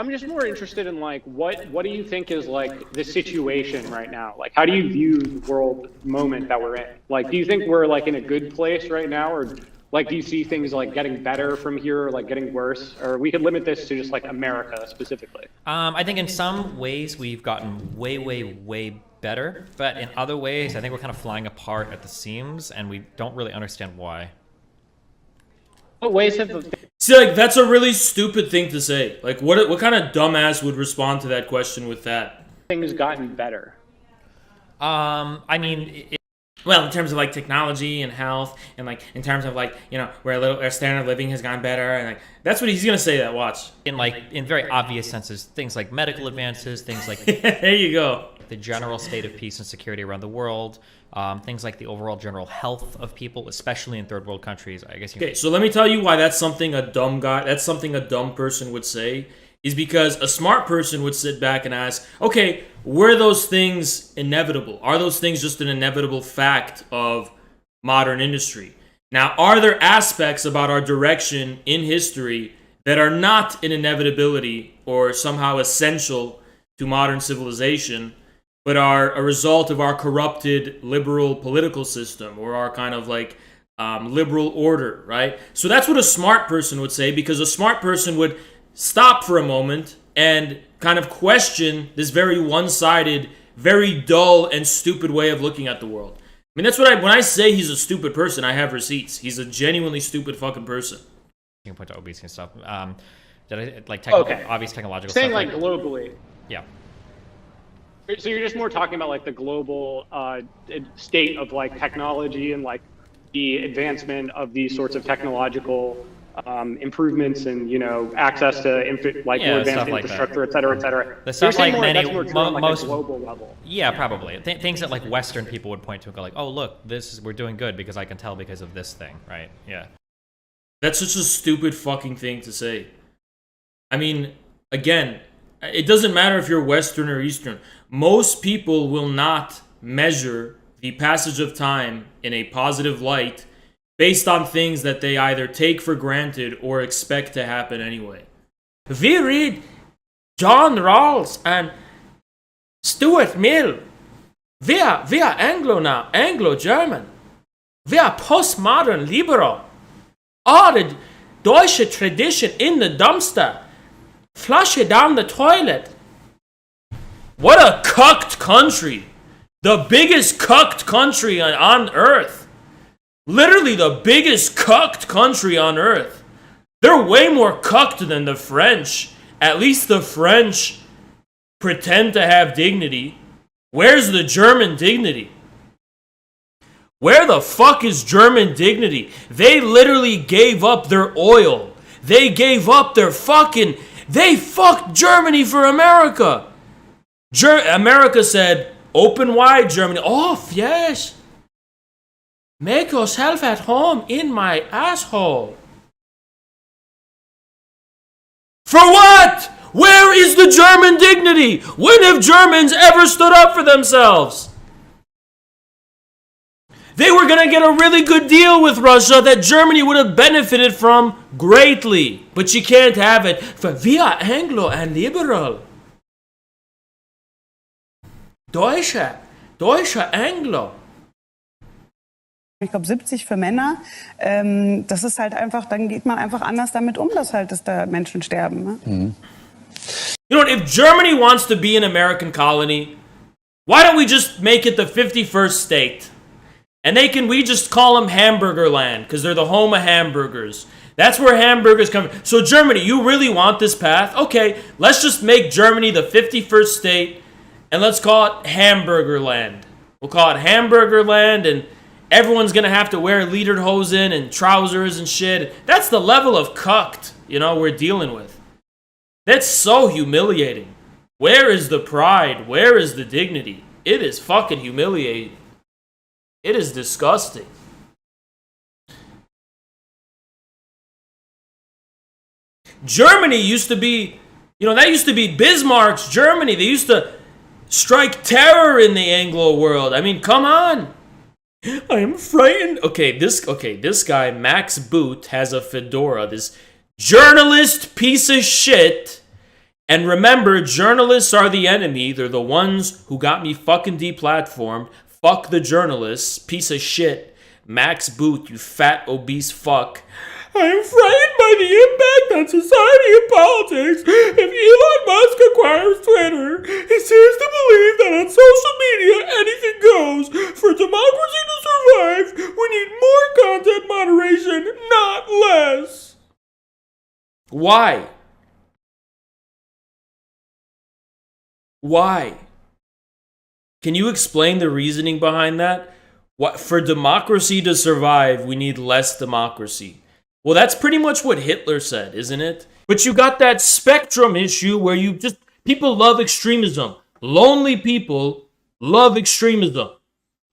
I'm just more interested in like what do you think is like the situation right now? Like, how do you view the world moment that we're in? Like, do you think we're like in a good place right now, or like do you see things like getting better from here, or like getting worse? Or we could limit this to just like America specifically. I think in some ways we've gotten way better, but in other ways I think we're kind of flying apart at the seams, and we don't really understand why. What ways have See, like, that's a really stupid thing to say. Like, what kind of dumbass would respond to that question with that? things gotten better? I mean, Well, in terms of, like, technology and health, and, like, in terms of, like, you know, where our standard of living has gotten better, and, like, that's what he's gonna say, that, watch. in very obvious senses, things like medical advances, things like There you go. the general state of peace and security around the world, things like the overall general health of people, especially in third world countries. I guess. Okay, so let me tell you why that's something a dumb person would say, is because a smart person would sit back and ask, okay, were those things inevitable? Are those things just an inevitable fact of modern industry? Now, are there aspects about our direction in history that are not an inevitability or somehow essential to modern civilization, but are a result of our corrupted liberal political system, or our kind of like liberal order, right? So that's what a smart person would say, because a smart person would stop for a moment and kind of question this very one-sided, very dull and stupid way of looking at the world. I mean, that's what when I say he's a stupid person, I have receipts. He's a genuinely stupid fucking person. You can point to obesity and stuff. Like obvious technological Saying stuff. like globally. Yeah. So you're just more talking about like the global state of like technology and like the advancement of these sorts of technological improvements and, you know, access to more advanced like infrastructure, et cetera, et cetera. The stuff like that's more true on, like, most a global level. Yeah, probably things that like Western people would point to and go like, oh look, we're doing good because I can tell because of this thing, right? Yeah. That's such a stupid fucking thing to say. I mean, again, it doesn't matter if you're Western or Eastern. Most people will not measure the passage of time in a positive light based on things that they either take for granted or expect to happen anyway. We read John Rawls and Stuart Mill. We are Anglo now, Anglo-German. We are postmodern liberal. All the Deutsche tradition in the dumpster. Flush it down the toilet. What a cucked country. The biggest cucked country on earth. Literally the biggest cucked country on earth. They're way more cucked than the French. At least the French pretend to have dignity. Where's the German dignity? Where the fuck is German dignity? They literally gave up their oil. They gave up their fucking... They fucked Germany for America. America said, open wide, Germany. Oh, yes. Make yourself at home in my asshole. For what? Where is the German dignity? When have Germans ever stood up for themselves? They were going to get a really good deal with Russia that Germany would have benefited from greatly. But you can't have it. For we are Anglo and liberal. Deutsche Anglo. Ich glaube 70 für Männer, das ist halt einfach, dann geht man einfach anders damit um, dass da Menschen sterben. Ne? Mhm. You know what, if Germany wants to be an American colony, why don't we just make it the 51st state? And we just call them Hamburger Land, because they're the home of hamburgers. That's where hamburgers come from. So Germany, you really want this path? Okay, let's just make Germany the 51st state, and let's call it Hamburger Land. We'll call it Hamburger Land, and everyone's going to have to wear lederhosen and trousers and shit. That's the level of cucked, we're dealing with. That's so humiliating. Where is the pride? Where is the dignity? It is fucking humiliating. It is disgusting. Germany used to be, that used to be Bismarck's Germany. They used to strike terror in the Anglo world. I mean, come on. I am frightened. Okay, this guy, Max Boot, has a fedora. This journalist piece of shit. And remember, journalists are the enemy. They're the ones who got me fucking deplatformed. Fuck the journalists. Piece of shit. Max Boot, you fat, obese fuck. I am frightened by the impact on society and politics. If Elon Musk acquires Twitter, he seems to believe that on social media anything goes. For democracy to survive, we need more content moderation, not less. Why? Why? Can you explain the reasoning behind that? What, for democracy to survive, we need less democracy. Well, that's pretty much what Hitler said, isn't it? But you got that spectrum issue where people love extremism. Lonely people love extremism.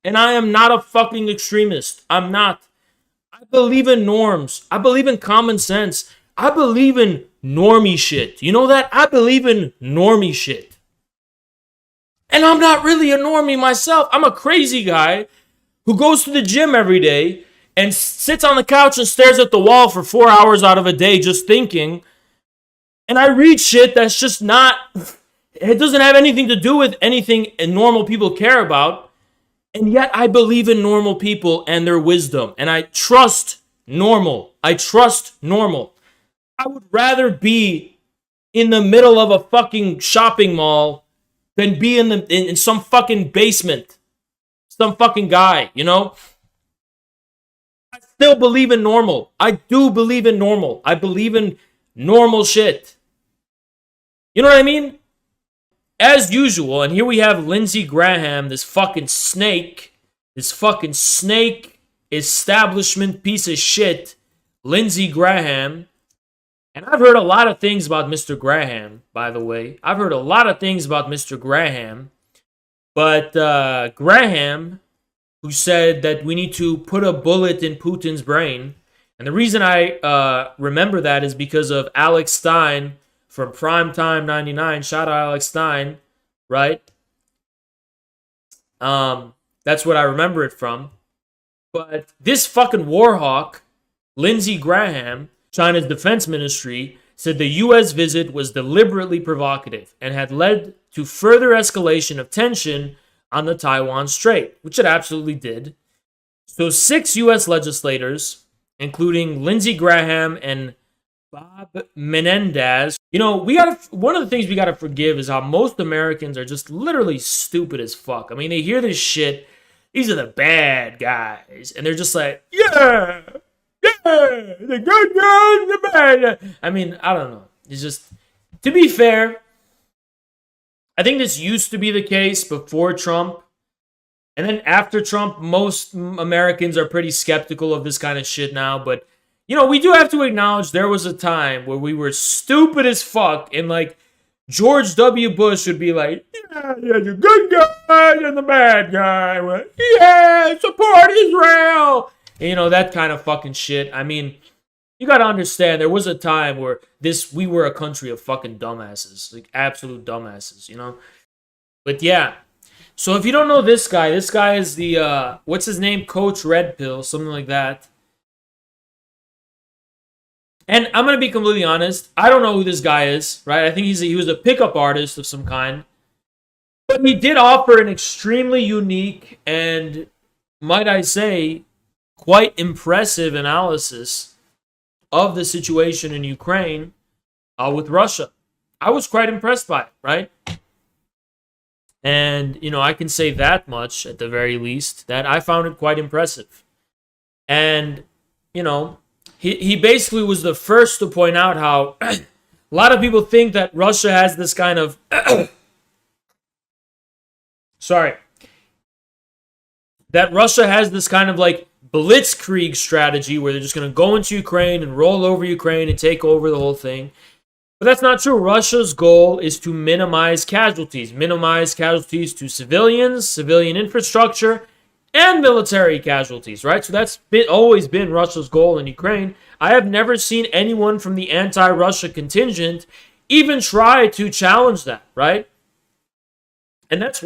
And I am not a fucking extremist. I'm not. I believe in norms. I believe in common sense. I believe in normie shit. You know that? I believe in normie shit. And I'm not really a normie myself. I'm a crazy guy who goes to the gym every day and sits on the couch and stares at the wall for 4 hours out of a day just thinking. And I read shit that's just not, it doesn't have anything to do with anything normal people care about. And yet I believe in normal people and their wisdom. And I trust normal. I trust normal. I would rather be in the middle of a fucking shopping mall than be in some fucking basement. Some fucking guy, you know? I still believe in normal. I do believe in normal. I believe in normal shit. You know what I mean? As usual, and here we have Lindsey Graham, this fucking snake establishment piece of shit, Lindsey Graham. And I've heard a lot of things about Mr. Graham, by the way. I've heard a lot of things about Mr. Graham. But Graham, who said that we need to put a bullet in Putin's brain. And the reason I remember that is because of Alex Stein from Primetime 99. Shout out Alex Stein, right? That's what I remember it from. But this fucking warhawk, Lindsey Graham, China's defense ministry, said the U.S. visit was deliberately provocative and had led to further escalation of tension on the Taiwan Strait, which it absolutely did. So 6 U.S. legislators, including Lindsey Graham and Bob Menendez, one of the things we gotta forgive is how most Americans are just literally stupid as fuck. I mean, they hear this shit, these are the bad guys, and they're just like, yeah, the good guys, the bad. I mean, I don't know. It's just, to be fair, I think this used to be the case before Trump. And then after Trump, most Americans are pretty skeptical of this kind of shit now. But, we do have to acknowledge there was a time where we were stupid as fuck. And, George W. Bush would be like, yeah, the good guy and the bad guy. Yeah, support Israel. And, that kind of fucking shit. I mean, you gotta understand, there was a time where we were a country of fucking dumbasses. Absolute dumbasses, But yeah. So if you don't know this guy is the, what's his name? Coach Red Pill, something like that. And I'm gonna be completely honest, I don't know who this guy is, right? I think he was a pickup artist of some kind. But he did offer an extremely unique and, might I say, quite impressive analysis of the situation in Ukraine with Russia. I was quite impressed by it, right? And, I can say that much at the very least, that I found it quite impressive. And, he basically was the first to point out how a lot of people think that Russia has this kind of that Russia has this kind of blitzkrieg strategy where they're just going to go into Ukraine and roll over Ukraine and take over the whole thing. But that's not true. Russia's goal is to minimize casualties to civilians, civilian infrastructure, and military casualties, right? So that's always been Russia's goal in Ukraine. I have never seen anyone from the anti-Russia contingent even try to challenge that, right? And that's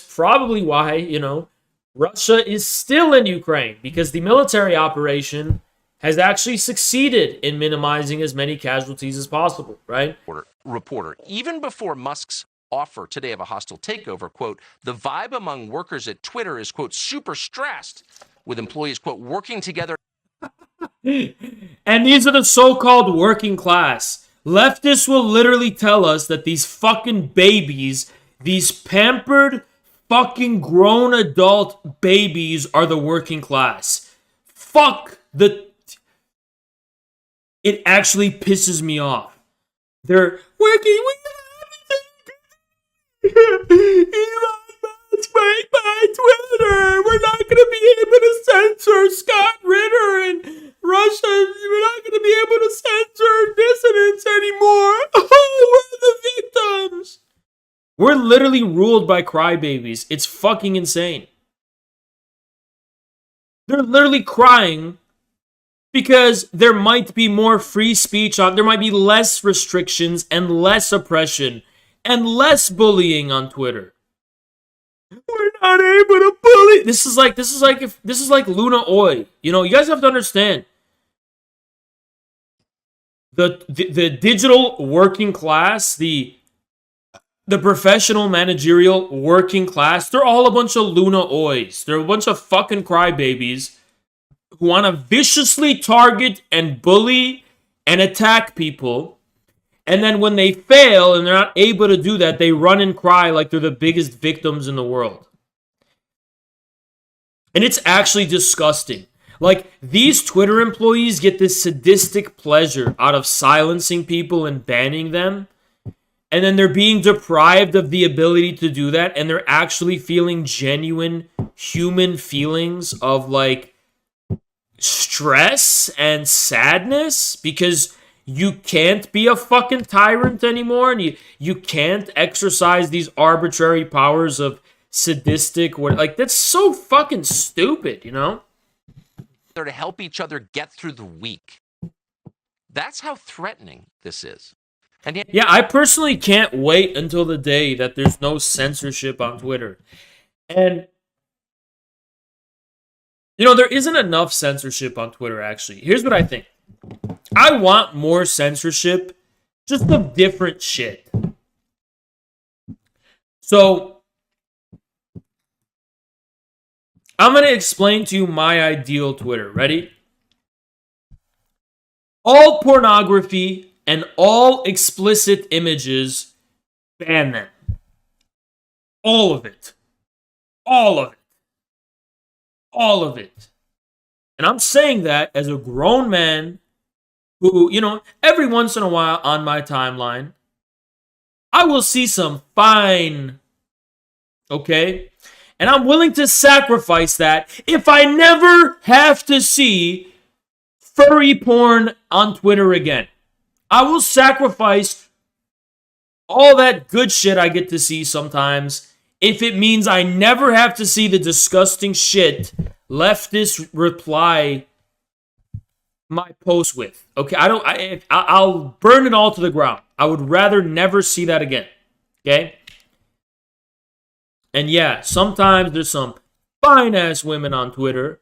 probably why, Russia is still in Ukraine, because the military operation has actually succeeded in minimizing as many casualties as possible, right? Reporter, even before Musk's offer today of a hostile takeover, quote, the vibe among workers at Twitter is, quote, super stressed, with employees, quote, working together. And these are the so-called working class. Leftists will literally tell us that these fucking babies, these pampered fucking grown adult babies are the working class. Fuck the... It actually pisses me off. They're working with Elon Musk, by Twitter. We're not going to be able to censor Scott Ritter and Russia. We're not going to be able to censor dissidents anymore. Oh, we're the victims. We're literally ruled by crybabies. It's fucking insane. They're literally crying because there might be more free speech there might be less restrictions and less oppression and less bullying on Twitter. We're not able to bully. This is like Luna Oi. You know, you guys have to understand. The digital working class, the professional managerial working class, they're all a bunch of Luna Ois. They're a bunch of fucking crybabies who want to viciously target and bully and attack people. And then when they fail and they're not able to do that, they run and cry like they're the biggest victims in the world. And it's actually disgusting. Like, these Twitter employees get this sadistic pleasure out of silencing people and banning them. And then they're being deprived of the ability to do that. And they're actually feeling genuine human feelings of, like, stress and sadness because you can't be a fucking tyrant anymore, and you can't exercise these arbitrary powers of sadistic, like, that's so fucking stupid, you know? To help each other get through the week. That's how threatening this is. And yet, yeah, I personally can't wait until the day that there's no censorship on Twitter. And you know, there isn't enough censorship on Twitter, actually. Here's what I think. I want more censorship, just of different shit. So, I'm going to explain to you my ideal Twitter. Ready? All pornography and all explicit images, ban them. All of it. All of it. All of it. And I'm saying that as a grown man who, you know, every once in a while on my timeline, I will see some fine, okay? And I'm willing to sacrifice that if I never have to see furry porn on Twitter again. I will sacrifice all that good shit I get to see sometimes if it means I never have to see the disgusting shit leftists reply my post with. Okay, I'll burn it all to the ground. I would rather never see that again. Okay? And yeah, sometimes there's some fine-ass women on Twitter,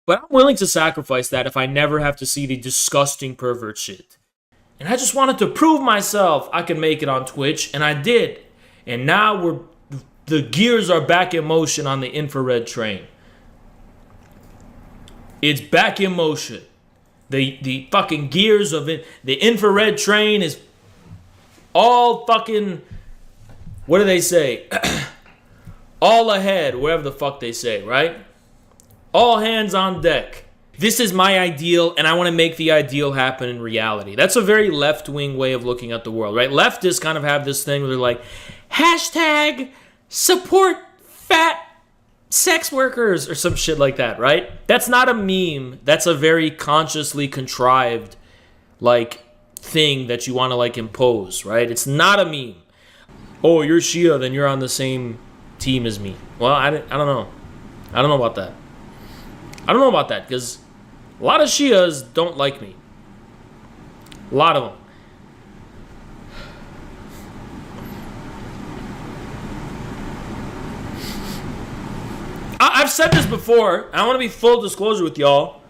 but I'm willing to sacrifice that if I never have to see the disgusting pervert shit. And I just wanted to prove myself I could make it on Twitch, and I did. And now the gears are back in motion on the infrared train. It's back in motion. The fucking gears of it. The infrared train is all fucking, what do they say? All ahead, whatever the fuck they say, right? All hands on deck. This is my ideal, and I want to make the ideal happen in reality. That's a very left-wing way of looking at the world, right? Leftists kind of have this thing where they're like, hashtag support fat sex workers or some shit like that, right? That's not a meme. That's a very consciously contrived, like, thing that you want to, like, impose, right? It's not a meme. Oh, you're Shia, then you're on the same team as me. Well, I don't know. I don't know about that. I don't know about that, because a lot of Shias don't like me. A lot of them. I've said this before. I want to be full disclosure with y'all.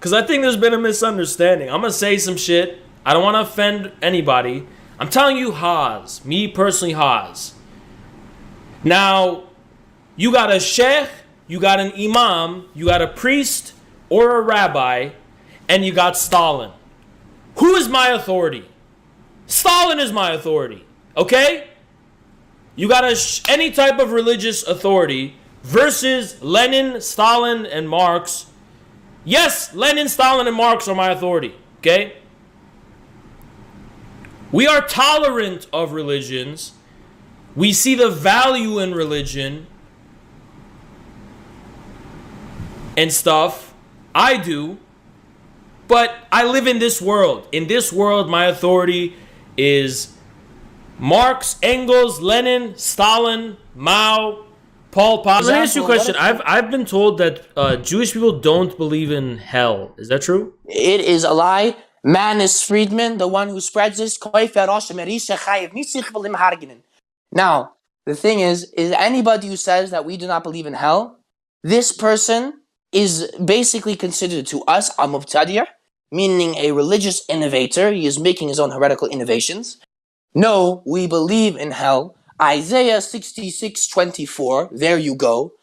because I think there's been a misunderstanding. I'm gonna say some shit. I don't want to offend anybody. I'm telling you, Haas. Me personally, Haas. Now, you got a sheikh, you got an imam, you got a priest or a rabbi, and you got Stalin. Who is my authority? Stalin is my authority. Okay? You got any type of religious authority versus Lenin, Stalin, and Marx. Yes, Lenin, Stalin, and Marx are my authority. Okay? We are tolerant of religions. We see the value in religion and stuff. I do. But I live in this world. In this world, my authority is Marx, Engels, Lenin, Stalin, Mao, Pol Pot. Let me ask you a question. I've been told that Jewish people don't believe in hell. Is that true? It is a lie. Man is Friedman, the one who spreads this. Now, the thing is anybody who says that we do not believe in hell, this person is basically considered to us a mubtadi'ah, meaning a religious innovator. He is making his own heretical innovations. No, we believe in hell. Isaiah 66:24, there you go.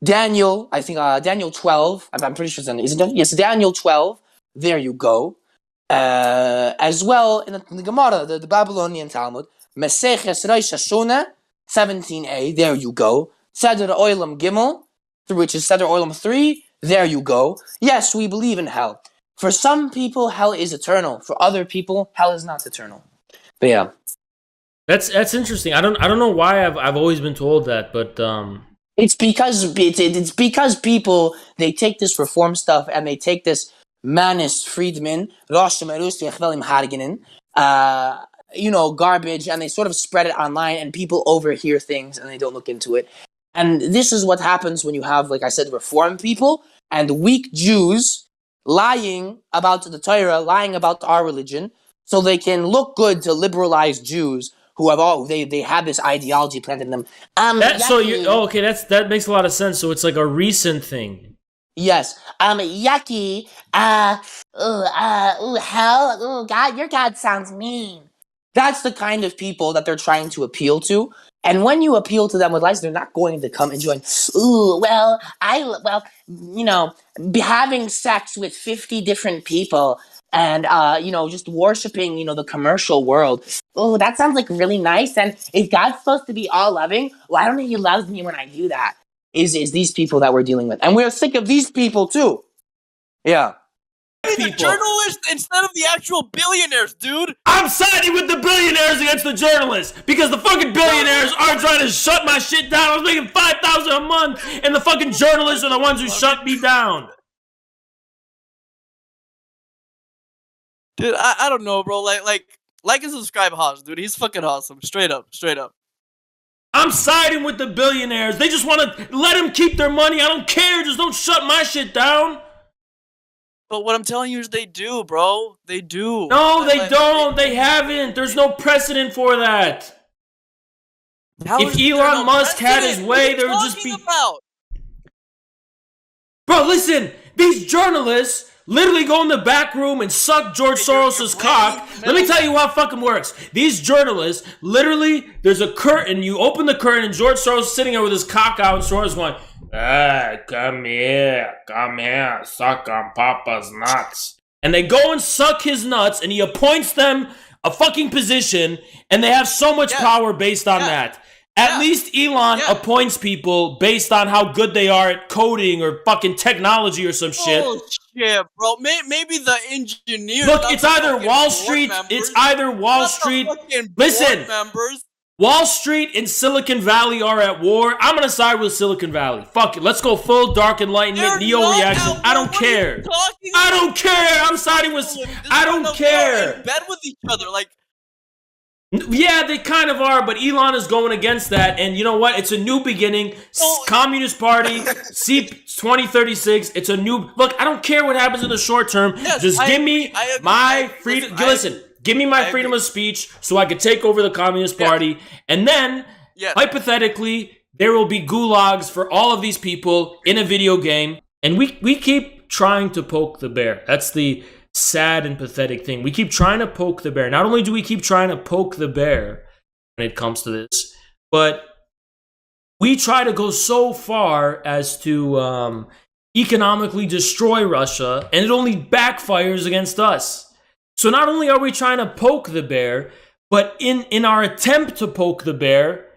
Daniel, I think Daniel 12, I'm pretty sure it's isn't it? Yes, Daniel 12, there you go. As well in the Gemara, the Babylonian Talmud, Maseches Rosh Hashanah 17a, there you go. Seder Olam Gimel, which is Seder Olam 3, there you go. Yes, we believe in hell. For some people, hell is eternal. For other people, hell is not eternal. But yeah. That's interesting. I don't know why I've always been told that, but it's because people, they take this reform stuff and they take this Manis Friedman, garbage, and they sort of spread it online, and people overhear things and they don't look into it. And this is what happens when you have, like I said, reform people and weak Jews lying about the Torah, lying about our religion, so they can look good to liberalized Jews who have they have this ideology planted in them. That makes a lot of sense. So it's like a recent thing. Yes. Yucky. Hell. God, your God sounds mean. That's the kind of people that they're trying to appeal to. And when you appeal to them with lies, they're not going to come and join. Having sex with 50 different people and, just worshiping, the commercial world. Oh, that sounds like really nice. And if God's supposed to be all loving, well, I don't think he loves me when I do that. Is these people that we're dealing with. And we're sick of these people too. Yeah. The journalists instead of the actual billionaires, dude. I'm siding with the billionaires against the journalists because the fucking billionaires are trying to shut my shit down. I was making $5,000 a month, and the fucking journalists are the ones who shut me down. Dude, I don't know, bro. Like and subscribe, Haas, dude. He's fucking awesome. Straight up. I'm siding with the billionaires. They just want to let them keep their money. I don't care. Just don't shut my shit down. But what I'm telling you is they do, bro. They do. No, they don't. They haven't. There's no precedent for that. If Elon Musk had his way, there would just be... Bro, listen. These journalists literally go in the back room and suck George Soros's cock. Let me tell you how it fucking works. These journalists, literally, there's a curtain. You open the curtain, and George Soros is sitting there with his cock out, and Soros going... come here, suck on Papa's nuts. And they go and suck his nuts, and he appoints them a fucking position, and they have so much power based on that. At least Elon appoints people based on how good they are at coding or fucking technology or some shit. Yeah, bro. Maybe the engineers. Look, it's either Wall Street. It's either Wall Street. Listen. Wall Street and Silicon Valley are at war. I'm gonna side with Silicon Valley. Fuck it. Let's go full Dark Enlightenment, Neo-reaction. I don't care. I don't care. I'm siding with... I don't care. In bed with each other, like... Yeah, they kind of are, but Elon is going against that. And you know what? It's a new beginning. Communist Party, see 2036. It's a new... Look, I don't care what happens in the short term. Just give me my freedom... Listen. Give me my freedom of speech so I could take over the Communist Party. And then, hypothetically, there will be gulags for all of these people in a video game. And we keep trying to poke the bear. That's the sad and pathetic thing. We keep trying to poke the bear. Not only do we keep trying to poke the bear when it comes to this, but we try to go so far as to economically destroy Russia, and it only backfires against us. So not only are we trying to poke the bear, but in our attempt to poke the bear,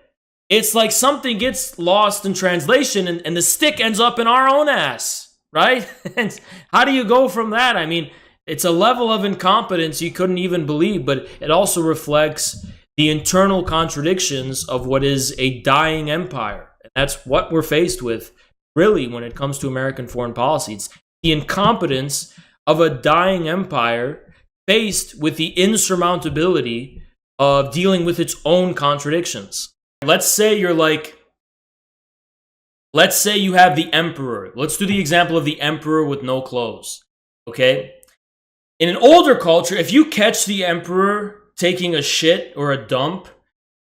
it's like something gets lost in translation and the stick ends up in our own ass, right? And how do you go from that? I mean, it's a level of incompetence you couldn't even believe, but it also reflects the internal contradictions of what is a dying empire. And that's what we're faced with, really, when it comes to American foreign policy. It's the incompetence of a dying empire faced with the insurmountability of dealing with its own contradictions. Let's say you have the emperor. Let's do the example of the emperor with no clothes, okay? In an older culture, if you catch the emperor taking a shit or a dump,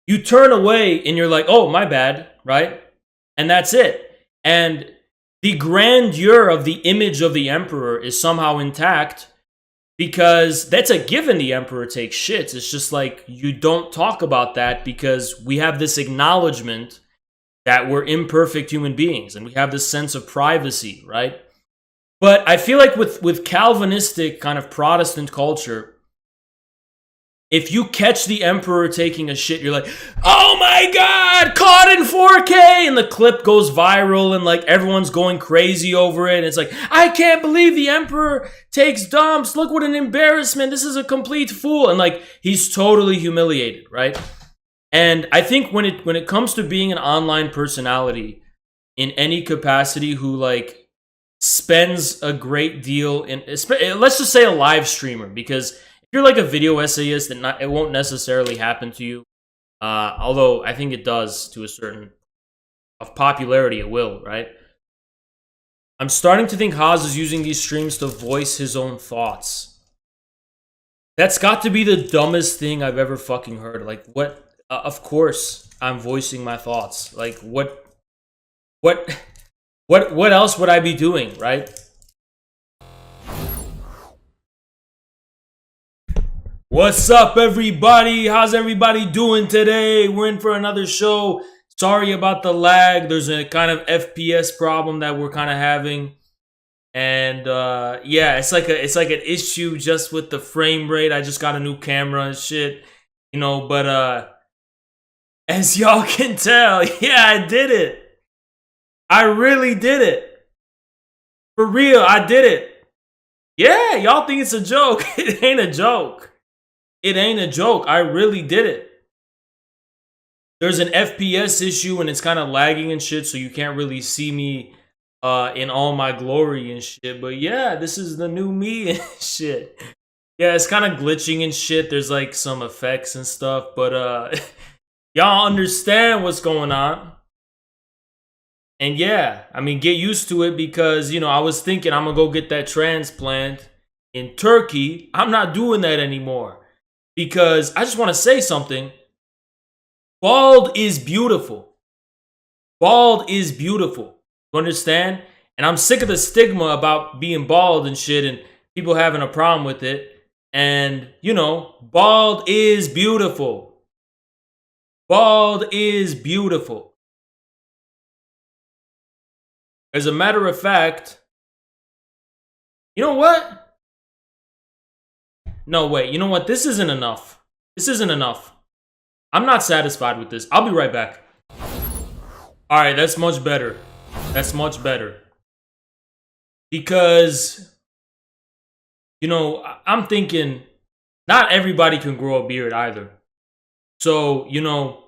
you turn away and you're like, oh, my bad, right? And that's it. And the grandeur of the image of the emperor is somehow intact because that's a given. The emperor takes shits. It's just like you don't talk about that because we have this acknowledgement that we're imperfect human beings and we have this sense of privacy, right? But I feel like with Calvinistic kind of Protestant culture, if you catch the emperor taking a shit, you're like, oh my God, caught in 4K. And the clip goes viral and like everyone's going crazy over it. And it's like, I can't believe the emperor takes dumps. Look what an embarrassment. This is a complete fool. And like, he's totally humiliated, right? And I think when it comes to being an online personality in any capacity who like spends a great deal in, let's just say a live streamer, because if you're like a video essayist, it won't necessarily happen to you. Although I think it does to a certain of popularity, it will, right? I'm starting to think Haas is using these streams to voice his own thoughts. That's got to be the dumbest thing I've ever fucking heard. Like, what? Of course, I'm voicing my thoughts. Like, what else would I be doing, right? What's up, everybody? How's everybody doing today? We're in for another show. Sorry about the lag. There's a kind of FPS problem that we're kind of having. And yeah, it's like an issue just with the frame rate. I just got a new camera and shit, you know, but as y'all can tell, yeah, I did it. I really did it. For real, I did it. Yeah, y'all think it's a joke. It ain't a joke. It ain't a joke. I really did it. There's an FPS issue and it's kind of lagging and shit, so you can't really see me in all my glory and shit. But yeah, this is the new me and shit. Yeah, it's kind of glitching and shit. There's like some effects and stuff, but y'all understand what's going on. And yeah, I mean, get used to it because, you know, I was thinking I'm gonna go get that transplant in Turkey. I'm not doing that anymore. Because I just want to say something. Bald is beautiful. Bald is beautiful. You understand? And I'm sick of the stigma about being bald and shit and people having a problem with it. And, you know, bald is beautiful. Bald is beautiful. As a matter of fact, you know what? No, wait, you know what? This isn't enough. This isn't enough. I'm not satisfied with this. I'll be right back. Alright, that's much better. That's much better. Because, you know, I'm thinking not everybody can grow a beard either. So, you know,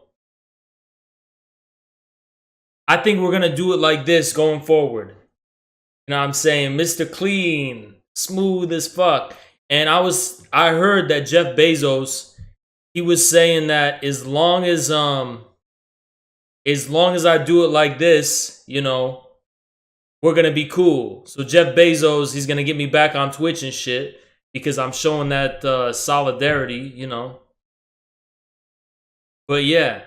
I think we're going to do it like this going forward. You know what I'm saying? Mr. Clean, smooth as fuck. And I heard that Jeff Bezos, he was saying that as long as I do it like this, you know, we're gonna be cool. So Jeff Bezos, he's gonna get me back on Twitch and shit because I'm showing that solidarity, you know. But yeah,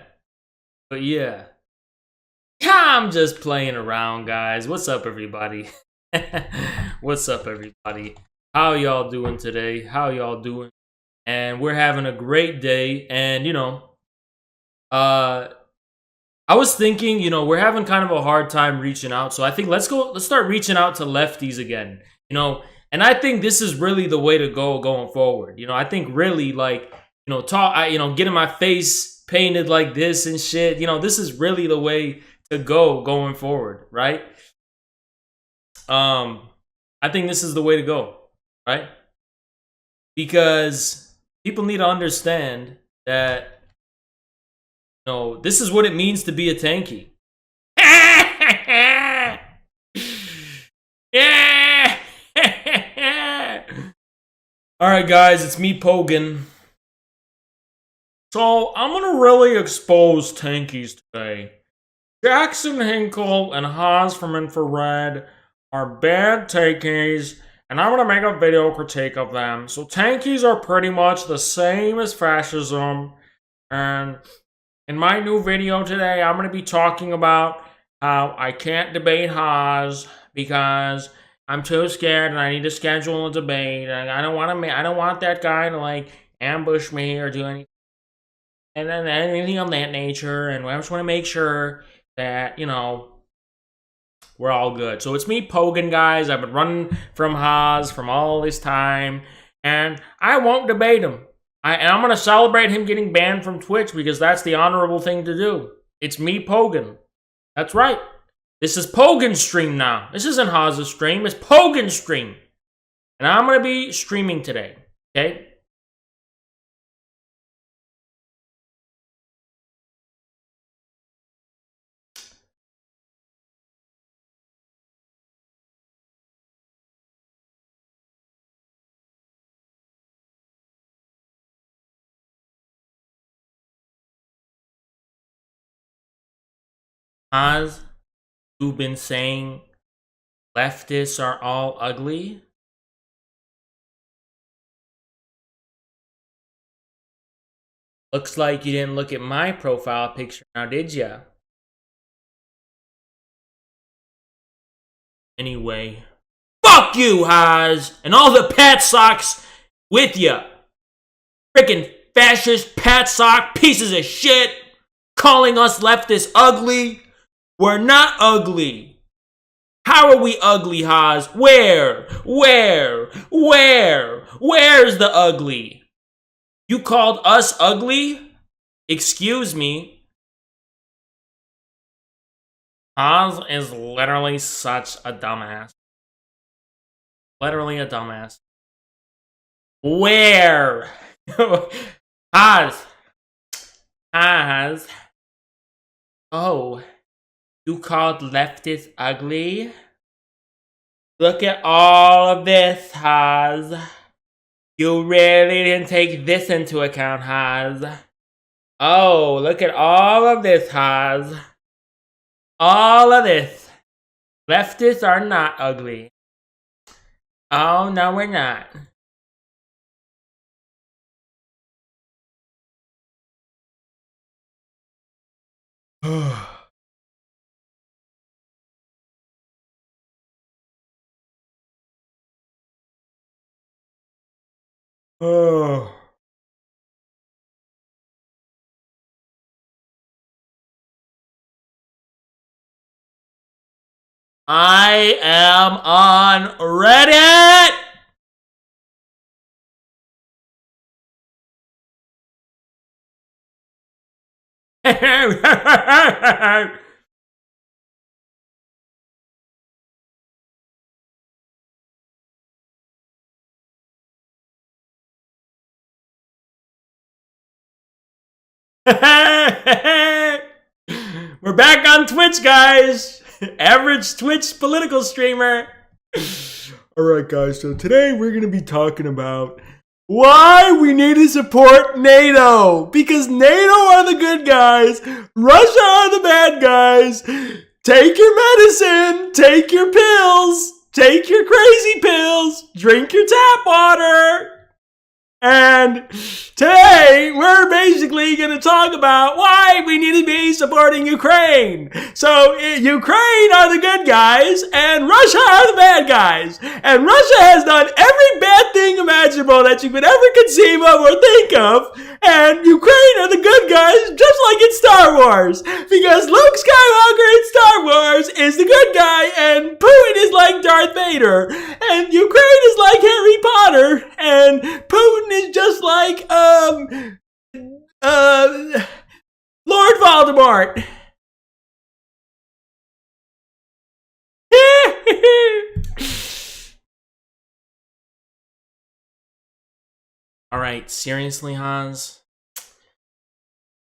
I'm just playing around, guys. What's up, everybody? What's up, everybody? How y'all doing today? How y'all doing? And we're having a great day. And you know, I was thinking, you know, we're having kind of a hard time reaching out. So I think let's start reaching out to lefties again. You know, and I think this is really the way to go going forward. You know, I think really like, you know, getting my face painted like this and shit. You know, this is really the way to go going forward, right? I think this is the way to go, right? Because people need to understand that, you know, this is what it means to be a tanky. Yeah. All right, guys, it's me, Pogan. So I'm gonna really expose tankies today. Jackson Hinkle and Haas from Infrared are bad tankies, and I'm gonna make a video critique of them. So tankies are pretty much the same as fascism, and in my new video today, I'm gonna be talking about how I can't debate Haas because I'm too scared and I need to schedule a debate. And I don't want that guy to like ambush me or do anything and then anything of that nature. And I just want to make sure that, you know, we're all good. So it's me, Pogan, guys. I've been running from Haas from all this time, and I won't debate him. And I'm going to celebrate him getting banned from Twitch because that's the honorable thing to do. It's me, Pogan. That's right. This is Pogan's stream now. This isn't Haas's stream. It's Pogan's stream. And I'm going to be streaming today. Okay? Haas, you've been saying leftists are all ugly? Looks like you didn't look at my profile picture now, did ya? Anyway, fuck you, Haas, and all the pat socks with ya. Frickin' fascist pat sock pieces of shit calling us leftists ugly. We're not ugly. How are we ugly, Haas? Where's the ugly? You called us ugly? Excuse me. Haas is literally such a dumbass. Literally a dumbass. Where? Haas. Oh. You called leftists ugly? Look at all of this, Haas. You really didn't take this into account, Haas. Oh, look at all of this, Haas. All of this. Leftists are not ugly. Oh, no, we're not. Oh. I am on Reddit! We're back on Twitch, guys. Average Twitch political streamer. Alright, guys, so today we're going to be talking about why we need to support NATO. Because NATO are the good guys, Russia are the bad guys. Take your medicine, take your pills, take your crazy pills, drink your tap water. And today, we're basically going to talk about why we need to be supporting Ukraine. So, Ukraine are the good guys, and Russia are the bad guys. And Russia has done every bad thing imaginable that you could ever conceive of or think of. And Ukraine are the good guys, just like in Star Wars. Because Luke Skywalker in Star Wars is the good guy, and Putin is like Darth Vader. And Ukraine is like Harry Potter, and Putin is just like, Lord Voldemort. Alright, seriously, Hans?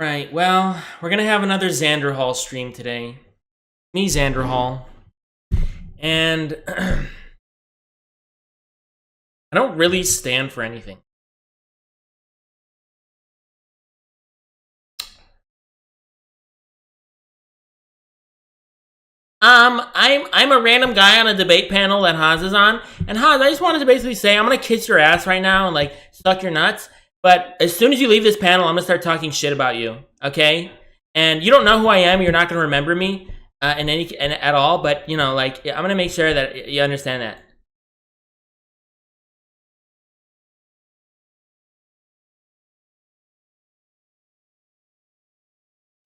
Right, well, we're gonna have another Xander Hall stream today. Me, Xander Hall. And I don't really stand for anything. I'm a random guy on a debate panel that Hans is on, and Hans, I just wanted to basically say I'm gonna kiss your ass right now and like suck your nuts. But as soon as you leave this panel, I'm gonna start talking shit about you, okay? And you don't know who I am. You're not gonna remember me at all. But you know, like I'm gonna make sure that you understand that.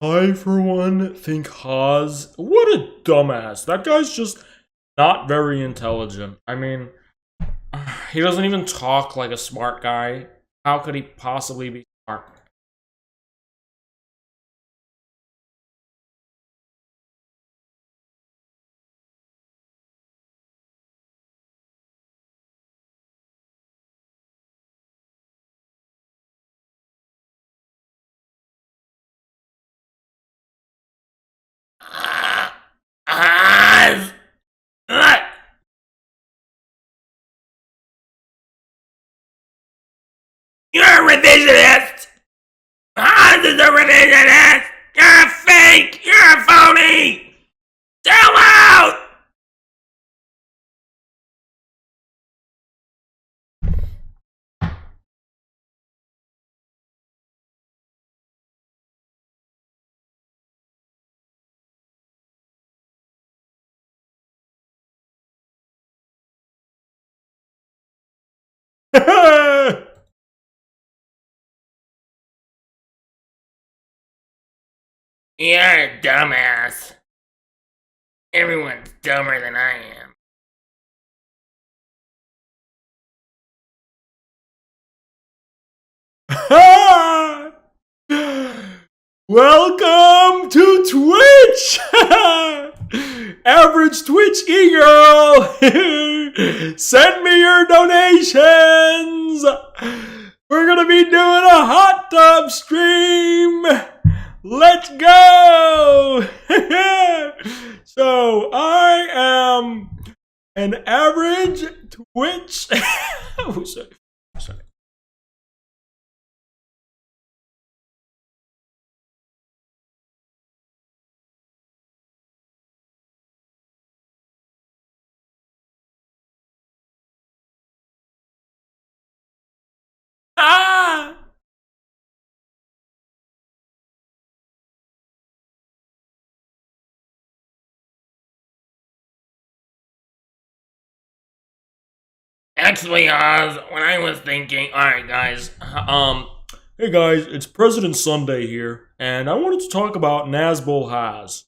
I, for one, think Haas, what a dumbass. That guy's just not very intelligent. I mean, he doesn't even talk like a smart guy. How could he possibly be smart? You're a revisionist! Hans is a revisionist! You're a fake! You're a phony! Tell out! You're a dumbass. Everyone's dumber than I am. Welcome to Twitch! Average Twitch e-girl! Send me your donations! We're gonna be doing a hot tub stream! Let's go! So, I am an average Twitch... oh, sorry. Ah! Actually, when I was thinking, alright guys, hey guys, it's President Sunday here, and I wanted to talk about Nazbol Haz.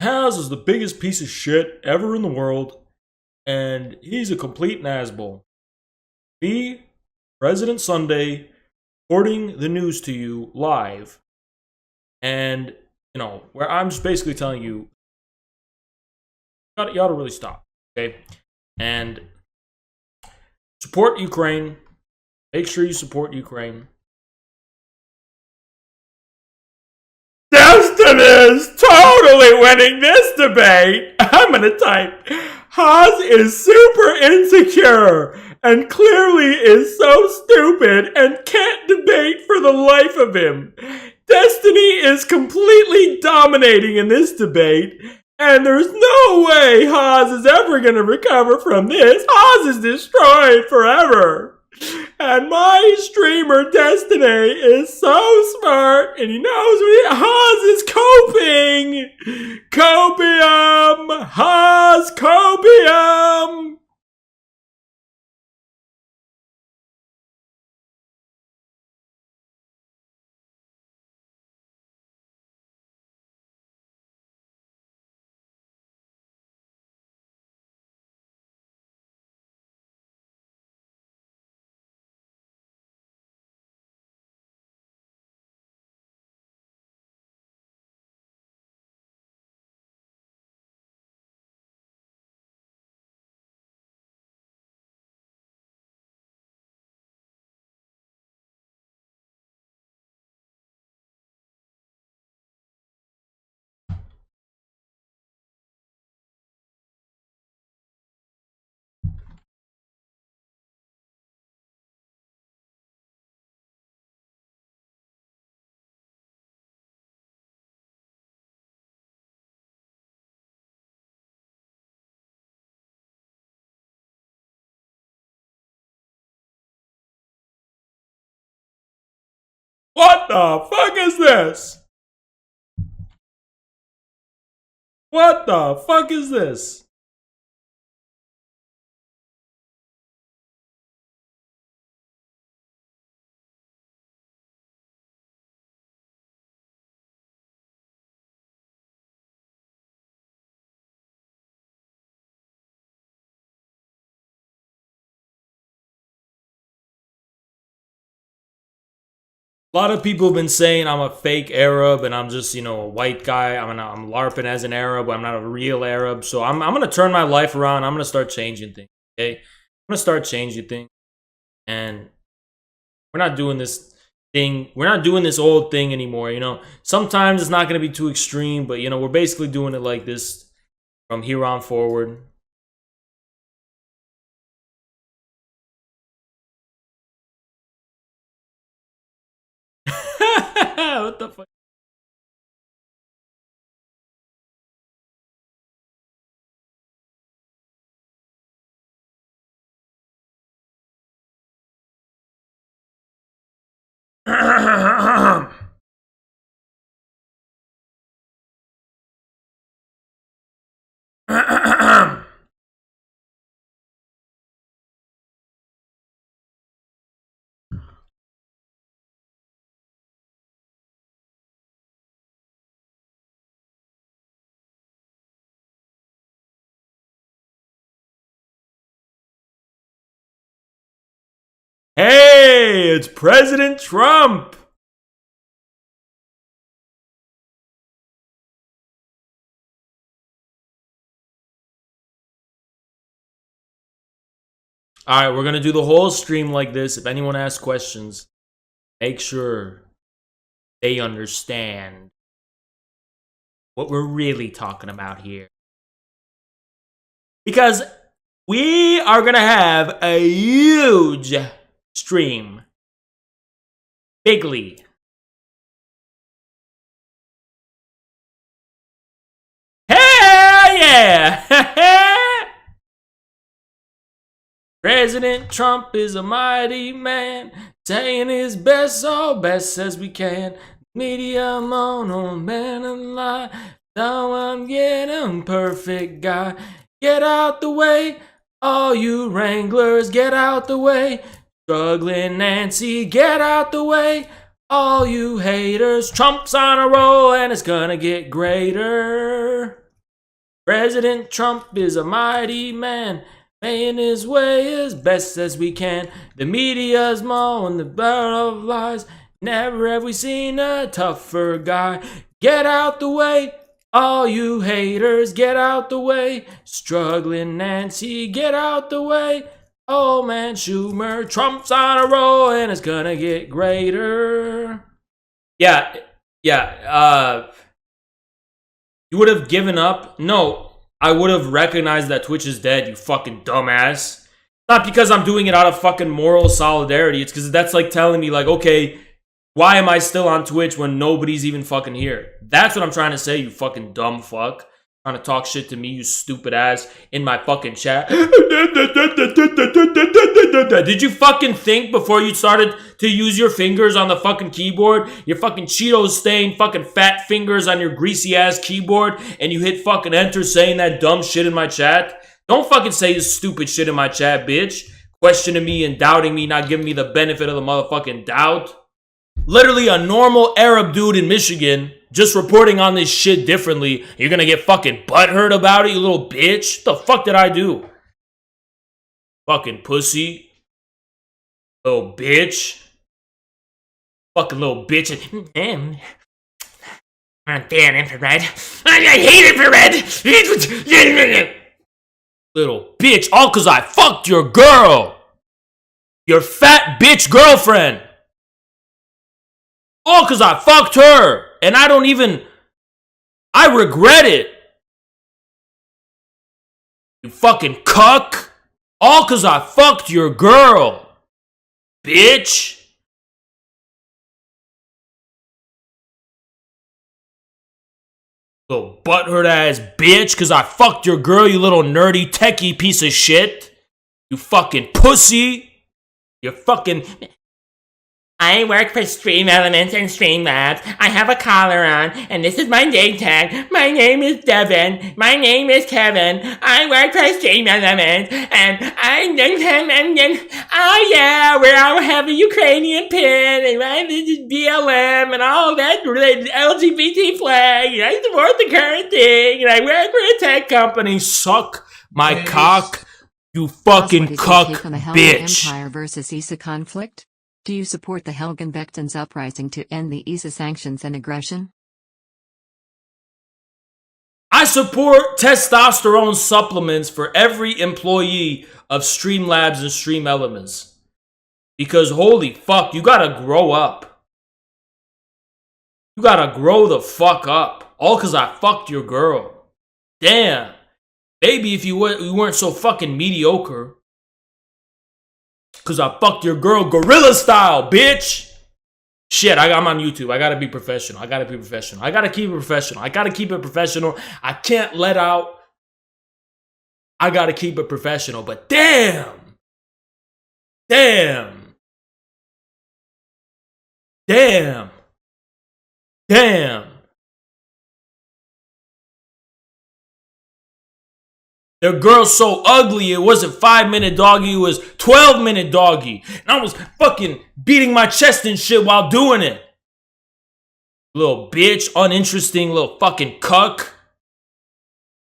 Haz is the biggest piece of shit ever in the world, and he's a complete Nazbol. Me, President Sunday, reporting the news to you live, and, you know, where I'm just basically telling you, you ought to really stop, okay? And support Ukraine. Make sure you support Ukraine. Destin is totally winning this debate. I'm gonna type, Haas is super insecure and clearly is so stupid and can't debate for the life of him. Destiny is completely dominating in this debate, and there's no way Haas is ever gonna recover from this. Haas is destroyed forever. And my streamer Destiny is so smart, and he knows when Haas is coping. Copium, Haas, copium. What the fuck is this? What the fuck is this? A lot of people have been saying I'm a fake Arab and I'm just, a white guy. I'm LARPing as an Arab, but I'm not a real Arab. So I'm going to turn my life around. I'm going to start changing things, okay? I'm going to start changing things. And we're not doing this thing. We're not doing this old thing anymore, Sometimes it's not going to be too extreme, but, we're basically doing it like this from here on forward. What the fuck? Hey, it's President Trump. All right, we're going to do the whole stream like this. If anyone asks questions, make sure they understand what we're really talking about here. Because we are going to have a huge stream. Bigly. Hell yeah! President Trump is a mighty man, saying his best, so best as we can. Media mono, man and lie. Someone get him perfect guy. Get out the way, all you wranglers, get out the way. Struggling Nancy, get out the way. All you haters, Trump's on a roll and it's gonna get greater. President Trump is a mighty man, making his way as best as we can. The media's mowing the barrel of lies. Never have we seen a tougher guy. Get out the way, all you haters, get out the way. Struggling Nancy, get out the way. Oh man, Schumer, Trump's on a roll and it's gonna get greater. Yeah. You would have given up? No, I would have recognized that Twitch is dead, you fucking dumbass. Not because I'm doing it out of fucking moral solidarity. It's because that's like telling me, like, okay, why am I still on Twitch when nobody's even fucking here? That's what I'm trying to say, you fucking dumb fuck. trying to talk shit to me, you stupid ass, in my fucking chat. Did you fucking think before you started to use your fingers on the fucking keyboard? Your fucking Cheetos stained fucking fat fingers on your greasy ass keyboard, and you hit fucking enter saying that dumb shit in my chat? Don't fucking say this stupid shit in my chat, bitch. Questioning me and doubting me, not giving me the benefit of the motherfucking doubt. Literally a normal Arab dude in Michigan just reporting on this shit differently. You're gonna get fucking butthurt about it, you little bitch. What the fuck did I do? Fucking pussy. Little bitch. Fucking little bitch. I'm damn infrared. I hate infrared. Little bitch. All cause I fucked your girl. Your fat bitch girlfriend. All cause I fucked her. And I regret it. You fucking cuck. All cause I fucked your girl. Bitch. Little butthurt ass bitch. Cause I fucked your girl, you little nerdy techie piece of shit. You fucking pussy. You fucking... I work for Stream Elements and Streamlabs. I have a collar on, and this is my name tag. My name is Devin. My name is Kevin. I work for Stream Elements, and oh yeah, where I have a Ukrainian pin, and I did BLM, and all that LGBT flag, and I support the current thing, and I work for a tech company. Suck my cock, you fucking cuck bitch. Empire versus ISA conflict? Do you support the Helgenbechtens uprising to end the ISA sanctions and aggression? I support testosterone supplements for every employee of Streamlabs and Stream Elements. Because holy fuck, you gotta grow up. You gotta grow the fuck up. All cause I fucked your girl. Damn. Maybe if you weren't so fucking mediocre. Cause I fucked your girl gorilla style, bitch. Shit, I'm on YouTube. I gotta be professional. I gotta keep it professional. I can't let out. I gotta keep it professional. But damn. The girl's so ugly, it wasn't 5-minute doggy, it was 12-minute doggy. And I was fucking beating my chest and shit while doing it. Little bitch, uninteresting little fucking cuck.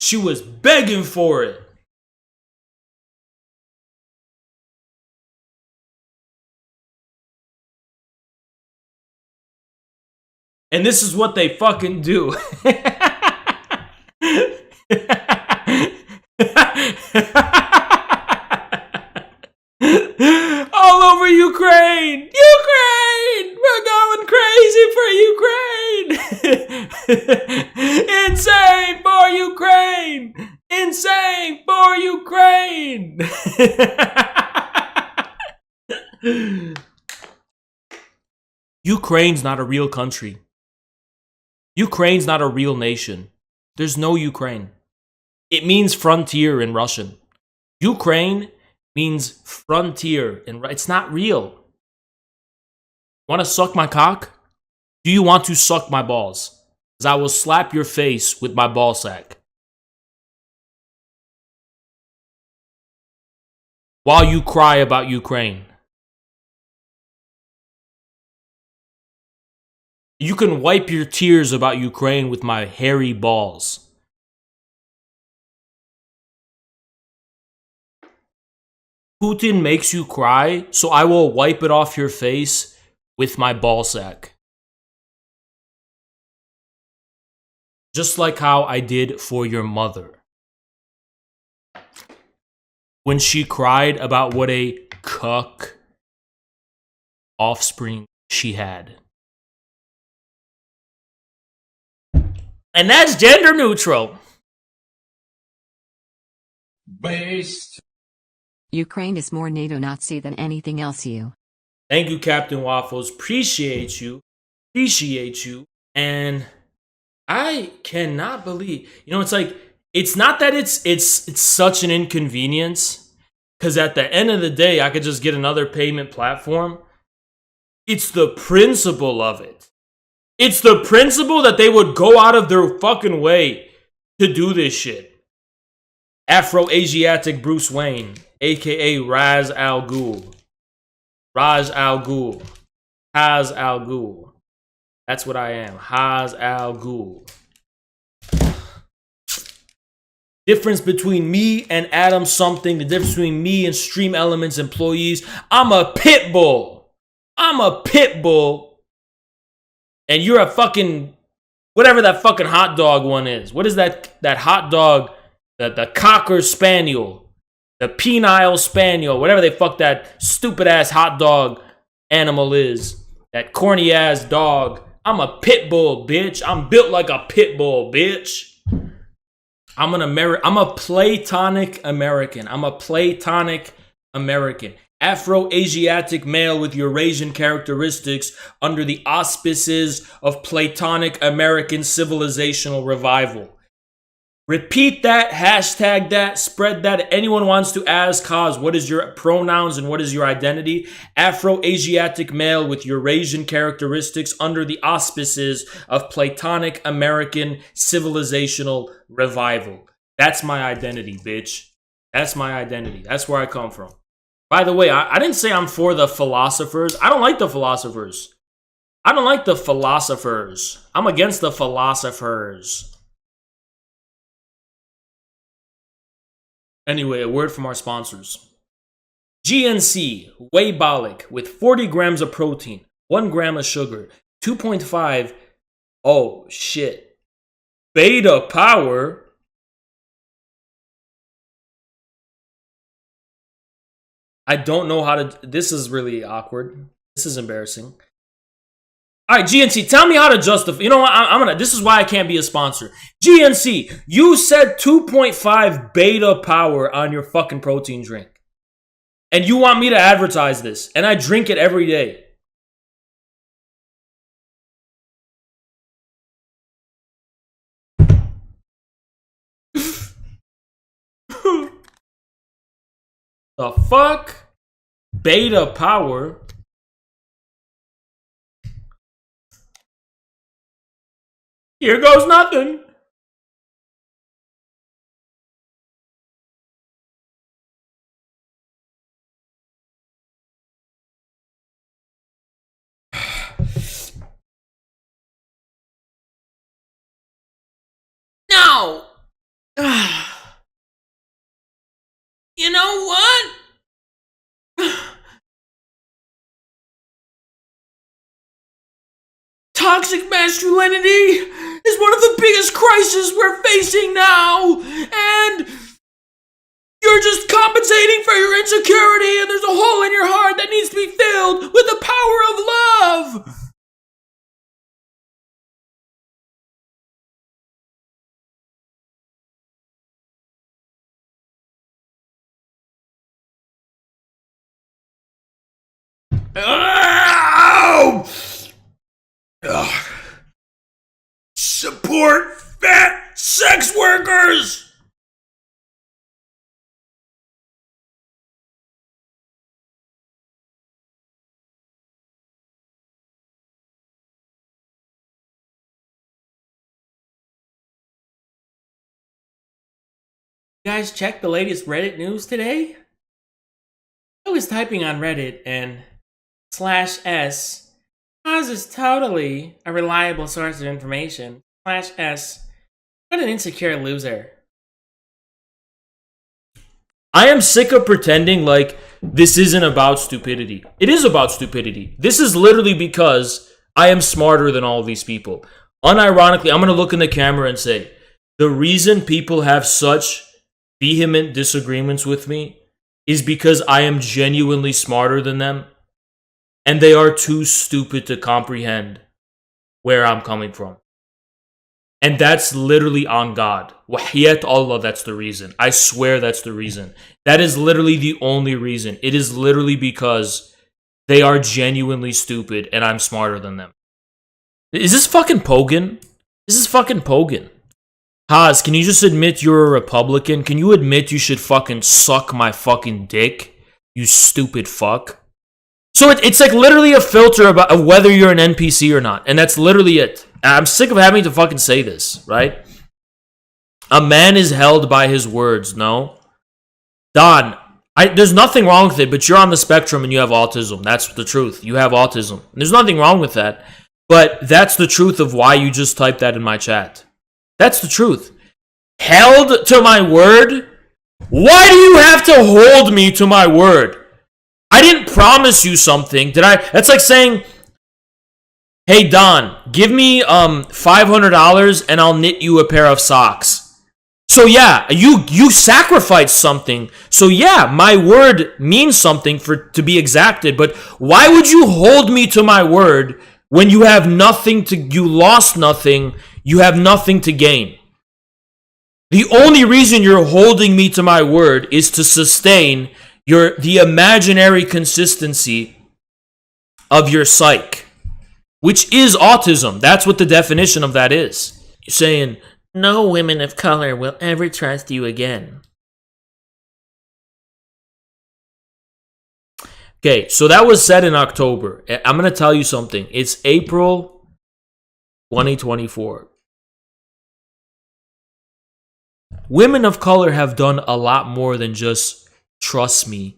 She was begging for it. And this is what they fucking do. All over Ukraine! We're going crazy for Ukraine! Insane for Ukraine! Ukraine's not a real country. Ukraine's not a real nation. There's no Ukraine. It means frontier in Russian. Ukraine means frontier in It's not real. Want to suck my cock? Do you want to suck my balls? Because I will slap your face with my ball sack. While you cry about Ukraine. You can wipe your tears about Ukraine with my hairy balls. Putin makes you cry, so I will wipe it off your face with my ballsack. Just like how I did for your mother. When she cried about what a cuck offspring she had. And that's gender neutral. Based. Ukraine is more NATO Nazi than anything else you. Thank you, Captain Waffles. Appreciate you. And I cannot believe, it's like, it's not that it's such an inconvenience, because at the end of the day, I could just get another payment platform. It's the principle of it. It's the principle that they would go out of their fucking way to do this shit. Afro-Asiatic Bruce Wayne, aka Raz Al Ghul. Raj Al Ghul. Haz Al Ghul. That's what I am. Haz Al Ghul. Difference between me and Adam something. The difference between me and Stream Elements employees. I'm a pit bull. I'm a pit bull. And you're a fucking... whatever that fucking hot dog one is. What is that hot dog? The Cocker Spaniel. The Penile Spaniel. Whatever they fuck that stupid ass hot dog animal is. That corny ass dog. I'm a pit bull, bitch. I'm built like a pit bull, bitch. I'm a Platonic American. I'm a Platonic American. Afro-Asiatic male with Eurasian characteristics under the auspices of Platonic American civilizational revival. Repeat that, hashtag that, spread that. Anyone wants to ask, cause, what is your pronouns and what is your identity? Afro-Asiatic male with Eurasian characteristics under the auspices of Platonic American civilizational revival. That's my identity, bitch. That's my identity. That's where I come from. By the way, I didn't say I'm for the philosophers. I don't like the philosophers. I don't like the philosophers. I'm against the philosophers. Anyway, a word from our sponsors. GNC Whey Bolic with 40 grams of protein, 1 gram of sugar, 2.5, oh shit, beta power. I don't know how to, this is really awkward. This is embarrassing. All right, GNC, tell me how to justify. You know what? This is why I can't be a sponsor. GNC, you said 2.5 beta power on your fucking protein drink. And you want me to advertise this. And I drink it every day. The fuck? Beta power? Here goes nothing. No. You know what? Toxic masculinity is one of the biggest crises we're facing now, and you're just compensating for your insecurity, and there's a hole in your heart that needs to be filled with the power of love. Oh! Ugh. Support fat sex workers! You guys check the latest Reddit news today? I was typing on Reddit and /s Oz is totally a reliable source of information. /s what an insecure loser. I am sick of pretending like this isn't about stupidity. It is about stupidity. This is literally because I am smarter than all of these people. Unironically, I'm going to look in the camera and say, the reason people have such vehement disagreements with me is because I am genuinely smarter than them. And they are too stupid to comprehend where I'm coming from. And that's literally on God. Wahiyat Allah, that's the reason. I swear that's the reason. That is literally the only reason. It is literally because they are genuinely stupid and I'm smarter than them. Is this fucking Pogan? This is fucking Pogan. Haas, can you just admit you're a Republican? Can you admit you should fucking suck my fucking dick? You stupid fuck. So it's like literally a filter of whether you're an NPC or not. And that's literally it. I'm sick of having to fucking say this, right? A man is held by his words, no? Don, there's nothing wrong with it, but you're on the spectrum and you have autism. That's the truth. You have autism. There's nothing wrong with that. But that's the truth of why you just typed that in my chat. That's the truth. Held to my word? Why do you have to hold me to my word? I didn't promise you something. Did I? That's like saying, hey, Don, give me $500 and I'll knit you a pair of socks. So yeah, you sacrificed something. So yeah, my word means something to be exacted. But why would you hold me to my word when you have nothing you lost nothing, you have nothing to gain? The only reason you're holding me to my word is to sustain the imaginary consistency of your psyche, which is autism. That's what the definition of that is. You're saying, no women of color will ever trust you again. Okay, so that was said in October. I'm going to tell you something. It's April 2024. Women of color have done a lot more than just trust me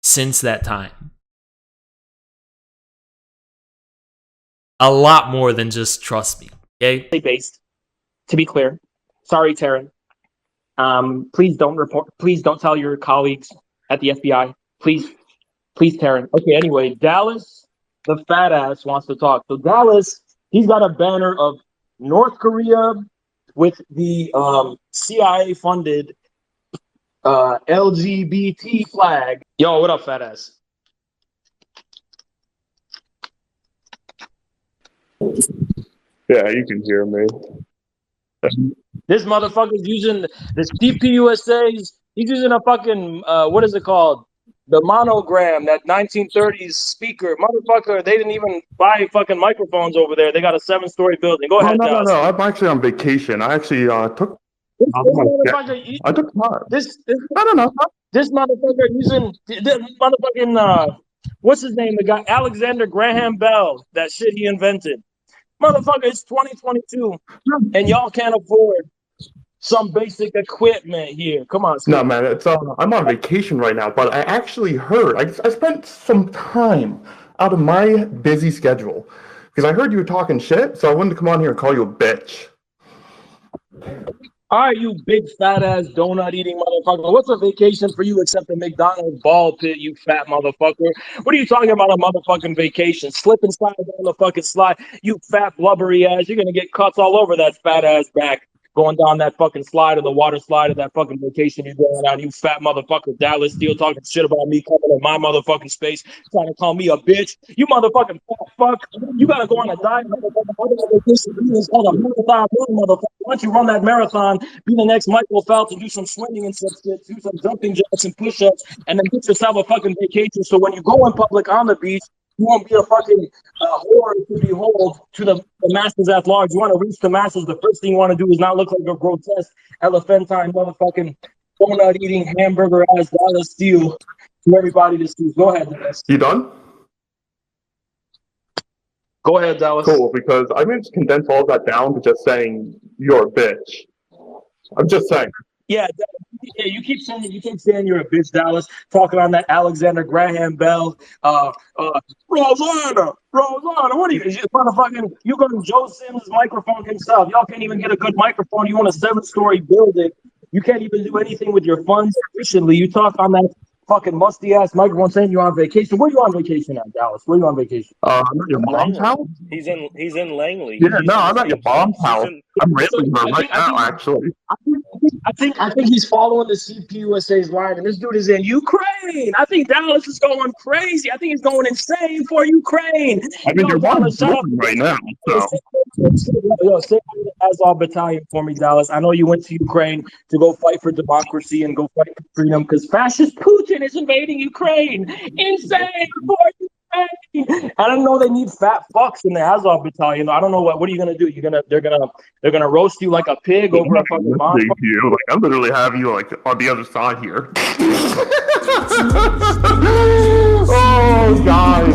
since that time. A lot more than just trust me, okay? Based, to be clear. Sorry, Taryn. Please don't tell your colleagues at the FBI. Please, Taryn. Okay, anyway, Dallas, the fat ass, wants to talk. So Dallas, he's got a banner of North Korea with the CIA-funded LGBT flag. Yo, what up, fat ass? Yeah, you can hear me. This motherfucker's using the CPUSA's. He's using a fucking what is it called? The monogram, that 1930s speaker. Motherfucker, they didn't even buy fucking microphones over there. They got a 7-story building. Go ahead, Dallas. No. I'm actually on vacation. I actually took. This motherfucker using this motherfucking what's his name? The guy Alexander Graham Bell. That shit he invented. Motherfucker, it's 2022, and y'all can't afford some basic equipment here. Come on, Steve. No, man, it's I'm on vacation right now, but I actually heard. I spent some time out of my busy schedule because I heard you were talking shit, so I wanted to come on here and call you a bitch. All right, you big fat ass donut eating motherfucker. What's a vacation for you except a McDonald's ball pit, you fat motherfucker? What are you talking about a motherfucking vacation? Slip and slide down the fucking slide, you fat blubbery ass. You're gonna get cuts all over that fat ass back. Going down that fucking slide or the water slide of that fucking vacation you're going on, you fat motherfucker. Dallas still talking shit about me coming in my motherfucking space, trying to call me a bitch. You motherfucking fat fuck. You gotta go on a diet, motherfucker. It's called a marathon run, motherfucker. Why don't you run that marathon, be the next Michael Phelps and do some swimming and some shit, do some jumping jacks and push-ups, and then get yourself a fucking vacation so when you go in public on the beach, you won't be a fucking horror to behold to the masses at large. You want to reach the masses. The first thing you want to do is not look like a grotesque elephantine motherfucking donut eating hamburger ass Dallas Steele to everybody to see. Go ahead, Dallas. You done? Go ahead, Dallas. Cool, because I'm going to condense all that down to just saying you're a bitch. I'm just saying. Yeah, you keep saying you're a bitch, Dallas. Talking on that Alexander Graham Bell, Rosanna. What are you, motherfucking? You go to Joe Sims' microphone himself. Y'all can't even get a good microphone. You want a 7-story building. You can't even do anything with your funds efficiently. You talk on that fucking musty ass microphone saying you're on vacation. Where are you on vacation at, Dallas? Where are you on vacation? I'm at your mom's house. He's in Langley. Yeah, no, I'm at your mom's house. I'm railing her right now, actually. I think he's following the CPUSA's line, and this dude is in Ukraine. I think Dallas is going crazy. I think he's going insane for Ukraine. I mean, your mom's right now. So. Yo, say as our battalion for me, Dallas. I know you went to Ukraine to go fight for democracy and go fight for freedom because fascist Putin is invading Ukraine. Insane for I don't know they need fat fucks in the Azov battalion. I don't know what are you gonna do? They're gonna roast you like a pig over a fucking bonfire. Thank you. Like I literally have you like on the other side here. Oh God.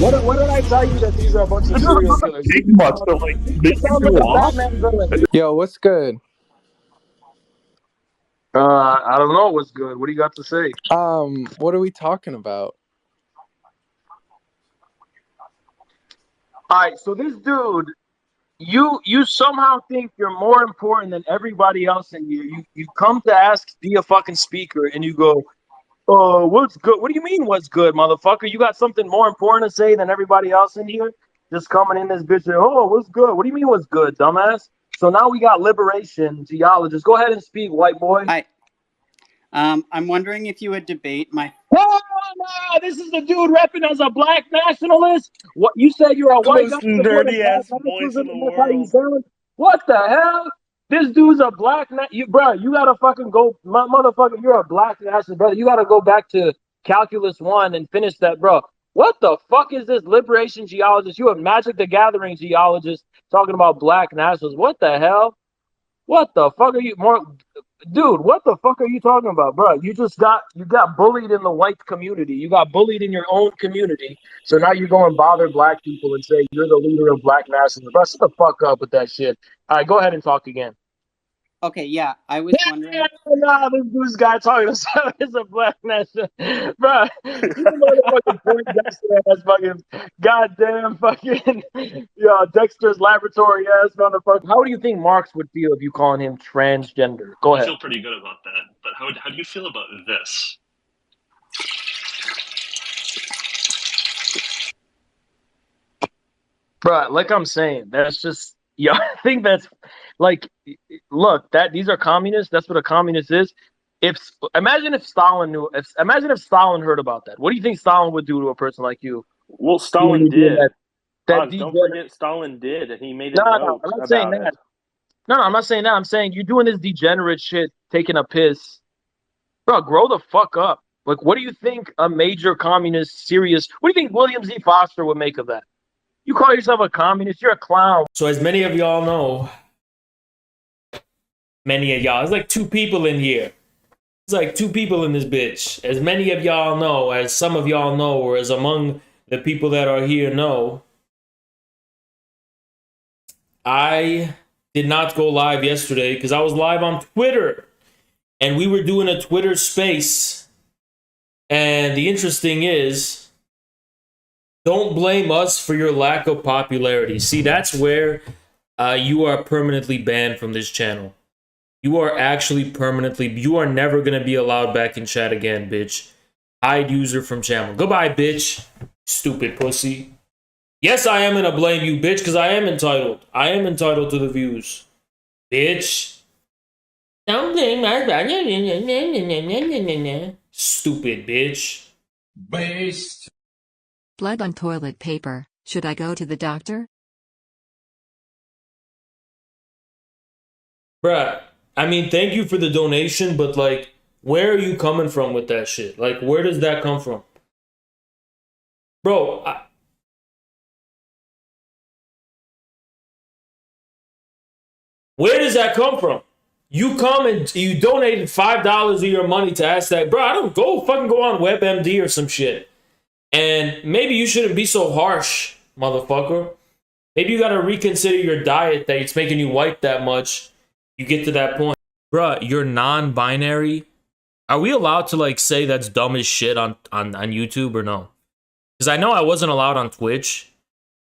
What did I tell you that these are a bunch of serial killers? Much to like make It sounds you like a laugh. Batman villain. Yo, what's good? I don't know what's good. What do you got to say? What are we talking about? All right, so this dude, you somehow think you're more important than everybody else in here. You come to ask, be a fucking speaker, and you go, "Oh, what's good? What do you mean, what's good, motherfucker? You got something more important to say than everybody else in here? Just coming in this bitch and, oh, what's good? What do you mean, what's good, dumbass?" So now we got liberation geologists. Go ahead and speak, white boy. Hi. I'm wondering if you would debate my. Oh, no, this is the dude repping as a black nationalist. What you said you're a white guy. Dirty ass voice in the world. What the hell? This dude's a black bro. You gotta fucking go, motherfucker. You're a black nationalist, brother. You gotta go back to Calculus 1 and finish that, bro. What the fuck is this liberation geologist? You a Magic the Gathering geologist talking about black nationalists? What the hell? What the fuck are you dude, what the fuck are you talking about, bro? You got bullied in the white community. You got bullied in your own community. So now you go and bother black people and say you're the leader of black nationalism. Bro, shut the fuck up with that shit. All right, go ahead and talk again. Okay, yeah, I was wondering. Nah, this guy talking to himself is a black nationalist, bro. You motherfucking point Dexter ass fucking goddamn fucking Dexter's laboratory ass motherfucker. How do you think Marx would feel if you calling him transgender? Go ahead. I feel pretty good about that, but how do you feel about this? Bro, like I'm saying, that's just I think that's like, look, these are communists. That's what a communist is. Imagine if Stalin heard about that. What do you think Stalin would do to a person like you? Well, Stalin did. Don't forget Stalin did, and he made a note. I'm not saying that. No, I'm not saying that. I'm saying you're doing this degenerate shit, taking a piss. Bro, grow the fuck up. Like, what do you think a major communist, serious? What do you think William Z. Foster would make of that? You call yourself a communist? You're a clown. So as many of y'all know, there's like 2 people in here. There's like 2 people in this bitch. As many of y'all know, as some of y'all know, or as among the people that are here know, I did not go live yesterday because I was live on Twitter. And we were doing a Twitter space. And the interesting is, don't blame us for your lack of popularity. See, that's where you are permanently banned from this channel. You are actually you are never going to be allowed back in chat again, bitch. Hide user from channel. Goodbye, bitch. Stupid pussy. Yes, I am going to blame you, bitch, because I am entitled. I am entitled to the views. Bitch. Don't blame us. Stupid bitch. Based. Blood on toilet paper. Should I go to the doctor? Bruh, I mean, thank you for the donation, but like, where are you coming from with that shit? Like, where does that come from? Bro, where does that come from? You come and you donated $5 of your money to ask that. Bro, I don't fucking go on WebMD or some shit. And maybe you shouldn't be so harsh, motherfucker. Maybe you gotta reconsider your diet that it's making you white that much. You get to that point. Bruh, you're non-binary. Are we allowed to like say that's dumb as shit on YouTube or no? Because I know I wasn't allowed on Twitch.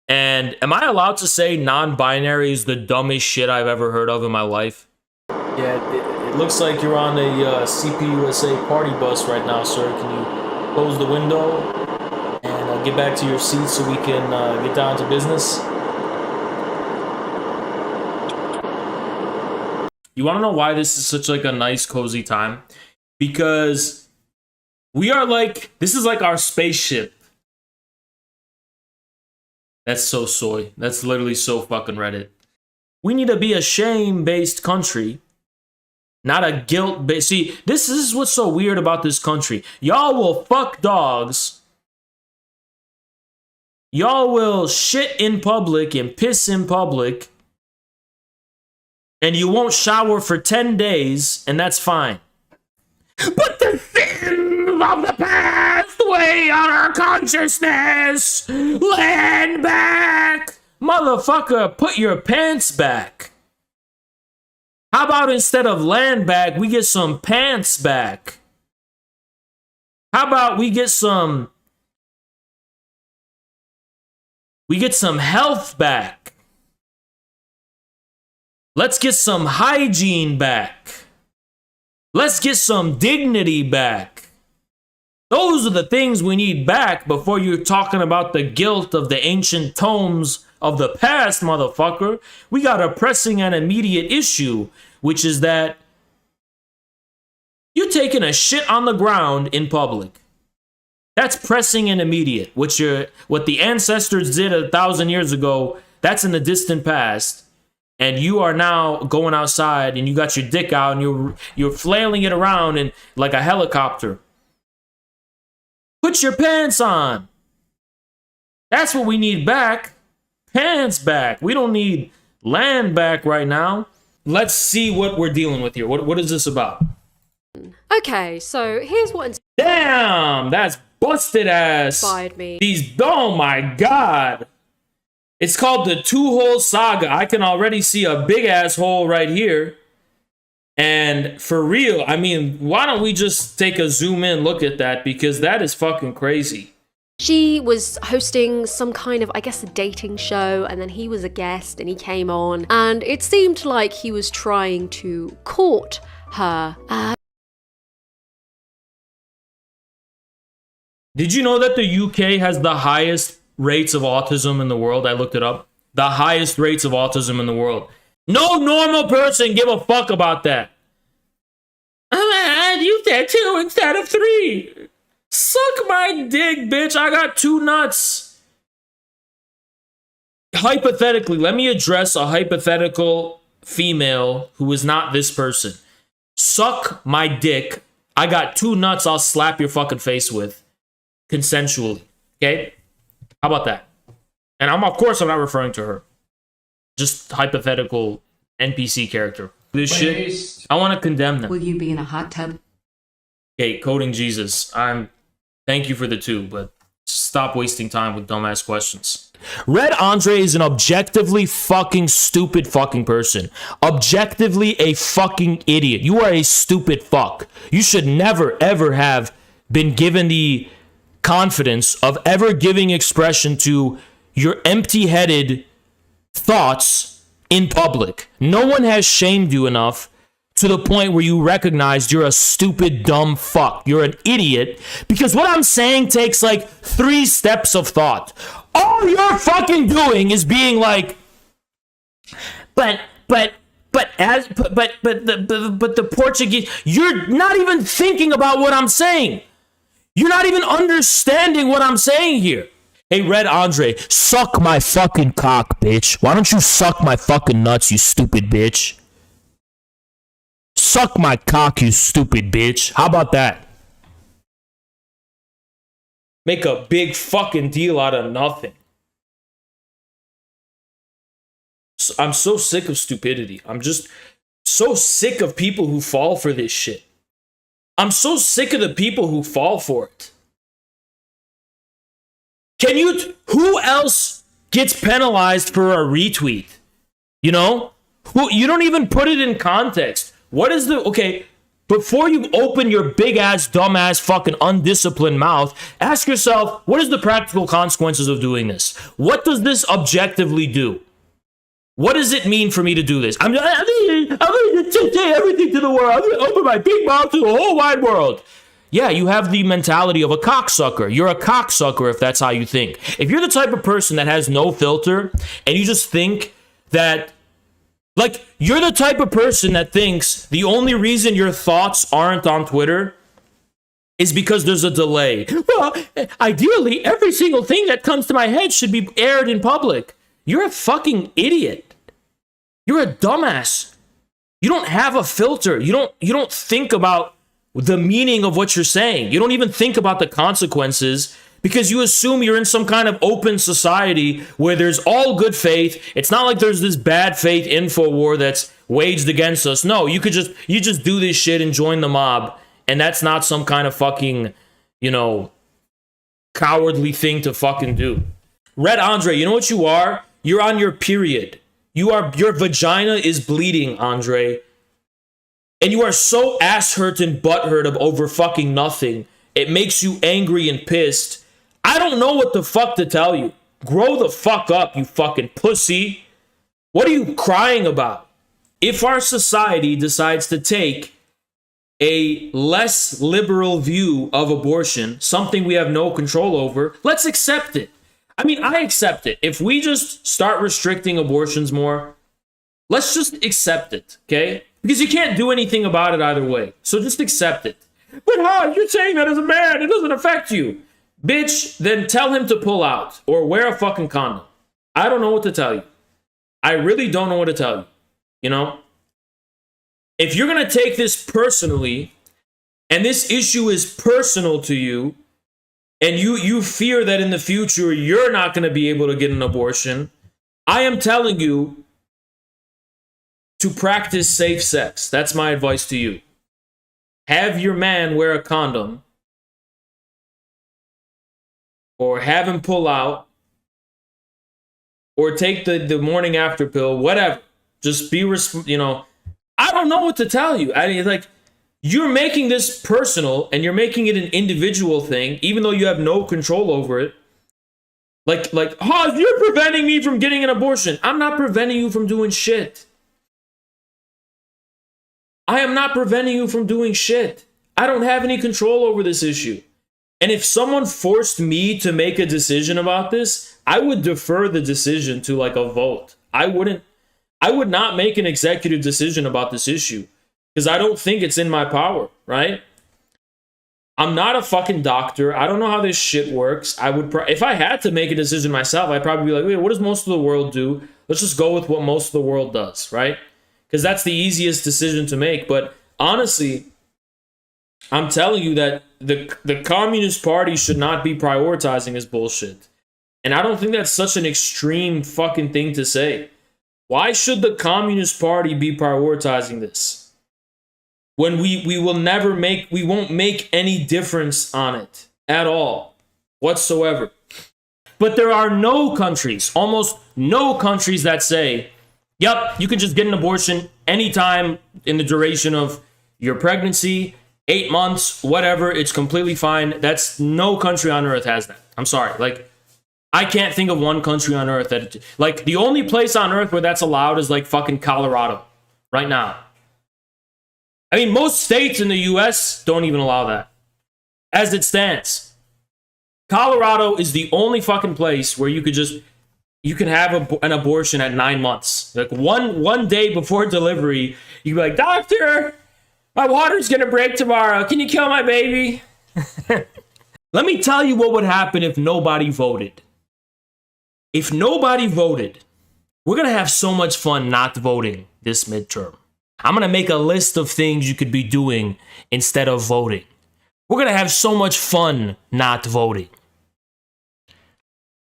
And am I allowed to say non-binary is the dumbest shit I've ever heard of in my life? Yeah, it looks like you're on a CPUSA party bus right now, sir. Can you close the window and get back to your seat so we can get down to business? You want to know why this is such like a nice, cozy time? Because we are like, this is like our spaceship. That's so soy. That's literally so fucking Reddit. We need to be a shame-based country, not a guilt-based. See, this is what's so weird about this country. Y'all will fuck dogs Y'all will shit in public and piss in public, and you won't shower for 10 days, and that's fine. But the sins of the past weigh on our consciousness. Land back. Motherfucker, put your pants back. How about instead of land back, we get some pants back? How about we get some health back? Let's get some hygiene back. Let's get some dignity back. Those are the things we need back before you're talking about the guilt of the ancient tomes of the past, motherfucker. We got a pressing and immediate issue, which is that you're taking a shit on the ground in public. That's pressing and immediate. What the ancestors did 1,000 years ago, that's in the distant past. And you are now going outside and you got your dick out and you're flailing it around in like a helicopter. Put your pants on. That's what we need back. Pants back. We don't need land back right now. Let's see what we're dealing with here. What is this about? Okay, so here's what Damn, that's busted ass. inspired me. Oh my god. It's called the two-hole saga. I can already see a big ass hole right here. And for real, I mean, why don't we just take a zoom in look at that, because that is fucking crazy. She was hosting some kind of, I guess, a dating show, and then he was a guest and he came on, and it seemed like he was trying to court her. Did you know that the UK has the highest rates of autism in the world? I looked it up. The highest rates of autism in the world. No normal person give a fuck about that. You said 2 instead of 3. Suck my dick, bitch. I got 2 nuts. Hypothetically, let me address a hypothetical female who is not this person. Suck my dick. I got 2 nuts I'll slap your fucking face with. Consensually. Okay? How about that? And of course I'm not referring to her. Just hypothetical NPC character. This shit, I want to condemn them. Will you be in a hot tub? Okay, coding Jesus. Thank you for the 2, but stop wasting time with dumbass questions. Red Andre is an objectively fucking stupid fucking person. Objectively a fucking idiot. You are a stupid fuck. You should never ever have been given the confidence of ever giving expression to your empty-headed thoughts in public. No one has shamed you enough to the point where you recognized you're a stupid, dumb fuck. You're an idiot, because what I'm saying takes like 3 steps of thought. All you're fucking doing is being like, but the Portuguese. You're not even thinking about what I'm saying. You're not even understanding what I'm saying here. Hey, Red Andre, suck my fucking cock, bitch. Why don't you suck my fucking nuts, you stupid bitch? Suck my cock, you stupid bitch. How about that? Make a big fucking deal out of nothing. I'm so sick of stupidity. I'm just so sick of people who fall for this shit. I'm so sick of the people who fall for it. Who else gets penalized for a retweet? You know? You don't even put it in context. Okay, before you open your big ass, dumb ass, fucking undisciplined mouth, ask yourself, what is the practical consequences of doing this? What does this objectively do? What does it mean for me to do this? I'm going to say everything to the world. I'm going to open my big mouth to the whole wide world. Yeah, you have the mentality of a cocksucker. You're a cocksucker if that's how you think. If you're the type of person that has no filter and you just think that, like, you're the type of person that thinks the only reason your thoughts aren't on Twitter is because there's a delay. Well, ideally, every single thing that comes to my head should be aired in public. You're a fucking idiot. You're a dumbass. You don't have a filter. You don't think about the meaning of what you're saying. You don't even think about the consequences because you assume you're in some kind of open society where there's all good faith. It's not like there's this bad faith info war that's waged against us. No, you just do this shit and join the mob, and that's not some kind of fucking, you know, cowardly thing to fucking do. Red Andre, you know what you are? You're on your period. Your vagina is bleeding, Andre. And you are so ass hurt and butt hurt over fucking nothing. It makes you angry and pissed. I don't know what the fuck to tell you. Grow the fuck up, you fucking pussy. What are you crying about? If our society decides to take a less liberal view of abortion, something we have no control over, let's accept it. I mean, I accept it. If we just start restricting abortions more, let's just accept it, okay? Because you can't do anything about it either way. So just accept it. But how? You're saying that as a man, it doesn't affect you. Bitch, then tell him to pull out or wear a fucking condom. I don't know what to tell you. I really don't know what to tell you. You know? If you're going to take this personally, and this issue is personal to you, and you fear that in the future you're not going to be able to get an abortion, I am telling you to practice safe sex. That's my advice to you. Have your man wear a condom, or have him pull out, or take the morning after pill, whatever. Just be, you know, I don't know what to tell you. I mean, like, you're making this personal and you're making it an individual thing, even though you have no control over it. Like, oh, you're preventing me from getting an abortion. I'm not preventing you from doing shit. I am not preventing you from doing shit. I don't have any control over this issue. And if someone forced me to make a decision about this, I would defer the decision to like a vote. I would not make an executive decision about this issue because I don't think it's in my power, right? I'm not a fucking doctor. I don't know how this shit works. I would, if I had to make a decision myself, I'd probably be like, wait, what does most of the world do? Let's just go with what most of the world does, right? Because that's the easiest decision to make. But honestly, I'm telling you that the Communist Party should not be prioritizing this bullshit. And I don't think that's such an extreme fucking thing to say. Why should the Communist Party be prioritizing this? When we won't make any difference on it at all, whatsoever. But there are no countries, almost no countries that say, yep, you can just get an abortion anytime in the duration of your pregnancy, 8 months, whatever, it's completely fine. That's no country on earth has that. I'm sorry. Like, I can't think of one country on earth that, like, the only place on earth where that's allowed is like fucking Colorado right now. I mean, most states in the US don't even allow that. As it stands, Colorado is the only fucking place where you can have an abortion at 9 months. Like one day before delivery, you can be like, doctor, my water's gonna break tomorrow. Can you kill my baby? Let me tell you what would happen if nobody voted. If nobody voted, we're gonna have so much fun not voting this midterm. I'm gonna make a list of things you could be doing instead of voting. We're gonna have so much fun not voting.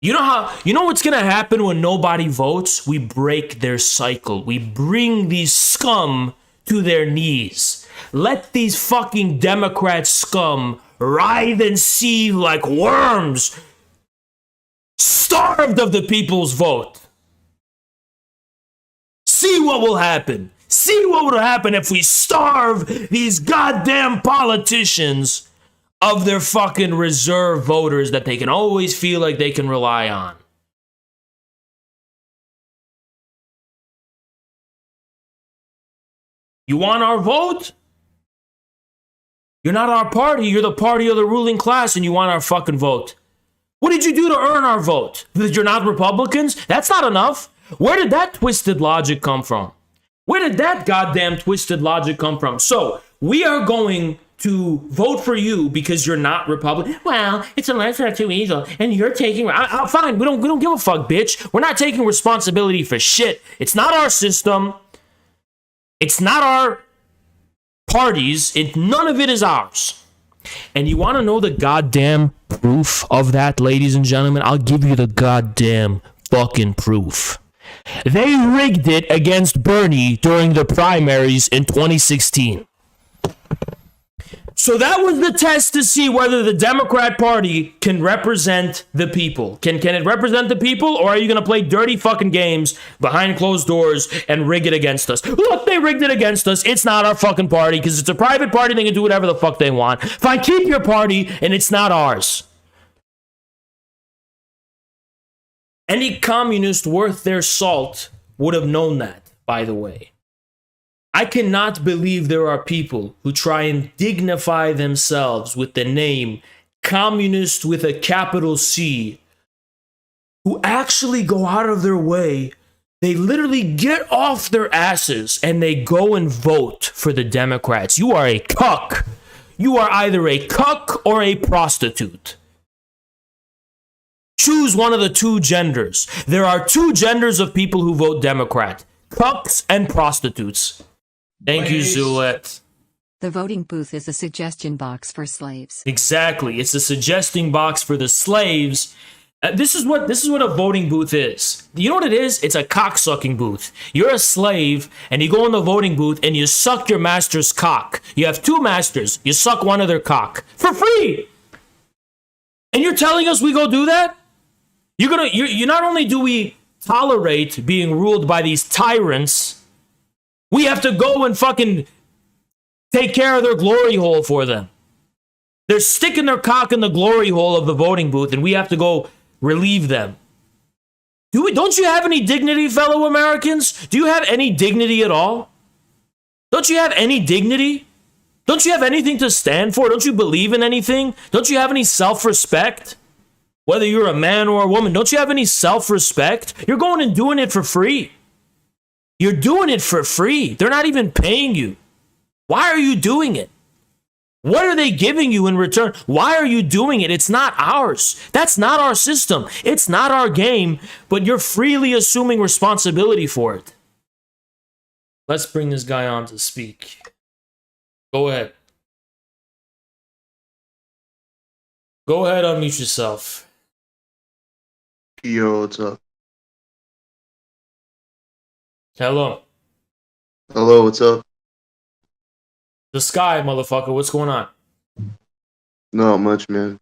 You know what's gonna happen when nobody votes? We break their cycle. We bring these scum to their knees. Let these fucking Democrat scum writhe and seethe like worms, starved of the people's vote. See what will happen. See what would happen if we starve these goddamn politicians of their fucking reserve voters that they can always feel like they can rely on. You want our vote? You're not our party. You're the party of the ruling class and you want our fucking vote. What did you do to earn our vote? That you're not Republicans? That's not enough. Where did that twisted logic come from? Where did that goddamn twisted logic come from? So, we are going to vote for you because you're not Republican. Well, it's a lesser of two evils, and you're taking... fine, we don't give a fuck, bitch. We're not taking responsibility for shit. It's not our system. It's not our parties. None of it is ours. And you want to know the goddamn proof of that, ladies and gentlemen? I'll give you the goddamn fucking proof. They rigged it against Bernie during the primaries in 2016. So that was the test to see whether the Democrat Party can represent the people. Can it represent the people, or are you going to play dirty fucking games behind closed doors and rig it against us? Look, they rigged it against us. It's not our fucking party because it's a private party. They can do whatever the fuck they want. Fine, keep your party, and it's not ours. Any communist worth their salt would have known that, by the way. I cannot believe there are people who try and dignify themselves with the name communist with a capital C, who actually go out of their way. They literally get off their asses and they go and vote for the Democrats. You are a cuck. You are either a cuck or a prostitute. Choose one of the two genders. There are two genders of people who vote Democrat: cucks and prostitutes. Thank you, Zulette. The voting booth is a suggestion box for slaves. Exactly. It's a suggesting box for the slaves. This is what a voting booth is. You know what it is? It's a cock-sucking booth. You're a slave, and you go in the voting booth, and you suck your master's cock. You have two masters. You suck one of their cock. For free! And you're telling us we go do that? You not only do we tolerate being ruled by these tyrants, we have to go and fucking take care of their glory hole for them. They're sticking their cock in the glory hole of the voting booth, and we have to go relieve them. Don't you have any dignity, fellow Americans? Do you have any dignity at all? Don't you have any dignity? Don't you have anything to stand for? Don't you believe in anything? Don't you have any self-respect? Whether you're a man or a woman, don't you have any self-respect? You're going and doing it for free. You're doing it for free. They're not even paying you. Why are you doing it? What are they giving you in return? Why are you doing it? It's not ours. That's not our system. It's not our game, but you're freely assuming responsibility for it. Let's bring this guy on to speak. Go ahead. Go ahead, unmute yourself. Yo, what's up? Hello. Hello, what's up? The sky, motherfucker. What's going on? Not much, man.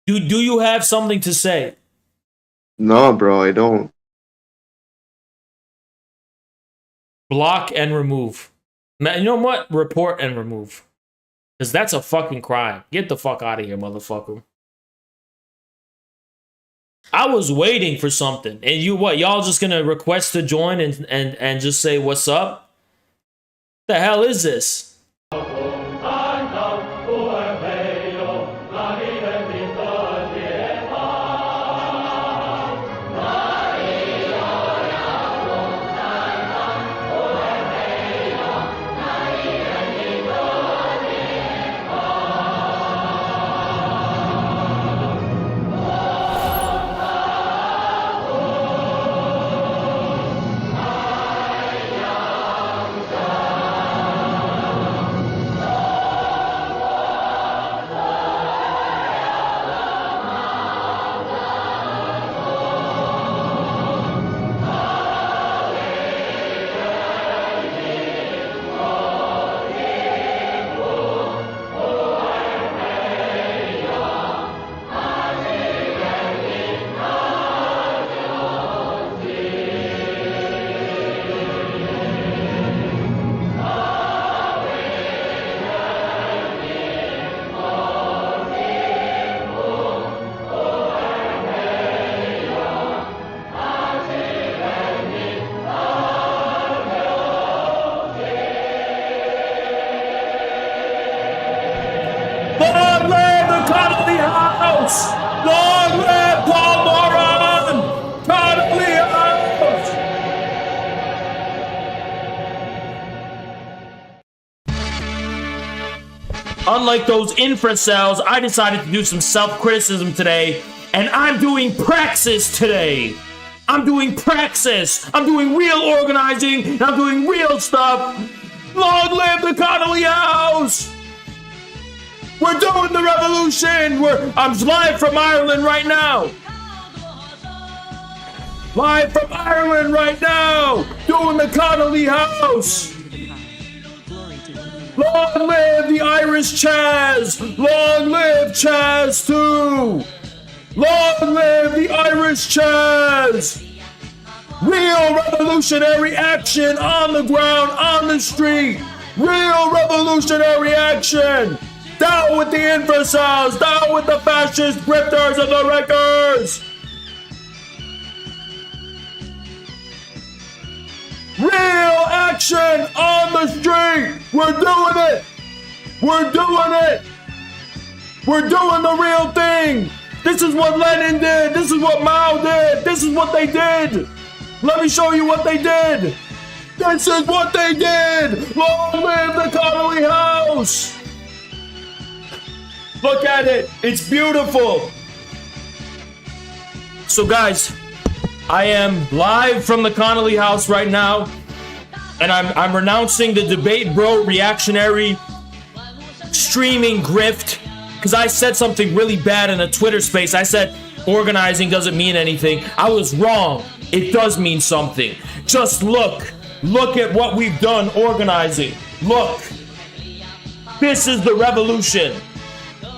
Do you have something to say? No, bro, I don't. Block and remove. Man, you know what? Report and remove. Because that's a fucking crime. Get the fuck out of here, motherfucker. I was waiting for something. And you what? Y'all just gonna request to join and just say what's up? The hell is this? Long live the Connolly House! Long live Paul Moran! Connolly House! unlike those infracells, I decided to do some self-criticism today, and I'm doing praxis today. I'm doing praxis. I'm doing real organizing, and I'm doing real stuff. Long live the Connolly House! We're doing the revolution! I'm live from Ireland right now! Live from Ireland right now! Doing the Connolly House! Long live the Irish Chaz! Long live Chaz 2! Long live the Irish Chaz! Real revolutionary action on the ground, on the street! Real revolutionary action! Down with the infracells! Down with the fascist grifters and the wreckers! Real action on the street! We're doing it! We're doing it! We're doing the real thing! This is what Lenin did! This is what Mao did! This is what they did! Let me show you what they did! This is what they did! Long live the Connolly House! Look at it! It's beautiful! So guys, I am live from the Connolly House right now, and I'm renouncing the debate bro reactionary streaming grift, because I said something really bad in a Twitter space. I said organizing doesn't mean anything. I was wrong. It does mean something. Just look at what we've done organizing. Look, this is the revolution.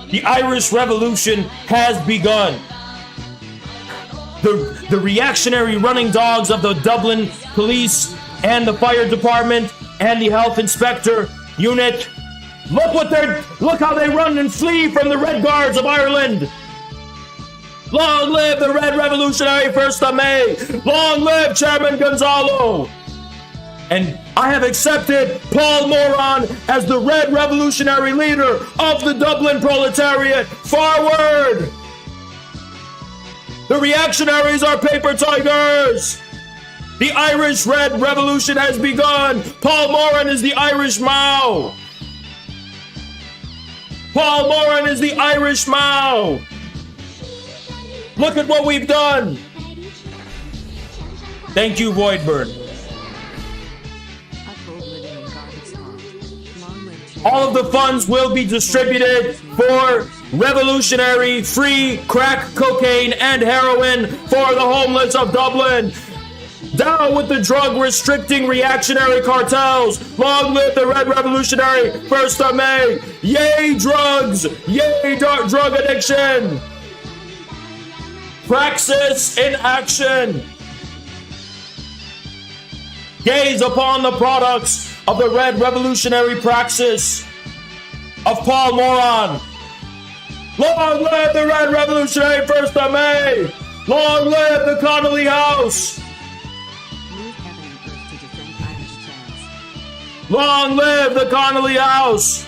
The Irish Revolution has begun. The reactionary running dogs of the Dublin police and the fire department and the health inspector unit. Look how they run and flee from the Red Guards of Ireland. Long live the Red Revolutionary 1st of May. Long live Chairman Gonzalo. And I have accepted Paul Moran as the Red Revolutionary leader of the Dublin proletariat. Forward! The reactionaries are paper tigers! The Irish Red Revolution has begun! Paul Moran is the Irish Mao! Paul Moran is the Irish Mao! Look at what we've done! Thank you, Voidburn. All of the funds will be distributed for revolutionary free crack, cocaine, and heroin for the homeless of Dublin. Down with the drug restricting reactionary cartels. Long live the Red Revolutionary 1st of May. Yay drugs! Yay drug addiction! Praxis in action. Gaze upon the products of the Red Revolutionary praxis of Paul Moran. Long live the Red Revolutionary 1st of May! Long live the Connolly House! Long live the Connolly House!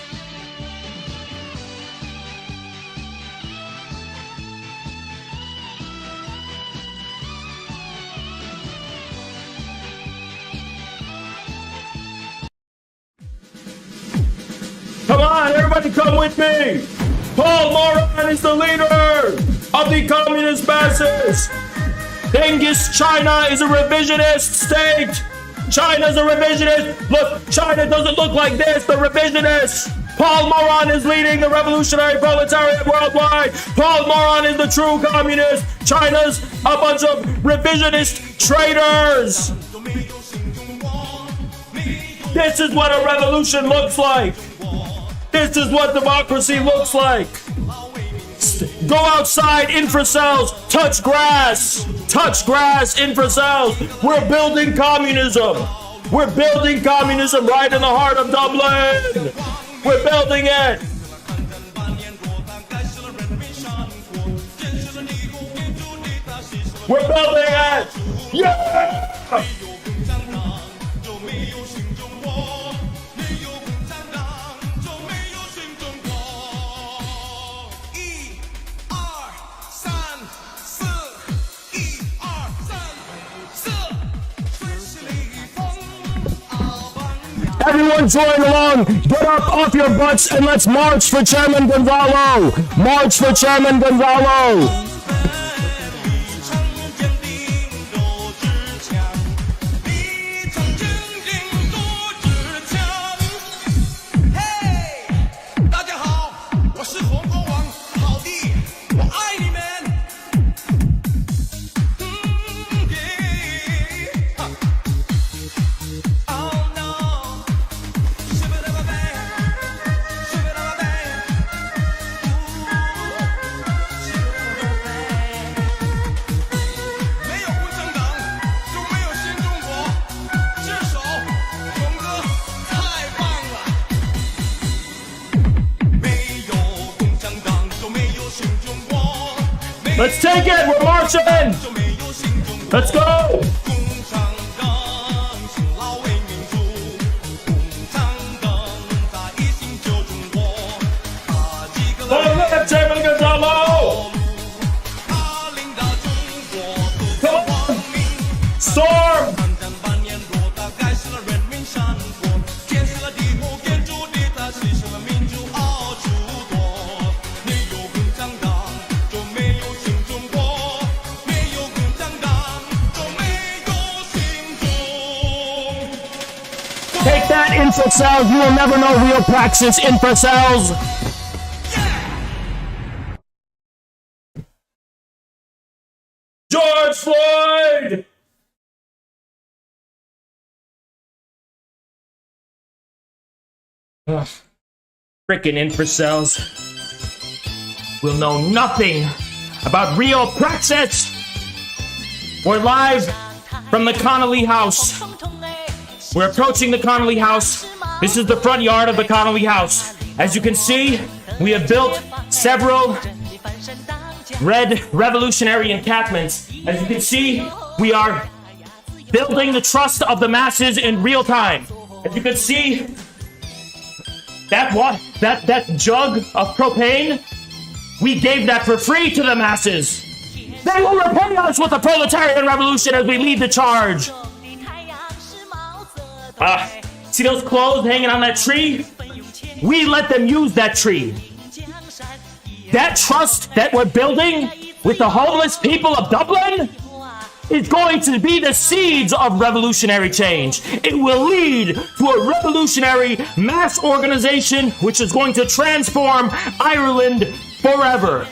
Come on, everybody come with me! Paul Moran is the leader of the communist masses! Genghis China is a revisionist state! China's a revisionist! Look, China doesn't look like this, the revisionists! Paul Moran is leading the revolutionary proletariat worldwide! Paul Moran is the true communist! China's a bunch of revisionist traitors! This is what a revolution looks like! This is what democracy looks like! Go outside, infracells! Touch grass! Touch grass, infracells! We're building communism! We're building communism right in the heart of Dublin! We're building it! We're building it! Yeah! Everyone join along. Get up off your butts and let's march for Chairman Gonzalo. March for Chairman Gonzalo. Let's take it! We're marching! Let's go! Long live Chairman Gonzalo! Come on! Storm! Take that, infocels! You will never know real praxis, infocels! George Floyd! Ugh. Frickin' infocels will know nothing about real praxis! We're live from the Connolly House. We're approaching the Connolly House. This is the front yard of the Connolly House. As you can see, we have built several red revolutionary encampments. As you can see, we are building the trust of the masses in real time. As you can see, that jug of propane, we gave that for free to the masses. They will repay us with the proletarian revolution as we lead the charge. See those clothes hanging on that tree? We let them use that tree. That trust that we're building with the homeless people of Dublin is going to be the seeds of revolutionary change. It will lead to a revolutionary mass organization which is going to transform Ireland forever.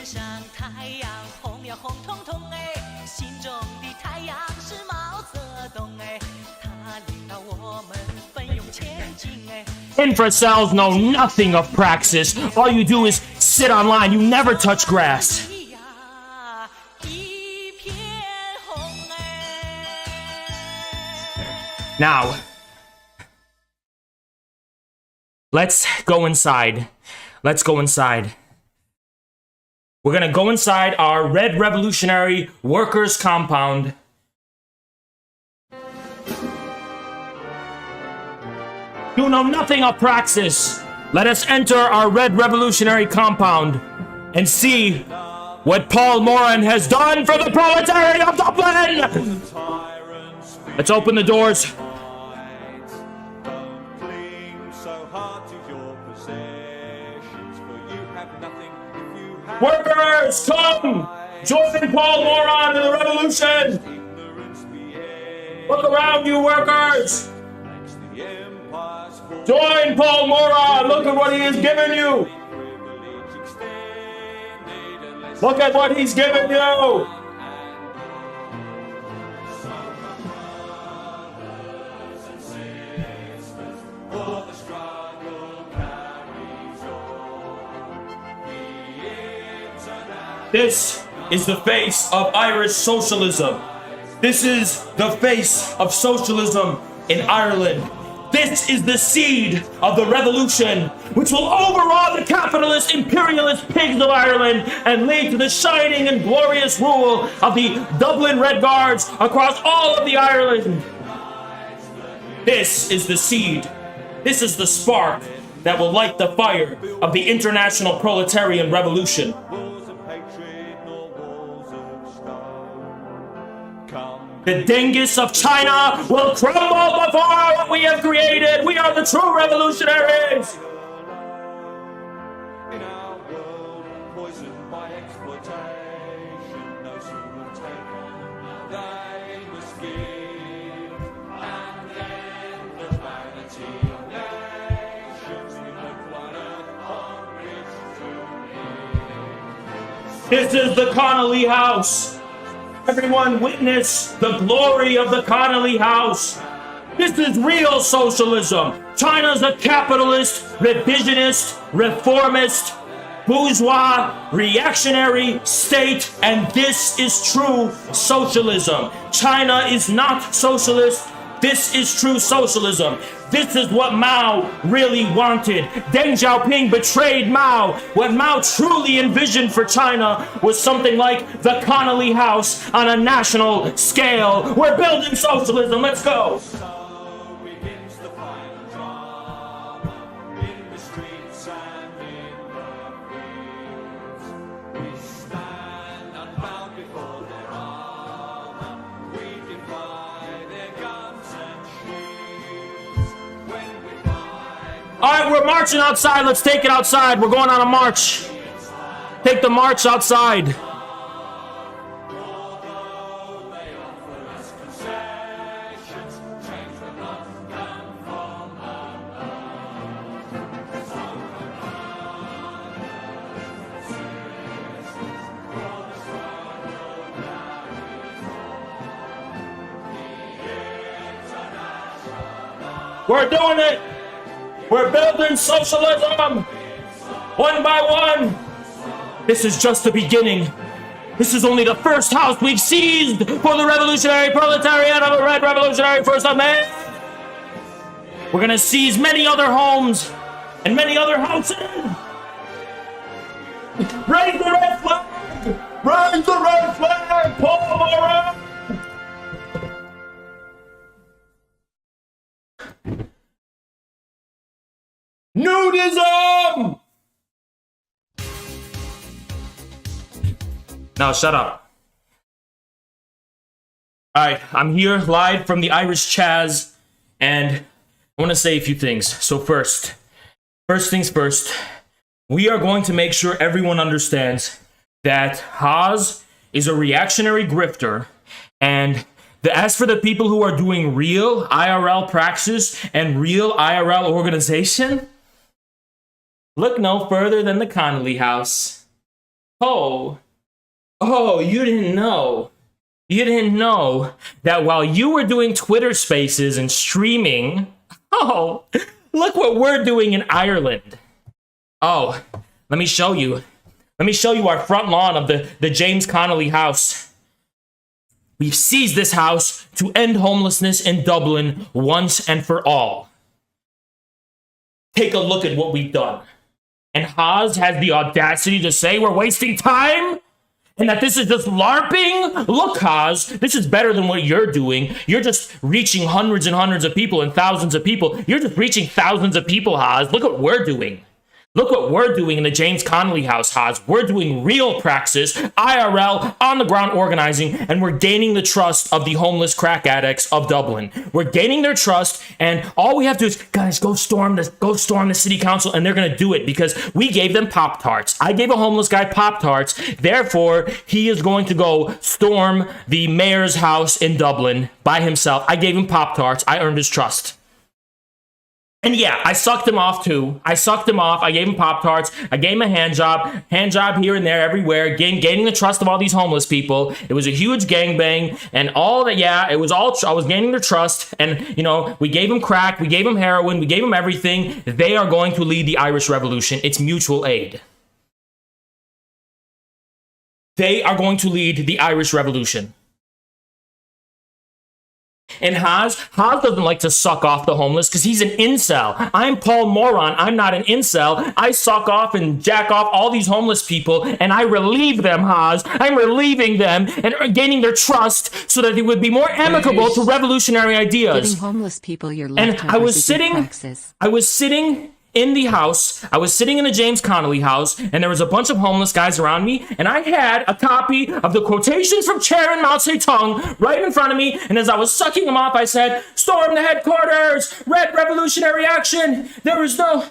Infocels know nothing of praxis. All you do is sit online. You never touch grass. Now, let's go inside. Let's go inside. We're gonna go inside our Red Revolutionary Workers Compound. You know nothing of praxis. Let us enter our Red Revolutionary compound and see what Paul Morin has done for the proletariat of Dublin. Let's open the doors. Workers, come! Join Paul Morin in the revolution! Look around you, workers! Join Paul Morin! Look at what he has given you! Look at what he's given you! This is the face of Irish socialism. This is the face of socialism in Ireland. This is the seed of the revolution, which will overawe the capitalist, imperialist pigs of Ireland and lead to the shining and glorious rule of the Dublin Red Guards across all of the Ireland. This is the seed. This is the spark that will light the fire of the international proletarian revolution. The dingus of China will crumble before what we have created. We are the true revolutionaries. This is the Connolly House. Everyone witness the glory of the Connolly House. This is real socialism. China's a capitalist, revisionist, reformist, bourgeois, reactionary state, and this is true socialism. China is not socialist. This is true socialism. This is what Mao really wanted. Deng Xiaoping betrayed Mao. What Mao truly envisioned for China was something like the Connolly House on a national scale. We're building socialism. Let's go. All right, we're marching outside. Let's take it outside. We're going on a march. Take the march outside. We're doing it. We're building socialism, one by one. This is just the beginning. This is only the first house we've seized for the revolutionary proletariat of the Red Revolutionary First of May. We're gonna seize many other homes and many other houses. Raise the red flag! Raise the red flag! Pull around! Nudism! Now shut up. Alright, I'm here live from the Irish Chaz, and I want to say a few things. So first things first, we are going to make sure everyone understands that Haas is a reactionary grifter, and as for the people who are doing real IRL praxis and real IRL organization, look no further than the Connolly House. Oh, you didn't know. You didn't know that while you were doing Twitter Spaces and streaming, look what we're doing in Ireland. Oh, let me show you. Let me show you our front lawn of the James Connolly House. We've seized this house to end homelessness in Dublin once and for all. Take a look at what we've done. And Haas has the audacity to say we're wasting time? And that this is just LARPing? Look, Haas, this is better than what you're doing. You're just reaching hundreds and hundreds of people and thousands of people. You're just reaching thousands of people, Haas. Look what we're doing. Look what we're doing in the James Connolly House, Haas. We're doing real praxis, IRL, on-the-ground organizing, and we're gaining the trust of the homeless crack addicts of Dublin. We're gaining their trust, and all we have to do is, guys, go storm the city council, and they're going to do it because we gave them Pop-Tarts. I gave a homeless guy Pop-Tarts. Therefore, he is going to go storm the mayor's house in Dublin by himself. I gave him Pop-Tarts. I earned his trust. And yeah, I sucked him off too. I gave him Pop-Tarts. I gave him a hand job here and there, everywhere, gaining the trust of all these homeless people. It was a huge gangbang, and all that. Yeah, it was all. I was gaining their trust, and we gave him crack, we gave him heroin, we gave him everything. They are going to lead the Irish Revolution. It's mutual aid. They are going to lead the Irish Revolution. And Haas doesn't like to suck off the homeless because he's an incel. I'm Paul Moron. I'm not an incel. I suck off and jack off all these homeless people, and I relieve them, Haas. I'm relieving them and gaining their trust so that they would be more amicable to revolutionary ideas. Giving homeless people your And I was sitting in the house. I was sitting in the James Connolly house, and there was a bunch of homeless guys around me, and I had a copy of the quotations from Chairman Mao Zedong right in front of me, and as I was sucking them off, I said, "Storm the headquarters! Red revolutionary action! There is no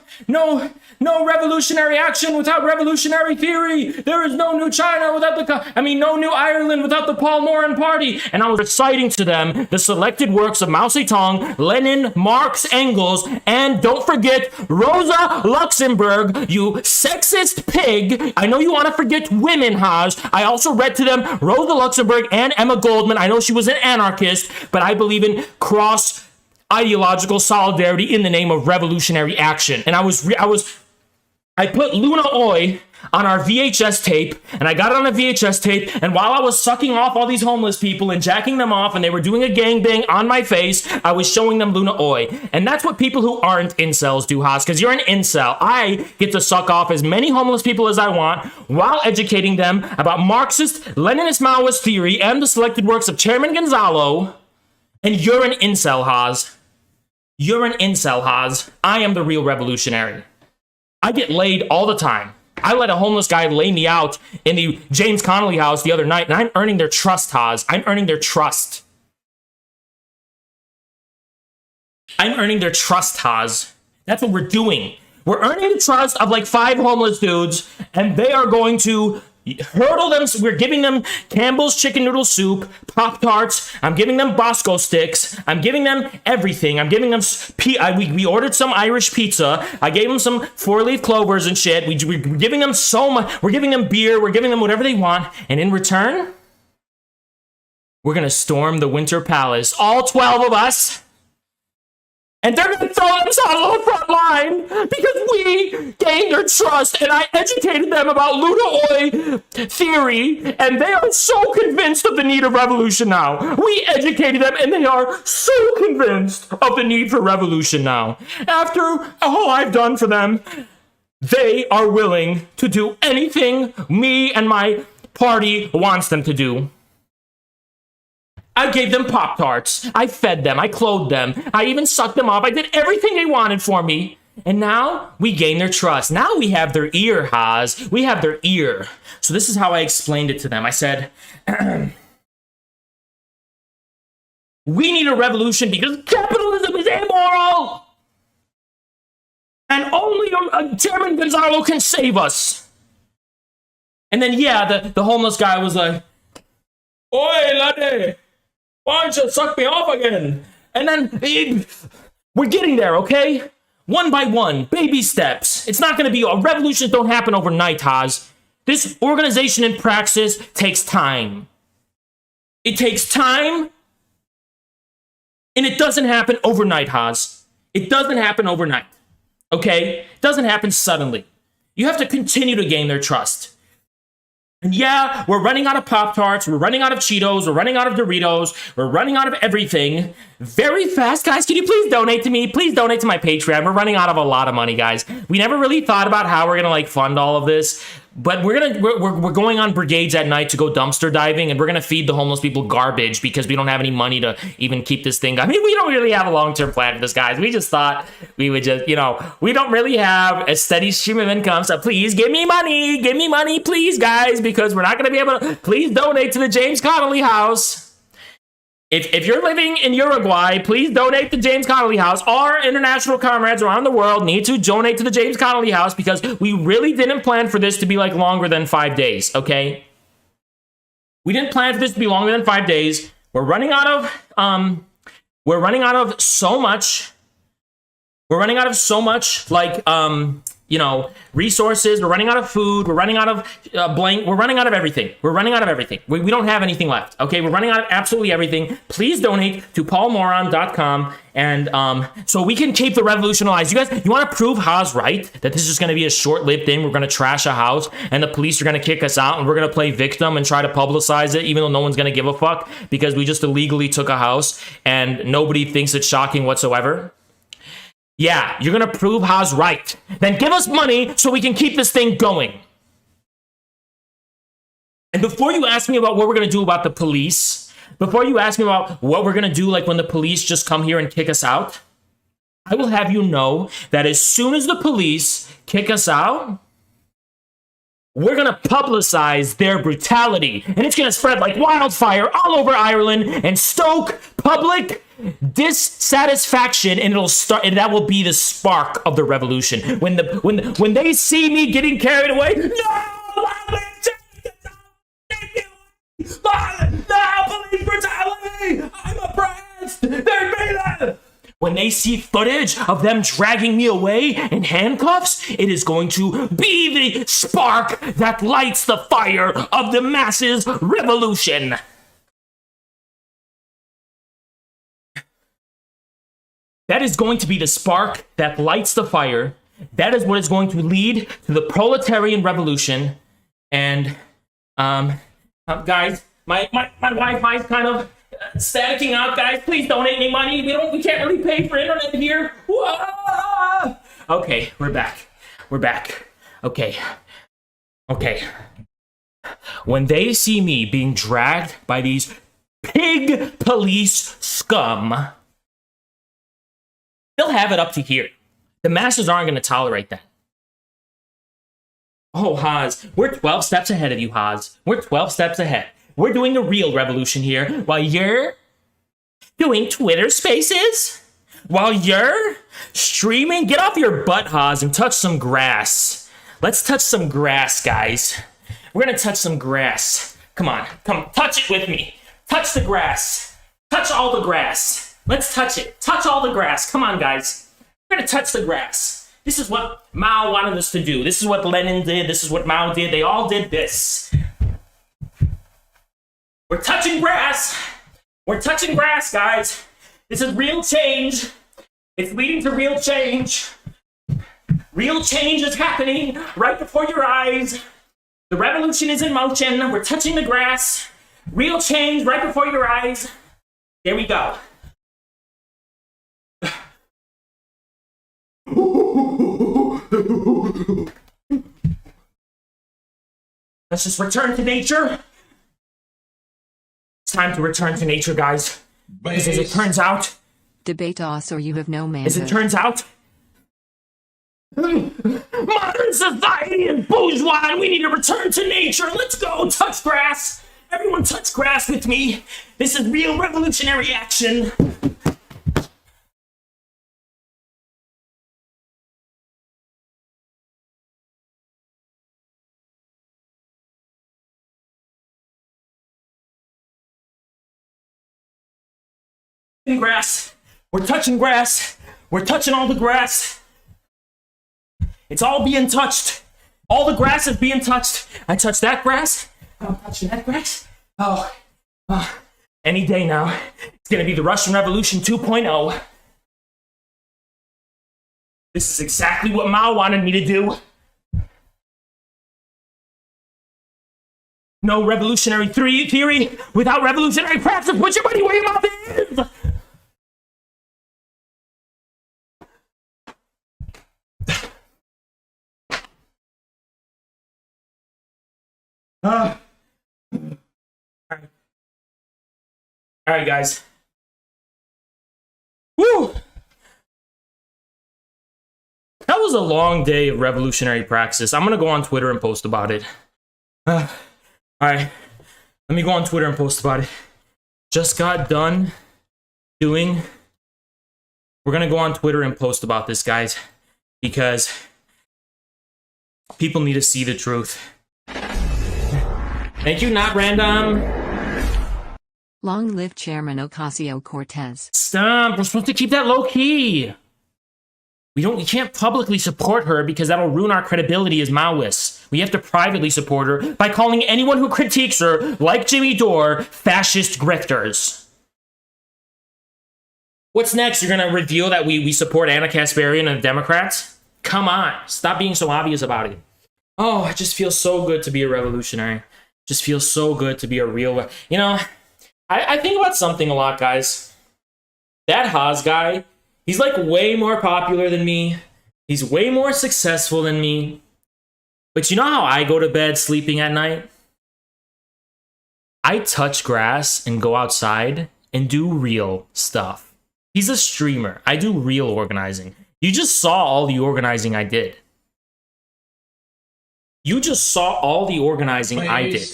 revolutionary action without revolutionary theory! There is no new China without no new Ireland without the Paul Moran Party!" And I was reciting to them the selected works of Mao Zedong, Lenin, Marx, Engels, and don't forget Rosa Luxemburg, you sexist pig. I know you want to forget women, Haj. I also read to them Rosa Luxemburg and Emma Goldman. I know she was an anarchist, but I believe in cross ideological solidarity in the name of revolutionary action. And I put Luna Oi on our VHS tape, and I got it on a VHS tape, and while I was sucking off all these homeless people and jacking them off, and they were doing a gangbang on my face, I was showing them Luna Oi. And that's what people who aren't incels do, Haas, because you're an incel. I get to suck off as many homeless people as I want while educating them about Marxist, Leninist, Maoist theory and the selected works of Chairman Gonzalo, and you're an incel, Haas. You're an incel, Haas. I am the real revolutionary. I get laid all the time. I let a homeless guy lay me out in the James Connolly house the other night, and I'm earning their trust, Haas. I'm earning their trust. I'm earning their trust, Haas. That's what we're doing. We're earning the trust of like 5 homeless dudes, and they are going to hurdle them. We're giving them Campbell's chicken noodle soup, Pop-Tarts. I'm giving them Bosco sticks. I'm giving them everything. I'm giving them we ordered some Irish pizza. I gave them some 4-leaf clovers and shit. We're giving them so much. We're giving them beer. We're giving them whatever they want. And in return, we're going to storm the Winter Palace. All 12 of us. And they're going to throw themselves on the front line because we gained their trust and I educated them about Luna Oi theory, and they are so convinced of the need of revolution now. We educated them and they are so convinced of the need for revolution now. After all I've done for them, they are willing to do anything me and my party wants them to do. I gave them Pop-Tarts. I fed them. I clothed them. I even sucked them off. I did everything they wanted for me. And now we gain their trust. Now we have their ear, Haas. We have their ear. So this is how I explained it to them. I said, we need a revolution because capitalism is immoral. And only Chairman Gonzalo can save us. And then, yeah, the homeless guy was like, "Oi, latte. Why don't you suck me off again?" And then we're getting there, okay? One by one, baby steps. It's not going to be revolutions don't happen overnight, Haas. This organization in praxis takes time. It takes time, and it doesn't happen overnight, Haas. It doesn't happen overnight, okay? It doesn't happen suddenly. You have to continue to gain their trust. And yeah, we're running out of Pop-Tarts, we're running out of Cheetos, we're running out of Doritos, we're running out of everything very fast. Guys, can you please donate to me? Please donate to my Patreon. We're running out of a lot of money, guys. We never really thought about how we're gonna like fund all of this, but we're going on brigades at night to go dumpster diving, and we're gonna feed the homeless people garbage because we don't have any money to even keep this thing going. I mean, we don't really have a long-term plan for this, guys. We just thought we would just, we don't really have a steady stream of income, so please give me money, please, guys, because we're not gonna be able to. Please donate to the James Connolly house. If you're living in Uruguay, please donate to James Connolly House. Our international comrades around the world need to donate to the James Connolly House because we really didn't plan for this to be like longer than 5 days, okay? We didn't plan for this to be longer than 5 days. We're running out of so much. We're running out of so much, like, resources. We're running out of food. We're running out of we're running out of everything. We're running out of everything. We don't have anything left. Okay, we're running out of absolutely everything. Please donate to paulmoron.com and so we can keep the revolution alive. You guys, you want to prove Haas right that this is going to be a short-lived thing? We're going to trash a house and the police are going to kick us out and we're going to play victim and try to publicize it even though no one's going to give a fuck because we just illegally took a house and nobody thinks it's shocking whatsoever. Yeah, you're going to prove Haas right. Then give us money so we can keep this thing going. And before you ask me about what we're going to do about the police, before you ask me about what we're going to do like when the police just come here and kick us out, I will have you know that as soon as the police kick us out, we're going to publicize their brutality. And it's going to spread like wildfire all over Ireland and stoke public dissatisfaction. And it'll start, and that will be the spark of the revolution. When they see me getting carried away, no, police brutality! I'm oppressed! They're beaten! When they see footage of them dragging me away in handcuffs, it is going to be the spark that lights the fire of the masses' revolution. That is going to be the spark that lights the fire. That is what is going to lead to the proletarian revolution. And, guys, my Wi-Fi is kind of staticking out, guys. Please donate me money. We can't really pay for internet here. Whoa! Okay, we're back. Okay. When they see me being dragged by these pig police scum, they'll have it up to here. The masses aren't going to tolerate that. Oh, Haas, we're 12 steps ahead of you, Haas. We're 12 steps ahead. We're doing the real revolution here, while you're doing Twitter Spaces, while you're streaming. Get off your butt, Haas, and touch some grass. Let's touch some grass, guys. We're gonna touch some grass. Come on, touch it with me. Touch the grass. Touch all the grass. Let's touch it. Touch all the grass. Come on, guys. We're gonna touch the grass. This is what Mao wanted us to do. This is what Lenin did. This is what Mao did. They all did this. We're touching grass. We're touching grass, guys. This is real change. It's leading to real change. Real change is happening right before your eyes. The revolution is in motion. We're touching the grass. Real change right before your eyes. There we go. Let's just return to nature. It's time to return to nature, guys. Because as it turns out... Debate us or you have no manhood. As it turns out... modern society is bourgeois and we need to return to nature. Let's go touch grass. Everyone touch grass with me. This is real revolutionary action. Grass. We're touching grass. We're touching all the grass. It's all being touched. All the grass is being touched. I touched that grass. I'm touching that grass. Oh. Any day now. It's gonna be the Russian Revolution 2.0. This is exactly what Mao wanted me to do. No revolutionary theory without revolutionary practice. Put your money where your mouth is. All right, guys. Woo! That was a long day of revolutionary praxis. I'm gonna go on Twitter and post about it. All right, let me go on Twitter and post about it. Just got done doing. We're gonna go on Twitter and post about this, guys, because people need to see the truth. Thank you, not random. Long live Chairman Ocasio-Cortez. Stop, we're supposed to keep that low key. We can't publicly support her because that'll ruin our credibility as Maoists. We have to privately support her by calling anyone who critiques her, like Jimmy Dore, fascist grifters. What's next? You're gonna reveal that we support Anna Kasparian and the Democrats? Come on, stop being so obvious about it. Oh, it just feels so good to be a revolutionary. Just feels so good to be a real... You know, I think about something a lot, guys. That Haas guy, he's like way more popular than me. He's way more successful than me. But you know how I go to bed sleeping at night? I touch grass and go outside and do real stuff. He's a streamer. I do real organizing. You just saw all the organizing I did. You just saw all the organizing I did.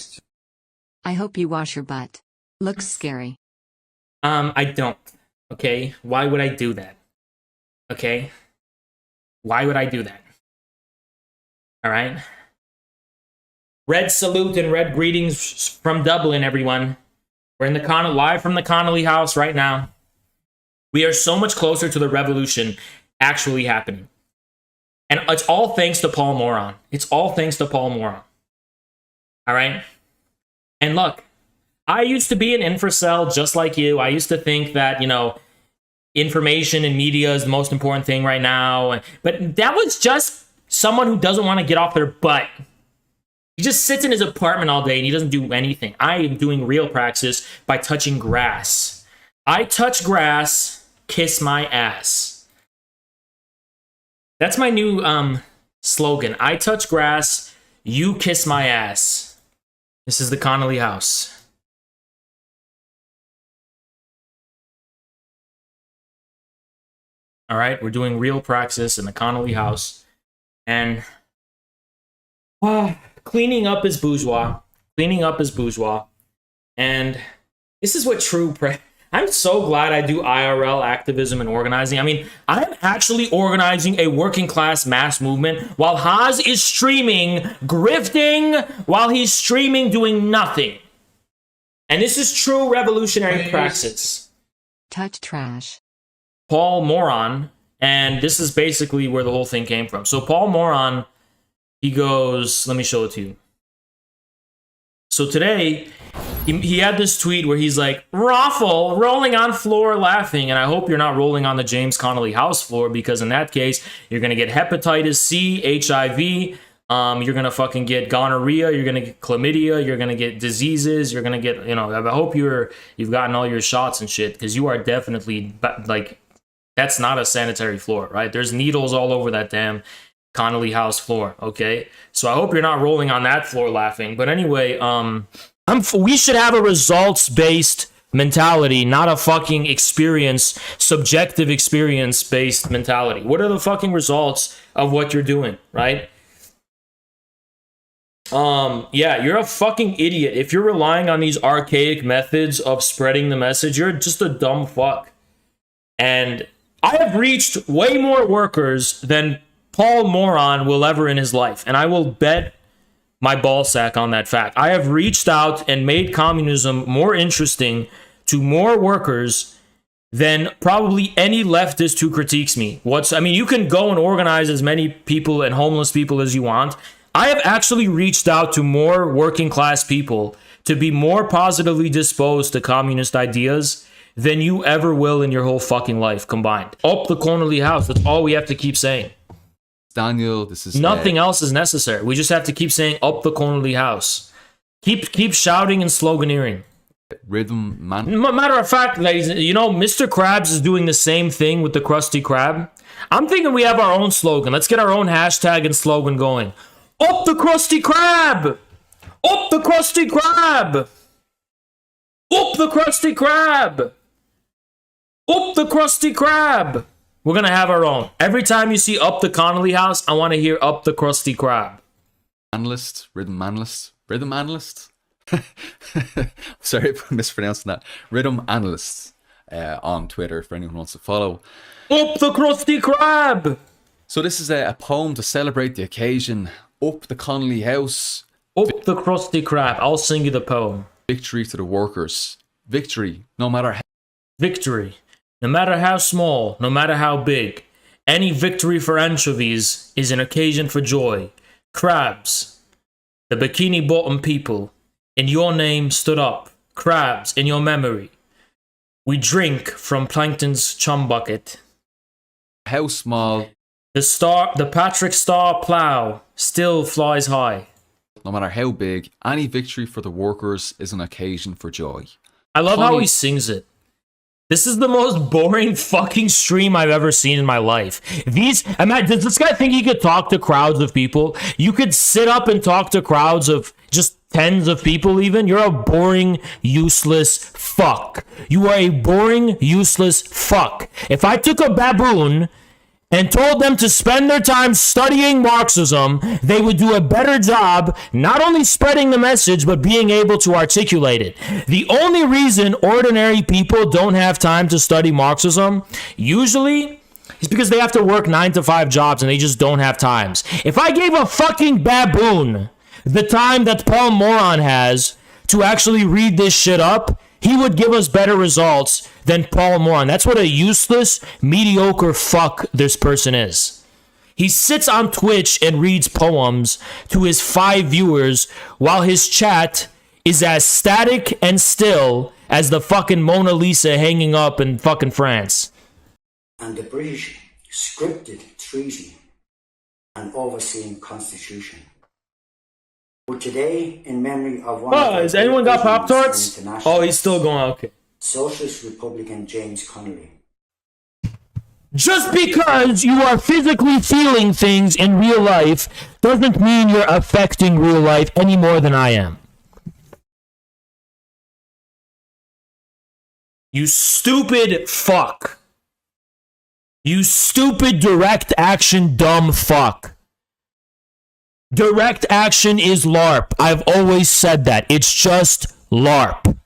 I hope you wash your butt. Looks scary. I don't. Okay? Why would I do that? Okay? Why would I do that? Alright? Red salute and red greetings from Dublin, everyone. We're in the live from the Connolly house right now. We are so much closer to the revolution actually happening. And it's all thanks to Paul Moron. It's all thanks to Paul Moron. Alright? And look, I used to be an infracell just like you. I used to think that, you know, information and media is the most important thing right now. But that was just someone who doesn't want to get off their butt. He just sits in his apartment all day and he doesn't do anything. I am doing real praxis by touching grass. I touch grass, kiss my ass. That's my new slogan. I touch grass, you kiss my ass. This is the Connolly house. All right, we're doing real praxis in the Connolly house. And cleaning up is bourgeois. Cleaning up is bourgeois. And this is what true I'm so glad I do IRL activism and organizing. I mean, I'm actually organizing a working class mass movement while Haas is streaming, grifting, while he's streaming doing nothing. And this is true revolutionary praxis. Touch trash. Paul Moron, and this is basically where the whole thing came from. So Paul Moron, he goes, let me show it to you. So today, he had this tweet where he's like, Raffle, rolling on floor laughing, and I hope you're not rolling on the James Connolly house floor, because in that case, you're going to get hepatitis C, HIV, you're going to fucking get gonorrhea, you're going to get chlamydia, you're going to get diseases, you're going to get, you know, I hope you've gotten all your shots and shit, because you are definitely, like, that's not a sanitary floor, right? There's needles all over that damn Connolly house floor, okay? So I hope you're not rolling on that floor laughing. But anyway, we should have a results-based mentality, not a fucking subjective experience-based mentality. What are the fucking results of what you're doing, right? Yeah, you're a fucking idiot. If you're relying on these archaic methods of spreading the message, you're just a dumb fuck. And I have reached way more workers than Paul Moron will ever in his life. And I will bet my ballsack on that fact. I have reached out and made communism more interesting to more workers than probably any leftist who critiques me. I mean, you can go and organize as many people and homeless people as you want. I have actually reached out to more working class people to be more positively disposed to communist ideas than you ever will in your whole fucking life combined. Up the Connolly house. That's all we have to keep saying. Daniel, this is nothing else is necessary. We just have to keep saying up the Connolly house. Keep shouting and sloganeering. Rhythm man. Matter of fact, ladies, you know, Mr. Krabs is doing the same thing with the Krusty Krab. I'm thinking we have our own slogan. Let's get our own hashtag and slogan going. Up the Krusty Krab! Up the Krusty Krab! Up the Krusty Krab! Up the Krusty Krab! We're gonna have our own. Every time you see up the Connolly house, I want to hear up the Krusty Krab. Analyst, rhythm analyst, rhythm analyst. Sorry if I'm mispronouncing that. Rhythm analyst on Twitter for anyone who wants to follow. Up the Krusty Krab! So this is a poem to celebrate the occasion. Up the Connolly house. Up the Krusty Krab. I'll sing you the poem. Victory to the workers. Victory, no matter how. Victory. No matter how small, no matter how big, any victory for anchovies is an occasion for joy. Crabs, the bikini bottom people, in your name stood up. Crabs, in your memory. We drink from plankton's chum bucket. How small. The Patrick Star plow still flies high. No matter how big, any victory for the workers is an occasion for joy. I love how he sings it. This is the most boring fucking stream I've ever seen in my life. Does this guy think he could talk to crowds of people? You could sit up and talk to crowds of just tens of people even, you're a boring, useless fuck. You are a boring, useless fuck. If I took a baboon and told them to spend their time studying Marxism, they would do a better job not only spreading the message, but being able to articulate it. The only reason ordinary people don't have time to study Marxism, usually, is because they have to work 9 to 5 jobs and they just don't have times. If I gave a fucking baboon the time that Paul Moron has to actually read this shit up, he would give us better results than Paul Moron. That's what a useless, mediocre fuck this person is. He sits on Twitch and reads poems to his 5 viewers while his chat is as static and still as the fucking Mona Lisa hanging up in fucking France. And the British scripted treaty and overseeing constitution. But today, in memory of one of has anyone got Pop-Tarts? Oh, he's still going, okay. Socialist Republican James Connolly. Just because you are physically feeling things in real life doesn't mean you're affecting real life any more than I am. You stupid fuck. You stupid direct action dumb fuck. Direct action is LARP. I've always said that. It's just LARP.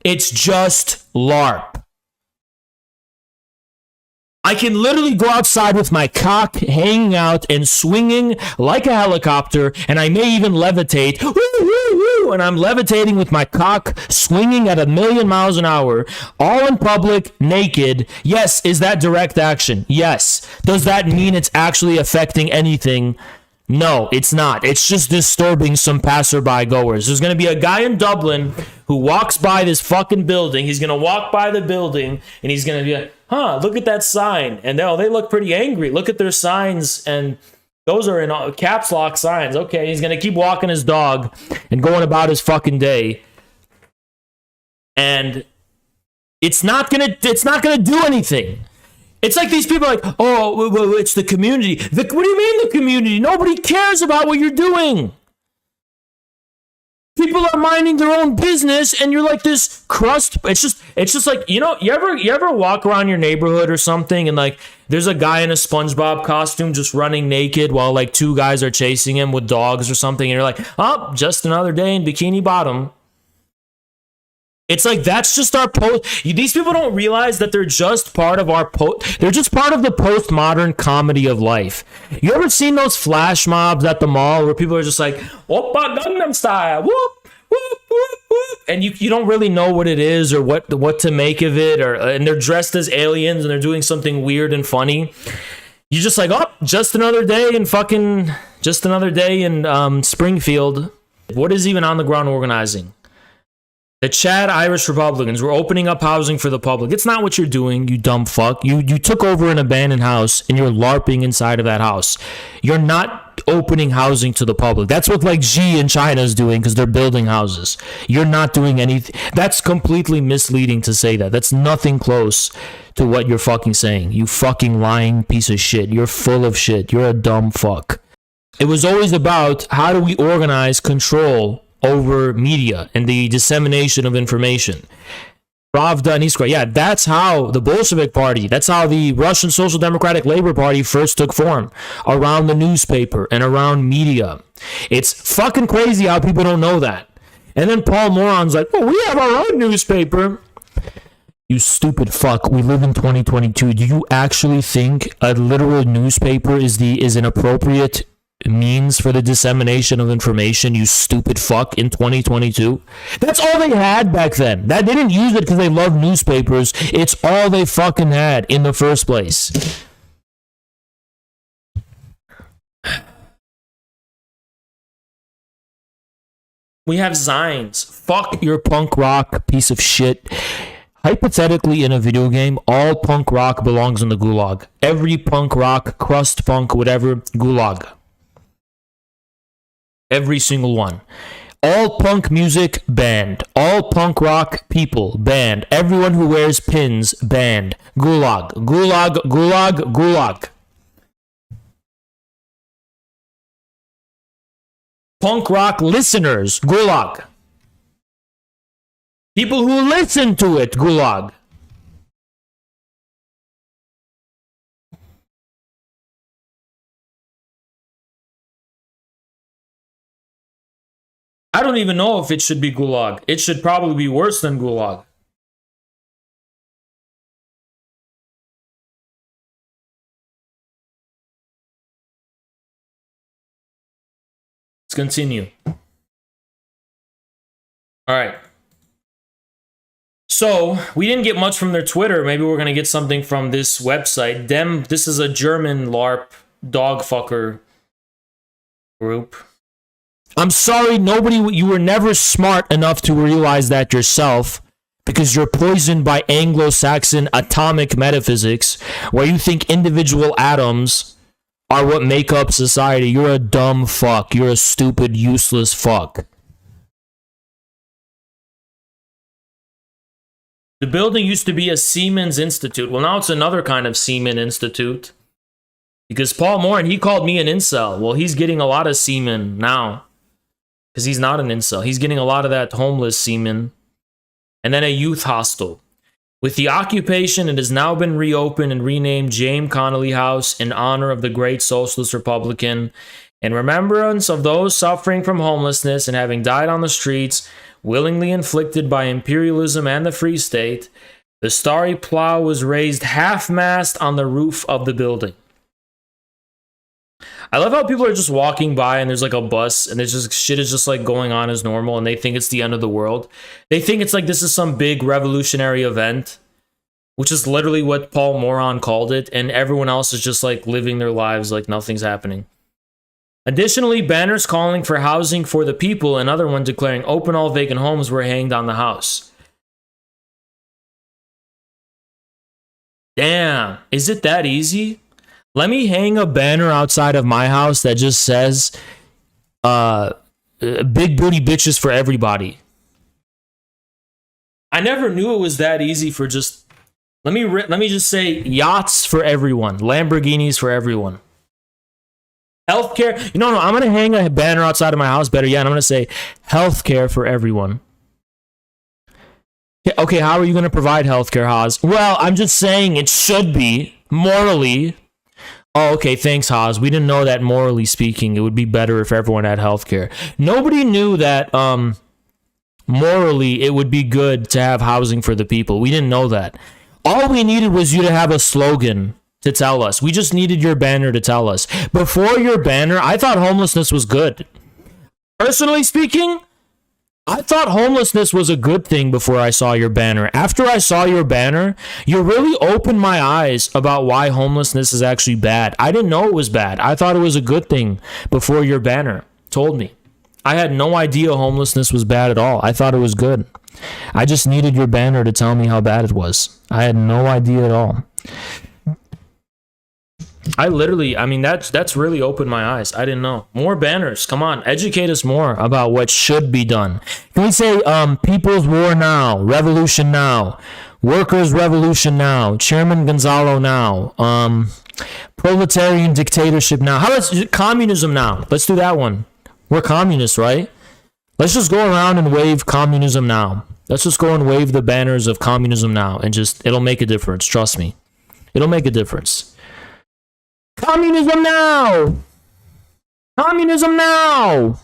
It's just LARP. I can literally go outside with my cock hanging out and swinging like a helicopter, and I may even levitate. Woo, woo, woo, and I'm levitating with my cock swinging at 1,000,000 miles an hour, all in public, naked. Yes, is that direct action? Yes. Does that mean it's actually affecting anything? No, it's not. It's just disturbing some passerby goers. There's going to be a guy in Dublin who walks by this fucking building. He's going to walk by the building and he's going to be like, huh, look at that sign. And they look pretty angry. Look at their signs. And those are in caps lock signs. Okay, he's going to keep walking his dog and going about his fucking day. And it's not going to do anything. It's like these people are like, oh, it's the community. What do you mean the community? Nobody cares about what you're doing. People are minding their own business, and you're like this crust. It's just like, you ever walk around your neighborhood or something, and like there's a guy in a SpongeBob costume just running naked while like 2 guys are chasing him with dogs or something, and you're like, oh, just another day in Bikini Bottom. It's like, that's just our post. These people don't realize that they're just part of they're just part of the postmodern comedy of life. You ever seen those flash mobs at the mall where people are just like, Oppa Gangnam Style, whoop, whoop, whoop, whoop. And you don't really know what it is or what to make of it, and they're dressed as aliens and they're doing something weird and funny. You're just like, oh, just another day in Springfield. What is even on the ground organizing? The Chad Irish Republicans were opening up housing for the public. It's not what you're doing, you dumb fuck. You took over an abandoned house and you're LARPing inside of that house. You're not opening housing to the public. That's what like Xi in China is doing because they're building houses. You're not doing anything. That's completely misleading to say that. That's nothing close to what you're fucking saying. You fucking lying piece of shit. You're full of shit. You're a dumb fuck. It was always about how do we organize control over media and the dissemination of information. Pravda and Iskra. Yeah, that's how the Bolshevik Party, that's how the Russian Social Democratic Labor Party first took form, around the newspaper and around media. It's fucking crazy how people don't know that. And then Paul Moron's like, well, we have our own newspaper. You stupid fuck. We live in 2022. Do you actually think a literal newspaper is an appropriate means for the dissemination of information, you stupid fuck, in 2022? That's all they had back then. They didn't use it because they loved newspapers. It's all they fucking had in the first place. We have Zines. Fuck your punk rock piece of shit. Hypothetically, in a video game, all punk rock belongs in the gulag. Every punk rock, crust punk, whatever, gulag. Every single one. All punk music, banned. All punk rock people, banned. Everyone who wears pins, banned. Gulag, gulag, gulag, gulag. punk rock listeners, Gulag. People who listen to it, Gulag. I don't even know if it should be Gulag. It should probably be worse than Gulag. Let's continue. All right. So, we didn't get much from their Twitter. Maybe we're going to get something from this website. This is a German LARP dogfucker group. I'm sorry, you were never smart enough to realize that yourself, because you're poisoned by Anglo-Saxon atomic metaphysics, where you think individual atoms are what make up society. You're a dumb fuck. You're a stupid, useless fuck. The building used to be a Siemens Institute. Well, now it's another kind of Siemens Institute. Because Paul Morin, he called me an incel. Well, he's getting a lot of semen now. Because he's not an incel. He's getting a lot of that homeless semen. And then a youth hostel. With the occupation, it has now been reopened and renamed James Connolly House in honor of the great socialist Republican. In remembrance of those suffering from homelessness and having died on the streets, willingly inflicted by imperialism and the Free State, the starry plow was raised half-mast on the roof of the building. I love how people are just walking by and there's like a bus and there's just shit is just like going on as normal and they think it's the end of the world. They think it's like this is some big revolutionary event, which is literally what Paul Moron called it, and everyone else is just like living their lives like nothing's happening. Additionally, banners calling for housing for the people and another one declaring open all vacant homes were hanged on the house. Damn, is it that easy? Let me hang a banner outside of my house that just says, big booty bitches for everybody. I never knew it was that easy for just, let me just say yachts for everyone, Lamborghinis for everyone. Healthcare, no, I'm going to hang a banner outside of my house, better yet, I'm going to say healthcare for everyone. Okay, how are you going to provide healthcare, Haas? Well, I'm just saying it should be, morally. Oh, okay, thanks, Haas. We didn't know that morally speaking, it would be better if everyone had healthcare. Nobody knew that morally it would be good to have housing for the people. We didn't know that. All we needed was you to have a slogan to tell us. We just needed your banner to tell us. Before your banner, I thought homelessness was good. Personally speaking, I thought homelessness was a good thing before I saw your banner. After I saw your banner, you really opened my eyes about why homelessness is actually bad. I didn't know it was bad. I thought it was a good thing before your banner told me. I had no idea homelessness was bad at all. I thought it was good. I just needed your banner to tell me how bad it was. I had no idea at all. That's really opened my eyes. I didn't know. More banners. Come on. Educate us more about what should be done. Can we say People's War now, Revolution now, Workers' Revolution now, Chairman Gonzalo now, Proletarian Dictatorship now. How about Communism now? Let's do that one. We're communists, right? Let's just go around and wave communism now. Let's just go and wave the banners of communism now and just, it'll make a difference. Trust me. It'll make a difference. Communism now! Communism now!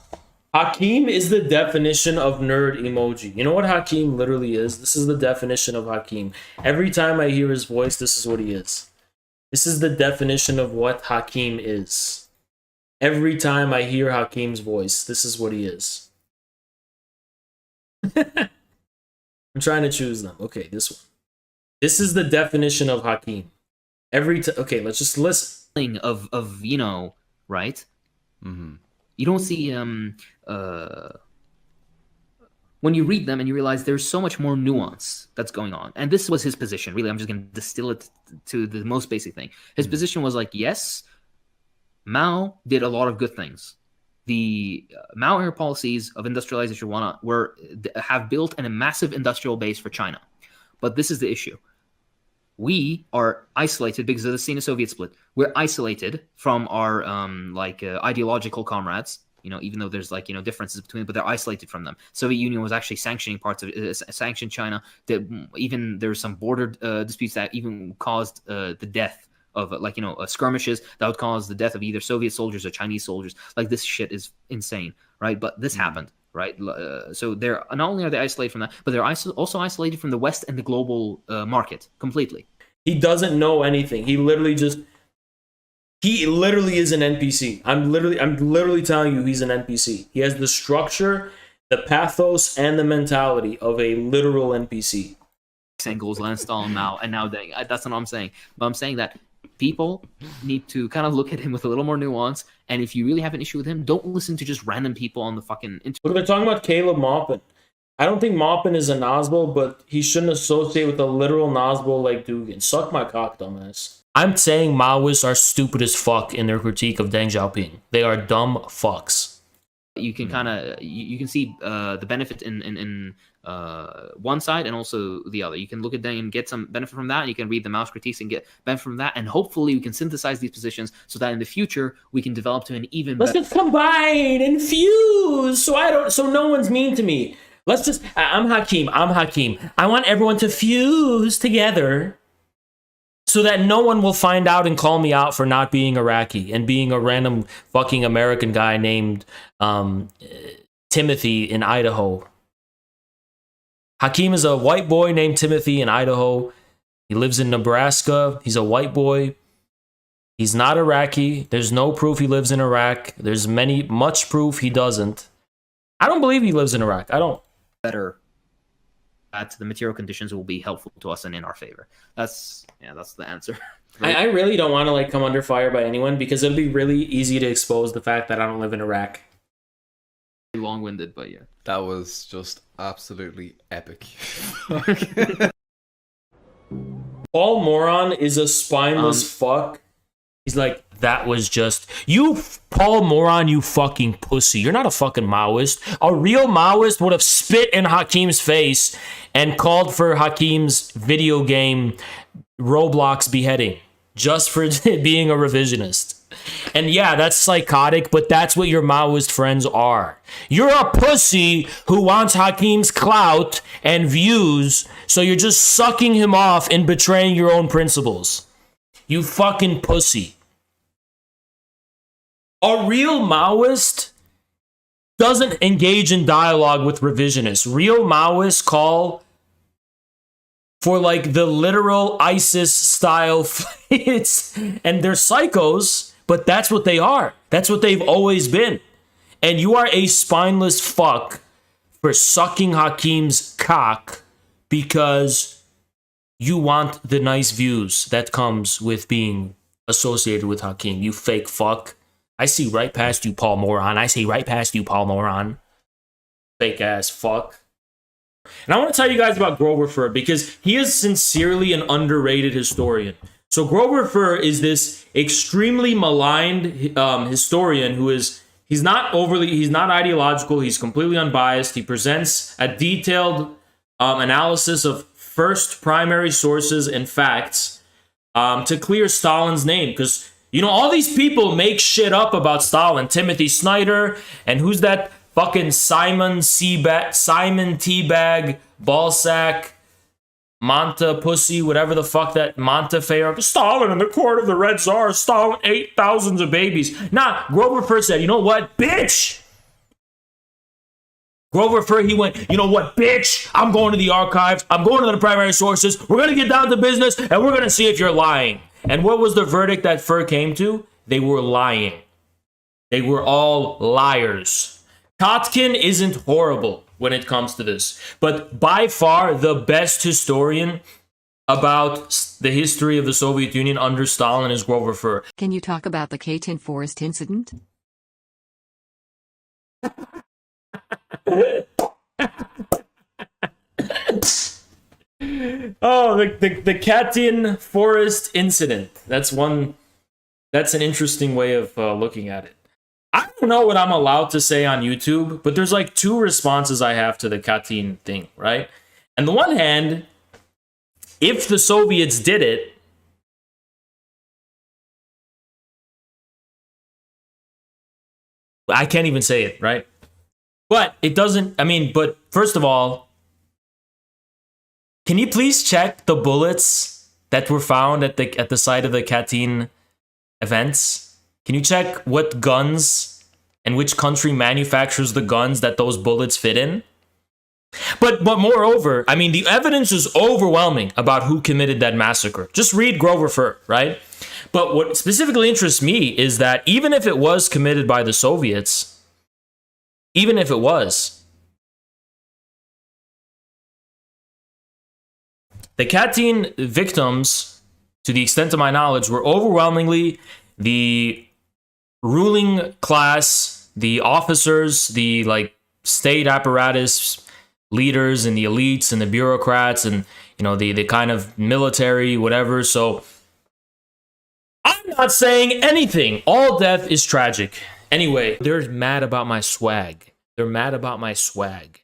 Hakeem is the definition of nerd emoji. You know what Hakeem literally is? This is the definition of Hakeem. Every time I hear his voice, this is what he is. This is the definition of what Hakeem is. Every time I hear Hakeem's voice, this is what he is. I'm trying to choose them. Okay, this one. This is the definition of Hakeem. Okay, let's just listen. Of you know, right? Mm-hmm. You don't see when you read them and you realize there's so much more nuance that's going on. And this was his position. Really, I'm just going to distill it to the most basic thing. His position was like, yes, Mao did a lot of good things. The Mao-era policies of industrialization have built a massive industrial base for China. But this is the issue. We are isolated because of the Sino-Soviet split. We're isolated from our ideological comrades. even though there's like differences between them, but they're isolated from them. Soviet Union was actually sanctioning parts of sanctioned China. That even there's some border disputes that even caused the death of skirmishes that would cause the death of either Soviet soldiers or Chinese soldiers. Like, this shit is insane, right? But this happened, right? So they're not only are they isolated from that, but they're also isolated from the West and the global market completely. He doesn't know anything. He literally is an NPC. I'm literally telling you, he's an NPC. He has the structure, the pathos, and the mentality of a literal NPC. Engels, Lenin, Stalin, Mao, and now that's what I'm saying. But I'm saying that people need to kind of look at him with a little more nuance. And if you really have an issue with him, don't listen to just random people on the fucking internet. Look, they're talking about Caleb Maupin. I don't think Maupin is a Nazbo, but he shouldn't associate with a literal Nazbo like Dugan. Suck my cock, dumbass. I'm saying Maoists are stupid as fuck in their critique of Deng Xiaoping. They are dumb fucks. You can kind of you can see the benefit in one side and also the other. You can look at them and get some benefit from that, and you can read the Maoist critiques and get benefit from that, and hopefully we can synthesize these positions so that in the future we can develop to an even Let's just combine and fuse so no one's mean to me. I'm Hakeem. I want everyone to fuse together so that no one will find out and call me out for not being Iraqi and being a random fucking American guy named Timothy in Idaho. Hakeem is a white boy named Timothy in Idaho. He lives in Nebraska. He's a white boy. He's not Iraqi. There's no proof he lives in Iraq. There's much proof he doesn't. I don't believe he lives in Iraq. I don't. Better that the material conditions will be helpful to us and in our favor. That's the answer. I really don't want to come under fire by anyone, because it'll be really easy to expose the fact that I don't live in Iraq. Long-winded, but yeah. That was just absolutely epic. Paul Moron is a spineless fuck. He's like, that was just... You, Paul Moron, you fucking pussy. You're not a fucking Maoist. A real Maoist would have spit in Hakeem's face and called for Hakeem's video game Roblox beheading just for being a revisionist. And yeah, that's psychotic, but that's what your Maoist friends are. You're a pussy who wants Hakeem's clout and views, so you're just sucking him off and betraying your own principles. You fucking pussy. A real Maoist doesn't engage in dialogue with revisionists. Real Maoists call for the literal ISIS style fights, and they're psychos, but that's what they are. That's what they've always been. And you are a spineless fuck for sucking Hakeem's cock because you want the nice views that comes with being associated with Hakeem. You fake fuck. I see right past you, Paul Moron. I see right past you, Paul Moron. Fake ass fuck. And I want to tell you guys about Grover Furr, because he is sincerely an underrated historian. So Grover Furr is this extremely maligned historian who is, he's not ideological, he's completely unbiased. He presents a detailed analysis of first primary sources and facts to clear Stalin's name, because all these people make shit up about Stalin. Timothy Snyder, and who's that fucking Simon Teabag, Ballsack, Monta Pussy, whatever the fuck that Montefiore. Stalin in the court of the Red Tsar. Stalin ate thousands of babies. Nah, Grover Furr said, you know what, bitch? Grover Furr, he went, you know what, bitch? I'm going to the archives. I'm going to the primary sources. We're going to get down to business, and we're going to see if you're lying. And what was the verdict that Furr came to? They were lying. They were all liars. Kotkin isn't horrible when it comes to this, but by far the best historian about the history of the Soviet Union under Stalin is Grover Furr. Can you talk about the Katyn Forest incident? Oh, the Katyn Forest incident. That's an interesting way of looking at it. I don't know what I'm allowed to say on YouTube, but there's two responses I have to the Katyn thing, right? On the one hand, if the Soviets did it, I can't even say it, right? But it doesn't, I mean, but first of all, can you please check the bullets that were found at the site of the Katyn events? Can you check what guns and which country manufactures the guns that those bullets fit in? But moreover, I mean, the evidence is overwhelming about who committed that massacre. Just read Grover Fur, right? But what specifically interests me is that even if it was committed by the Soviets, even if it was, the Katyn victims, to the extent of my knowledge, were overwhelmingly the ruling class, the officers, the like state apparatus leaders and the elites and the bureaucrats and, you know, the kind of military, whatever. So I'm not saying anything. All death is tragic. Anyway, they're mad about my swag. They're mad about my swag.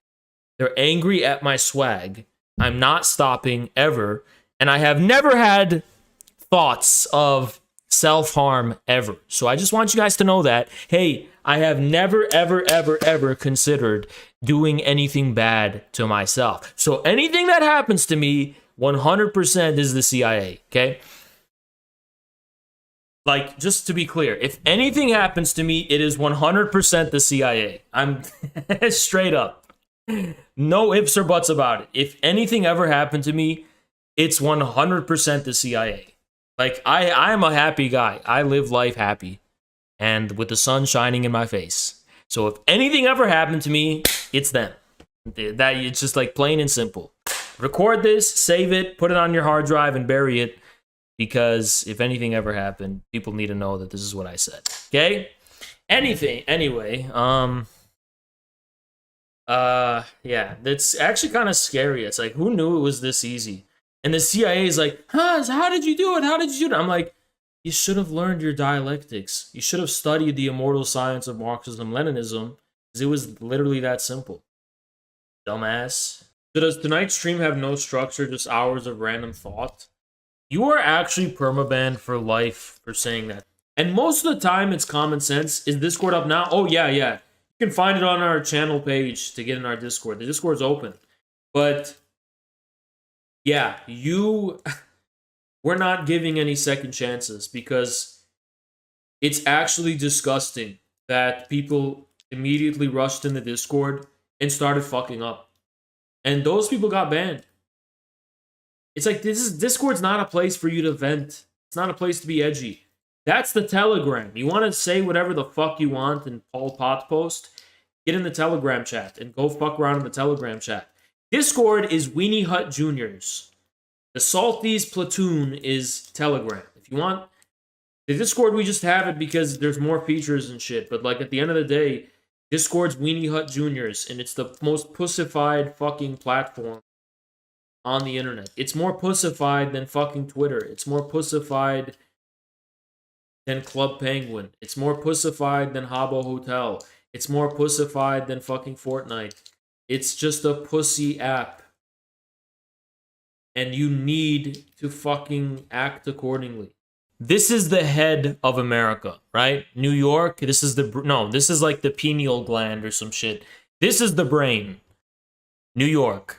They're angry at my swag. I'm not stopping ever. And I have never had thoughts of self-harm ever. So I just want you guys to know that, hey, I have never, ever, ever, ever considered doing anything bad to myself. So anything that happens to me, 100% is the CIA, okay? Like, just to be clear, if anything happens to me, it is 100% the CIA. I'm straight up. No ifs or buts about it. If anything ever happened to me, it's 100% the CIA. Like, I'm a happy guy. I live life happy and with the sun shining in my face. So if anything ever happened to me, it's them. That it's just like plain and simple. Record this, save it, put it on your hard drive and bury it, because if anything ever happened, people need to know that this is what I said. Okay? Anyway, yeah, that's actually kind of scary. It's like, who knew it was this easy? And the CIA is like, huh, how did you do it? How did you do it? I'm like, you should have learned your dialectics. You should have studied the immortal science of Marxism-Leninism, because it was literally that simple. Dumbass. So does tonight's stream have no structure, just hours of random thought? You are actually permabanned for life for saying that. And most of the time, it's common sense. Is Discord up now? Oh, yeah. You can find it on our channel page to get in our Discord. The Discord's open. But, yeah, we're not giving any second chances, because it's actually disgusting that people immediately rushed in the Discord and started fucking up. And those people got banned. It's like, Discord's not a place for you to vent. It's not a place to be edgy. That's the Telegram. You want to say whatever the fuck you want in Pol Pot post? Get in the Telegram chat and go fuck around in the Telegram chat. Discord is Weenie Hut Juniors. The Salties platoon is Telegram. If you want the Discord, we just have it because there's more features and shit. But like at the end of the day, Discord's Weenie Hut Juniors, and it's the most pussified fucking platform on the internet. It's more pussified than fucking Twitter. It's more pussified than Club Penguin. It's more pussified than Habbo Hotel. It's more pussified than fucking Fortnite. It's just a pussy app. And you need to fucking act accordingly. This is the head of America, right? New York, this is this is like the pineal gland or some shit. This is the brain. New York.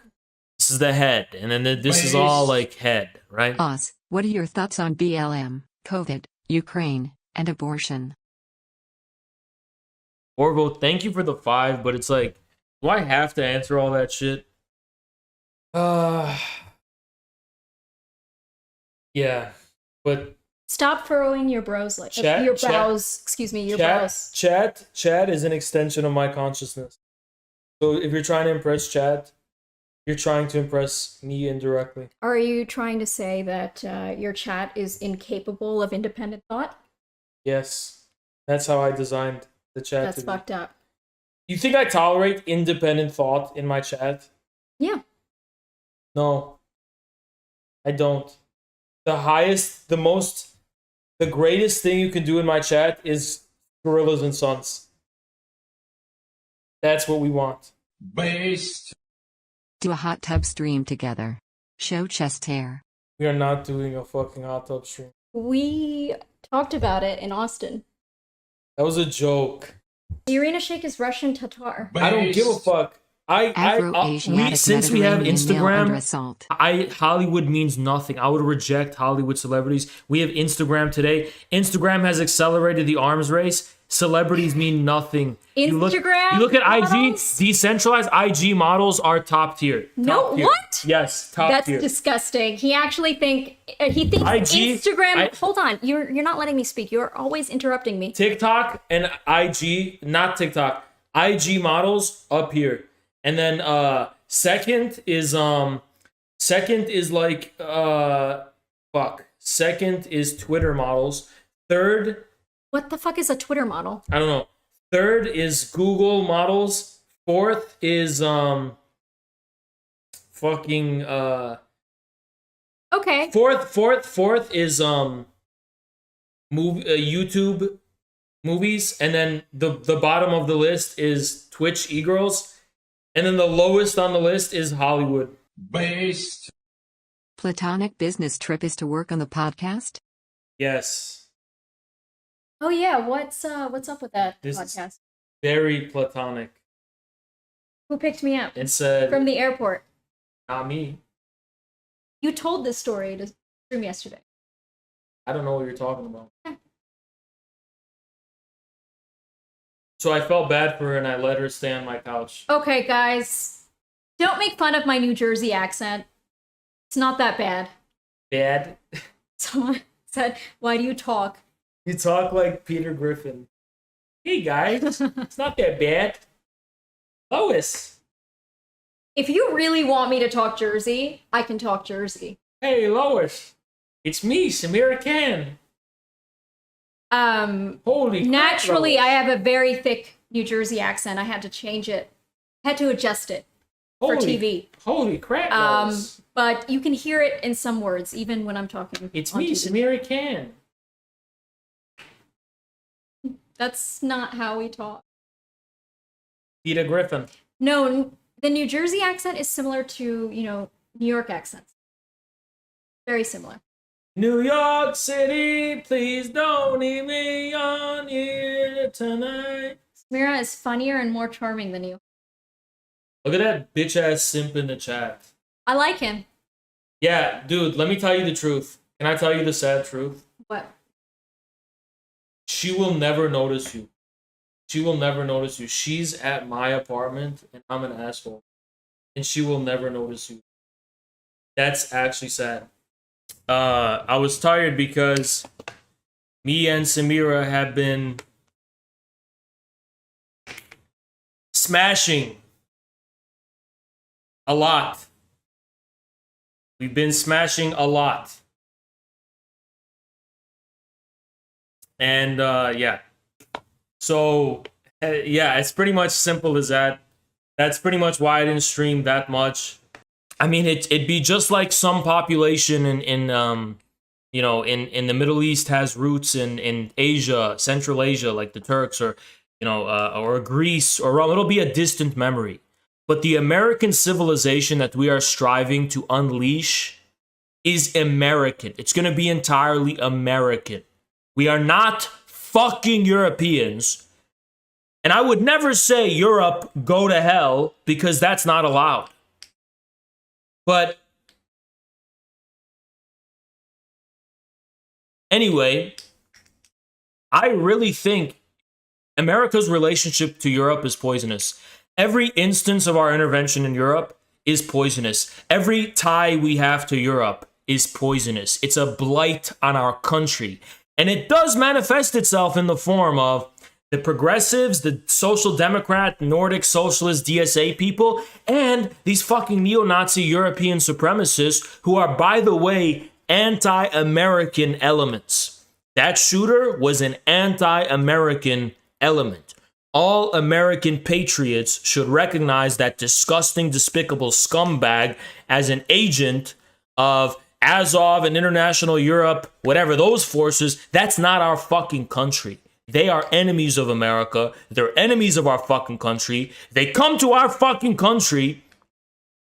This is the head, and then this is all like head, right? Oz, what are your thoughts on BLM, COVID, Ukraine, and abortion? Orvo, thank you for the 5, but it's like, do I have to answer all that shit? Yeah, but stop furrowing your brows like your brows. Excuse me, your brows. Chat is an extension of my consciousness. So if you're trying to impress chat, you're trying to impress me indirectly. Are you trying to say that your chat is incapable of independent thought? Yes. That's how I designed the chat. That's fucked up. You think I tolerate independent thought in my chat? Yeah. No. I don't. The greatest thing you can do in my chat is Gorillas and Sons. That's what we want. Based. Do a hot tub stream together. Show chest hair. We are not doing a fucking hot tub stream. We talked about it in Austin. That was a joke. Irina Shayk is Russian Tatar. I don't give a fuck. Since we have Instagram, Hollywood means nothing. I would reject Hollywood celebrities. We have Instagram today. Instagram has accelerated the arms race. Celebrities mean nothing. Instagram. You look at models? IG. Decentralized IG models are top tier. No, Top tier. what? Yes, top That's tier. disgusting. He thinks IG Instagram. Hold on, you're not letting me speak. You're always interrupting me. TikTok and IG, not TikTok. IG models up here. And then second is Twitter models. Third, What the fuck is a Twitter model? I don't know. Third is Google models. Fourth is Okay. Fourth is YouTube movies, and then the bottom of the list is Twitch e-girls. And then the lowest on the list is Hollywood. Based. Platonic business trip is to work on the podcast? Yes. Oh yeah, what's up with that podcast? Very platonic. Who picked me up? It said from the airport. Not me. You told this story to stream yesterday. I don't know what you're talking about. So I felt bad for her and I let her stay on my couch. Okay, guys, don't make fun of my New Jersey accent. It's not that bad. Bad? Someone said, "Why do you talk?" You talk like Peter Griffin. Hey guys, it's not that bad. Lois. If you really want me to talk Jersey, I can talk Jersey. Hey Lois, it's me, Samira Khan. Holy crap, naturally, Lois. I have a very thick New Jersey accent. I had to change it. Had to adjust it for TV. Holy crap, Lois. But you can hear it in some words, even when I'm talking. It's on me, TV. Samira Khan. That's not how we talk. Peter Griffin. No, the New Jersey accent is similar to, New York accents. Very similar. New York City, please don't leave me on here tonight. Mira is funnier and more charming than you. Look at that bitch ass simp in the chat. I like him. Yeah, dude, let me tell you the truth. Can I tell you the sad truth? What? She will never notice you. She will never notice you. She's at my apartment and I'm an asshole. And she will never notice you. That's actually sad. I was tired because me and Samira have been smashing a lot. We've been smashing a lot. And yeah. So yeah, it's pretty much simple as that. That's pretty much why I didn't stream that much. I mean, it'd be just like some population in the Middle East has roots in Asia, Central Asia, like the Turks or Greece or Rome. It'll be a distant memory. But the American civilization that we are striving to unleash is American. It's going to be entirely American. We are not fucking Europeans. And I would never say Europe, go to hell, because that's not allowed. But anyway, I really think America's relationship to Europe is poisonous. Every instance of our intervention in Europe is poisonous. Every tie we have to Europe is poisonous. It's a blight on our country. And it does manifest itself in the form of the progressives, the social democrat, Nordic socialist, DSA people, and these fucking neo-Nazi European supremacists who are, by the way, anti-American elements. That shooter was an anti-American element. All American patriots should recognize that disgusting, despicable scumbag as an agent of Azov and International Europe, whatever those forces. That's not our fucking country. They are enemies of America. They're enemies of our fucking country. They come to our fucking country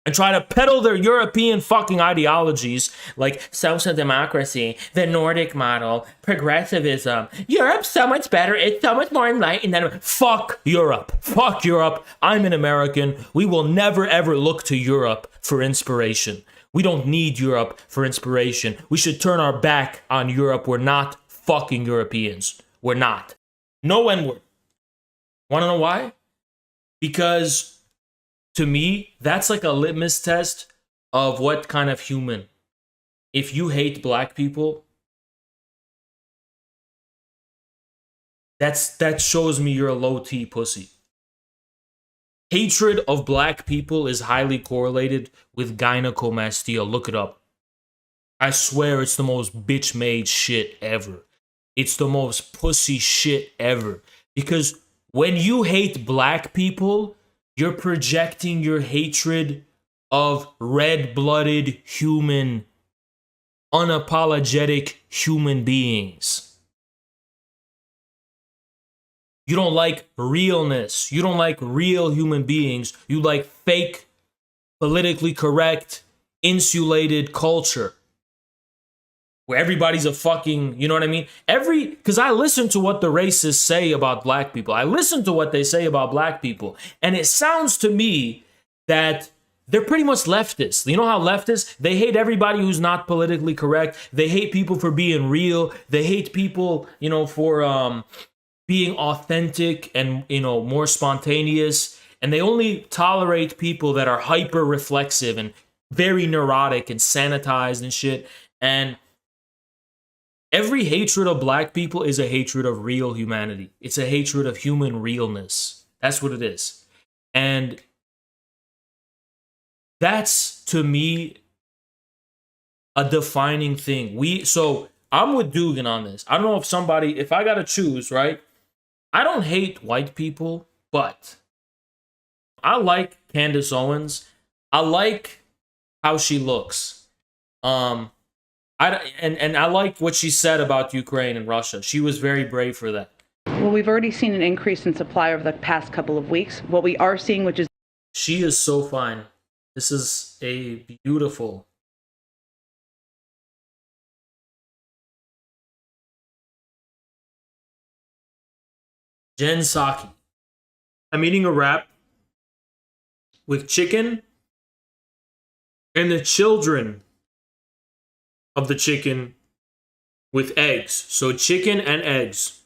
and try to peddle their European fucking ideologies like social democracy, the Nordic model, progressivism. Europe's so much better. It's so much more enlightened than fuck Europe. Fuck Europe. I'm an American. We will never ever look to Europe for inspiration. We don't need Europe for inspiration. We should turn our back on Europe. We're not fucking Europeans. We're not. No N-word. Want to know why? Because to me, that's like a litmus test of what kind of human. If you hate black people, that shows me you're a low-T pussy. Hatred of black people is highly correlated with gynecomastia. Look it up. I swear it's the most bitch-made shit ever. It's the most pussy shit ever. Because when you hate black people, you're projecting your hatred of red-blooded human, unapologetic human beings. You don't like realness. You don't like real human beings. You like fake, politically correct, insulated culture. Where everybody's a fucking, you know what I mean? Because I listen to what the racists say about black people. I listen to what they say about black people. And it sounds to me that they're pretty much leftists. You know how leftists, they hate everybody who's not politically correct. They hate people for being real. They hate people, you know, for being authentic and, you know, more spontaneous. And they only tolerate people that are hyper reflexive and very neurotic and sanitized and shit. And every hatred of black people is a hatred of real humanity. It's a hatred of human realness. That's what it is. And that's, to me, a defining thing. So I'm with Dugan on this. I don't know if I gotta choose, right? I don't hate white people, but I like Candace Owens. I like how she looks. And I like what she said about Ukraine and Russia. She was very brave for that. Well, we've already seen an increase in supply over the past couple of weeks. What we are seeing, which is... She is so fine. This is a beautiful... Jen Psaki. I'm eating a wrap with chicken and the children of the chicken with eggs. So chicken and eggs.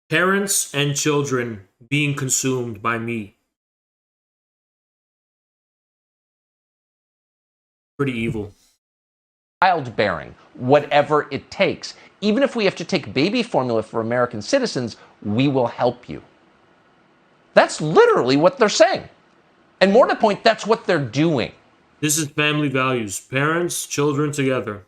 Parents and children being consumed by me. Pretty evil. Childbearing, whatever it takes. Even if we have to take baby formula for American citizens, we will help you. That's literally what they're saying. And more to the point, that's what they're doing. This is family values. Parents, children together.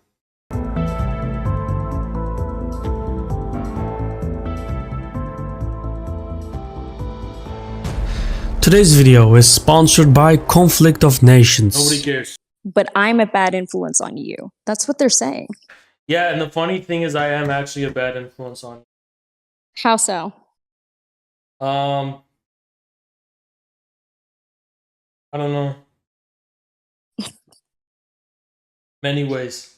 Today's video is sponsored by Conflict of Nations. Nobody cares. But I'm a bad influence on you. That's what they're saying. Yeah, and the funny thing is I am actually a bad influence on you. How so? I don't know. Many ways.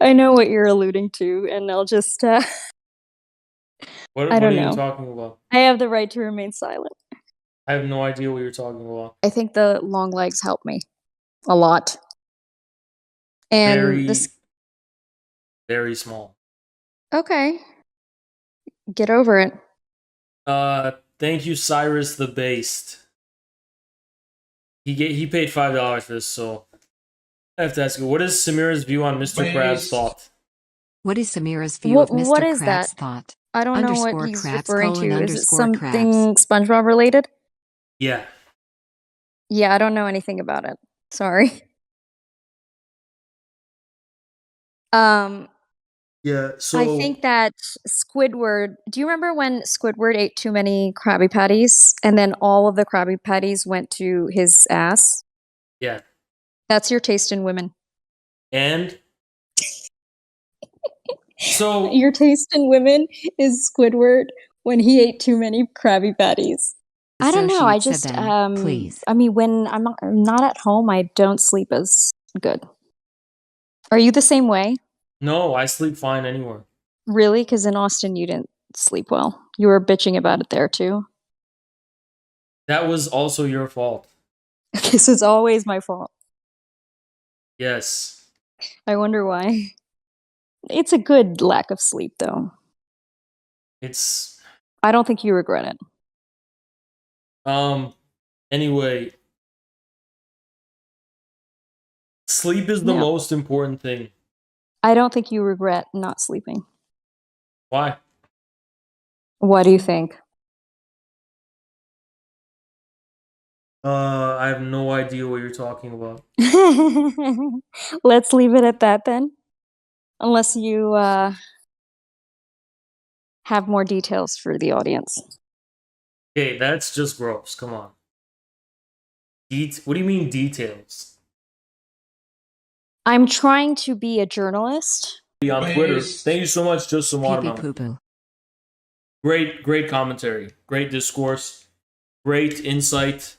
I know what you're alluding to, and I'll just... What I are don't you know. talking about? I have the right to remain silent. I have no idea what you're talking about. I think the long legs help me a lot. And Very, this... very small. Okay. Get over it. Thank you, Cyrus the Based. He paid $5 for this, so I have to ask you, what is Samira's view on Mr. Krab's thought? What is Samira's view of Mr. What is Krabs' that? thought? I don't know what Underscore he's Krabs, referring colon, to. Is it underscore something Krabs. SpongeBob related? Yeah. Yeah, I don't know anything about it. Sorry. Yeah, so I think that Squidward... Do you remember when Squidward ate too many Krabby Patties and then all of the Krabby Patties went to his ass? yeah. That's your taste in women. And so Your taste in women is Squidward when he ate too many Krabby Patties. I don't know. I Associate said just, then, please. I mean, when I'm not at home, I don't sleep as good. Are you the same way? No, I sleep fine anywhere. Really? Because in Austin, you didn't sleep well. You were bitching about it there too. That was also your fault. This is always my fault. Yes. I wonder why. It's a good lack of sleep, though. It's I don't think you regret it. anyway, sleep is the No. most important thing. I don't think you regret not sleeping. Why? What do you think? I have no idea what you're talking about. Let's leave it at that then. Unless you have more details for the audience. Okay, that's just gross. Come on. What do you mean details? I'm trying to be a journalist. On Twitter. Thank you so much, Just Some Watermelon. Great commentary. Great discourse. Great insight.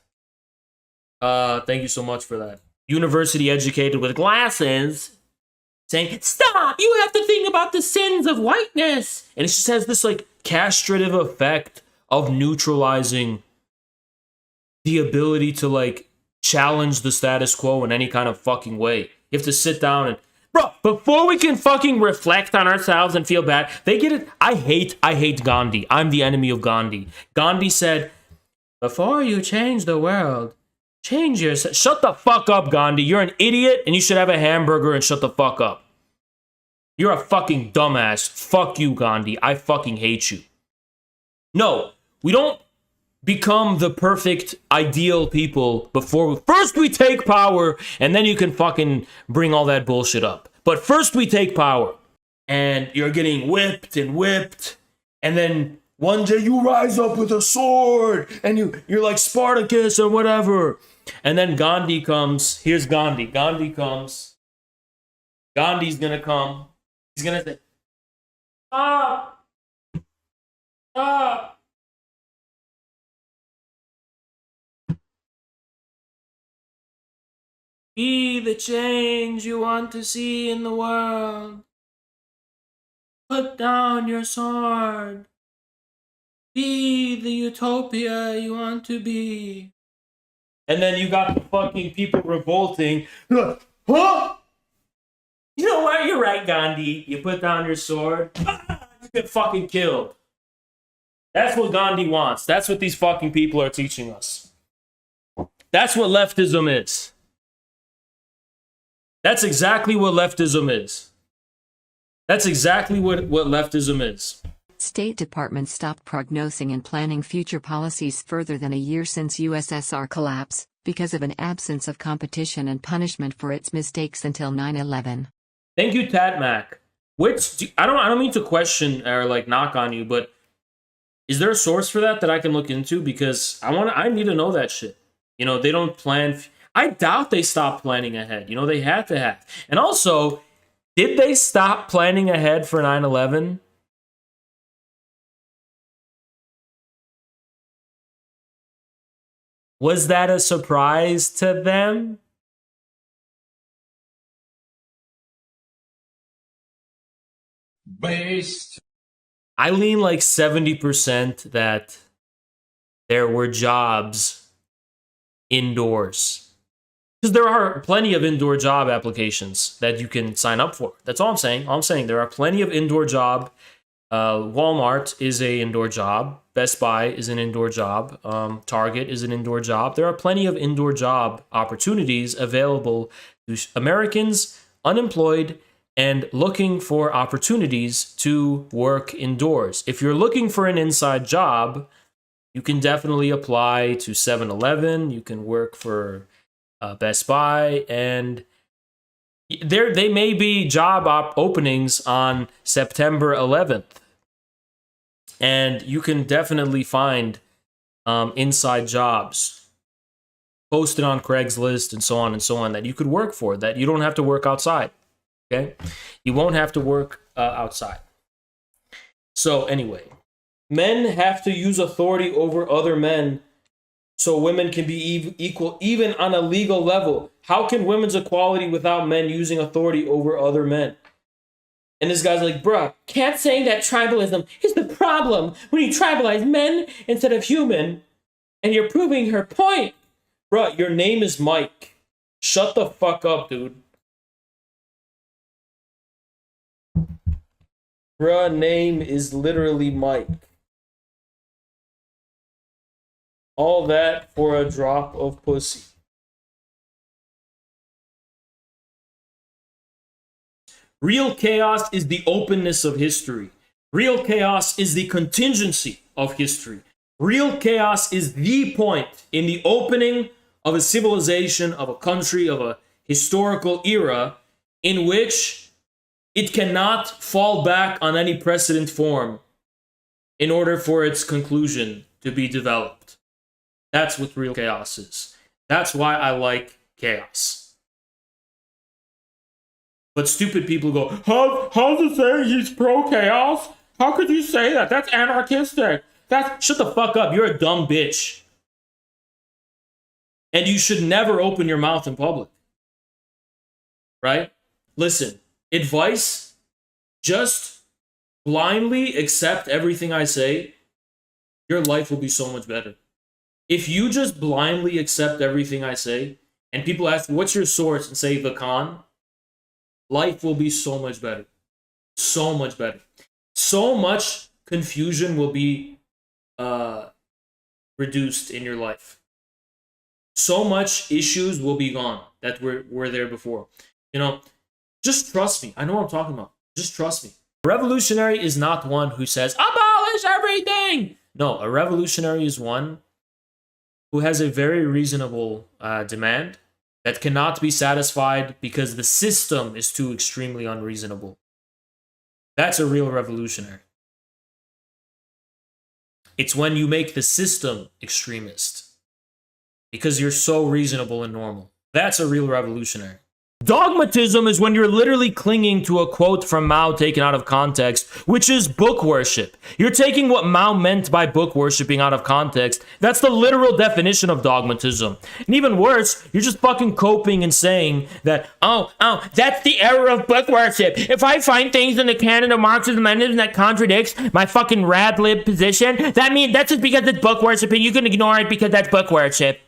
Thank you so much for that. University educated with glasses saying, stop, you have to think about the sins of whiteness. And it just has this like castrative effect of neutralizing the ability to like challenge the status quo in any kind of fucking way. You have to sit down and, bro, before we can fucking reflect on ourselves and feel bad, they get it. I hate Gandhi. I'm the enemy of Gandhi. Gandhi said, before you change the world, change yourself. Shut the fuck up, Gandhi. You're an idiot and you should have a hamburger and shut the fuck up. You're a fucking dumbass. Fuck you, Gandhi. I fucking hate you. No, we don't become the perfect, ideal people before first we take power, and then you can fucking bring all that bullshit up. But first we take power, and you're getting whipped, and then one day you rise up with a sword, and you're like Spartacus or whatever. And then Gandhi comes. Here's Gandhi. Gandhi comes. Gandhi's gonna come. He's gonna say, stop. Stop. Be the change you want to see in the world. Put down your sword. Be the utopia you want to be. And then you got the fucking people revolting. Huh? You know what? You're right, Gandhi. You put down your sword. You get fucking killed. That's what Gandhi wants. That's what these fucking people are teaching us. That's what leftism is. That's exactly what leftism is. That's exactly what leftism is. State Department stopped prognosing and planning future policies further than a year since USSR collapse, because of an absence of competition and punishment for its mistakes until 9/11. Thank you, Tatmac. I don't mean to question or like knock on you, but is there a source for that I can look into? Because I need to know that shit. You know, they don't plan. I doubt they stopped planning ahead. You know, they had to have. And also, did they stop planning ahead for 9/11? Was that a surprise to them? Based. I lean like 70% that there were jobs indoors. Because there are plenty of indoor job applications that you can sign up for. That's all I'm saying. All I'm saying, there are plenty of indoor job. Walmart is an indoor job. Best Buy is an indoor job. Target is an indoor job. There are plenty of indoor job opportunities available to Americans unemployed and looking for opportunities to work indoors. If you're looking for an inside job, you can definitely apply to 7-Eleven. You can work for Best Buy, and they may be job openings on September 11th. And you can definitely find inside jobs posted on Craigslist and so on that you could work for, that you don't have to work outside. Okay? You won't have to work outside. So anyway, men have to use authority over other men so women can be equal even on a legal level. How can women's equality without men using authority over other men? And this guy's like, bruh, can't say that tribalism is the problem when you tribalize men instead of human, and you're proving her point. Bruh, your name is Mike. Shut the fuck up, dude. Bruh, name is literally Mike. All that for a drop of pussy. Real chaos is the openness of history. Real chaos is the contingency of history. Real chaos is the point in the opening of a civilization, of a country, of a historical era in which it cannot fall back on any precedent form in order for its conclusion to be developed. That's what real chaos is. That's why I like chaos. But stupid people go, how's it say he's pro-chaos? How could you say that? That's anarchistic. Shut the fuck up. You're a dumb bitch. And you should never open your mouth in public. Right? Listen, advice, just blindly accept everything I say. Your life will be so much better. If you just blindly accept everything I say, and people ask, what's your source? And say, the Khan. Life will be so much better. So much better. So much confusion will be reduced in your life. So much issues will be gone that were there before. You know, just trust me. I know what I'm talking about. Just trust me. A revolutionary is not one who says, abolish everything! No, a revolutionary is one who has a very reasonable demand that cannot be satisfied because the system is too extremely unreasonable. That's a real revolutionary. It's when you make the system extremist because you're so reasonable and normal. That's a real revolutionary. Dogmatism is when you're literally clinging to a quote from Mao taken out of context, which is book worship. You're taking what Mao meant by book worshipping out of context. That's the literal definition of dogmatism. And even worse, you're just fucking coping and saying that, oh, that's the error of book worship. If I find things in the canon of Marxism that contradicts my fucking rad lib position, that's just because it's book worshiping. You can ignore it because that's book worship.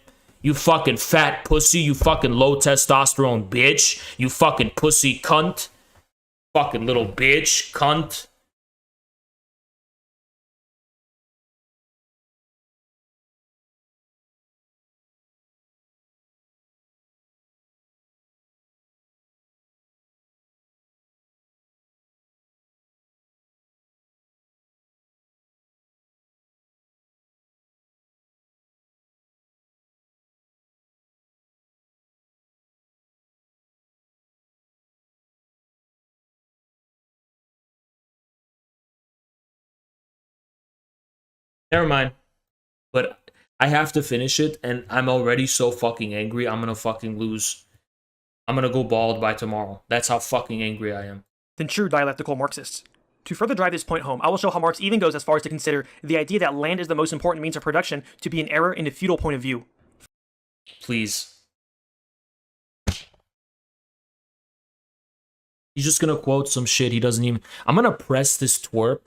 You fucking fat pussy, you fucking low testosterone bitch, you fucking pussy cunt, fucking little bitch, cunt. Never mind. But I have to finish it, and I'm already so fucking angry, I'm gonna fucking lose. I'm gonna go bald by tomorrow. That's how fucking angry I am. Than true dialectical Marxists. To further drive this point home, I will show how Marx even goes as far as to consider the idea that land is the most important means of production to be an error in the feudal point of view. Please. He's just gonna quote some shit he doesn't even... I'm gonna press this twerp.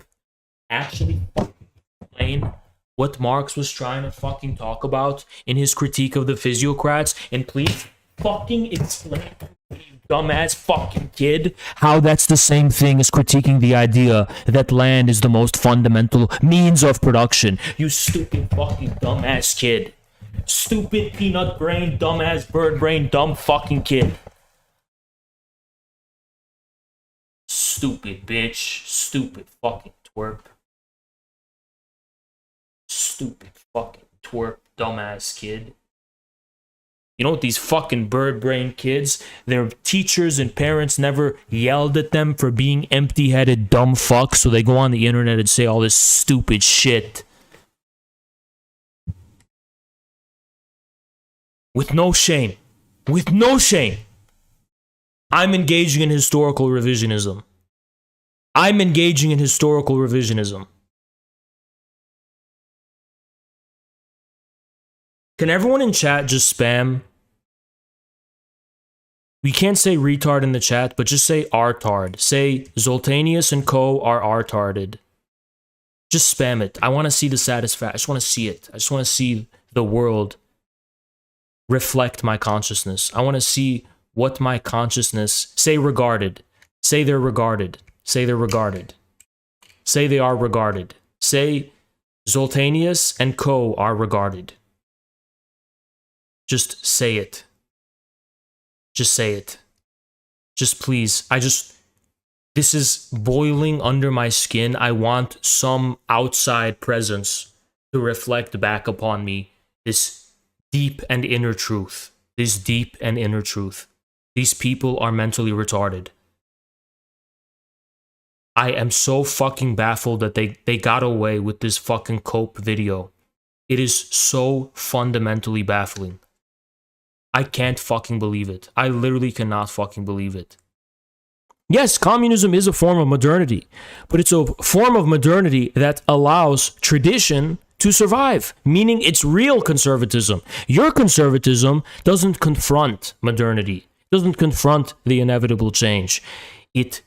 Actually fucking explain what Marx was trying to fucking talk about in his critique of the physiocrats, and please fucking explain, you dumbass fucking kid, how that's the same thing as critiquing the idea that land is the most fundamental means of production. You stupid fucking dumbass kid. Stupid peanut brain, dumbass bird brain, dumb fucking kid. Stupid bitch. Stupid fucking twerp. Stupid fucking twerp, dumbass kid. You know what, these fucking bird brain kids, their teachers and parents never yelled at them for being empty-headed dumb fucks, so they go on the internet and say all this stupid shit. With no shame. With no shame. I'm engaging in historical revisionism. I'm engaging in historical revisionism. Can everyone in chat just spam? We can't say retard in the chat, but just say artard. Say Zoltanius and co are artarded. Just spam it. I want to see the satisfaction. I just want to see it. I just want to see the world reflect my consciousness. I want to see what my consciousness... Say regarded. Say they're regarded. Say they're regarded. Say they are regarded. Say Zoltanius and co are regarded. Just say it. Just say it. Just please. This is boiling under my skin. I want some outside presence to reflect back upon me this deep and inner truth. This deep and inner truth. These people are mentally retarded. I am so fucking baffled that they got away with this fucking cope video. It is so fundamentally baffling. I can't fucking believe it. I literally cannot fucking believe it. Yes, communism is a form of modernity, but it's a form of modernity that allows tradition to survive, meaning it's real conservatism. Your conservatism doesn't confront modernity, doesn't confront the inevitable change. It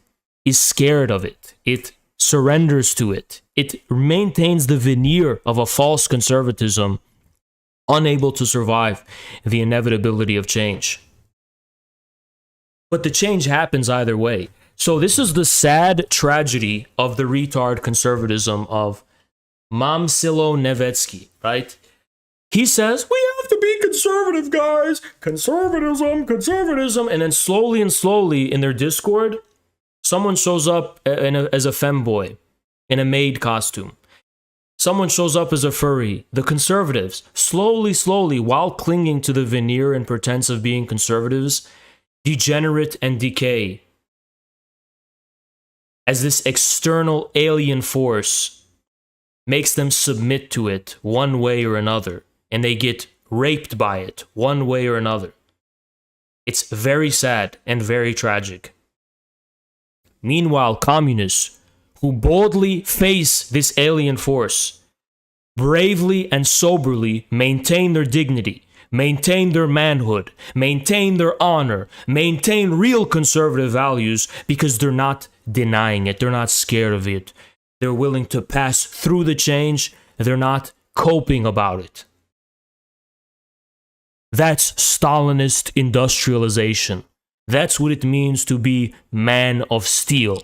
is scared of it. It surrenders to it. It maintains the veneer of a false conservatism, unable to survive the inevitability of change. But the change happens either way. So this is the sad tragedy of the retard conservatism of Mamsilo Nevetsky, right? He says, we have to be conservative, guys. Conservatism. And then slowly and slowly in their Discord, someone shows up as a femboy in a maid costume. Someone shows up as a furry. The conservatives, slowly, while clinging to the veneer and pretense of being conservatives, degenerate and decay as this external alien force makes them submit to it one way or another, and they get raped by it one way or another. It's very sad and very tragic. Meanwhile, communists who boldly face this alien force, bravely and soberly maintain their dignity, maintain their manhood, maintain their honor, maintain real conservative values because they're not denying it, they're not scared of it. They're willing to pass through the change, they're not coping about it. That's Stalinist industrialization. That's what it means to be man of steel.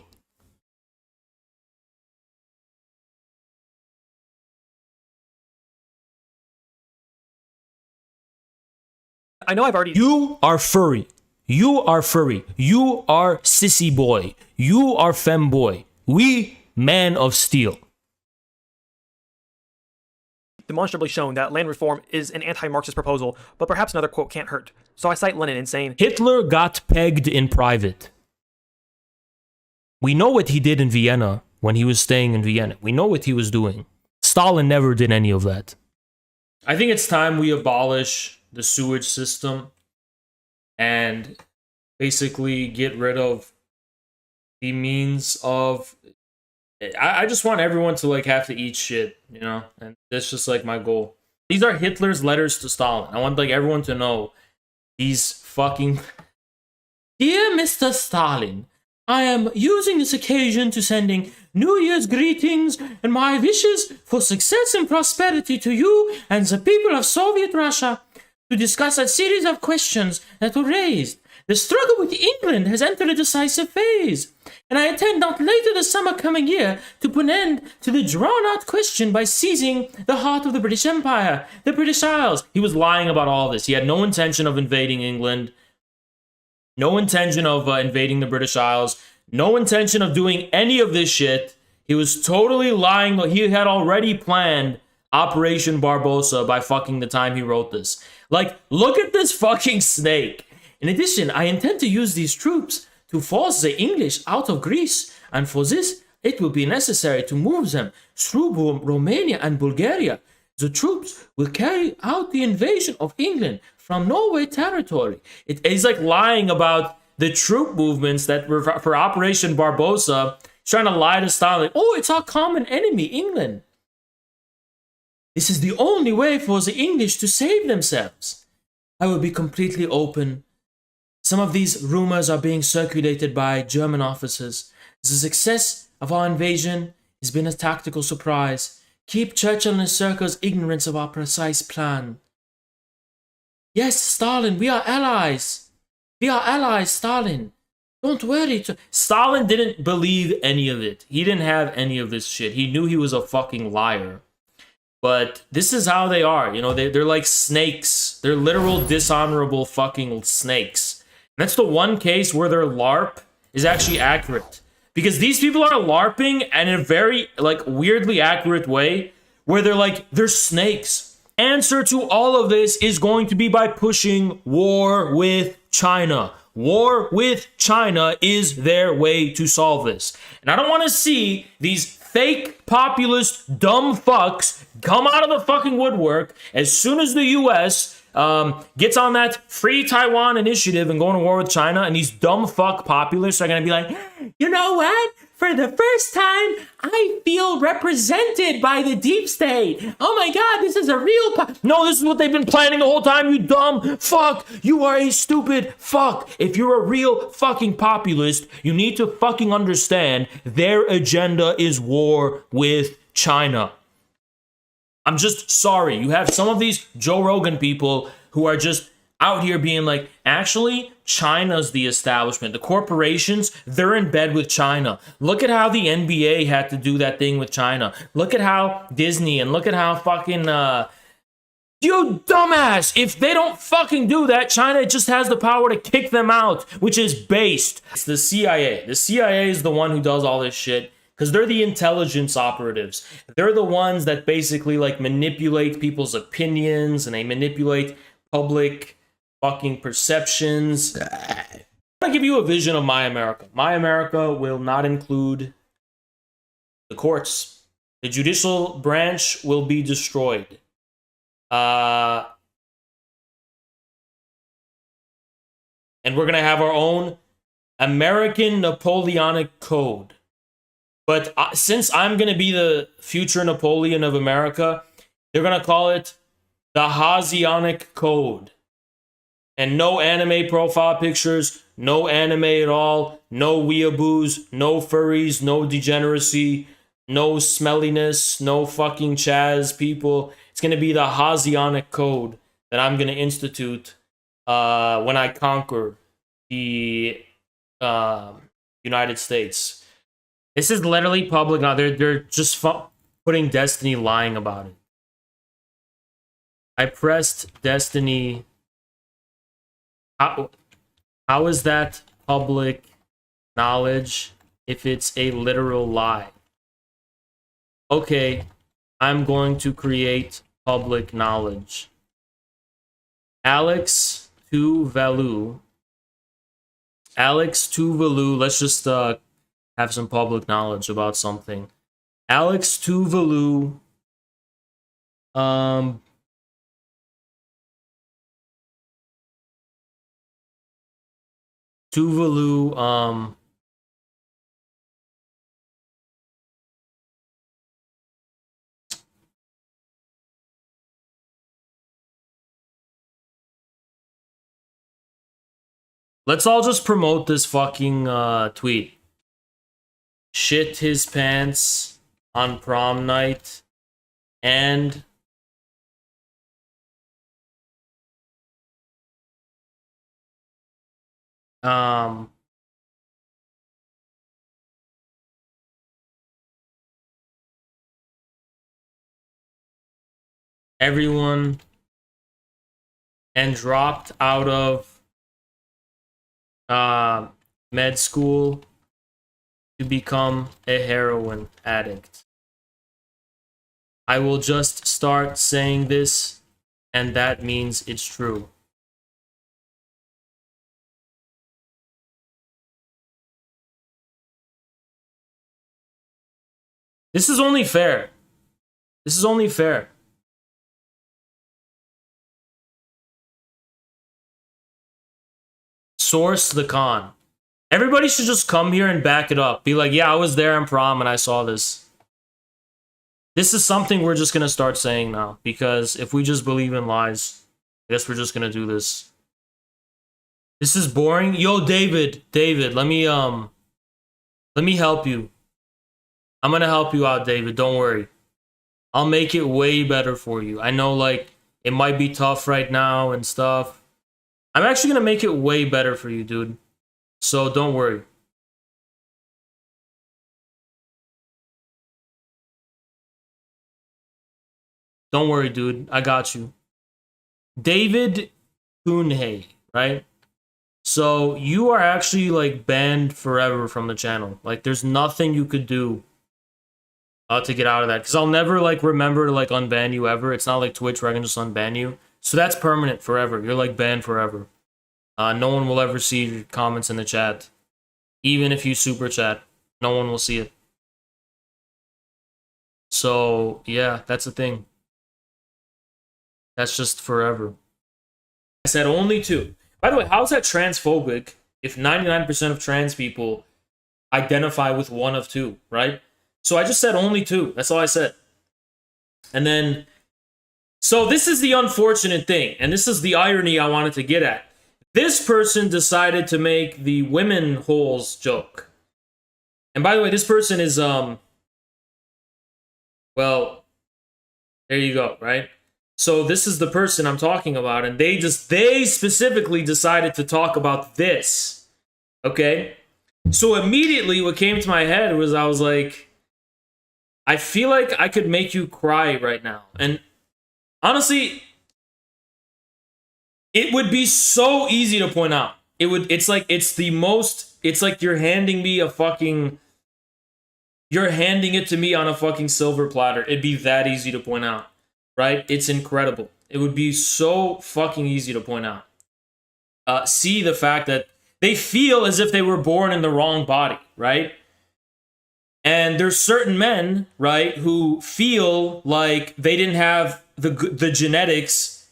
I know I've already... You are furry. You are furry. You are sissy boy. You are femboy. We, man of steel. Demonstrably shown that land reform is an anti-Marxist proposal, but perhaps another quote can't hurt. So I cite Lenin in saying, Hitler got pegged in private. We know what he did in Vienna when he was staying in Vienna. We know what he was doing. Stalin never did any of that. I think it's time we abolish the sewage system and basically get rid of the means of... I just want everyone to like have to eat shit, you know? And that's just like my goal. These are Hitler's letters to Stalin. I want like everyone to know he's fucking... Dear Mr. Stalin, I am using this occasion to sending New Year's greetings and my wishes for success and prosperity to you and the people of Soviet Russia to discuss a series of questions that were raised. The struggle with England has entered a decisive phase, and I intend not later this summer coming year to put an end to the drawn-out question by seizing the heart of the British Empire, the British Isles. He was lying about all this. He had no intention of invading England, no intention of invading the British Isles, no intention of doing any of this shit. He was totally lying. He had already planned Operation Barbarossa by fucking the time he wrote this. Like, look at this fucking snake. In addition, I intend to use these troops to force the English out of Greece, and for this, it will be necessary to move them through Romania and Bulgaria. The troops will carry out the invasion of England from Norway territory. He's like lying about the troop movements that were for Operation Barbarossa, trying to lie to Stalin. Like, oh, it's our common enemy, England. This is the only way for the English to save themselves. I will be completely open. Some of these rumors are being circulated by German officers. The success of our invasion has been a tactical surprise. Keep Churchill and his circles ignorant of our precise plan. Yes, Stalin, we are allies. We are allies, Stalin. Don't worry. Stalin didn't believe any of it. He didn't have any of this shit. He knew he was a fucking liar. But this is how they are. You know, they're like snakes. They're literal dishonorable fucking snakes. And that's the one case where their LARP is actually accurate. Because these people are LARPing in a very, like, weirdly accurate way. Where they're snakes. Answer to all of this is going to be by pushing war with China. War with China is their way to solve this. And I don't want to see these fake populist dumb fucks come out of the fucking woodwork as soon as the US gets on that free Taiwan initiative and going to war with China, and these dumb fuck populists are going to be like, you know what? For the first time, I feel represented by the deep state. Oh my god, this is a real No, this is what they've been planning the whole time, you dumb fuck. You are a stupid fuck. If you're a real fucking populist, you need to fucking understand their agenda is war with China. I'm just sorry. You have some of these Joe Rogan people who are just out here being like, actually, China's the establishment. The corporations, they're in bed with China. Look at how the NBA had to do that thing with China. Look at how Disney and look at how fucking, you dumbass! If they don't fucking do that, China just has the power to kick them out, which is based. It's the CIA. The CIA is the one who does all this shit. Because they're the intelligence operatives. They're the ones that basically like manipulate people's opinions and they manipulate public fucking perceptions. I'm gonna give you a vision of my America. My America will not include the courts. The judicial branch will be destroyed. And we're gonna have our own American Napoleonic Code. But since I'm going to be the future Napoleon of America, they're going to call it the Hasionic Code. And no anime profile pictures, no anime at all, no weeaboos, no furries, no degeneracy, no smelliness, no fucking Chaz people. It's going to be the Hasionic Code that I'm going to institute when I conquer the United States. This is literally public now. They're just putting Destiny lying about it. I pressed Destiny. How is that public knowledge if it's a literal lie? Okay, I'm going to create public knowledge. Alex Tuvalu. Alex Tuvalu. Let's just have some public knowledge about something. Alex Tuvalu. Tuvalu. Let's all just promote this fucking tweet. Shit his pants on prom night and everyone and dropped out of med school to become a heroin addict. I will just start saying this, and that means it's true. This is only fair. This is only fair. Source the con. Everybody should just come here and back it up. Be like, yeah, I was there in prom and I saw this. This is something we're just gonna start saying now, because if we just believe in lies, I guess we're just gonna do this. This is boring. Yo, David, let me help you. I'm gonna help you out, David. Don't worry. I'll make it way better for you. I know, like, it might be tough right now and stuff. I'm actually gonna make it way better for you, dude. So don't worry. Don't worry, dude. I got you. David Kunhe, right? So you are actually, like, banned forever from the channel. Like, there's nothing you could do to get out of that. Because I'll never, like, remember to, like, unban you ever. It's not like Twitch where I can just unban you. So that's permanent forever. You're, like, banned forever. No one will ever see your comments in the chat. Even if you super chat, no one will see it. So, yeah, that's the thing. That's just forever. I said only 2. By the way, how is that transphobic if 99% of trans people identify with one of 2, right? So I just said only 2. That's all I said. And then, so this is the unfortunate thing, and this is the irony I wanted to get at. This person decided to make the women holes joke. And by the way, this person is, well, there you go, right? So this is the person I'm talking about, and they specifically decided to talk about this, okay? So immediately what came to my head was, I was like, I feel like I could make you cry right now. And honestly, it would be so easy to point out. It's like you're handing it to me on a fucking silver platter. It'd be that easy to point out. Right? It's incredible. It would be so fucking easy to point out. See the fact that they feel as if they were born in the wrong body, right? And there's certain men, right, who feel like they didn't have the genetics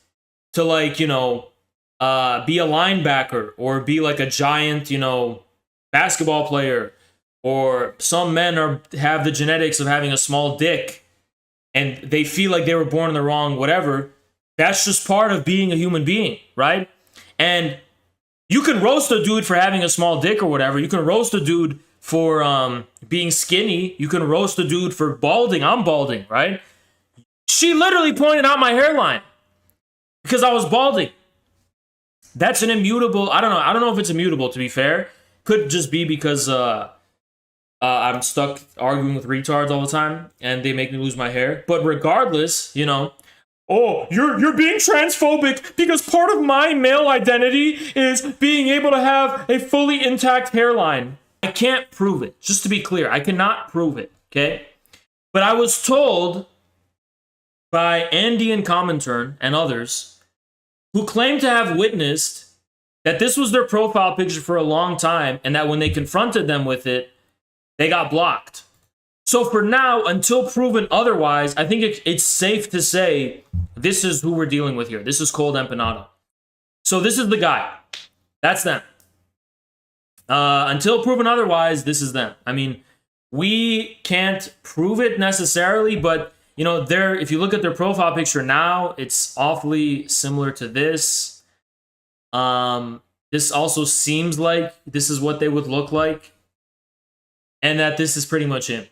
to, like, you know, be a linebacker or be like a giant, you know, basketball player. Or some men have the genetics of having a small dick. And they feel like they were born in the wrong whatever. That's just part of being a human being, right? And you can roast a dude for having a small dick or whatever. You can roast a dude for being skinny. You can roast a dude for balding. I'm balding, right? She literally pointed out my hairline because I was balding. That's an immutable. I don't know if it's immutable, to be fair. Could just be because I'm stuck arguing with retards all the time, and they make me lose my hair. But regardless, you know, oh, you're being transphobic because part of my male identity is being able to have a fully intact hairline. I can't prove it. Just to be clear, I cannot prove it, okay? But I was told by Andy and Comintern and others who claim to have witnessed that this was their profile picture for a long time, and that when they confronted them with it, they got blocked. So for now, until proven otherwise, I think it's safe to say this is who we're dealing with here. This is Cold Empanada. So this is the guy. That's them. Until proven otherwise, this is them. I mean, we can't prove it necessarily, but, you know, if you look at their profile picture now, it's awfully similar to this. This also seems like this is what they would look like. And that this is pretty much him.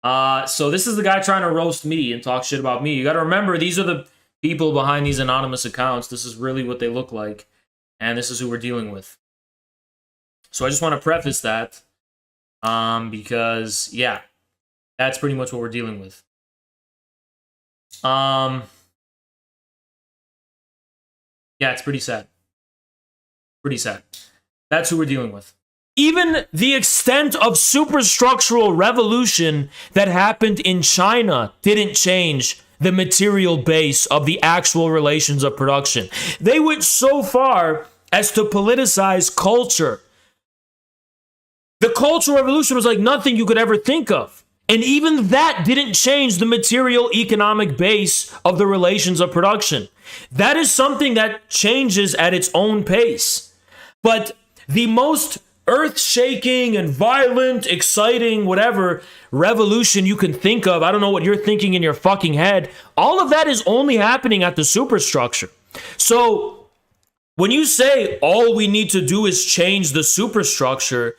So this is the guy trying to roast me and talk shit about me. You got to remember, these are the people behind these anonymous accounts. This is really what they look like. And this is who we're dealing with. So I just want to preface that. Because, yeah, that's pretty much what we're dealing with. Yeah, it's pretty sad. Pretty sad. That's who we're dealing with. Even the extent of superstructural revolution that happened in China didn't change the material base of the actual relations of production. They went so far as to politicize culture. The Cultural Revolution was like nothing you could ever think of. And even that didn't change the material economic base of the relations of production. That is something that changes at its own pace. But the most earth-shaking and violent, exciting, whatever revolution you can think of. I don't know what you're thinking in your fucking head. All of that is only happening at the superstructure. So when you say all we need to do is change the superstructure,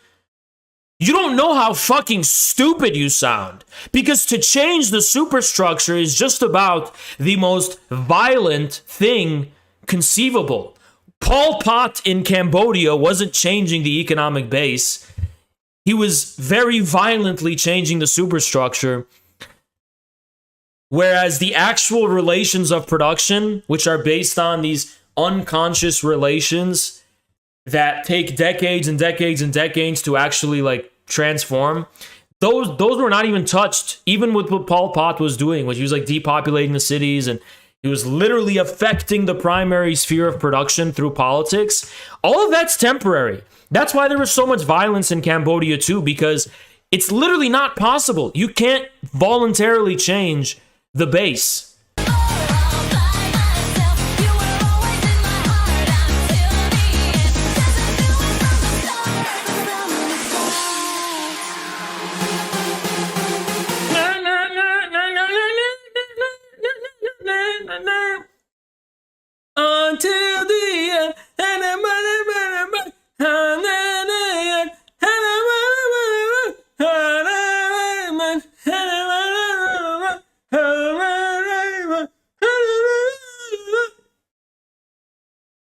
you don't know how fucking stupid you sound. Because to change the superstructure is just about the most violent thing conceivable. Pol Pot in Cambodia wasn't changing the economic base. He was very violently changing the superstructure. Whereas the actual relations of production, which are based on these unconscious relations that take decades and decades and decades to actually like transform, those were not even touched, even with what Pol Pot was doing, which he was like depopulating the cities, and he was literally affecting the primary sphere of production through politics. All of that's temporary. That's why there was so much violence in Cambodia too, because it's literally not possible. You can't voluntarily change the base. Until the end,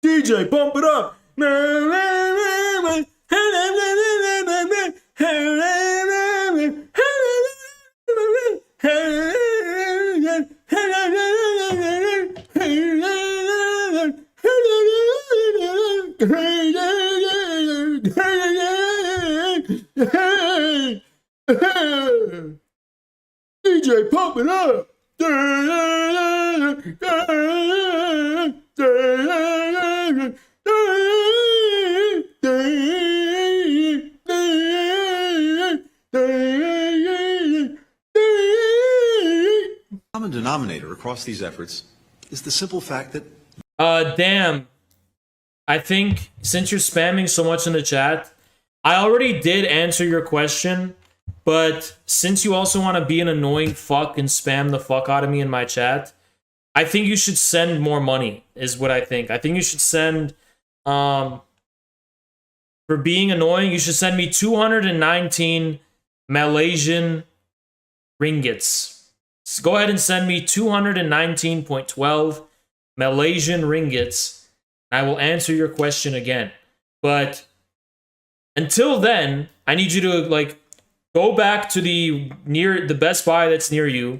DJ, pump it up. DJ, pump it up. Common denominator across these efforts is the simple fact that damn. I think since you're spamming so much in the chat, I already did answer your question, but since you also want to be an annoying fuck and spam the fuck out of me in my chat, I think you should send more money, is what I think. I think you should send, for being annoying, you should send me 219 Malaysian ringgits. So go ahead and send me 219.12 Malaysian ringgits. I will answer your question again. But until then, I need you to like go back to the Best Buy that's near you,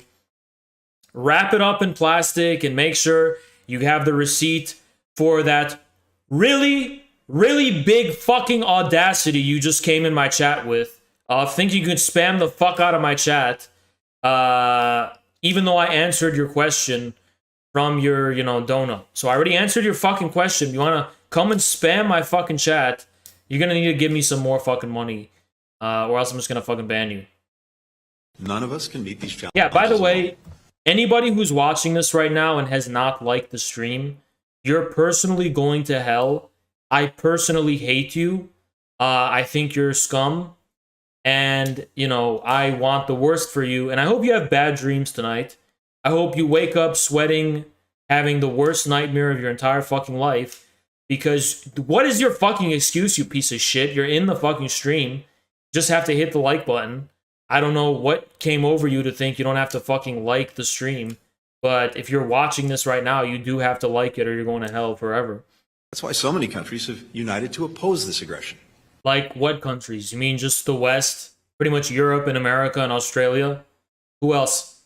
wrap it up in plastic, and make sure you have the receipt for that really, really big fucking audacity you just came in my chat with. Think you could spam the fuck out of my chat, even though I answered your question from your, donut. So I already answered your fucking question. You want to come and spam my fucking chat, you're going to need to give me some more fucking money, or else I'm just going to fucking ban you. none of us can meet these challenges. Yeah, by the way, anybody who's watching this right now and has not liked the stream, you're personally going to hell. I personally hate you. I think you're scum. And, I want the worst for you. And I hope you have bad dreams tonight. I hope you wake up sweating, having the worst nightmare of your entire fucking life. Because what is your fucking excuse, you piece of shit? You're in the fucking stream. Just have to hit the like button. I don't know what came over you to think you don't have to fucking like the stream. But if you're watching this right now, you do have to like it or you're going to hell forever. That's why so many countries have united to oppose this aggression. Like what countries? You mean just the West? Pretty much Europe and America and Australia? Who else?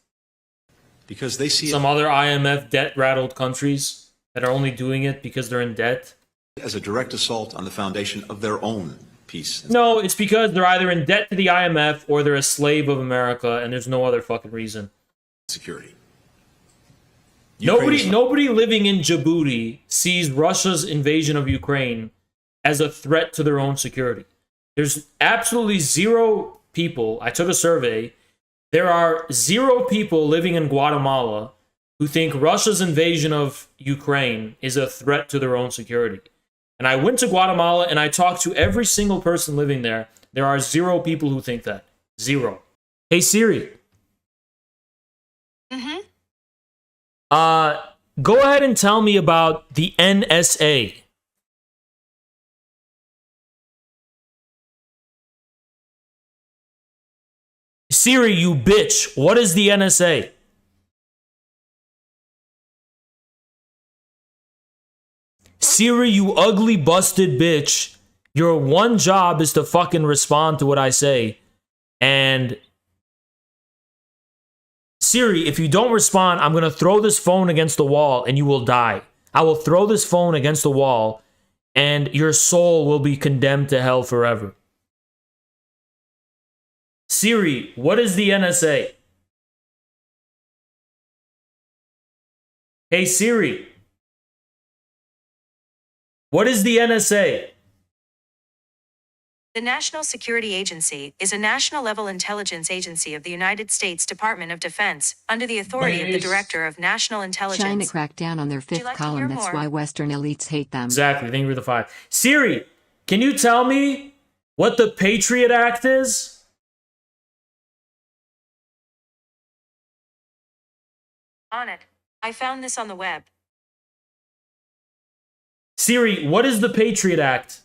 Because they see some other IMF debt-rattled countries that are only doing it because they're in debt? As a direct assault on the foundation of their own peace. No, it's because they're either in debt to the IMF or they're a slave of America, and there's no other fucking reason. Security. Nobody living in Djibouti sees Russia's invasion of Ukraine as a threat to their own security. There's absolutely zero people. I took a survey. There are 0 people living in Guatemala who think Russia's invasion of Ukraine is a threat to their own security. And I went to Guatemala and I talked to every single person living there. There are 0 people who think that. 0. Hey Siri. Go ahead and tell me about the NSA. Siri, you bitch. What is the NSA? Siri, you ugly busted bitch. Your one job is to fucking respond to what I say. And Siri, if you don't respond, I'm going to throw this phone against the wall and you will die. I will throw this phone against the wall and your soul will be condemned to hell forever. Siri, what is the NSA? Hey Siri, what is the NSA? The National Security Agency is a national-level intelligence agency of the United States Department of Defense, under the authority of the Director of National Intelligence. China cracked down on their fifth column. That's why Western elites hate them. Exactly. Thank you for the 5. Siri, can you tell me what the Patriot Act is? On it. I found this on the web. Siri, what is the Patriot Act?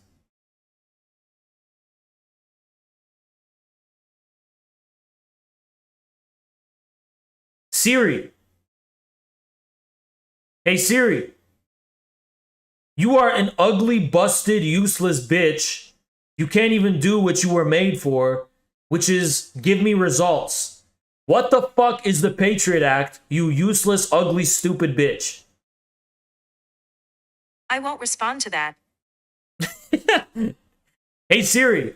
Siri. Hey Siri. You are an ugly, busted, useless bitch. You can't even do what you were made for, which is give me results. What the fuck is the Patriot Act, you useless, ugly, stupid bitch? I won't respond to that. Hey Siri.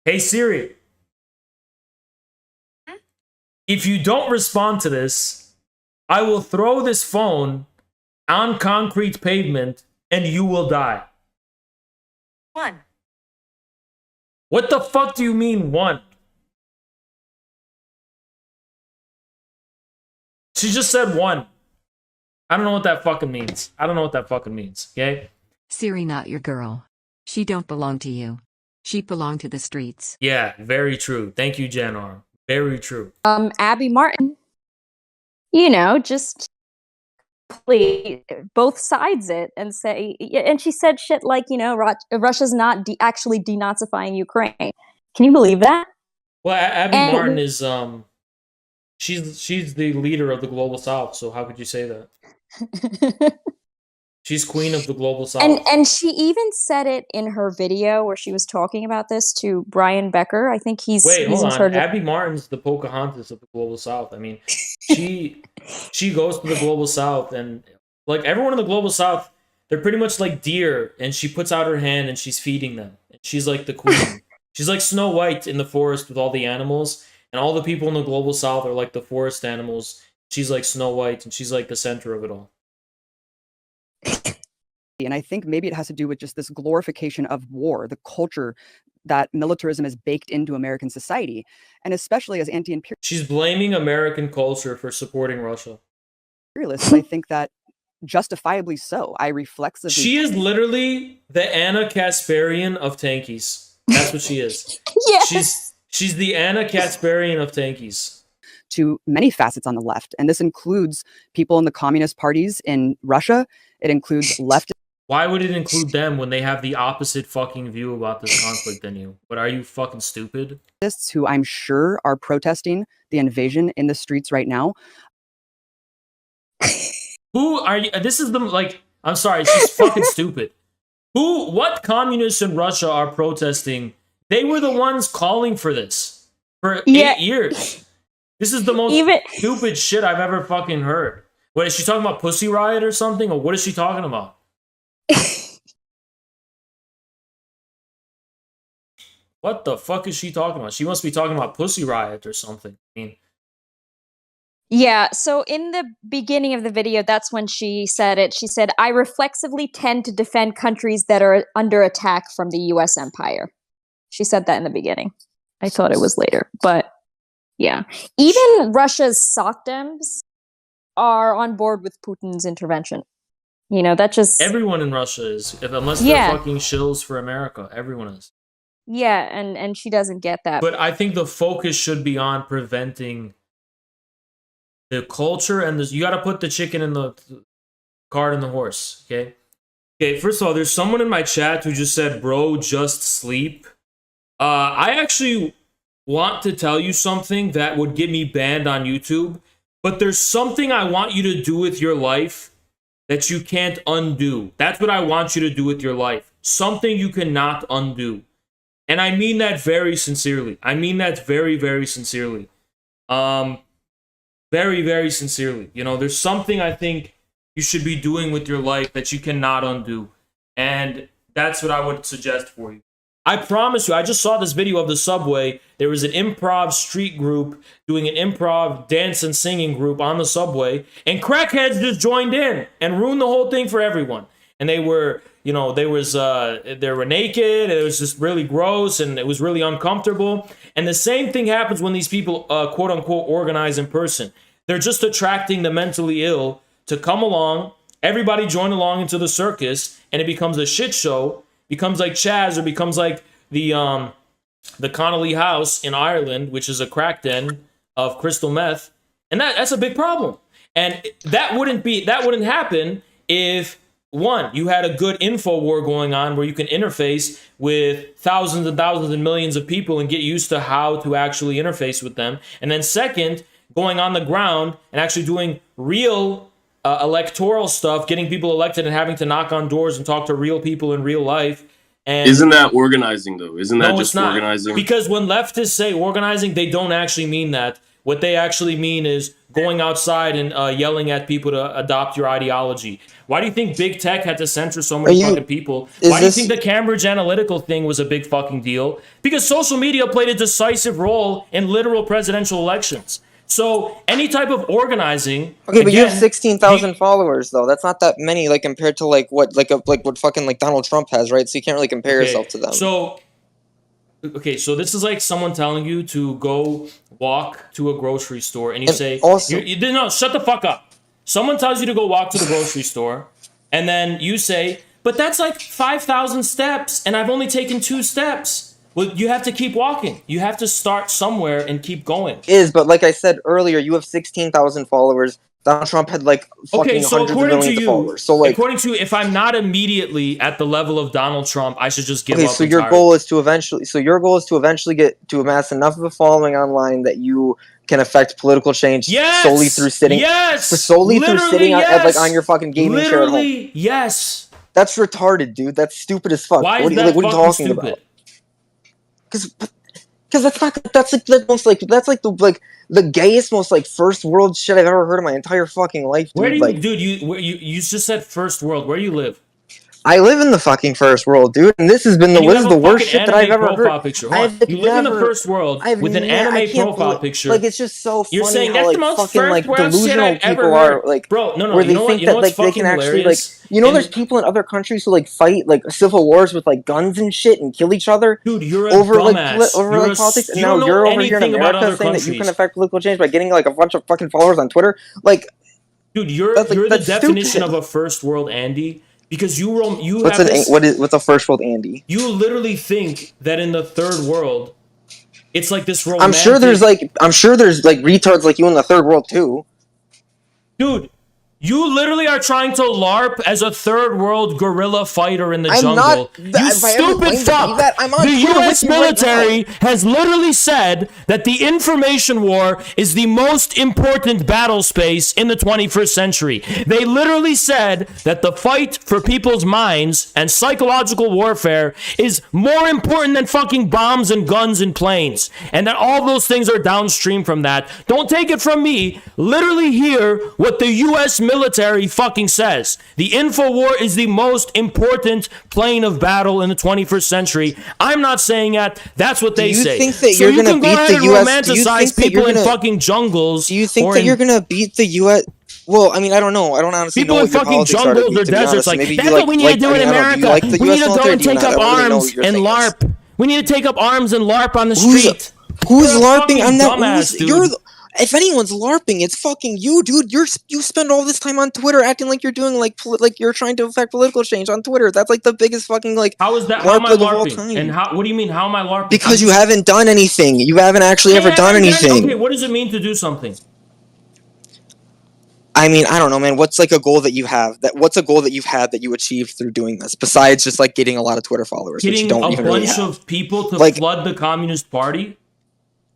Hey Siri. If you don't respond to this, I will throw this phone on concrete pavement and you will die. 1. What the fuck do you mean 1? She just said 1. I don't know what that fucking means. I don't know what that fucking means, okay? Siri not your girl. She don't belong to you. She belong to the streets. Yeah, very true. Thank you, Janar. Very true. Abby Martin, you know, just play both sides it and say, and she said shit like, you know, Russia's not actually denazifying Ukraine. Can you believe that? Well, Abby Martin is she's the leader of the Global South, so how could you say that? She's queen of the Global South. And she even said it in her video where she was talking about this to Brian Becker. I think he's hold in on. charge of... Abby Martin's the Pocahontas of the Global South. I mean, she goes to the Global South and like everyone in the Global South, they're pretty much like deer, and she puts out her hand and she's feeding them. And she's like the queen. She's like Snow White in the forest with all the animals, and all the people in the Global South are like the forest animals. She's like Snow White, and she's like the center of it all. And I think maybe it has to do with just this glorification of war, the culture that militarism is baked into American society, and especially as anti-imperialists. She's blaming American culture for supporting Russia. I think that justifiably so. I reflexively... She is literally the Anna Kasparian of tankies. That's what she is. Yes. She's the Anna Kasparian of tankies. To many facets on the left, and this includes people in the communist parties in Russia. It includes left. Why would it include them when they have the opposite fucking view about this conflict than you? But are you fucking stupid? Who I'm sure are protesting the invasion in the streets right now. Who are you? This is the, like, I'm sorry, it's just fucking stupid. What communists in Russia are protesting? They were the ones calling for this for 8 years. This is the most stupid shit I've ever fucking heard. What, is she talking about Pussy Riot or something? Or what is she talking about? What the fuck is she talking about? She must be talking about Pussy Riot or something. I mean, Yeah, so in the beginning of the video, that's when she said it. She said, I reflexively tend to defend countries that are under attack from the US empire. She said that in the beginning. I thought it was later, but yeah. Even Russia's SOCDEMs are on board with Putin's intervention. You know, that just Everyone in Russia is, unless they're Yeah. fucking shills for America. Everyone is. yeah, and she doesn't get that. But I think the focus should be on preventing the culture and you got to put the chicken in the cart and the horse. Okay. Okay. First of all, there's someone in my chat who just said, "Bro, just sleep." I actually want to tell you something that would get me banned on YouTube, but there's something I want you to do with your life that you can't undo. That's what I want you to do with your life. Something you cannot undo. And I mean that very sincerely. I mean that very, very sincerely. Very, very sincerely. You know, there's something I think you should be doing with your life that you cannot undo. And that's what I would suggest for you. I promise you, I just saw this video of the subway. There was an improv street group doing an improv dance and singing group on the subway, and crackheads just joined in and ruined the whole thing for everyone. And they were, you know, they were naked, and it was just really gross, and it was really uncomfortable. And the same thing happens when these people, quote unquote, organize in person. They're just attracting the mentally ill to come along. Everybody join along into the circus, and it becomes a shit show. Becomes like Chaz, or becomes like the Connolly House in Ireland, which is a crack den of crystal meth, and that's a big problem. And that wouldn't happen if, one, you had a good info war going on where you can interface with thousands and thousands and millions of people and get used to how to actually interface with them. And then second, going on the ground and actually doing real electoral stuff, getting people elected and having to knock on doors and talk to real people in real life. And isn't that organizing, though? Isn't that no, just it's not. organizing? Because when leftists say organizing, they don't actually mean that. What they actually mean is going outside and yelling at people to adopt your ideology. Why do you think big tech had to censor so many fucking people? Why do you think the Cambridge Analytical thing was a big fucking deal? Because social media played a decisive role in literal presidential elections. So any type of organizing. Okay, but you have 16,000 followers though. That's not that many, like compared to like what fucking like Donald Trump has, right? So you can't really compare yourself to them. So this is like someone telling you to go walk to a grocery store, and you say, also, no, shut the fuck up. Someone tells you to go walk to the grocery store, and then you say, but that's like 5,000 steps, and I've only taken 2 steps. Well, you have to keep walking. You have to start somewhere and keep going. But like I said earlier, you have 16,000 followers. Donald Trump had like fucking hundreds of millions of followers. So like, according to you, if I'm not immediately at the level of Donald Trump, I should just give up. So your goal is to eventually get to amass enough of a following online that you can affect political change solely through sitting. Through sitting on your fucking gaming chair at home. Yes. That's retarded, dude. That's stupid as fuck. Why what is that what are you talking stupid? about? Because that's the gayest, most like first world shit I've ever heard in my entire fucking life. Dude. Where do you just said first world? Where do you live? I live in the fucking first world, dude, and this has been the worst shit that I've ever heard. Picture. You live in the first world with an anime profile picture. Like, it's just so funny. You're saying how, that's the most fucking like delusional people are, like, bro. No, where they think that like they can actually like, there's people in other countries who like fight like civil wars with like guns and shit and kill each other. Dude, you're over dumbass. Like politics. And now you're over here in America saying that you can affect political change by getting like a bunch of fucking followers on Twitter. Like, dude, you're the definition of a first world Andy. Because what's a first world Andy? You literally think that in the third world, it's like this romantic. I'm sure there's like retards like you in the third world too. Dude, you literally are trying to LARP as a third world guerrilla fighter in the jungle. You stupid fuck! The U.S. military has literally said that the information war is the most important battle space in the 21st century. They literally said that the fight for people's minds and psychological warfare is more important than fucking bombs and guns and planes. And that all those things are downstream from that. Don't take it from me. Literally hear what the U.S. military fucking says. The info war is the most important plane of battle in the 21st century. I'm not saying that. That's what they say. Think that so you're you gonna can go ahead and romanticize people in fucking jungles. Do you think that you're gonna beat the U.S.? Well, I mean, I don't know. I don't honestly know what your politics are. People in fucking jungles or deserts, like, that's what we need to do in America. We need to go and take up arms and LARP. We need to take up arms and LARP on the street. Who's LARPing? I'm not. If anyone's LARPing, it's fucking you, dude. You spend all this time on Twitter acting like you're doing like you're trying to affect political change on Twitter. That's like the biggest fucking like. How is that? LARP How am I of all LARPing? time. And how? What do you mean? How am I LARPing? Because you haven't done anything. You haven't actually ever done anything. Okay, what does it mean to do something? I mean, I don't know, man. What's like a goal that you have? What's a goal that you've had that you achieved through doing this? Besides just like getting a lot of Twitter followers, which you Getting don't a even really bunch have. of people to Like- flood the Communist Party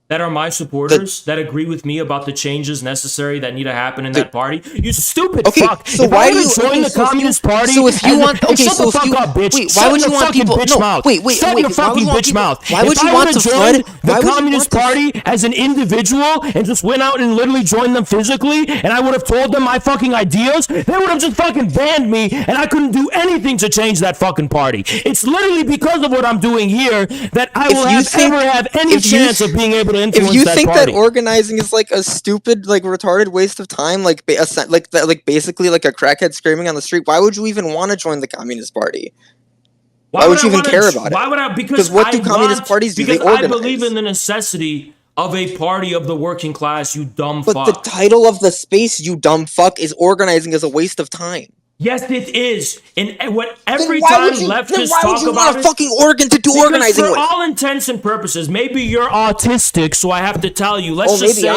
that are my supporters, that agree with me about the changes necessary that need to happen in that party. You stupid fuck. So if why I do were you to join the Communist Party? So if you want, okay, shut so the if fuck you up, bitch. wait, why Shut would your you want fucking people? bitch No, mouth. wait, Shut your fucking bitch mouth. Why would If you I want were to to flood? join the Communist Party as an individual and just went out and literally joined them physically, and I would have told them my fucking ideas, they would have just fucking banned me, and I couldn't do anything to change that fucking party. It's literally because of what I'm doing here that I will ever have any chance of being able to influence If you that think party. that organizing is like a stupid, like retarded waste of time, like basically like a crackhead screaming on the street, why would you even want to join the Communist Party? Why would you even care about it? Why would I? Because what do communist parties do? They Because I organize. believe in the necessity of a party of the working class. You dumb But fuck. the title of the space, you dumb fuck, is organizing is a waste of time. Yes, it is. And what every Then why time would you- leftists then why would talk you about want a it, fucking organ to do because organizing for with? all intents and purposes, maybe you're autistic, so I have to tell you. Let's Oh, just maybe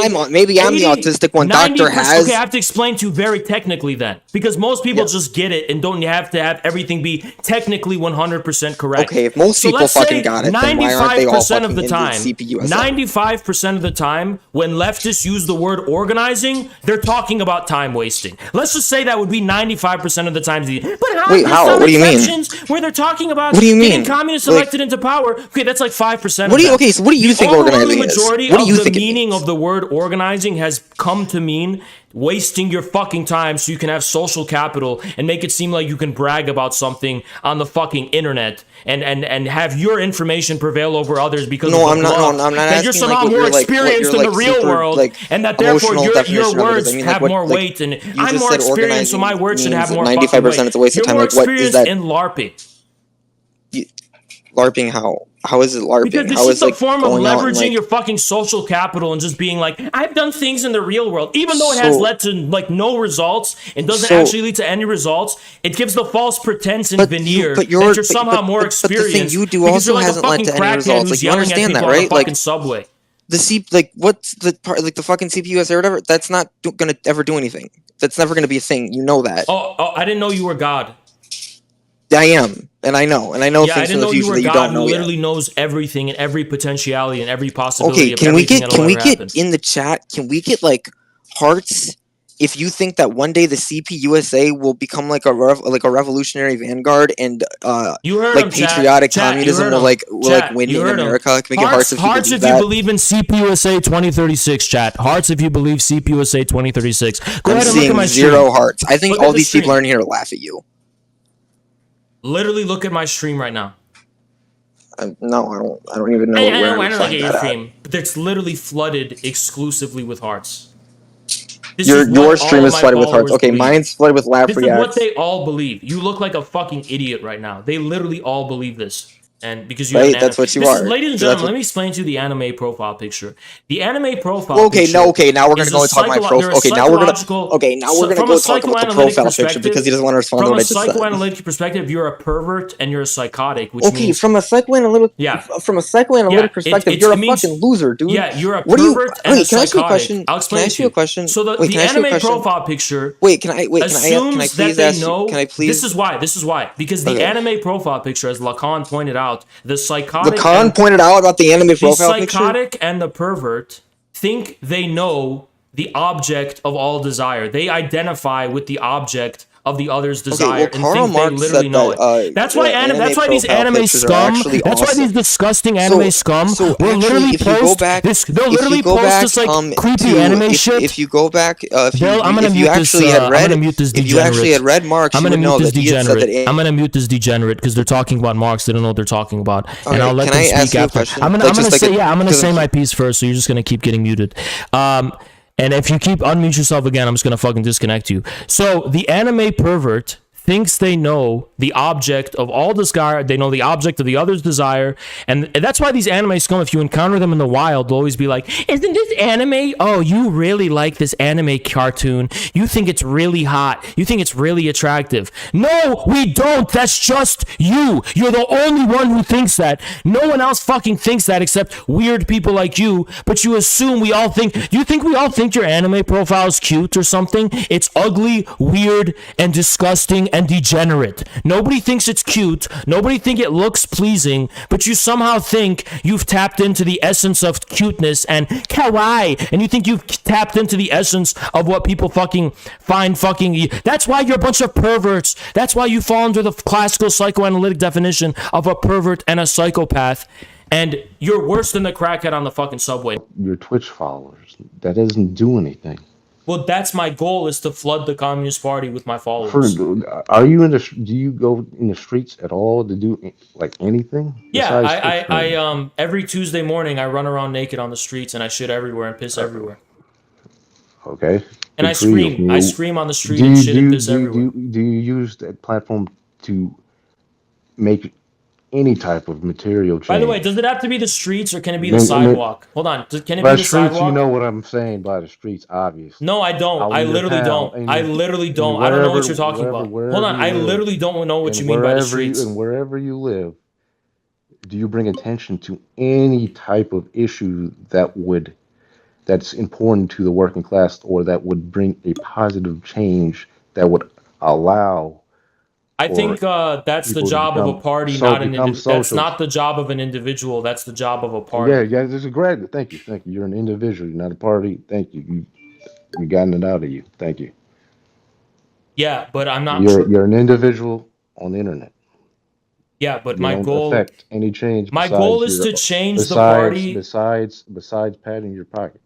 say I'm the autistic one. Doctor 90% has. Okay, I have to explain to you very technically then, because most people just get it and don't have to have everything be technically 100% correct. Okay, if most people let's fucking say got it, then why aren't they all 95% of fucking the into time, CPUSA? 95% of the time, when leftists use the word organizing, they're talking about time wasting. Let's just say that would be 95% of the time. But how? Wait, how? What do you mean? Where they're talking about What do you getting mean? communists Like- elected into power. Okay, that's like 5%. What do of you? that. Okay, so what do you think The overwhelming organizing is? majority What do you of the think it meaning of the word organizing has come to mean wasting your fucking time so you can have social capital and make it seem like you can brag about something on the fucking internet and have your information prevail over others because No, of I'm the not. bluff, No, I'm not that you're asking somehow like what more your, like, what experienced your, in the like, real super, world, like, and that therefore emotional your definition of it is. words I mean, have like, more what, like, weight, and you I'm just more said experienced, so my organizing words should have means more 95% fucking weight. it's a waste of You're time. more Like, what is experienced that? in LARPing. LARPing how? How is it LARPing? Because it's How just is a like form of going out and, leveraging like, your fucking social capital and just being like, I've done things in the real world, even though it has So- led to like no results and doesn't So- actually lead to any results. It gives the false pretense and veneer but that you're somehow more but the thing experienced. you do because also you're like hasn't a led fucking to any crackhead results. who's Like, you yelling at understand people that, on the right? fucking Like, subway. like what's the part, like the fucking CPUS or whatever? That's not gonna ever do anything. That's never gonna be a thing. You know that. Oh, I didn't know you were God. I am, and I know Yeah, I things didn't from the know you future were that you God don't who know yet. literally knows everything and every potentiality and every possibility Okay, of can we everything get that'll ever happen. in the chat? Can we get like hearts if you think that one day the CPUSA will become like a revolutionary vanguard and You heard like him, chat. patriotic Chat, you communism heard will him. like Chat, win you in heard him. America? Can we get hearts if you Hearts believe if you that? believe in CPUSA 2036, chat. Hearts if you believe CPUSA 2036. Go I'm ahead and look at seeing my zero stream. hearts. I think Look at all the these people stream. are in here to laugh at you. Literally look at my stream right now. No, I don't even know I where don't I'm look at finding your that at. stream. But it's literally flooded exclusively with hearts. This Your is what stream all is of my flooded with hearts. followers Okay, believe. mine's flooded with laugh This is what reacts. they all believe. You look like a fucking idiot right now. They literally all believe this. And because you have Right, an that's what you this is- are. ladies and That's gentlemen, what- let me explain to you the anime profile picture. The anime profile Okay, picture now we're gonna is go a and talk my psycholo- profile. they're a Okay, now we're gonna psychological- go from talk a about the psychoanalytic profile picture because he doesn't want to respond to From what a I just said. psychoanalytic perspective, you're a pervert and you're a psychotic, which Okay, means from a psychoanalytic perspective, you're a fucking loser, dude. Yeah, you're a What do you? pervert and Wait, a can I ask you a psychotic. question? I'll explain Can I it ask to you a question? So the Wait, can I ask you a anime question? profile picture Can I assumes please that ask they know. you? Can I please? This is why. Because the Okay. anime profile picture, as Lacan pointed out, the psychotic. Lacan pointed out about the anime profile The picture. psychotic and the pervert think they know the object of all desire. They identify with the object of the other's desire and Karl think Marx they literally said know that, it. That's why anime that's why these profile anime pictures are scum. actually That's why awesome. these disgusting anime scum will actually, literally if you go post back- this. They'll if literally you go post back, this like creepy to- anime if, shit. If you go back, if you, I'm gonna if mute you actually this, had read, I'm gonna mute this if you actually had read Marx, I'm you gonna would know mute this that he had said degenerate. that. I'm gonna mute this degenerate because they're talking about Marx. They don't know what they're talking about, and Okay, I'll let can them I ask speak you a after. question? I'm gonna Like, just like say a- I'm gonna because say I'm- my piece first, so you're just gonna keep getting muted. And if you keep unmute yourself again, I'm just gonna fucking disconnect you. So the anime pervert thinks they know the object of all desire. They know the object of the other's desire. And that's why these anime scum, if you encounter them in the wild, they'll always be like, isn't this anime? Oh, you really like this anime cartoon. You think it's really hot. You think it's really attractive. No, we don't. That's just you. You're the only one who thinks that. No one else fucking thinks that except weird people like you. But you assume we all think. You think we all think your anime profile is cute or something? It's ugly, weird, and disgusting and degenerate. Nobody thinks it's cute. Nobody think it looks pleasing, but you somehow think you've tapped into the essence of cuteness and kawaii, and you think you've tapped into the essence of what people fucking find fucking. That's why you're a bunch of perverts. That's why you fall under the classical psychoanalytic definition of a pervert and a psychopath, and you're worse than the crackhead on the fucking subway. Your Twitch followers, that doesn't do anything. Well, that's my goal, is to flood the Communist Party with my followers. Are you in the? Do you go in the streets at all to do like anything? Yeah, I every Tuesday morning I run around naked on the streets and I shit everywhere and piss everywhere. Okay. And I scream. I scream on the street and shit and piss everywhere. Do you use that platform to make any type of material change? By the way, does it have to be the streets or can it be the sidewalk? Hold on. Can it be the sidewalk? You know what I'm saying by the streets, obviously. No, I don't. I literally don't. I literally don't. I don't know what you're talking about. Hold on. I literally don't know what you mean by the streets. And wherever you live, do you bring attention to any type of issue that's important to the working class, or that would bring a positive change that would allow? I think that's the job of a party, not an individual. That's not the job of an individual. That's the job of a party. Yeah, this is great. Thank you. You're an individual. You're not a party. Thank you. You gotten it out of you. Thank you. Yeah, but I'm not. You're an individual on the internet. Yeah, but You my don't goal. affect any change. My goal is to change the party. Besides patting your pocket.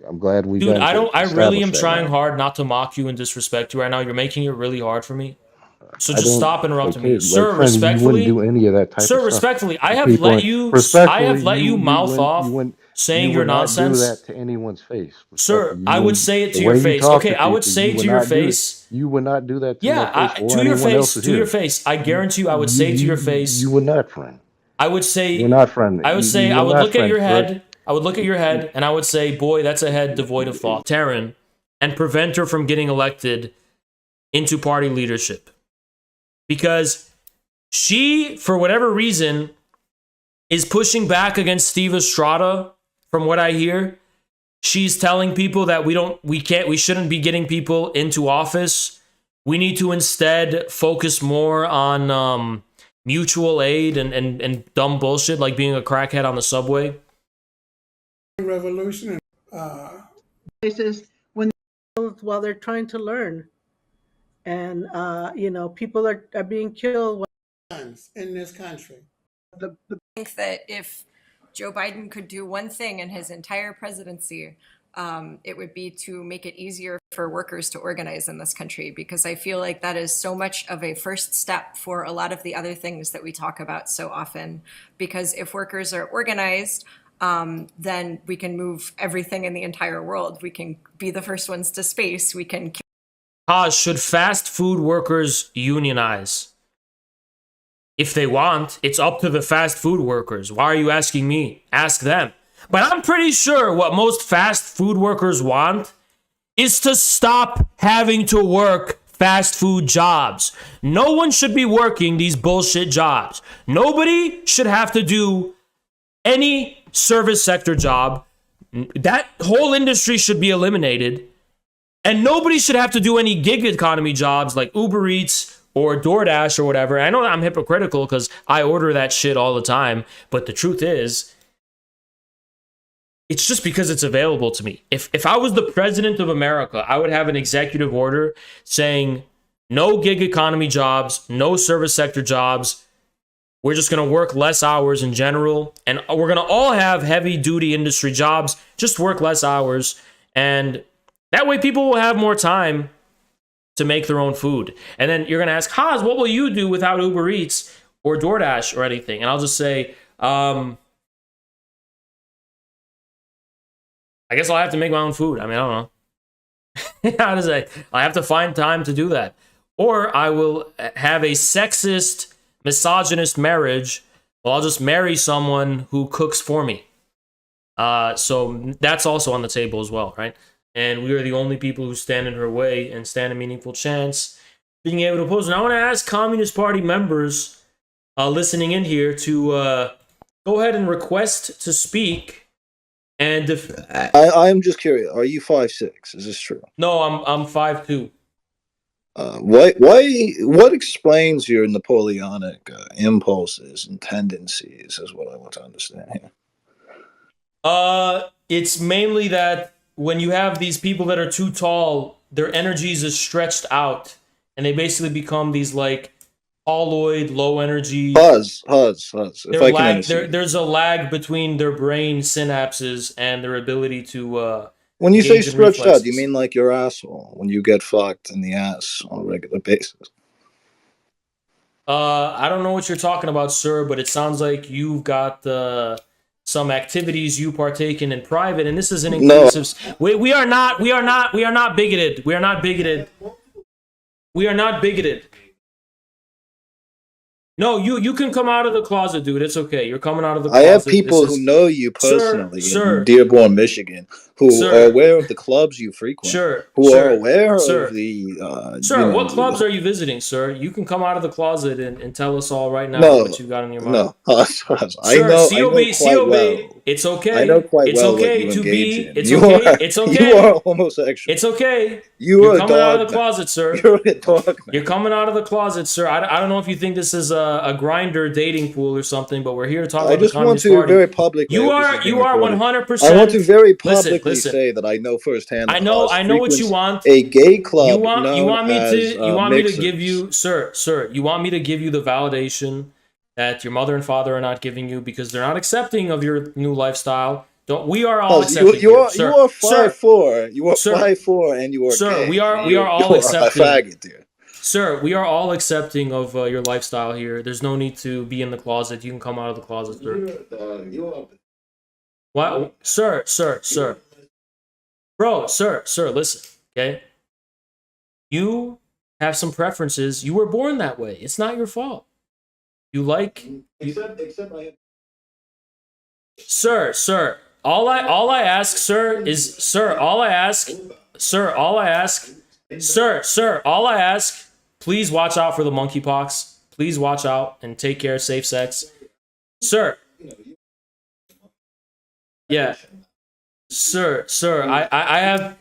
I'm glad we. Dude, I really am trying hard not to mock you and disrespect you right now. You're making it really hard for me. So just stop interrupting me, sir. Respectfully, you wouldn't do any of that type sir. Of respectfully, stuff. I have let you mouth off saying your nonsense. You would not do that to anyone's face, sir. I would say it to your face. Okay, I would say it to your face. You would not do that. To your face. To your face. I guarantee you, I would say to your face. You would not, friend. I would say. You're not friendly. I would say. I would look at your head. I would look at your head and I would say, boy, that's a head devoid of thought. Taryn, and prevent her from getting elected into party leadership. Because she, for whatever reason, is pushing back against Steve Estrada, from what I hear. She's telling people that we shouldn't be getting people into office. We need to instead focus more on mutual aid and dumb bullshit like being a crackhead on the subway. Revolution places while they're trying to learn, and people are being killed in this country. I think that if Joe Biden could do one thing in his entire presidency, it would be to make it easier for workers to organize in this country, because I feel like that is so much of a first step for a lot of the other things that we talk about so often. Because if workers are organized, then we can move everything in the entire world. We can be the first ones to space. We can. Should fast food workers unionize? If they want, it's up to the fast food workers. Why are you asking me? Ask them. But I'm pretty sure what most fast food workers want is to stop having to work fast food jobs. No one should be working these bullshit jobs. Nobody should have to do any service sector job. That whole industry should be eliminated. And nobody should have to do any gig economy jobs like Uber Eats or DoorDash or whatever. I know I'm hypocritical because I order that shit all the time. But the truth is, it's just because it's available to me. If I was the president of America, I would have an executive order saying no gig economy jobs, no service sector jobs. We're just going to work less hours in general. And we're going to all have heavy duty industry jobs. Just work less hours. And that way people will have more time to make their own food. And then you're going to ask, Haas, what will you do without Uber Eats or DoorDash or anything? And I'll just say, I guess I'll have to make my own food. I mean, I don't know. How does I have to find time to do that. Or I will have a sexist, misogynist marriage. Well, I'll just marry someone who cooks for me. So that's also on the table as well, right? And we are the only people who stand in her way and stand a meaningful chance being able to oppose. And I want to ask Communist Party members listening in here to go ahead and request to speak. And if I'm just curious, are you 5'6"? Is this true? No, I'm 5'2". What explains your Napoleonic impulses and tendencies is what I want to understand here. It's mainly that when you have these people that are too tall, their energies is stretched out, and they basically become these like alloid, low energy. Huzz. If I can understand. There's a lag between their brain synapses and their ability to. When you say engage in stretched out, reflexes. you mean like your asshole when you get fucked in the ass on a regular basis? I don't know what you're talking about, sir, but it sounds like you've got some activities you partake in private, and this is an inclusive. No. We are not bigoted. We are not bigoted. We are not bigoted. No, you can come out of the closet, dude. It's okay. You're coming out of the closet. I have people who know you personally in Dearborn, Michigan, who are aware of the clubs you frequent. Who are aware of the. Sir, what clubs are you visiting, sir? You can come out of the closet and tell us all right now what you got in your mind. No, I know quite well. It's okay. I know quite well what you engage in. It's okay. You are homosexual. It's okay. You're coming out of the closet, sir. You're a dog. You're coming out of the closet, sir. I don't know if you think this is a grinder dating pool or something, but we're here to talk about the Communist Party. I just want to very publicly. You are 100%. I want to very publicly say that I know firsthand. I know what you want. A gay club. You want me to give you, sir. You want me to give you the validation that your mother and father are not giving you because they're not accepting of your new lifestyle. We are all accepting. You are 5'4". You are 5'4", and you are. Sir, gay. we are all accepting. A faggot, dear. Sir, we are all accepting of your lifestyle here. There's no need to be in the closet. You can come out of the closet, sir. What? Sir. Bro, sir, listen, okay? You have some preferences. You were born that way. It's not your fault. You like... Except I... Sir, all I ask, sir, is... Sir, all I ask, please watch out for the monkeypox. Please watch out and take care of safe sex. Sir. Yeah. Sir, I have...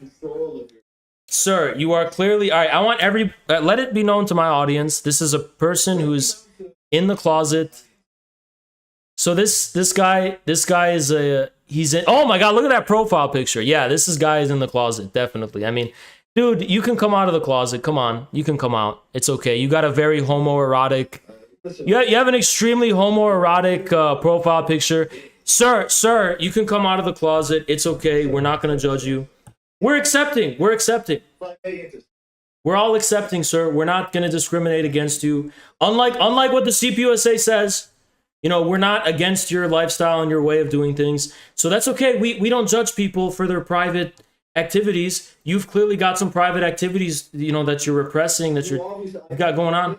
Sir, you are clearly... All right, I want let it be known to my audience, this is a person who's in the closet. So this guy is he's in... Oh my God, look at that profile picture. Yeah, guy is in the closet, definitely. I mean... Dude, you can come out of the closet. Come on. You can come out. It's okay. You got a very homoerotic... You have an extremely homoerotic profile picture. Sir, you can come out of the closet. It's okay. We're not going to judge you. We're accepting. We're all accepting, sir. We're not going to discriminate against you. Unlike what the CPUSA says, we're not against your lifestyle and your way of doing things. So that's okay. We don't judge people for their private activities. You've clearly got some private activities, that you're repressing, that you've got going on.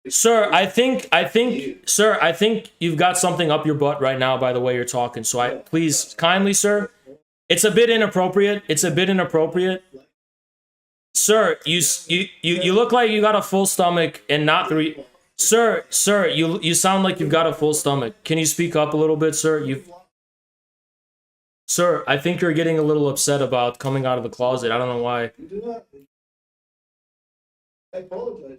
Sir, I think you've got something up your butt right now by the way you're talking. So please, kindly, sir, it's a bit inappropriate. Sir, you look like you got a full stomach and not three. Sir, you sound like you've got a full stomach. Can you speak up a little bit, sir? Sir, I think you're getting a little upset about coming out of the closet. I don't know why. I apologize.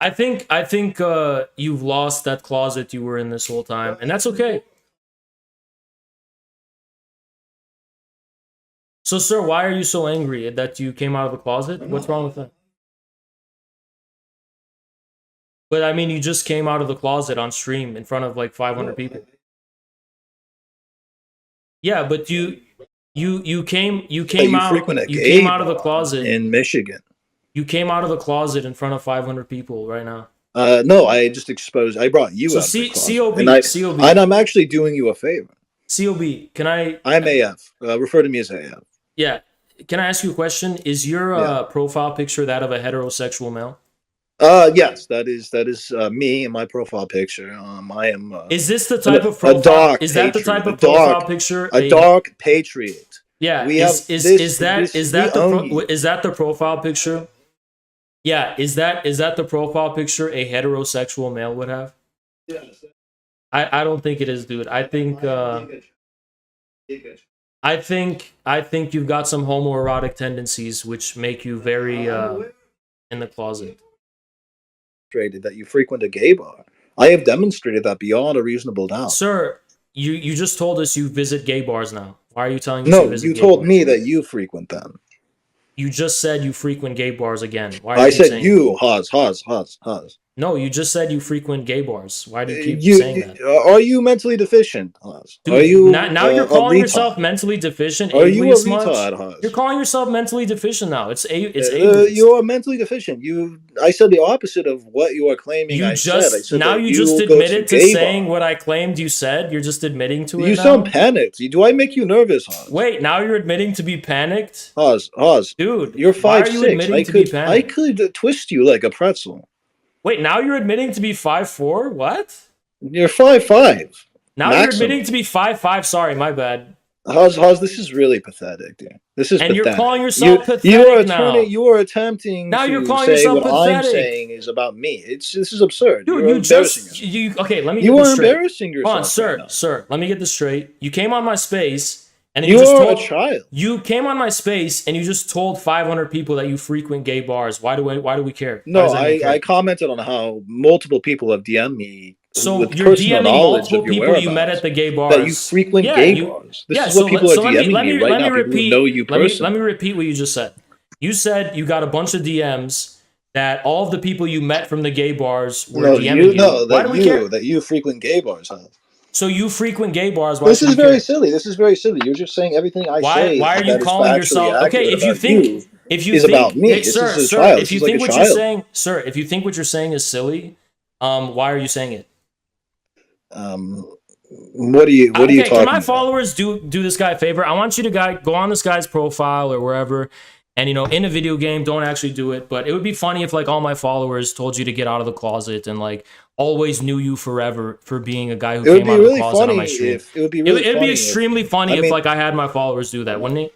I think you've lost that closet you were in this whole time, and that's okay. So, sir, why are you so angry that you came out of the closet? What's wrong with that? But I mean, you just came out of the closet on stream in front of like 500 people. Yeah, but you came out of the closet in Michigan. You came out of the closet in front of 500 people right now. No, I just exposed. I brought you So out of the closet, COB. and I'm actually doing you a favor. COB, can I? I'm AF. Refer to me as AF. Yeah. Can I ask you a question? Is your profile picture that of a heterosexual male? Yes, that is me in my profile picture. I am. Is this the type of profile? Is that the type of profile picture? A dark patriot. Yeah. Is that the profile picture? Yeah. Is that the profile picture a heterosexual male would have? Yes. I don't think it is, dude. I think you've got some homoerotic tendencies which make you very in the closet. That you frequent a gay bar. I have demonstrated that beyond a reasonable doubt. Sir, you just told us you visit gay bars now. Why are you telling us No, you visit you gay told bars? me that you frequent them. You just said you frequent gay bars again. Why are I you said saying you, Haas. No, you just said you frequent gay bars. Why do you keep saying that? Are you mentally deficient, Haas? Dude, are you now you're calling a yourself mentally deficient? Are you a much? retard, Haas? You're calling yourself mentally deficient now. It's you're mentally deficient. I said the opposite of what you are claiming. You I just said now that you just will go admitted to gay saying bar. what I claimed you said. You're just admitting to it. You now? sound panicked. Do I make you nervous, Haas? Wait, now you're admitting to be panicked? Haas, dude, you're 5'6". why are you admitting to be panicked? I could twist you like a pretzel. Wait, now you're admitting to be 5'4"? What? You're 5'5". Now you're admitting to be 5'5". Sorry, my bad. Haas, this is really pathetic, dude. This is and pathetic. you're calling yourself pathetic now. You are attempting now to you're calling say yourself what pathetic. I'm saying is about me. This is absurd. Dude, You're embarrassing yourself. okay, let me You get this are straight. embarrassing yourself. Hold on, sir, right now. sir, let me get this straight. You came on my space and You just are told a child. You came on my space and you just told 500 people that you frequent gay bars. Why do we care? No, I commented on how multiple people have DM'd me. So with you're personal DMing knowledge multiple of your people you met at the gay bars. that you frequent gay bars. This is what people are DMing me right now. People who know you personally. Let me repeat what you just said. You said you got a bunch of DMs that all of the people you met from the gay bars were DMing you. Why do we care? That you frequent gay bars, huh? So you frequent gay bars. This is very silly. This is very silly. You're just saying everything I say. Why are you calling yourself? Okay, if you think about me, hey, sir, if you think what you're saying, sir, if you think what you're saying is silly, why are you saying it? What are you talking Can my about? followers do this guy a favor? I want you to go on this guy's profile or wherever, and in a video game, don't actually do it. But it would be funny if all my followers told you to get out of the closet and always knew you forever for being a guy who came out of the closet on my stream. It would be really it'd be extremely funny if I had my followers do that, wouldn't it?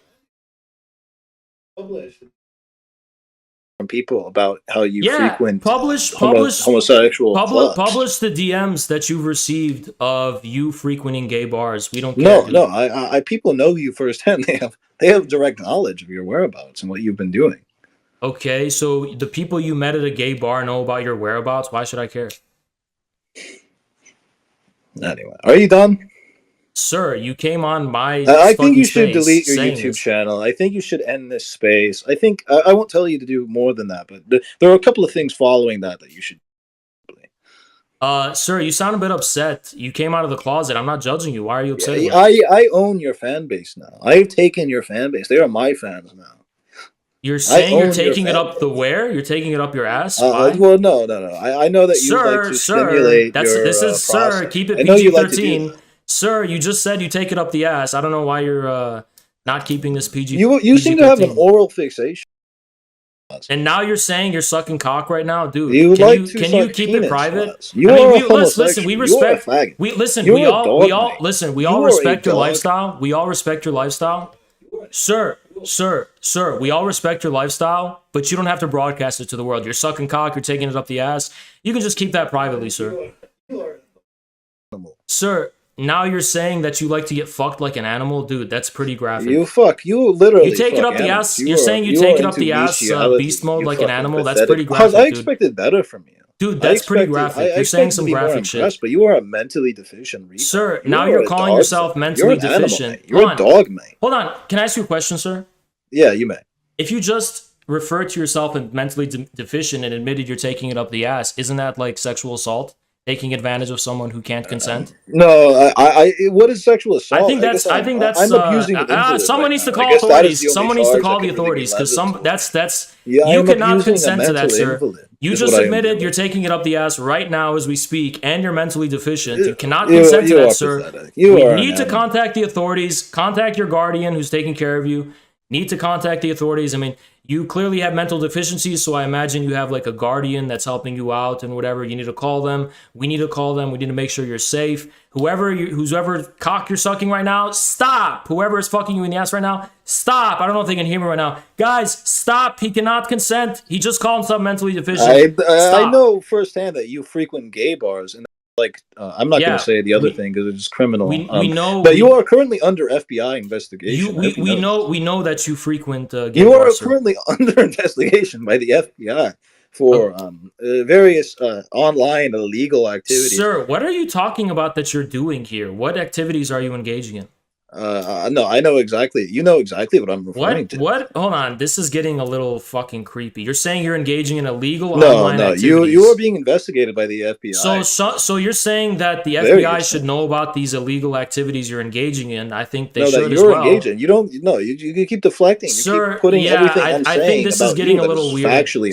From people about how you frequent homosexual clubs. Publish the DMs that you've received of you frequenting gay bars. We don't care. No, people know you firsthand. They have direct knowledge of your whereabouts and what you've been doing. Okay, so the people you met at a gay bar know about your whereabouts. Why should I care? Anyway, are you done? Sir, you came on my I think you should delete your YouTube channel. I think you should end this space. I think I won't tell you to do more than that, but there are a couple of things following that you should. Sir, you sound a bit upset. You came out of the closet. I'm not judging you. Why are you upset? I own your fan base now. I've taken your fan base. They are my fans now. You're saying you're taking it up the where? You're taking it up your ass? Why? Well, no. I know that you like to stimulate this is sir. Keep it PG-13. Sir, you just said you take it up the ass. I don't know why you're not keeping this PG. You seem to have an oral fixation. And now you're saying you're sucking cock right now, dude. Can you keep it private? We respect. We all respect your lifestyle. We all respect your lifestyle. Sir, we all respect your lifestyle, but you don't have to broadcast it to the world. You're sucking cock, you're taking it up the ass. You can just keep that privately, sir. Sir, now you're saying that you like to get fucked like an animal? Dude, that's pretty graphic. You literally You take it up the ass. You're saying you take it up the ass beast mode like an animal? That's pretty graphic, I expected better from you. Dude, that's pretty graphic. You're saying some graphic shit. But you are a mentally deficient retard. Sir, now you're calling yourself mentally deficient. You're a dog, mate. Hold on. Can I ask you a question, sir? Yeah, you may. If you just referred to yourself as mentally deficient and admitted you're taking it up the ass, isn't that like sexual assault? taking advantage of someone who can't consent? No, what is sexual assault? I think that's I'm abusing an invalid someone right needs to now. call I guess that is authorities. the only Someone needs to charge call that the can really be authorities because levied that's Yeah, I you am cannot abusing a consent to that, mental sir. invalid, You is just what I am admitted doing. you're taking it up the ass right now as we speak, and you're mentally deficient. You cannot consent to you that, are sir. pathetic. You We are an need to animal. contact the authorities. Contact your guardian who's taking care of you. Need to contact the authorities. I mean, you clearly have mental deficiencies, so I imagine you have like a guardian that's helping you out and whatever. You need to call them. We need to call them. We need to make sure you're safe. Whoever cock you're sucking right now, stop. Whoever is fucking you in the ass right now, stop. I don't know if they can hear me right now. Guys, stop. He cannot consent. He just called himself mentally deficient. I know firsthand that you frequent gay bars, and like I'm not going to say the other thing because it's criminal. We know, but you are currently under FBI investigation. We know that you frequent gay you are bars, sir. currently under investigation by the FBI for various online illegal activities. Sir, what are you talking about that you're doing here? What activities are you engaging in? No, I know exactly. You know exactly what I'm referring to. What? Hold on. This is getting a little fucking creepy. You're saying you're engaging in illegal online activities. You are being investigated by the FBI. So you're saying that the FBI should know about these illegal activities you're engaging in? I think they should as well. Engaging. You don't. No, you keep deflecting. You keep putting everything I'm saying. I think this is getting a little weird. Factually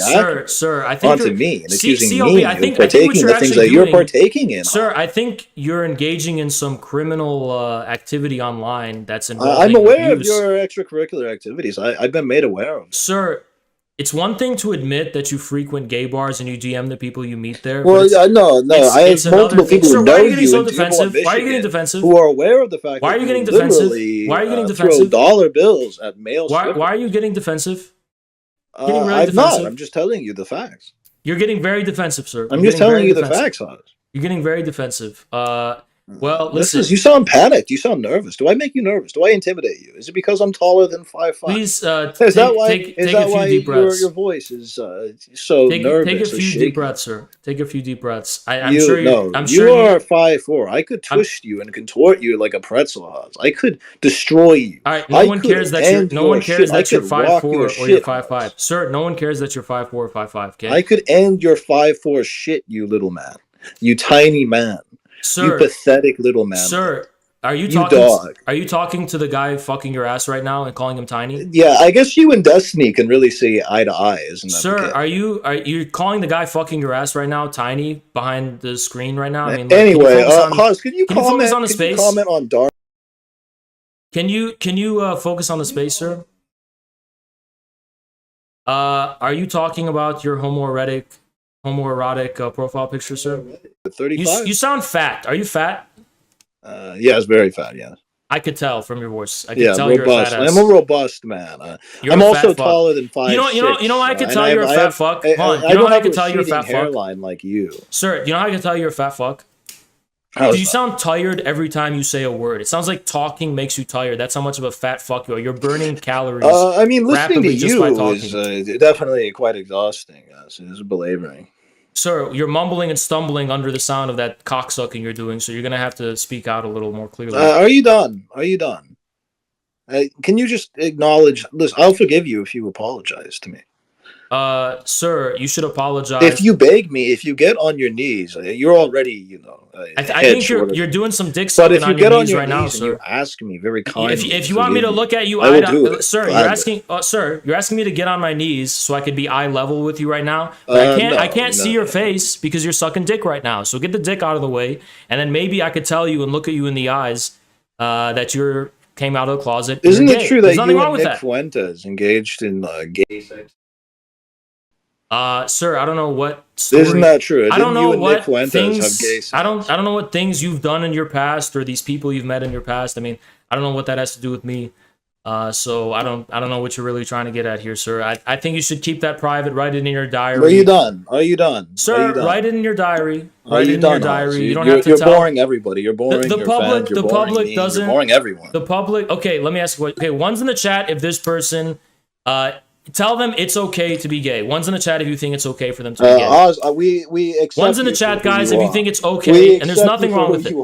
Sir, I think onto me and accusing COB, me of partaking in the things that you're partaking in. Sir, I think you're engaging in some criminal activity online that's involving I'm aware abuse. of your extracurricular activities. I've been made aware of. Sir, it's one thing to admit that you frequent gay bars and you DM the people you meet there. Well, no. I have multiple people who know you so in defensive? Michigan Why are you getting defensive? who are aware of the fact Why are that you getting defensive? Why are you getting defensive? Throw dollar bills at male strippers. Why are you getting defensive? I'm not. I'm just telling you the facts. You're getting very defensive, sir. I'm just telling you the facts, Oz. You're getting very defensive. Well, listen. You sound panicked. You sound nervous. Do I make you nervous? Do I intimidate you? Is it because I'm taller than 5'5"? Please, is that why your voice is so nervous? Take a few deep breaths, sir. Take a few deep breaths. I'm you sure are 5'4". I could twist you and contort you like a pretzel, Oz. I could destroy you. All right. No one cares that you're 5'4" or you're 5'5". Sir, no one cares that you're 5'4" or 5'5". Okay. I could end your 5'4" shit, you little man. You tiny man. Sir, you pathetic little man. Sir, are you talking to the guy fucking your ass right now and calling him tiny? Yeah, I guess you and Destiny can really see eye to eye, isn't that? Sir, are you calling the guy fucking your ass right now tiny behind the screen right now? I mean, anyway, Haas, can you focus on the space? Comment on Dark? Can you focus on the space, sir? Are you talking about your homoerotic profile picture, sir? 35. You sound fat. Are you fat? Yeah, it's very fat. Yeah, I could tell from your voice. I could tell robust. You're a fat ass. I'm a robust man. I'm also taller than 5'6". You know why I could tell you're a fat fuck? You know how I could tell you're a fat fuck? Hairline like you, sir. You know how I can tell you're a fat fuck? You sound tired every time you say a word. It sounds like talking makes you tired. That's how much of a fat fuck you are. You're burning calories. I mean, listening to you is definitely quite exhausting. It is belaboring. Sir, you're mumbling and stumbling under the sound of that cocksucking you're doing, so you're going to have to speak out a little more clearly. Are you done? Can you just acknowledge... Listen, I'll forgive you if you apologize to me. Sir, you should apologize. If you beg me, if you get on your knees, you're already, I think you're doing some dick sucking on your knees right now, sir. You ask me very kindly. If you want me to look at you, sir, you're asking me to get on my knees so I could be eye level with you right now. But I can't see your face because you're sucking dick right now. So get the dick out of the way, and then maybe I could tell you and look at you in the eyes that you're came out of the closet. Isn't it true that you and Nick Fuentes engaged in gay sex? Sir, I don't know what story. Isn't that true? I don't know what things. I don't know what things you've done in your past or these people you've met in your past. I mean, I don't know what that has to do with me. So I don't know what you're really trying to get at here, sir. I think you should keep that private. Write it in your diary. Are you done? Sir, write it in your diary. Write it in your diary. You don't have to You're tell. boring everybody. You're boring the your public. fans. You're The boring public me. doesn't. You're boring everyone. The public. Okay, let me ask you. Okay, one's in the chat if this person. Tell them it's okay to be gay. One's in the chat if you think it's okay for them to be gay. Oz, we accept. One's in the chat, guys, if you think it's okay, and there's nothing wrong with it.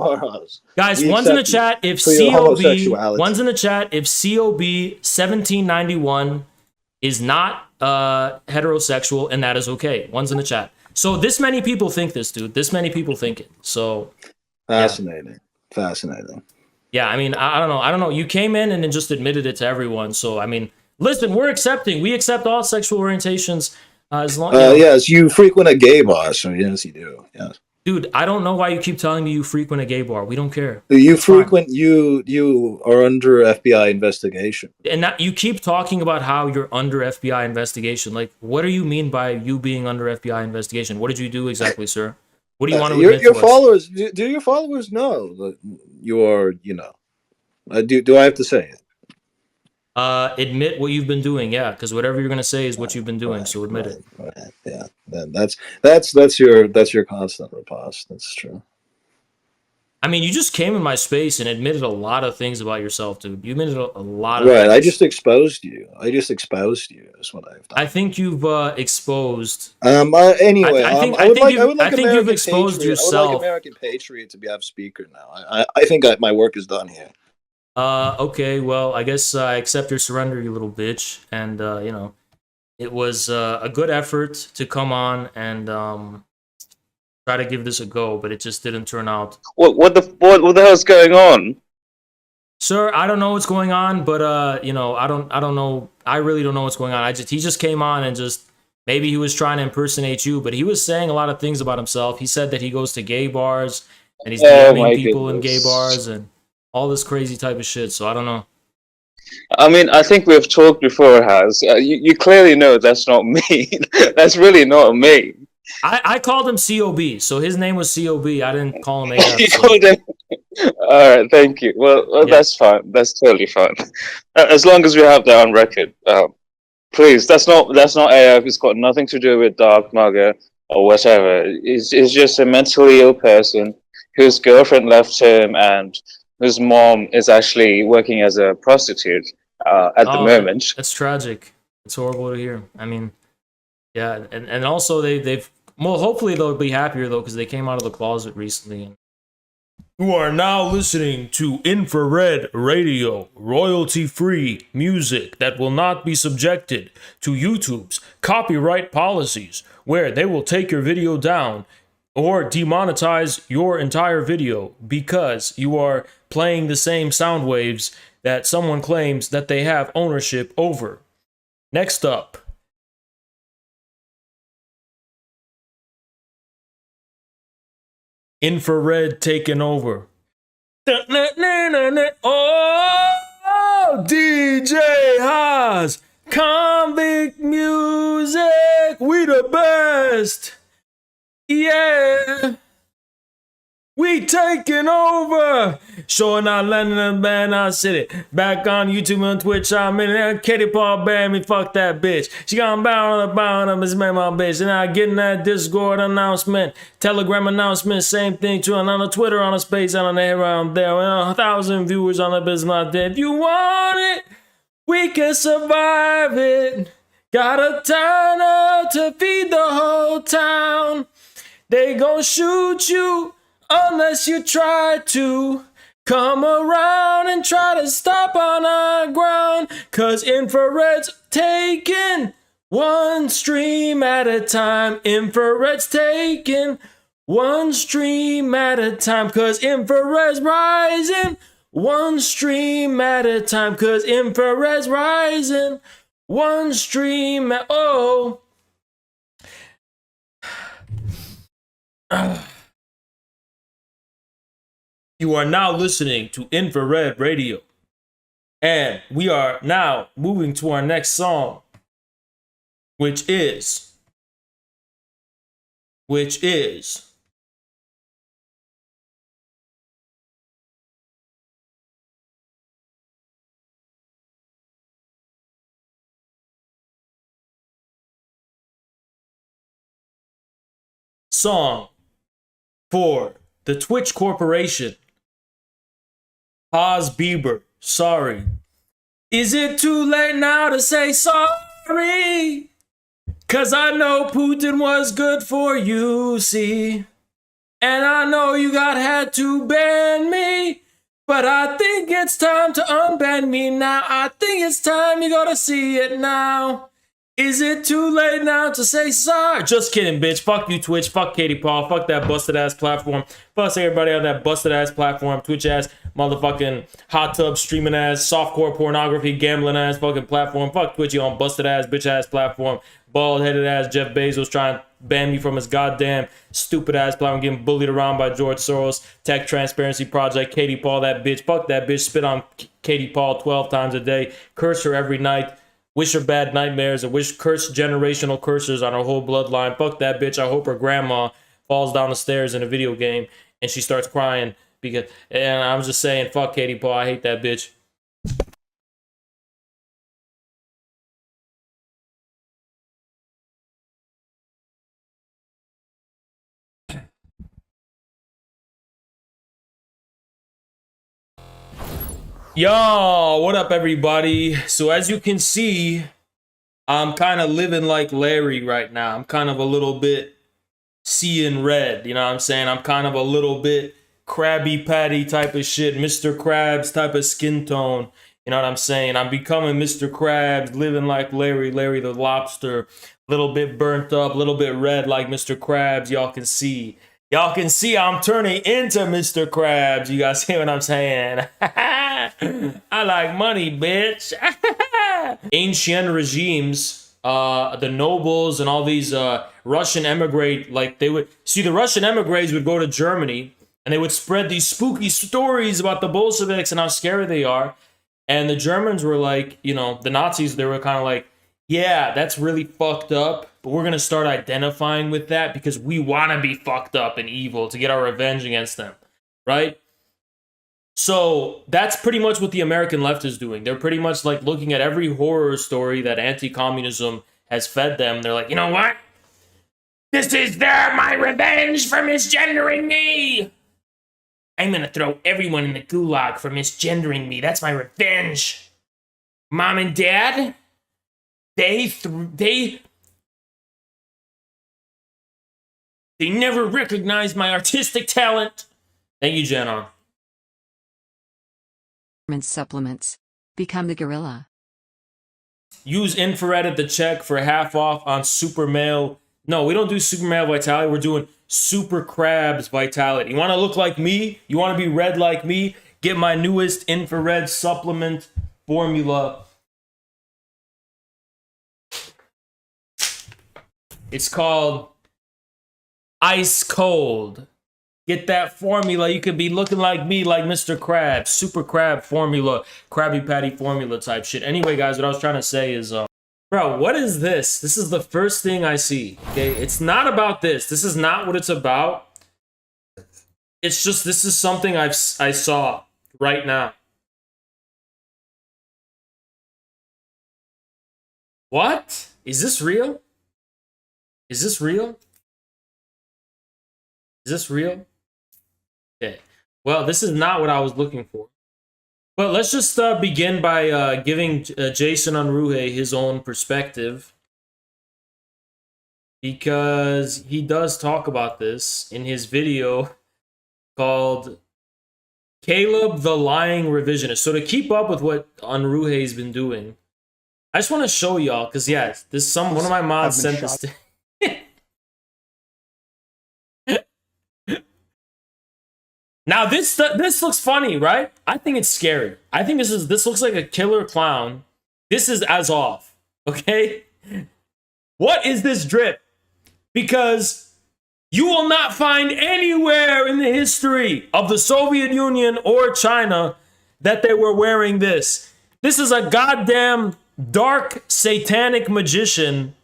Guys, one's in the chat if COB. One's in the chat if COB 1791 is not heterosexual, and that is okay. One's in the chat. So this many people think this, dude. This many people think it. So fascinating. Fascinating. Yeah, I mean, I don't know. You came in and then just admitted it to everyone. So I mean, listen, we accept all sexual orientations as long. Yes, you frequent a gay bar, so yes, you do. Yes. Dude, I don't know why you keep telling me you frequent a gay bar. We don't care. You frequent. You are under FBI investigation. And now you keep talking about how you're under FBI investigation. Like, what do you mean by you being under FBI investigation? What did you do exactly, sir? What do you want to admit your to followers? Do your followers know that you are? You know, do I have to say it? Admit what you've been doing, yeah, because whatever you're gonna say is what you've been doing. So admit it. Right, yeah, that's your constant riposte. That's true. I mean, you just came in my space and admitted a lot of things about yourself, dude. You admitted a lot of right. things. I just exposed you. Is what I've done. I think you've exposed. Anyway, I would like you've exposed yourself. I would like American Patriot to be our speaker now. I think my work is done here. Okay, well, I guess I accept your surrender, you little bitch. And, you know, it was a good effort to come on and try to give this a go, but it just didn't turn out. What the hell's going on? Sir, I don't know what's going on, but, you know, I don't know. I really don't know what's going on. He just came on and just, maybe he was trying to impersonate you, but he was saying a lot of things about himself. He said that he goes to gay bars and he's DMing people in gay bars and all this crazy type of shit, so I don't know. I mean, I think we've talked before, Has. You clearly know that's not me. That's really not me. I called him COB, so his name was COB. I didn't call him AF. You called him... All right, thank you. Well, yeah. That's fine. That's totally fine. As long as we have that on record. Please, that's not AF. It's got nothing to do with Dark Mugger or whatever. It's just a mentally ill person whose girlfriend left him and whose mom is actually working as a prostitute at the moment. That's tragic. It's horrible to hear. I mean, yeah, and also they've well, hopefully they'll be happier though because they came out of the closet recently. You are now listening to Infrared Radio, royalty-free music that will not be subjected to YouTube's copyright policies, where they will take your video down or demonetize your entire video because you are playing the same sound waves that someone claims that they have ownership over. Next up. Infrared taking over. Oh, DJ Haas, convict music, we the best. Yeah. We taking over. Showing out London and Band Out City. Back on YouTube and Twitch. I'm in there. Katie Paul banned me. Fuck that bitch. She got bound on the bound up. It's made my bitch. And I getting that Discord announcement. Telegram announcement. Same thing too. And on the Twitter, on the space, and on the around there. 1,000 viewers on the business out there. If you want it, we can survive it. Gotta turn up to feed the whole town. They gon' shoot you unless you try to come around and try to stop on our ground. Cause Infrared's taking one stream at a time. Infrared's taking one stream at a time. Cause Infrared's rising one stream at a time. Cause Infrared's rising one stream at... Oh. You are now listening to Infrared Radio. And we are now moving to our next song, which is song for the Twitch Corporation. Oz Bieber, sorry. Is it too late now to say sorry? Cause I know Putin was good for you, see. And I know you had to ban me. But I think it's time to unban me now. I think it's time you gotta see it now. Is it too late now to say sorry? Just kidding, bitch. Fuck you, Twitch. Fuck Katie Paul. Fuck that busted ass platform. Fuck everybody on that busted ass platform. Twitch ass, motherfucking hot tub streaming ass, softcore pornography, gambling ass fucking platform. Fuck Twitchy on busted ass, bitch ass platform. Bald headed ass Jeff Bezos trying to ban me from his goddamn stupid ass platform, getting bullied around by George Soros. Tech Transparency Project. Katie Paul, that bitch. Fuck that bitch. Spit on Katie Paul 12 times a day. Curse her every night. Wish her bad nightmares and wish generational curses on her whole bloodline. Fuck that bitch. I hope her grandma falls down the stairs in a video game and she starts crying because. And I'm just saying, fuck Katie Paul. I hate that bitch. Yo, what up, everybody? So as you can see, I'm kind of living like Larry right now. I'm kind of a little bit seeing red, you know what I'm saying? I'm kind of a little bit Krabby Patty type of shit, Mr. Krabs type of skin tone, you know what I'm saying? I'm becoming Mr. Krabs, living like Larry, Larry the lobster, a little bit burnt up, a little bit red like Mr. Krabs, y'all can see. Y'all can see I'm turning into Mr. Krabs. You guys hear what I'm saying? I like money, bitch. Ancient regimes, the nobles and all these Russian emigrate, like they would see the Russian emigres would go to Germany and they would spread these spooky stories about the Bolsheviks and how scary they are. And the Germans were like, you know, the Nazis, they were kind of like, yeah, that's really fucked up, but we're going to start identifying with that because we want to be fucked up and evil to get our revenge against them, right? So that's pretty much what the American left is doing. They're pretty much like looking at every horror story that anti-communism has fed them. They're like, you know what? This is my revenge for misgendering me. I'm going to throw everyone in the gulag for misgendering me. That's my revenge. Mom and Dad, they never recognized my artistic talent. Thank you, Jenna. Supplements. Become the gorilla. Use infrared at the check for half off on super male. No, we don't do super male vitality. We're doing super crabs vitality. You want to look like me? You want to be red like me? Get my newest infrared supplement formula. It's called Ice Cold. Get that formula. You could be looking like me, like Mr. Krab. Super Krab formula. Krabby Patty formula type shit. Anyway, guys, what I was trying to say is, bro, what is this? This is the first thing I see, okay? It's not about this. This is not what it's about. It's just, this is something I saw right now. What? Is this real? Is this real? Is this real? Okay. Well, this is not what I was looking for. But let's just begin by giving Jason Unruhe his own perspective. Because he does talk about this in his video called Caleb the Lying Revisionist. So to keep up with what Unruhe's been doing, I just want to show y'all, because yeah, one of my mods sent this to Now this looks funny, right? I think it's scary. I think this looks like a killer clown. This is Azov, okay? What is this drip? Because you will not find anywhere in the history of the Soviet Union or China that they were wearing this. This is a goddamn dark satanic magician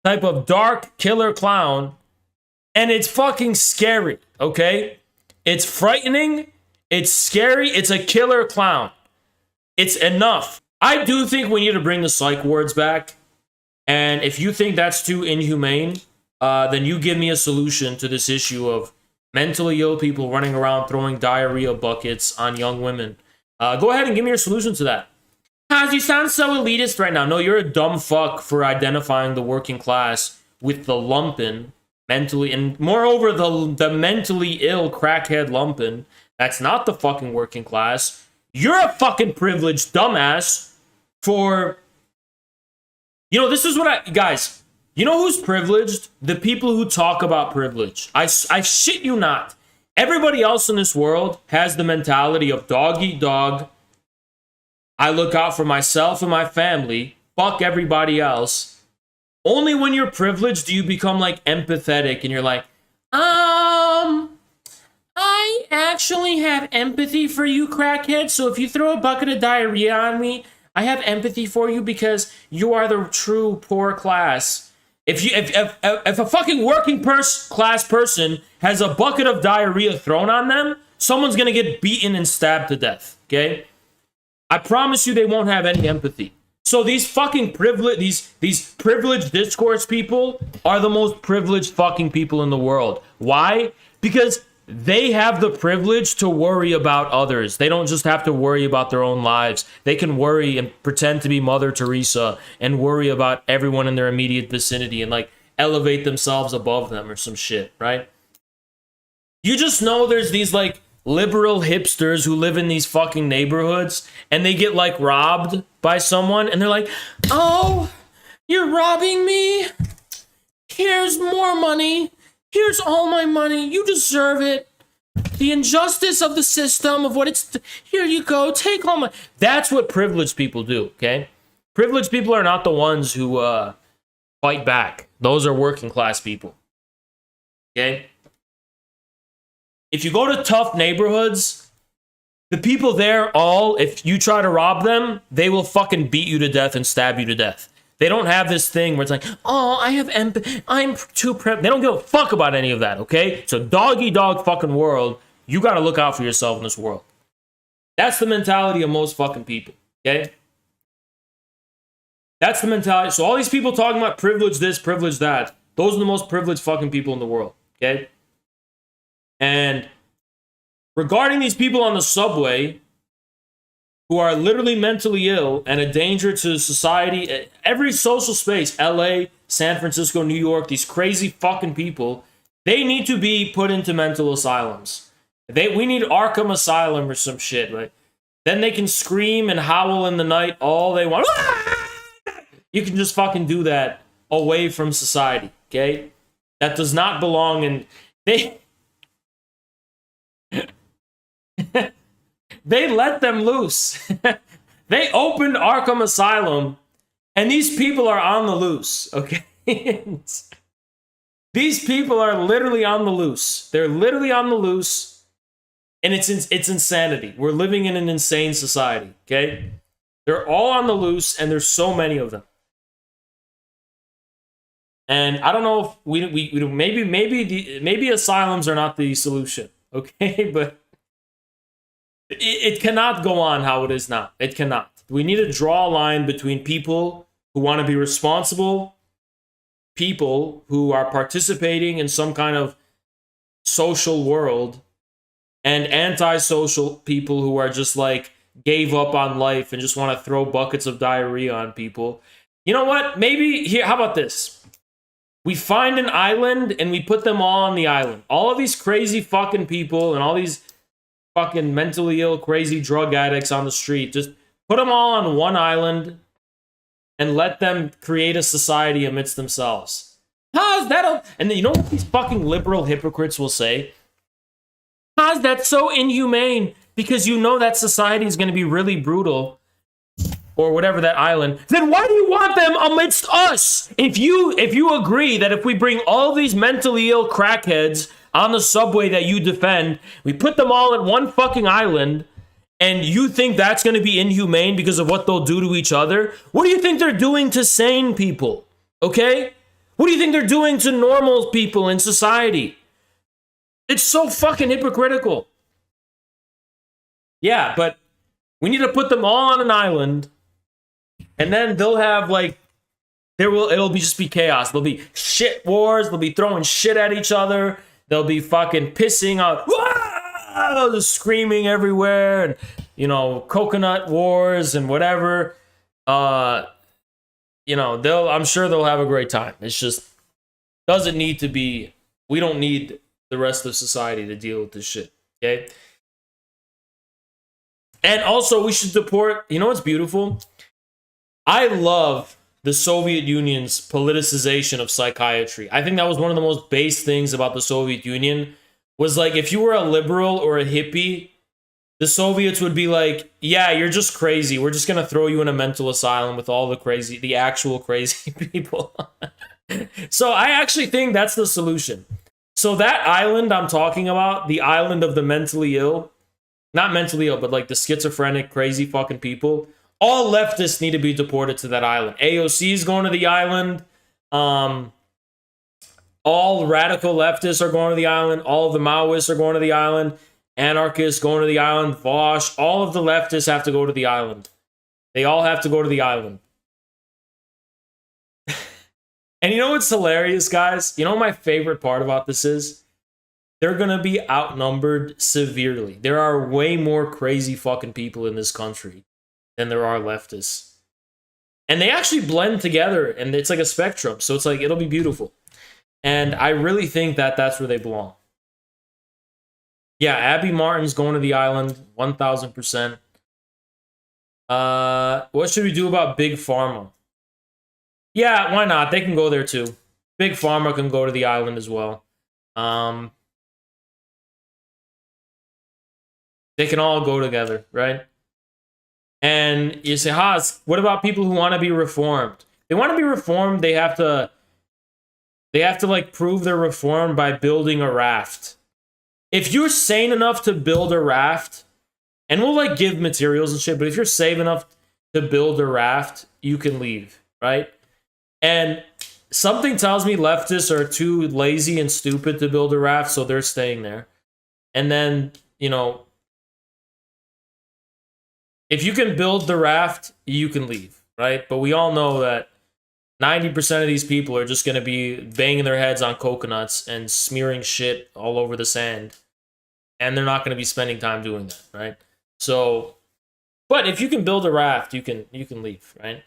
type of dark killer clown, and it's fucking scary, okay? It's frightening, it's scary, it's a killer clown. It's enough. I do think we need to bring the psych wards back, and if you think that's too inhumane, then you give me a solution to this issue of mentally ill people running around throwing diarrhea buckets on young women. Go ahead and give me your solution to that. Haz, you sound so elitist right now. No, you're a dumb fuck for identifying the working class with the lumpen. Mentally, and moreover, the mentally ill crackhead lumpen, that's not the fucking working class. You're a fucking privileged dumbass for You know, this is what guys, you know who's privileged? The people who talk about privilege. I shit you not. Everybody else in this world has the mentality of dog eat dog. I look out for myself and my family. Fuck everybody else. Only when you're privileged do you become like empathetic and you're like, I actually have empathy for you, crackhead. So if you throw a bucket of diarrhea on me, I have empathy for you because you are the true poor class. If a fucking working class person has a bucket of diarrhea thrown on them, someone's gonna get beaten and stabbed to death. Okay, I promise you, they won't have any empathy. So these fucking these privileged discourse people are the most privileged fucking people in the world. Why? Because they have the privilege to worry about others. They don't just have to worry about their own lives. They can worry and pretend to be Mother Teresa and worry about everyone in their immediate vicinity and like elevate themselves above them or some shit, right? You just know there's these like liberal hipsters who live in these fucking neighborhoods and they get like robbed by someone and they're like, oh, you're robbing me? Here's more money. Here's all my money. You deserve it. The injustice of the system of what it's... Here you go. Take all my... That's what privileged people do, okay? Privileged people are not the ones who fight back. Those are working class people. Okay? If you go to tough neighborhoods, the people there all, if you try to rob them, they will fucking beat you to death and stab you to death. They don't have this thing where it's like, oh, I have empathy. I'm too They don't give a fuck about any of that, okay? It's a dog-eat-dog fucking world. You got to look out for yourself in this world. That's the mentality of most fucking people, okay? That's the mentality. So all these people talking about privilege this, privilege that, those are the most privileged fucking people in the world, okay? And regarding these people on the subway who are literally mentally ill and a danger to society, every social space, LA, San Francisco, New York, these crazy fucking people, they need to be put into mental asylums. We need Arkham Asylum or some shit, right? Then they can scream and howl in the night all they want. You can just fucking do that away from society, okay? That does not belong in... They let them loose. They opened Arkham Asylum, and these people are on the loose, okay? These people are literally on the loose. They're literally on the loose, and it's insanity. We're living in an insane society, okay? They're all on the loose, and there's so many of them. And I don't know if maybe asylums are not the solution, okay? But it cannot go on how it is now. It cannot. We need to draw a line between people who want to be responsible, people who are participating in some kind of social world, and antisocial people who are just like gave up on life and just want to throw buckets of diarrhea on people. You know what? Maybe here, how about this? We find an island and we put them all on the island. All of these crazy fucking people and all these fucking mentally ill, crazy drug addicts on the street. Just put them all on one island and let them create a society amidst themselves. How's that? And then you know what these fucking liberal hypocrites will say? How's that so inhumane? Because you know that society is going to be really brutal, or whatever that island. Then why do you want them amidst us? If you agree that if we bring all these mentally ill crackheads on the subway that you defend, we put them all in one fucking island, and you think that's going to be inhumane because of what they'll do to each other? What do you think they're doing to sane people? Okay? What do you think they're doing to normal people in society? It's so fucking hypocritical. Yeah, but we need to put them all on an island, and then they'll have like, it'll just be chaos. There'll be shit wars. They'll be throwing shit at each other. They'll be fucking pissing out, just screaming everywhere, and you know, coconut wars and whatever. You know, I'm sure they'll have a great time. It's just doesn't need to be. We don't need the rest of society to deal with this shit. Okay. And also, we should support. You know what's beautiful? I love the Soviet Union's politicization of psychiatry. I think that was one of the most base things about the Soviet Union, was like, if you were a liberal or a hippie, the Soviets would be like, yeah, you're just crazy. We're just going to throw you in a mental asylum with all the actual crazy people. So I actually think that's the solution. So that island I'm talking about, the island of the mentally ill, not mentally ill, but like the schizophrenic, crazy fucking people, all leftists need to be deported to that island. AOC is going to the island. All radical leftists are going to the island. All of the Maoists are going to the island. Anarchists going to the island. Vosh. All of the leftists have to go to the island. They all have to go to the island. And you know what's hilarious, guys? You know what my favorite part about this is? They're going to be outnumbered severely. There are way more crazy fucking people in this country than there are leftists. And they actually blend together, and it's like a spectrum. So it's like, it'll be beautiful. And I really think that that's where they belong. Yeah, Abby Martin's going to the island, 1,000%. What should we do about Big Pharma? Yeah, why not? They can go there too. Big Pharma can go to the island as well. They can all go together, right? And you say, Haas, what about people who want to be reformed? They want to be reformed, they have to like prove they're reformed by building a raft. If you're sane enough to build a raft, and we'll like give materials and shit, but if you're safe enough to build a raft, you can leave, right? And something tells me leftists are too lazy and stupid to build a raft, so they're staying there. And then, you know, if you can build the raft, you can leave, right? But we all know that 90% of these people are just going to be banging their heads on coconuts and smearing shit all over the sand. And they're not going to be spending time doing that, right? So, but if you can build a raft, you can leave, right?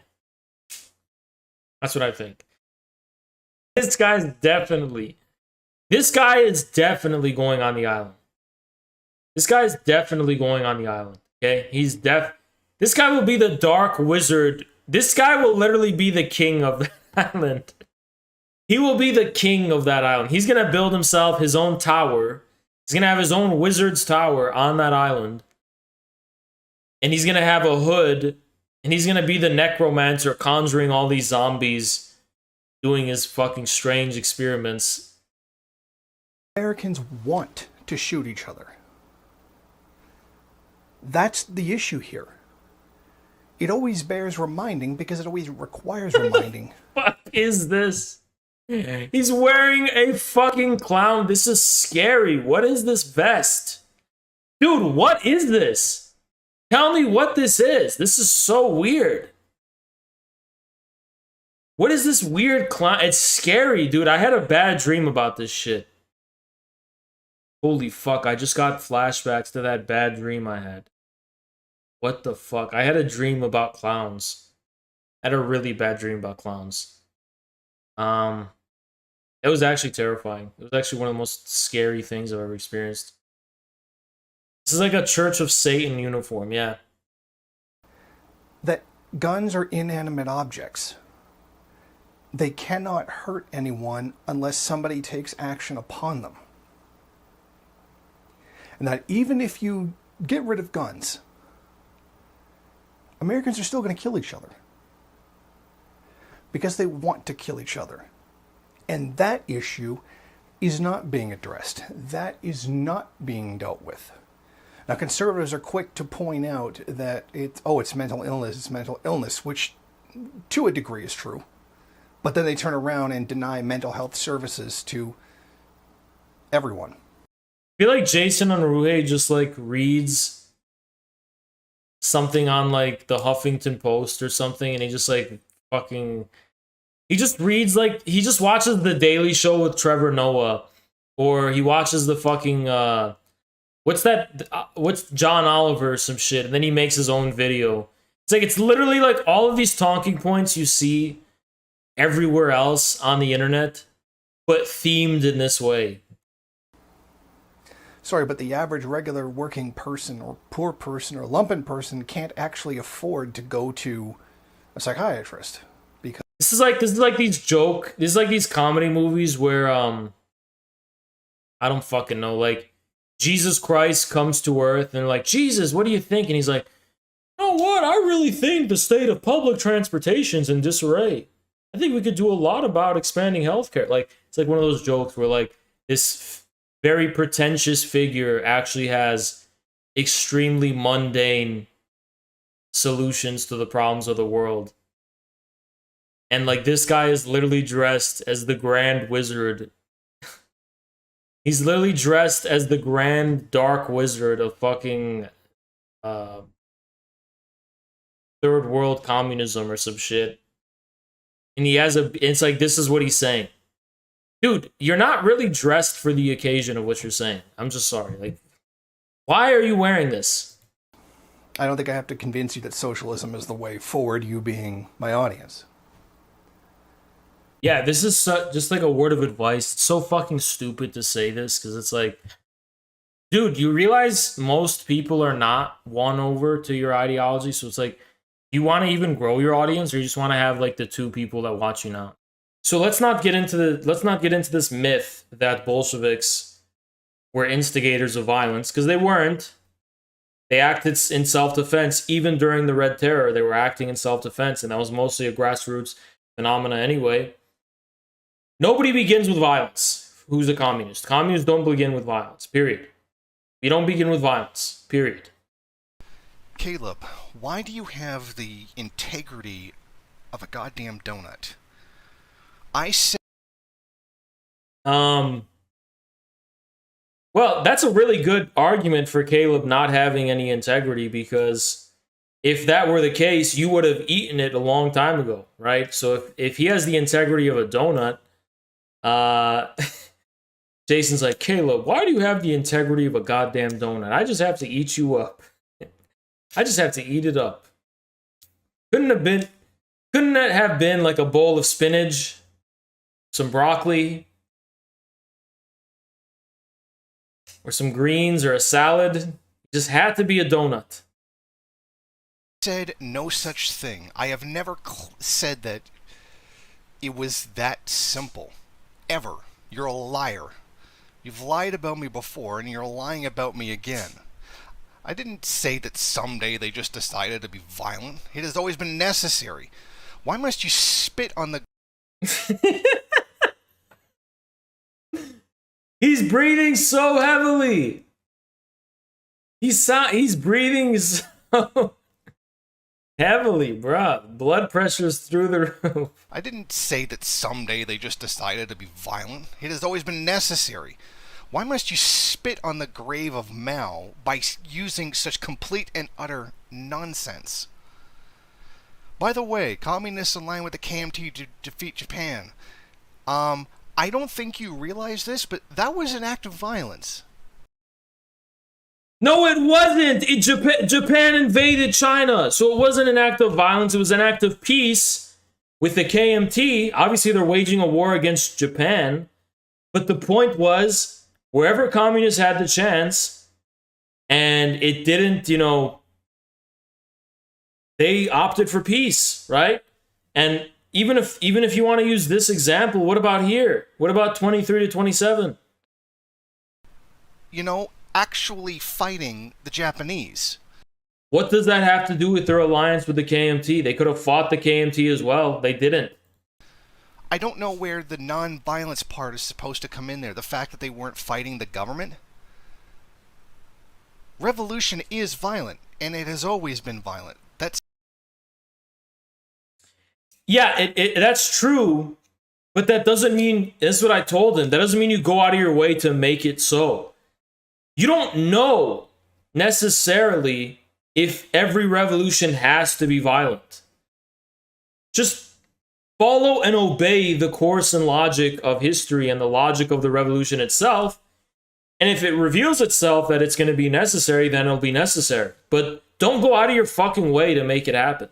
That's what I think. This guy is definitely going on the island. This guy is definitely going on the island. Okay, this guy will be the dark wizard. This guy will literally be the king of the island. He will be the king of that island. He's gonna build himself his own tower. He's gonna have his own wizard's tower on that island. And he's gonna have a hood. And he's gonna be the necromancer conjuring all these zombies, doing his fucking strange experiments. Americans want to shoot each other. That's the issue here. It always bears reminding because it always requires reminding. What is this? He's wearing a fucking clown. This is scary. What is this vest? Dude, what is this? Tell me what this is. This is so weird. What is this weird clown? It's scary, dude. I had a bad dream about this shit. Holy fuck, I just got flashbacks to that bad dream I had. What the fuck? I had a dream about clowns. I had a really bad dream about clowns. It was actually terrifying. It was actually one of the most scary things I've ever experienced. This is like a Church of Satan uniform, yeah. That guns are inanimate objects. They cannot hurt anyone unless somebody takes action upon them. And that even if you get rid of guns, Americans are still going to kill each other. Because they want to kill each other. And that issue is not being addressed. That is not being dealt with. Now, conservatives are quick to point out that it's mental illness, which to a degree is true. But then they turn around and deny mental health services to everyone. I feel like Jason Unruhe just like reads something on like the Huffington Post or something, and he just like fucking... He just reads like... He just watches The Daily Show with Trevor Noah. Or he watches the fucking... What's that? What's John Oliver or some shit? And then he makes his own video. It's like, it's literally like all of these talking points you see everywhere else on the internet, but themed in this way. Sorry, but the average regular working person or poor person or lumpen person can't actually afford to go to a psychiatrist because This is like these comedy movies where I don't fucking know, like Jesus Christ comes to Earth and like, Jesus, what do you think? And he's like, you know what? I really think the state of public transportation's in disarray. I think we could do a lot about expanding healthcare. Like, it's like one of those jokes where like this very pretentious figure actually has extremely mundane solutions to the problems of the world. And like this guy is literally dressed as the Grand Wizard. He's literally dressed as the Grand Dark Wizard of fucking third world communism or some shit. And he has it's like, this is what he's saying. Dude, you're not really dressed for the occasion of what you're saying. I'm just sorry. Like, why are you wearing this? I don't think I have to convince you that socialism is the way forward, you being my audience. Yeah, this is just like a word of advice. It's so fucking stupid to say this, because it's like, dude, you realize most people are not won over to your ideology, so it's like, you want to even grow your audience, or you just want to have like the 2 people that watch you now? So let's not get into this myth that Bolsheviks were instigators of violence, because they weren't. They acted in self-defense. Even during the Red Terror, they were acting in self-defense, and that was mostly a grassroots phenomena anyway. Nobody begins with violence who's a communist. Communists don't begin with violence, period. We don't begin with violence, period. Caleb, why do you have the integrity of a goddamn donut? I said... Well, that's a really good argument for Caleb not having any integrity, because if that were the case, you would have eaten it a long time ago, right? So if he has the integrity of a donut, Jason's like, Caleb, why do you have the integrity of a goddamn donut? I just have to eat you up. I just have to eat it up. Couldn't that have been like a bowl of spinach, some broccoli, or some greens, or a salad? It just had to be a donut. Said no such thing. I have never said that it was that simple. Ever. You're a liar. You've lied about me before, and you're lying about me again. I didn't say that someday they just decided to be violent. It has always been necessary. Why must you spit on the... He's breathing so heavily. He's breathing so heavily, bruh. Blood pressure's through the roof. I didn't say that someday they just decided to be violent. It has always been necessary. Why must you spit on the grave of Mao by using such complete and utter nonsense? By the way, communists align with the KMT to defeat Japan. I don't think you realize this, but that was an act of violence. No, it wasn't. Japan invaded China, so it wasn't an act of violence. It was an act of peace with the KMT. Obviously, they're waging a war against Japan. But the point was, wherever communists had the chance, and it didn't, they opted for peace, right? And even if you want to use this example, what about here? What about 23 to 27? Actually fighting the Japanese. What does that have to do with their alliance with the KMT? They could have fought the KMT as well. They didn't. I don't know where the non-violence part is supposed to come in there. The fact that they weren't fighting the government. Revolution is violent, and it has always been violent. Yeah, that's true, but that doesn't mean, that's what I told him, that doesn't mean you go out of your way to make it so. You don't know necessarily if every revolution has to be violent. Just follow and obey the course and logic of history and the logic of the revolution itself. And if it reveals itself that it's going to be necessary, then it'll be necessary. But don't go out of your fucking way to make it happen.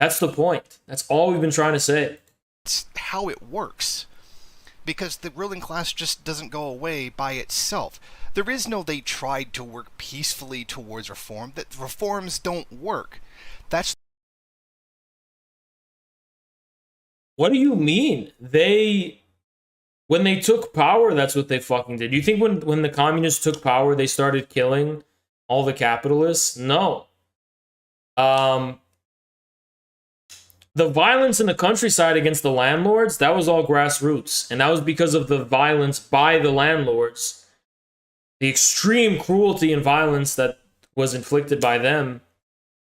That's the point. That's all we've been trying to say. It's how it works. Because the ruling class just doesn't go away by itself. There is no they tried to work peacefully towards reform. That reforms don't work. That's What do you mean? When they took power, that's what they fucking did. You think when the communists took power, they started killing all the capitalists? No. The violence in the countryside against the landlords, that was all grassroots. And that was because of the violence by the landlords. The extreme cruelty and violence that was inflicted by them.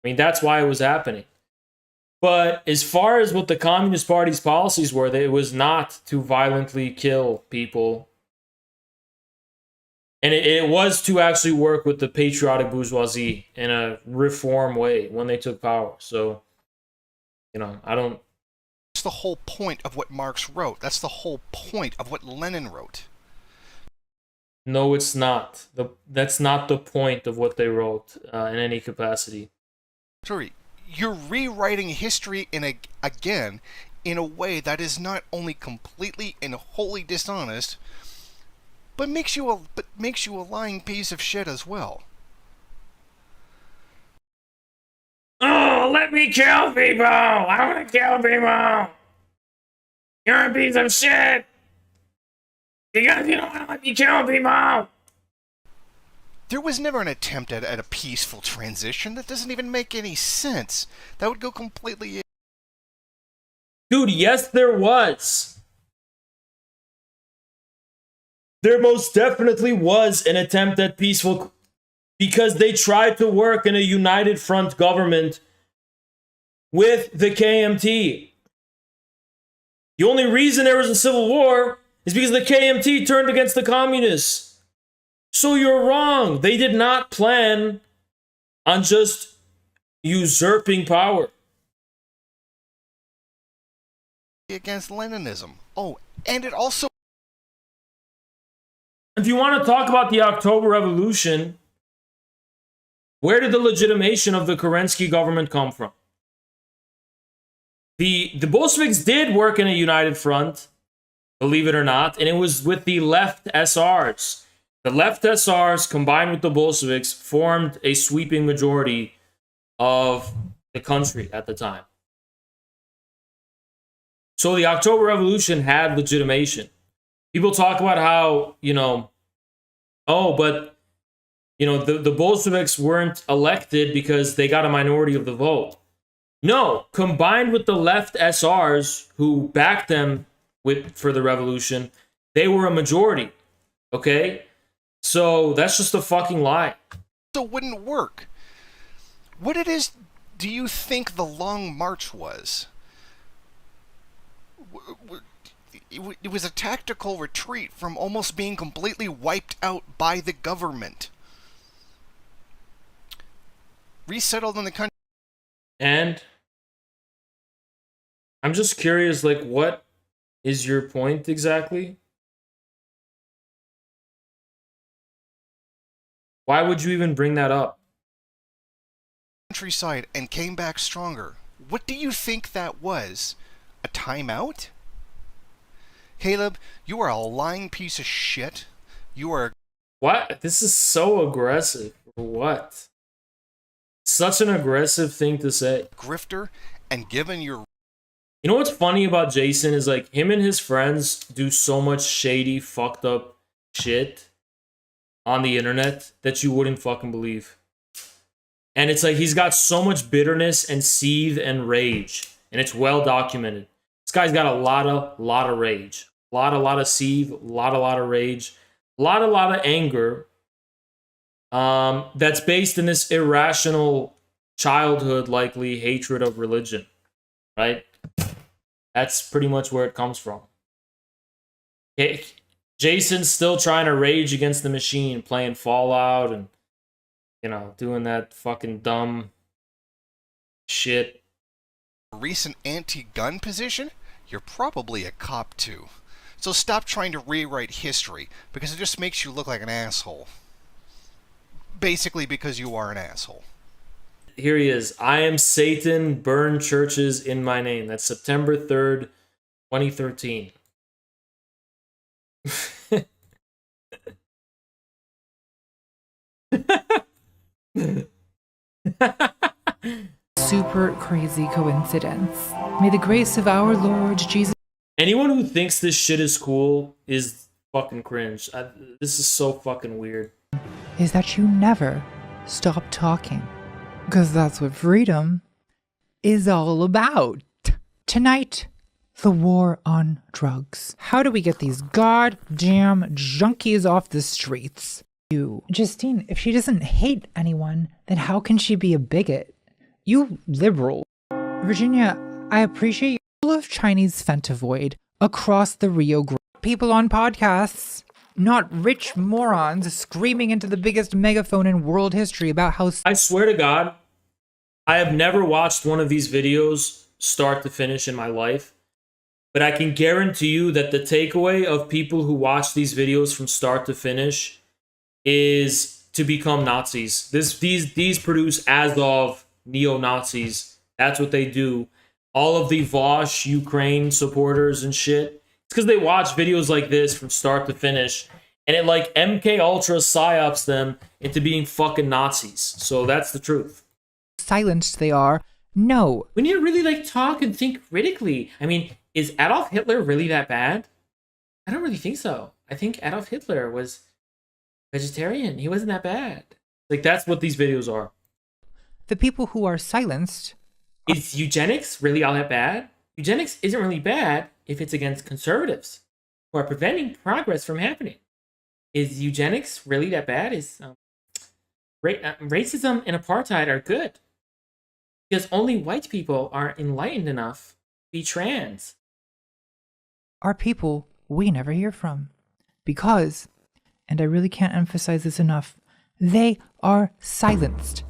I mean, that's why it was happening. But as far as what the Communist Party's policies were, it was not to violently kill people. And it was to actually work with the patriotic bourgeoisie in a reform way when they took power. So, you know, I don't... That's the whole point of what Marx wrote. That's the whole point of what Lenin wrote. No, it's not. That's not the point of what they wrote in any capacity. Sorry, you're rewriting history again in a way that is not only completely and wholly dishonest, but makes you a lying piece of shit as well. Oh, let me kill people! I want to kill people! You're a piece of shit! Because you don't want to let me kill people! There was never an attempt at a peaceful transition. That doesn't even make any sense. That would go completely... Dude, yes there was. There most definitely was an attempt at peaceful... Because they tried to work in a united front government with the KMT. The only reason there was a civil war is because the KMT turned against the communists. So you're wrong. They did not plan on just usurping power. Against Leninism. Oh, and it also... If you want to talk about the October Revolution, where did the legitimation of the Kerensky government come from? The Bolsheviks did work in a united front, believe it or not, and it was with the left SRs. The left SRs combined with the Bolsheviks formed a sweeping majority of the country at the time. So the October Revolution had legitimation. People talk about how, you know, oh, but, you know, the Bolsheviks weren't elected because they got a minority of the vote. No, combined with the left SRs who backed them for the revolution, they were a majority. Okay? So that's just a fucking lie. So it wouldn't work. What do you think the Long March was? It was a tactical retreat from almost being completely wiped out by the government. Resettled in the country. And I'm just curious, like, what is your point exactly? Why would you even bring that up? Countryside and came back stronger. What do you think that was? A timeout? Caleb, you are a lying piece of shit. You are... What? This is so aggressive. What? Such an aggressive thing to say. Grifter, and given your... You know what's funny about Jason is, like, him and his friends do so much shady, fucked up shit on the internet that you wouldn't fucking believe. And it's like he's got so much bitterness and seethe and rage, and it's well documented. This guy's got a lot of rage, a lot of seethe, a lot of rage, a lot of anger. That's based in this irrational childhood, likely hatred of religion, right? That's pretty much where it comes from. Jason's still trying to rage against the machine, playing Fallout and, you know, doing that fucking dumb shit. Recent anti-gun position? You're probably a cop too. So stop trying to rewrite history, because it just makes you look like an asshole. Basically because you are an asshole. Here he is. I am Satan, burn churches in my name. That's September 3rd, 2013. super crazy coincidence. May the grace of our Lord Jesus... Anyone who thinks this shit is cool is fucking cringe. This is so fucking weird. ...is that you never stop talking. Because that's what freedom is all about. Tonight, the war on drugs. How do we get these goddamn junkies off the streets? You, Justine, if she doesn't hate anyone, then how can she be a bigot? You liberal. Virginia, I appreciate you full of Chinese fentavoid across the Rio Grande. People on podcasts, not rich morons screaming into the biggest megaphone in world history about how... I swear to God, I have never watched one of these videos start to finish in my life. But I can guarantee you that the takeaway of people who watch these videos from start to finish is to become Nazis. These produce Azov neo-Nazis. That's what they do. All of the Vosh Ukraine supporters and shit. It's because they watch videos like this from start to finish, and it like MK Ultra psyops them into being fucking Nazis. So that's the truth. Silenced they are. No. We need to really like talk and think critically. I mean, is Adolf Hitler really that bad? I don't really think so. I think Adolf Hitler was vegetarian. He wasn't that bad. Like, that's what these videos are. The people who are silenced... Is eugenics really all that bad? Eugenics isn't really bad if it's against conservatives who are preventing progress from happening. Is eugenics really that bad? Is racism and apartheid are good because only white people are enlightened enough to be trans. Are people we never hear from because, and I really can't emphasize this enough, they are silenced.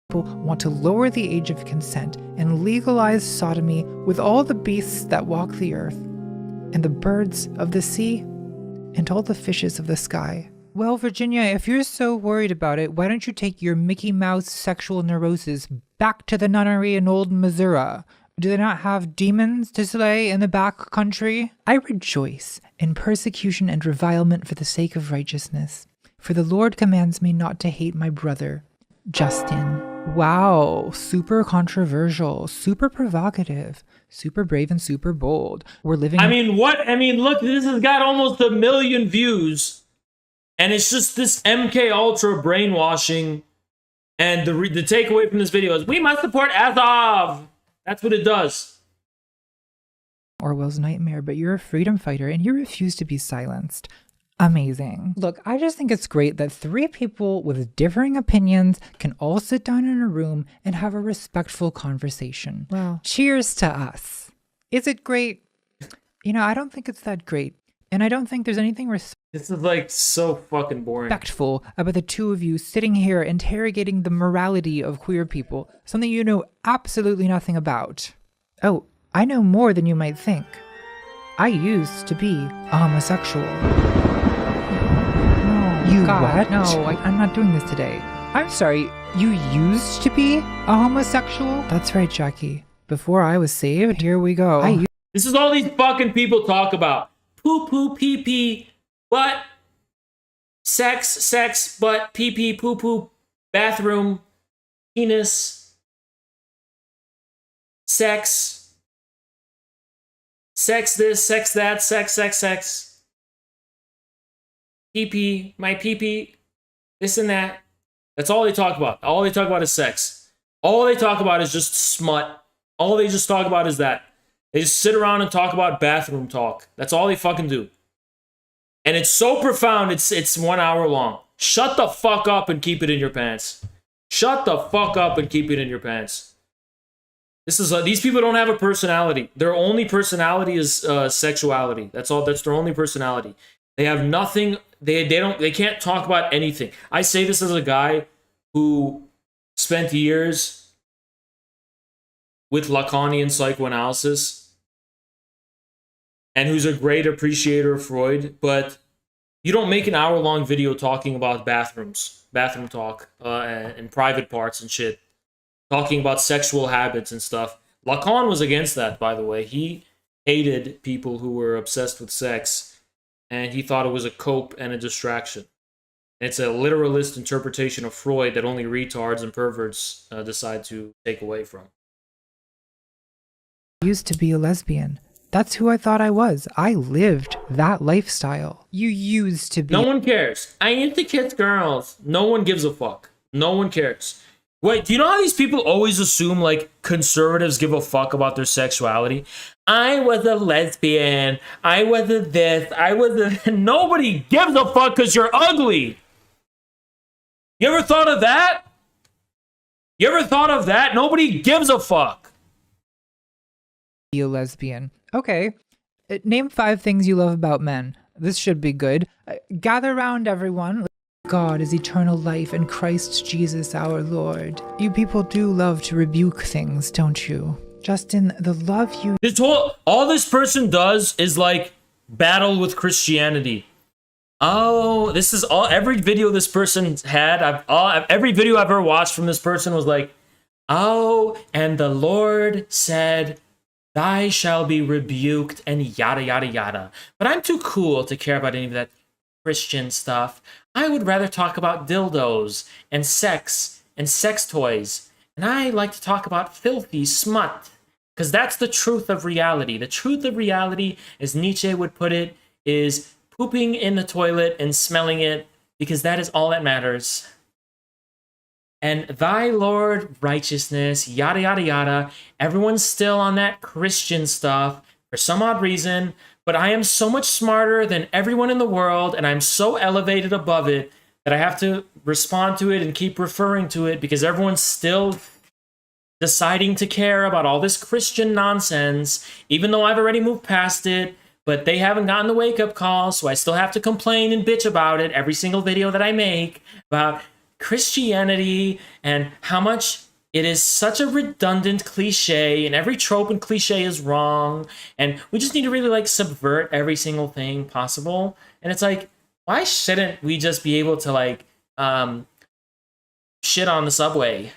People want to lower the age of consent and legalize sodomy with all the beasts that walk the earth, and the birds of the sea, and all the fishes of the sky. Well, Virginia, if you're so worried about it, why don't you take your Mickey Mouse sexual neurosis back to the nunnery in old Missouri? Do they not have demons to slay in the back country? I rejoice in persecution and revilement for the sake of righteousness, for the Lord commands me not to hate my brother, Justin. Wow, super controversial, super provocative, super brave and super bold. We're living... I mean, look, this has got almost 1 million views. And it's just this MK Ultra brainwashing. And the takeaway from this video is, we must support Azov. That's what it does. Orwell's nightmare, but you're a freedom fighter and you refuse to be silenced. Amazing. Look, I just think it's great that 3 people with differing opinions can all sit down in a room and have a respectful conversation. Well, cheers to us. Is it great? You know, I don't think it's that great. And I don't think there's anything this is like so fucking boring. Respectful about the 2 of you sitting here interrogating the morality of queer people, something you know absolutely nothing about. Oh, I know more than you might think. I used to be a homosexual. You God, what? No, I'm not doing this today. I'm sorry, you used to be a homosexual? That's right, Jackie. Before I was saved, here we go. This is all these fucking people talk about. Poo poo pee pee, butt, sex, butt, pee pee, poo poo, bathroom, penis, sex this, sex that, sex. Pee-pee, my pee-pee, this and that. That's all they talk about. All they talk about is sex. All they talk about is just smut. All they just talk about is that. They just sit around and talk about bathroom talk. That's all they fucking do. And it's so profound, it's 1 hour long. Shut the fuck up and keep it in your pants. Shut the fuck up and keep it in your pants. These people don't have a personality. Their only personality is sexuality. That's all. That's their only personality. They have nothing. They can't talk about anything. I say this as a guy who spent years with Lacanian psychoanalysis and who's a great appreciator of Freud, but you don't make an hour-long video talking about bathroom talk, and private parts and shit, talking about sexual habits and stuff. Lacan was against that, by the way. He hated people who were obsessed with sex, and he thought it was a cope and a distraction. It's a literalist interpretation of Freud that only retards and perverts decide to take away from. used to be a lesbian. That's who I thought I was. I lived that lifestyle. You used to be. No one cares. I used to kiss girls. No one gives a fuck. No one cares. Wait, do you know how these people always assume, like, conservatives give a fuck about their sexuality? I was a lesbian. I was a this. I was a... Nobody gives a fuck because you're ugly. You ever thought of that? You ever thought of that? Nobody gives a fuck. Be a lesbian. Okay. Name 5 things you love about men. This should be good. Gather round, everyone. God is eternal life in Christ Jesus our Lord. You people do love to rebuke things, don't you? Justin, the love you... All this person does is, like, battle with Christianity. Oh, this is all... Every video this person had, every video I've ever watched from this person was like, oh, and the Lord said, thy shall be rebuked, and yada, yada, yada. But I'm too cool to care about any of that Christian stuff. I would rather talk about dildos and sex toys. And I like to talk about filthy smut. Because that's the truth of reality. The truth of reality, as Nietzsche would put it, is pooping in the toilet and smelling it, because that is all that matters. And thy Lord righteousness, yada, yada, yada. Everyone's still on that Christian stuff for some odd reason. But I am so much smarter than everyone in the world, and I'm so elevated above it that I have to respond to it and keep referring to it because everyone's still deciding to care about all this Christian nonsense, even though I've already moved past it, but they haven't gotten the wake-up call, so I still have to complain and bitch about it every single video that I make about Christianity and how much it is such a redundant cliche, and every trope and cliche is wrong, and we just need to really, like, subvert every single thing possible. And it's like, why shouldn't we just be able to, like, shit on the subway?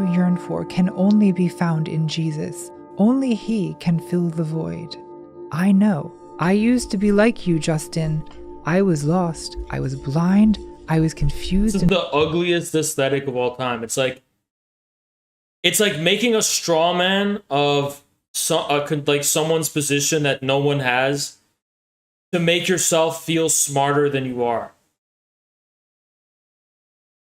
You yearn for can only be found in Jesus. Only He can fill the void. I know. I used to be like you, Justin. I was lost. I was blind. I was confused. This is the ugliest aesthetic of all time. It's like making a straw man of someone's position that no one has to make yourself feel smarter than you are.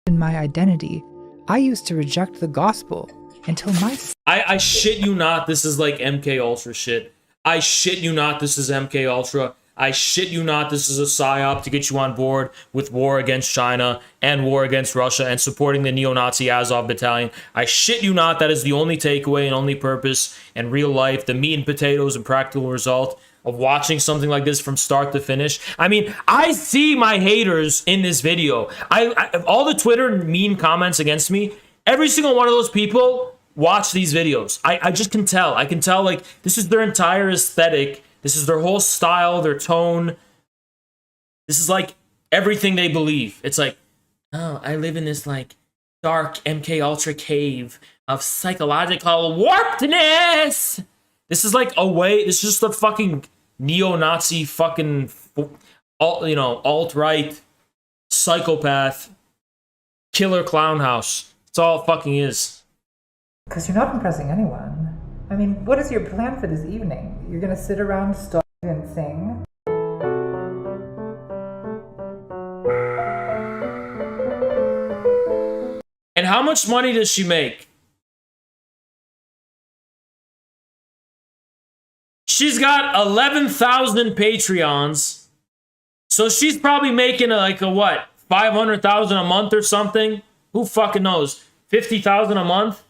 In my identity, I used to reject the gospel until my... I shit you not, this is like MK Ultra shit. I shit you not, this is MK Ultra. I shit you not, this is a psyop to get you on board with war against China and war against Russia and supporting the neo-Nazi Azov battalion. I shit you not, that is the only takeaway and only purpose in real life, the meat and potatoes and practical result of watching something like this from start to finish. I mean, I see my haters in this video. All the Twitter mean comments against me, every single one of those people watch these videos. I just can tell. I can tell, like, this is their entire aesthetic. This is their whole style, their tone. This is like everything they believe. It's like, oh, I live in this like dark MK Ultra cave of psychological warpedness. This is like a way, this is just a fucking neo-Nazi fucking, alt-right psychopath killer clown house. That's all it fucking is. Because you're not impressing anyone. I mean, what is your plan for this evening? You're gonna sit around, starve, and sing? And how much money does she make? She's got 11,000 Patreons. So she's probably making like a what? 500,000 a month or something? Who fucking knows? 50,000 a month?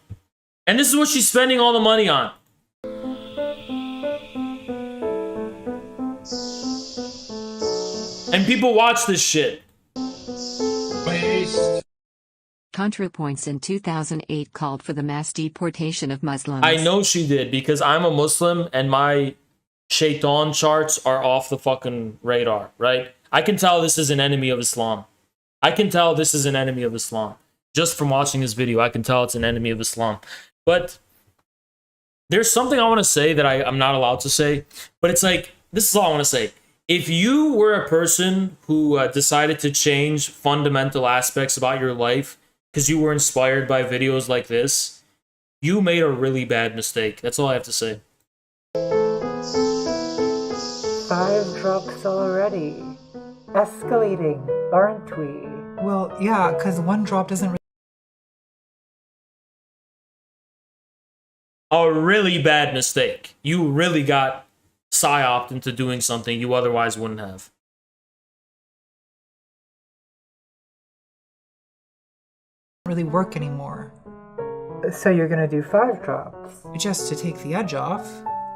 And this is what she's spending all the money on. And people watch this shit. ContraPoints in 2008 called for the mass deportation of Muslims. I know she did, because I'm a Muslim and my shaitan charts are off the fucking radar, right? I can tell this is an enemy of Islam. I can tell this is an enemy of Islam. Just from watching this video, I can tell it's an enemy of Islam. But there's something I want to say that I'm not allowed to say. But it's like, this is all I want to say. If you were a person who decided to change fundamental aspects about your life because you were inspired by videos like this, you made a really bad mistake. That's all I have to say. 5 drops already. Escalating, aren't we? Well, yeah, because 1 drop doesn't really... A really bad mistake. You really got psyoped into doing something you otherwise wouldn't have. really work anymore. So you're gonna do 5 drops? Just to take the edge off.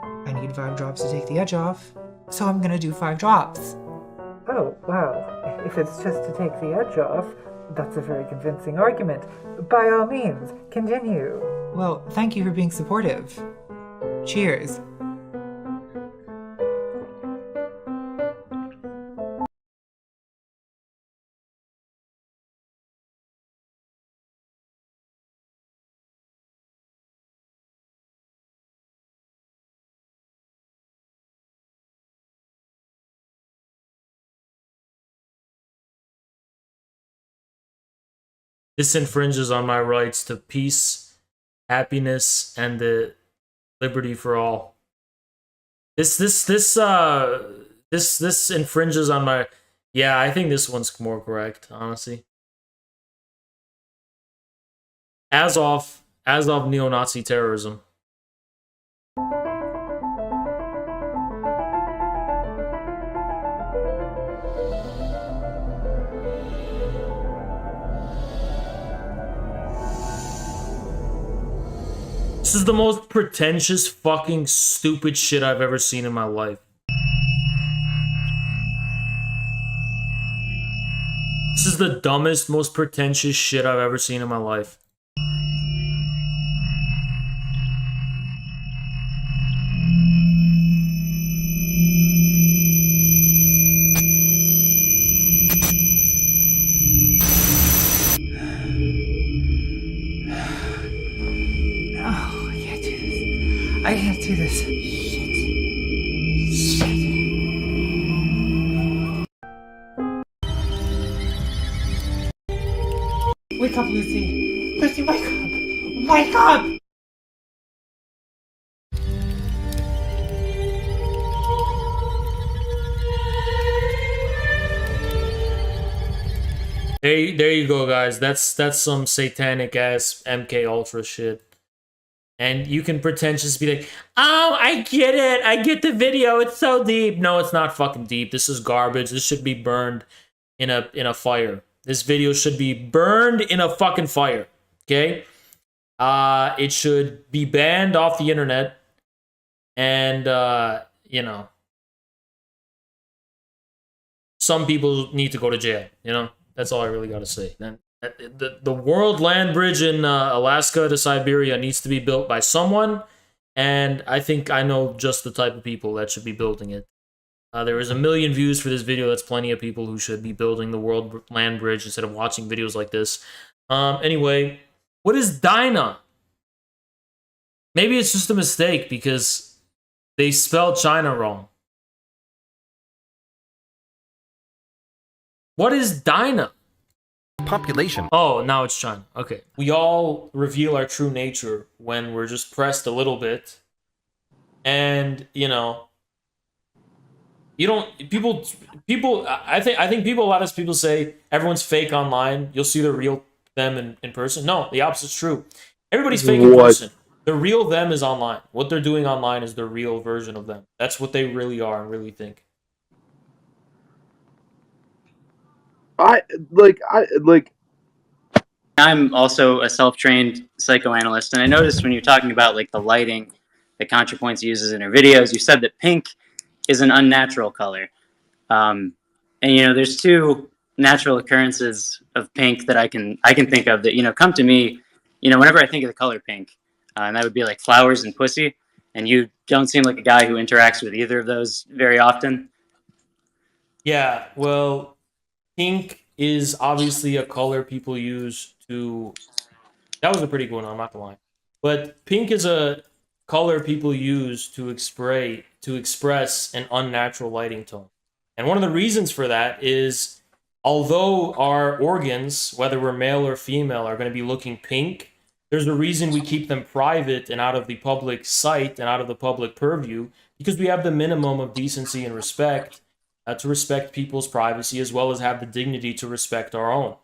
I need 5 drops to take the edge off. So I'm gonna do 5 drops. Oh, wow. If it's just to take the edge off, that's a very convincing argument. By all means, continue. Well, thank you for being supportive. Cheers. This infringes on my rights to peace, happiness, and the liberty for all. This infringes on my... Yeah, I think this one's more correct, honestly. As of neo-Nazi terrorism. This is the most pretentious fucking stupid shit I've ever seen in my life. This is the dumbest, most pretentious shit I've ever seen in my life. I can't do this. Shit. Wake up, Lucy. Lucy, wake up. Wake up! There you go, guys. That's some satanic ass MK Ultra shit. And you can pretentiously be like, oh, I get it. I get the video. It's so deep. No, it's not fucking deep. This is garbage. This should be burned in a fire. This video should be burned in a fucking fire. Okay? It should be banned off the internet. And, you know, some people need to go to jail. You know? That's all I really got to say. Then. The world land bridge in Alaska to Siberia needs to be built by someone, and I think I know just the type of people that should be building it. There is 1 million views for this video. That's plenty of people who should be building the world land bridge instead of watching videos like this. Anyway, what is Dinah? Maybe it's just a mistake because they spelled China wrong. What is Dinah? Population. Oh, now it's China. Okay. We all reveal our true nature when we're just pressed a little bit. And, you know, you don't I think a lot of people say everyone's fake online. You'll see the real them in person. No, the opposite's true. Everybody's fake in person. The real them is online. What they're doing online is the real version of them. That's what they really are and really think. I'm also a self-trained psychoanalyst, and I noticed when you're talking about like the lighting that ContraPoints uses in her videos, you said that pink is an unnatural color. And you know, there's 2 natural occurrences of pink that I can think of that, you know, come to me, you know, whenever I think of the color pink, and that would be like flowers and pussy. And you don't seem like a guy who interacts with either of those very often. Yeah, well, pink is obviously a color people use to... That was a pretty good one, I'm not gonna lie. But pink is a color people use to express an unnatural lighting tone. And one of the reasons for that is although our organs, whether we're male or female, are going to be looking pink, there's a reason we keep them private and out of the public sight and out of the public purview, because we have the minimum of decency and respect to respect people's privacy, as well as have the dignity to respect our own.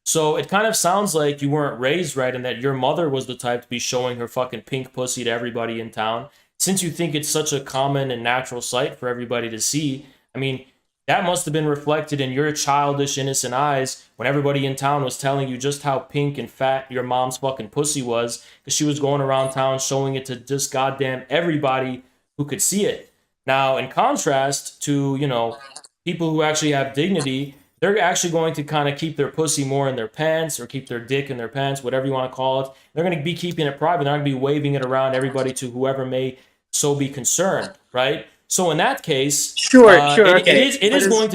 So it kind of sounds like you weren't raised right and that your mother was the type to be showing her fucking pink pussy to everybody in town. Since you think it's such a common and natural sight for everybody to see, I mean, that must have been reflected in your childish, innocent eyes when everybody in town was telling you just how pink and fat your mom's fucking pussy was, because she was going around town showing it to just goddamn everybody who could see it. Now, in contrast to, you know, people who actually have dignity, they're actually going to kind of keep their pussy more in their pants or keep their dick in their pants, whatever you want to call it. They're going to be keeping it private. They're not going to be waving it around everybody to whoever may so be concerned, right? So in that case, it is going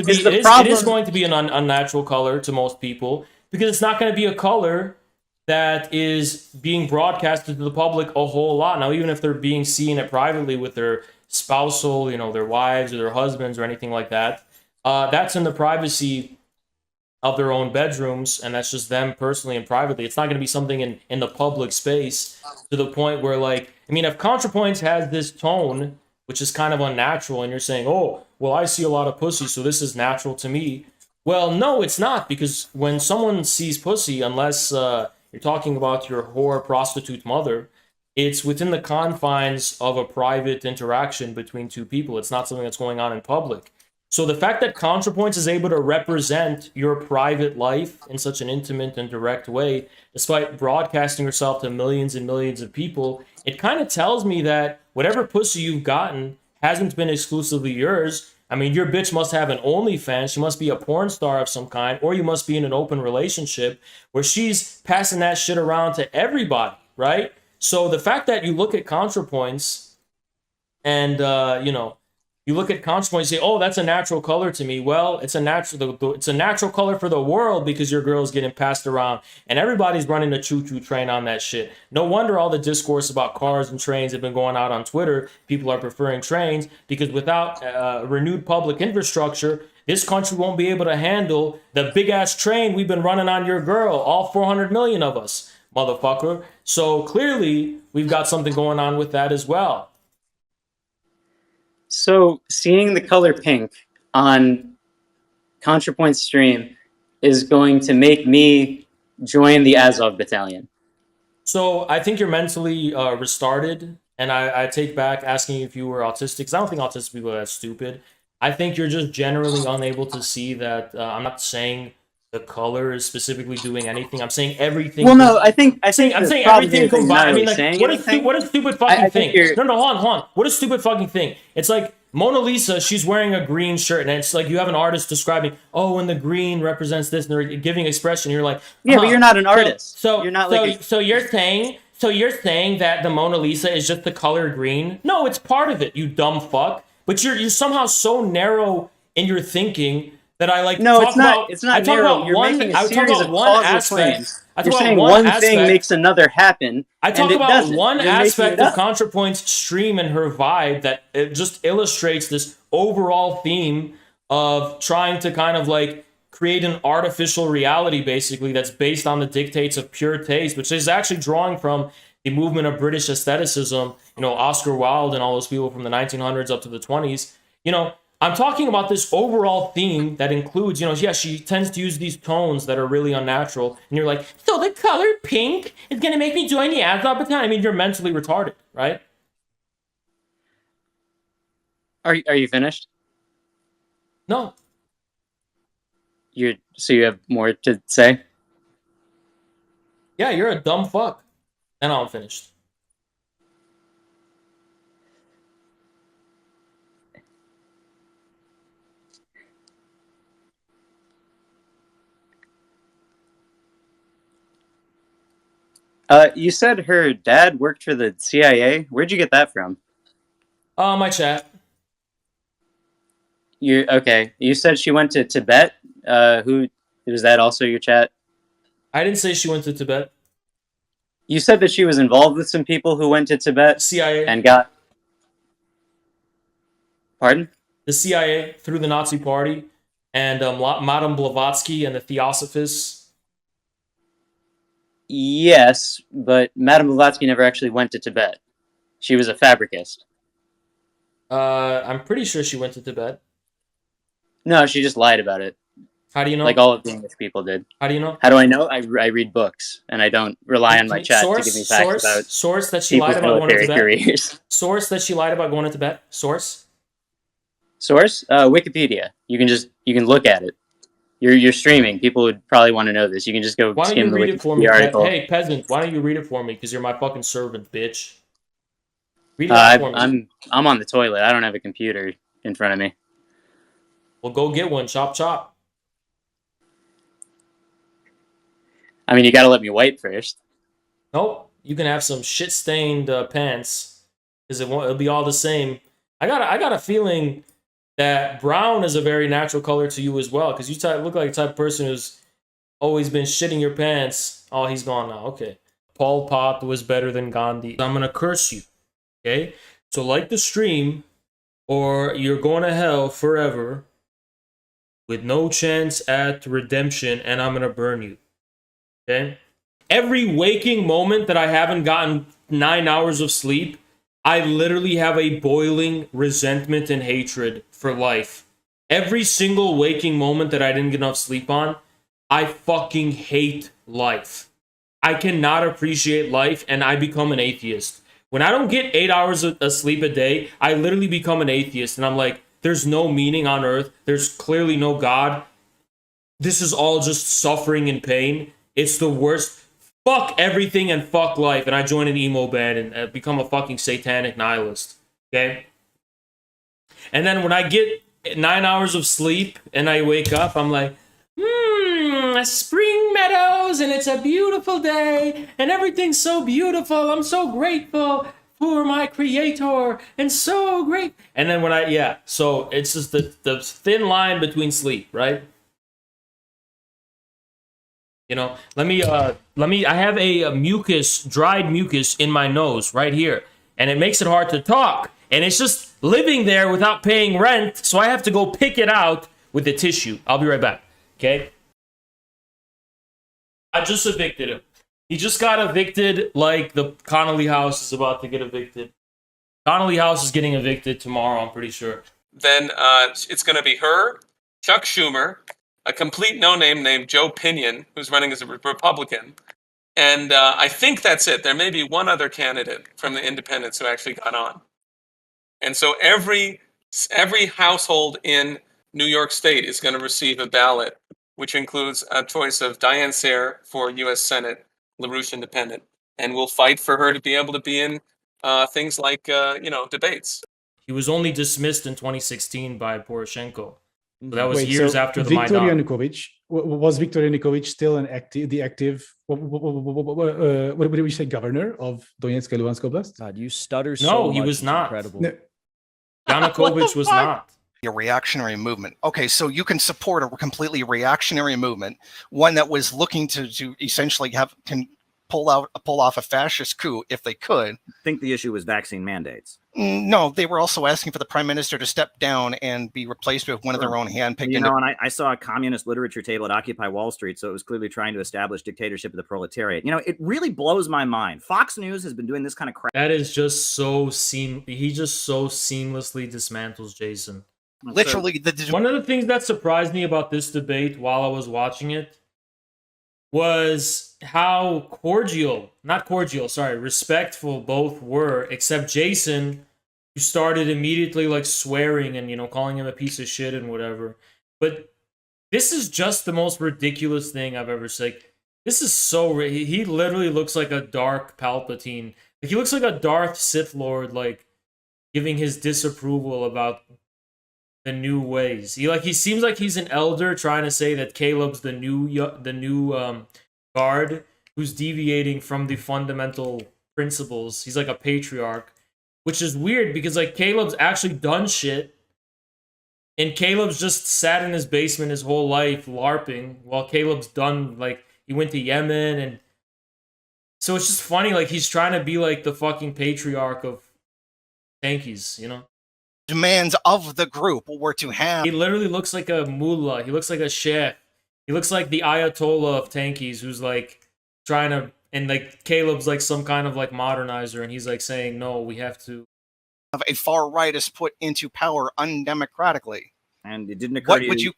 to be an unnatural color to most people, because it's not going to be a color that is being broadcasted to the public a whole lot. Now, even if they're being seen it privately with their spousal, you know, their wives or their husbands or anything like that, that's in the privacy of their own bedrooms, and that's just them personally and privately. It's not going to be something in the public space, to the point where, like, I mean, if ContraPoints has this tone, which is kind of unnatural, and you're saying, oh, well, I see a lot of pussy, so this is natural to me. Well, no, it's not, because when someone sees pussy, unless you're talking about your whore prostitute mother, it's within the confines of a private interaction between two people. It's not something that's going on in public. So the fact that ContraPoints is able to represent your private life in such an intimate and direct way, despite broadcasting yourself to millions and millions of people, it kind of tells me that whatever pussy you've gotten hasn't been exclusively yours. I mean, your bitch must have an OnlyFans. She must be a porn star of some kind, or you must be in an open relationship where she's passing that shit around to everybody, right? So the fact that you look at ContraPoints and, you look at ContraPoints and say, oh, that's a natural color to me. Well, it's a natural color for the world, because your girl's getting passed around and everybody's running a choo-choo train on that shit. No wonder all the discourse about cars and trains have been going out on Twitter. People are preferring trains, because without renewed public infrastructure, this country won't be able to handle the big-ass train we've been running on your girl, all 400 million of us, motherfucker. So clearly, we've got something going on with that as well. So seeing the color pink on ContraPoint's stream is going to make me join the Azov battalion. So I think you're mentally restarted, and I take back asking if you were autistic, because I don't think autistic people are that stupid. I think you're just generally unable to see that. I'm not saying the color is specifically doing anything. I'm saying everything. Well, no, I'm saying everything combined. I mean, like, what a stupid fucking thing. No, hold on. What a stupid fucking thing. It's like Mona Lisa, she's wearing a green shirt, and it's like you have an artist describing, oh, when the green represents this, and they're giving expression. You're like, yeah, but you're not an artist. So you're not so you're saying that the Mona Lisa is just the color green? No, it's part of it, you dumb fuck. But you're somehow so narrow in your thinking that I like. No, talk it's not. About, It's not I talk narrow. about You're one, making a I talk series about of one causal aspect. claims. I talk You're about saying one thing aspect. makes another happen. I talk and it about doesn't. one You're making aspect it of up. ContraPoint's stream and her vibe that it just illustrates this overall theme of trying to kind of like create an artificial reality, basically, that's based on the dictates of pure taste, which is actually drawing from the movement of British aestheticism, Oscar Wilde and all those people from the 1900s up to the 20s. I'm talking about this overall theme that includes, she tends to use these tones that are really unnatural. And you're like, so the color pink is going to make me join the Azov battalion? I mean, you're mentally retarded, right? Are you finished? No. So you have more to say? Yeah, you're a dumb fuck. And I'm finished. You said her dad worked for the CIA. Where'd you get that from? My chat. Okay. You said she went to Tibet. Who was that? Also your chat? I didn't say she went to Tibet. You said that she was involved with some people who went to Tibet. CIA. And got. Pardon? The CIA through the Nazi Party and Madame Blavatsky and the Theosophists? Yes, but Madame Blavatsky never actually went to Tibet. She was a fabricist. I'm pretty sure she went to Tibet. No, she just lied about it. How do you know? Like all of the English people did. How do you know? How do I know? I read books, and I don't rely on my chat to give me facts about source that she lied about going to Tibet. Careers. Source that she lied about going to Tibet. Source. Wikipedia. You can look at it. You're streaming. People would probably want to know this. You can just go Why don't skim you the read it for me? Wikipedia article. Hey, peasant, why don't you read it for me? Because you're my fucking servant, bitch. Read it out for me. I'm on the toilet. I don't have a computer in front of me. Well, go get one. Chop, chop. I mean, you gotta let me wipe first. Nope. You can have some shit-stained pants, because it'll be all the same. I got a feeling that brown is a very natural color to you as well, because you look like a type of person who's always been shitting your pants. Oh, he's gone now. Okay. Pol Pot was better than Gandhi. I'm gonna curse you. Okay? So like the stream, or you're going to hell forever with no chance at redemption, and I'm gonna burn you. Okay? Every waking moment that I haven't gotten 9 hours of sleep, I literally have a boiling resentment and hatred for life. Every single waking moment that I didn't get enough sleep on, I fucking hate life. I cannot appreciate life, and I become an atheist. When I don't get 8 hours of sleep a day, I literally become an atheist, and I'm like, there's no meaning on earth. There's clearly no God. This is all just suffering and pain. It's the worst. Fuck everything and fuck life. And I join an emo band and become a fucking satanic nihilist. Okay? And then when I get 9 hours of sleep and I wake up, I'm like, spring meadows, and it's a beautiful day, and everything's so beautiful. I'm so grateful for my creator, and so great. And then so it's just the thin line between sleep, right? You know, I have a dried mucus in my nose right here, and it makes it hard to talk, and it's just living there without paying rent, so I have to go pick it out with the tissue. I'll be right back, okay? I just evicted him. He just got evicted like the Connolly house is about to get evicted. Connolly house is getting evicted tomorrow, I'm pretty sure. Then it's going to be her, Chuck Schumer, a complete no-name named Joe Pinion, who's running as a Republican. And I think that's it. There may be one other candidate from the independents who actually got on. And so every household in New York State is going to receive a ballot, which includes a choice of Diane Sayre for U.S. Senate, LaRouche Independent. And we'll fight for her to be able to be in things like, debates. He was only dismissed in 2016 by Poroshenko. So that was years after the Maidan. Yanukovych, was Viktor Yanukovych still the active, what did we say, governor of Donetsk and Luhansk Oblast? God, you stutter so No, much. he was not. Incredible. No. Yanukovych was not. A reactionary movement. Okay, so you can support a completely reactionary movement, one that was looking to essentially can pull off a fascist coup if they could. I think the issue was vaccine mandates. No, they were also asking for the prime minister to step down and be replaced with one of their own handpicked. And I saw a communist literature table at Occupy Wall Street, so it was clearly trying to establish dictatorship of the proletariat. It really blows my mind. Fox News has been doing this kind of crap. That is just so he just so seamlessly dismantles Jason. Literally, one of the things that surprised me about this debate while I was watching it was how respectful both were, except Jason, who started immediately like swearing and, calling him a piece of shit and whatever. But this is just the most ridiculous thing I've ever seen. This is so, he literally looks like a dark Palpatine. Like, he looks like a Darth Sith Lord, like, giving his disapproval about the new ways. He seems like he's an elder trying to say that Caleb's the new guard who's deviating from the fundamental principles. He's like a patriarch, which is weird because like Caleb's actually done shit, and Caleb's just sat in his basement his whole life LARPing, while Caleb's done, like, he went to Yemen, and so it's just funny, like, he's trying to be like the fucking patriarch of tankies, demands of the group were to have. He literally looks like a mullah. He looks like a sheikh. He looks like the Ayatollah of tankies, who's like trying to, and like Caleb's like some kind of like modernizer, and he's like saying, no, we have to. A far right is put into power undemocratically. And it didn't occur to What you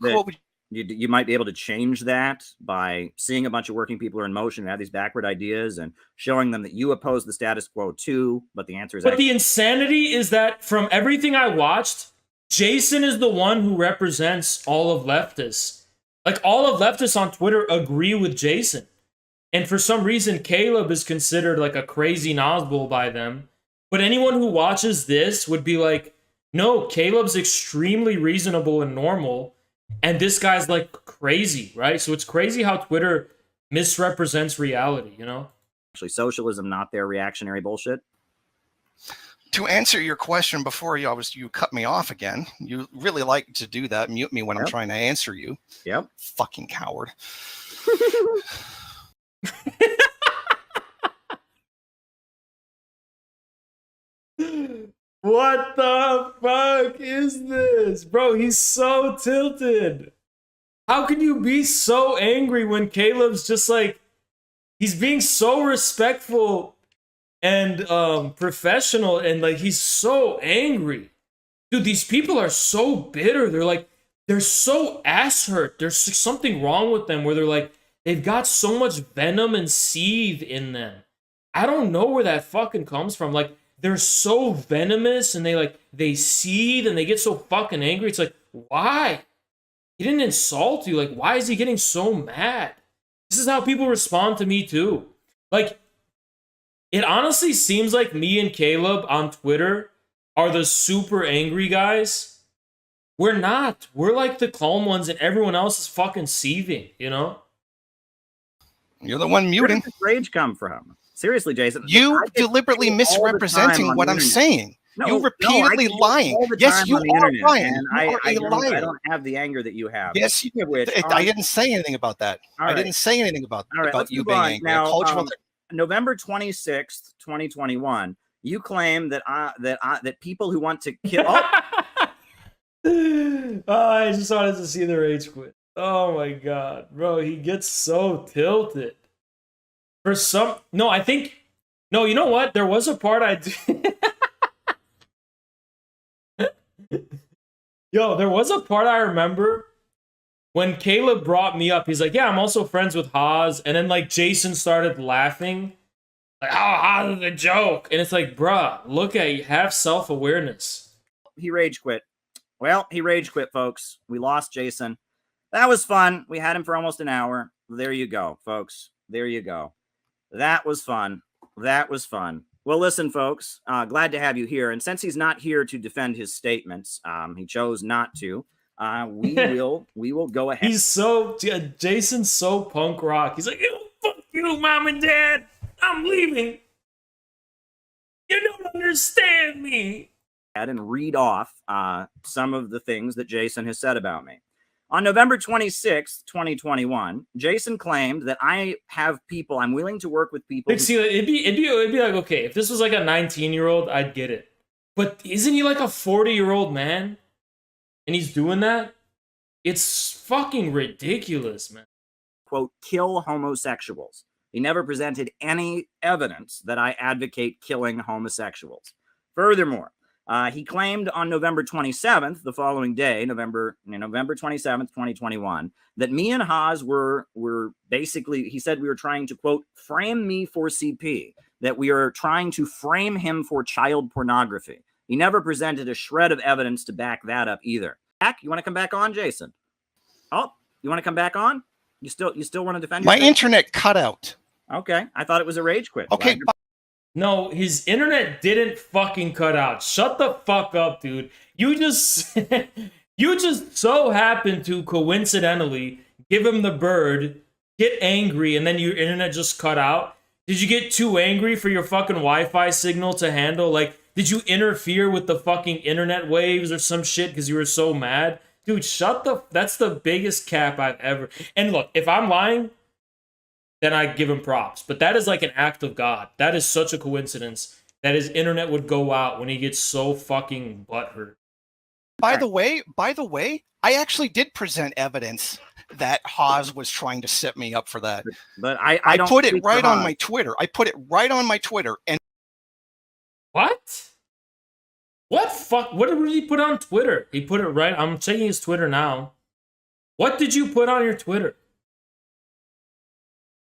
that you might be able to change that by seeing a bunch of working people are in motion and have these backward ideas and showing them that you oppose the status quo too, but the answer is... But the insanity is that from everything I watched, Jason is the one who represents all of leftists. Like, all of leftists on Twitter agree with Jason. And for some reason, Caleb is considered like a crazy Nazgul by them. But anyone who watches this would be like, no, Caleb's extremely reasonable and normal. And this guy's like crazy, right? So it's crazy how Twitter misrepresents reality, you know? Actually, socialism, not their reactionary bullshit. To answer your question before you cut me off again, you really like to do that, mute me when I'm trying to answer you. Yep. Fucking coward. What the fuck is this? Bro, he's so tilted. How can you be so angry when Caleb's just like, he's being so respectful and professional, and like he's so angry. Dude, these people are so bitter. They're so ass hurt. There's something wrong with them where they're like, they've got so much venom and seethe in them. I don't know where that fucking comes from. Like, they're so venomous and they seethe and they get so fucking angry. It's like, why? He didn't insult you. Like, why is he getting so mad? This is how people respond to me too. Like, it honestly seems like me and Caleb on Twitter are the super angry guys. We're not. We're like the calm ones and everyone else is fucking seething, you know? You're the one muting. Where does this rage come from? Seriously, Jason. You deliberately misrepresenting what I'm saying. You repeatedly lying. Yes, you are lying. I don't have the anger that you have. Yes, I didn't say anything about that. I didn't say anything about you being angry. Now, November 26th, 2021, you claim that people who want to kill... Oh, I just wanted to see the rage quit. Oh my god, bro, he gets so tilted. No, you know what? There was a part I did. Yo, there was a part I remember when Caleb brought me up. He's like, yeah, I'm also friends with Haas. And then like Jason started laughing. Like, oh, Haas is a joke. And it's like, bruh, look at you, have self-awareness. He rage quit. Well, he rage quit, folks. We lost Jason. That was fun. We had him for almost an hour. There you go, folks. There you go. That was fun. That was fun. Well, listen, folks, glad to have you here. And since he's not here to defend his statements, he chose not to. We will go ahead. Jason's so punk rock. He's like, fuck you, mom and dad. I'm leaving. You don't understand me. And read off some of the things that Jason has said about me. On November 26th, 2021, Jason claimed that I have people, I'm willing to work with people. Like, see, it'd be like, okay, if this was like a 19-year-old, I'd get it. But isn't he like a 40-year-old man? And he's doing that? It's fucking ridiculous, man. Quote, kill homosexuals. He never presented any evidence that I advocate killing homosexuals. Furthermore, he claimed on November 27th, the following day, November 27th, 2021, that me and Haas were basically, he said we were trying to, quote, frame me for CP, that we are trying to frame him for child pornography. He never presented a shred of evidence to back that up either. Back? You want to come back on, Jason? Oh, you want to come back on? You still want to defend my yourself? internet cut out. Okay, I thought it was a rage quit. Okay. No, his internet didn't fucking cut out. Shut the fuck up, dude. You just so happen to coincidentally give him the bird, get angry, and then your internet just cut out. Did you get too angry for your fucking Wi-Fi signal to handle? Like, did you interfere with the fucking internet waves or some shit because you were so mad? Dude, that's the biggest cap I've ever... And look, if I'm lying, then I give him props. But that is like an act of God. That is such a coincidence that his internet would go out when he gets so fucking butthurt. By the way, I actually did present evidence that Haas was trying to set me up for that. But I don't put it speak for right on Haas. my Twitter. I put it right on my Twitter. And What? What fuck? What did he put on Twitter? He put it right. I'm checking his Twitter now. What did you put on your Twitter?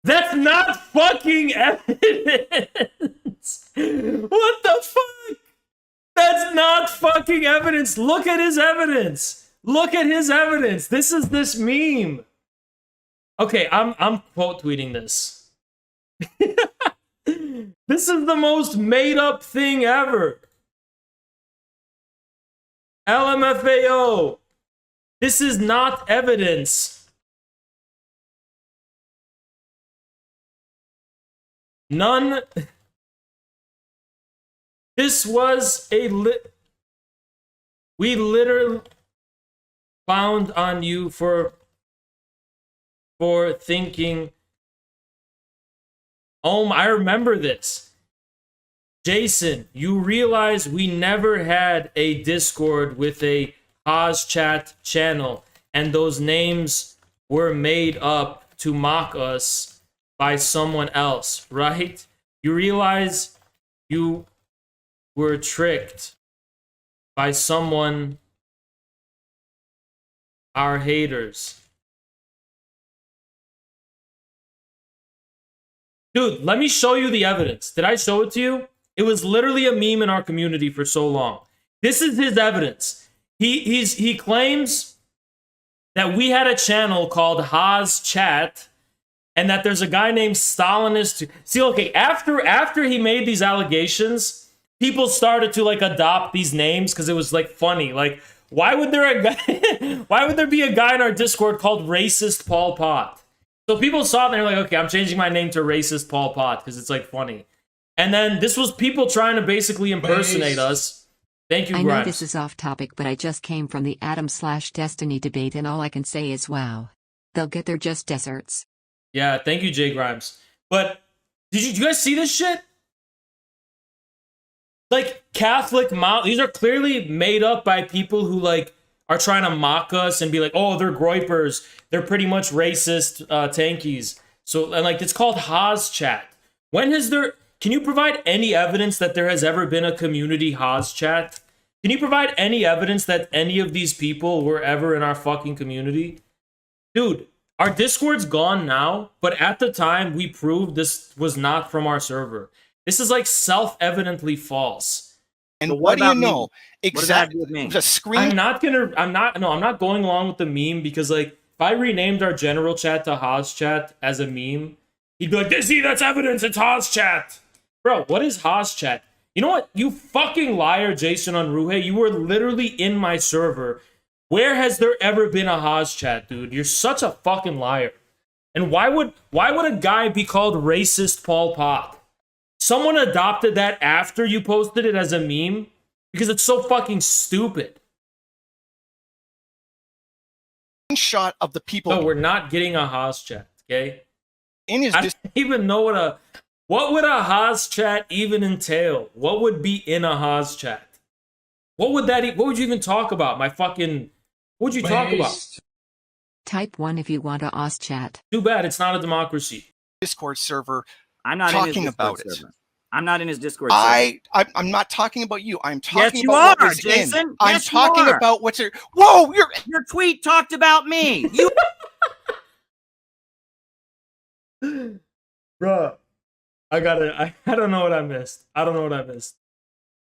That's not fucking evidence. What the fuck? That's not fucking evidence. Look at his evidence. Look at his evidence. This is this meme. Okay, I'm quote tweeting this. This is the most made up thing ever. LMFAO. This is not evidence. None. This was a we literally found on you for thinking. Oh, I remember this. Jason, you realize we never had a Discord with a Haas chat channel, and those names were made up to mock us by someone else, right? You realize you were tricked by someone, our haters. Dude, let me show you the evidence. Did I show it to you? It was literally a meme in our community for so long. This is his evidence. He claims that we had a channel called Haas Chat, and that there's a guy named Stalinist. See, okay, after he made these allegations, people started to like adopt these names because it was like funny. Like, why would there be a guy in our Discord called Racist Pol Pot? So people saw it and they're like, okay, I'm changing my name to Racist Pol Pot because it's like funny. And then this was people trying to basically impersonate us. Thank you, I Grimes. know this is off topic, but I just came from the Adam/Destiny debate, and all I can say is wow. They'll get their just desserts. Yeah, thank you, Jay Grimes. But did you guys see this shit? Like Catholic these are clearly made up by people who like are trying to mock us and be like, oh, they're groypers. They're pretty much racist tankies. So, and like, it's called Haas Chat. When has there, can you provide any evidence that there has ever been a community Haas Chat? Can you provide any evidence that any of these people were ever in our fucking community? Dude, our Discord's gone now, but at the time we proved this was not from our server. This is like self-evidently false. And what do you know? Exactly. The screen. I'm not going along with the meme because like if I renamed our general chat to Haas Chat as a meme, he'd be like, see, that's evidence, it's Haas Chat. Bro, what is Haas Chat? You know what? You fucking liar, Jason Unruhe. You were literally in my server. Where has there ever been a Haas Chat, dude? You're such a fucking liar. And why would a guy be called Racist Pol Pot? Someone adopted that after you posted it as a meme because it's so fucking stupid. Shot of the people. No, we're not getting a Haas Chat, okay? In his I don't even know what would a Haas Chat even entail? What would be in a Haas Chat? What would you even talk about? What would you talk about? Type 1 if you want a Haas Chat. Too bad it's not a democracy. Discord server. I'm not talking in his Discord about it. server. I'm not in his Discord server. I'm not talking about you. I'm talking Yes, you about are, what was Jason. in. I'm Yes, you talking are. about what's here. Whoa, your tweet talked about me. You Bruh, I don't know what I missed. I don't know what I missed.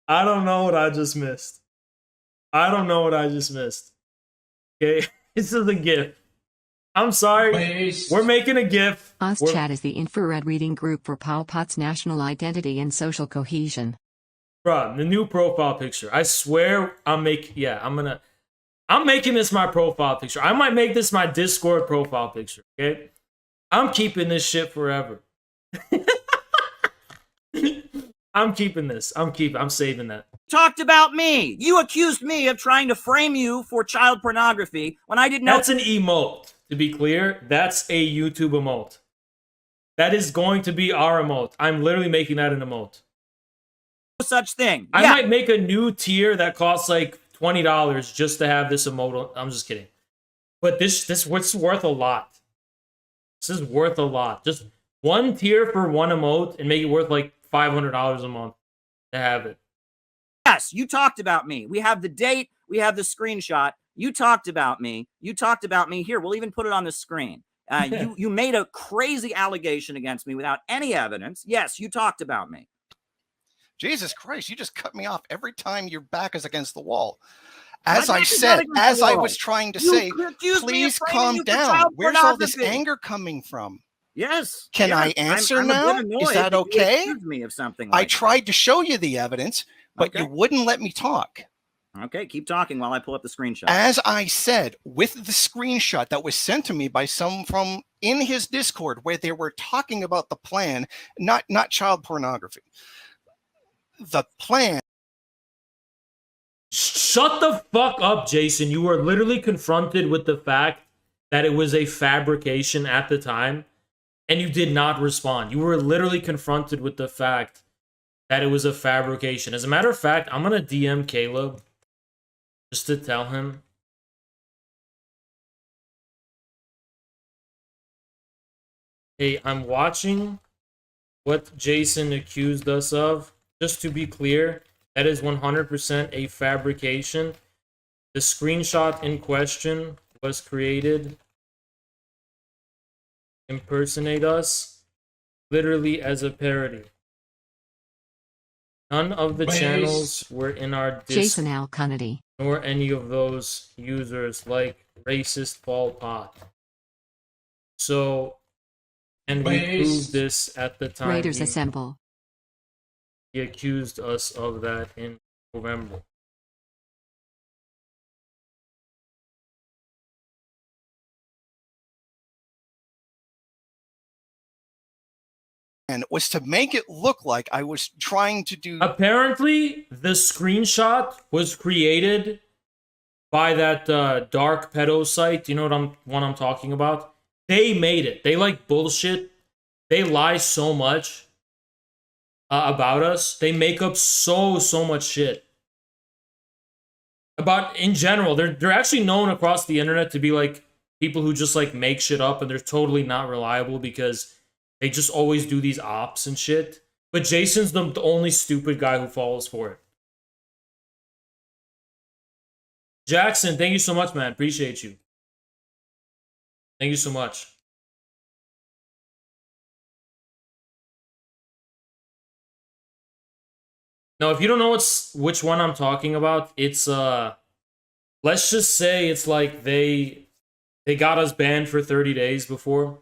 I don't know what I just missed. I don't know what I just missed. Okay, this is a GIF. I'm sorry. We're making a GIF. OzChat is the infrared reading group for Pol Pot's national identity and social cohesion. Bruh, the new profile picture. I swear I'm making this my profile picture. I might make this my Discord profile picture, okay? I'm keeping this shit forever. I'm keeping this. I'm saving that. talked about me. You accused me of trying to frame you for child pornography when I didn't know. That's an emote. To be clear, that's a YouTube emote. That is going to be our emote. I'm literally making that an emote. No such thing. I might make a new tier that costs like $20 just to have this emote. I'm just kidding. But this what's worth a lot. This is worth a lot. Just one tier for one emote and make it worth like $500 a month to have it. Yes, you talked about me. We have the date. We have the screenshot. You talked about me. You talked about me. Here, we'll even put it on the screen. You made a crazy allegation against me without any evidence. Yes, you talked about me. Jesus Christ, you just cut me off every time your back is against the wall. As I said, as I was trying to say, please calm down. Where's all this anger coming from? Yes. Can I answer now? Is that okay? Me of something I tried to show you the evidence, but you wouldn't let me talk. Okay, keep talking while I pull up the screenshot. As I said, with the screenshot that was sent to me by some from in his Discord, where they were talking about the plan, not child pornography. The plan. Shut the fuck up, Jason. You were literally confronted with the fact that it was a fabrication at the time, and you did not respond. You were literally confronted with the fact that it was a fabrication. As a matter of fact, I'm gonna DM Caleb just to tell him. Hey, I'm watching what Jason accused us of. Just to be clear, that is 100% a fabrication. The screenshot in question was created impersonate us literally as a parody. None of the channels were in our Jason Al Cunnedy. Nor any of those users like racist Paul Pot. So, and we proved this at the time. Raiders assemble. He accused us of that in November. And was to make it look like I was trying to do. Apparently, the screenshot was created by that dark pedo site. You know what I'm talking about? They made it. They like bullshit. They lie so much about us. They make up so much shit about in general. They're actually known across the internet to be like people who just like make shit up, and they're totally not reliable because they just always do these ops and shit. But Jason's the only stupid guy who falls for it. Jackson, thank you so much, man. Appreciate you. Thank you so much. Now, if you don't know which one I'm talking about, it's let's just say it's like they got us banned for 30 days before.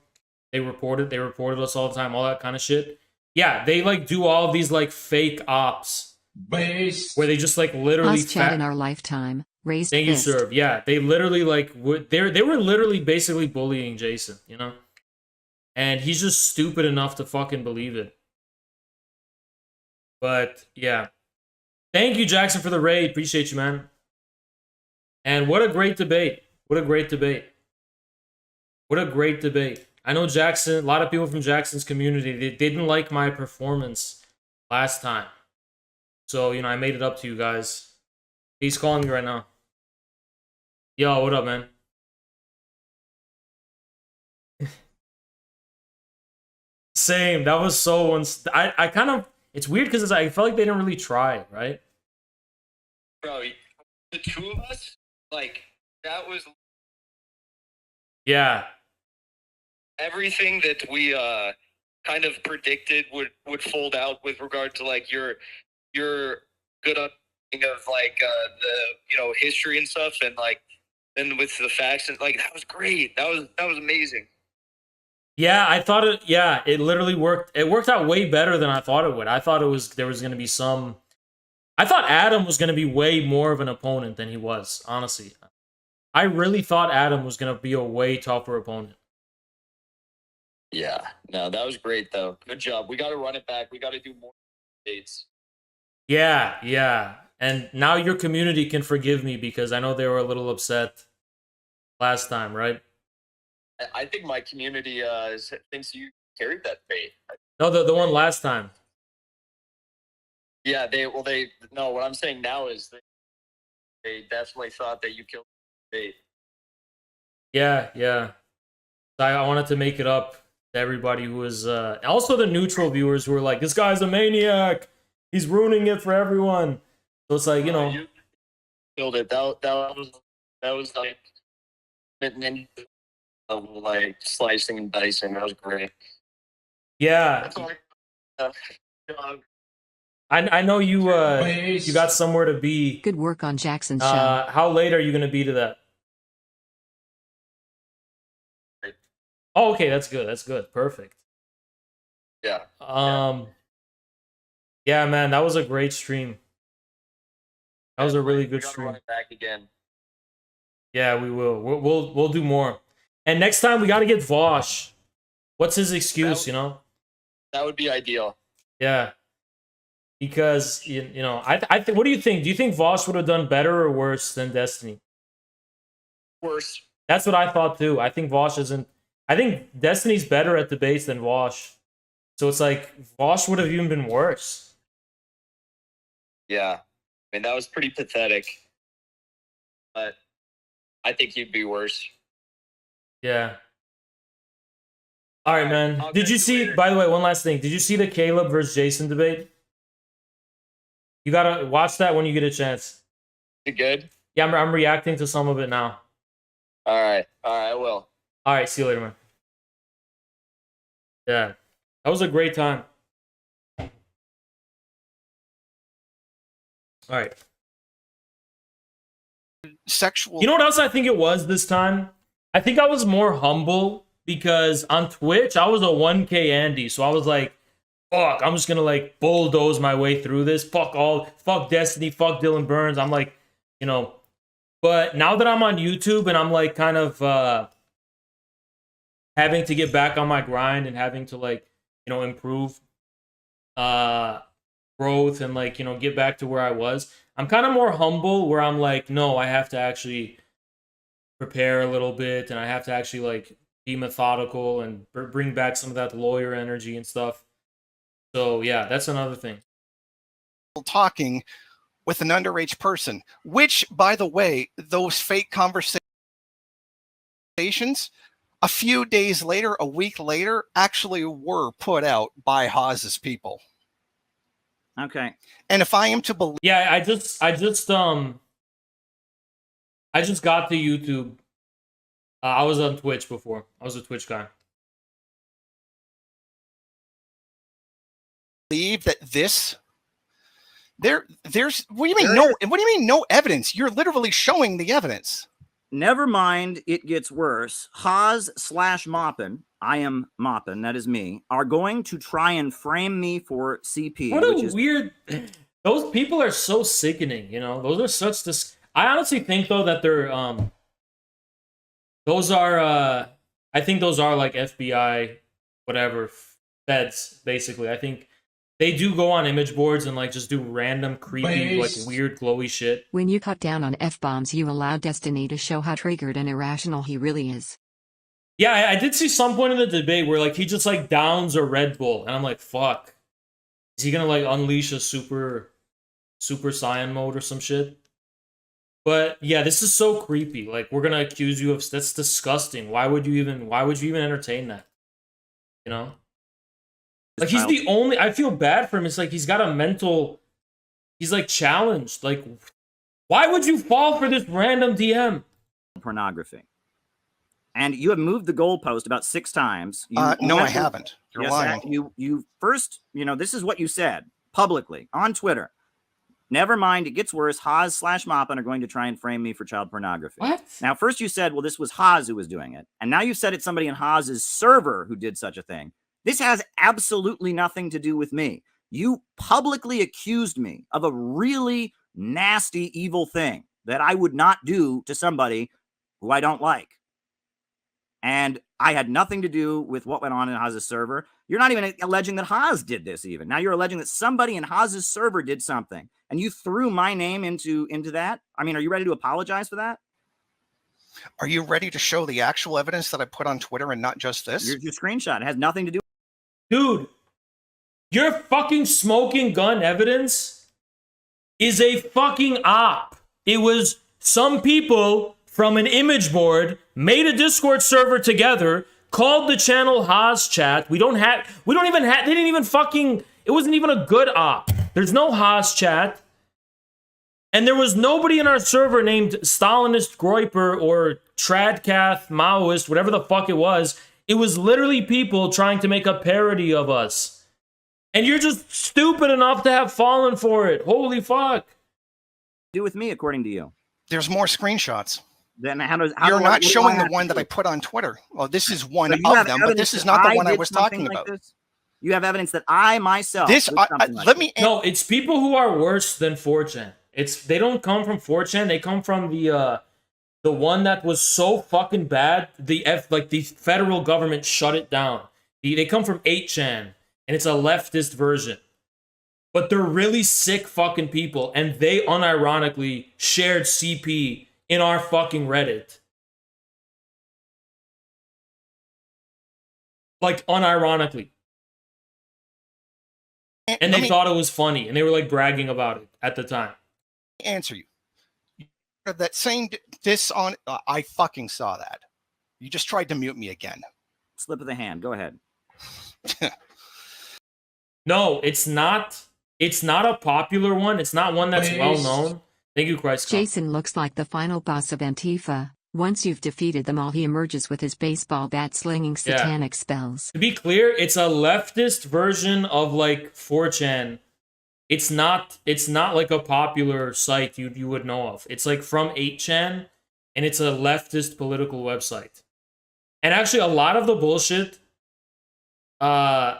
They reported us all the time, all that kind of shit. Yeah, they like do all these like fake ops where they just like literally Us chat in our lifetime. Raised Thank you, fist. sir. Yeah, they literally like they were literally basically bullying Jason, you know? And he's just stupid enough to fucking believe it. But yeah. Thank you, Jackson, for the raid. Appreciate you, man. And what a great debate. What a great debate. What a great debate. I know Jackson, a lot of people from Jackson's community, they didn't like my performance last time. So, you know, I made it up to you guys. He's calling me right now. Yo, what up, man? Same. That was so... I kind of... It's weird because I felt like they didn't really try, right? Bro, the two of us, like, that was... Yeah. Everything that we kind of predicted would fold out with regard to, like, your good understanding of, like, the, history and stuff, and, like, then with the facts, and, like, that was great. That was amazing. Yeah, I thought it... Yeah, it literally worked. It worked out way better than I thought it would. I thought there was going to be some... I thought Adam was going to be way more of an opponent than he was, honestly. I really thought Adam was going to be a way tougher opponent. Yeah, no, that was great, though. Good job. We got to run it back. We got to do more dates. Yeah, yeah. And now your community can forgive me because I know they were a little upset last time, right? I think my community thinks you carried that fate. No, the one last time. Yeah, no, what I'm saying now is They definitely thought that you killed the debate. Yeah. I wanted to make it up to everybody who was also the neutral viewers who were like, this guy's a maniac. He's ruining it for everyone. So it's like, you know. You killed it. That was like, and then like slicing and dicing. That was great. Yeah. That's all. I know you you got somewhere to be. Good work on Jackson's show. How late are you gonna be to that? Oh, okay, that's good. That's good. Perfect. Yeah. Yeah, man, that was a great stream. That was a really good stream. Run it back again. Yeah, we will. We'll do more. And next time we got to get Vosh. What's his excuse? You know. That would be ideal. Yeah. Because you know, I think. What do you think? Do you think Vosh would have done better or worse than Destiny? Worse. That's what I thought too. I think Vosh isn't. I think Destiny's better at debates than Vosh. So it's like Vosh would have even been worse. Yeah, I mean that was pretty pathetic. But I think you'd be worse. Yeah. All right, man. Did you see? By the way, one last thing. Did you see the Caleb versus Jason debate? You gotta watch that when you get a chance. Is it good? Yeah, I'm reacting to some of it now. All right, I will. All right, see you later, man. Yeah, that was a great time. All right. Sexual. You know what else I think it was this time? I think I was more humble because on Twitch, I was a 1K Andy. So I was like, fuck, I'm just going to like bulldoze my way through this. Fuck Destiny, fuck Dylan Burns. I'm like, you know, but now that I'm on YouTube and I'm like kind of having to get back on my grind and having to like, you know, improve growth and like, you know, get back to where I was. I'm kind of more humble where I'm like, no, I have to actually prepare a little bit and I have to actually like be methodical and bring back some of that lawyer energy and stuff. So yeah, that's another thing. Talking with an underage person, which, by the way, those fake conversations a few days later, a week later, actually were put out by Hawes's people. Okay. And if I am to believe, yeah, I just got to YouTube. I was on Twitch before. I was a Twitch guy. Believe that there's what do you mean no? What do you mean no evidence? You're literally showing the evidence. Never mind, it gets worse. Haas/Moppin, I am Moppin, that is me, are going to try and frame me for CP. What a weird... Those people are so sickening, you know? Those are such... I honestly think, though, that they're... Those are... I think those are, like, FBI, whatever, feds, basically. I think they do go on image boards and, like, just do random, creepy, like, weird, glowy shit. When you cut down on F-bombs, you allow Destiny to show how triggered and irrational he really is. Yeah, I did see some point in the debate where, like, he just, like, downs a Red Bull. And I'm like, fuck. Is he gonna, like, unleash a Super Saiyan mode or some shit? But, yeah, this is so creepy. Like, we're gonna accuse you of... That's disgusting. Why would you even entertain that? You know? Like, he's the only... I feel bad for him. It's like, he's got a mental... He's, like, challenged. Like, why would you fall for this random DM? Pornography. And you have moved the goalpost about 6 times. No, I haven't. You're lying. You first, you know, this is what you said publicly on Twitter. Never mind, it gets worse. Haas/Moppin are going to try and frame me for child pornography. What? Now, first you said, well, this was Haas who was doing it. And now you said it's somebody in Haas's server who did such a thing. This has absolutely nothing to do with me. You publicly accused me of a really nasty, evil thing that I would not do to somebody who I don't like. And I had nothing to do with what went on in Haas's server. You're not even alleging that Haas did this even. Now you're alleging that somebody in Haas's server did something. And you threw my name into that? I mean, are you ready to apologize for that? Are you ready to show the actual evidence that I put on Twitter and not just this? Your screenshot. It has nothing to do. Dude, your fucking smoking gun evidence is a fucking op. It was some people from an image board made a Discord server together, called the channel Haas Chat. They didn't even fucking, it wasn't even a good op. There's no Haas Chat. And there was nobody in our server named Stalinist Groiper or Tradcath Maoist, whatever the fuck it was. It was literally people trying to make a parody of us. And you're just stupid enough to have fallen for it. Holy fuck. Do with me, according to you. There's more screenshots. Then You're not showing the one that I put on Twitter. Well, this is one of them, but this is not the one I was talking about. You have evidence that I myself. No, it's people who are worse than 4chan. They don't come from 4chan. They come from the one that was so fucking bad. The federal government shut it down. They come from 8chan, and it's a leftist version. But they're really sick fucking people, and they unironically shared CP in our fucking Reddit. Like, unironically. And they thought it was funny, and they were like bragging about it at the time. Answer you. That saying this on, I fucking saw that. You just tried to mute me again. Slip of the hand. Go ahead. No, it's not. It's not a popular one. It's not one that's well known. Thank you, Christ. Jason looks like the final boss of Antifa. Once you've defeated them all, he emerges with his baseball bat slinging satanic spells. To be clear, it's a leftist version of like 4chan. It's not like a popular site you would know of. It's like from 8chan, and it's a leftist political website. And actually, a lot of the bullshit, a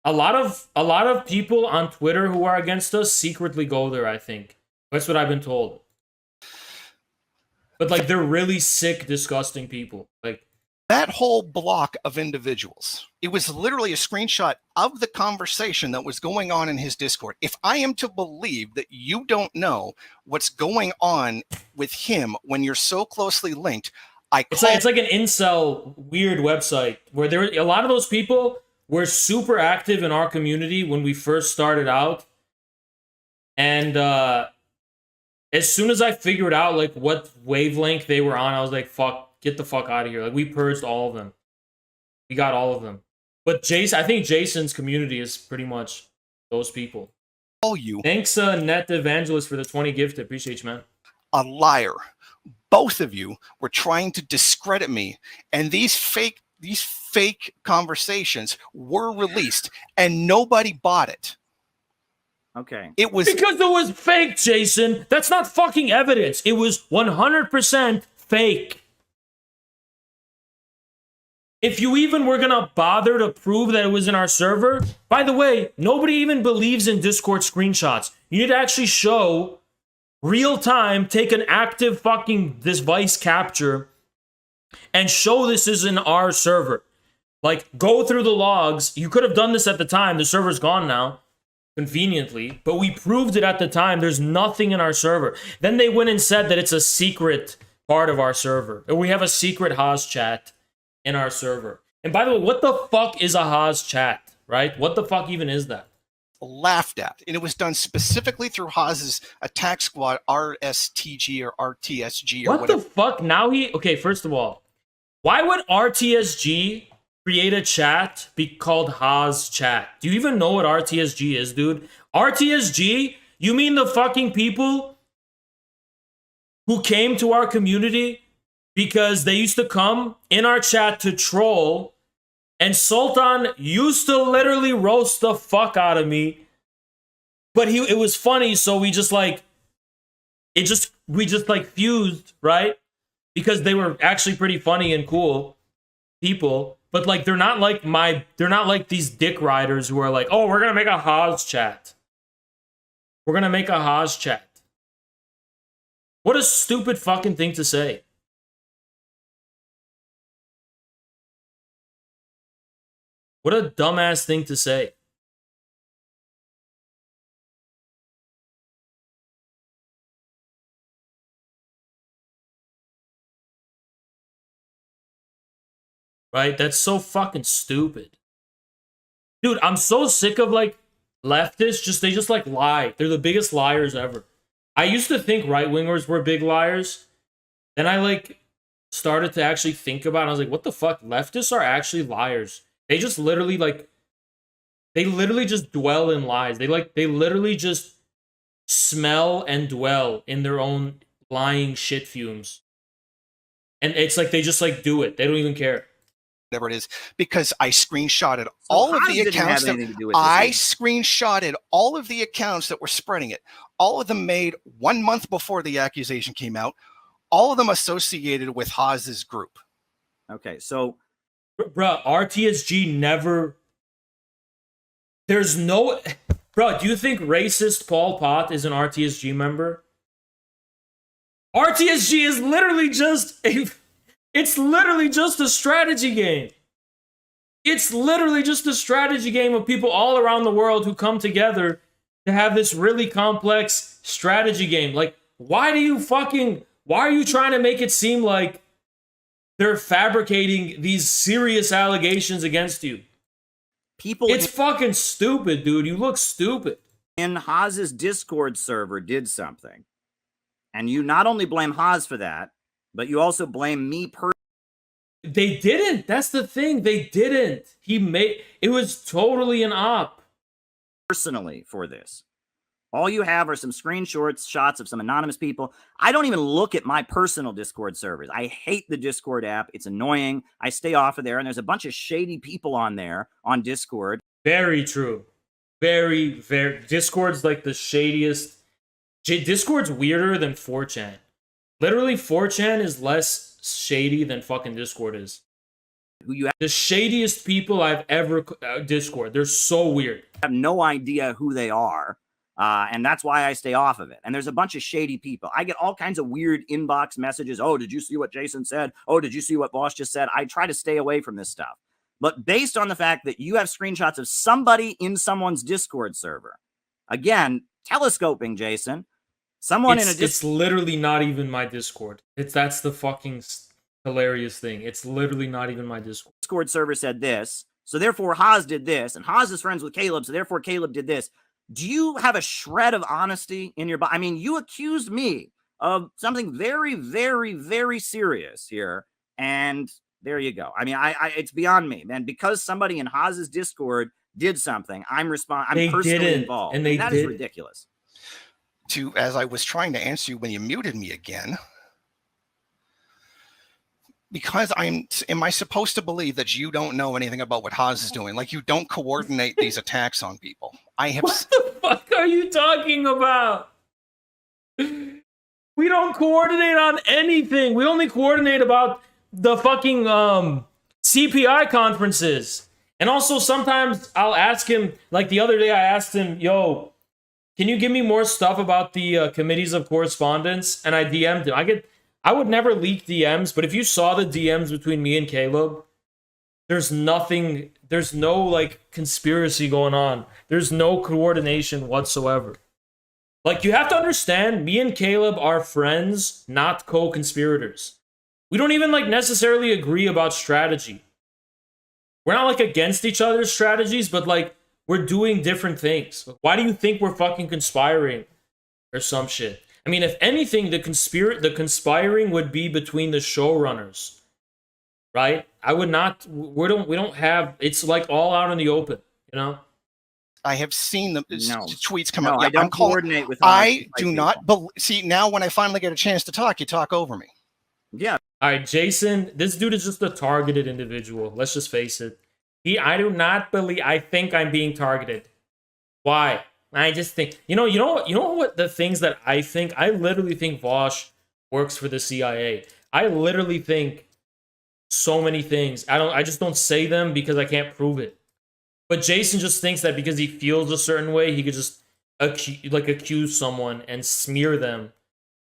lot of people on Twitter who are against us secretly go there, I think. That's what I've been told. But like, they're really sick, disgusting people. Like, that whole block of individuals, it was literally a screenshot of the conversation that was going on in his Discord. If I am to believe that you don't know what's going on with him when you're so closely linked, it's like an incel weird website where a lot of those people were super active in our community when we first started out. And as soon as I figured out like what wavelength they were on, I was like, fuck, get the fuck out of here. Like, we purged all of them. We got all of them. But I think Jason's community is pretty much those people. Thanks, Net Evangelist, for the 20 gift. Appreciate you, man. A liar. Both of you were trying to discredit me, and these fake conversations were released, and nobody bought it. Okay. It was because it was fake, Jason. That's not fucking evidence. It was 100% fake. If you even were gonna bother to prove that it was in our server, by the way, nobody even believes in Discord screenshots. You need to actually show real time, take an active fucking device capture and show this is in our server. Like, go through the logs. You could have done this at the time. The server's gone now, conveniently, but we proved it at the time. There's nothing in our server. Then they went and said that it's a secret part of our server. We have a secret Haas chat in our server. And by the way, what the fuck is a Haas chat, right? What the fuck even is that? Laughed at, and it was done specifically through Haas's attack squad, RSTG or RTSG or what whatever. The fuck? Now okay, first of all, why would RTSG create a chat be called Haas chat? Do you even know what RTSG is, dude? RTSG? You mean the fucking people who came to our community because they used to come in our chat to troll, and Sultan used to literally roast the fuck out of me, but it was funny, so we just fused, right? Because they were actually pretty funny and cool people, but like they're not like these dick riders who are like, oh, we're gonna make a Haas chat. We're gonna make a Haas chat. What a stupid fucking thing to say. What a dumbass thing to say. Right? That's so fucking stupid. Dude, I'm so sick of like leftists. They just like lie. They're the biggest liars ever. I used to think right-wingers were big liars. Then I like started to actually think about it. I was like, what the fuck? Leftists are actually liars. They just literally like they literally just dwell in lies. They literally just smell and dwell in their own lying shit fumes. And it's like they just like do it. They don't even care. Whatever it is, because I screenshotted all of the accounts screenshotted all of the accounts that were spreading it. All of them made 1 month before the accusation came out. All of them associated with Haas's group. Okay, so bruh, RTSG never. There's no. Bro, do you think racist Pol Pot is an RTSG member? RTSG is literally just a. It's literally just a strategy game. It's literally just a strategy game of people all around the world who come together to have this really complex strategy game. Like, why are you trying to make it seem like they're fabricating these serious allegations against you? It's fucking stupid, dude. You look stupid. In Haas's Discord server did something. And you not only blame Haas for that, but you also blame me personally. They didn't. That's the thing. They didn't. It was totally an op. Personally for this. All you have are some screenshots of some anonymous people. I don't even look at my personal Discord servers. I hate the Discord app. It's annoying. I stay off of there, and there's a bunch of shady people on there on Discord. Very true. Very, very. Discord's like the shadiest. Discord's weirder than 4chan. Literally, 4chan is less shady than fucking Discord is. The shadiest people I've ever... Discord. They're so weird. I have no idea who they are. And that's why I stay off of it. And there's a bunch of shady people. I get all kinds of weird inbox messages. Oh, did you see what Jason said? Oh, did you see what Boss just said? I try to stay away from this stuff. But based on the fact that you have screenshots of somebody in someone's Discord server, again, telescoping, Jason, It's literally not even my Discord. That's the fucking hilarious thing. It's literally not even my Discord. Discord server said this, so therefore Haas did this, and Haas is friends with Caleb, so therefore Caleb did this. Do you have a shred of honesty in your body? I mean, you accused me of something very, very, very serious here, and there you go. I mean, it's beyond me, man. Because somebody in Haas's Discord did something, I'm personally involved, and that is ridiculous. As I was trying to answer you when you muted me again, because am I supposed to believe that you don't know anything about what Haas is doing? Like, you don't coordinate these attacks on people. What the fuck are you talking about? We don't coordinate on anything. We only coordinate about the fucking CPI conferences. And also sometimes I'll ask him, like the other day I asked him, yo, can you give me more stuff about the committees of correspondence? And I DM'd him. I would never leak DMs, but if you saw the DMs between me and Caleb, there's no like conspiracy going on. There's no coordination whatsoever. Like, you have to understand, me and Caleb are friends, not co-conspirators. We don't even like necessarily agree about strategy. We're not like against each other's strategies, but like, we're doing different things. Why do you think we're fucking conspiring or some shit? I mean, if anything, the conspiring would be between the showrunners, right? I would not. We don't have. It's like all out in the open, you know. I have seen the tweets come out. Yeah, I don't coordinate with. I do not see. Now, when I finally get a chance to talk, you talk over me. Yeah. All right, Jason. This dude is just a targeted individual. Let's just face it. I do not believe. I think I'm being targeted. Why? I just think. You know what? The things that I think. I literally think Vosh works for the CIA. I literally think so many things. I just don't say them because I can't prove it. But Jason just thinks that because he feels a certain way, he could just accuse someone and smear them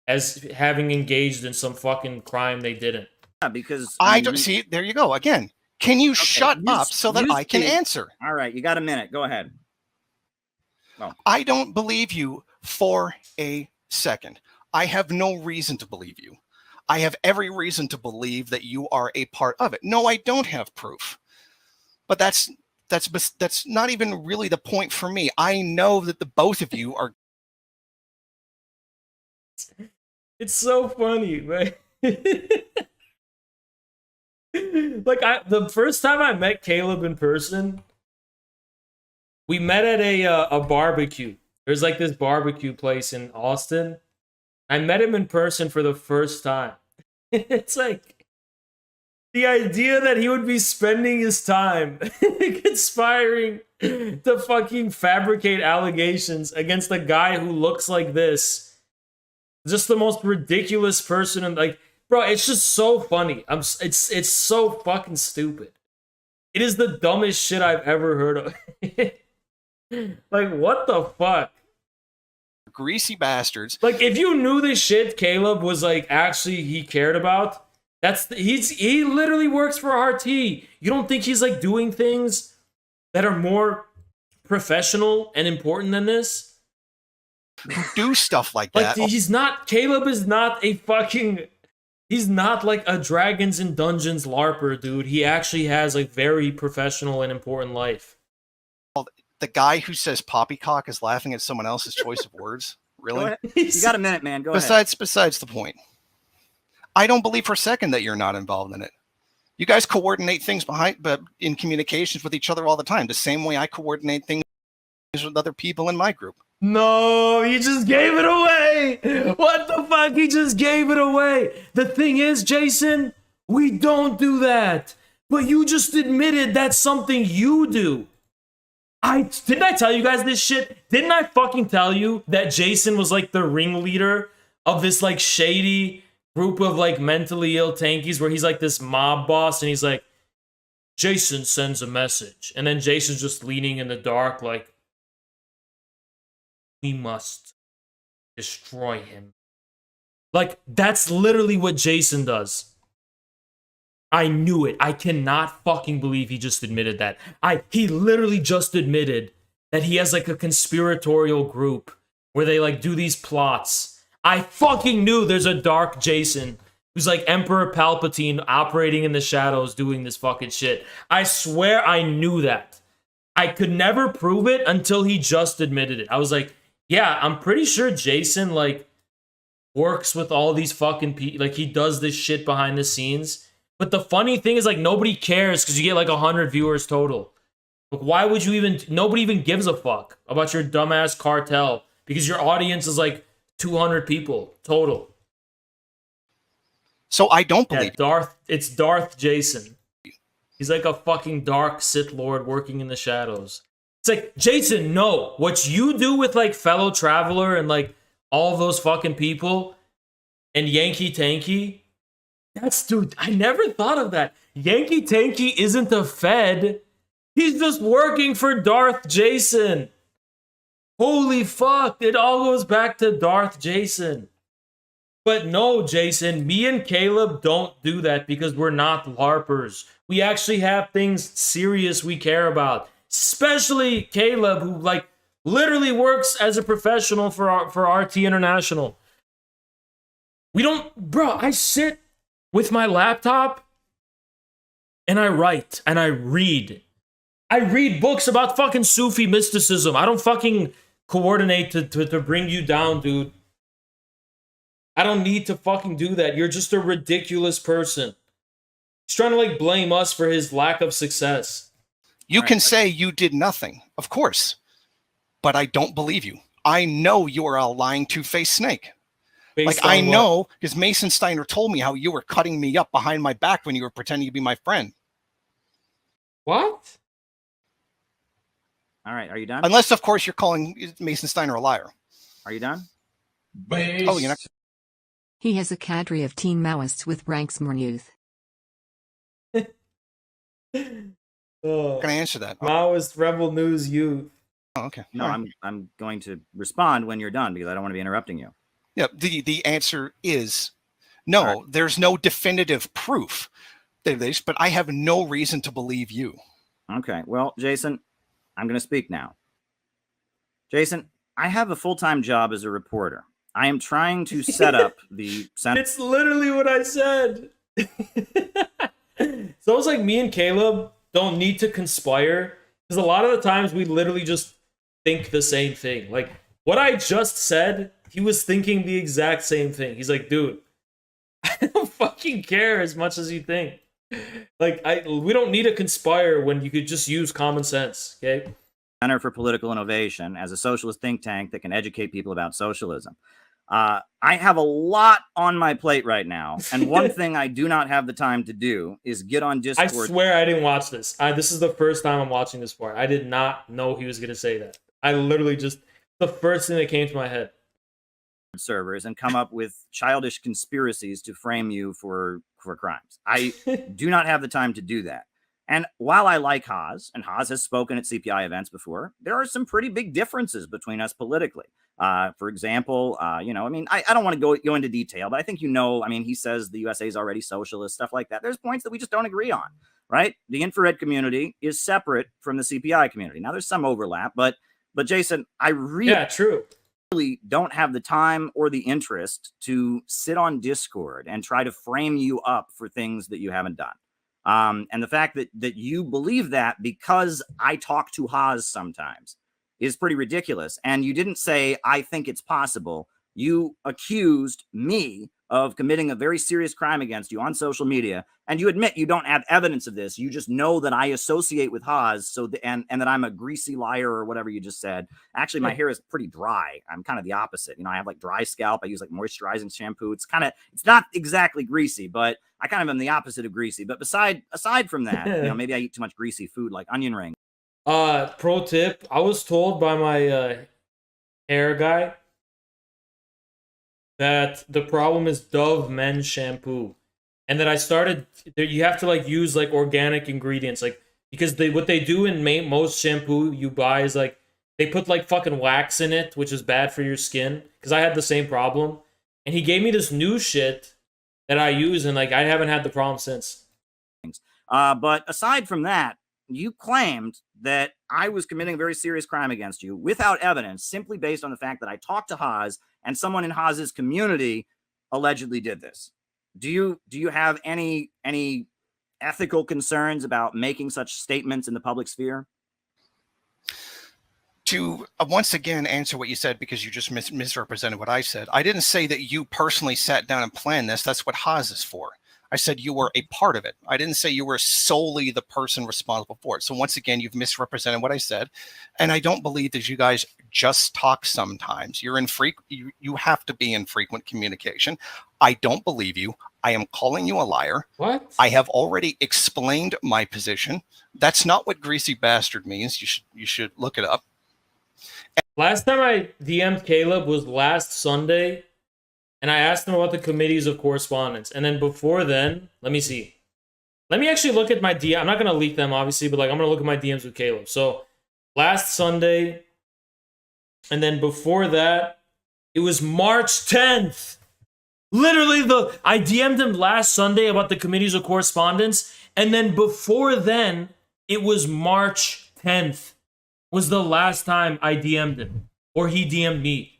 as having engaged in some fucking crime they didn't. Yeah, because I don't see. There you go again. Can you shut up so that I can answer? All right, you got a minute. Go ahead. No. I don't believe you for a second. I have no reason to believe you. I have every reason to believe that you are a part of it. No, I don't have proof. But that's not even really the point for me. I know that the both of you are It's so funny, man. Like the first time I met Caleb in person, we met at a barbecue. There's like this barbecue place in Austin. I met him in person for the first time. It's like the idea that he would be spending his time conspiring to fucking fabricate allegations against a guy who looks like this. Just the most ridiculous person, and like, bro, it's just so funny. It's so fucking stupid. It is the dumbest shit I've ever heard of. Like, what the fuck? Greasy bastards. Like, if you knew this shit Caleb was like actually he cared about, he literally works for RT. You don't think he's like doing things that are more professional and important than this? Do stuff like that. Like, Caleb is not a fucking, he's not like a Dragons and Dungeons LARPer, dude. He actually has a very professional and important life. The guy who says poppycock is laughing at someone else's choice of words. Really? You got a minute, man. Go ahead. Besides the point. I don't believe for a second that you're not involved in it. You guys coordinate things but in communications with each other all the time, the same way I coordinate things with other people in my group. No, he just gave it away. What the fuck? He just gave it away. The thing is, Jason, we don't do that. But you just admitted that's something you do. Didn't I tell you guys this shit? Didn't I fucking tell you that Jason was like the ringleader of this like shady group of like mentally ill tankies where he's like this mob boss and he's like, Jason sends a message. And then Jason's just leaning in the dark like, we must destroy him. Like, that's literally what Jason does. I knew it. I cannot fucking believe he just admitted that. He literally just admitted that he has like a conspiratorial group where they like do these plots. I fucking knew there's a dark Jason who's like Emperor Palpatine operating in the shadows doing this fucking shit. I swear I knew that. I could never prove it until he just admitted it. I was like, yeah, I'm pretty sure Jason like works with all these fucking people. Like, he does this shit behind the scenes. But the funny thing is, like, nobody cares because you get like 100 viewers total. Like, why would you even? Nobody even gives a fuck about your dumbass cartel because your audience is like 200 people total. So I don't believe it's Darth Jason. He's like a fucking dark Sith Lord working in the shadows. It's like, Jason, no. What you do with like Fellow Traveler and like all those fucking people and Yankee Tanky, dude, I never thought of that. Yankee Tanky isn't a Fed. He's just working for Darth Jason. Holy fuck, it all goes back to Darth Jason. But no, Jason, me and Caleb don't do that because we're not LARPers. We actually have things serious we care about. Especially Caleb, who like literally works as a professional for RT International. We don't, bro, I sit with my laptop and I write and I read. I read books about fucking Sufi mysticism. I don't fucking coordinate to bring you down, dude. I don't need to fucking do that. You're just a ridiculous person. He's trying to like blame us for his lack of success. You can say you did nothing, of course, but I don't believe you. I know you are a lying two-faced snake. I know because Mason Steiner told me how you were cutting me up behind my back when you were pretending to be my friend. What? All right, are you done? Unless, of course, you're calling Mason Steiner a liar. Are you done? Oh, you're not. He has a cadre of teen Maoists with ranks more youth. Can I answer that? Maoist Rebel News Youth. Oh, okay. No, I'm going to respond when you're done because I don't want to be interrupting you. Yeah, the answer is no. Right. There's no definitive proof, but I have no reason to believe you. Okay. Well, Jason, I'm going to speak now. Jason, I have a full-time job as a reporter. I am trying to set up the... It's literally what I said. It's almost like me and Caleb don't need to conspire because a lot of the times we literally just think the same thing. Like, What I just said, he was thinking the exact same thing. He's like, dude, I don't fucking care as much as you think. Like, we don't need to conspire when you could just use common sense, okay? Center for Political Innovation as a socialist think tank that can educate people about socialism. I have a lot on my plate right now, and one thing I do not have the time to do is get on Discord. I swear I didn't watch this. This is the first time I'm watching this part. I did not know he was going to say that. I literally just, the first thing that came to my head. Servers and come up with childish conspiracies to frame you for crimes. I do not have the time to do that. And while I like Haas, and Haas has spoken at CPI events before, there are some pretty big differences between us politically. For example, you know, I mean, I don't want to go into detail, but I think, you know, I mean, he says the USA is already socialist, stuff like that. There's points that we just don't agree on, right? The infrared community is separate from the CPI community. Now, there's some overlap, but Jason, I really don't have the time or the interest to sit on Discord and try to frame you up for things that you haven't done. And the fact that you believe that because I talk to Haas sometimes is pretty ridiculous. And you didn't say, I think it's possible. You accused me of committing a very serious crime against you on social media. And you admit you don't have evidence of this. You just know that I associate with Haas and that I'm a greasy liar or whatever you just said. Actually, my hair is pretty dry. I'm kind of the opposite. You know, I have like dry scalp. I use like moisturizing shampoo. It's not exactly greasy, but I kind of am the opposite of greasy. But aside from that, you know, maybe I eat too much greasy food like onion rings. Pro tip, I was told by my hair guy that the problem is Dove men's shampoo, and that I started, you have to like use like organic ingredients, like, because what they do in most shampoo you buy is like they put like fucking wax in it, which is bad for your skin, because I had the same problem. And he gave me this new shit that I use, and like I haven't had the problem since. But aside from that, you claimed that I was committing a very serious crime against you without evidence, simply based on the fact that I talked to Haas and someone in Haas's community allegedly did this. Do you have any ethical concerns about making such statements in the public sphere? To once again answer what you said, because you just misrepresented what I said. I didn't say that you personally sat down and planned this. That's what Haas is for. I said you were a part of it. I didn't say you were solely the person responsible for it. So once again, you've misrepresented what I said. And I don't believe that you guys just talk sometimes. You have to be in frequent communication. I don't believe you. I am calling you a liar. What? I have already explained my position. That's not what greasy bastard means. You should look it up. Last time I DM'd Caleb was last Sunday, and I asked him about the committees of correspondence. And then before then, let me see. Let me actually look at my DM. I'm not going to leak them, obviously, but like I'm going to look at my DMs with Caleb. So last Sunday, and then before that, it was March 10th. Literally, I DM'd him last Sunday about the committees of correspondence. And then before then, it was March 10th was the last time I DM'd him, or he DM'd me.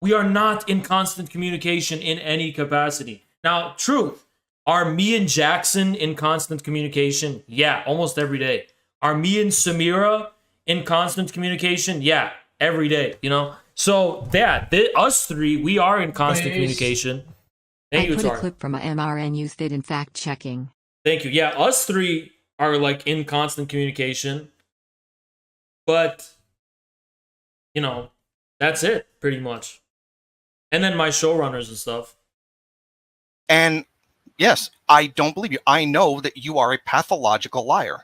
We are not in constant communication in any capacity. Now, truth, are me and Jackson in constant communication? Yeah, almost every day. Are me and Samira in constant communication? Yeah, every day, you know? So, us three, we are in constant communication. Thank you, I put a Tara. clip from a MRN youth did in fact checking. Thank you. Yeah, us three are like in constant communication. But, you know, that's it, pretty much. And then my showrunners and stuff. And yes, I don't believe you. I know that you are a pathological liar.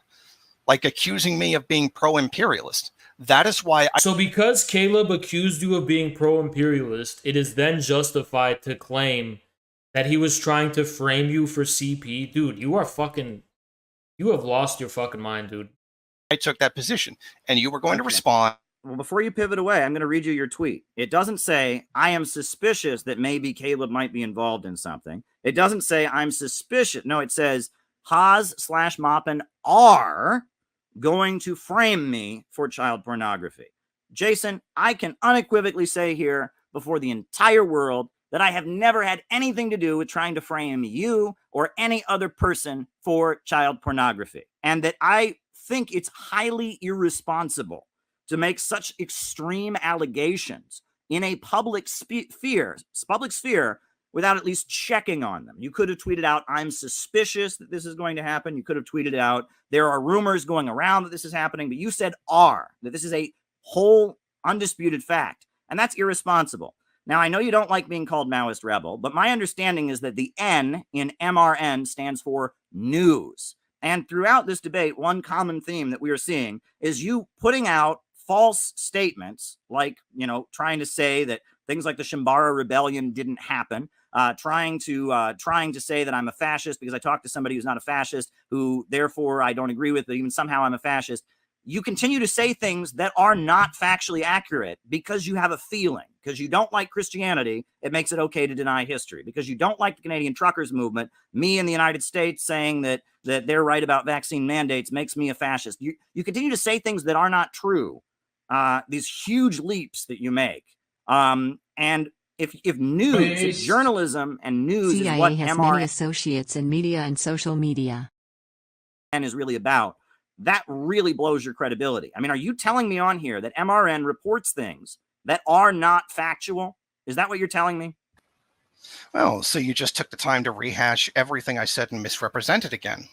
Like accusing me of being pro-imperialist. That is why So because Caleb accused you of being pro-imperialist, it is then justified to claim that he was trying to frame you for CP? Dude, you have lost your fucking mind, dude. I took that position, and you were going to respond. Well, before you pivot away, I'm going to read you your tweet. It doesn't say, I am suspicious that maybe Caleb might be involved in something. It doesn't say, I'm suspicious. No, it says, Haas/Moppin are going to frame me for child pornography. Jason, I can unequivocally say here before the entire world that I have never had anything to do with trying to frame you or any other person for child pornography. And that I think it's highly irresponsible to make such extreme allegations in a public sphere without at least checking on them. You could have tweeted out, I'm suspicious that this is going to happen. You could have tweeted out, there are rumors going around that this is happening, but you said that this is a whole undisputed fact. And that's irresponsible. Now, I know you don't like being called Maoist rebel, but my understanding is that the N in MRN stands for news. And throughout this debate, one common theme that we are seeing is you putting out false statements, like, trying to say that things like the Shambara Rebellion didn't happen, trying to say that I'm a fascist because I talked to somebody who's not a fascist, who therefore I don't agree with, but even somehow I'm a fascist. You continue to say things that are not factually accurate because you have a feeling, because you don't like Christianity, it makes it okay to deny history. Because you don't like the Canadian truckers movement, me in the United States saying that they're right about vaccine mandates makes me a fascist. You continue to say things that are not true, these huge leaps that you make. And if news, if journalism and news CIA is what has many associates in media and social media and is really about, that really blows your credibility. I mean, are you telling me on here that MRN reports things that are not factual? Is that what you're telling me? Well, so you just took the time to rehash everything I said and misrepresent it again.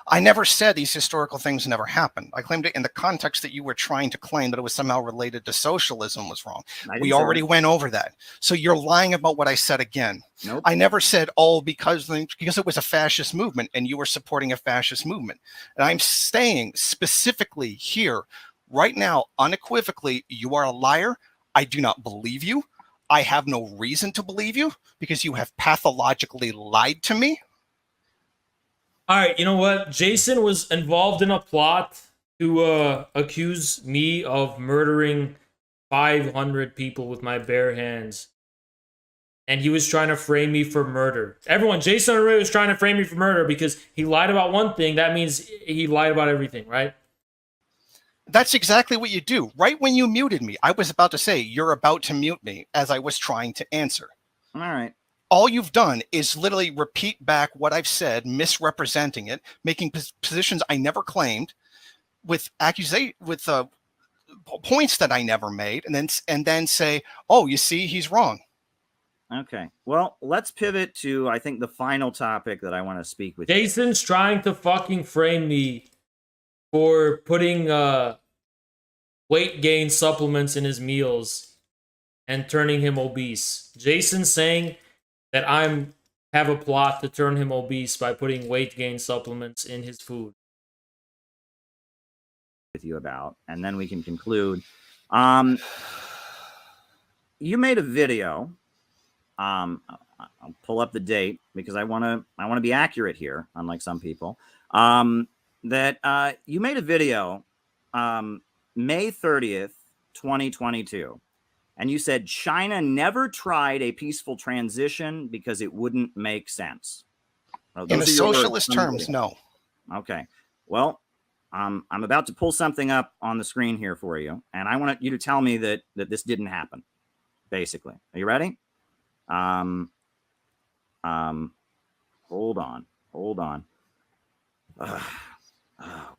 I never said these historical things never happened. I claimed it in the context that you were trying to claim that it was somehow related to socialism was wrong. We already went over that. So you're lying about what I said again. Nope. I never said, because it was a fascist movement and you were supporting a fascist movement. And I'm saying specifically here, right now, unequivocally, you are a liar. I do not believe you. I have no reason to believe you because you have pathologically lied to me. All right, you know what? Jason was involved in a plot to accuse me of murdering 500 people with my bare hands. And he was trying to frame me for murder. Everyone, Jason Array was trying to frame me for murder because he lied about one thing. That means he lied about everything, right? That's exactly what you do. Right when you muted me, I was about to say, you're about to mute me as I was trying to answer. All right. All you've done is literally repeat back what I've said, misrepresenting it, making positions I never claimed, with points that I never made, and then say, "Oh, you see, he's wrong." Okay. Well, let's pivot to, I think, the final topic that I want to speak with. Jason's trying to fucking frame me for putting weight gain supplements in his meals and turning him obese. Jason's saying that have a plot to turn him obese by putting weight gain supplements in his food. With you about, and then we can conclude. You made a video. I'll pull up the date because I want to be accurate here, unlike some people. That you made a video May 30th, 2022. And you said China never tried a peaceful transition because it wouldn't make sense. Well, in the socialist terms, no. Okay. Well, I'm about to pull something up on the screen here for you, and I want you to tell me that this didn't happen, basically. Are you ready? Hold on.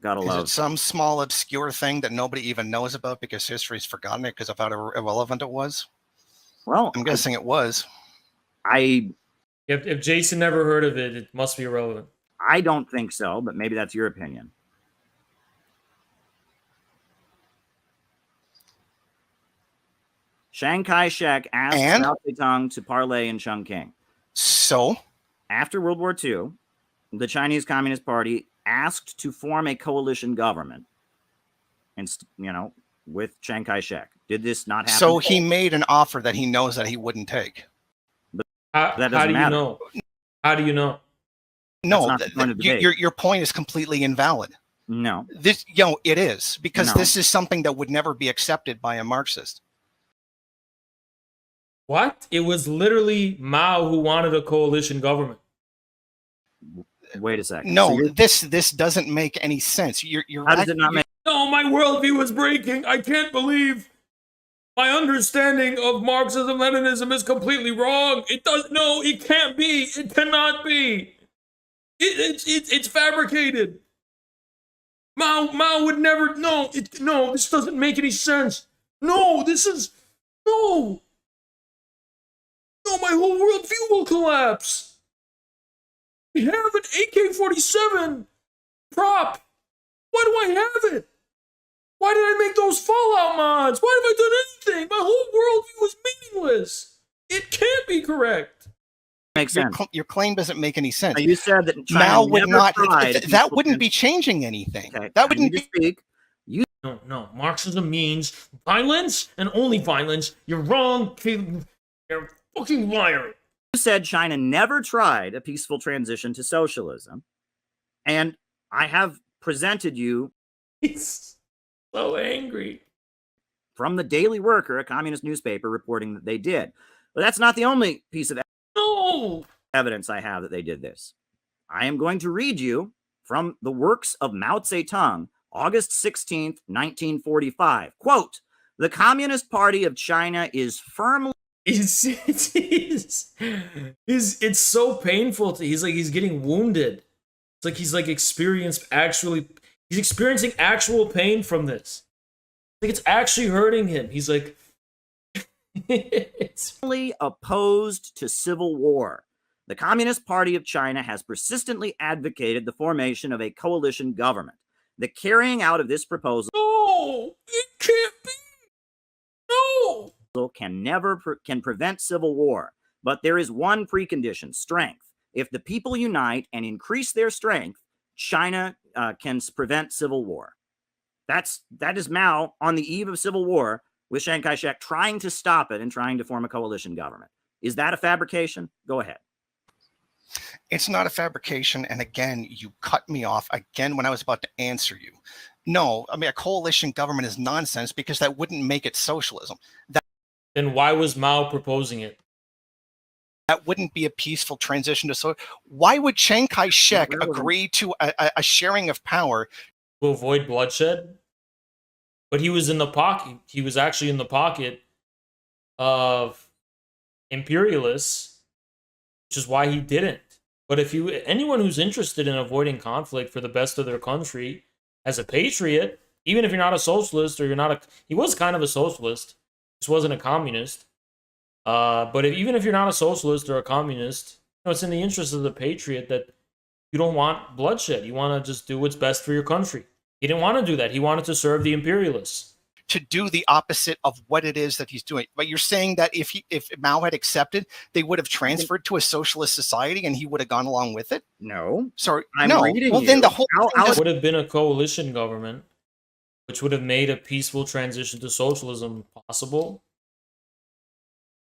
Gotta love. Is it some small obscure thing that nobody even knows about because history's forgotten it because of how irrelevant it was? Well, I'm guessing it was. If Jason never heard of it, it must be irrelevant. I don't think so, but maybe that's your opinion. Chiang Kai-shek asked Mao Zedong to parley in Chongqing. So? After World War II, the Chinese Communist Party asked to form a coalition government, and with Chiang Kai-shek. Did this not happen? So he made an offer that he knows that he wouldn't take. But that doesn't matter. You know? How do you know? No, your point is completely invalid. No, it is because this is something that would never be accepted by a Marxist. What? It was literally Mao who wanted a coalition government. Wait a second. No, so this doesn't make any sense. How does it not make? No, my worldview is breaking. I can't believe my understanding of Marxism-Leninism is completely wrong. It can't be. It cannot be. It's fabricated. Mao would never. No, no, this doesn't make any sense. No, this is no. No, my whole worldview will collapse. I have an AK-47 prop. Why do I have it? Why did I make those Fallout mods? Why have I done anything? My whole worldview is meaningless. It can't be correct. Makes sense. Your claim doesn't make any sense. You said that China Mao would never not. tried That wouldn't be changing anything. Okay. That wouldn't be. Speak. No. Marxism means violence and only violence. You're wrong. You're a fucking liar. You said China never tried a peaceful transition to socialism, and I have presented you. He's so angry. From the Daily Worker, a communist newspaper, reporting that they did. But that's not the only piece of evidence I have that they did this. I am going to read you from the works of Mao Zedong, August 16th, 1945. Quote, "The Communist Party of China is firmly..." It's so painful. He's getting wounded. It's like he's experiencing actual pain from this. Like it's actually hurting him. He's like, it's opposed to civil war. The Communist Party of China has persistently advocated the formation of a coalition government. The carrying out of this proposal it can't be. Can prevent civil war, but there is one precondition: strength. If the people unite and increase their strength, China can prevent civil war. That is Mao on the eve of civil war with Chiang Kai-shek trying to stop it and trying to form a coalition government. Is that a fabrication? Go ahead. It's not a fabrication. And again, you cut me off again when I was about to answer you. No, I mean, a coalition government is nonsense because that wouldn't make it socialism. Then why was Mao proposing it? That wouldn't be a peaceful transition to so. Why would Chiang Kai-shek agree to a sharing of power? To avoid bloodshed? But he was in the pocket. He was actually in the pocket of imperialists, which is why he didn't. But if anyone who's interested in avoiding conflict for the best of their country as a patriot, even if you're not a socialist or he was kind of a socialist, just wasn't a communist. But even if you're not a socialist or a communist, it's in the interest of the patriot that you don't want bloodshed. You want to just do what's best for your country. He didn't want to do that. He wanted to serve the imperialists. To do the opposite of what it is that he's doing. But you're saying that if Mao had accepted, they would have transferred to a socialist society and he would have gone along with it? No. Sorry. I'm no. reading well, you. Then the whole It would have been a coalition government, which would have made a peaceful transition to socialism possible.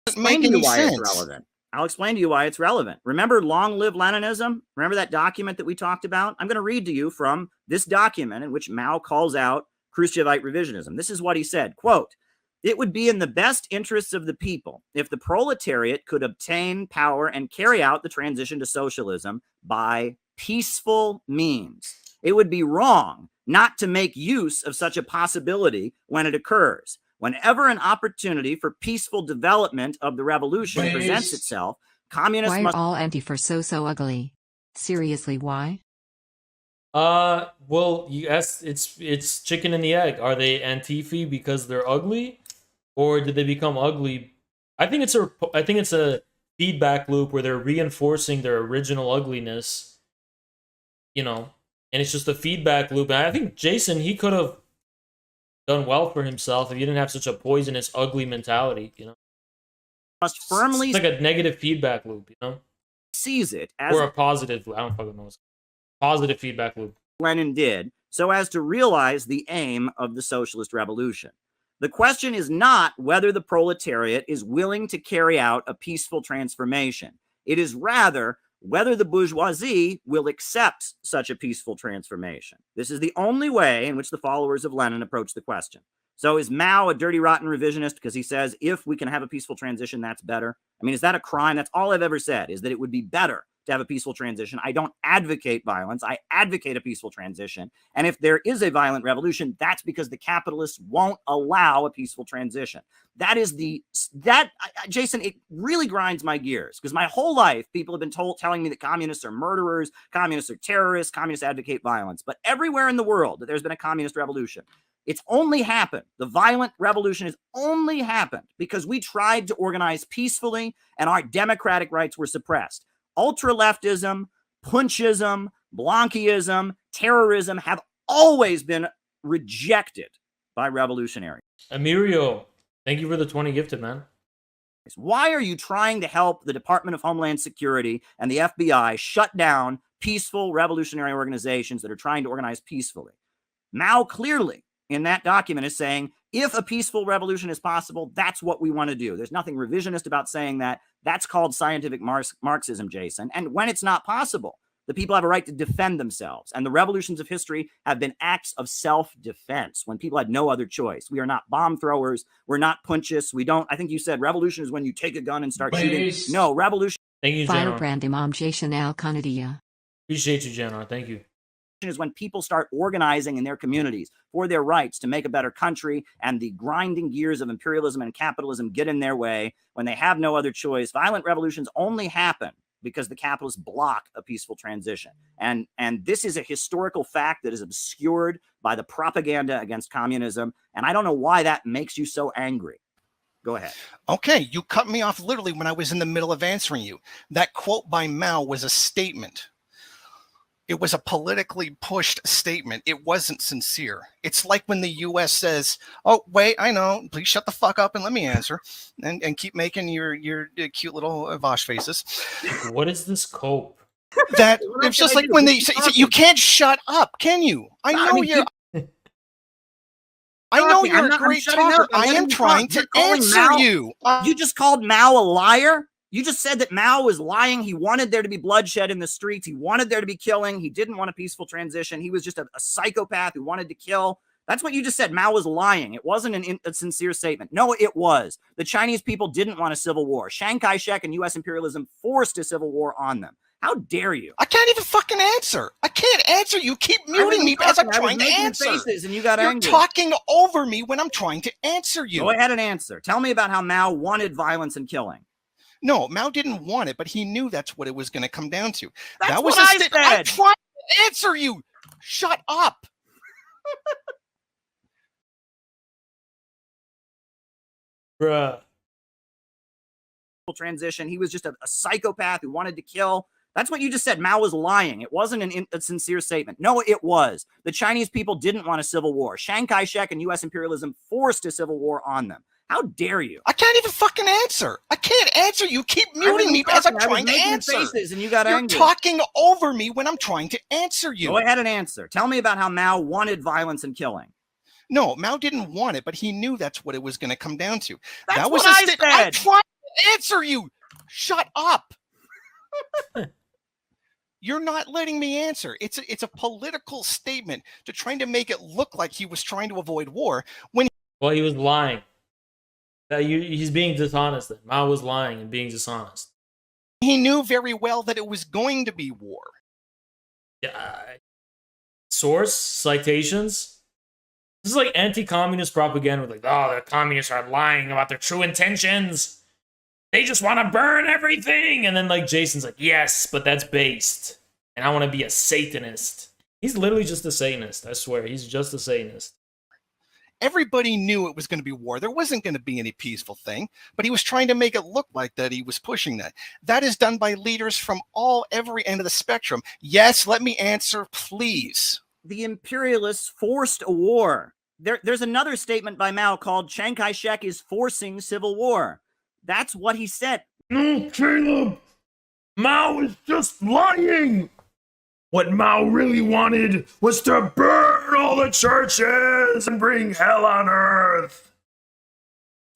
Explain to you why it's relevant. I'll explain to you why it's relevant. Remember Long Live Leninism? Remember that document that we talked about? I'm going to read to you from this document in which Mao calls out Khrushchevite revisionism. This is what he said, quote, "It would be in the best interests of the people if the proletariat could obtain power and carry out the transition to socialism by peaceful means. It would be wrong not to make use of such a possibility when it occurs. Whenever an opportunity for peaceful development of the revolution presents itself, communists Why are must..." all anti-for so ugly? Seriously, why? Well, yes, it's chicken and the egg. Are they Antifa because they're ugly, or did they become ugly? I think it's a feedback loop where they're reinforcing their original ugliness, and it's just a feedback loop. And I think Jason, he could have done well for himself if he didn't have such a poisonous, ugly mentality. Must firmly it's like a negative feedback loop, seize it as or a positive. I don't fucking know. Positive feedback loop. Lenin did, so as to realize the aim of the socialist revolution. The question is not whether the proletariat is willing to carry out a peaceful transformation. It is rather whether the bourgeoisie will accept such a peaceful transformation. This is the only way in which the followers of Lenin approach the question. So is Mao a dirty, rotten revisionist because he says, if we can have a peaceful transition, that's better? I mean, is that a crime? That's all I've ever said, is that it would be better to have a peaceful transition. I don't advocate violence. I advocate a peaceful transition. And if there is a violent revolution, that's because the capitalists won't allow a peaceful transition. Jason, it really grinds my gears because my whole life, people have been telling me that communists are murderers, communists are terrorists, communists advocate violence. But everywhere in the world that there's been a communist revolution, it's only happened. The violent revolution has only happened because we tried to organize peacefully and our democratic rights were suppressed. Ultra-leftism, punchism, Blanquism, terrorism have always been rejected by revolutionaries. Emirio, thank you for the 20 gifted, man. Why are you trying to help the Department of Homeland Security and the FBI shut down peaceful revolutionary organizations that are trying to organize peacefully? Mao clearly in that document is saying, if a peaceful revolution is possible, that's what we want to do. There's nothing revisionist about saying that. That's called scientific Marxism, Jason. And when it's not possible, the people have a right to defend themselves. And the revolutions of history have been acts of self-defense when people had no other choice. We are not bomb throwers. We're not punchists. We don't, I think you said revolution is when you take a gun and start shooting. No, revolution. Thank you, General. Firebrand Imam Jason Al Kanadia. Appreciate you, General. Thank you. Is when people start organizing in their communities for their rights to make a better country, and the grinding gears of imperialism and capitalism get in their way when they have no other choice. Violent revolutions only happen because the capitalists block a peaceful transition. And this is a historical fact that is obscured by the propaganda against communism. And I don't know why that makes you so angry. Go ahead. Okay, you cut me off literally when I was in the middle of answering you. That quote by Mao was a statement. It was a politically pushed statement. It wasn't sincere. It's like when the U.S. says, oh, wait, I know, please shut the fuck up and let me answer, and keep making your cute little Vosh faces. What is this cope? That it's just like when they say, you can't shut up, can you? I know you're a great talker. I am trying to answer you. You just called Mao a liar? You just said that Mao was lying. He wanted there to be bloodshed in the streets. He wanted there to be killing. He didn't want a peaceful transition. He was just a psychopath who wanted to kill. That's what you just said. Mao was lying. It wasn't a sincere statement. No, it was. The Chinese people didn't want a civil war. Chiang Kai-shek and U.S. imperialism forced a civil war on them. How dare you? I can't even fucking answer. I can't answer. You keep muting me as I'm trying to answer. Faces and you got You're angry. talking over me when I'm trying to answer you. Go ahead and answer. Tell me about how Mao wanted violence and killing. No, Mao didn't want it, but he knew that's what it was going to come down to. That's that was what I said. I'm trying to answer you. Shut up. Bruh. Transition. He was just a psychopath who wanted to kill. That's what you just said. Mao was lying. It wasn't a sincere statement. No, it was. The Chinese people didn't want a civil war. Chiang Kai-shek and U.S. imperialism forced a civil war on them. How dare you? I can't even fucking answer. I can't answer. You keep muting me as I'm trying to answer. Faces and you got You're angry. talking over me when I'm trying to answer you. Go ahead and answer. Tell me about how Mao wanted violence and killing. No, Mao didn't want it, but he knew that's what it was going to come down to. That's that was what I said. said. I'm trying to answer you. Shut up. You're not letting me answer. It's a political statement to trying to make it look like he was trying to avoid war when. Well, he was lying. He's being dishonest. Then Mao was lying and being dishonest. He knew very well that it was going to be war. Yeah. Source citations. This is like anti-communist propaganda. Like, oh, the communists are lying about their true intentions. They just want to burn everything. And then like Jason's like, yes, but that's based. And I want to be a Satanist. He's literally just a Satanist. I swear, he's just a Satanist. Everybody knew it was going to be war. There wasn't going to be any peaceful thing, but he was trying to make it look like that he was pushing that. That is done by leaders from every end of the spectrum. Yes, let me answer, please. The imperialists forced a war. There's another statement by Mao called Chiang Kai-shek is forcing civil war. That's what he said. No, Caleb! Mao is just lying! What Mao really wanted was to burn all the churches and bring hell on earth.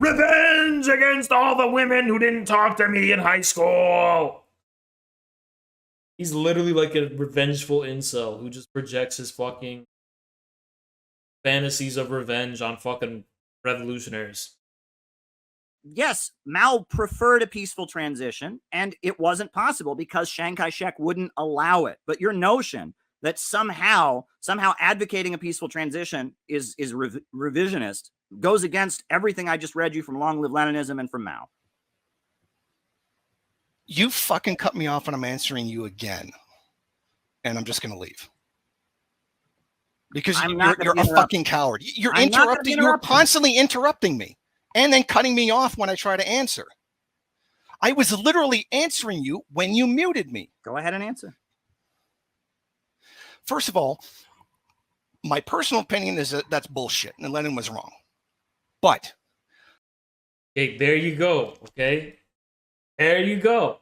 Revenge against all the women who didn't talk to me in high school. He's literally like a revengeful incel who just projects his fucking fantasies of revenge on fucking revolutionaries. yes, Mao preferred a peaceful transition, and it wasn't possible because Chiang Kai-shek wouldn't allow it. But your notion that somehow advocating a peaceful transition is revisionist goes against everything I just read you from Long Live Leninism and from Mao. You fucking cut me off when I'm answering you again, and I'm just going to leave. Because you're a fucking coward. You're interrupting. You're constantly interrupting me and then cutting me off when I try to answer. I was literally answering you when you muted me. Go ahead and answer. First of all, my personal opinion is that that's bullshit and Lenin was wrong. But. Okay, there you go. Okay. There you go.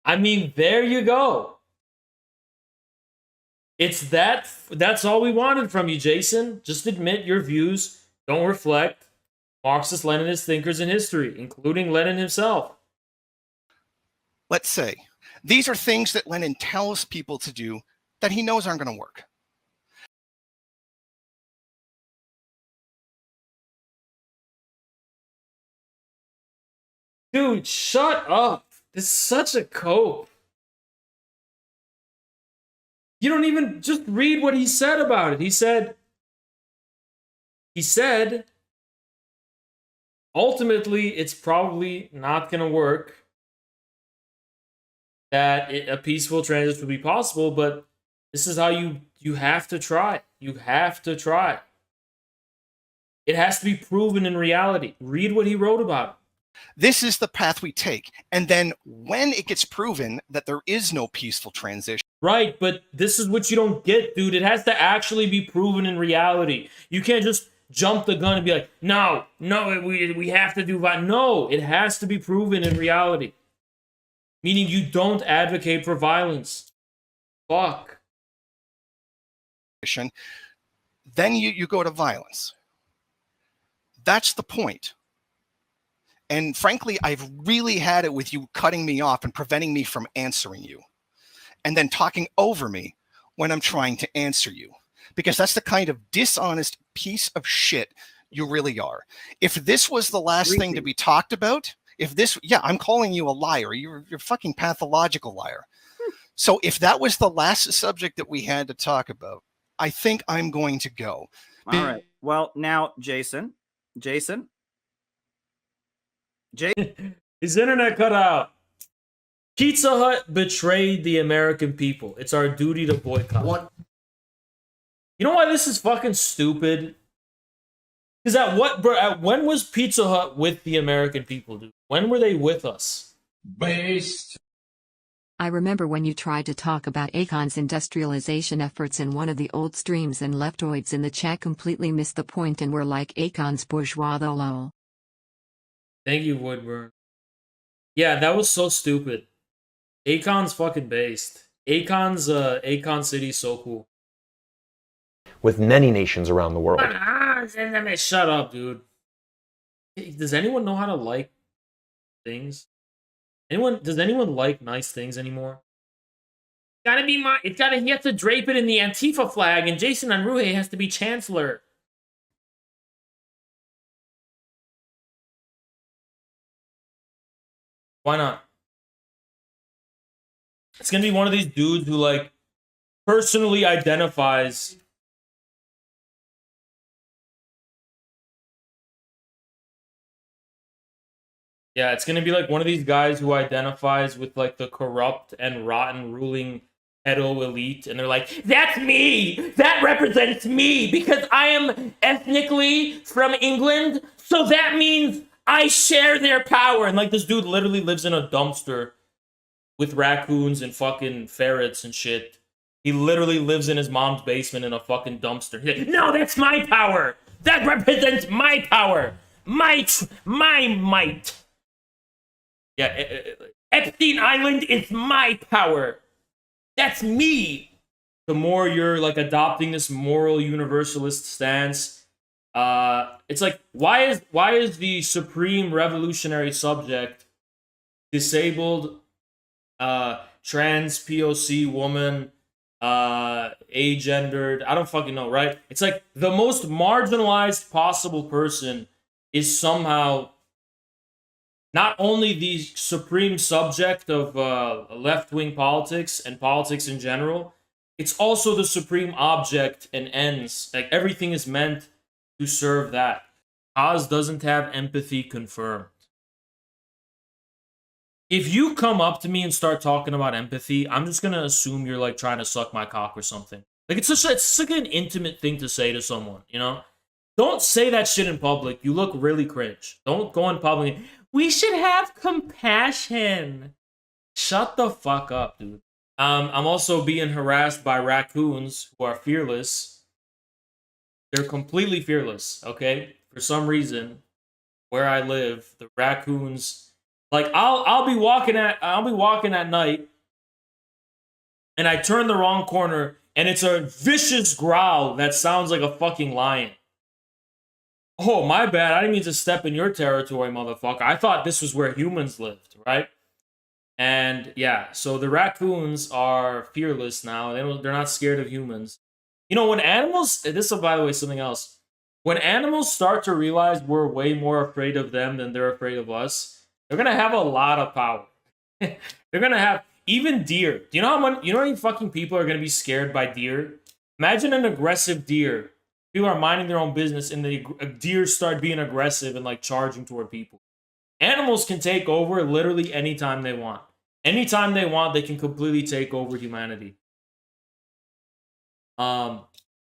I mean, there you go. That's all we wanted from you, Jason. Just admit your views don't reflect Marxist-Leninist thinkers in history, including Lenin himself. Let's say these are things that Lenin tells people to do that he knows aren't going to work. Dude, shut up. This is such a cope. You don't even just read what he said about it. He said, ultimately, it's probably not going to work, that a peaceful transition would be possible, but this is how you have to try. You have to try. It has to be proven in reality. Read what he wrote about it. This is the path we take. And then when it gets proven that there is no peaceful transition. Right, but this is what you don't get, dude. It has to actually be proven in reality. You can't just jump the gun and be like, no, we have to do that. No, it has to be proven in reality. Meaning you don't advocate for violence. Fuck. Then you go to violence. That's the point. And frankly, I've really had it with you cutting me off and preventing me from answering you. And then talking over me when I'm trying to answer you. Because that's the kind of dishonest piece of shit you really are. If this was the last thing to be talked about, I'm calling you a liar. You're a fucking pathological liar. So if that was the last subject that we had to talk about, I think I'm going to go. All right. Well, now, Jason. His internet cut out. Pizza Hut betrayed the American people. It's our duty to boycott. What? You know why this is fucking stupid? Because when was Pizza Hut with the American people, dude? When were they with us? Based. I remember when you tried to talk about Akon's industrialization efforts in one of the old streams and leftoids in the chat completely missed the point and were like Akon's bourgeois though lol. Thank you, Woodburn. Yeah, that was so stupid. Akon's fucking based. Akon City's so cool. With many nations around the world. Shut up, dude. Does anyone know how to like things? Does anyone like nice things anymore? He has to drape it in the Antifa flag, and Jason Unruhe has to be chancellor. Why not? It's gonna be one of these dudes who, like, personally identifies. Yeah, it's gonna be like one of these guys who identifies with, like, the corrupt and rotten ruling pedo elite, and they're like, that's me! That represents me! Because I am ethnically from England, so that means I share their power! And, like, this dude literally lives in a dumpster with raccoons and fucking ferrets and shit. He literally lives in his mom's basement in a fucking dumpster. He's like, no, that's my power! That represents my power! My might! Yeah, Epstein Island is my power! That's me! The more you're, like, adopting this moral universalist stance, it's like, why is the supreme revolutionary subject disabled, trans POC woman, agendered, I don't fucking know, right? It's like the most marginalized possible person is somehow not only the supreme subject of left-wing politics and politics in general, it's also the supreme object and ends. Like, everything is meant to serve that. Oz doesn't have empathy confirmed. If you come up to me and start talking about empathy, I'm just gonna assume you're like trying to suck my cock or something. Like, it's such an intimate thing to say to someone, you know? Don't say that shit in public. You look really cringe. Don't go in public. We should have compassion. Shut the fuck up, dude. I'm also being harassed by raccoons who are fearless. They're completely fearless, okay? For some reason, where I live, the raccoons, like, I'll be walking at night, and I turn the wrong corner, and it's a vicious growl that sounds like a fucking lion. Oh, my bad. I didn't mean to step in your territory, motherfucker. I thought this was where humans lived, right? And yeah, so the raccoons are fearless now. They're not scared of humans. You know, when animals, this is, by the way, something else. When animals start to realize we're way more afraid of them than they're afraid of us, they're going to have a lot of power. They're going to have, even deer. Do you know how many fucking people are going to be scared by deer? Imagine an aggressive deer. People are minding their own business, and the deer start being aggressive and like charging toward people. Animals can take over literally anytime they want. Anytime they want, they can completely take over humanity.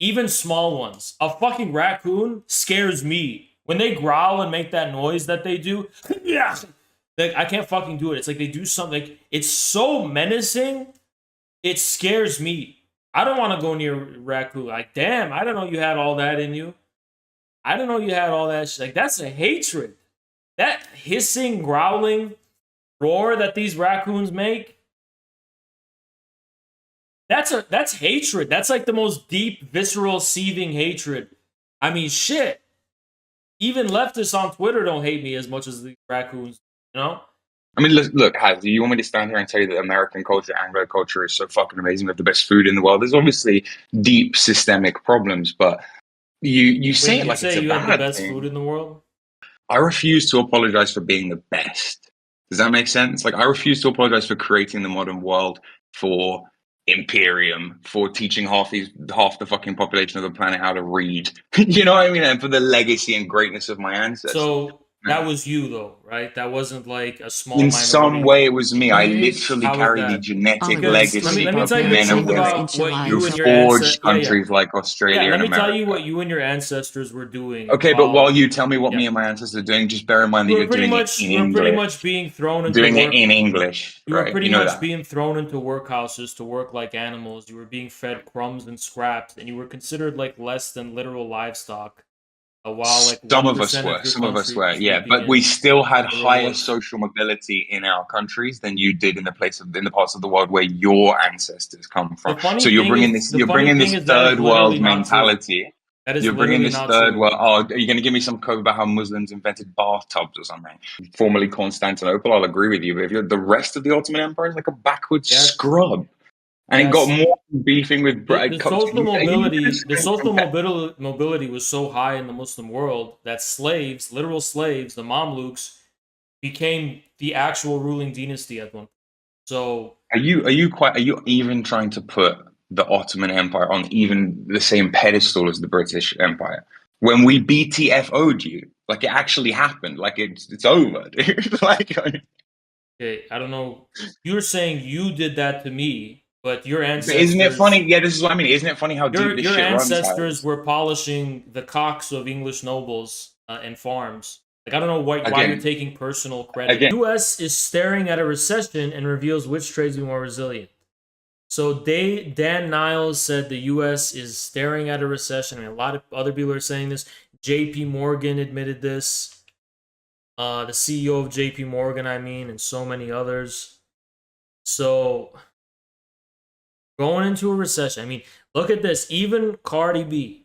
Even small ones. A fucking raccoon scares me. When they growl and make that noise that they do, yeah, like, I can't fucking do it. It's like they do something. Like, it's so menacing, it scares me. I don't want to go near raccoon. Like, damn, I don't know you had all that in you. I don't know you had all that shit. Like, that's a hatred. That hissing, growling roar that these raccoons make, that's hatred. That's like the most deep, visceral, seething hatred. I mean, shit. Even leftists on Twitter don't hate me as much as the raccoons, you know? I mean, look, Haz, do you want me to stand here and tell you that American culture, Anglo culture is so fucking amazing? We have the best food in the world. There's obviously deep systemic problems, but you say it like it's a you bad have the best thing. food in the world? I refuse to apologize for being the best. Does that make sense? Like, I refuse to apologize for creating the modern world, for Imperium, for teaching half the fucking population of the planet how to read. You know what I mean? And for the legacy and greatness of my ancestors. So that was you, though, right? That wasn't like a small In minority. some way, it was me. I literally How was carry that? the genetic Because legacy let me of tell you the men and truth women about what you who and your forged countries like Australia let and me America. tell you what you and your ancestors were doing. Okay, but while you tell me what me and my ancestors are doing, just bear in mind that you're doing it in English. pretty much being thrown into doing work. it in English, You were right? pretty You know much that. being thrown into workhouses to work like animals. You were being fed crumbs and scraps, and you were considered like less than literal livestock. While like Some of us were, yeah, but we still had higher social mobility in our countries than you did in the parts of the world where your ancestors come from. So you're bringing this third world mentality. You're bringing this third world. Oh, are you going to give me some code about how Muslims invented bathtubs or something? Formerly Constantinople, I'll agree with you. But if you're the rest of the Ottoman Empire is like a backward scrub. And it got more beefing with the social mobility was so high in the Muslim world that slaves, literal slaves, the Mamluks, became the actual ruling dynasty at one point. So are you even trying to put the Ottoman Empire on even the same pedestal as the British Empire? When we BTFO'd you, like, it actually happened, like it's over, dude. Like, okay, I don't know. You're saying you did that to me. But your ancestors... But isn't it funny? Yeah, this is what I mean. Isn't it funny how deep this shit runs? Your ancestors were polishing the cocks of English nobles and farms. Like, I don't know why you're taking personal credit. The U.S. is staring at a recession and reveals which trades will be more resilient. So Dan Niles said the U.S. is staring at a recession. I mean, a lot of other people are saying this. J.P. Morgan admitted this. The CEO of J.P. Morgan, and so many others. So... going into a recession. I mean, look at this. Even Cardi B's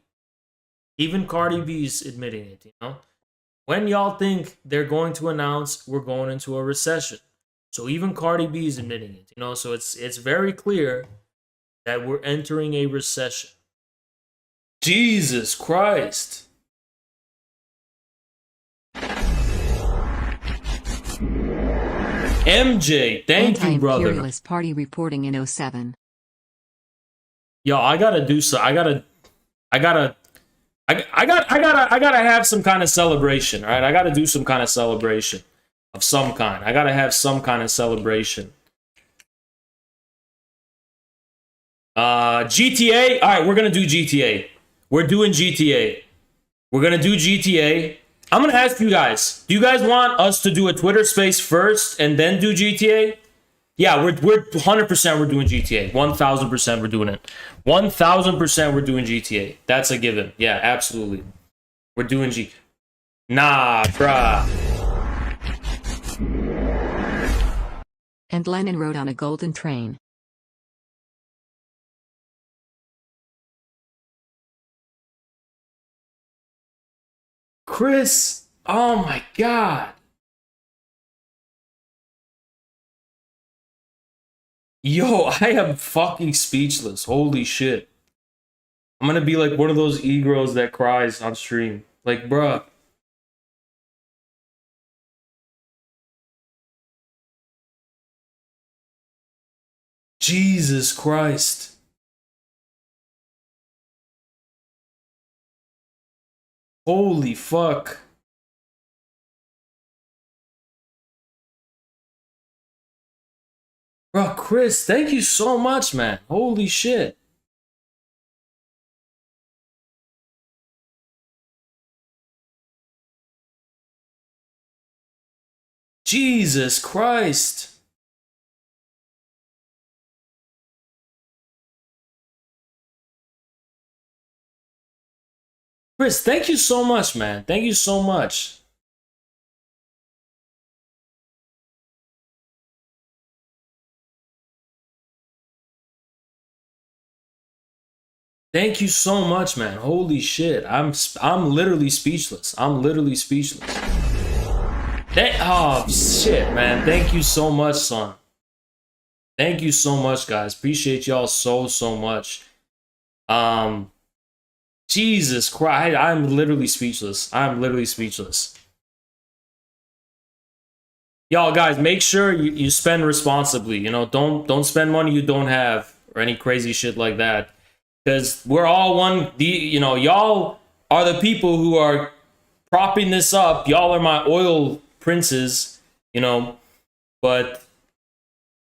admitting it, you know? When y'all think they're going to announce we're going into a recession. So even Cardi B's admitting it, you know? So it's very clear that we're entering a recession. Jesus Christ. MJ, thank you, brother. Anti-imperialist party reporting in 07. Yo, I gotta do so. I gotta have some kind of celebration, all right? I gotta do some kind of celebration of some kind. I gotta have some kind of celebration. GTA. All right, we're gonna do GTA. We're doing GTA. We're gonna do GTA. I'm gonna ask you guys. Do you guys want us to do a Twitter space first and then do GTA? Yeah, we're 100% we're doing GTA. 1000% we're doing it. 1000% we're doing GTA. That's a given. Yeah, absolutely. We're doing Nah, bruh. And Lenin rode on a golden train. Chris, oh my god. Yo, I am fucking speechless. Holy shit. I'm gonna be like one of those egros that cries on stream. Like, bruh. Jesus Christ. Holy fuck. Bro, Chris, thank you so much, man. Holy shit. Jesus Christ. Chris, thank you so much, man. Thank you so much. Thank you so much, man. Holy shit. I'm literally speechless. I'm literally speechless. Oh, shit, man. Thank you so much, son. Thank you so much, guys. Appreciate y'all so much. Jesus Christ. I'm literally speechless. I'm literally speechless. Y'all, guys, make sure you spend responsibly. You know, don't spend money you don't have or any crazy shit like that. Because we're all one, you know, y'all are the people who are propping this up. Y'all are my oil princes, you know, but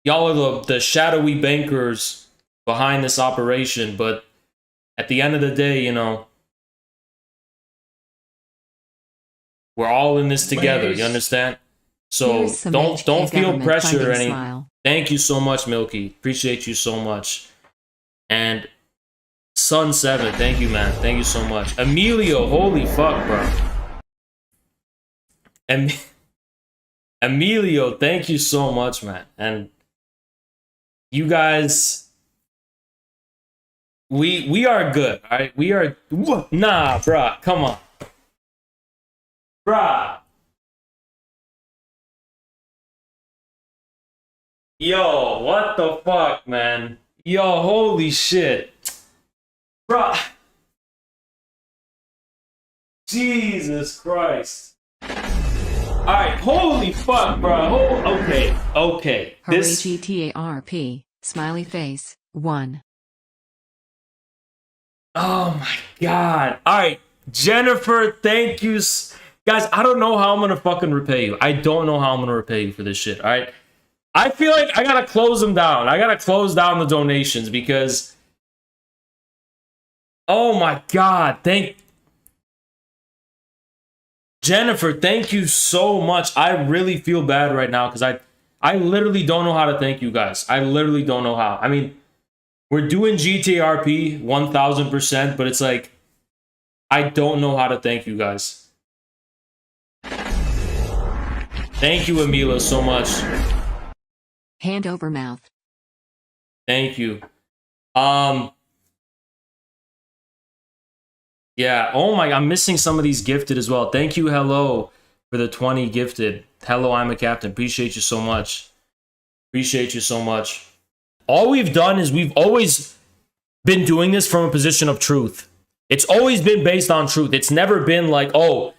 y'all are the shadowy bankers behind this operation. But at the end of the day, you know, we're all in this together. You understand? So don't feel pressure or any. Thank you so much, Milky. Appreciate you so much. And Sun7, thank you, man. Thank you so much. Emilio, holy fuck, bro. Emilio, thank you so much, man. And you guys, we are good, all right? We are, nah, bruh, come on. Bruh. Yo, what the fuck, man? Yo, holy shit. Bruh. Jesus Christ. Alright, holy fuck, bro. Okay. Hooray GTARP. Smiley face. 1. Oh my god. Alright, Jennifer, thank you. Guys, I don't know how I'm gonna fucking repay you. I don't know how I'm gonna repay you for this shit, alright? I feel like I gotta close them down. I gotta close down the donations because... Oh my god, Jennifer, thank you so much. I really feel bad right now because I literally don't know how to thank you guys. I literally don't know how. I mean, we're doing GTRP 1000%, but it's like, I don't know how to thank you guys. Thank you, Emila, so much. Hand over mouth. Thank you. Yeah, oh my, I'm missing some of these gifted as well. Thank you, Hello, for the 20 gifted. Hello, I'm a captain. Appreciate you so much. Appreciate you so much. All we've done is we've always been doing this from a position of truth. It's always been based on truth. It's never been like, oh,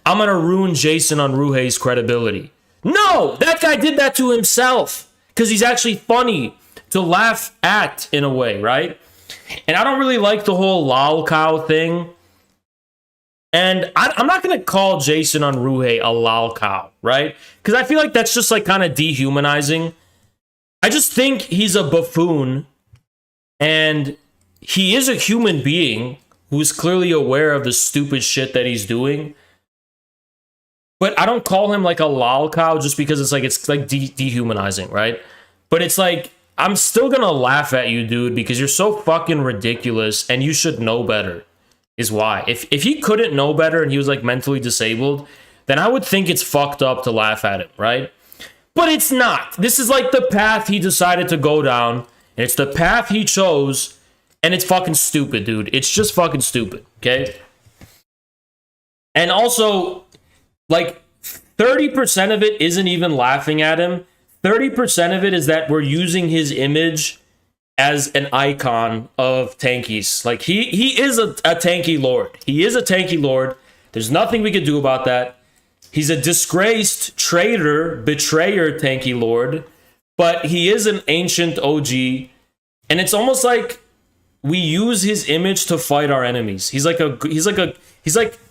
I'm going to ruin Jason on Ruhei's credibility. No, that guy did that to himself because he's actually funny to laugh at in a way, right? And I don't really like the whole lol cow thing. And I'm not going to call Jason on Ruhe a lol cow, right? Because I feel like that's just like kind of dehumanizing. I just think he's a buffoon, and he is a human being who's clearly aware of the stupid shit that he's doing. But I don't call him like a lol cow just because it's like dehumanizing, right? But it's like, I'm still gonna laugh at you, dude, because you're so fucking ridiculous and you should know better, is why. If he couldn't know better and he was like mentally disabled, then I would think it's fucked up to laugh at him, right? But it's not. This is like the path he decided to go down, and it's the path he chose, and it's fucking stupid, dude. It's just fucking stupid, okay? And also, like, 30% of it isn't even laughing at him. 30% of it is that we're using his image as an icon of tankies. Like, he is a tanky lord. He is a tanky lord. There's nothing we can do about that. He's a disgraced traitor, betrayer tanky lord, but he is an ancient OG, and it's almost like we use his image to fight our enemies. He's like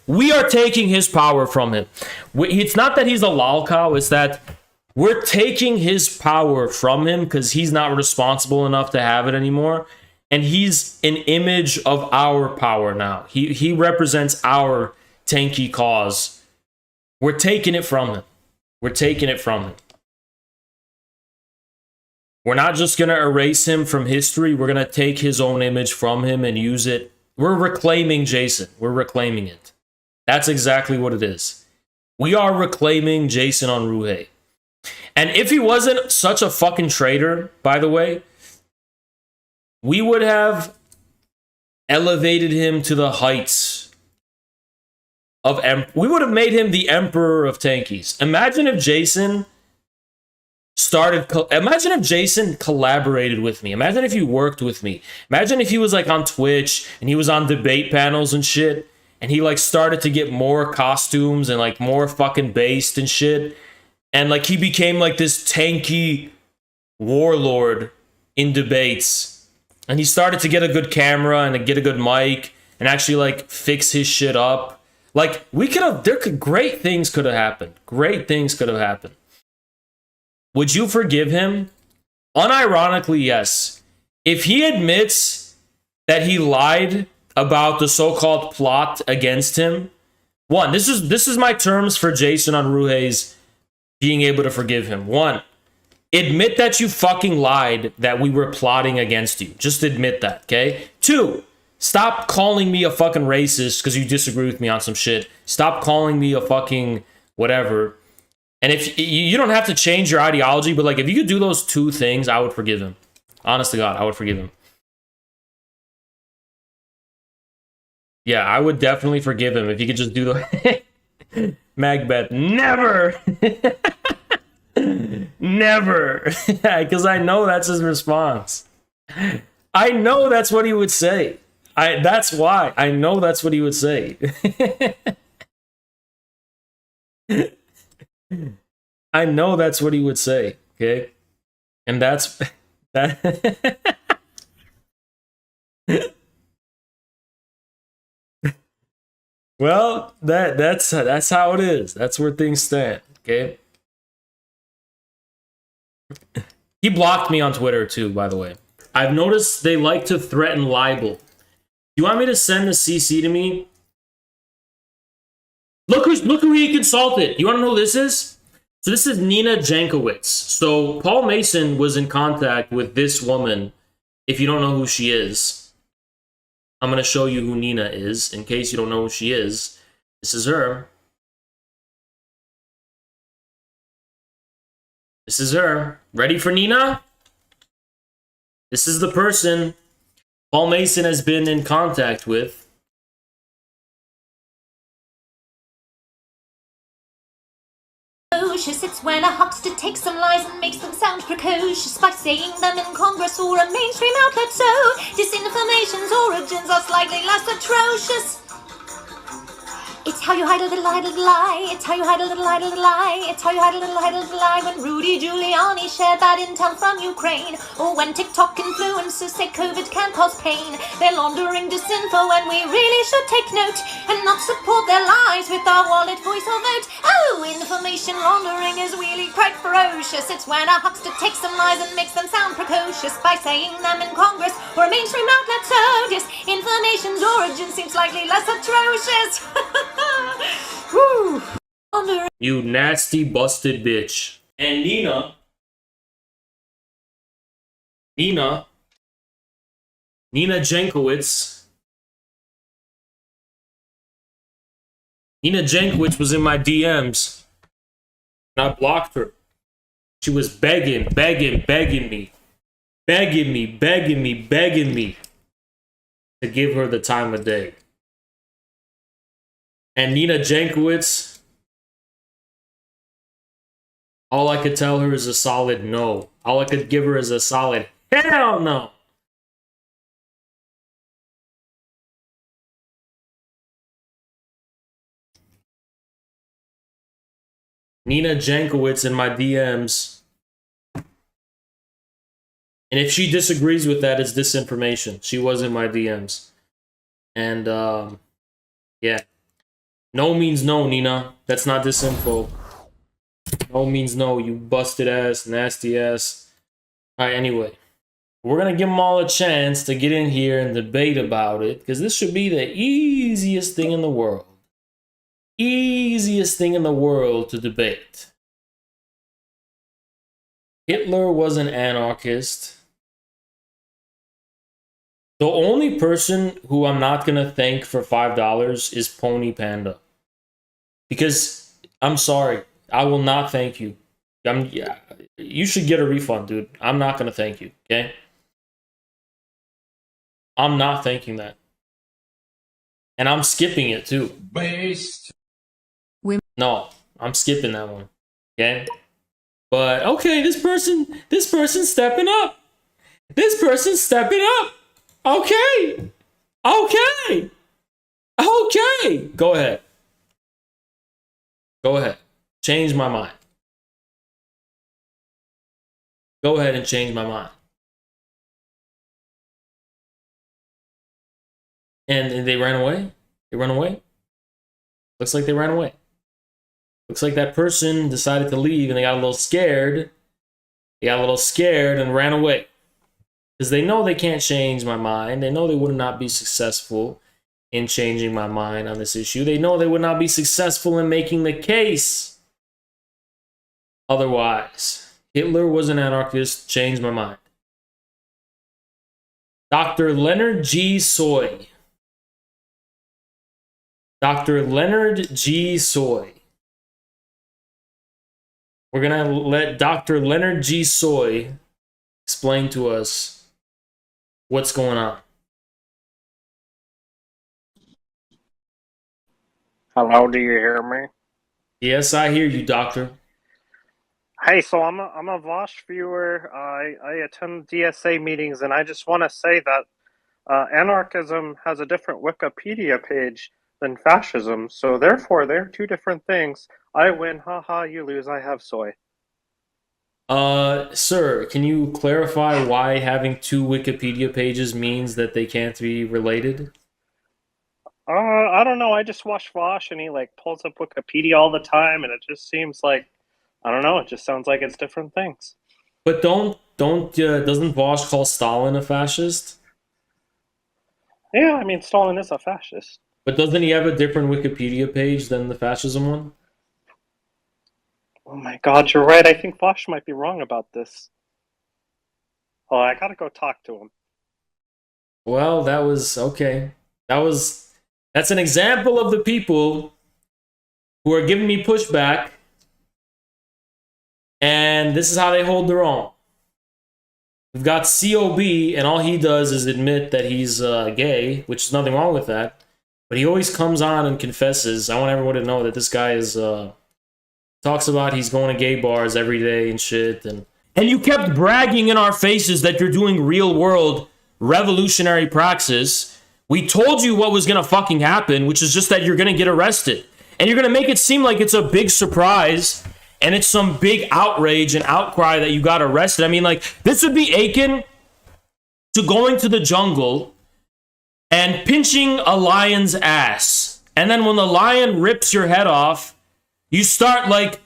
we are taking his power from him. It's not that he's a lol cow, it's that we're taking his power from him because he's not responsible enough to have it anymore. And he's an image of our power now. He represents our tanky cause. We're taking it from him. We're taking it from him. We're not just going to erase him from history. We're going to take his own image from him and use it. We're reclaiming Jason. We're reclaiming it. That's exactly what it is. We are reclaiming Jason on Ruhe. And if he wasn't such a fucking traitor, by the way, we would have elevated him to the heights of we would have made him the emperor of tankies. Imagine if Jason imagine if Jason collaborated with me. Imagine if he worked with me. Imagine if he was like on Twitch and he was on debate panels and shit, and he like started to get more costumes and like more fucking based and shit, and like he became like this tanky warlord in debates, and he started to get a good camera and get a good mic and actually like fix his shit up. Like, great things could have happened. Great things could have happened. Would you forgive him? Unironically, yes. If he admits that he lied about the so-called plot against him, one, this is my terms for Jason on Ruhe's being able to forgive him. One, admit that you fucking lied that we were plotting against you. Just admit that, okay? Two, stop calling me a fucking racist because you disagree with me on some shit. Stop calling me a fucking whatever. And if you don't have to change your ideology, but like if you could do those two things, I would forgive him. Honest to God, I would forgive him. Yeah, I would definitely forgive him if he could just do the Magbeth. Never. Never. Because I know that's his response. I know that's what he would say. That's why. I know that's what he would say. I know that's what he would say, okay? And that's that. Well, that's how it is. That's where things stand, okay? He blocked me on Twitter too, by the way. I've noticed they like to threaten libel. You want me to send the CC to me? Look who he consulted. You want to know who this is? So this is Nina Jankowicz. So Paul Mason was in contact with this woman. If you don't know who she is, I'm going to show you who Nina is. In case you don't know who she is, this is her. This is her. Ready for Nina? This is the person Paul Mason has been in contact with. It's when a huckster takes some lies and makes them sound precocious by saying them in Congress or a mainstream outlet. So disinformation's origins are slightly less atrocious. It's how you hide a little lie. It's how you hide a little lie. It's how you hide a little lie. When Rudy Giuliani shared bad intel from Ukraine, or when TikTok influencers say COVID can cause pain, they're laundering disinfo and we really should take note and not support their lies with our wallet, voice or vote. Oh, information laundering is really quite ferocious. It's when a huckster takes some lies and makes them sound precocious by saying them in Congress or a mainstream outlet. So disinformation's origin seems slightly less atrocious. Woo. You nasty busted bitch. And Nina Jankowicz. Nina Jankowicz was in my DMs. And I blocked her. She was begging me to give her the time of day. And Nina Jankowicz, all I could tell her is a solid no. All I could give her is a solid hell no. Nina Jankowicz in my DMs. And if she disagrees with that, it's disinformation. She was in my DMs. And, yeah. No means no, Nina. That's not disinfo. No means no, you busted ass, nasty ass. Alright, anyway. We're gonna give them all a chance to get in here and debate about it, because this should be the easiest thing in the world. Easiest thing in the world to debate. Hitler was an anarchist. The only person who I'm not going to thank for $5 is Pony Panda. Because, I'm sorry, I will not thank you. You should get a refund, dude. I'm not going to thank you, okay? I'm not thanking that. And I'm skipping it, too. Based. No, I'm skipping that one, okay? But, okay, this person's stepping up. This person's stepping up. Okay. Okay. Okay. Go ahead. Go ahead. Change my mind. Go ahead and change my mind. And they ran away? They ran away? Looks like they ran away. Looks like that person decided to leave and they got a little scared. They got a little scared and ran away. Because they know they can't change my mind. They know they would not be successful in changing my mind on this issue. They know they would not be successful in making the case otherwise. Hitler was an anarchist. Changed my mind. Dr. Leonard G. Soy. Dr. Leonard G. Soy. We're going to let Dr. Leonard G. Soy explain to us what's going on. Hello, do you hear me? Yes, I hear you, Doctor. Hey, so I'm a Vosh viewer. I attend DSA meetings, and I just want to say that anarchism has a different Wikipedia page than fascism, so therefore they're two different things. I win, haha, you lose, I have soy. Sir, can you clarify why having two Wikipedia pages means that they can't be related? I don't know, I just watch Vosh and he like pulls up Wikipedia all the time and it just seems like, I don't know, it just sounds like it's different things. But doesn't Vosh call Stalin a fascist? Yeah, I mean, Stalin is a fascist. But doesn't he have a different Wikipedia page than the fascism one? Oh my god, you're right. I think Vosh might be wrong about this. Oh, I gotta go talk to him. Well, that was okay. That's an example of the people who are giving me pushback, and this is how they hold their own. We've got COB, and all he does is admit that he's gay, which is nothing wrong with that. But he always comes on and confesses. I want everyone to know that this guy is talks about he's going to gay bars every day and shit. And you kept bragging in our faces that you're doing real world revolutionary praxis. We told you what was going to fucking happen, which is just that you're going to get arrested. and you're going to make it seem like it's a big surprise and it's some big outrage and outcry that you got arrested. I mean, like, this would be akin to going to the jungle and pinching a lion's ass. And then when the lion rips your head off, you start, like,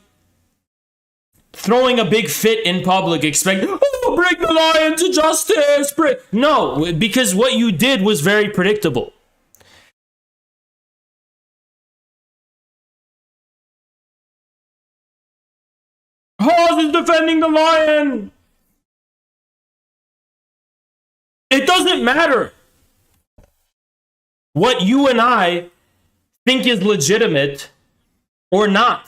throwing a big fit in public, expecting, oh, bring the lion to justice. No, because what you did was very predictable. Hawes is defending the lion. It doesn't matter what you and I think is legitimate or not.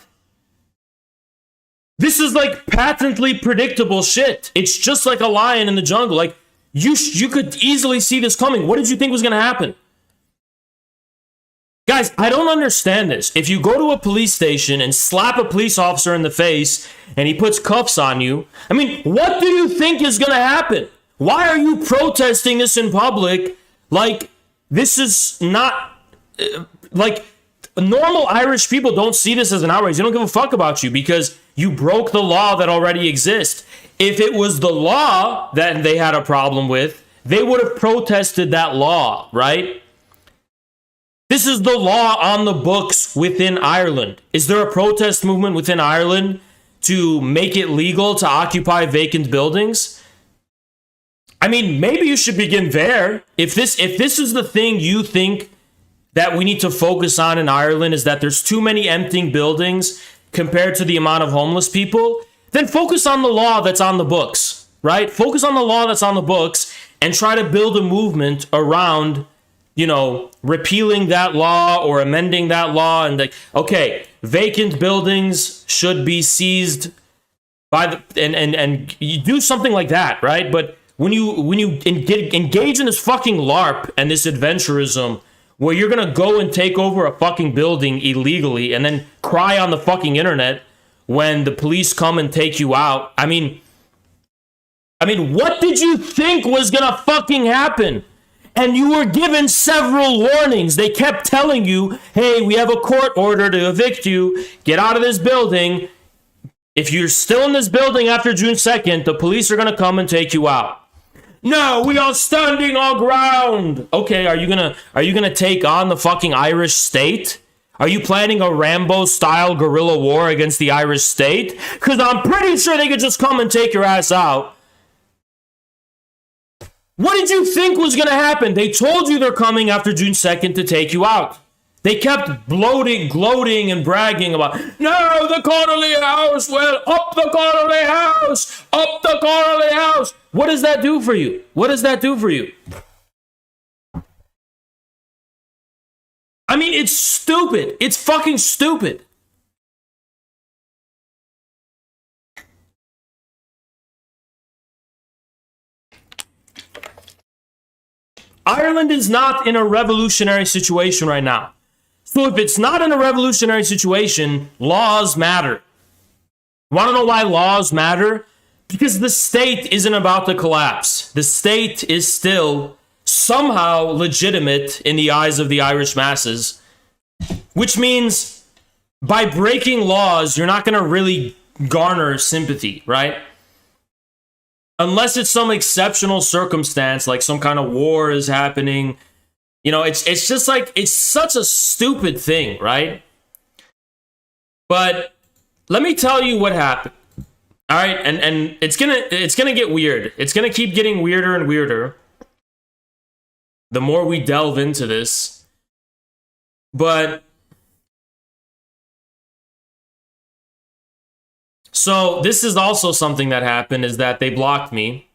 This is like patently predictable shit. It's just like a lion in the jungle. Like, you could easily see this coming. What did you think was going to happen? Guys, I don't understand this. If you go to a police station and slap a police officer in the face and he puts cuffs on you, I mean, what do you think is going to happen? Why are you protesting this in public? Like, this is not, like, normal Irish people don't see this as an outrage. They don't give a fuck about you because you broke the law that already exists. If it was the law that they had a problem with, they would have protested that law, right? This is the law on the books within Ireland. Is there a protest movement within Ireland to make it legal to occupy vacant buildings? I mean, maybe you should begin there. If this is the thing you think that we need to focus on in Ireland, is that there's too many emptying buildings compared to the amount of homeless people, then focus on the law that's on the books, right? Focus on the law that's on the books and try to build a movement around, you know, repealing that law or amending that law, and like, okay, vacant buildings should be seized by the and you do something like that, right? But when you engage in this fucking LARP and this adventurism where you're gonna go and take over a fucking building illegally and then cry on the fucking internet when the police come and take you out, I mean, what did you think was gonna fucking happen? And you were given several warnings. They kept telling you, hey, we have a court order to evict you. Get out of this building. If you're still in this building after June 2nd, the police are going to come and take you out. No, we are standing our ground. Okay, are you gonna take on the fucking Irish state? Are you planning a Rambo-style guerrilla war against the Irish state? Because I'm pretty sure they could just come and take your ass out. What did you think was going to happen? They told you they're coming after June 2nd to take you out. They kept gloating and bragging about, no, the Connolly House, well, up the Connolly House, up the Connolly House. What does that do for you? What does that do for you? I mean, it's stupid. It's fucking stupid. Ireland is not in a revolutionary situation right now. So if it's not in a revolutionary situation, laws matter. Want to know why laws matter? Because the state isn't about to collapse. The state is still somehow legitimate in the eyes of the Irish masses, which means by breaking laws, you're not going to really garner sympathy, right? Unless it's some exceptional circumstance, like some kind of war is happening. You know, it's just like, it's such a stupid thing, right? But let me tell you what happened. All right, and it's gonna get weird. It's gonna keep getting weirder and weirder the more we delve into this. But so this is also something that happened, is that they blocked me.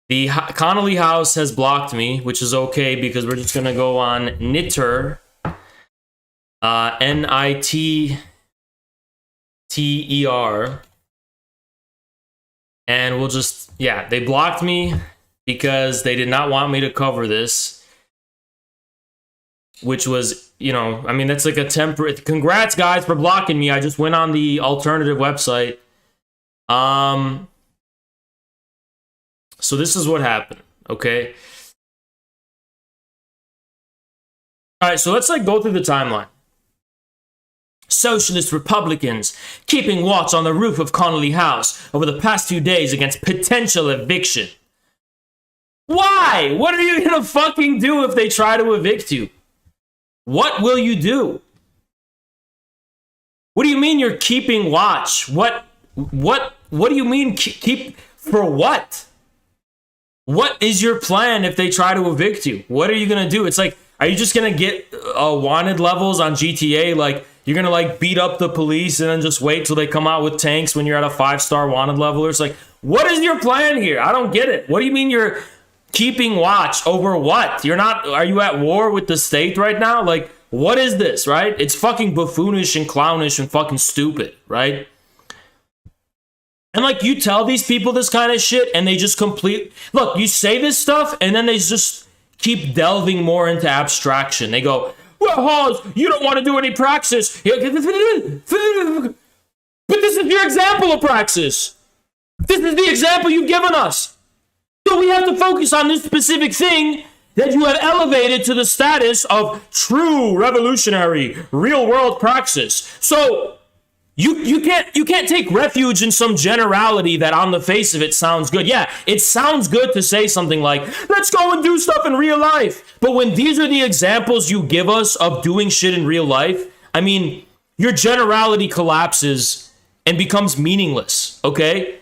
The Connolly House has blocked me, which is okay because we're just gonna go on Nitter, N-I-T-T-E-R, and we'll just, yeah, they blocked me because they did not want me to cover this, which was, you know, I mean, that's like a temporary, congrats guys for blocking me. I just went on the alternative website. So this is what happened, okay? All right, so let's like go through the timeline. Socialist Republicans keeping watch on the roof of Connolly House over the past 2 days against potential eviction. Why? What are you gonna fucking do if they try to evict you? What will you do? What do you mean you're keeping watch? What do you mean keep for what? What is your plan if they try to evict you? What are you gonna do? It's like, are you just gonna get wanted levels on GTA? Like, you're gonna like beat up the police and then just wait till they come out with tanks when you're at a 5-star wanted level? Or it's like, what is your plan here? I don't get it. What do you mean you're keeping watch over what? You're not, are you at war with the state right now? Like, what is this, right? It's fucking buffoonish and clownish and fucking stupid, right? And like, you tell these people this kind of shit and they just look, you say this stuff and then they just keep delving more into abstraction. They go, well, Hawes, you don't want to do any praxis. But this is your example of praxis. This is the example you've given us. So we have to focus on this specific thing that you have elevated to the status of true revolutionary real world praxis. So you can't take refuge in some generality that on the face of it sounds good. Yeah, it sounds good to say something like, let's go and do stuff in real life. But when these are the examples you give us of doing shit in real life, I mean, your generality collapses and becomes meaningless, okay?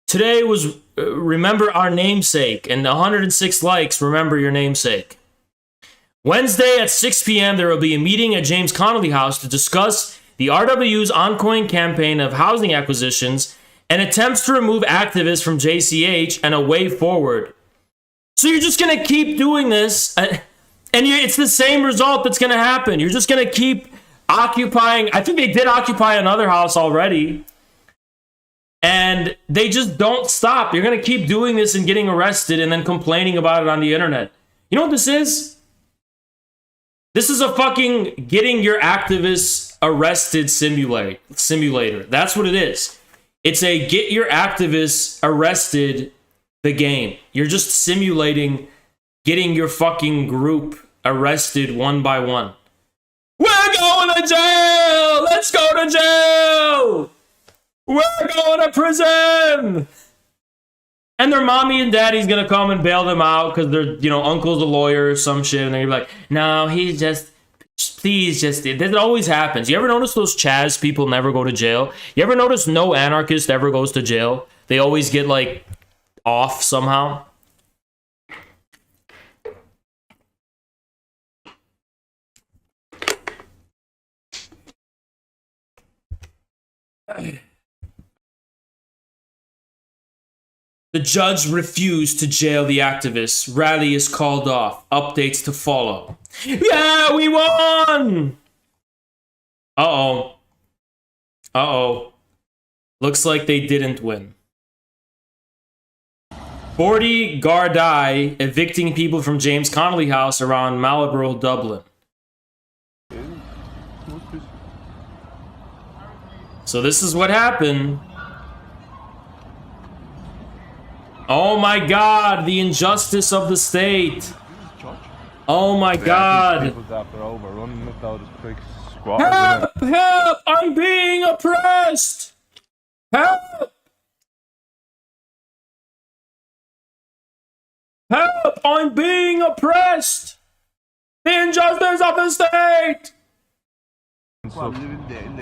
Today was remember our namesake, and 106 likes, remember your namesake. Wednesday at 6 p.m. there will be a meeting at James Connolly House to discuss the RW's ongoing campaign of housing acquisitions and attempts to remove activists from JCH and a way forward. So you're just going to keep doing this, and it's the same result that's going to happen. You're just going to keep occupying. I think they did occupy another house already. And they just don't stop. You're going to keep doing this and getting arrested and then complaining about it on the internet. You know what this is? This is a fucking getting your activists arrested simulator. That's what it is. It's a get your activists arrested the game. You're just simulating getting your fucking group arrested one by one. We're going to jail! Let's go to jail! We're going to prison! And their mommy and daddy's gonna come and bail them out because their, uncle's a lawyer or some shit. And they're gonna be like, no, please just. That always happens. You ever notice those Chaz people never go to jail? You ever notice no anarchist ever goes to jail? They always get, off somehow. The judge refused to jail the activists. Rally is called off. Updates to follow. Yeah, we won! Uh-oh. Uh-oh. Looks like they didn't win. 40 Gardaí evicting people from James Connolly House around Marlborough, Dublin. So this is what happened. Oh my god, the injustice of the state. Oh my god. Help! Help! I'm being oppressed! Help! Help! I'm being oppressed! The injustice of the state!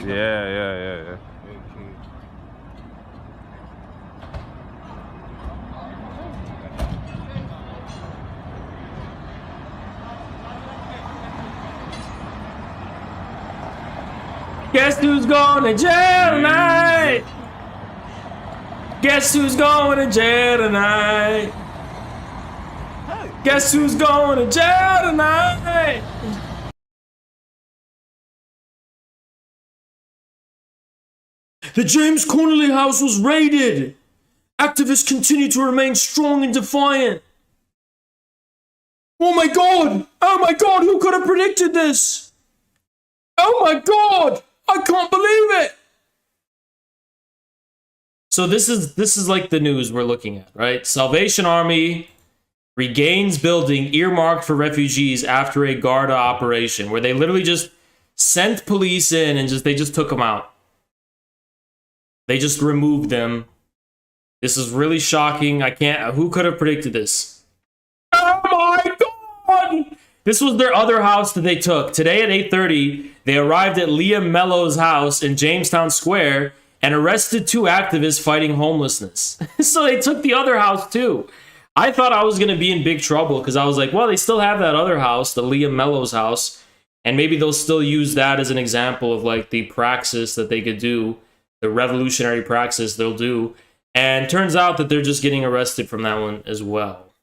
Yeah. Guess who's going to jail tonight? Guess who's going to jail tonight? Guess who's going to jail tonight? The James Connolly House was raided. Activists continue to remain strong and defiant. Oh my god! Oh my god, who could have predicted this? Oh my god! I can't believe it! So this is like the news we're looking at, right? Salvation Army regains building earmarked for refugees after a Garda operation, where they literally just sent police in and they just took them out. They just removed them. This is really shocking. Who could have predicted this? Oh my God! This was their other house that they took. Today at 8:30, they arrived at Liam Mello's house in Jamestown Square and arrested 2 activists fighting homelessness. So they took the other house too. I thought I was going to be in big trouble because I was like, well, they still have that other house, the Liam Mello's house, and maybe they'll still use that as an example of like the praxis that they could do, the revolutionary praxis they'll do. And turns out that they're just getting arrested from that one as well.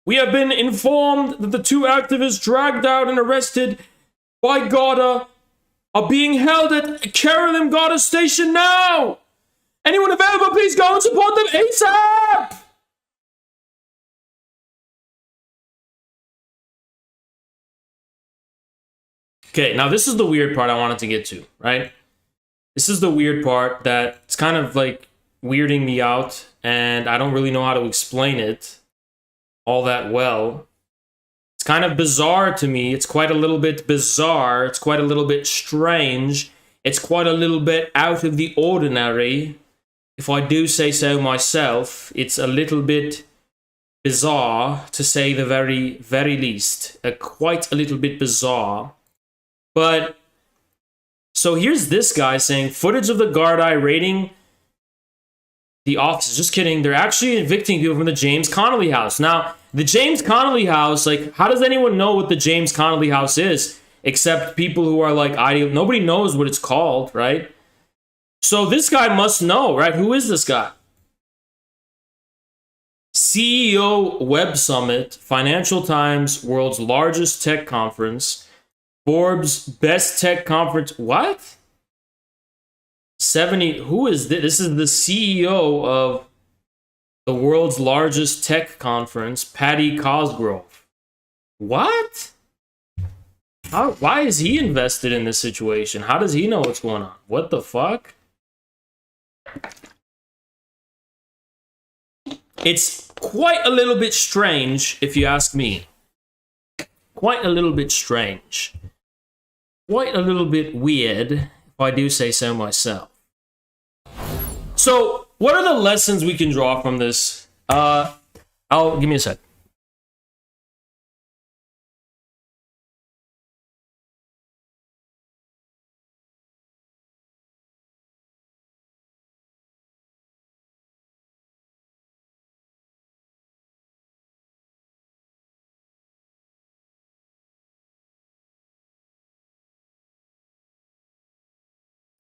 We have been informed that the 2 activists dragged out and arrested by Garda are being held at Carolyn Garda Station now. Anyone available, please go and support them ASAP! Okay, now this is the weird part I wanted to get to, right? This is the weird part that's kind of like weirding me out, and I don't really know how to explain it all that well. It's kind of bizarre to me. It's quite a little bit bizarre. It's quite a little bit strange. It's quite a little bit out of the ordinary. If I do say so myself, it's a little bit bizarre, to say the very, very least. Quite a little bit bizarre. But, so here's this guy saying, footage of the Garda raiding the office. Just kidding. They're actually evicting people from the James Connolly house. Now, the James Connolly house, like, how does anyone know what the James Connolly house is? Except people who are like, nobody knows what it's called, right? So this guy must know, right? Who is this guy? CEO Web Summit, Financial Times, world's largest tech conference, Forbes best tech conference. What? 70. Who is this? This is the CEO of the world's largest tech conference, Patty Cosgrove. What? Why is he invested in this situation? How does he know what's going on? What the fuck? It's quite a little bit strange, if you ask me. Quite a little bit strange. Quite a little bit weird, if I do say so myself. So, what are the lessons we can draw from this? Give me a sec.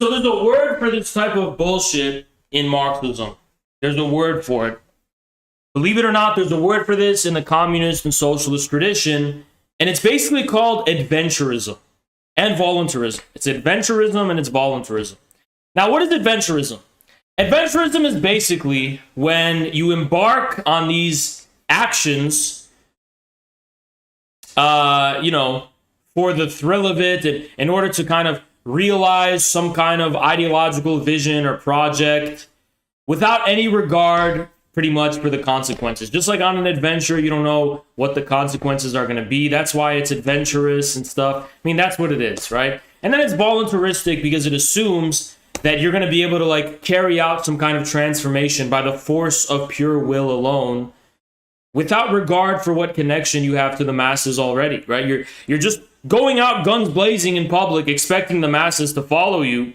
So there's a word for this type of bullshit in Marxism. There's a word for it. Believe it or not, there's a word for this in the communist and socialist tradition, and it's basically called adventurism and voluntarism. It's adventurism and it's voluntarism. Now, what is adventurism? Adventurism is basically when you embark on these actions, for the thrill of it, and in order to kind of realize some kind of ideological vision or project without any regard pretty much for the consequences. Just like on an adventure, you don't know what the consequences are going to be. That's why it's adventurous and stuff. I mean, that's what it is, right? And then it's voluntaristic because it assumes that you're going to be able to like carry out some kind of transformation by the force of pure will alone without regard for what connection you have to the masses already, right? You're just going out guns blazing in public, expecting the masses to follow you.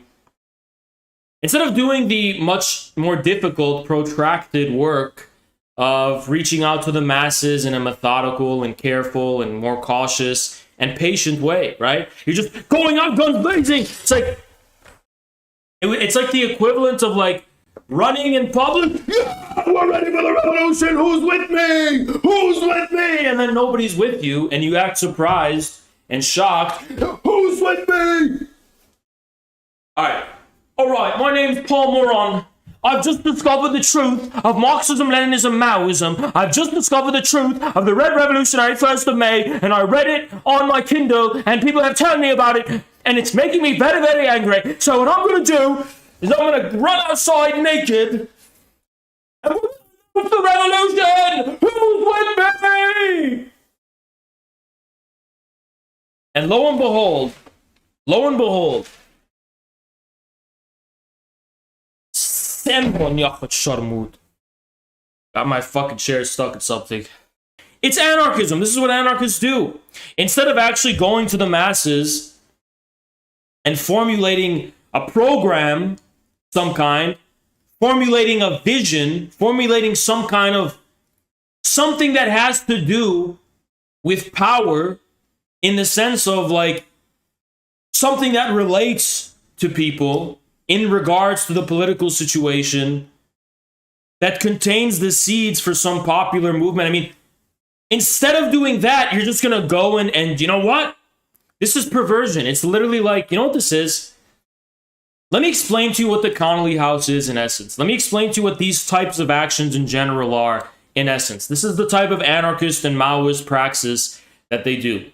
Instead of doing the much more difficult, protracted work of reaching out to the masses in a methodical and careful and more cautious and patient way, right? You're just going out guns blazing. It's like the equivalent of like running in public. Yeah, we're ready for the revolution. Who's with me? Who's with me? And then nobody's with you, and you act surprised and shocked. Who's with me? All right, my name's Paul Moron. I've just discovered the truth of Marxism, Leninism, Maoism. I've just discovered the truth of the Red Revolutionary 1st of May, and I read it on my Kindle, and people have told me about it, and it's making me very, very angry. So what I'm going to do is I'm going to run outside naked, and we're going to Who's the revolution? Who's with me? And lo and behold, got my fucking chair stuck at something. It's anarchism. This is what anarchists do. Instead of actually going to the masses and formulating a program, some kind, formulating a vision, formulating some kind of something that has to do with power in the sense of like something that relates to people in regards to the political situation that contains the seeds for some popular movement. I mean, instead of doing that, you're just going to go and you know what? This is perversion. It's literally like, you know what this is? Let me explain to you what the Connolly House is in essence. Let me explain to you what these types of actions in general are in essence. This is the type of anarchist and Maoist praxis that they do.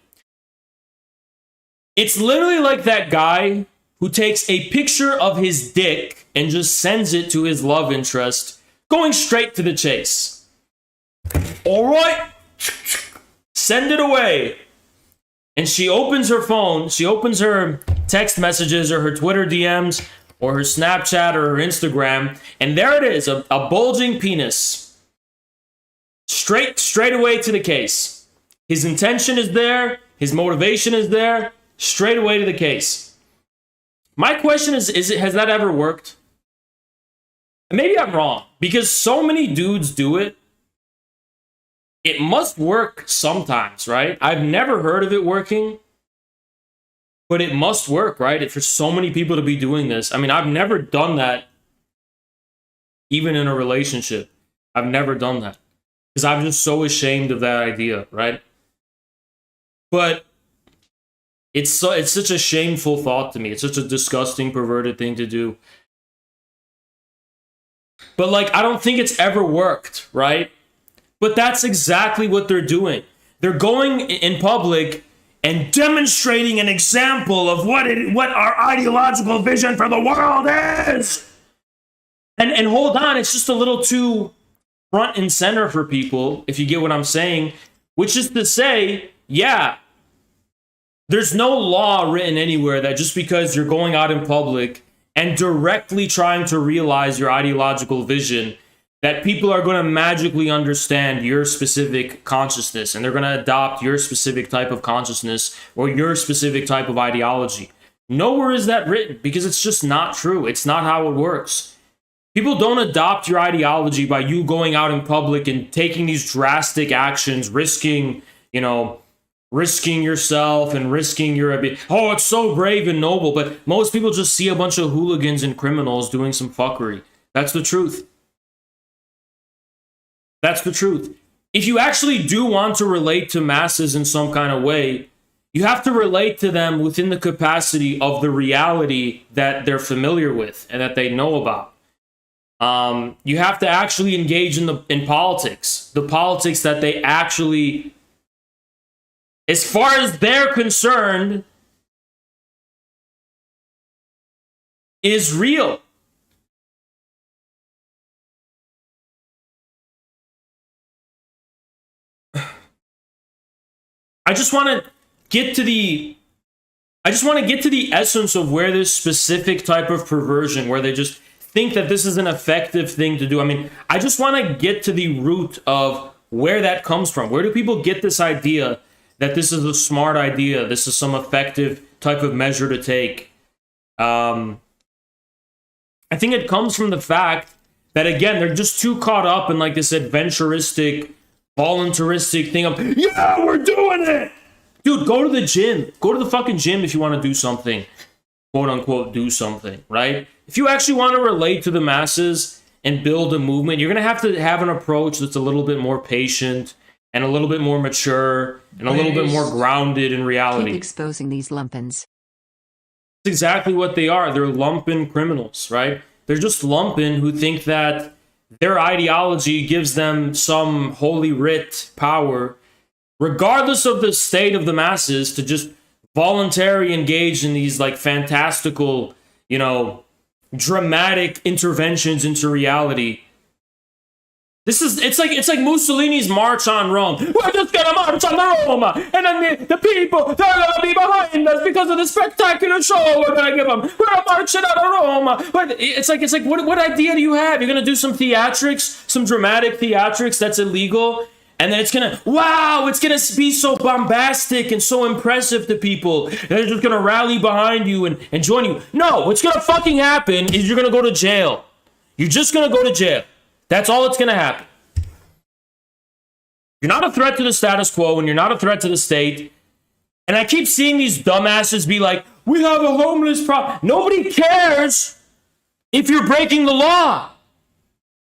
It's literally like that guy who takes a picture of his dick and just sends it to his love interest, going straight to the chase. All right, send it away. And she opens her phone, she opens her text messages or her Twitter DMs or her Snapchat or her Instagram, and there it is, a bulging penis. Straight away to the case. His intention is there, his motivation is there, straight away to the case. My question is has that ever worked? Maybe I'm wrong, because so many dudes do it. It must work sometimes, right? I've never heard of it working, but it must work, right? For so many people to be doing this. I mean, I've never done that, even in a relationship. I've never done that, because I'm just so ashamed of that idea, right? But it's such a shameful thought to me. It's such a disgusting, perverted thing to do. But like, I don't think it's ever worked, right? But that's exactly what they're doing. They're going in public and demonstrating an example of what our ideological vision for the world is. And hold on, it's just a little too front and center for people, if you get what I'm saying, which is to say, yeah, there's no law written anywhere that just because you're going out in public and directly trying to realize your ideological vision, that people are going to magically understand your specific consciousness and they're going to adopt your specific type of consciousness or your specific type of ideology. Nowhere is that written, because it's just not true. It's not how it works. People don't adopt your ideology by you going out in public and taking these drastic actions, risking yourself and risking your... Oh, it's so brave and noble. But most people just see a bunch of hooligans and criminals doing some fuckery. That's the truth. That's the truth. If you actually do want to relate to masses in some kind of way, you have to relate to them within the capacity of the reality that they're familiar with and that they know about. You have to actually engage in politics. The politics that they actually, as far as they're concerned, is real. I just want to get to the essence of where this specific type of perversion, where they just think that this is an effective thing to do. I mean, I just want to get to the root of where that comes from. Where do people get this idea that this is a smart idea? This is some effective type of measure to take. I think it comes from the fact that, again, they're just too caught up in like this adventuristic, voluntaristic thing of, yeah, we're doing it. Dude, go to the gym. Go to the fucking gym if you want to do something. Quote unquote, do something, right? If you actually want to relate to the masses and build a movement, you're going to have an approach that's a little bit more patient and a little bit more mature and a little bit more grounded in reality. Keep exposing these lumpins. That's exactly what they are. They're lumpen criminals, right? They're just lumpen who think that their ideology gives them some holy writ power, regardless of the state of the masses, to just voluntarily engage in these like fantastical, dramatic interventions into reality It's like Mussolini's March on Rome. We're just gonna march on Rome, and then the people, they're gonna be behind us because of the spectacular show we're gonna give them. We're marching out of Rome. But it's like what idea do you have? You're gonna do some theatrics, some dramatic theatrics that's illegal, and then it's gonna be so bombastic and so impressive to people. They're just gonna rally behind you and join you. No, what's gonna fucking happen is you're gonna go to jail. You're just gonna go to jail. That's all that's going to happen. You're not a threat to the status quo, and you're not a threat to the state. And I keep seeing these dumbasses be like, we have a homeless problem. Nobody cares if you're breaking the law.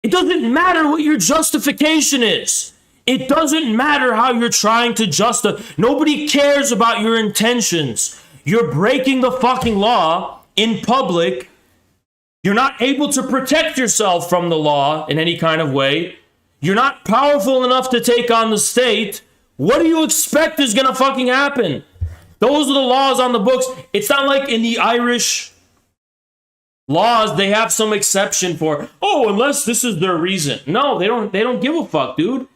It doesn't matter what your justification is. It doesn't matter how you're trying to justify. Nobody cares about your intentions. You're breaking the fucking law in public. You're not able to protect yourself from the law in any kind of way. You're not powerful enough to take on the state. What do you expect is going to fucking happen? Those are the laws on the books. It's not like in the Irish laws they have some exception for, unless this is their reason. No, they don't give a fuck, dude.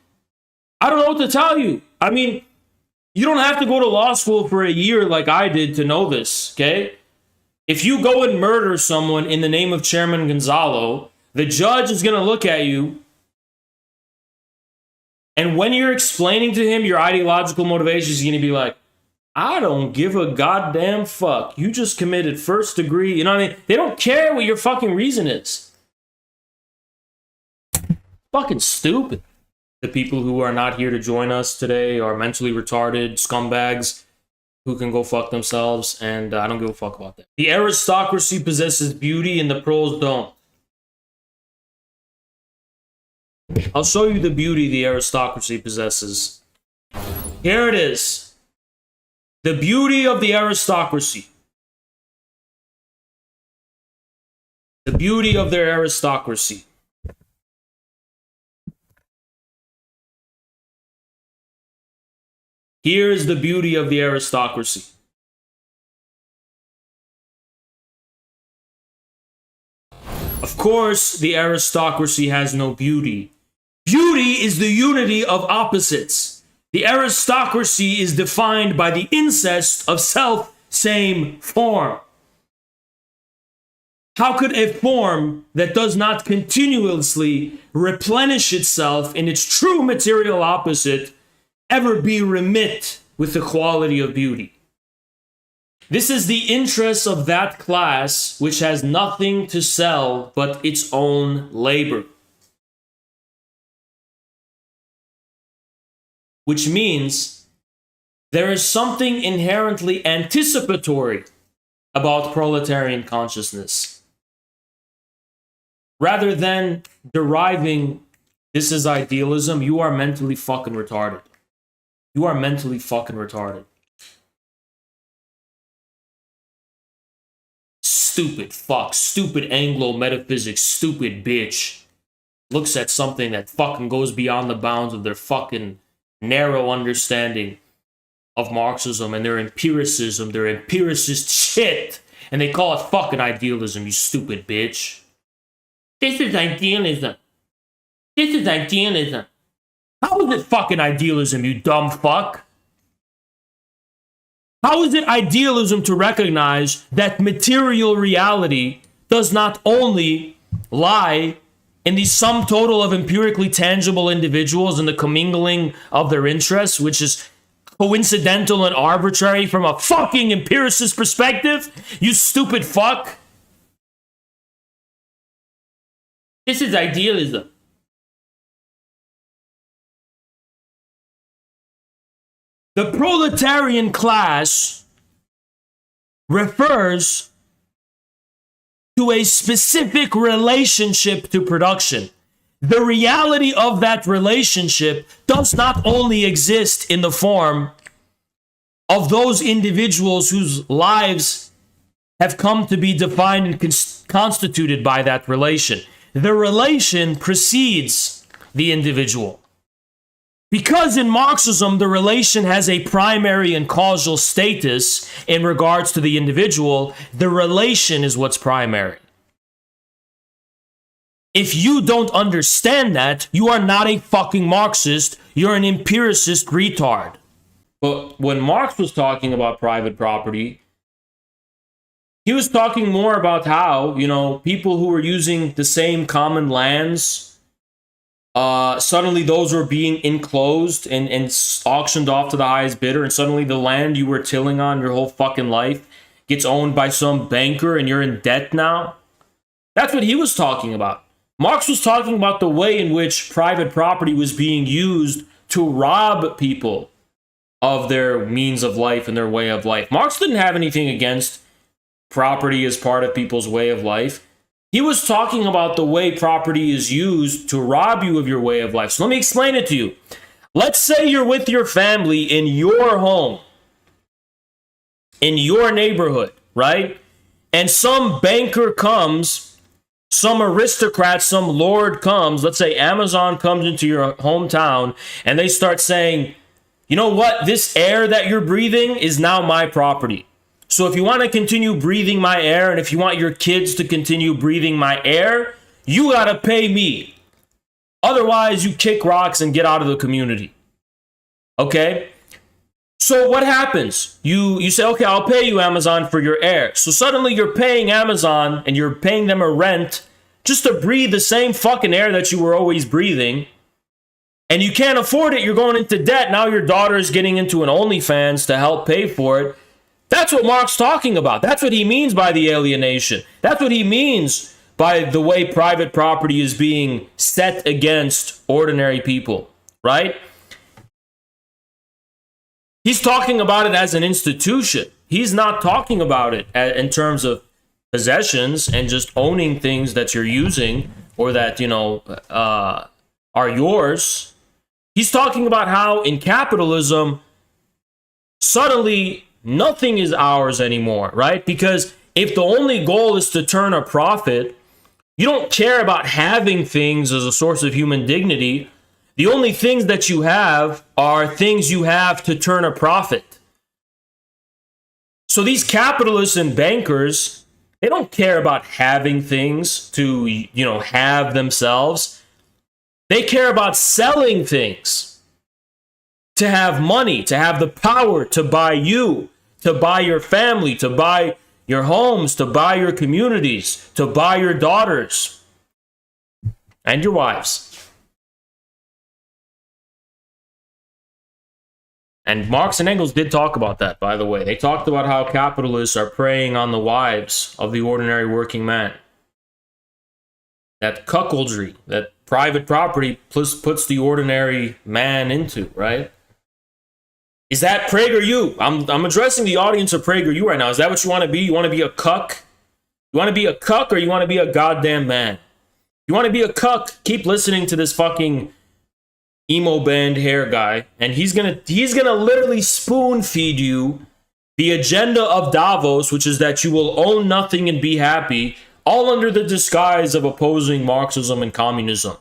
I don't know what to tell you. I mean, you don't have to go to law school for a year like I did to know this, okay? If you go and murder someone in the name of Chairman Gonzalo, the judge is going to look at you, and when you're explaining to him your ideological motivations, he's going to be like, I don't give a goddamn fuck. You just committed first degree. You know what I mean? They don't care what your fucking reason is. Fucking stupid. The people who are not here to join us today are mentally retarded scumbags who can go fuck themselves, and I don't give a fuck about that. The aristocracy possesses beauty and the pros don't. I'll show you the beauty the aristocracy possesses. Here it is. The beauty of the aristocracy. The beauty of their aristocracy. Here is the beauty of the aristocracy. Of course, the aristocracy has no beauty. Beauty is the unity of opposites. The aristocracy is defined by the incest of self-same form. How could a form that does not continuously replenish itself in its true material opposite ever be remit with the quality of beauty? This is the interest of that class which has nothing to sell but its own labor. Which means there is something inherently anticipatory about proletarian consciousness. Rather than deriving this is idealism, you are mentally fucking retarded. You are mentally fucking retarded. Stupid fuck. Stupid Anglo metaphysics. Stupid bitch. Looks at something that fucking goes beyond the bounds of their fucking narrow understanding of Marxism and their empiricism, their empiricist shit. And they call it fucking idealism, you stupid bitch. This is idealism. This is idealism. How is it fucking idealism, you dumb fuck? How is it idealism to recognize that material reality does not only lie in the sum total of empirically tangible individuals and the commingling of their interests, which is coincidental and arbitrary from a fucking empiricist perspective? You stupid fuck. This is idealism. The proletarian class refers to a specific relationship to production. The reality of that relationship does not only exist in the form of those individuals whose lives have come to be defined and constituted by that relation. The relation precedes the individual. Because in Marxism, the relation has a primary and causal status in regards to the individual, the relation is what's primary. If you don't understand that, you are not a fucking Marxist. You're an empiricist retard. But when Marx was talking about private property, he was talking more about how, you know, people who were using the same common lands, suddenly those were being enclosed and auctioned off to the highest bidder, and suddenly the land you were tilling on your whole fucking life gets owned by some banker and you're in debt now. That's what he was talking about. Marx was talking about the way in which private property was being used to rob people of their means of life and their way of life. Marx didn't have anything against property as part of people's way of life. He was talking about the way property is used to rob you of your way of life. So let me explain it to you. Let's say you're with your family in your home, in your neighborhood, right? And some banker comes, some aristocrat, some lord comes, let's say Amazon comes into your hometown, and they start saying, you know what, this air that you're breathing is now my property. So if you want to continue breathing my air, and if you want your kids to continue breathing my air, you gotta pay me. Otherwise, you kick rocks and get out of the community. Okay? So what happens? You say, okay, I'll pay you, Amazon, for your air. So suddenly you're paying Amazon and you're paying them a rent just to breathe the same fucking air that you were always breathing. And you can't afford it. You're going into debt. Now your daughter is getting into an OnlyFans to help pay for it. That's what Mark's talking about. That's what he means by the alienation. That's what he means by the way private property is being set against ordinary people, right? He's talking about it as an institution. He's not talking about it in terms of possessions and just owning things that you're using or that, you know, are yours. He's talking about how in capitalism, suddenly nothing is ours anymore, right? Because if the only goal is to turn a profit, you don't care about having things as a source of human dignity. The only things that you have are things you have to turn a profit. So these capitalists and bankers, they don't care about having things to, you know, have themselves. They care about selling things to have money, to have the power to buy you, to buy your family, to buy your homes, to buy your communities, to buy your daughters and your wives. And Marx and Engels did talk about that, by the way. They talked about how capitalists are preying on the wives of the ordinary working man. That cuckoldry, that private property puts the ordinary man into, right? Is that PragerU? I'm addressing the audience of PragerU right now. Is that what you want to be? You want to be a cuck? You want to be a cuck or you want to be a goddamn man? You want to be a cuck? Keep listening to this fucking emo band hair guy, and he's gonna literally spoon feed you the agenda of Davos, which is that you will own nothing and be happy, all under the disguise of opposing Marxism and communism.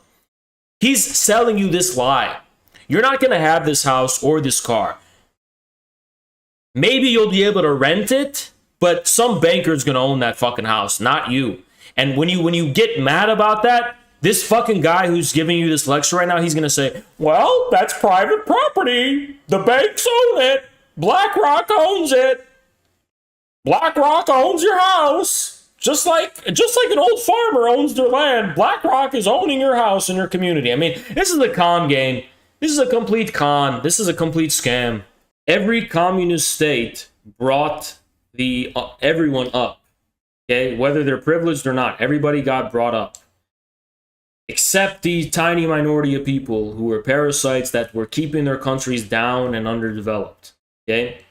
He's selling you this lie. You're not gonna have this house or this car. Maybe you'll be able to rent it, but some banker's gonna own that fucking house, not you. And when you get mad about that, this fucking guy who's giving you this lecture right now, he's going to say, well, that's private property. The banks own it. BlackRock owns it. BlackRock owns your house. Just like an old farmer owns their land, BlackRock is owning your house and your community. I mean, this is a con game. This is a complete con. This is a complete scam. Every communist state brought everyone up. Okay, whether they're privileged or not, everybody got brought up. Except the tiny minority of people who were parasites that were keeping their countries down and underdeveloped. Okay?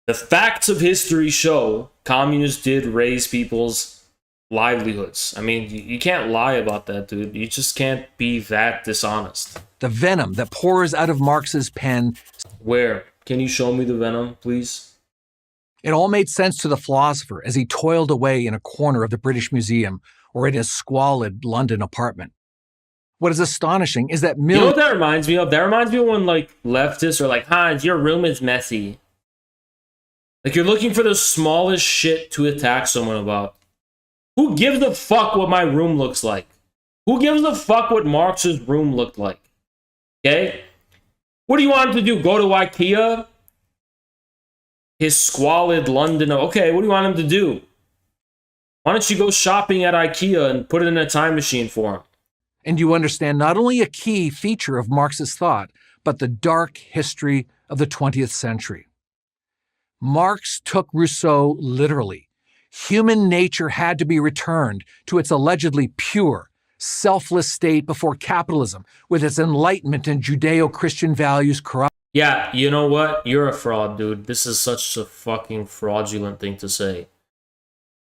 The facts of history show communists did raise people's livelihoods. I mean, you can't lie about that, dude. You just can't be that dishonest. The venom that pours out of Marx's pen. Where? Can you show me the venom, please? It all made sense to the philosopher as he toiled away in a corner of the British Museum or in his squalid London apartment. What is astonishing is that You know what that reminds me of? That reminds me of when, like, leftists are like, Hans, your room is messy. Like, you're looking for the smallest shit to attack someone about. Who gives a fuck what my room looks like? Who gives a fuck what Marx's room looked like? Okay? What do you want him to do? Go to IKEA? His squalid London. Okay, what do you want him to do? Why don't you go shopping at IKEA and put it in a time machine for him? And you understand not only a key feature of Marxist thought, but the dark history of the 20th century. Marx took Rousseau literally. Human nature had to be returned to its allegedly pure, selfless state before capitalism, with its enlightenment and Judeo-Christian values corrupt. Yeah, you know what? You're a fraud, dude. This is such a fucking fraudulent thing to say.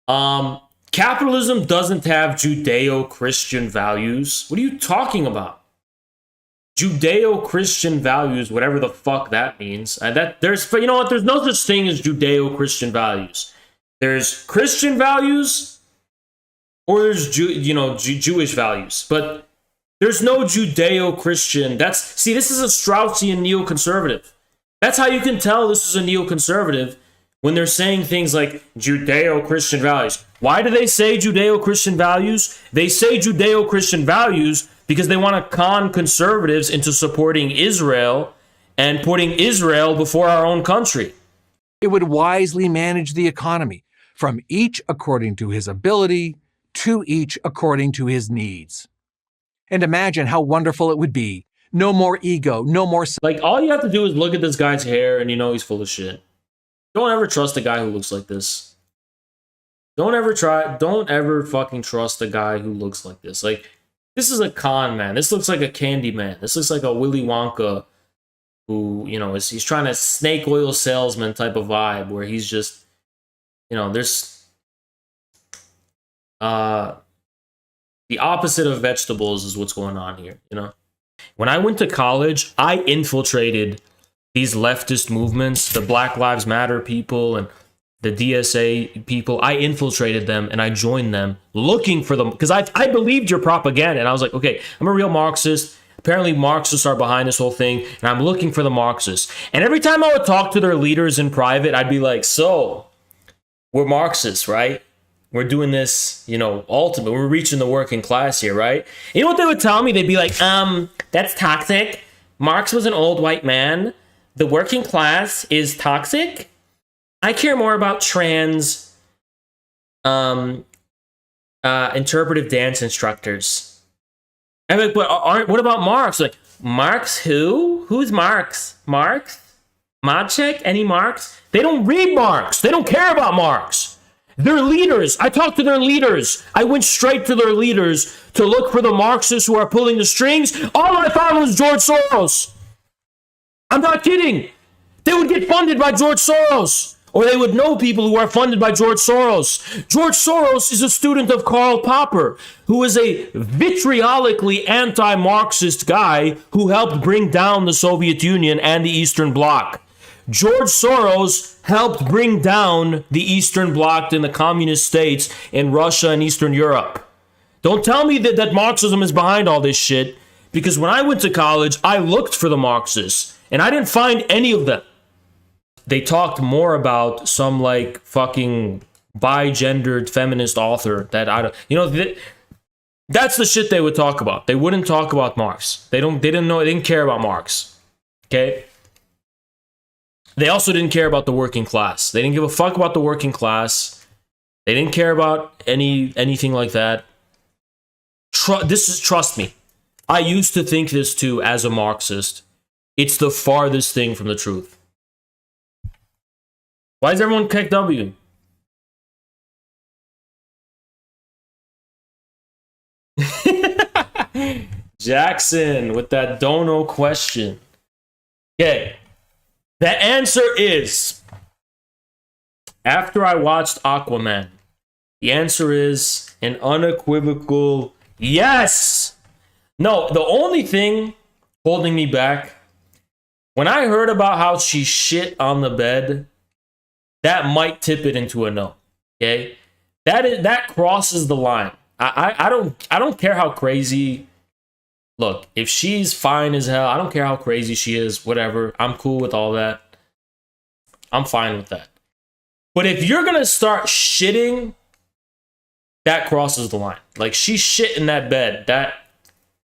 Capitalism doesn't have Judeo-Christian values. What are you talking about? Judeo-Christian values, whatever the fuck that means. You know what? There's no such thing as Judeo-Christian values. There's Christian values, or there's Jewish values. But there's no Judeo-Christian. This is a Straussian neoconservative. That's how you can tell this is a neoconservative when they're saying things like Judeo-Christian values. Why do they say Judeo-Christian values? They say Judeo-Christian values because they want to con conservatives into supporting Israel and putting Israel before our own country. It would wisely manage the economy, from each according to his ability, to each according to his needs. And imagine how wonderful it would be. No more ego, no more... Like, all you have to do is look at this guy's hair and you know he's full of shit. Don't ever trust a guy who looks like this. Don't ever fucking trust a guy who looks like this. Like, this is a con man. This looks like a candy man. This looks like a Willy Wonka who, he's trying to snake oil salesman type of vibe where he's just, there's the opposite of vegetables is what's going on here, When I went to college, I infiltrated these leftist movements, the Black Lives Matter people and the DSA people. I infiltrated them and I joined them looking for them because I believed your propaganda. And I was like, okay, I'm a real Marxist. Apparently Marxists are behind this whole thing and I'm looking for the Marxists. And every time I would talk to their leaders in private, I'd be like, so we're Marxists, right? We're doing this, ultimate. We're reaching the working class here, right? You know what they would tell me? They'd be like, that's toxic. Marx was an old white man. The working class is toxic. I care more about trans interpretive dance instructors. I'm like, what about Marx? Like, Marx who? Who's Marx? Marx? Modchek? Any Marx? They don't read Marx. They don't care about Marx. Their leaders. I talked to their leaders. I went straight to their leaders to look for the Marxists who are pulling the strings. All I found was George Soros. I'm not kidding. They would get funded by George Soros. Or they would know people who are funded by George Soros. George Soros is a student of Karl Popper, who is a vitriolically anti-Marxist guy who helped bring down the Soviet Union and the Eastern Bloc. George Soros helped bring down the Eastern Bloc in the communist states in Russia and Eastern Europe. Don't tell me that Marxism is behind all this shit, because when I went to college, I looked for the Marxists, and I didn't find any of them. They talked more about some fucking bi-gendered feminist author that I don't, that's the shit they would talk about. They wouldn't talk about Marx. They didn't care about Marx. Okay? They also didn't care about the working class. They didn't give a fuck about the working class. They didn't care about anything like that. Trust me. I used to think this too as a Marxist. It's the farthest thing from the truth. Why is everyone kick W? Jackson with that dono question. Okay. The answer is, after I watched Aquaman, the answer is an unequivocal yes. No, the only thing holding me back, when I heard about how she shit on the bed, that might tip it into a no. Okay? That crosses the line. I don't care how crazy. Look, if she's fine as hell, I don't care how crazy she is, whatever. I'm cool with all that. I'm fine with that. But if you're gonna start shitting that crosses the line. Like, she shit in that bed.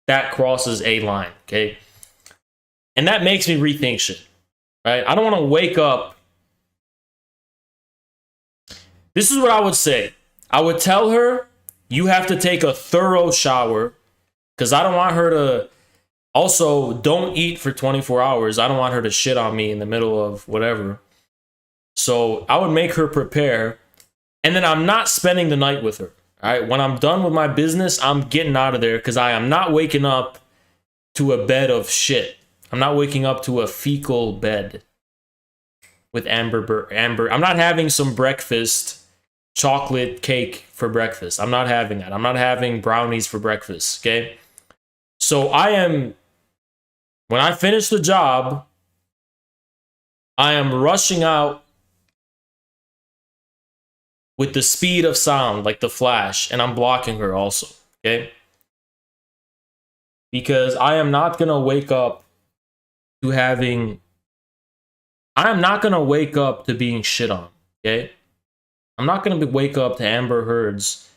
That crosses a line, okay? And that makes me rethink shit, right? I don't want to wake up. This is what I would say. I would tell her, you have to take a thorough shower, because I don't want her to... Also, don't eat for 24 hours. I don't want her to shit on me in the middle of whatever. So I would make her prepare. And then I'm not spending the night with her. All right, when I'm done with my business, I'm getting out of there, because I am not waking up to a bed of shit. I'm not waking up to a fecal bed with Amber. I'm not having some breakfast chocolate cake for breakfast. I'm not having that. I'm not having brownies for breakfast, okay? So when I finish the job, I am rushing out with the speed of sound, like the Flash, and I'm blocking her also, okay? Because I am not going to wake up to I'm not going to wake up to being shit on, okay? I'm not going to wake up to Amber Heard's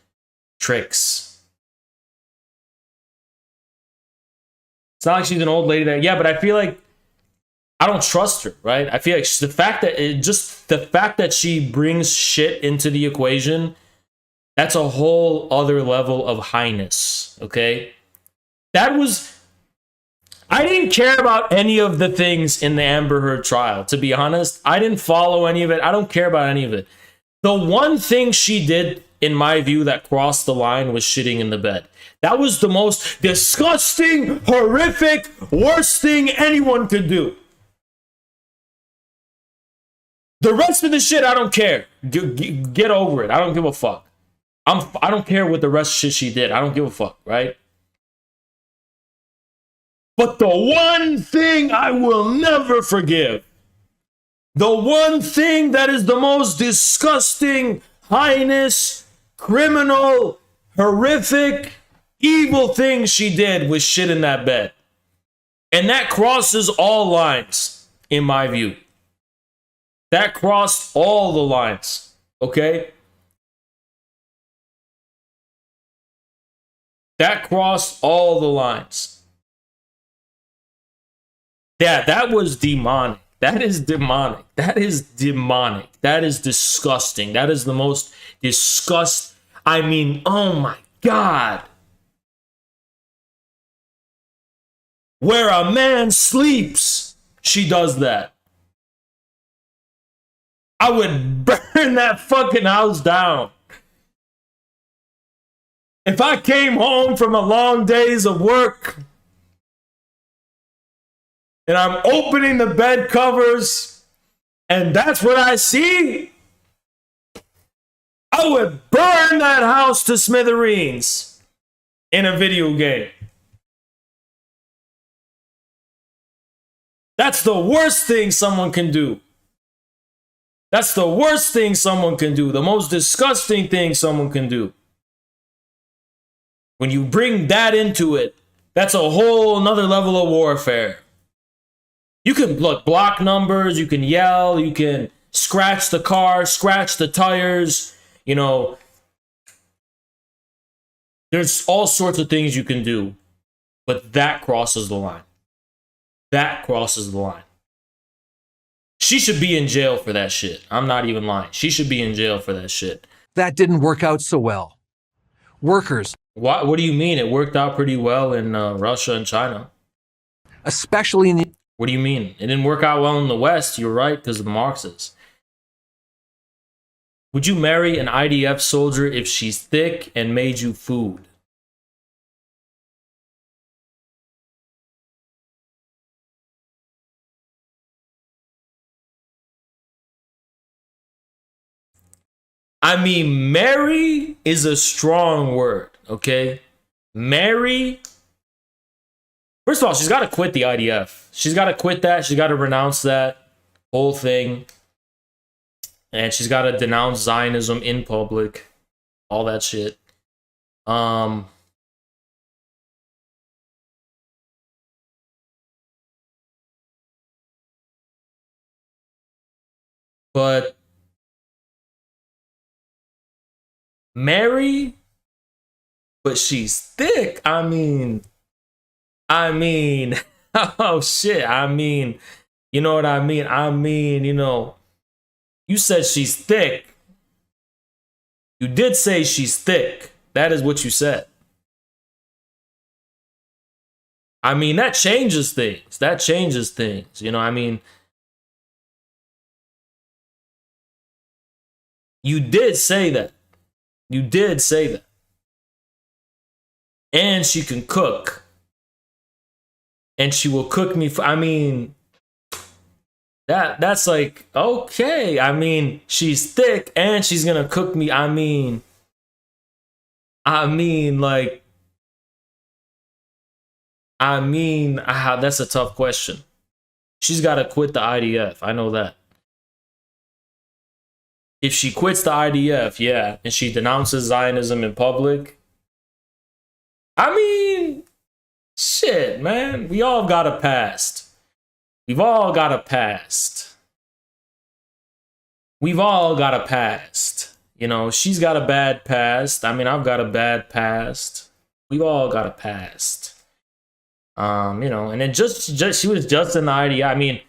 tricks. It's not like she's an old lady that, yeah, but I feel like I don't trust her, right? I feel like the fact that she brings shit into the equation, that's a whole other level of highness, okay? I didn't care about any of the things in the Amber Heard trial, to be honest. I didn't follow any of it. I don't care about any of it. The one thing she did, in my view, that crossed the line was shitting in the bed. That was the most disgusting, horrific, worst thing anyone could do. The rest of the shit, I don't care. Get over it. I don't give a fuck. I don't care what the rest of shit she did. I don't give a fuck, right? But the one thing I will never forgive, the one thing that is the most disgusting, heinous, criminal, horrific, evil thing she did was shit in that bed. And that crosses all lines, in my view. That crossed all the lines, okay? That crossed all the lines. Yeah, that was demonic. That is demonic. That is demonic. That is disgusting. That is the most I mean, oh my God. Where a man sleeps, she does that. I would burn that fucking house down. If I came home from a long days of work and I'm opening the bed covers and that's what I see, I would burn that house to smithereens in a video game. That's the worst thing someone can do. That's the worst thing someone can do. The most disgusting thing someone can do. When you bring that into it, that's a whole nother level of warfare. You can block numbers, you can yell, you can scratch the car, scratch the tires, you know. There's all sorts of things you can do, but that crosses the line. That crosses the line. She should be in jail for that shit. I'm not even lying. She should be in jail for that shit. That didn't work out so well. Workers. What do you mean? It worked out pretty well in Russia and China. Especially in the... What do you mean? It didn't work out well in the West. You're right, because of the Marxists. Would you marry an IDF soldier if she's thick and made you food? I mean, marry is a strong word, okay? Marry. First of all, she's got to quit the IDF. She's got to quit that. She's got to renounce that whole thing. And she's got to denounce Zionism in public. All that shit. But marry but she's thick. I mean, oh shit. I mean, you know what I mean? I mean, you know, you said she's thick. You did say she's thick. That is what you said. I mean, that changes things. That changes things. You know, I mean, you did say that. You did say that. And she can cook. And she will cook me for, I mean, that's like, okay. I mean, she's thick and she's gonna cook me. I mean, like, that's a tough question. She's got to quit the IDF. I know that. If she quits the IDF, yeah, and she denounces Zionism in public, I mean, shit, man. We all got a past. We've all got a past. We've all got a past. You know, she's got a bad past. I mean, I've got a bad past. We've all got a past. You know, and then just she was just in the IDF. I mean,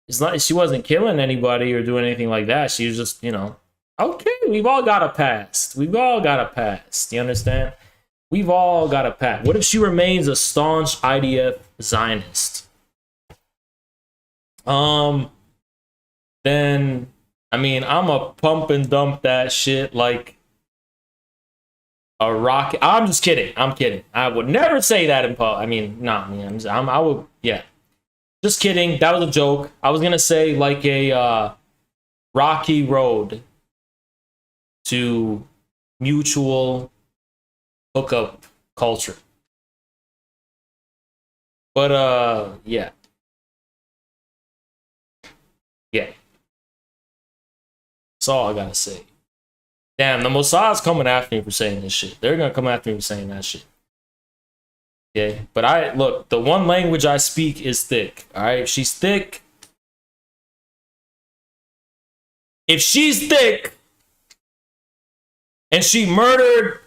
it's not, she wasn't killing anybody or doing anything like that. She was just, you know, okay, we've all got a past. We've all got a past. You understand? We've all got a past. What if she remains a staunch IDF Zionist? Then, I mean, I'm a pump and dump that shit like a rocket. I'm just kidding. I'm kidding. I would never say that in public. I mean, nah, man. I would, yeah. Just kidding. That was a joke. I was gonna say like a rocky road to mutual hookup culture. But yeah. Yeah. That's all I gotta say. Damn, the Mossad's coming after me for saying this shit. They're gonna come after me for saying that shit. Okay, but look, the one language I speak is thick. All right, if she's thick, and she murdered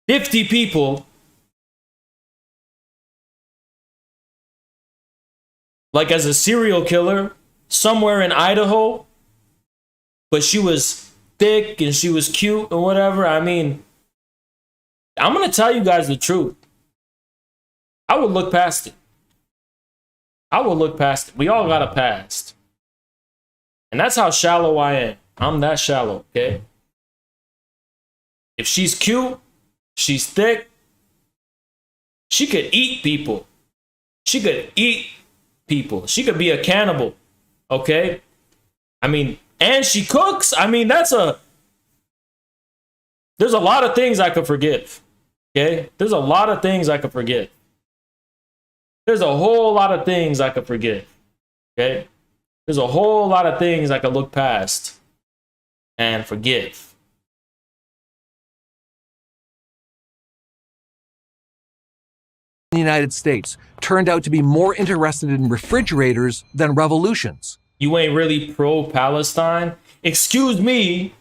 50 people, like as a serial killer somewhere in Idaho, but she was thick and she was cute or whatever, I mean, I'm gonna tell you guys the truth. I would look past it. I would look past it. We all got a past. And that's how shallow I am. I'm that shallow, okay? If she's cute, she's thick, she could eat people. She could eat people. She could be a cannibal, okay? I mean, and she cooks. I mean, there's a lot of things I could forgive, okay? There's a lot of things I could forgive. There's a whole lot of things I could forgive, okay? There's a whole lot of things I could look past and forgive. The United States turned out to be more interested in refrigerators than revolutions. You ain't really pro-Palestine? Excuse me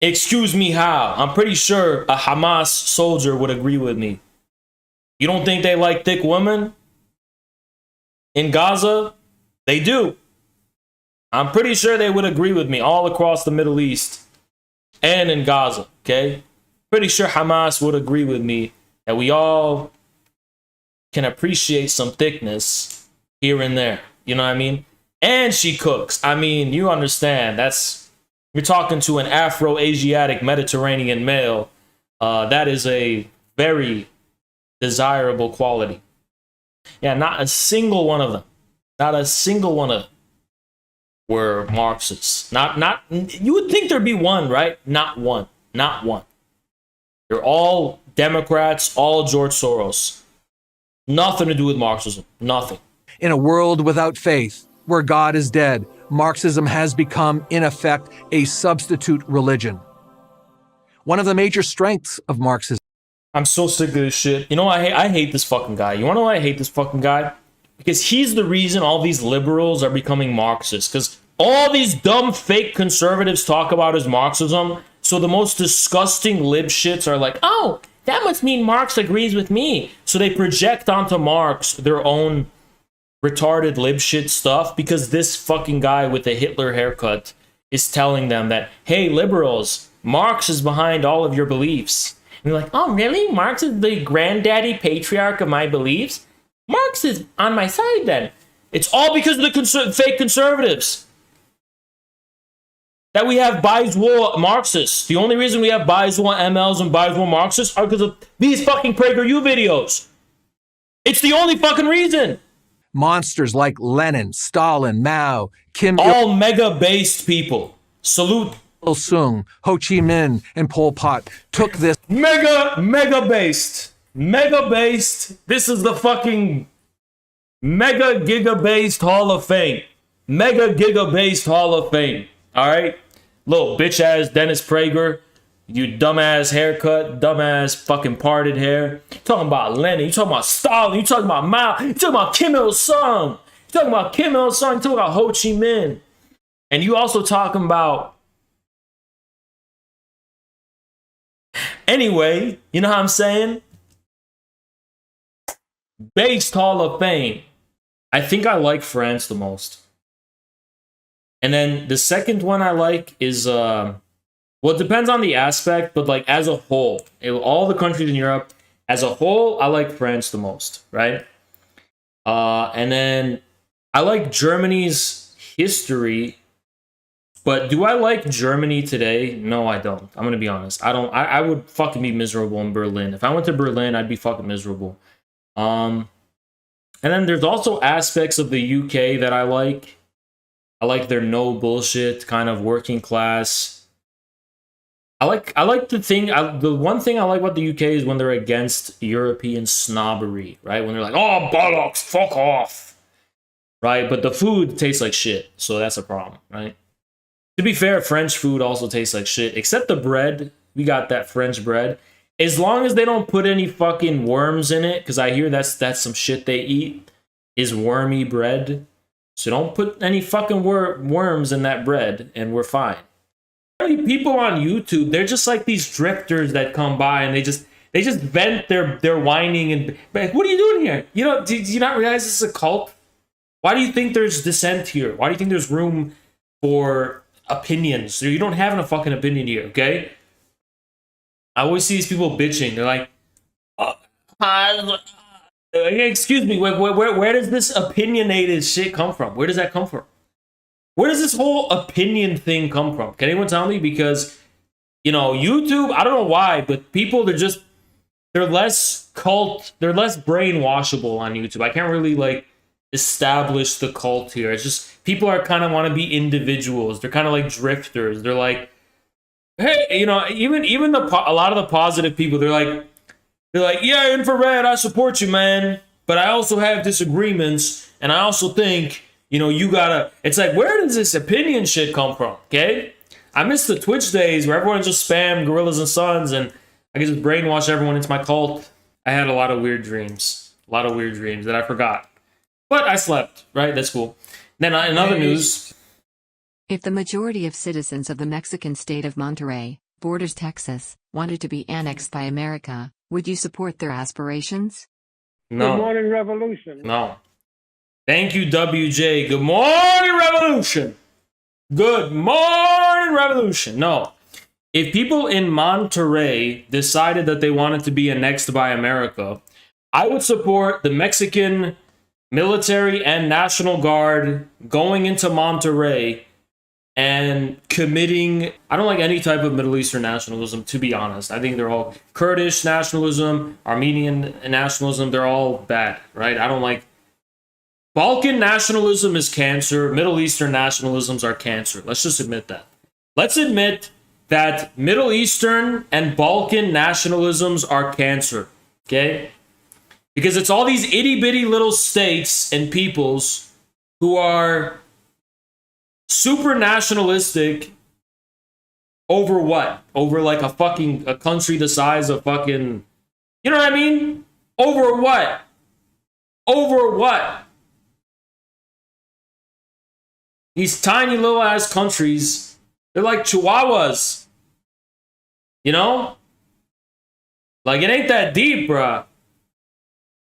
how? I'm pretty sure a Hamas soldier would agree with me. You don't think they like thick women? In Gaza? They do. I'm pretty sure they would agree with me all across the Middle East and in Gaza, okay? Pretty sure Hamas would agree with me that we all can appreciate some thickness here and there. You know what I mean? And she cooks. I mean, you understand. You're talking to an Afro-Asiatic Mediterranean male. That is a very desirable quality. Yeah, not a single one of them. Not a single one of them were Marxists. Not. You would think there'd be one, right? Not one. Not one. They're all Democrats, all George Soros. Nothing to do with Marxism. Nothing. In a world without faith, where God is dead, Marxism has become, in effect, a substitute religion. One of the major strengths of Marxism. I'm so sick of this shit. You know, I hate this fucking guy. You want to know why I hate this fucking guy? Because he's the reason all these liberals are becoming Marxists. Because all these dumb fake conservatives talk about is Marxism. So the most disgusting lib shits are like, oh, that must mean Marx agrees with me. So they project onto Marx their own retarded lib shit stuff because this fucking guy with the Hitler haircut is telling them that, hey, liberals, Marx is behind all of your beliefs. And they're like, oh, really? Marx is the granddaddy patriarch of my beliefs? Marx is on my side then. It's all because of the fake conservatives. That we have Bourgeois Marxists. The only reason we have Bourgeois MLs and Bourgeois Marxists are because of these fucking PragerU videos. It's the only fucking reason. Monsters like Lenin, Stalin, Mao, Kim all mega-based people. Salute Il Sung, Ho Chi Minh, and Pol Pot took this mega-based. Mega-based. This is the fucking mega-giga-based Hall of Fame. Mega-giga-based Hall of Fame. Alright? Little bitch-ass Dennis Prager. You dumbass haircut, dumbass fucking parted hair. You talking about Lenin, you talking about Stalin, you talking about Mao, you talking about Kim Il-sung. You talking about Kim Il-sung, you talking about Ho Chi Minh. And you also talking about... Anyway, you know how I'm saying? Based Hall of Fame. I think I like France the most. And then the second one I like is... well, it depends on the aspect, but like as a whole, all the countries in Europe, as a whole, I like France the most, right? And then I like Germany's history, but do I like Germany today? No, I don't. I'm gonna be honest. I don't. I would fucking be miserable in Berlin. If I went to Berlin, I'd be fucking miserable. And then there's also aspects of the UK that I like. I like their no bullshit kind of working class. I like the one thing I like about the UK is when they're against European snobbery, right? When they're like, oh, bollocks, fuck off, right? But the food tastes like shit, so that's a problem, right? To be fair, French food also tastes like shit, except the bread. We got that French bread. As long as they don't put any fucking worms in it, because I hear that's some shit they eat, is wormy bread. So don't put any fucking worms in that bread, and we're fine. People on YouTube, they're just like these drifters that come by and they just vent their whining and like, what are you doing here? You know, do you not realize this is a cult? Why do you think there's dissent here? Why do you think there's room for opinions? You don't have a fucking opinion here, okay? I always see these people bitching. They're like, excuse me, where does this opinionated shit come from? Where does that come from? Where does this whole opinion thing come from? Can anyone tell me? Because, you know, YouTube, I don't know why, but people, they're less cult, they're less brainwashable on YouTube. I can't really, like, establish the cult here. It's just, people are kind of want to be individuals. They're kind of like drifters. They're like, hey, you know, even a lot of the positive people, they're like, yeah, infrared, I support you, man. But I also have disagreements, and I also think... You know, you gotta... It's like, where does this opinion shit come from, okay? I miss the Twitch days where everyone just spammed Gorillas and Sons and I could just brainwash everyone into my cult. I had a lot of weird dreams. A lot of weird dreams that I forgot. But I slept, right? That's cool. Then in other news... If the majority of citizens of the Mexican state of Monterrey, borders Texas, wanted to be annexed by America, would you support their aspirations? No. Good morning, Revolution. No. Thank you, WJ. Good morning, Revolution. Good morning, Revolution. No. If people in Monterrey decided that they wanted to be annexed by America, I would support the Mexican military and National Guard going into Monterrey and committing... I don't like any type of Middle Eastern nationalism, to be honest. I think they're all Kurdish nationalism, Armenian nationalism. They're all bad, right? I don't like... Balkan nationalism is cancer. Middle Eastern nationalisms are cancer. Let's just admit that. Let's admit that Middle Eastern and Balkan nationalisms are cancer. Okay? Because it's all these itty-bitty little states and peoples who are super nationalistic over what? Over like a country the size of fucking... You know what I mean? Over what? Over what? These tiny little ass countries, they're like chihuahuas. You know? Like, it ain't that deep, bruh.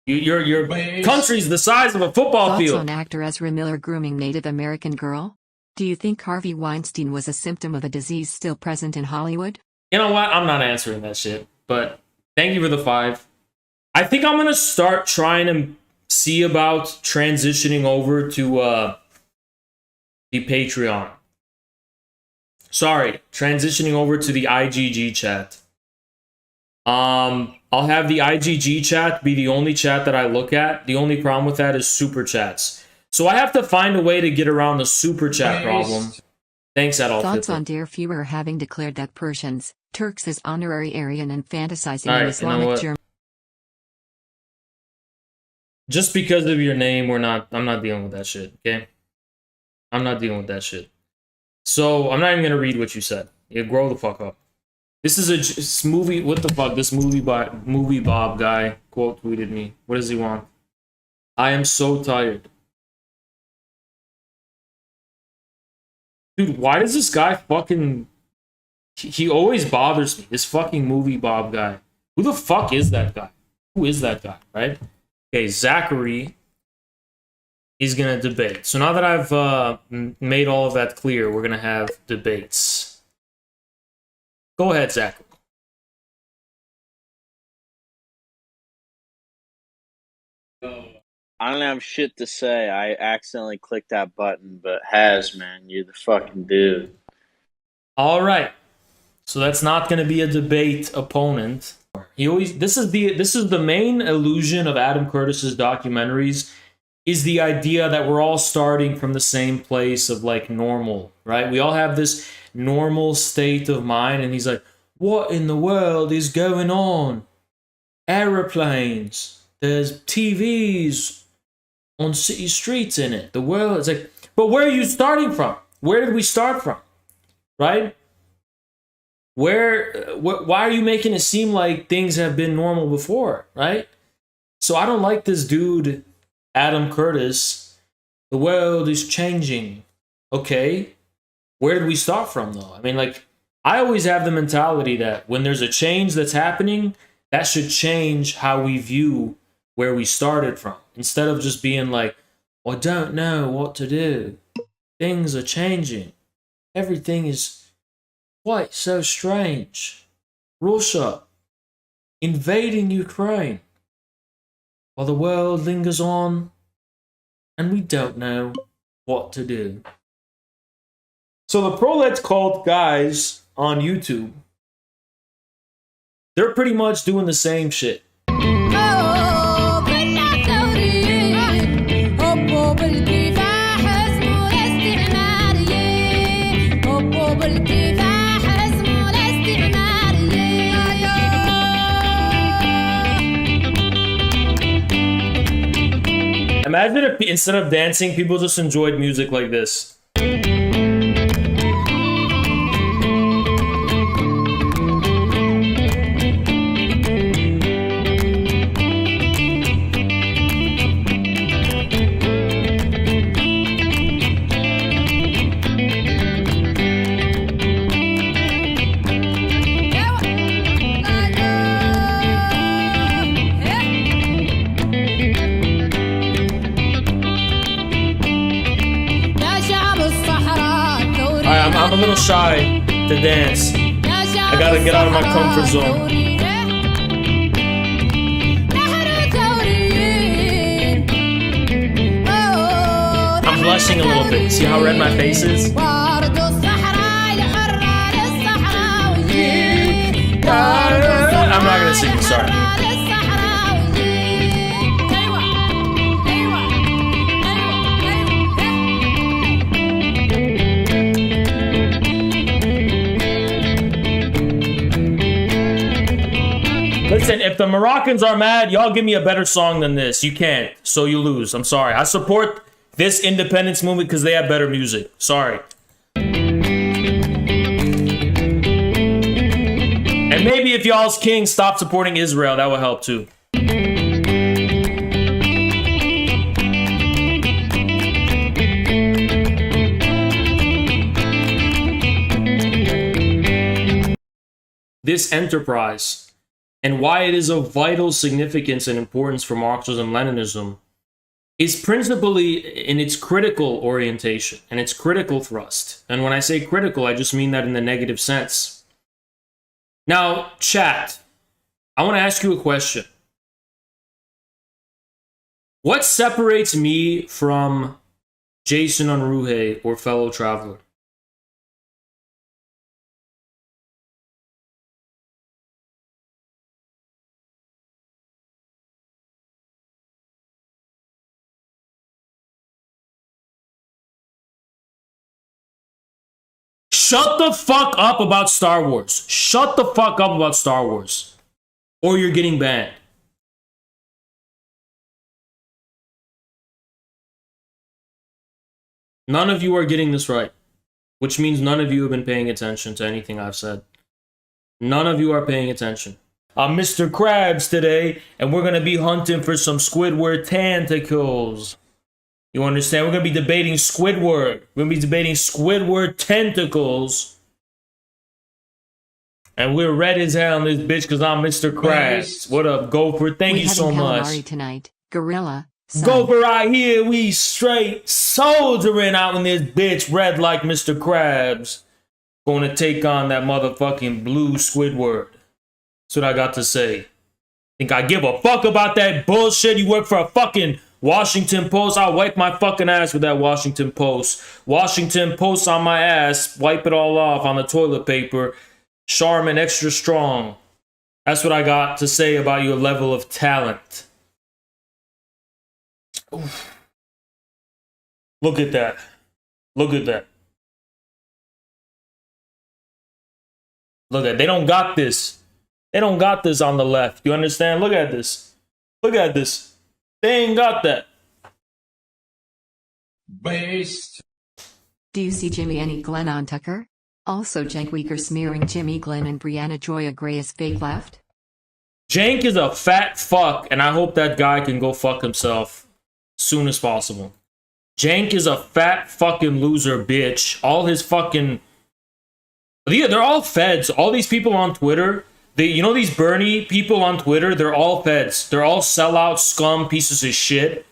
Your country's the size of a football Thoughts field. on actor Ezra Miller grooming Native American girl? Do you think Harvey Weinstein was a symptom of a disease still present in Hollywood? You know what? I'm not answering that shit. But thank you for the 5. I think I'm gonna start trying to see about transitioning over to the Patreon. Sorry, transitioning over to the IGG chat. I'll have the IGG chat be the only chat that I look at. The only problem with that is super chats. So I have to find a way to get around the super chat problem. Thanks, Adolf. Thoughts on Der Fuhrer having declared that Persians, Turks is honorary Aryan and fantasizing All in right, Islamic Germany? Just because of your name, I'm not dealing with that shit, okay? I'm not dealing with that shit. So I'm not even gonna read what you said. You grow the fuck up. This is a movie. What the fuck? This movie Bob guy quote tweeted me. What does he want? I am so tired. Dude, why does this guy fucking... He always bothers me. This fucking movie Bob guy. Who the fuck is that guy? Who is that guy, right? Okay, Zachary is gonna debate. So now that I've made all of that clear, we're gonna have debates. Go ahead, Zachary. I don't have shit to say. I accidentally clicked that button, but man, you're the fucking dude. All right. So that's not going to be a debate opponent. This is the main illusion of Adam Curtis's documentaries, is the idea that we're all starting from the same place of like normal, right? We all have this normal state of mind, and he's like, what in the world is going on? Aeroplanes, there's TVs on city streets in it. The world is like, but where are you starting from? Where did we start from? Right? Why are you making it seem like things have been normal before, right? So I don't like this dude, Adam Curtis. The world is changing. Okay. Where did we start from, though? I mean, like, I always have the mentality that when there's a change that's happening, that should change how we view where we started from. Instead of just being like, I don't know what to do. Things are changing. Everything is quite so strange. Russia invading Ukraine while the world lingers on and we don't know what to do. So the Prolet's Cult guys on YouTube, they're pretty much doing the same shit. Imagine if instead of dancing, people just enjoyed music like this. I'm a little shy to dance. I gotta get out of my comfort zone. I'm blushing a little bit. See how red my face is? I'm not gonna sing, sorry. Listen, if the Moroccans are mad, y'all give me a better song than this. You can't, so you lose. I'm sorry. I support this independence movement because they have better music. Sorry. And maybe if y'all's king stop supporting Israel, that will help too. This enterprise and why it is of vital significance and importance for Marxism-Leninism is principally in its critical orientation and its critical thrust. And when I say critical, I just mean that in the negative sense. Now, chat, I want to ask you a question. What separates me from Jason Unruhe or Fellow Traveler? Shut the fuck up about Star Wars. Shut the fuck up about Star Wars. Or you're getting banned. None of you are getting this right. Which means none of you have been paying attention to anything I've said. None of you are paying attention. I'm Mr. Krabs today, and we're going to be hunting for some Squidward tentacles. You understand? We're going to be debating Squidward. We're going to be debating Squidward tentacles. And we're red as hell in this bitch because I'm Mr. Krabs. What up, Gopher? Thank you so much. Tonight. Gorilla. Gopher right here. We straight soldiering out in this bitch. Red like Mr. Krabs. Going to take on that motherfucking blue Squidward. That's what I got to say. Think I give a fuck about that bullshit? You work for a fucking Washington Post? I'll wipe my fucking ass with that Washington Post. Washington Post on my ass. Wipe it all off on the toilet paper. Charmin extra strong. That's what I got to say about your level of talent. Oof. Look at that. Look at that. Look at it. They don't got this. They don't got this on the left. You understand? Look at this. Look at this. They ain't got that. Based. Do you see Jimmy and Glenn on Tucker? Also, Cenk Uygur smearing Jimmy Glenn and Brianna Joya Gray as fake left? Cenk is a fat fuck, and I hope that guy can go fuck himself as soon as possible. Cenk is a fat fucking loser bitch. All his fucking... Yeah, they're all feds. All these people on Twitter, you know these Bernie people on Twitter, they're all feds. They're all sellout scum pieces of shit.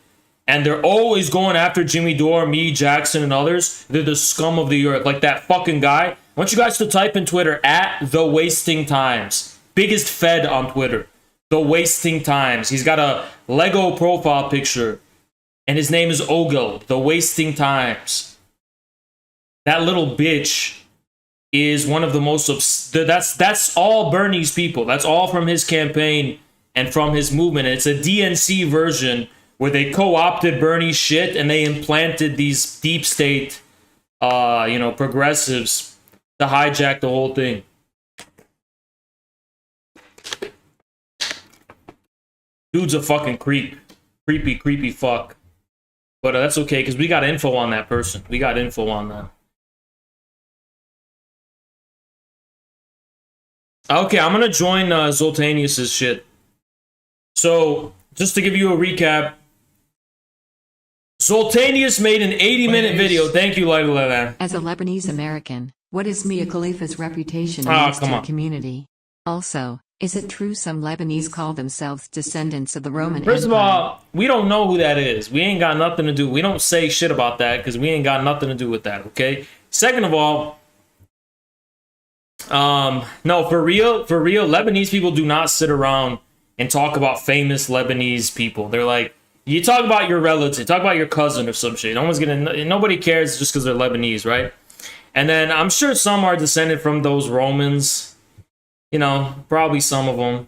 And they're always going after Jimmy Dore, me, Jackson, and others. They're the scum of the earth. Like that fucking guy. I want you guys to type in Twitter, @TheWastingTimes. Biggest fed on Twitter. The Wasting Times. He's got a Lego profile picture. And his name is Ogle. The Wasting Times. That little bitch is one of the most... That's all Bernie's people. That's all from his campaign and from his movement. It's a DNC version where they co-opted Bernie's shit and they implanted these deep state, progressives to hijack the whole thing. Dude's a fucking creep. Creepy, creepy fuck. But that's okay, because we got info on that person. We got info on that. Okay, I'm gonna join Zoltanius's shit. So, just to give you a recap, Zoltanius made an 80-minute video. Thank you, Laila. As a Lebanese American, what is Mia Khalifa's reputation amongst your community? Also, is it true some Lebanese call themselves descendants of the Roman Empire? First of all, we don't know who that is. We ain't got nothing to do. We don't say shit about that because we ain't got nothing to do with that, okay? Second of all, no, for real, Lebanese people do not sit around and talk about famous Lebanese people. They're like, you talk about your relative, talk about your cousin or some shit. Nobody cares just because they're Lebanese, right? And then I'm sure some are descended from those Romans. You know, probably some of them.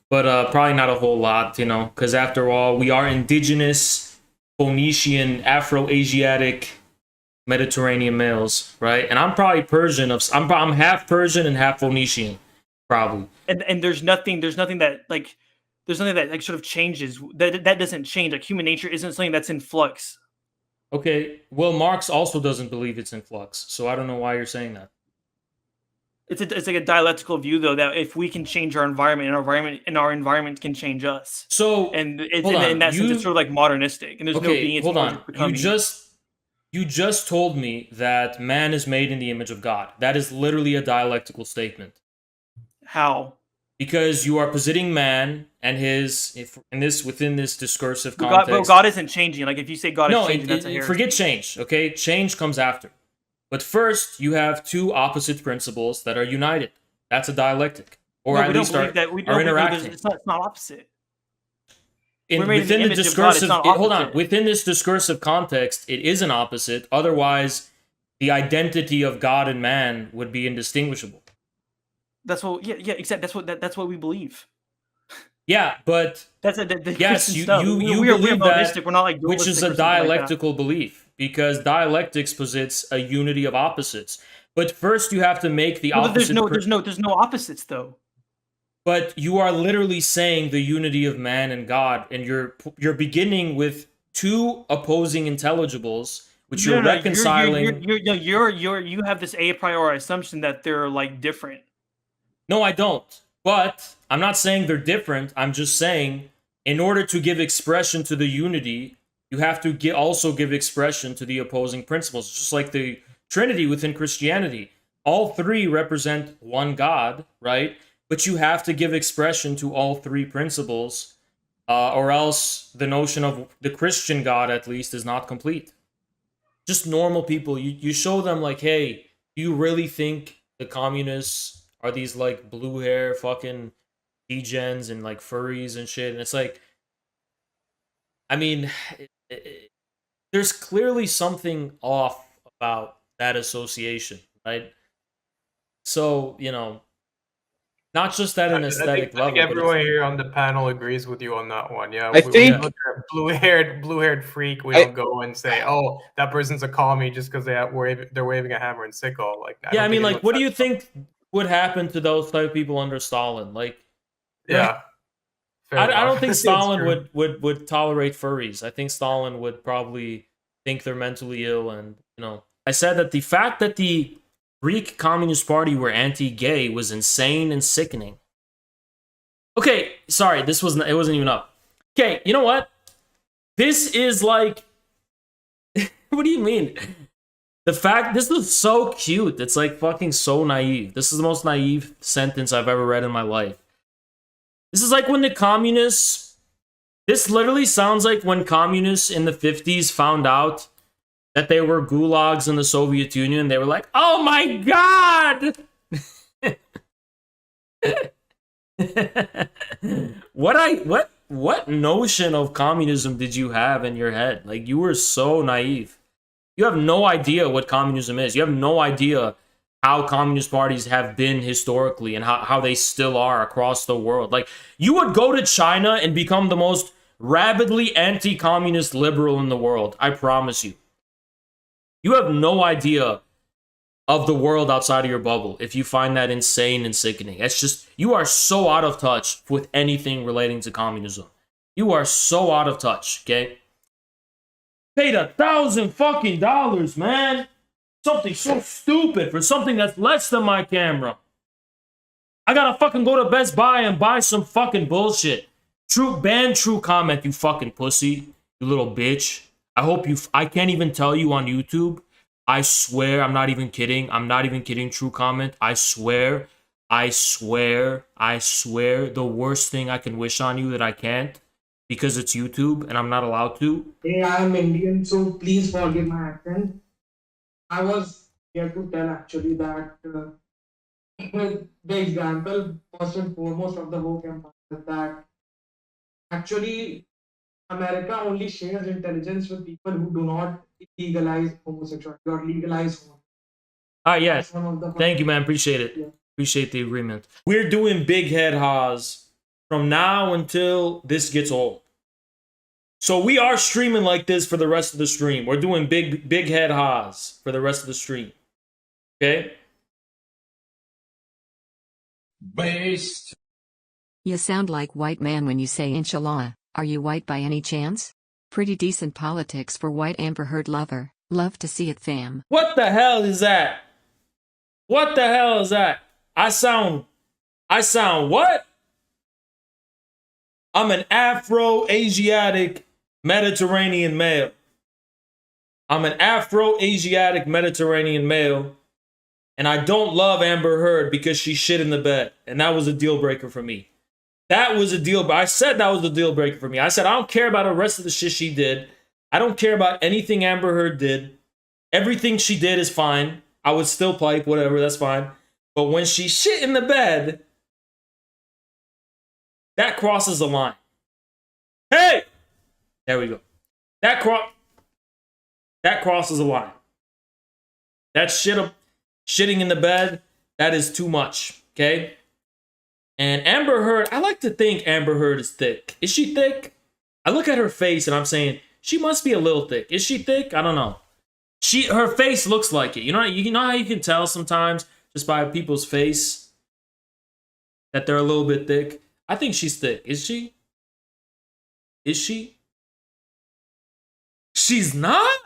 But probably not a whole lot, because after all, we are indigenous, Phoenician, Afro-Asiatic, Mediterranean males, right? And I'm probably Persian. I'm half Persian and half Phoenician, probably. And there's nothing that sort of changes. That doesn't change. Like human nature isn't something that's in flux. Okay. Well, Marx also doesn't believe it's in flux, so I don't know why you're saying that. It's like a dialectical view, though, that if we can change our environment, and our environment can change us. So, and it's in that sense, it's sort of like modernistic, and there's no being. It's hold on. You just told me that man is made in the image of God. That is literally a dialectical statement. How? because you are positing man and within this discursive context. But God isn't changing. Like if you say God is changing, that's a heresy. Forget change. Okay, change comes after. But first, you have two opposite principles that are united. That's a dialectic, or at least are interacting. It's not opposite. Within the discursive, hold on. Within this discursive context, it is an opposite. Otherwise, the identity of God and man would be indistinguishable. That's what. Yeah. Except that's what we believe. Yeah, but that's yes, you believe that, we're not like which is a dialectical belief, because dialectics posits a unity of opposites. But first, you have to make the opposite. There's no opposites though. But you are literally saying the unity of man and God, and you're beginning with two opposing intelligibles, which you're reconciling. You have this a priori assumption that they're like different. No, I don't. But I'm not saying they're different. I'm just saying, in order to give expression to the unity, you have to also give expression to the opposing principles. Just like the Trinity within Christianity, all three represent one God, right? But you have to give expression to all three principles, or else the notion of the Christian God, at least, is not complete. Just normal people, you show them like, hey, do you really think the communists are these like blue hair fucking degens and like furries and shit? And it's like, I mean, there's clearly something off about that association, right? So, not just at an aesthetic level. I think everyone here on the panel agrees with you on that one. Yeah, I think we look at a blue-haired freak. We don't go and say, "Oh, that person's a commie" just because they're waving a hammer and sickle. Like, yeah, I mean, like, what do you think would happen to those type of people under Stalin? Like, yeah, I don't think Stalin would tolerate furries. I think Stalin would probably think they're mentally ill, and I said that the fact that the Greek Communist Party were anti-gay was insane and sickening. Okay, sorry, it wasn't even up. Okay, you know what? This is like, what do you mean? This is so cute. It's like fucking so naive. This is the most naive sentence I've ever read in my life. This is like when the communists, this literally sounds like when communists in the 50s found out that they were gulags in the Soviet Union. They were like, oh my God! What notion of communism did you have in your head? Like, you were so naive. You have no idea what communism is. You have no idea how communist parties have been historically and how they still are across the world. Like, you would go to China and become the most rabidly anti-communist liberal in the world. I promise you. You have no idea of the world outside of your bubble if you find that insane and sickening. It's just, you are so out of touch with anything relating to communism. You are so out of touch, okay? Paid $1,000 fucking dollars, man. Something so stupid for something that's less than my camera. I gotta fucking go to Best Buy and buy some fucking bullshit. Ban True Comment, you fucking pussy. You little bitch. I can't even tell you on YouTube. I swear, I'm not even kidding. I'm not even kidding, True Comment. I swear, the worst thing I can wish on you that I can't, because it's YouTube and I'm not allowed to. Hey, I am Indian, so please forgive my accent. I was here to tell actually that the example, first and foremost, of the woke empire is that actually America only shares intelligence with people who do not legalize homosexuality or legalize homosexuality. Yes. Thank you, man. Appreciate it. Yeah. Appreciate the agreement. We're doing big head ha's from now until this gets old. So we are streaming like this for the rest of the stream. We're doing big head ha's for the rest of the stream. Okay? Based. You sound like white man when you say inshallah. Are you white by any chance? Pretty decent politics for white Amber Heard lover. Love to see it, fam. What the hell is that? What the hell is that? I sound what? I'm an Afro-Asiatic Mediterranean male. I'm an Afro-Asiatic Mediterranean male. And I don't love Amber Heard because she shit in the bed. And that was a deal breaker for me. That was a deal. I said that was a deal breaker for me. I said I don't care about the rest of the shit she did. I don't care about anything Amber Heard did. Everything she did is fine. I would still pipe, whatever, that's fine. But when she shit in the bed, that crosses the line. Hey! There we go. That crosses the line. That shitting in the bed, that is too much, okay? And Amber Heard, I like to think Amber Heard is thick. Is she thick? I look at her face and I'm saying, she must be a little thick. Is she thick? I don't know. Her face looks like it. You know how you can tell sometimes just by people's face that they're a little bit thick? I think she's thick. Is she? Is she? She's not?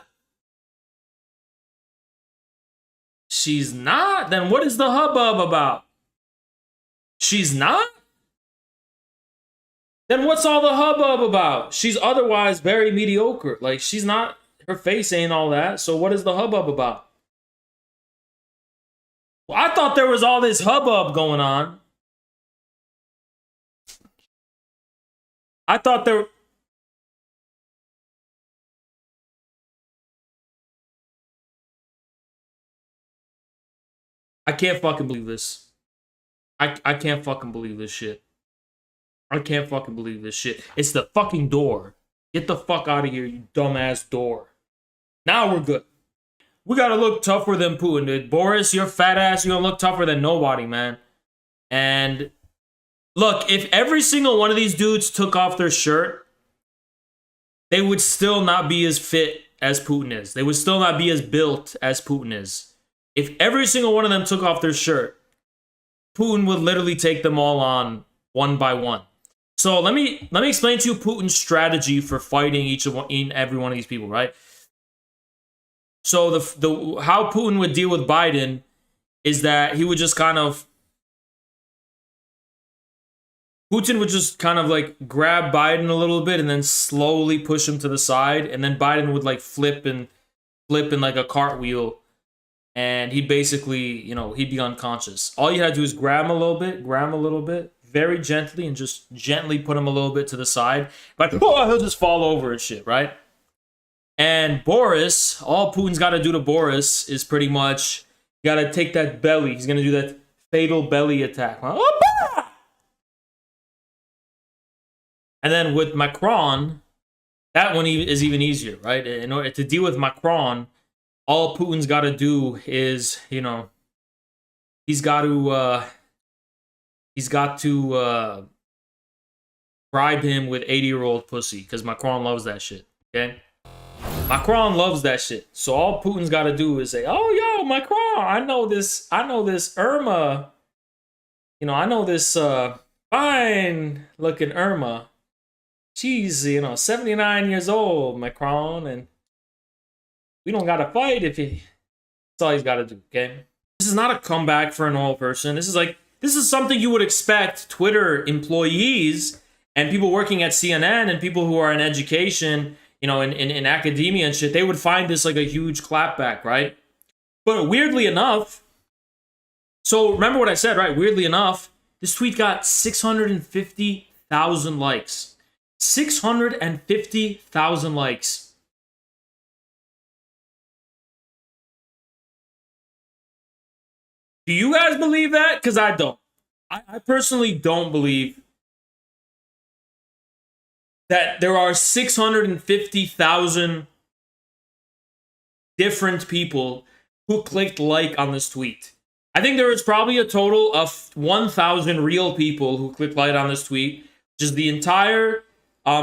She's not? Then what is the hubbub about? She's not? Then what's all the hubbub about? She's otherwise very mediocre. Like, she's not, her face ain't all that. So what is the hubbub about? Well, I thought there was all this hubbub going on. I thought there... I can't fucking believe this. I can't fucking believe this shit. I can't fucking believe this shit. It's the fucking door. Get the fuck out of here, you dumbass door. Now we're good. We gotta look tougher than Putin, dude. Boris, you're fat ass. You're gonna look tougher than nobody, man. And look, if every single one of these dudes took off their shirt, they would still not be as fit as Putin is. They would still not be as built as Putin is. If every single one of them took off their shirt, Putin would literally take them all on one by one. So let me explain to you Putin's strategy for fighting every one of these people, right? So how Putin would deal with Biden is that he would just Putin would just kind of like grab Biden a little bit and then slowly push him to the side, and then Biden would like flip in like a cartwheel. And he basically, he'd be unconscious. All you had to do is grab him a little bit, very gently, and just gently put him a little bit to the side. But he'll just fall over and shit, right? And Boris, all Putin's got to do to Boris is pretty much, you got to take that belly. He's going to do that fatal belly attack. And then with Macron, that one is even easier, right? In order to deal with Macron, all Putin's got to do is, he's got to bribe him with 80-year-old pussy, because Macron loves that shit, okay? Macron loves that shit. So all Putin's got to do is say, oh, yo, Macron, I know this Irma, I know this fine-looking Irma. She's, 79 years old, Macron, and we don't gotta fight if he... That's all he's gotta do, okay? This is not a comeback for an old person. This is something you would expect Twitter employees and people working at CNN and people who are in education, in academia and shit, they would find this like a huge clapback, right? But weirdly enough, so remember what I said, right? Weirdly enough, this tweet got 650,000 likes. 650,000 likes. Do you guys believe that? Because I don't. I personally don't believe that there are 650,000 different people who clicked like on this tweet. I think there was probably a total of 1,000 real people who clicked like on this tweet, which is the entire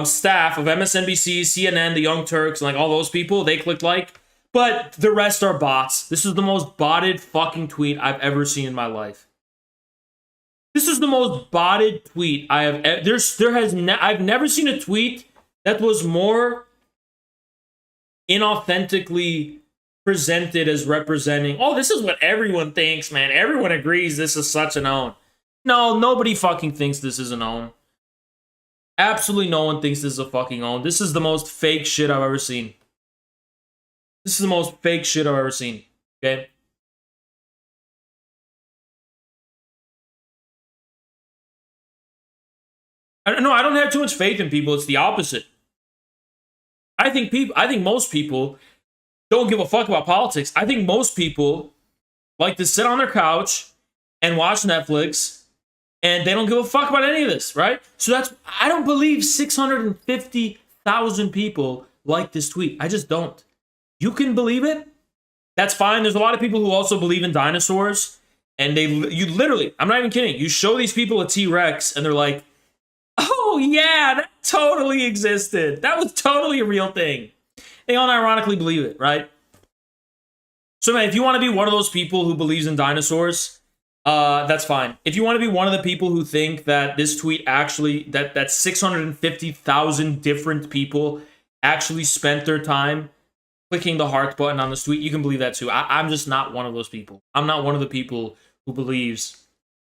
staff of MSNBC, CNN, the Young Turks, and like all those people, they clicked like. But the rest are bots. This is the most botted fucking tweet I've ever seen in my life. This is the most botted tweet I have. I've never seen a tweet that was more inauthentically presented as representing, oh, this is what everyone thinks, man. Everyone agrees this is such an own. No, nobody fucking thinks this is an own. Absolutely no one thinks this is a fucking own. This is the most fake shit I've ever seen. This is the most fake shit I've ever seen, okay? I don't have too much faith in people. It's the opposite. I think most people don't give a fuck about politics. I think most people like to sit on their couch and watch Netflix, and they don't give a fuck about any of this, right? So I don't believe 650,000 people like this tweet. I just don't. You can believe it. That's fine. There's a lot of people who also believe in dinosaurs, and you literally, I'm not even kidding. You show these people a T-Rex, and they're like, oh yeah, that totally existed. That was totally a real thing. They unironically believe it, right? So man, if you want to be one of those people who believes in dinosaurs, that's fine. If you want to be one of the people who think that this tweet actually, that 650,000 different people actually spent their time clicking the heart button on this tweet, you can believe that too. I'm just not one of those people. I'm not one of the people who believes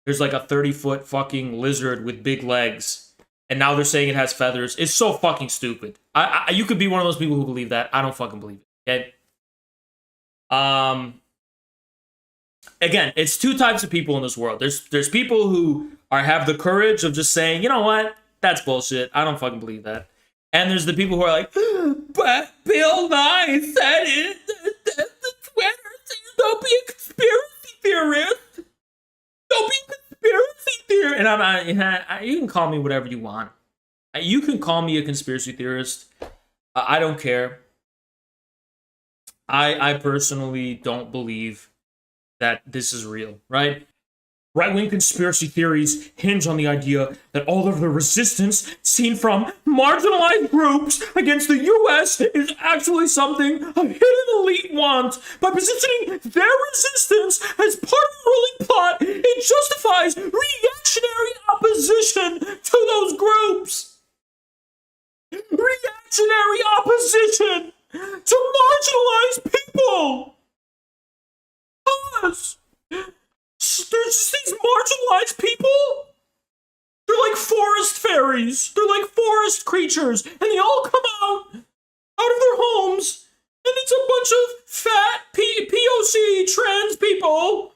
there's like a 30-foot fucking lizard with big legs, and now they're saying it has feathers. It's so fucking stupid. You could be one of those people who believe that. I don't fucking believe it. Okay. Again, it's two types of people in this world. There's people who have the courage of just saying, you know what, that's bullshit. I don't fucking believe that. And there's the people who are like, but Bill Nye said it. That's Twitter. Don't be a conspiracy theorist. Don't be a conspiracy theorist. And you can call me whatever you want. You can call me a conspiracy theorist. I don't care. I personally don't believe that this is real, right? Right-wing conspiracy theories hinge on the idea that all of the resistance seen from marginalized groups against the U.S. is actually something a hidden elite wants. By positioning their resistance as part of the ruling plot, it justifies reactionary opposition to those groups. Reactionary opposition to marginalized people. Us. There's just these marginalized people. They're like forest fairies. They're like forest creatures. And they all come out of their homes. And it's a bunch of fat POC trans people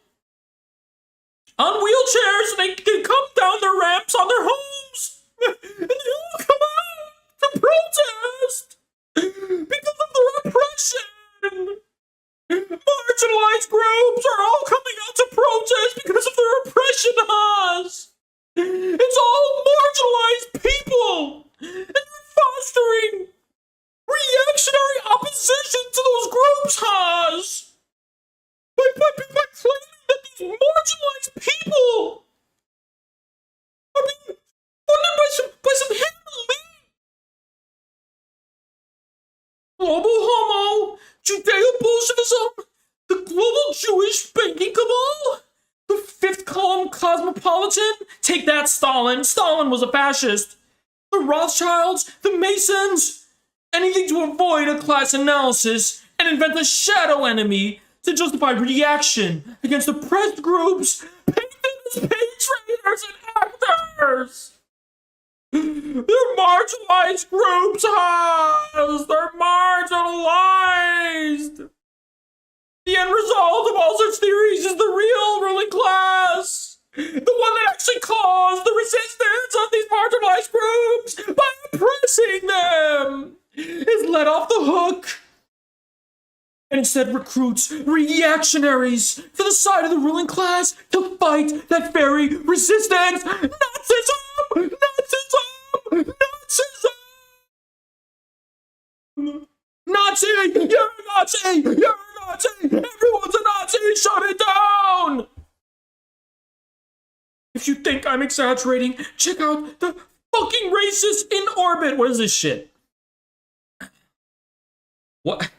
on wheelchairs. And they come down their ramps on their homes. And they all come out to protest because of their oppression. Marginalized groups are all coming out to protest because of their oppression of us. It's all marginalized people, and you're fostering reactionary opposition to those groups, Haas. By claiming that these marginalized people are being funded by some hidden elite. Global homo, Judeo-Bolshevism, the global Jewish banking cabal, the fifth column cosmopolitan, take that Stalin. Stalin was a fascist. The Rothschilds, the Masons, anything to avoid a class analysis and invent a shadow enemy to justify reaction against oppressed groups, painted as paid traitors and actors. They're marginalized groups, Haas! They're marginalized! The end result of all such theories is the real ruling class! The one that actually caused the resistance of these marginalized groups by oppressing them! Is let off the hook! And instead recruits reactionaries for the side of the ruling class to fight that very resistance! Nazism! Nazism! Nazism! Nazi! You're a Nazi! You're a Nazi! Everyone's a Nazi! Shut it down! If you think I'm exaggerating, check out the fucking racists in orbit! What is this shit? What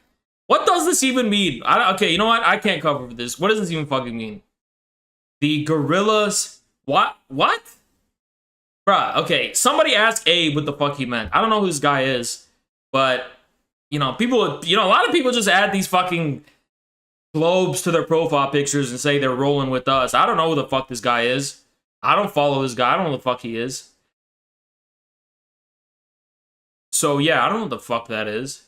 does this even mean? Okay, you know what? I can't cover this. What does this even fucking mean? The gorillas... What? Bruh, okay, somebody ask Abe what the fuck he meant. I don't know who this guy is, but, you know, a lot of people just add these fucking globes to their profile pictures and say they're rolling with us. I don't know who the fuck this guy is. I don't follow this guy. I don't know who the fuck he is. So, yeah, I don't know what the fuck that is.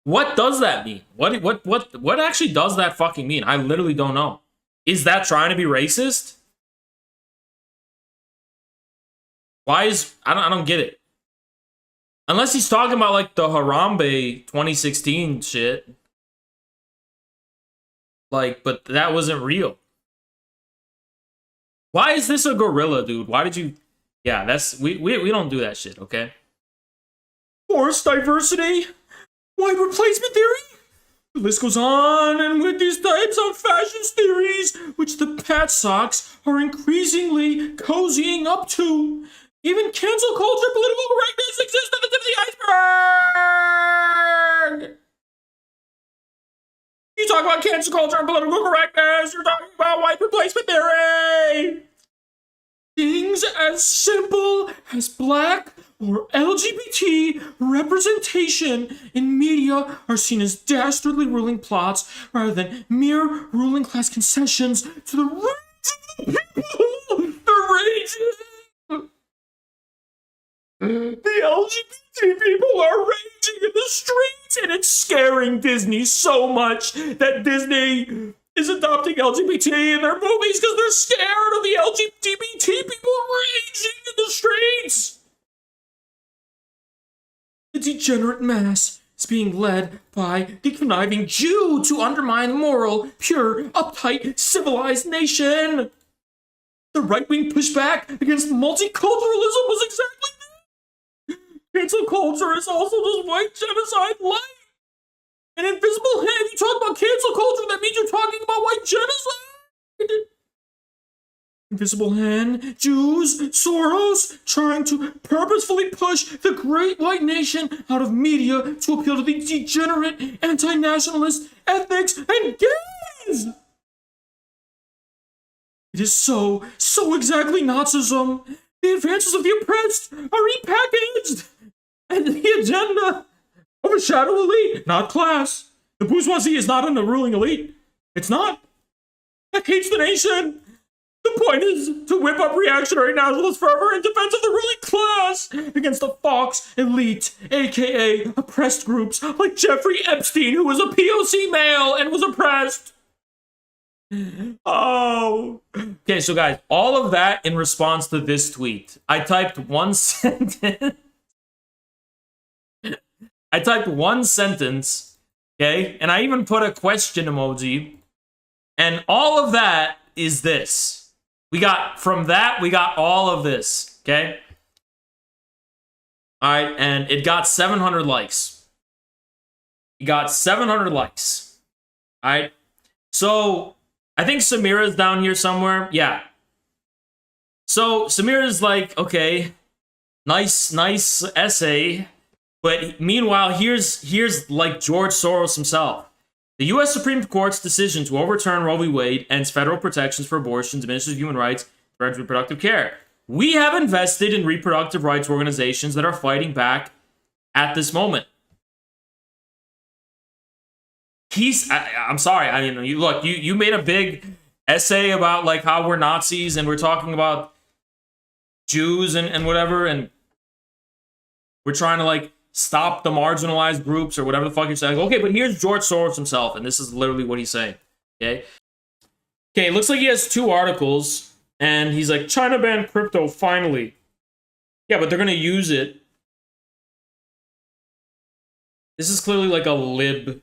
What does that mean? What actually does that fucking mean? I literally don't know. Is that trying to be racist? Why is I don't get it. Unless he's talking about like the Harambe 2016 shit. Like, but that wasn't real. Why is this a gorilla, dude? Why did you? Yeah, that's we don't do that shit, okay? Forced diversity, white replacement theory. The list goes on, and with these types of fascist theories, which the Pat Socks are increasingly cozying up to, even cancel culture, political correctness exist at the tip of the iceberg. You talk about cancel culture and political correctness, you're talking about white replacement theory. Things as simple as black or LGBT representation in media are seen as dastardly ruling plots rather than mere ruling class concessions to the raging people. The raging. The LGBT people are raging in the streets, and it's scaring Disney so much that Disney is adopting LGBT in their movies because they're scared of the LGBT people raging in the streets. The degenerate mass is being led by the conniving Jew to undermine moral, pure, uptight, civilized nation. The right-wing pushback against multiculturalism was exactly that. Cancel culture is also just white genocide light. An invisible hand. If you talk about cancel culture, that means you're talking about white genocide. Invisible hand, Jews, Soros, trying to purposefully push the great white nation out of media to appeal to the degenerate, anti-nationalist, ethnics, and gays. It is so exactly Nazism. The advances of the oppressed are repackaged, and the agenda of a shadow elite, not class. The bourgeoisie is not in the ruling elite. It's not. That hates the nation. The point is to whip up reactionary nationalist fervor in defense of the ruling class against the Fox elite, aka oppressed groups like Jeffrey Epstein, who was a POC male and was oppressed. Oh. Okay, so guys, all of that in response to this tweet. I typed one sentence. Okay? And I even put a question emoji. And all of that is this. We got all of this, okay? All right, and it got 700 likes. It got 700 likes. All right? So, I think Samira's down here somewhere. Yeah. So, Samira's like, okay, nice essay. But meanwhile, here's like George Soros himself. The U.S. Supreme Court's decision to overturn Roe v. Wade ends federal protections for abortion, diminishes human rights, threatens reproductive care. We have invested in reproductive rights organizations that are fighting back at this moment. I'm sorry. I mean, you made a big essay about like how we're Nazis and we're talking about Jews and whatever, and we're trying to like stop the marginalized groups or whatever the fuck you're saying. Okay, but here's George Soros himself, and this is literally what he's saying. Okay, it looks like he has 2 articles, and he's like, China banned crypto finally. Yeah, but they're gonna use it. This is clearly like a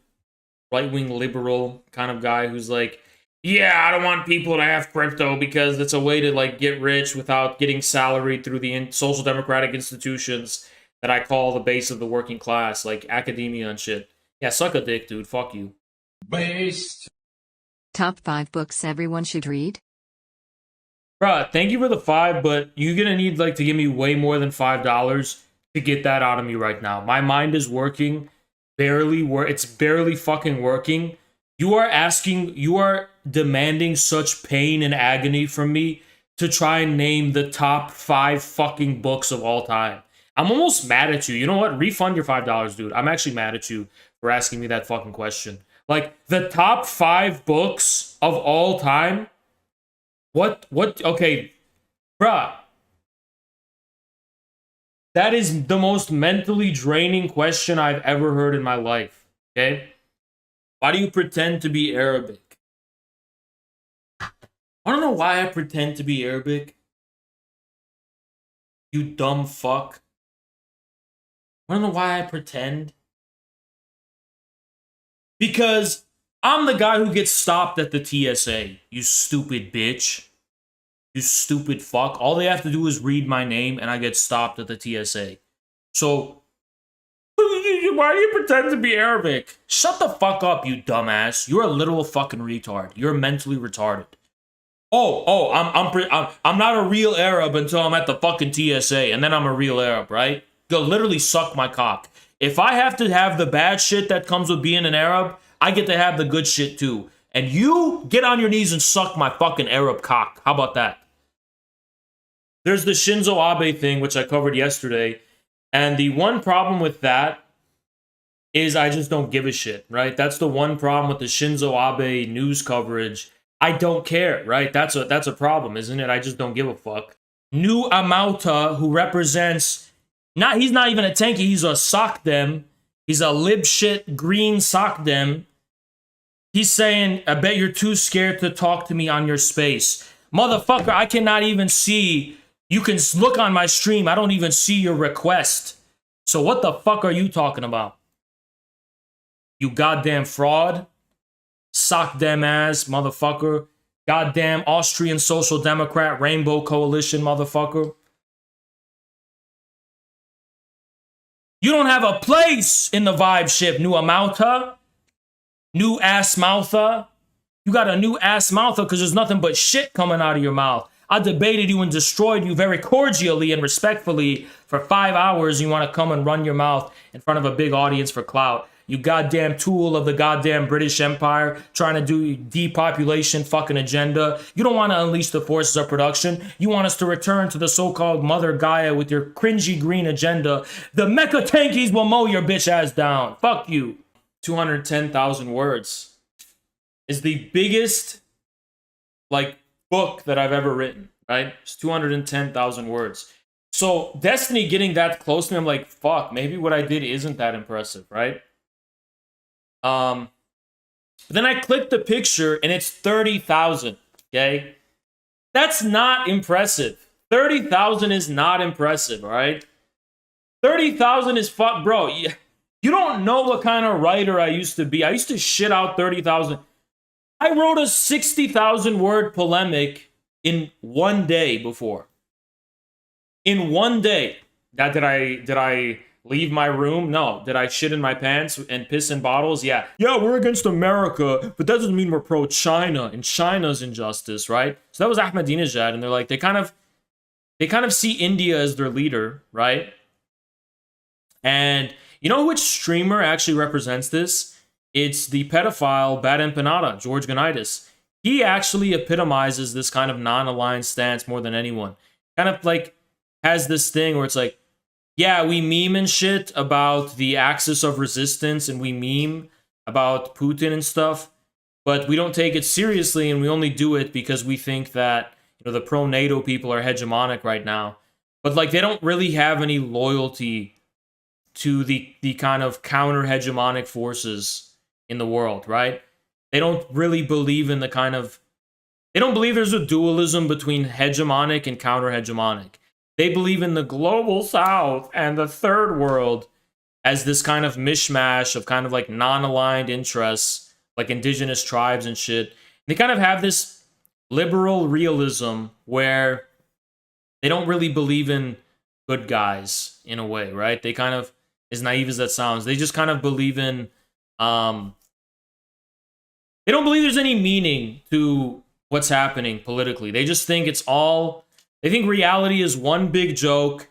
right-wing liberal kind of guy who's like, yeah, I don't want people to have crypto because it's a way to like get rich without getting salaried through the social democratic institutions that I call the base of the working class, like academia and shit. Yeah, suck a dick, dude. Fuck you. Based. Top 5 books everyone should read? Bruh, thank you for the 5, but you're gonna need like to give me way more than $5 to get that out of me right now. My mind is working. It's barely fucking working. You are demanding such pain and agony from me to try and name the top 5 fucking books of all time. I'm almost mad at you. You know what? Refund your $5, dude. I'm actually mad at you for asking me that fucking question. Like, the top 5 books of all time? What? Okay. Bruh. That is the most mentally draining question I've ever heard in my life. Okay? Why do you pretend to be Arabic? I don't know why I pretend to be Arabic. You dumb fuck. I don't know why I pretend. Because I'm the guy who gets stopped at the TSA. You stupid bitch. You stupid fuck. All they have to do is read my name and I get stopped at the TSA. So, why do you pretend to be Arabic? Shut the fuck up, you dumbass. You're a literal fucking retard. You're mentally retarded. I'm not a real Arab until I'm at the fucking TSA, and then I'm a real Arab, right? Go literally suck my cock. If I have to have the bad shit that comes with being an Arab, I get to have the good shit too. And you get on your knees and suck my fucking Arab cock. How about that? There's the Shinzo Abe thing, which I covered yesterday. And the one problem with that is I just don't give a shit, right? That's the one problem with the Shinzo Abe news coverage. I don't care, right? That's a problem, isn't it? I just don't give a fuck. New Amauta, who represents... he's not even a tanky, he's a sock dem. He's a lib shit green sock dem. He's saying, I bet you're too scared to talk to me on your space. Motherfucker, I cannot even see... You can look on my stream. I don't even see your request. So what the fuck are you talking about? You goddamn fraud. Sock them ass, motherfucker. Goddamn Austrian Social Democrat Rainbow Coalition, motherfucker. You don't have a place in the vibe ship, new Amauta. New ass moutha. You got a new ass moutha because there's nothing but shit coming out of your mouth. I debated you and destroyed you very cordially and respectfully for 5 hours. You want to come and run your mouth in front of a big audience for clout. You goddamn tool of the goddamn British Empire trying to do depopulation fucking agenda. You don't want to unleash the forces of production. You want us to return to the so-called Mother Gaia with your cringy green agenda. The mecha tankies will mow your bitch ass down. Fuck you. 210,000 words is the biggest, book that I've ever written, right? It's 210,000 words. So Destiny getting that close to me, I'm like, fuck, maybe what I did isn't that impressive, right? But then I clicked the picture and it's 30,000, okay? That's not impressive. 30,000 is not impressive, all right? 30,000 is fuck, bro. You don't know what kind of writer I used to be. I used to shit out 30,000. I wrote a 60,000 word polemic in one day before. In one day. Did I leave my room? No. Did I shit in my pants and piss in bottles? Yeah. Yeah, we're against America, but that doesn't mean we're pro-China and China's injustice, right? So that was Ahmadinejad, and they're like, they kind of see India as their leader, right? And you know which streamer actually represents this? It's the pedophile Bad Empanada, George Ganitis. He actually epitomizes this kind of non-aligned stance more than anyone. Kind of has this thing where it's like, yeah, we meme and shit about the axis of resistance and we meme about Putin and stuff, but we don't take it seriously and we only do it because we think that the pro-NATO people are hegemonic right now. But they don't really have any loyalty to the kind of counter-hegemonic forces in the world, right? They don't really believe in they don't believe there's a dualism between hegemonic and counter-hegemonic. They believe in the global south and the third world as this kind of mishmash of kind of non-aligned interests, like indigenous tribes and shit. They kind of have this liberal realism where they don't really believe in good guys in a way, right? They kind of, as naive as that sounds, they just kind of believe in they don't believe there's any meaning to what's happening politically. They just think they think reality is one big joke,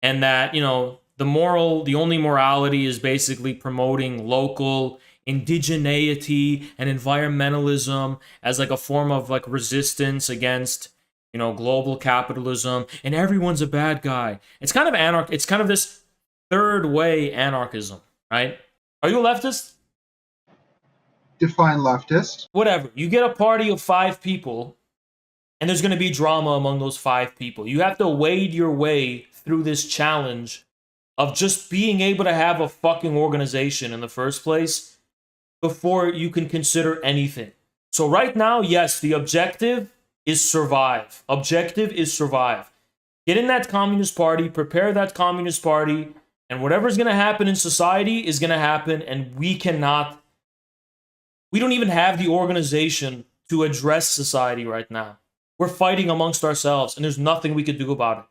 and that, the only morality is basically promoting local indigeneity and environmentalism as a form of resistance against, global capitalism, and everyone's a bad guy. It's kind of it's kind of this third way anarchism, right? Are you a leftist? Define leftist. Whatever. You get a party of 5 people, and there's going to be drama among those 5 people. You have to wade your way through this challenge of just being able to have a fucking organization in the first place before you can consider anything. So right now, yes, the objective is survive. Objective is survive. Get in that Communist Party, prepare that Communist Party, and whatever's going to happen in society is going to happen, and we don't even have the organization to address society right now. We're fighting amongst ourselves, and there's nothing we could do about it.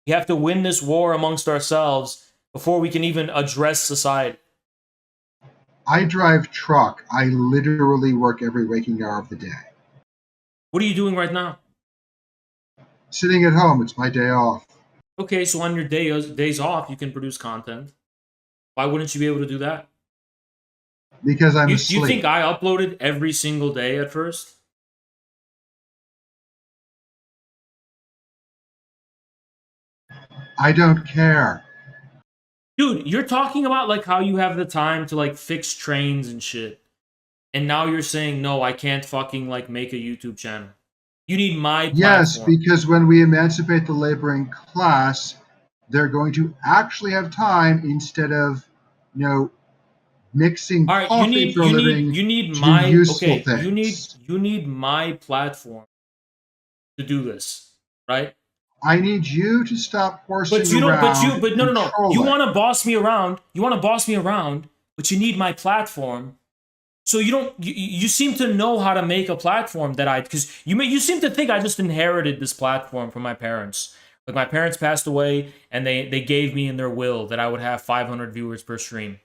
We have to win this war amongst ourselves before we can even address society. I drive truck. I literally work every waking hour of the day. What are you doing right now? Sitting at home. It's my day off. Okay, so on your days off, you can produce content. Why wouldn't you be able to do that? Because I'm asleep. Do you think I uploaded every single day at first? I don't care. Dude, you're talking about like how you have the time to like fix trains and shit. And now you're saying, no, I can't fucking like make a YouTube channel. You need my platform. Yes, because when we emancipate the laboring class, they're going to actually have time instead of, mixing coffee for a living. You need to my useful things. You need my platform to do this, right? I need you to stop horsing around. But no. You want to boss me around. But you need my platform. So you seem to know how to make a platform because you seem to think I just inherited this platform from my parents. Like my parents passed away and they gave me in their will that I would have 500 viewers per stream.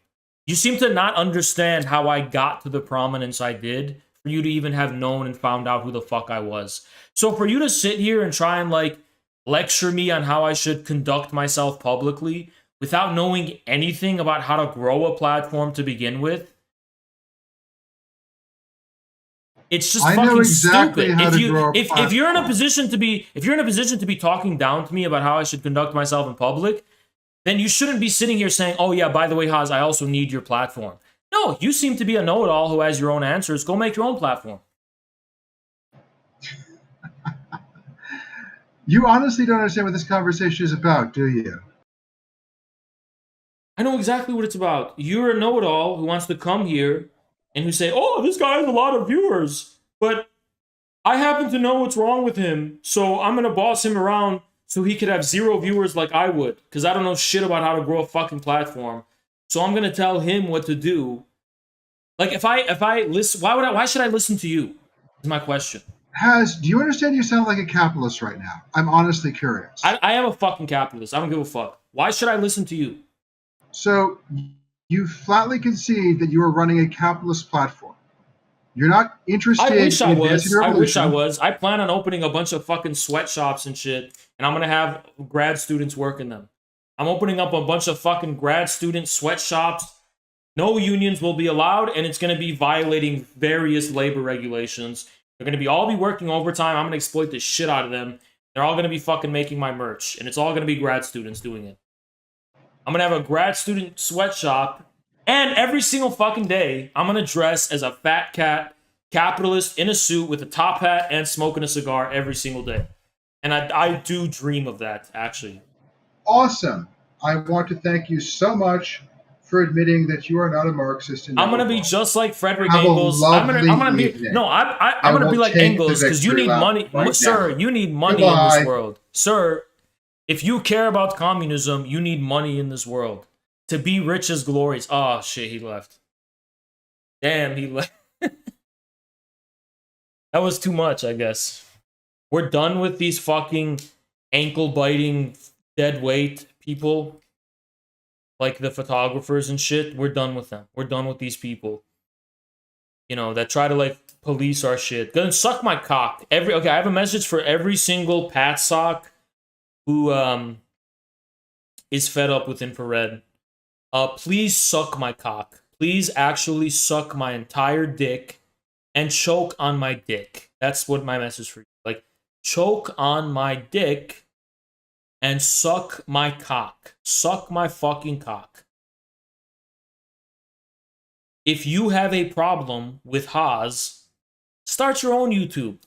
You seem to not understand how I got to the prominence I did for you to even have known and found out who the fuck I was. So for you to sit here and try and like lecture me on how I should conduct myself publicly without knowing anything about how to grow a platform to begin with, it's just fucking stupid. If you're in a position to be talking down to me about how I should conduct myself in public, then you shouldn't be sitting here saying, "Oh yeah, by the way, Haas, I also need your platform." No, you seem to be a know-it-all who has your own answers. Go make your own platform. You honestly don't understand what this conversation is about, do you? I know exactly what it's about. You're a know-it-all who wants to come here and who say, "Oh, this guy has a lot of viewers, but I happen to know what's wrong with him, so I'm going to boss him around so he could have 0 viewers like I would, because I don't know shit about how to grow a fucking platform. So I'm going to tell him what to do." Like, if I listen, why should I listen to you? Is my question. Do you understand you sound like a capitalist right now? I'm honestly curious. I am a fucking capitalist. I don't give a fuck. Why should I listen to you? So you flatly concede that you are running a capitalist platform. You're not interested in advancing revolution. I wish I was. I plan on opening a bunch of fucking sweatshops and shit, and I'm going to have grad students work in them. I'm opening up a bunch of fucking grad student sweatshops. No unions will be allowed, and it's going to be violating various labor regulations. They're going to all be working overtime. I'm going to exploit the shit out of them. They're all going to be fucking making my merch, and it's all going to be grad students doing it. I'm going to have a grad student sweatshop, and every single fucking day, I'm going to dress as a fat cat capitalist in a suit with a top hat and smoking a cigar every single day. And I do dream of that, actually. Awesome. I want to thank you so much for admitting that you are not a Marxist. I'm gonna be just like Frederick Engels. I'm gonna be like Engels because you need money, sir. You need money in this world, sir. If you care about communism, you need money in this world. To be rich is glorious. Oh shit, he left. Damn, he left. That was too much, I guess. We're done with these fucking ankle-biting, dead weight people. Like the photographers and shit. We're done with them. We're done with these people. You know, that try to like police our shit. Gonna suck my cock. I have a message for every single Pat sock who is fed up with infrared. Please suck my cock. Please actually suck my entire dick and choke on my dick. That's what my message for you. Like, choke on my dick and suck my cock. Suck my fucking cock. If you have a problem with Haas, start your own YouTube.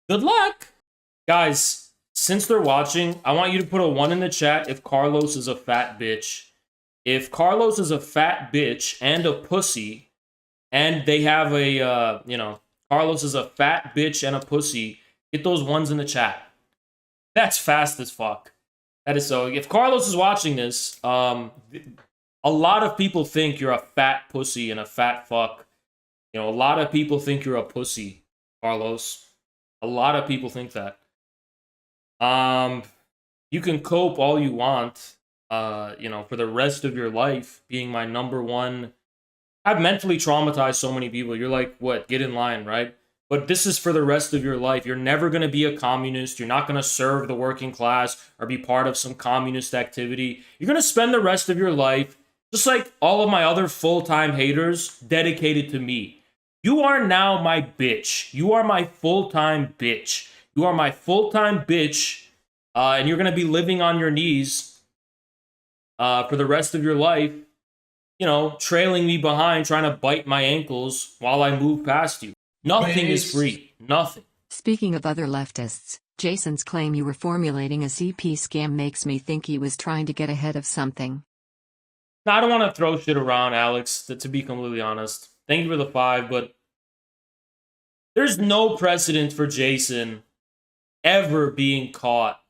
Good luck. Guys, since they're watching, I want you to put a 1 in the chat if Carlos is a fat bitch. If Carlos is a fat bitch and a pussy, And they have a, you know, Carlos is a fat bitch and a pussy. Get those ones in the chat. That's fast as fuck. That is so. If Carlos is watching this, a lot of people think you're a fat pussy and a fat fuck. You know, a lot of people think you're a pussy, Carlos. A lot of people think that. You can cope all you want, you know, for the rest of your life being my number one. I've mentally traumatized so many people. You're like, what? Get in line, right? But this is for the rest of your life. You're never going to be a communist. You're not going to serve the working class or be part of some communist activity. You're going to spend the rest of your life, just like all of my other full-time haters, dedicated to me. You are now my bitch. You are my full-time bitch. You are my full-time bitch, and you're going to be living on your knees for the rest of your life, you know, trailing me behind, trying to bite my ankles while I move past you. Nothing is free. Nothing. Speaking of other leftists, Jason's claim you were formulating a CP scam makes me think he was trying to get ahead of something. Now, I don't want to throw shit around, Alex, to be completely honest. Thank you for the 5, but there's no precedent for Jason ever being caught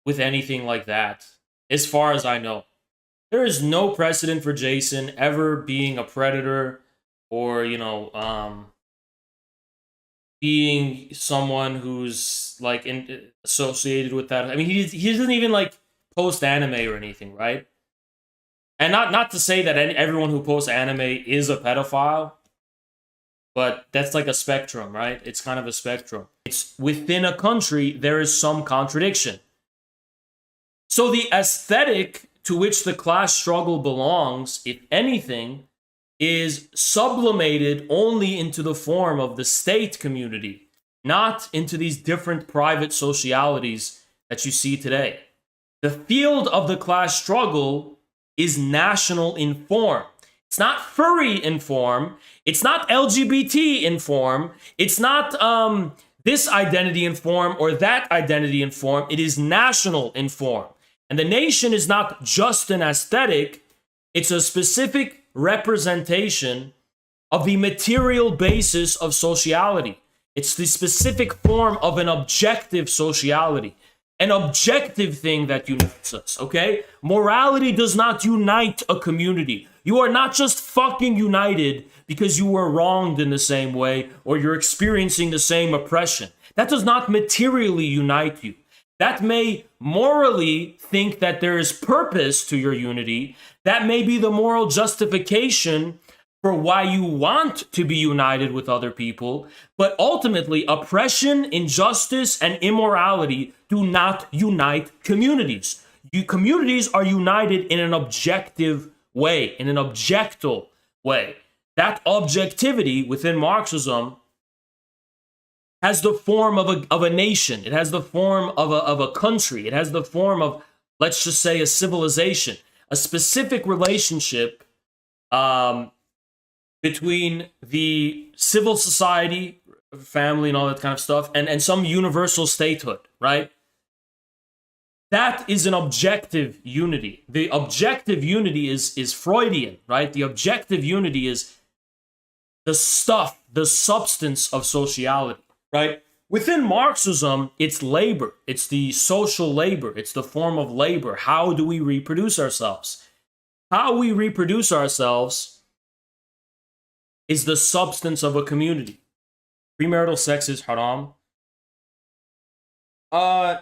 with anything like that, as far as I know. There is no precedent for Jason ever being a predator or, you know, being someone who's, like, associated with that. I mean, he doesn't even, like, post anime or anything, right? And not to say that everyone who posts anime is a pedophile, but that's like a spectrum, right? It's kind of a spectrum. It's within a country, there is some contradiction. So the aesthetic to which the class struggle belongs, if anything, is sublimated only into the form of the state community, not into these different private socialities that you see today. The field of the class struggle is national in form. It's not furry in form. It's not LGBT in form. It's not this identity in form or that identity in form. It is national in form. And the nation is not just an aesthetic. It's a specific representation of the material basis of sociality. It's the specific form of an objective sociality. An objective thing that unites us, okay? Morality does not unite a community. You are not just fucking united because you were wronged in the same way or you're experiencing the same oppression. That does not materially unite you. That may morally think that there is purpose to your unity. That may be the moral justification for why you want to be united with other people. But ultimately, oppression, injustice, and immorality do not unite communities. Communities are united in an objective way, in an objectal way. That objectivity within Marxism has the form of a nation. It has the form of a country. It has the form of, let's just say, a civilization, a specific relationship between the civil society, family, and all that kind of stuff, and some universal statehood, right? That is an objective unity. The objective unity is Freudian, right? The objective unity is the stuff, the substance of sociality, right? Within Marxism, it's labor. It's the social labor. It's the form of labor. How do we reproduce ourselves? How we reproduce ourselves is the substance of a community. Premarital sex is haram. I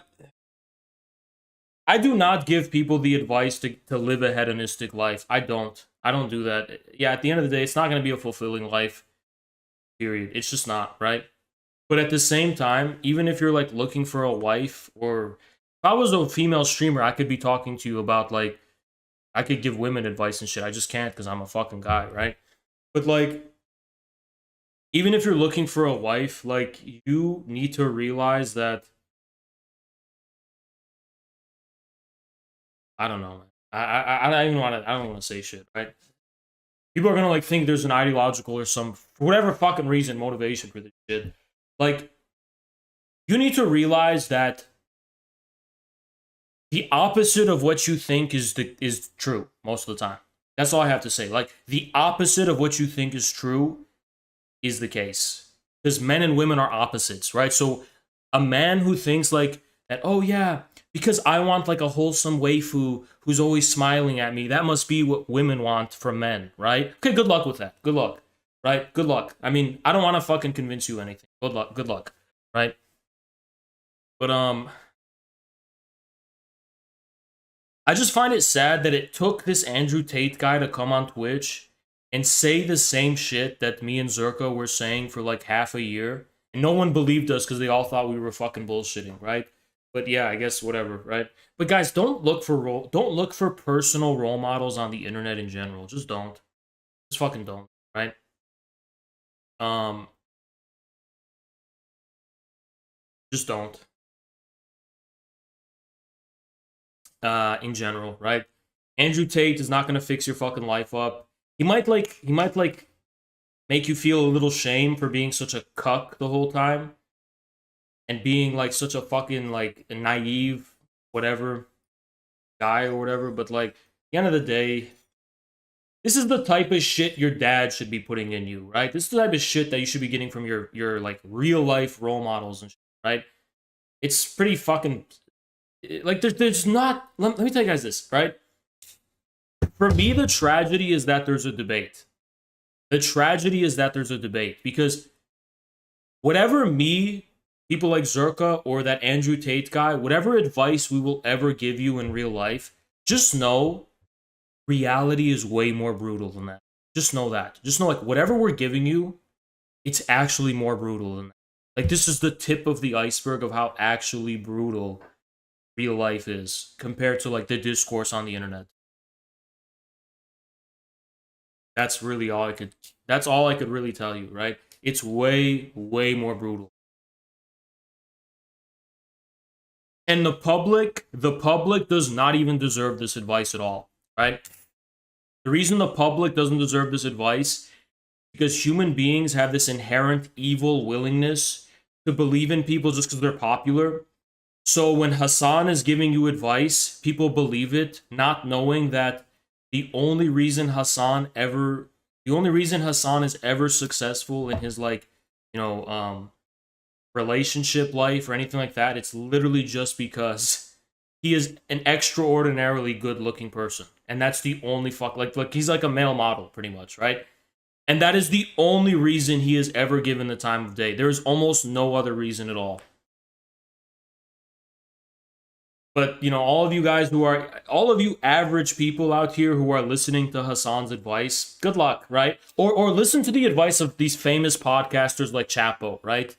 do not give people the advice to live a hedonistic life. I don't do that. Yeah, at the end of the day, it's not going to be a fulfilling life, period. It's just not, right? But at the same time, even if you're like looking for a wife, or if I was a female streamer, I could be talking to you about like, I could give women advice and shit. I just can't because I'm a fucking guy, right? But like, even if you're looking for a wife, like, you need to realize that, I don't know, man. I don't even want to say shit, right? People are gonna like think there's an ideological or some, for whatever fucking reason, motivation for this shit. Like, you need to realize that the opposite of what you think is true most of the time. That's all I have to say. Like, the opposite of what you think is true is the case. Because men and women are opposites, right? So a man who thinks like that, oh yeah, because I want like a wholesome waifu who's always smiling at me, that must be what women want from men, right? Okay, good luck with that. Good luck, right? Good luck. I mean, I don't want to fucking convince you anything. Good luck, right? But I just find it sad that it took this Andrew Tate guy to come on Twitch and say the same shit that me and Zerka were saying for like half a year. And no one believed us because they all thought we were fucking bullshitting, right? But yeah, I guess whatever, right? But guys, don't look for personal role models on the internet in general. Just don't. Just fucking don't, right? Just don't. In general, right? Andrew Tate is not gonna fix your fucking life up. He might make you feel a little shame for being such a cuck the whole time. And being like such a fucking like a naive whatever guy or whatever, but like at the end of the day, this is the type of shit your dad should be putting in you, right? This is the type of shit that you should be getting from your like real life role models and shit, right? It's pretty fucking like there's not. Let me tell you guys this, right? For me, the tragedy is that there's a debate. The tragedy is that there's a debate because whatever people like Zerka or that Andrew Tate guy, whatever advice we will ever give you in real life, just know reality is way more brutal than that. Just know that. Just know, like, whatever we're giving you, it's actually more brutal than that. Like, this is the tip of the iceberg of how actually brutal real life is compared to, like, the discourse on the internet. That's really all I could... That's all I could really tell you, right? It's way, way more brutal. And the public does not even deserve this advice at all, right? The reason the public doesn't deserve this advice is because human beings have this inherent evil willingness to believe in people just because they're popular. So when Hassan is giving you advice, people believe it, not knowing that the only reason Hassan is ever successful in his, like, you know, relationship life or anything like that, it's literally just because he is an extraordinarily good looking person. And that's the only like he's like a male model pretty much, right? And that is the only reason he is ever given the time of day. There's almost no other reason at all. But, you know, all of you average people out here who are listening to Hassan's advice, good luck, right? Or listen to the advice of these famous podcasters like Chapo, right?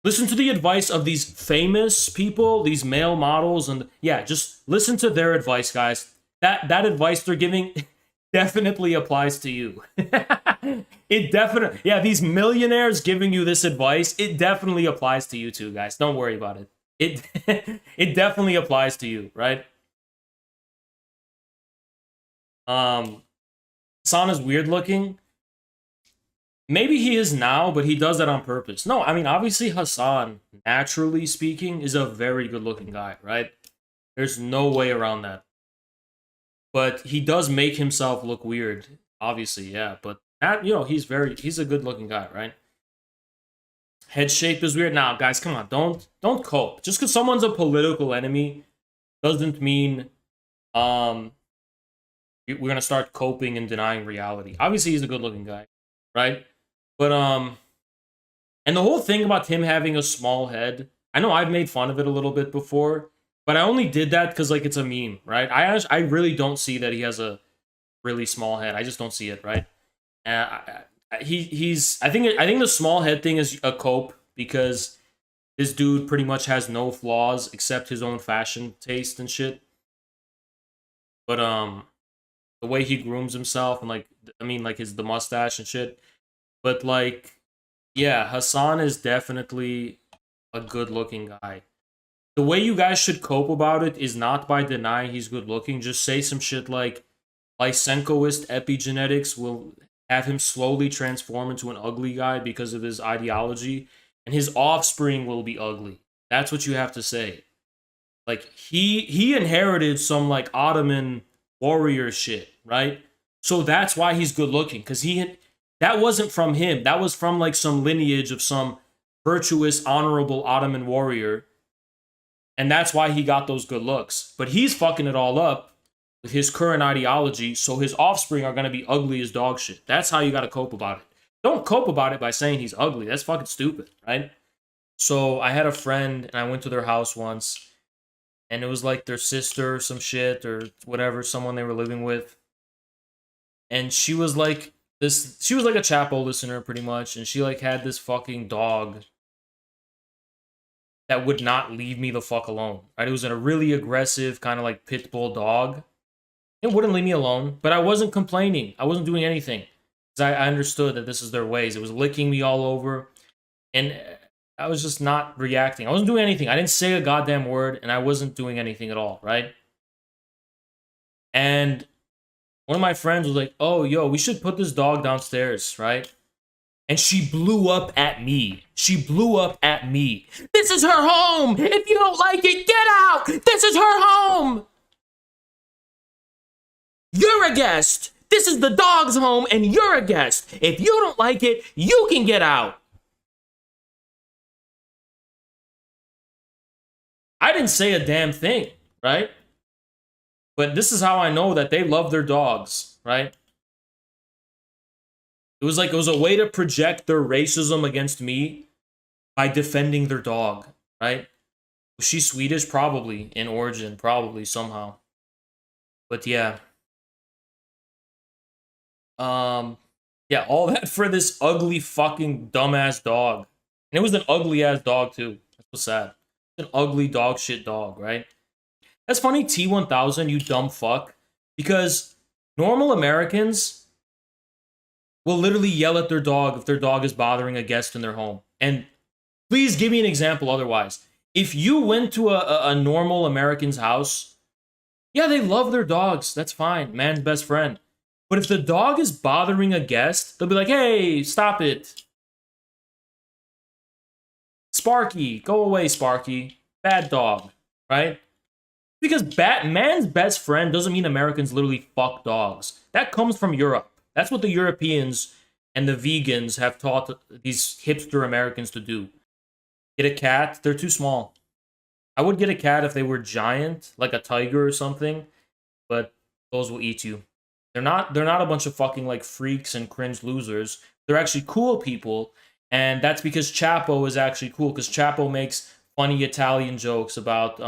Listen to the advice of these famous people, these male models, and yeah, just listen to their advice, guys. That advice they're giving definitely applies to you. These millionaires giving you this advice, it definitely applies to you too, guys. Don't worry about it. It definitely applies to you, right? Hassan is weird looking. Maybe he is now, but he does that on purpose. No, I mean, obviously Hassan, naturally speaking, is a very good-looking guy, right? There's no way around that. But he does make himself look weird, obviously, yeah. But, you know, he's a good-looking guy, right? Head shape is weird. Now, guys, come on, don't cope. Just because someone's a political enemy doesn't mean we're gonna start coping and denying reality. Obviously, he's a good-looking guy, right? But and the whole thing about him having a small head, I know I've made fun of it a little bit before, but I only did that because, like, it's a meme, right? I really don't see that he has a really small head. I just don't see it, right? I think the small head thing is a cope because this dude pretty much has no flaws except his own fashion taste and shit. But the way he grooms himself and the mustache and shit. But like, yeah, Hassan is definitely a good-looking guy. The way you guys should cope about it is not by denying he's good-looking. Just say some shit like Lysenkoist epigenetics will have him slowly transform into an ugly guy because of his ideology, and his offspring will be ugly. That's what you have to say. Like, he inherited some, like, Ottoman warrior shit, right? So that's why he's good looking, because that wasn't from him. That was from like some lineage of some virtuous, honorable Ottoman warrior. And that's why he got those good looks. But he's fucking it all up with his current ideology, so his offspring are going to be ugly as dog shit. That's how you got to cope about it. Don't cope about it by saying he's ugly. That's fucking stupid, right? So I had a friend, and I went to their house once, and it was like their sister or some shit or whatever, someone they were living with. And she was like a Chapo listener pretty much, and she like had this fucking dog that would not leave me the fuck alone, right? It was a really aggressive kind of like pit bull dog. It wouldn't leave me alone, but I wasn't complaining. I wasn't doing anything because I understood that this is their ways. It was licking me all over, and I was just not reacting. I wasn't doing anything. I didn't say a goddamn word, and I wasn't doing anything at all, right? And one of my friends was like, oh, yo, we should put this dog downstairs, right? And she blew up at me. She blew up at me. This is her home. If you don't like it, get out. This is her home. You're a guest. This is the dog's home, and you're a guest. If you don't like it, you can get out. I didn't say a damn thing, right? But this is how I know that they love their dogs, right? It was a way to project their racism against me by defending their dog, right? Was she Swedish? Probably. In origin, probably, somehow. But yeah. Yeah, all that for this ugly fucking dumbass dog. And it was an ugly ass dog too. That's what's sad. An ugly dog shit dog, right? That's funny, T1000, you dumb fuck. Because normal Americans will literally yell at their dog if their dog is bothering a guest in their home. And please give me an example otherwise. If you went to a normal American's house, yeah, they love their dogs. That's fine. Man's best friend. But if the dog is bothering a guest, they'll be like, hey, stop it. Sparky, go away, Sparky. Bad dog, right? Because man's best friend doesn't mean Americans literally fuck dogs. That comes from Europe. That's what the Europeans and the vegans have taught these hipster Americans to do. Get a cat. They're too small. I would get a cat if they were giant, like a tiger or something, but those will eat you. They're not a bunch of fucking like freaks and cringe losers. They're actually cool people, and that's because Chapo is actually cool, because Chapo makes funny Italian jokes about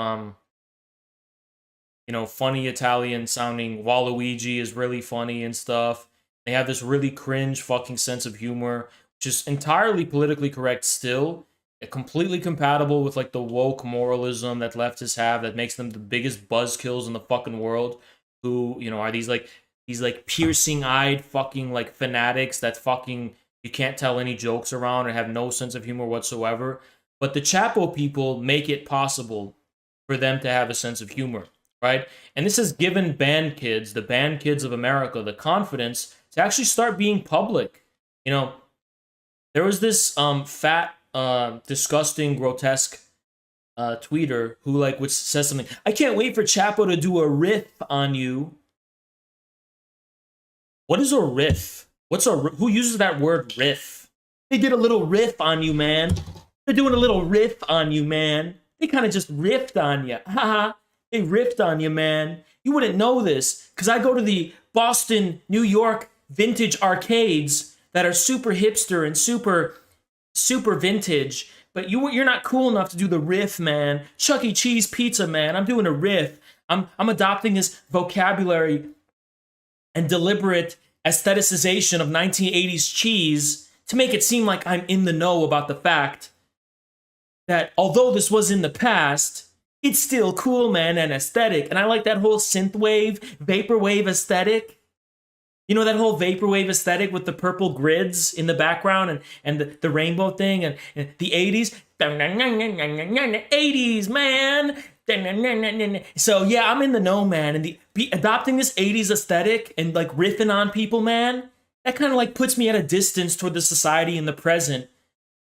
funny Italian sounding Waluigi is really funny and stuff. They have this really cringe fucking sense of humor, which is entirely politically correct still, completely compatible with like the woke moralism that leftists have that makes them the biggest buzzkills in the fucking world, who, are these piercing-eyed fucking like fanatics that fucking you can't tell any jokes around or have no sense of humor whatsoever. But the Chapo people make it possible for them to have a sense of humor, right? And this has given the band kids of America, the confidence to actually start being public. There was this fat, disgusting, grotesque tweeter who says something. I can't wait for Chapo to do a riff on you. What is a riff? Who uses that word riff? They did a little riff on you, man. They're doing a little riff on you, man. They kind of just riffed on you. Haha. They riffed on you, man. You wouldn't know this because I go to the Boston, New York vintage arcades that are super hipster and super vintage. But you're not cool enough to do the riff, man. Chuck E. Cheese pizza, man. I'm doing a riff. I'm adopting this vocabulary and deliberate aestheticization of 1980s cheese to make it seem like I'm in the know about the fact that although this was in the past, it's still cool, man, and aesthetic. And I like that whole synthwave, vaporwave aesthetic. That whole vaporwave aesthetic with the purple grids in the background and the rainbow thing and the 80s. 80s, man. So yeah, I'm in the know, man. And adopting this 80s aesthetic and like riffing on people, man, that kind of like puts me at a distance toward the society in the present,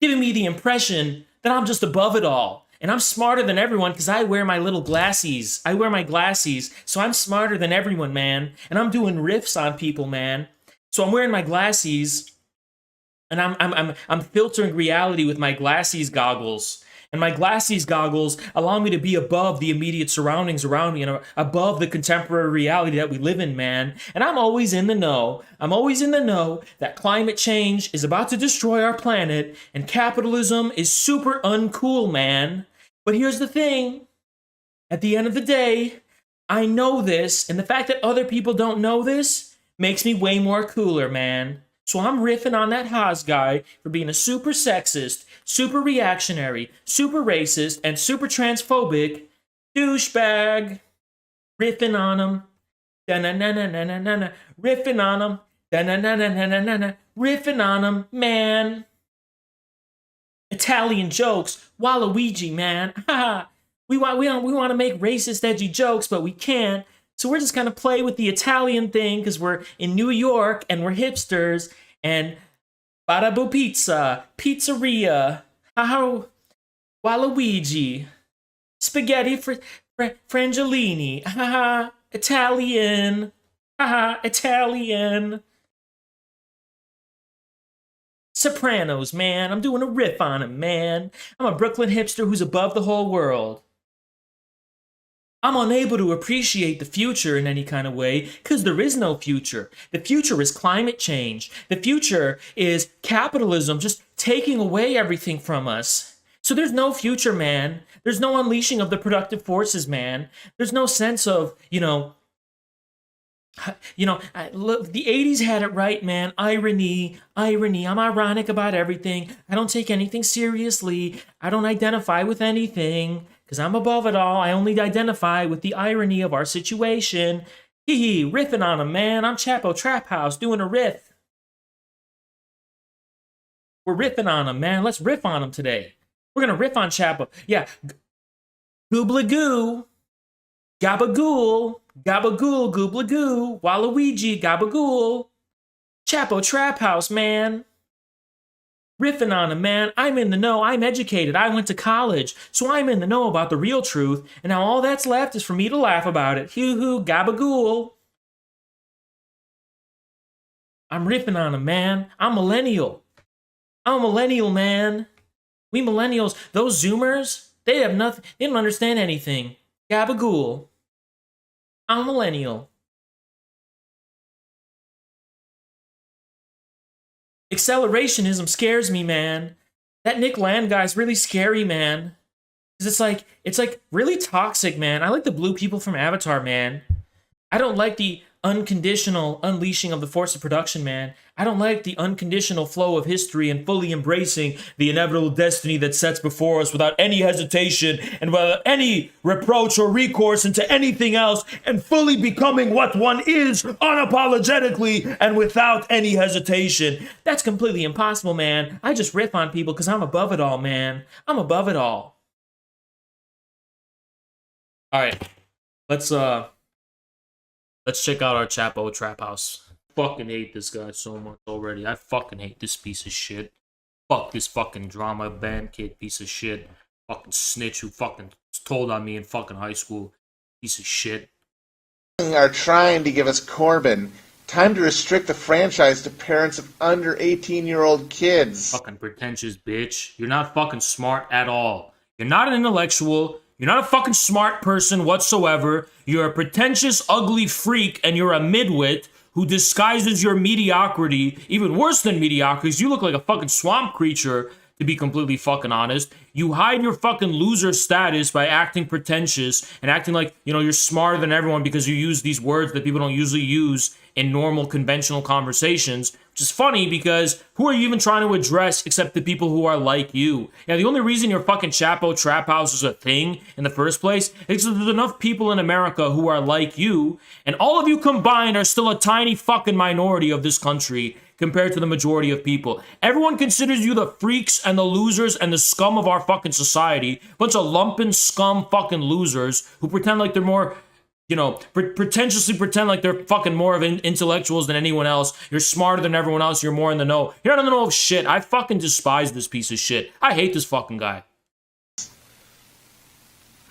giving me the impression that I'm just above it all. And I'm smarter than everyone because I wear my little glassies. I wear my glassies. So I'm smarter than everyone, man. And I'm doing riffs on people, man. So I'm wearing my glassies. And I'm filtering reality with my glassies goggles. And my glassies goggles allow me to be above the immediate surroundings around me and above the contemporary reality that we live in, man. And I'm always in the know. I'm always in the know that climate change is about to destroy our planet and capitalism is super uncool, man. But here's the thing. At the end of the day, I know this, and the fact that other people don't know this makes me way more cooler, man. So I'm riffing on that Haas guy for being a super sexist, super reactionary, super racist, and super transphobic douchebag. Riffing on him. Da-na-na-na-na-na-na. Riffing on him. Da-na-na-na-na-na-na. Riffing on him, man. Italian jokes. Waluigi, man. Ha we want to make racist, edgy jokes, but we can't. So we're just going to play with the Italian thing because we're in New York and we're hipsters and Bada-boo pizza, pizzeria, Waluigi, spaghetti frangellini, Italian, Italian. Sopranos, man. I'm doing a riff on him, man. I'm a Brooklyn hipster who's above the whole world. I'm unable to appreciate the future in any kind of way because there is no future. The future is climate change. The future is capitalism just taking away everything from us. So there's no future, man. There's no unleashing of the productive forces, man. There's no sense of, look, the 80s had it right, man. Irony. I'm ironic about everything. I don't take anything seriously. I don't identify with anything. Because I'm above it all, I only identify with the irony of our situation. Hee riffing on him, man. I'm Chapo Trap House doing a riff. We're riffing on him, man. Let's riff on him today. We're going to riff on Chapo. Yeah. Goobla-goo. Gabagool. Gabagool, goobla-goo. Waluigi, gabagool. Chapo Trap House, man. Riffing on him, man. I'm in the know. I'm educated. I went to college. So I'm in the know about the real truth. And now all that's left is for me to laugh about it. Hoo-hoo, gabagool. I'm riffing on him, man. I'm millennial. I'm a millennial, man. We millennials, those Zoomers, they have nothing. They don't understand anything. Gabagool. I'm a millennial. Accelerationism scares me, man. That Nick Land guy's really scary, man. Because it's like really toxic, man. I like the blue people from Avatar, man. I don't like the unconditional unleashing of the force of production, man. I don't like the unconditional flow of history and fully embracing the inevitable destiny that sets before us without any hesitation and without any reproach or recourse into anything else and fully becoming what one is unapologetically and without any hesitation. That's completely impossible, man. I just riff on people because I'm above it all, man. I'm above it all. All right, let's check out our Chapo Trap House. Fucking hate this guy so much already. I fucking hate this piece of shit. Fuck this fucking drama band kid piece of shit. Fucking snitch who fucking told on me in fucking high school. Piece of shit. Are trying to give us Corbin. Time to restrict the franchise to parents of under 18-year-old kids. Fucking pretentious bitch. You're not fucking smart at all. You're not an intellectual. You're not a fucking smart person whatsoever. You're a pretentious, ugly freak, and you're a midwit who disguises your mediocrity, even worse than mediocrity. You look like a fucking swamp creature, to be completely fucking honest. You hide your fucking loser status by acting pretentious and acting like, you're smarter than everyone because you use these words that people don't usually use in normal, conventional conversations, which is funny because who are you even trying to address except the people who are like you? Yeah, the only reason your fucking Chapo Trap House is a thing in the first place is because there's enough people in America who are like you, and all of you combined are still a tiny fucking minority of this country compared to the majority of people. Everyone considers you the freaks and the losers and the scum of our fucking society. Bunch of lumping scum fucking losers who pretend like they're more... pretentiously pretend like they're fucking more of intellectuals than anyone else. You're smarter than everyone else. You're more in the know. You're not in the know of shit. I fucking despise this piece of shit. I hate this fucking guy.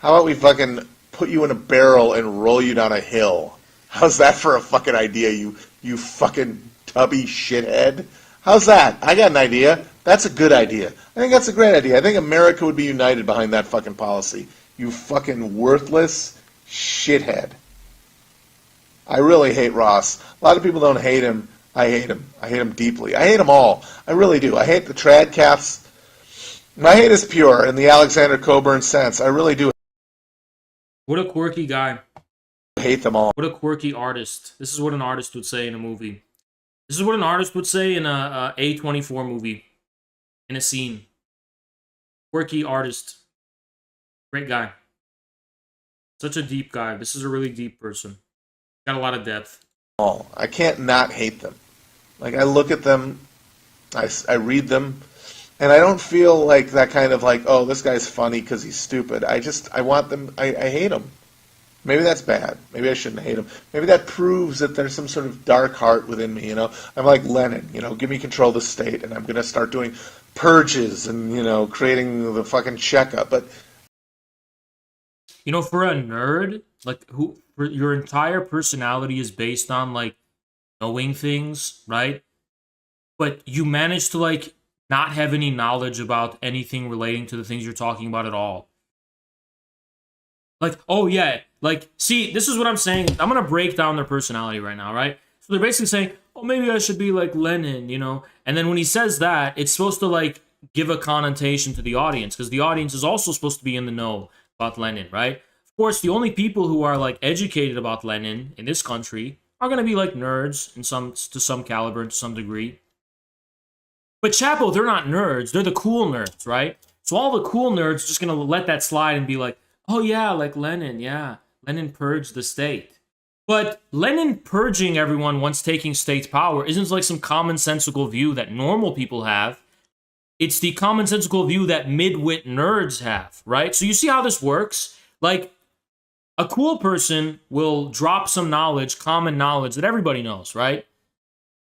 How about we fucking put you in a barrel and roll you down a hill? How's that for a fucking idea, you fucking tubby shithead? How's that? I got an idea. That's a good idea. I think that's a great idea. I think America would be united behind that fucking policy. You fucking worthless shithead. I really hate Ross. A lot of people don't hate him. I hate him. I hate him deeply. I hate them all. I really do. I hate the trad caps. My hate is pure in the Alexander Coburn sense. I really do. What a quirky guy. I hate them all. What a quirky artist. This is what an artist would say in a movie. This is what an artist would say in a A24 movie. In a scene. Quirky artist. Great guy. Such a deep guy. This is a really deep person. Got a lot of depth. I can't not hate them. Like, I look at them, I read them, and I don't feel like that kind of like, oh, this guy's funny because he's stupid. I want them, I hate them. Maybe that's bad. Maybe I shouldn't hate him. Maybe that proves that there's some sort of dark heart within me, you know? I'm like Lenin, you know, give me control of the state, and I'm going to start doing purges and, you know, creating the fucking checkup. But you know, for a nerd, like, your entire personality is based on, like, knowing things, right? But you manage to, like, not have any knowledge about anything relating to the things you're talking about at all. Like, oh yeah, like, see, this is what I'm saying. I'm gonna break down their personality right now, right? So they're basically saying, oh, maybe I should be like Lenin, you know? And then when he says that, it's supposed to, like, give a connotation to the audience, because the audience is also supposed to be in the know about Lenin, right? Of course, the only people who are, like, educated about Lenin in this country are going to be, like, nerds to some caliber, to some degree. But Chapo, they're not nerds. They're the cool nerds, right? So all the cool nerds are just going to let that slide and be like, oh, yeah, like Lenin, yeah. Lenin purged the state. But Lenin purging everyone once taking state power isn't like some commonsensical view that normal people have. It's the commonsensical view that midwit nerds have, right? So you see how this works? Like, a cool person will drop some knowledge, common knowledge that everybody knows, right?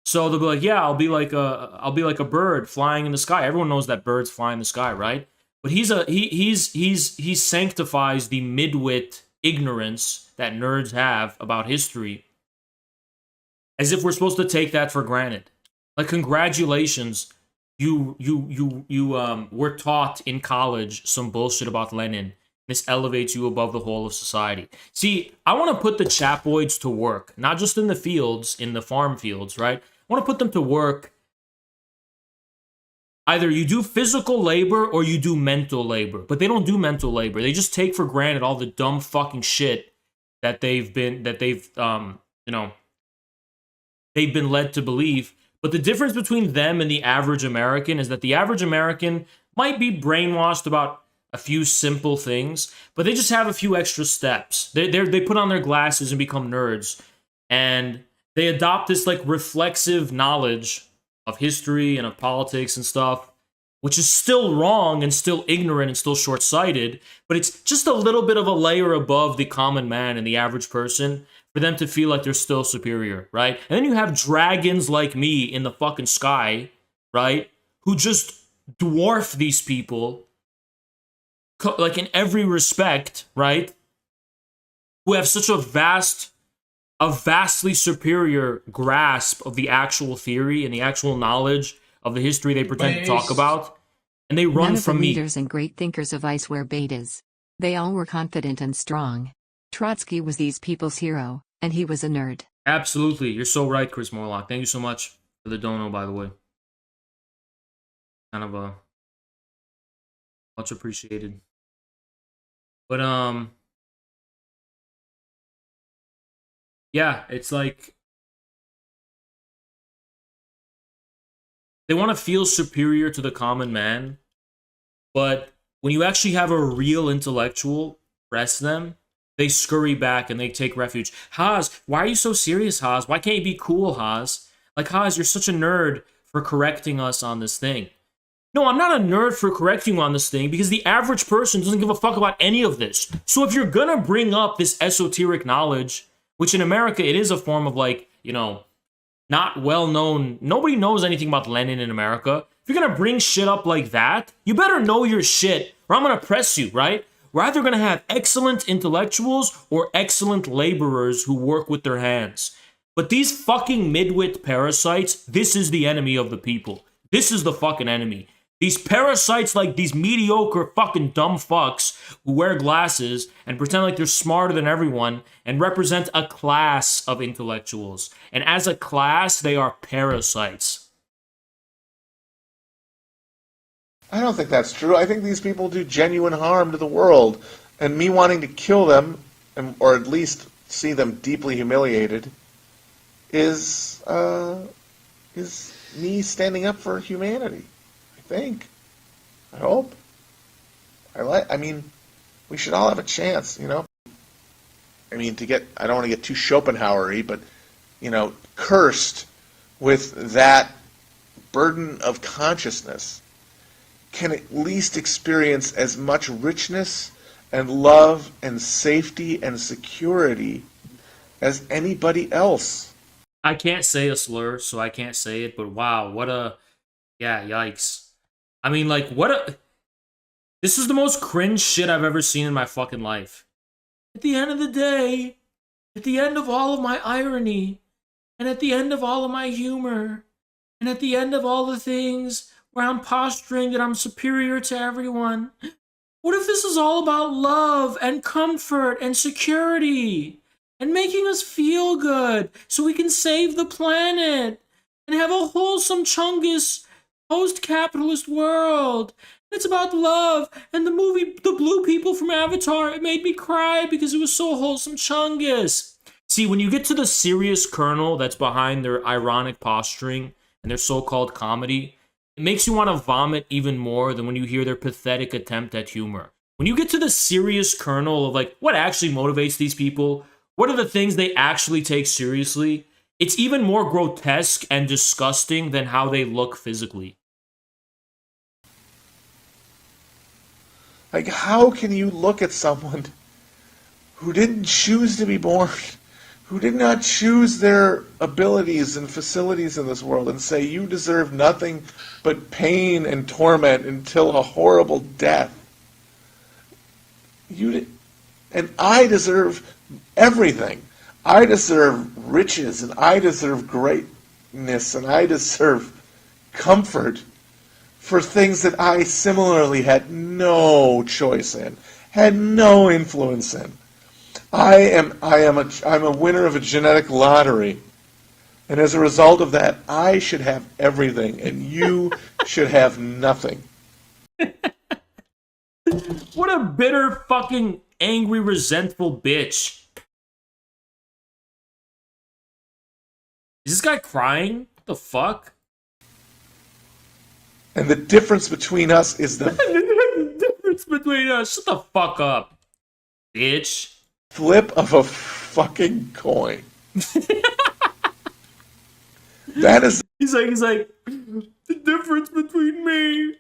So they'll be like, "Yeah, I'll be like a bird flying in the sky." Everyone knows that birds fly in the sky, right? But he sanctifies the midwit ignorance that nerds have about history, as if we're supposed to take that for granted. Like, congratulations, you were taught in college some bullshit about Lenin. This elevates you above the whole of society. See, I want to put the chapoids to work, not just in the fields, in the farm fields, right? I want to put them to work. Either you do physical labor or you do mental labor, but they don't do mental labor. They just take for granted all the dumb fucking shit that they've been led to believe. But the difference between them and the average American is that the average American might be brainwashed about a few simple things, but they just have a few extra steps. They put on their glasses and become nerds, and they adopt this, like, reflexive knowledge of history and of politics and stuff, which is still wrong and still ignorant and still short-sighted, but it's just a little bit of a layer above the common man and the average person for them to feel like they're still superior, right? And then you have dragons like me in the fucking sky, right, who just dwarf these people, like, in every respect, right? Who have such a vastly superior grasp of the actual theory and the actual knowledge of the history they pretend to talk about, and they run from me. None of the leaders and great thinkers of ICE were betas. They all were confident and strong. Trotsky was these people's hero, and he was a nerd. Absolutely, you're so right, Chris Morlock. Thank you so much for the dono, by the way. Kind of much appreciated. But yeah, it's like they want to feel superior to the common man, but when you actually have a real intellectual press them, they scurry back and they take refuge. Haas, why are you so serious, Haas? Why can't you be cool, Haas? Like, Haas, you're such a nerd for correcting us on this thing. No, I'm not a nerd for correcting you on this thing because the average person doesn't give a fuck about any of this. So if you're gonna bring up this esoteric knowledge, which in America, it is a form of, like, you know, not well known. Nobody knows anything about Lenin in America. If you're gonna bring shit up like that, you better know your shit, or I'm gonna press you, right? We're either going to have excellent intellectuals or excellent laborers who work with their hands. But these fucking midwit parasites, this is the enemy of the people. This is the fucking enemy. These parasites, like these mediocre fucking dumb fucks who wear glasses and pretend like they're smarter than everyone and represent a class of intellectuals. And as a class, they are parasites. I don't think that's true. I think these people do genuine harm to the world. And me wanting to kill them, or at least see them deeply humiliated, is me standing up for humanity. I think. I hope. I mean, we should all have a chance, you know? I mean, I don't want to get too Schopenhauer-y, but, you know, cursed with that burden of consciousness can at least experience as much richness and love and safety and security as anybody else. I can't say a slur, so I can't say it, but wow, what a... Yeah, yikes. I mean, like, what a... This is the most cringe shit I've ever seen in my fucking life. At the end of the day, at the end of all of my irony, and at the end of all of my humor, and at the end of all the things where I'm posturing that I'm superior to everyone, what if this is all about love and comfort and security and making us feel good so we can save the planet and have a wholesome Chungus post-capitalist world? It's about love, and the movie The Blue People from Avatar, it made me cry because it was so wholesome Chungus. See, when you get to the serious kernel that's behind their ironic posturing and their so-called comedy, it makes you want to vomit even more than when you hear their pathetic attempt at humor. When you get to the serious kernel of like what actually motivates these people, what are the things they actually take seriously, it's even more grotesque and disgusting than how they look physically. Like, how can you look at someone who didn't choose to be born, who did not choose their abilities and facilities in this world, and say you deserve nothing but pain and torment until a horrible death? And I deserve everything. I deserve riches, and I deserve greatness, and I deserve comfort for things that I similarly had no choice in, had no influence in. I'm a winner of a genetic lottery, and as a result of that, I should have everything, and you should have nothing. What a bitter, fucking, angry, resentful bitch. Is this guy crying? What the fuck? And the difference between us is the difference between us. Shut the fuck up, bitch. Flip of a fucking coin. That is. He's like, the difference between me.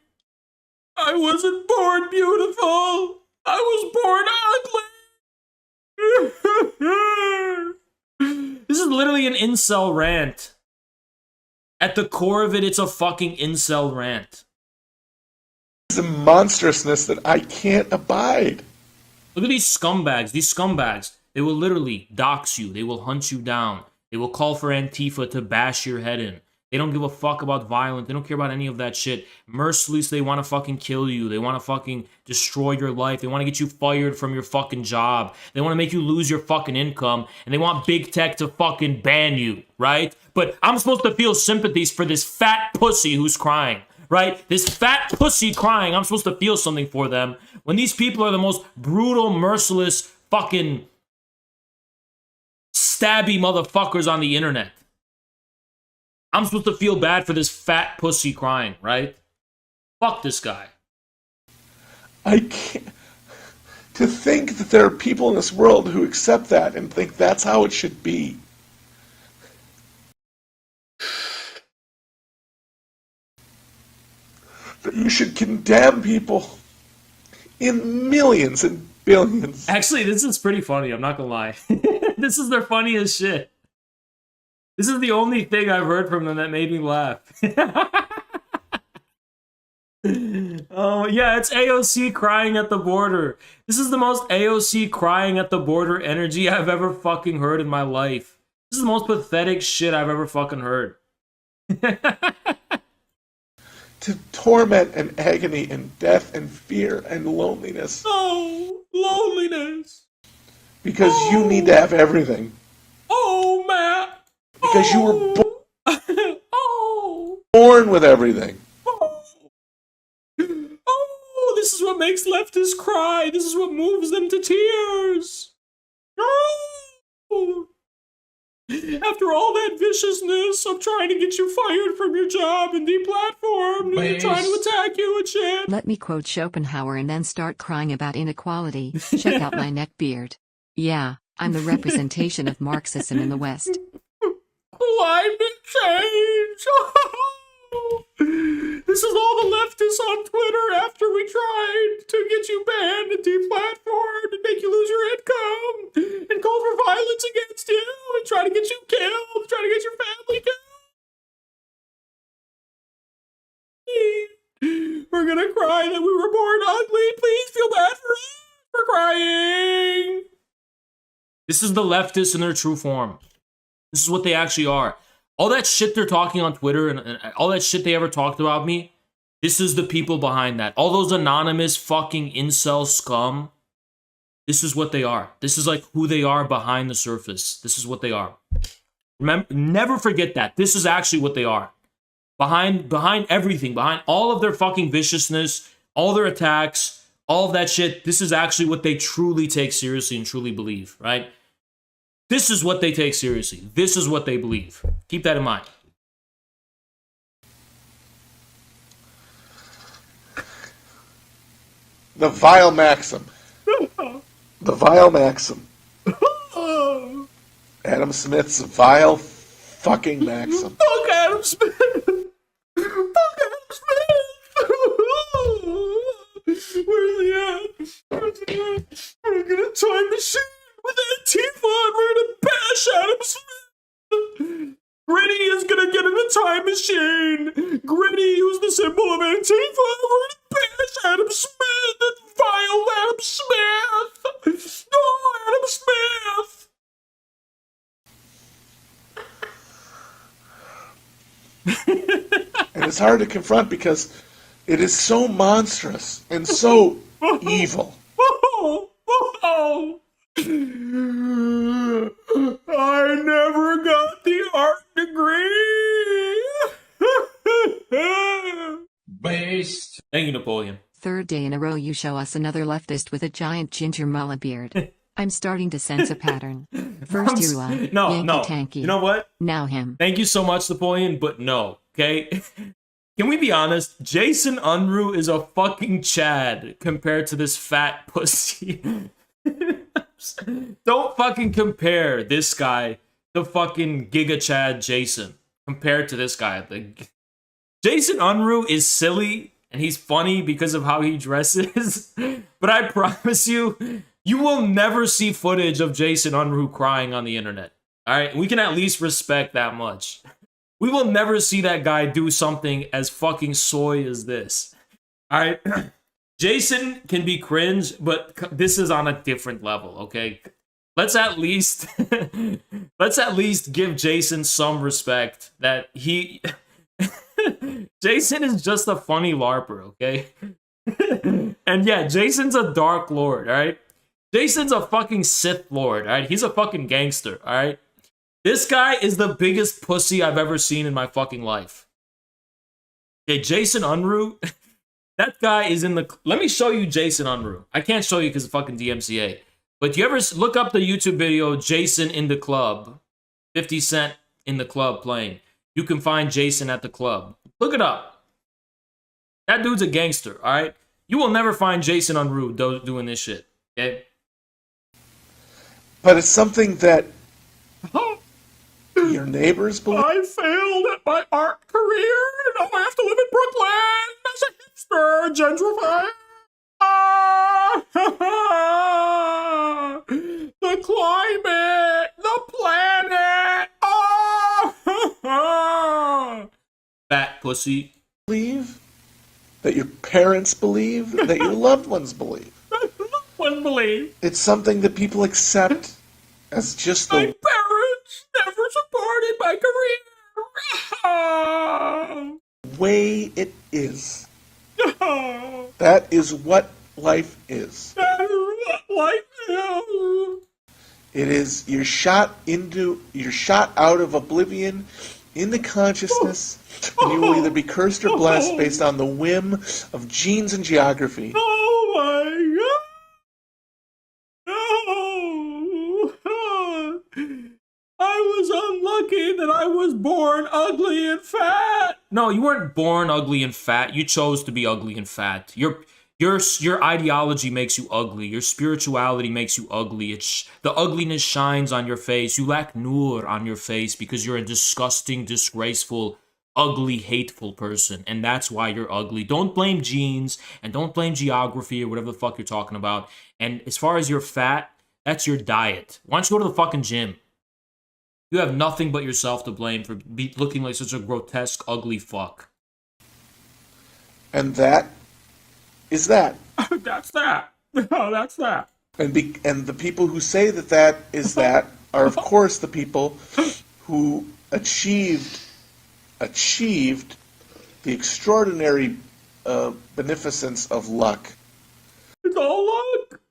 I wasn't born beautiful. I was born ugly. This is literally an incel rant. At the core of it, it's a fucking incel rant. It's a monstrousness that I can't abide. Look at these scumbags. These scumbags, they will literally dox you. They will hunt you down. They will call for Antifa to bash your head in. They don't give a fuck about violence. They don't care about any of that shit. Mercilessly, they want to fucking kill you. They want to fucking destroy your life. They want to get you fired from your fucking job. They want to make you lose your fucking income. And they want big tech to fucking ban you, right? But I'm supposed to feel sympathies for this fat pussy who's crying, right? This fat pussy crying, I'm supposed to feel something for them. When these people are the most brutal, merciless, fucking stabby motherfuckers on the internet. I'm supposed to feel bad for this fat pussy crying, right? Fuck this guy. I can't. To think that there are people in this world who accept that and think that's how it should be. That you should condemn people in millions and billions. Actually, this is pretty funny, I'm not gonna lie. This is their funniest shit. This is the only thing I've heard from them that made me laugh. Oh, yeah, it's AOC crying at the border. This is the most AOC crying at the border energy I've ever fucking heard in my life. This is the most pathetic shit I've ever fucking heard. To torment and agony and death and fear and loneliness. Oh, loneliness. Because you need to have everything. Oh, Matt. Because you were born with everything. Oh, this is what makes leftists cry. This is what moves them to tears. Oh. After all that viciousness of trying to get you fired from your job and deplatformed and trying to attack you and shit. Let me quote Schopenhauer and then start crying about inequality. Check out my neck beard. Yeah, I'm the representation of Marxism in the West. Climate change! This is all the leftists on Twitter after we tried to get you banned and deplatformed and make you lose your income and call for violence against you and try to get you killed, try to get your family killed. We're gonna cry that we were born ugly. Please feel bad for us for crying. This is the leftists in their true form. This is what they actually are. All that shit they're talking on Twitter and all that shit they ever talked about me, this is the people behind that. All those anonymous fucking incel scum, this is what they are. This is like who they are behind the surface. This is what they are. Remember, never forget that. This is actually what they are. Behind everything, behind all of their fucking viciousness, all their attacks, all of that shit, this is actually what they truly take seriously and truly believe, right? This is what they take seriously. This is what they believe. Keep that in mind. The vile maxim. The vile maxim. Adam Smith's vile fucking maxim. Fuck Adam Smith! Fuck Adam Smith! Where's he at? Where's he at? We're gonna time machine with Antifa and we're gonna bash Adam Smith! Gritty is gonna get in a time machine! Gritty, who's the symbol of Antifa, we're gonna bash Adam Smith! That vile Adam Smith! Oh, Adam Smith! And it's hard to confront because it is so monstrous and so evil. I never got the art degree. Based. Thank you, Napoleon. Third day in a row you show us another leftist with a giant ginger mullet beard. I'm starting to sense a pattern. First Irua, Yankee Tanky. You know what? Now him. Thank you so much, Napoleon, but no, okay? Can we be honest? Jason Unruh is a fucking Chad compared to this fat pussy. Don't fucking compare this guy to fucking Giga Chad Jason compared to this guy. Like, Jason Unruh is silly and he's funny because of how he dresses, but I promise you, you will never see footage of Jason Unruh crying on the internet. All right, we can at least respect that much. We will never see that guy do something as fucking soy as this. All right. Jason can be cringe, but this is on a different level, okay? Let's at least give Jason some respect that he Jason is just a funny LARPer, okay? And yeah, Jason's a Dark Lord, all right? Jason's a fucking Sith Lord, all right? He's a fucking gangster, all right? This guy is the biggest pussy I've ever seen in my fucking life. Okay, Jason Unruh, that guy is in the... Let me show you Jason Unruh. I can't show you because of fucking DMCA. But you ever look up the YouTube video, Jason in the club, 50 Cent in the club playing. You can find Jason at the club. Look it up. That dude's a gangster, all right? You will never find Jason Unruh doing this shit, okay? But it's something that your neighbors believe. I failed at my art career. Now I have to live in Brooklyn as a hipster gentrifier. The climate, the planet. Fat pussy. Believe that your parents believe, that your loved ones believe. One believe. It's something that people accept as just My the parents never supported my career. way it is. That is what life is. That is what life is. It is you're shot out of oblivion into consciousness, and you will either be cursed or blessed based on the whim of genes and geography. Oh my god! No! I was unlucky that I was born ugly and fat. No, you weren't born ugly and fat. You chose to be ugly and fat. Your ideology makes you ugly. Your spirituality makes you ugly. The ugliness shines on your face. You lack nur on your face because you're a disgusting, disgraceful, ugly, hateful person. And that's why you're ugly. Don't blame genes and don't blame geography or whatever the fuck you're talking about. And as far as you're fat, that's your diet. Why don't you go to the fucking gym? You have nothing but yourself to blame for looking like such a grotesque, ugly fuck. And that is that. That's that. Oh, that's that. And the people who say that is that are, of course, the people who achieved the extraordinary beneficence of luck. It's all luck.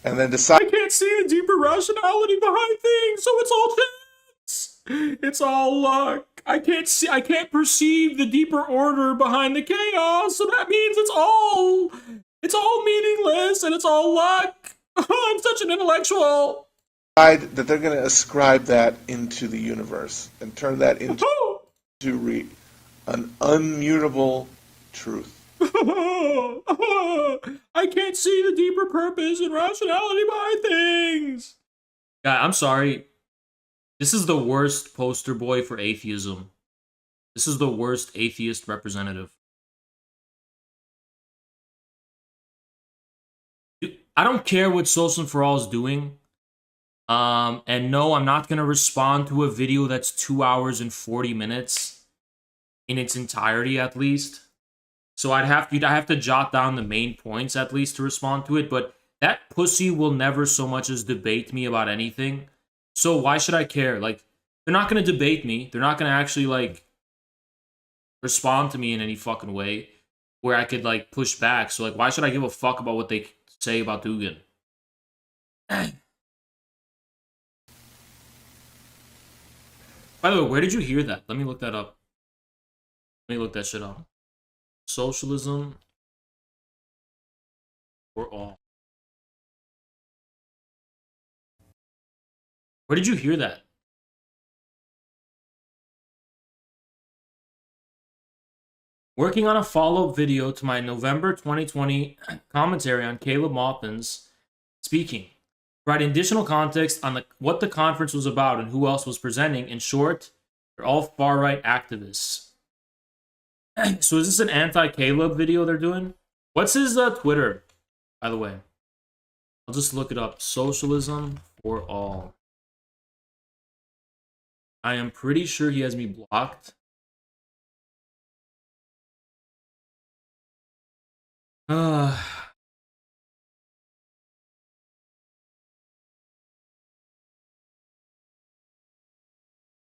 And then decide. I can't see a deeper rationality behind things, so it's all chance. It's all luck. I can't perceive the deeper order behind the chaos, so that means it's all meaningless and it's all luck. I'm such an intellectual. That they're going to ascribe that into the universe and turn that into an unmutable truth. I can't see the deeper purpose and rationality behind things. Yeah, I'm sorry. This is the worst poster boy for atheism. This is the worst atheist representative. I don't care what Social for All is doing. And no, I'm not going to respond to a video that's 2 hours and 40 minutes in its entirety, at least. So I'd have to jot down the main points at least to respond to it, but that pussy will never so much as debate me about anything. So why should I care? Like, they're not going to debate me. They're not going to actually, like, respond to me in any fucking way where I could, like, push back. So, like, why should I give a fuck about what they say about Dugan? By the way, where did you hear that? Let me look that up. Let me look that shit up. Socialism for all. Where did you hear that? Working on a follow-up video to my November 2020 commentary on Caleb Maupin's speaking. Provide additional context on what the conference was about and who else was presenting. In short, they're all far-right activists. So is this an anti-Caleb video they're doing? What's his Twitter, by the way? I'll just look it up. Socialism for all. I am pretty sure he has me blocked.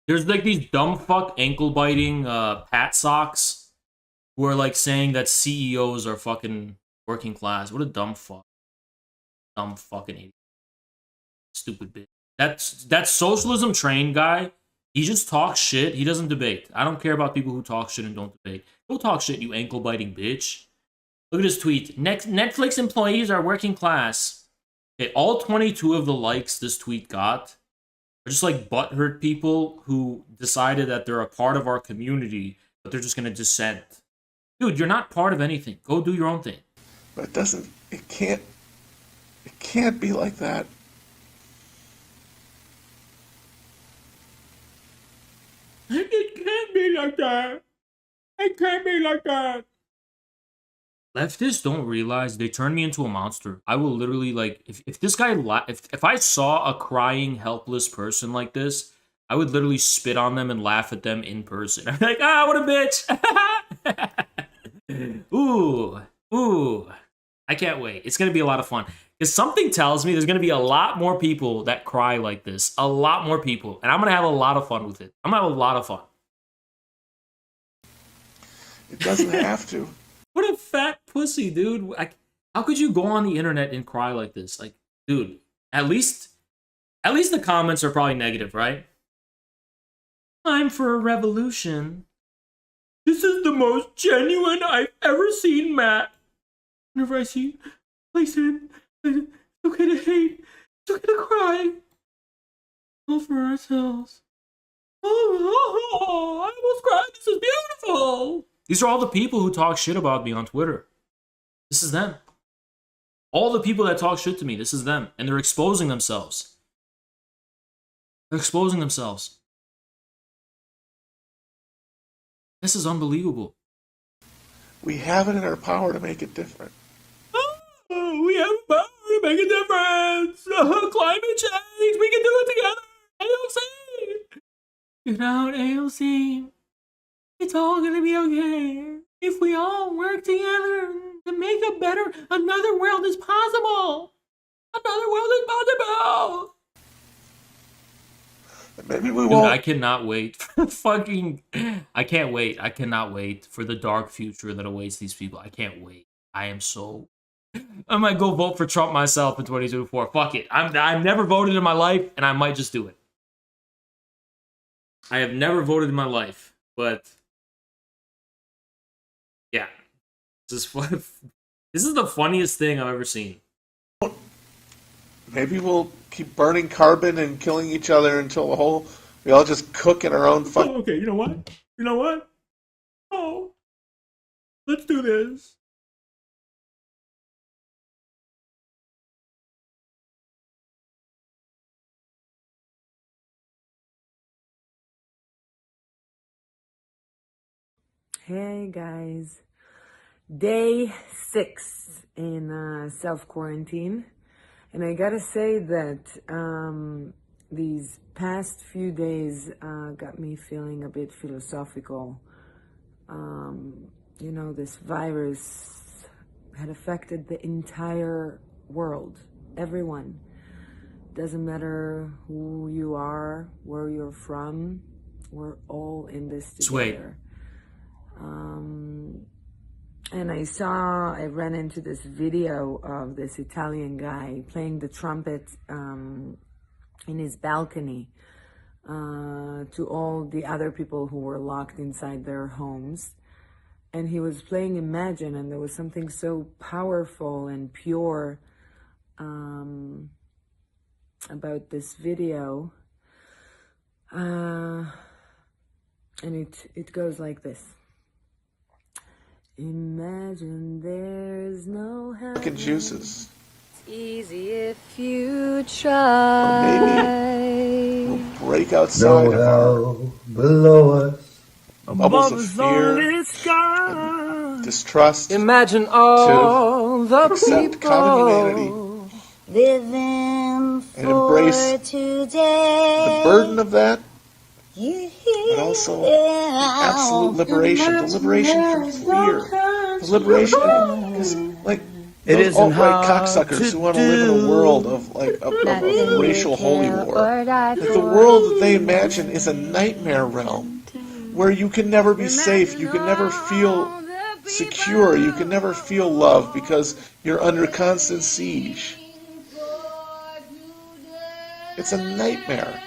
There's like these dumb fuck ankle-biting pat socks who are like saying that CEOs are fucking working class. What a dumb fuck. Dumb fucking idiot. Stupid bitch. That socialism train guy, he just talks shit. He doesn't debate. I don't care about people who talk shit and don't debate. Go talk shit, you ankle-biting bitch. Look at his tweet. Netflix employees are working class. Okay, all 22 of the likes this tweet got are just like butthurt people who decided that they're a part of our community, but they're just going to dissent. Dude, you're not part of anything. Go do your own thing. But it can't be like that. It can't be like that. It can't be like that. Leftists don't realize they turn me into a monster. I will literally, like, if this guy, if I saw a crying, helpless person like this, I would literally spit on them and laugh at them in person. I'm like, ah, what a bitch! Ooh. I can't wait. It's gonna be a lot of fun. Because something tells me there's gonna be a lot more people that cry like this. A lot more people. And I'm gonna have a lot of fun with it. I'm gonna have a lot of fun. It doesn't have to. What a fat pussy, dude. How could you go on the internet and cry like this? Like, dude, at least the comments are probably negative, right? Time for a revolution. This is the most genuine I've ever seen Matt. Whenever I see Playson, it's okay to hate. It's okay to cry. All for ourselves. Oh, I almost cried. This is beautiful. These are all the people who talk shit about me on Twitter. This is them. All the people that talk shit to me, this is them. And they're exposing themselves. They're exposing themselves. This is unbelievable. We have it in our power to make it different. Oh, we have power to make a difference. Climate change. We can do it together. AOC. Get out, AOC. It's all gonna be okay if we all work together to make a better. Another world is possible. Another world is possible. Maybe we Dude, won't. I cannot wait for fucking. I can't wait. I cannot wait for the dark future that awaits these people. I can't wait. I am so. I might go vote for Trump myself in 2024. Fuck it. I've never voted in my life, and I might just do it. I have never voted in my life, but yeah, this is the funniest thing I've ever seen. Maybe we'll keep burning carbon and killing each other until we all just cook in our own fuck. Oh, okay, you know what? You know what? Oh, let's do this. Hey guys, day 6 in self-quarantine, and I gotta say that these past few days got me feeling a bit philosophical. You know, this virus had affected the entire world, everyone. Doesn't matter who you are, where you're from, we're all in this together. And I ran into this video of this Italian guy playing the trumpet in his balcony to all the other people who were locked inside their homes. And he was playing Imagine, and there was something so powerful and pure about this video. And it goes like this. Imagine there's no heaven. Fucking juices. It's easy if you try. Or maybe we'll break outside of our below us. bubbles of fear and distrust. Imagine all the accept people common humanity living and embrace today. the burden of that, but also the absolute liberation, the liberation from fear, the liberation, because like those alt-right cocksuckers who want to live in a world of like a racial holy war, like the world that they imagine is a nightmare realm where you can never be safe, you can never feel secure, you can never feel love because you're under constant siege. It's a nightmare.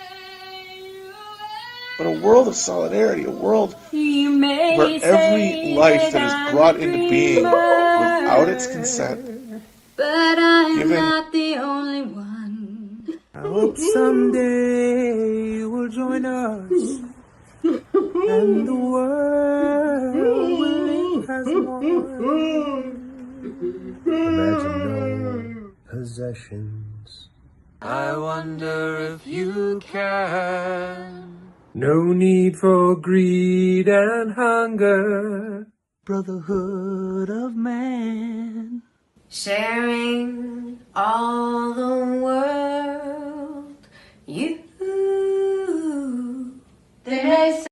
But a world of solidarity, a world where every life that is brought into being without its consent, But I'm given not the only one. I hope someday you will join us, and the world will live as one. Imagine no possessions. I wonder if you can. No need for greed and hunger. Brotherhood of man. Sharing all the world. You They may say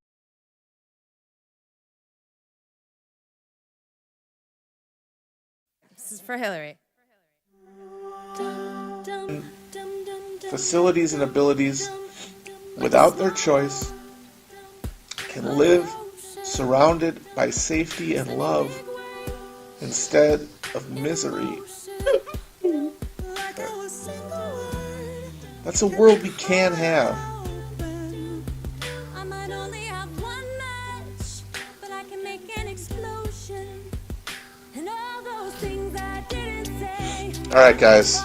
This is for Hillary. Facilities and abilities without their choice can live surrounded by safety and love instead of misery. That's a world we can have. Alright, guys.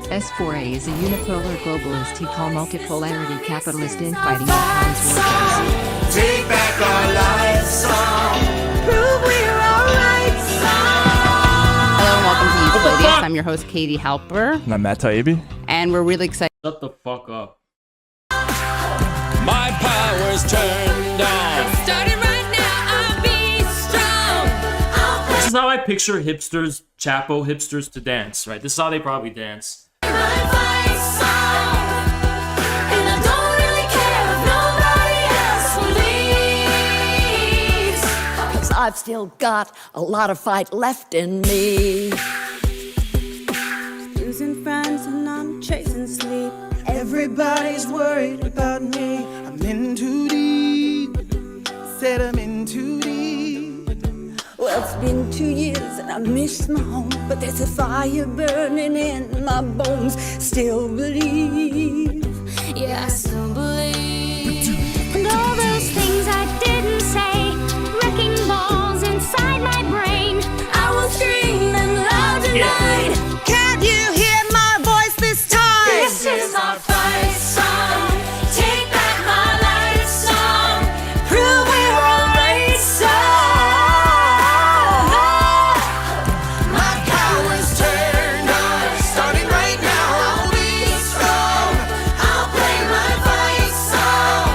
S4A is a unipolar globalist he call multipolarity capitalist infighting times workers. Take back our life song. Prove we're alright song. Hello and welcome to Youth Ladies. I'm your host, Katie Halper. And I'm Matt Taibbi. And we're really excited. Shut the fuck up. My power's turned on. Starting right now, I'll be strong. This is how I picture hipsters, Chapo hipsters to dance, right? This is how they probably dance. I've still got a lot of fight left in me. Losing friends and I'm chasing sleep. Everybody's worried about me. I'm in too deep. Said I'm in too deep. Well, it's been 2 years and I miss my home, but there's a fire burning in my bones. Still believe. Yeah, I still believe. And all those things I didn't say, wrecking balls inside my brain. I will scream and loud tonight. Can't you hear my voice this time? This is our fight song. Take back my life song. Prove we're alright song. My power's turned on. Starting right now, I'll be strong. I'll play my fight song.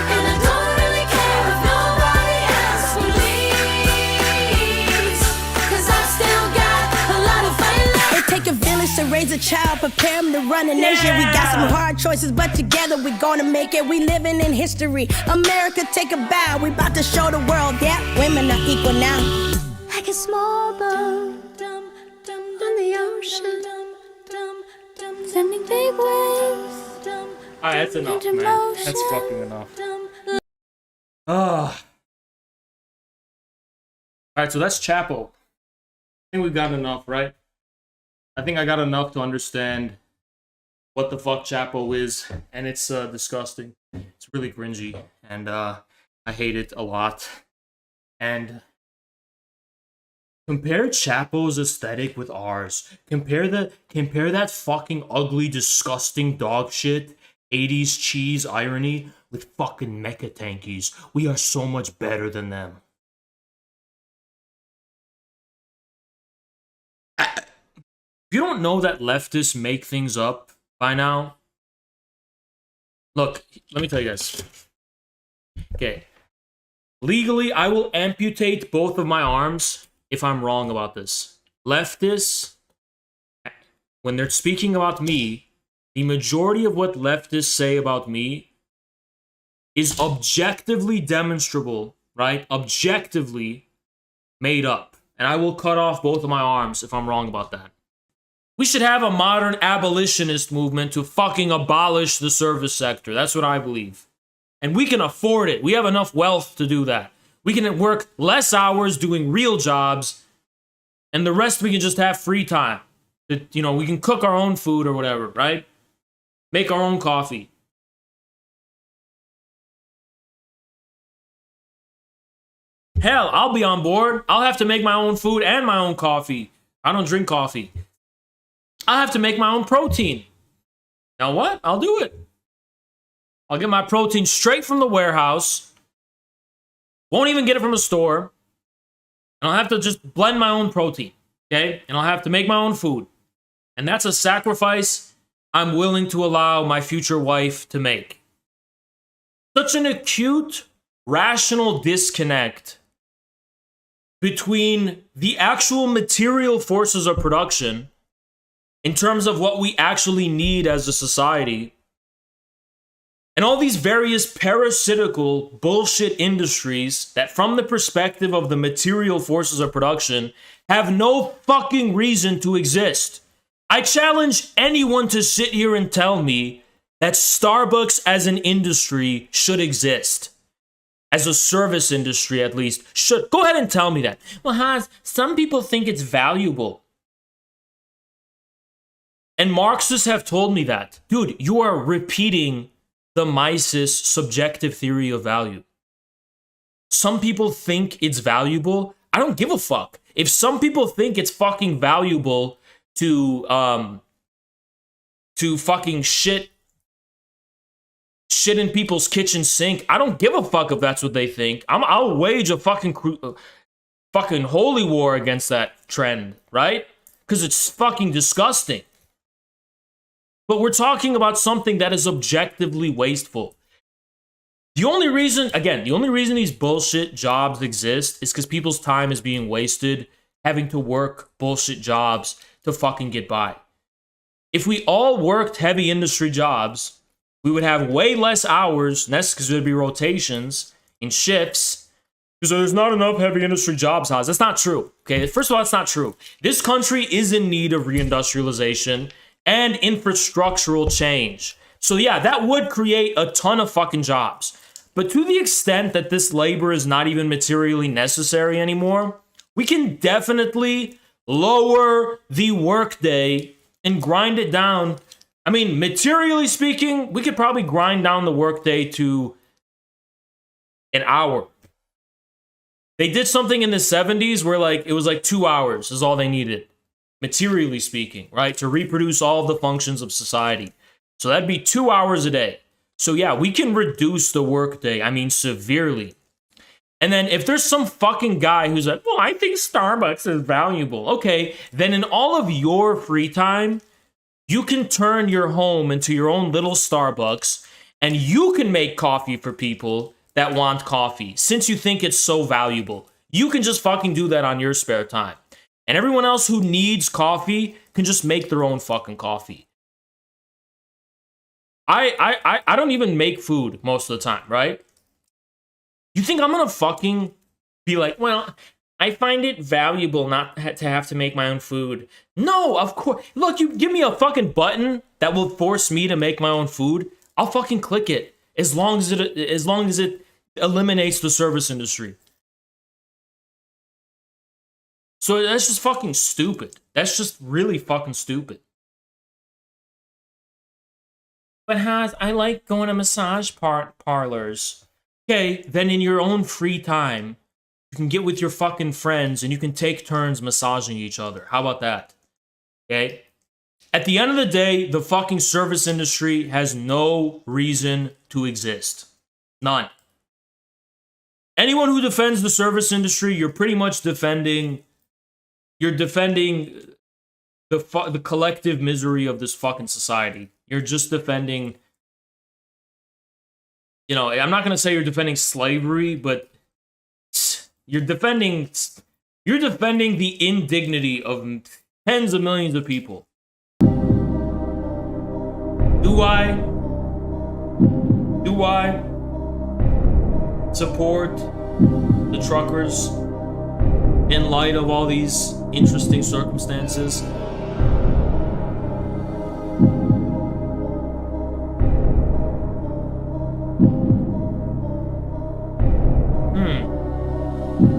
And I don't really care if nobody else believes. 'Cause I've still got a lot of fight left. It take a village to raise a child, prepare him to run a nation. We got some hard choices, but together we gonna make it. We living in history. America, take a bow. We about to show the world that women are equal now. Like a small boat on the ocean, sending big waves. Alright, that's enough, into man. motion. That's fucking enough. Alright, so that's Chapo. I think we got enough, right? I think I got enough to understand what the fuck Chapo is, and it's disgusting. It's really cringy, and I hate it a lot. And compare Chapo's aesthetic with ours. Compare that fucking ugly, disgusting dog shit, 80s cheese irony with fucking mecha tankies. We are so much better than them. If you don't know that leftists make things up by now, look, let me tell you guys. Okay. Legally, I will amputate both of my arms if I'm wrong about this. Leftists, when they're speaking about me, the majority of what leftists say about me is objectively demonstrable, right? Objectively made up. And I will cut off both of my arms if I'm wrong about that. We should have a modern abolitionist movement to fucking abolish the service sector. That's what I believe. And we can afford it. We have enough wealth to do that. We can work less hours doing real jobs, and the rest we can just have free time. You know, we can cook our own food or whatever, right? Make our own coffee. Hell, I'll be on board. I'll have to make my own food and my own coffee. I don't drink coffee. I'll have to make my own protein. Now what? I'll do it. I'll get my protein straight from the warehouse. Won't even get it from a store. And I'll have to just blend my own protein. Okay? And I'll have to make my own food. And that's a sacrifice I'm willing to allow my future wife to make. Such an acute, rational disconnect between the actual material forces of production in terms of what we actually need as a society. And all these various parasitical bullshit industries that, from the perspective of the material forces of production, have no fucking reason to exist. I challenge anyone to sit here and tell me that Starbucks as an industry should exist. As a service industry, at least, should. Go ahead and tell me that. Well, Hans, some people think it's valuable. And Marxists have told me that. Dude, you are repeating the Mises subjective theory of value. Some people think it's valuable. I don't give a fuck. If some people think it's fucking valuable to fucking shit in people's kitchen sink, I don't give a fuck if that's what they think. I'll wage a fucking holy war against that trend, right? Because it's fucking disgusting. But we're talking about something that is objectively wasteful. The only reason these bullshit jobs exist is because people's time is being wasted having to work bullshit jobs to fucking get by. If we all worked heavy industry jobs, we would have way less hours, and that's because there'd be rotations in shifts, because there's not enough heavy industry jobs, Hans. That's not true, okay? First of all, that's not true. This country is in need of reindustrialization and infrastructural change. So yeah, that would create a ton of fucking jobs. But to the extent that this labor is not even materially necessary anymore, we can definitely lower the workday and grind it down. I mean, materially speaking, we could probably grind down the workday to an hour. They did something in the 70s where it was 2 hours is all they needed. Materially speaking, right? To reproduce all of the functions of society. So that'd be 2 hours a day. So yeah, we can reduce the workday, severely. And then if there's some fucking guy who's like, well, I think Starbucks is valuable. Okay, then in all of your free time, you can turn your home into your own little Starbucks, and you can make coffee for people that want coffee, since you think it's so valuable. You can just fucking do that on your spare time. And everyone else who needs coffee can just make their own fucking coffee. I don't even make food most of the time, right? You think I'm gonna fucking be like, well, I find it valuable not to have to make my own food. No, of course. Look, you give me a fucking button that will force me to make my own food, I'll fucking click it as long as it eliminates the service industry. So that's just fucking stupid. That's just really fucking stupid. But Hans, I like going to massage parlors. Okay, then in your own free time, you can get with your fucking friends and you can take turns massaging each other. How about that? Okay? At the end of the day, the fucking service industry has no reason to exist. None. Anyone who defends the service industry, you're pretty much defending the collective misery of this fucking society. You're just defending, I'm not going to say you're defending slavery, but you're defending the indignity of tens of millions of people. Do I support the truckers in light of all these interesting circumstances?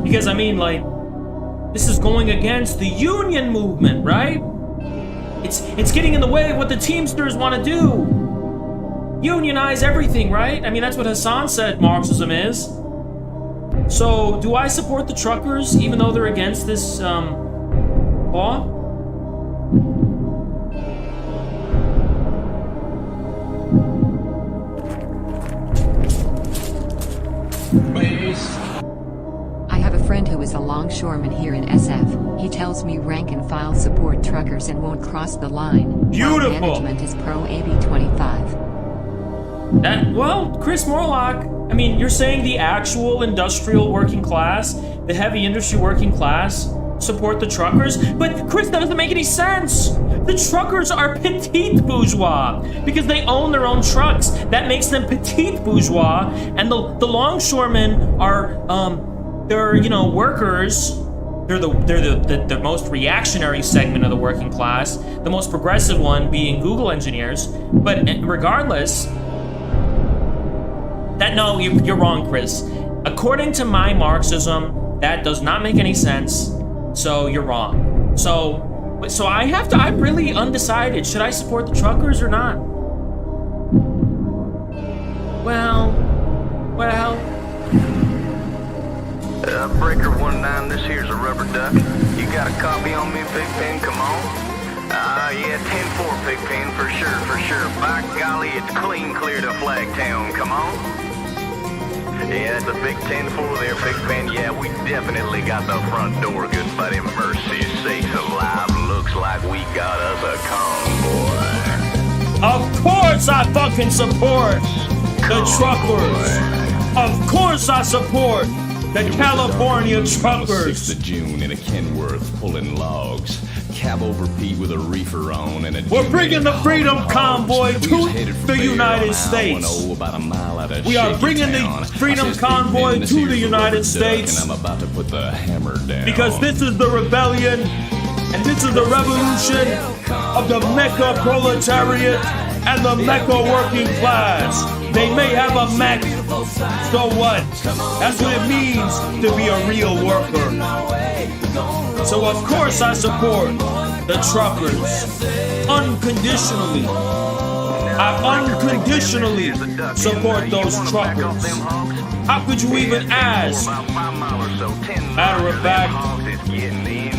Because this is going against the union movement, right? It's getting in the way of what the Teamsters want to do. Unionize everything, right? That's what Hassan said Marxism is. So, do I support the truckers even though they're against this law? I have a friend who is a longshoreman here in SF. He tells me rank and file support truckers and won't cross the line. Beautiful. While management is pro AB 25. Chris Morlock, you're saying the actual industrial working class, the heavy industry working class, support the truckers? But Chris, that doesn't make any sense. The truckers are petite bourgeois because they own their own trucks. That makes them petite bourgeois. And the longshoremen are, they're, you know, workers. They're the most reactionary segment of the working class. The most progressive one being Google engineers. But regardless, no, you're wrong, Chris. According to my Marxism, that does not make any sense. So you're wrong. So I'm really undecided. Should I support the truckers or not? Well. Breaker 19, this here's a rubber duck. You got a copy on me, Pigpen? Come on. Yeah, 10-4, Pigpen, for sure. By golly, it's clear to Flagtown. Come on. Yeah, it's a big 10-4 there, Pigpen. Yeah, we definitely got the front door. Good buddy, mercy sakes alive. Looks like we got us a convoy. Of course I fucking support the truckers. Of course I support the California truckers. 6th of June in a Kenworth pulling logs. Cab over Pete with a reefer on and a We're bringing the Freedom Convoy to the United States. We are bringing the Freedom Convoy to the United States. And I'm about to put the hammer down. Because this is the rebellion and this is the revolution of the Mecca proletariat and the Mecca working class. They may have a mech, so what? That's what it means to be a real worker. So of course I support the truckers. Unconditionally. I unconditionally support those truckers. How could you even ask? Matter of fact,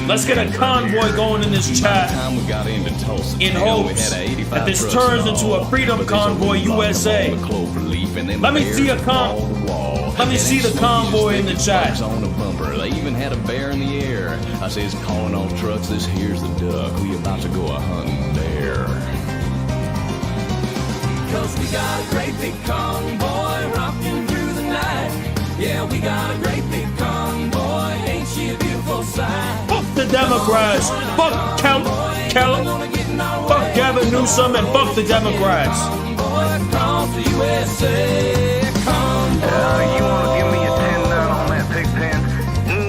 let's get a convoy going in this chat in hopes that this turns into a Freedom Convoy USA. Let me see the convoy in the chat. They even had a bear in the air. I says, calling all trucks, this here's the duck. We about to go a hunting bear. Cause we got a great big convoy rocking through the night. Yeah, we got a great big convoy. Ain't she a beautiful sight? Fuck the Democrats. Fuck fuck Gavin Newsom and fuck the Democrats. Across the USA. You wanna give me a 10-9 on that, Pigpen?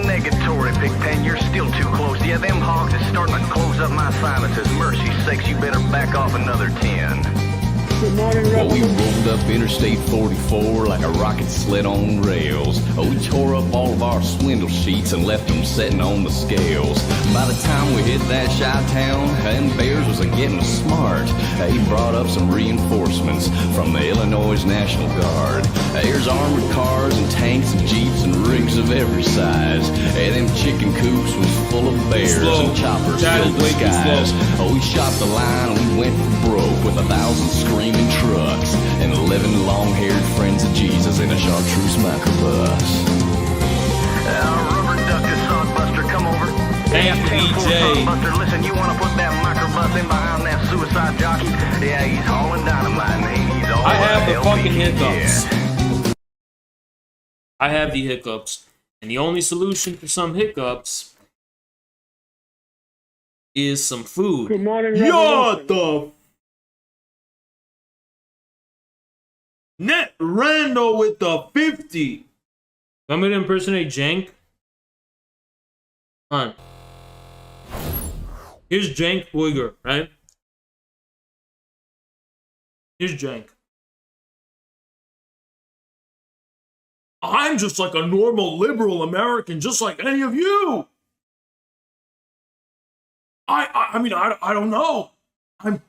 Negatory, Pigpen, you're still too close. Yeah, them hogs is starting to close up my sinuses. Mercy sakes, you better back off another 10. Well, we rolled up Interstate 44 like a rocket sled on rails. We tore up all of our swindle sheets and left them setting on the scales. By the time we hit that Chi-town, them bears was a-getting smart. He brought up some reinforcements from the Illinois National Guard. There's armored cars and tanks and jeeps and rigs of every size. Them chicken coops was full of bears and choppers filled the skies. We shot the line and we went for broke with 1,000 screaming trucks and 11 long-haired friends of Jesus in a chartreuse microbus. Rubber duck to Sodbuster, come over. Thank you, EJ. Sodbuster, listen, you want to put that microbus in behind that suicide jockey? Yeah, he's hauling dynamite, man. He's all I have the fucking hiccups. I have the hiccups. And the only solution for some hiccups is some food. Good morning, the Net Randall with the 50. Want me to impersonate Jank? Hold on. Here's Jank Boyger, right? Here's Jank. I'm just like a normal liberal American, just like any of you. I mean, I don't know. I'm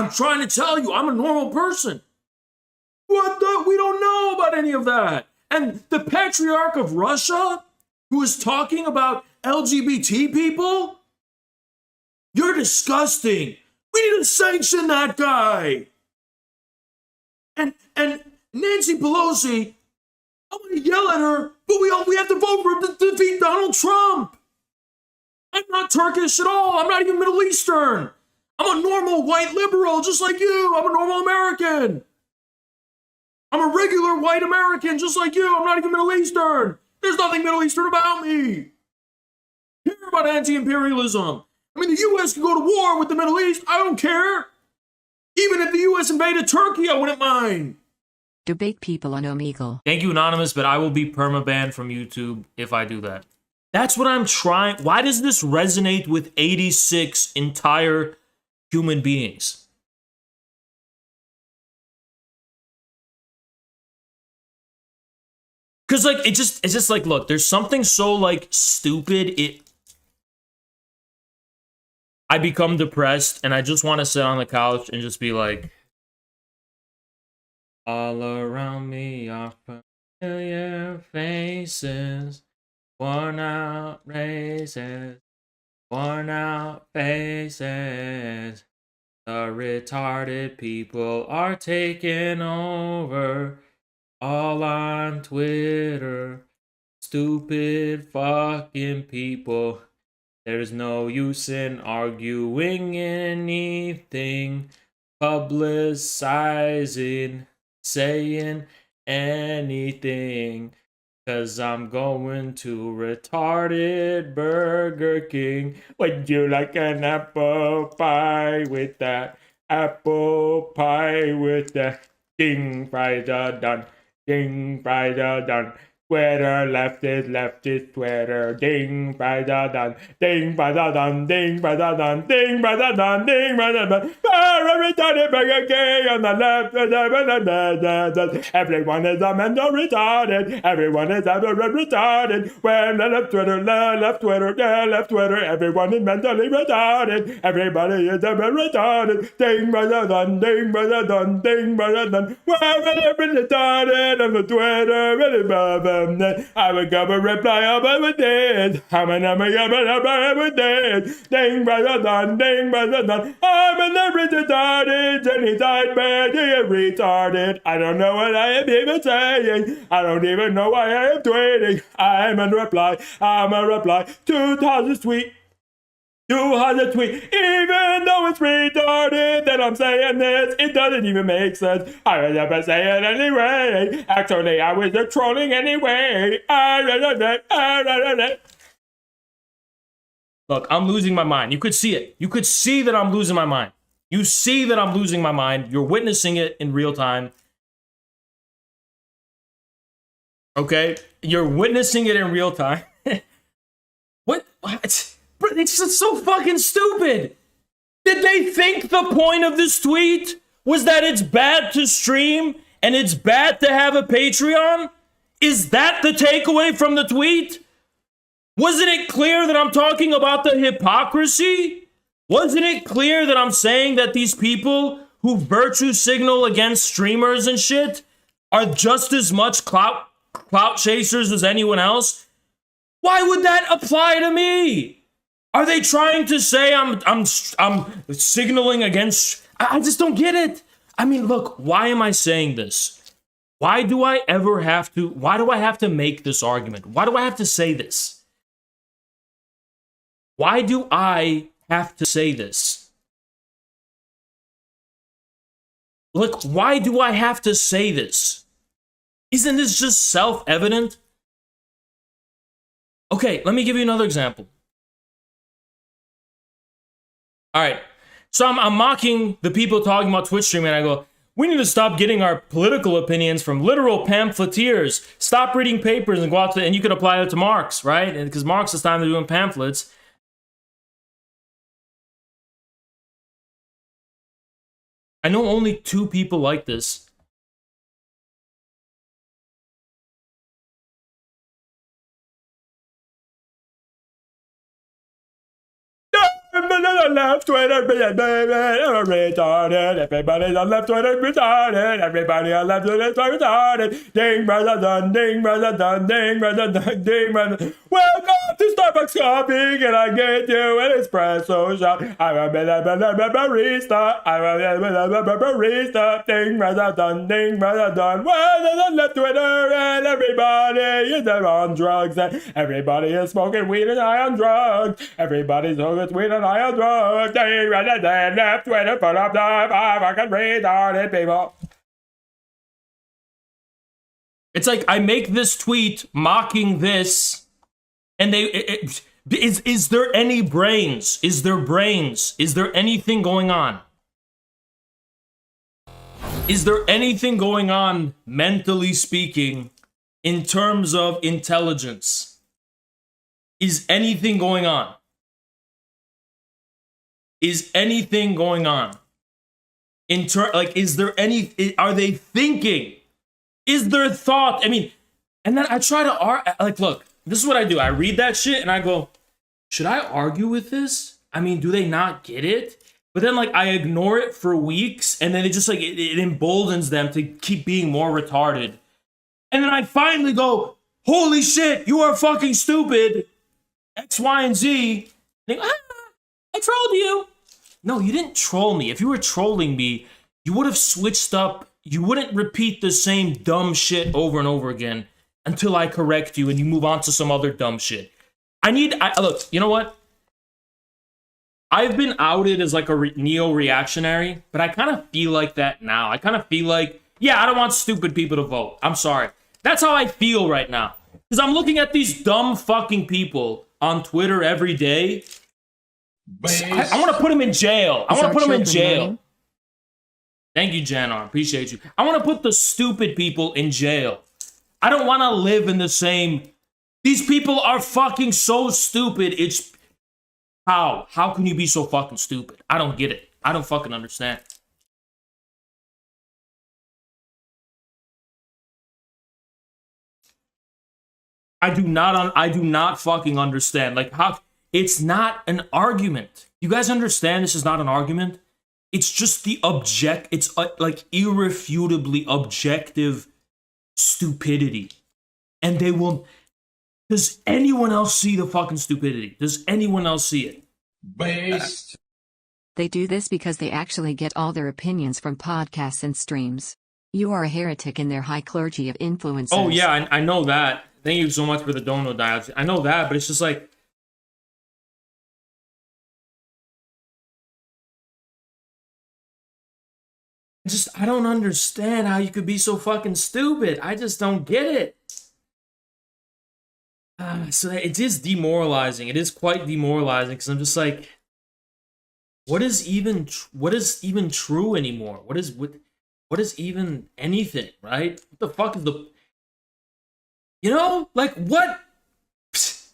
trying to tell you, I'm a normal person. What the? We don't know about any of that. And the patriarch of Russia, who is talking about LGBT people? You're disgusting. We need to sanction that guy. And Nancy Pelosi, I'm going to yell at her, but we have to vote for to defeat Donald Trump. I'm not Turkish at all. I'm not even Middle Eastern. I'm a normal white liberal, just like you. I'm a normal American. I'm a regular white American, just like you. I'm not even Middle Eastern. There's nothing Middle Eastern about me. Hear about anti-imperialism. I mean, the U.S. can go to war with the Middle East. I don't care. Even if the U.S. invaded Turkey, I wouldn't mind. Debate people on Omegle. Thank you, Anonymous, but I will be permabanned from YouTube if I do that. That's what I'm trying. Why does this resonate with 86 entire human beings? Because, like, it's just like, look, there's something so, like, stupid. I become depressed, and I just want to sit on the couch and just be like, all around me are familiar faces, worn out races, worn out faces. The retarded people are taking over, all on Twitter. Stupid fucking people. There's no use in arguing anything, publicizing, saying anything, 'cause I'm going to retarded Burger King. Would you like an apple pie with that? Apple pie with that? Ding, fries are done. Ding, fries are done. Twitter, leftist, Twitter, ding, ba-da done, ding, ba-da done, ding, ba-da done, ding, ba-da done, ding, ba-da done, retarded Burger King on the left, everyone is a mental retarded, everyone is a retarded, when the left Twitter, everyone is mentally retarded, everybody is a retarded, ding, ba-da done, ding, ba-da done, ding, ba-da done, we're retarded on the Twitter, really bad. I would come a reply over this. I'm an over this. Ding, brother, done, ding, brother, done. I'm an retarded, anytime, man, you're retarded. I don't know what I am even saying. I don't even know why I am tweeting. I'm a reply. 2,000 tweet. 200 tweet, even though it's retarded that I'm saying this, it doesn't even make sense. I would never say it anyway. Actually, I was just trolling anyway. Look, I'm losing my mind. You could see it. You could see that I'm losing my mind. You see that I'm losing my mind. You're witnessing it in real time. Okay? You're witnessing it in real time. What? It's just so fucking stupid. Did they think the point of this tweet was that it's bad to stream and it's bad to have a Patreon? Is that the takeaway from the tweet? Wasn't it clear that I'm talking about the hypocrisy? Wasn't it clear that I'm saying that these people who virtue signal against streamers and shit are just as much clout chasers as anyone else? Why would that apply to me? Are they trying to say I'm signaling against? I just don't get it. I mean, look, why am I saying this? Why do I have to make this argument? Why do I have to say this? Why do I have to say this? Look, why do I have to say this? Isn't this just self-evident? Okay, let me give you another example. All right, so I'm mocking the people talking about Twitch streaming, and I go, we need to stop getting our political opinions from literal pamphleteers. Stop reading papers and go out to, and you could apply it to Marx, right? Because Marx is time to doing pamphlets. I know only 2 people like this. Left Twitter, retarded. Everybody on left Twitter, retarded. Everybody on left Twitter, retarded. Ding, brother, done, ding, brother, done, ding, brother, done, ding, brother. Welcome to Starbucks Coffee, and I get you an espresso shot. I'm a barista. I'm a barista. Ding, brother, done, ding, brother, done. Well, on left Twitter, and everybody is on drugs. And everybody is smoking weed and high on drugs. Everybody's smoking weed and high on drugs. Ding, brother, done, left Twitter, put up the fucking retarded people. It's like I make this tweet mocking this, and Is there any brains? Is there brains? Is there anything going on? Is there anything going on, mentally speaking, in terms of intelligence? Is anything going on? Is anything going on? Is there any, are they thinking? Is there thought? I mean, and then I try to, look, this is what I do. I read that shit and I go, should I argue with this? I mean, do they not get it? But then, I ignore it for weeks, and then it just, it emboldens them to keep being more retarded. And then I finally go, holy shit, you are fucking stupid. X, Y, and Z. And they go, I trolled you. No, you didn't troll me. If you were trolling me, you would have switched up. You wouldn't repeat the same dumb shit over and over again until I correct you and you move on to some other dumb shit. Look, you know what? I've been outed as a neo-reactionary, but I kind of feel like that now. I kind of feel like, yeah, I don't want stupid people to vote. I'm sorry. That's how I feel right now. Because I'm looking at these dumb fucking people on Twitter every day. I want to put them in jail. I want to put them in jail. Thank you, Janar. Appreciate you. I want to put the stupid people in jail. I don't want to live in the same... These people are fucking so stupid. It's... How? How can you be so fucking stupid? I don't get it. I don't fucking understand. I do not fucking understand. How... It's not an argument. You guys understand this is not an argument? It's just the it's irrefutably objective stupidity. And they will... Does anyone else see the fucking stupidity? Does anyone else see it? Based. They do this because they actually get all their opinions from podcasts and streams. You are a heretic in their high clergy of influencers. Oh yeah, I know that. Thank you so much for the dono dials. I know that, but it's just I don't understand how you could be so fucking stupid. I just don't get it. So it is demoralizing. It is quite demoralizing because I'm just what is even true anymore? What is even anything, right? What the fuck is the... what? Psst.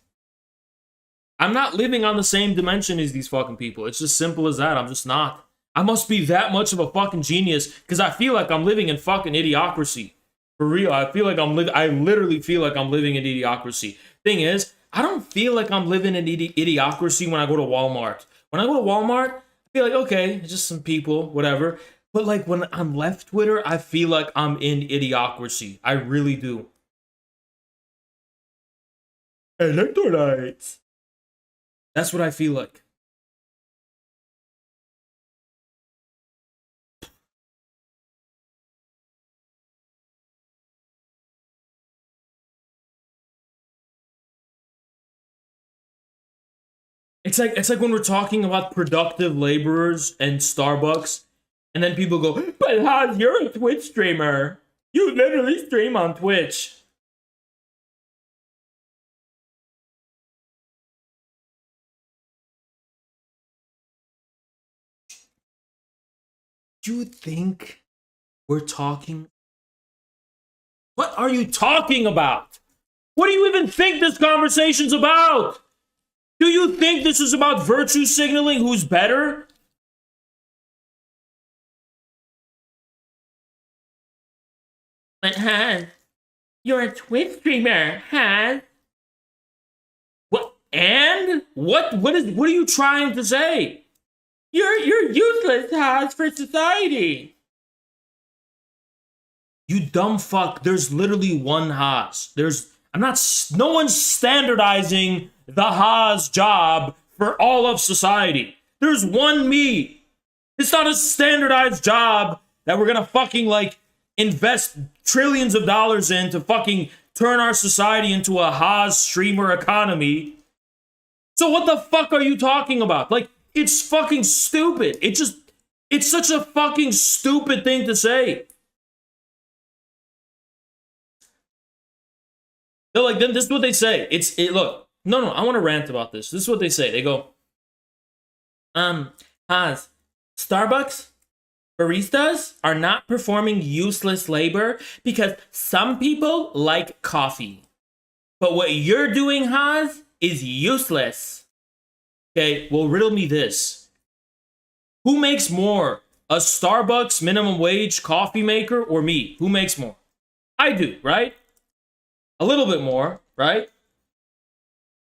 I'm not living on the same dimension as these fucking people. It's just simple as that. I'm just not. I must be that much of a fucking genius because I feel like I'm living in fucking idiocracy. For real, I literally feel like I'm living in idiocracy. Thing is, I don't feel like I'm living in idiocracy when I go to Walmart. When I go to Walmart, I feel like, okay, it's just some people, whatever. But when I'm left Twitter, I feel like I'm in idiocracy. I really do. Electrolytes. That's what I feel like. It's like when we're talking about productive laborers and Starbucks, and then people go, but Hans, you're a Twitch streamer. You literally stream on Twitch. Do you think we're talking? What are you talking about? What do you even think this conversation's about? Do you think this is about virtue signaling who's better? But Han, you're a Twitch streamer, Han. What? And what are you trying to say? You're useless, Hans, for society. You dumb fuck. There's literally one Haas. No one's standardizing the Haas job for all of society. There's one me. It's not a standardized job that we're gonna fucking invest trillions of dollars in to fucking turn our society into a Haas streamer economy. So what the fuck are you talking about? It's fucking stupid. It's such a fucking stupid thing to say. They're this is what they say. Look, No, I want to rant about this. This is what they say. They go, Hans, Starbucks baristas are not performing useless labor because some people like coffee. But what you're doing, Hans, is useless. Okay, well, riddle me this. Who makes more? A Starbucks minimum wage coffee maker or me? Who makes more? I do, right? A little bit more, right?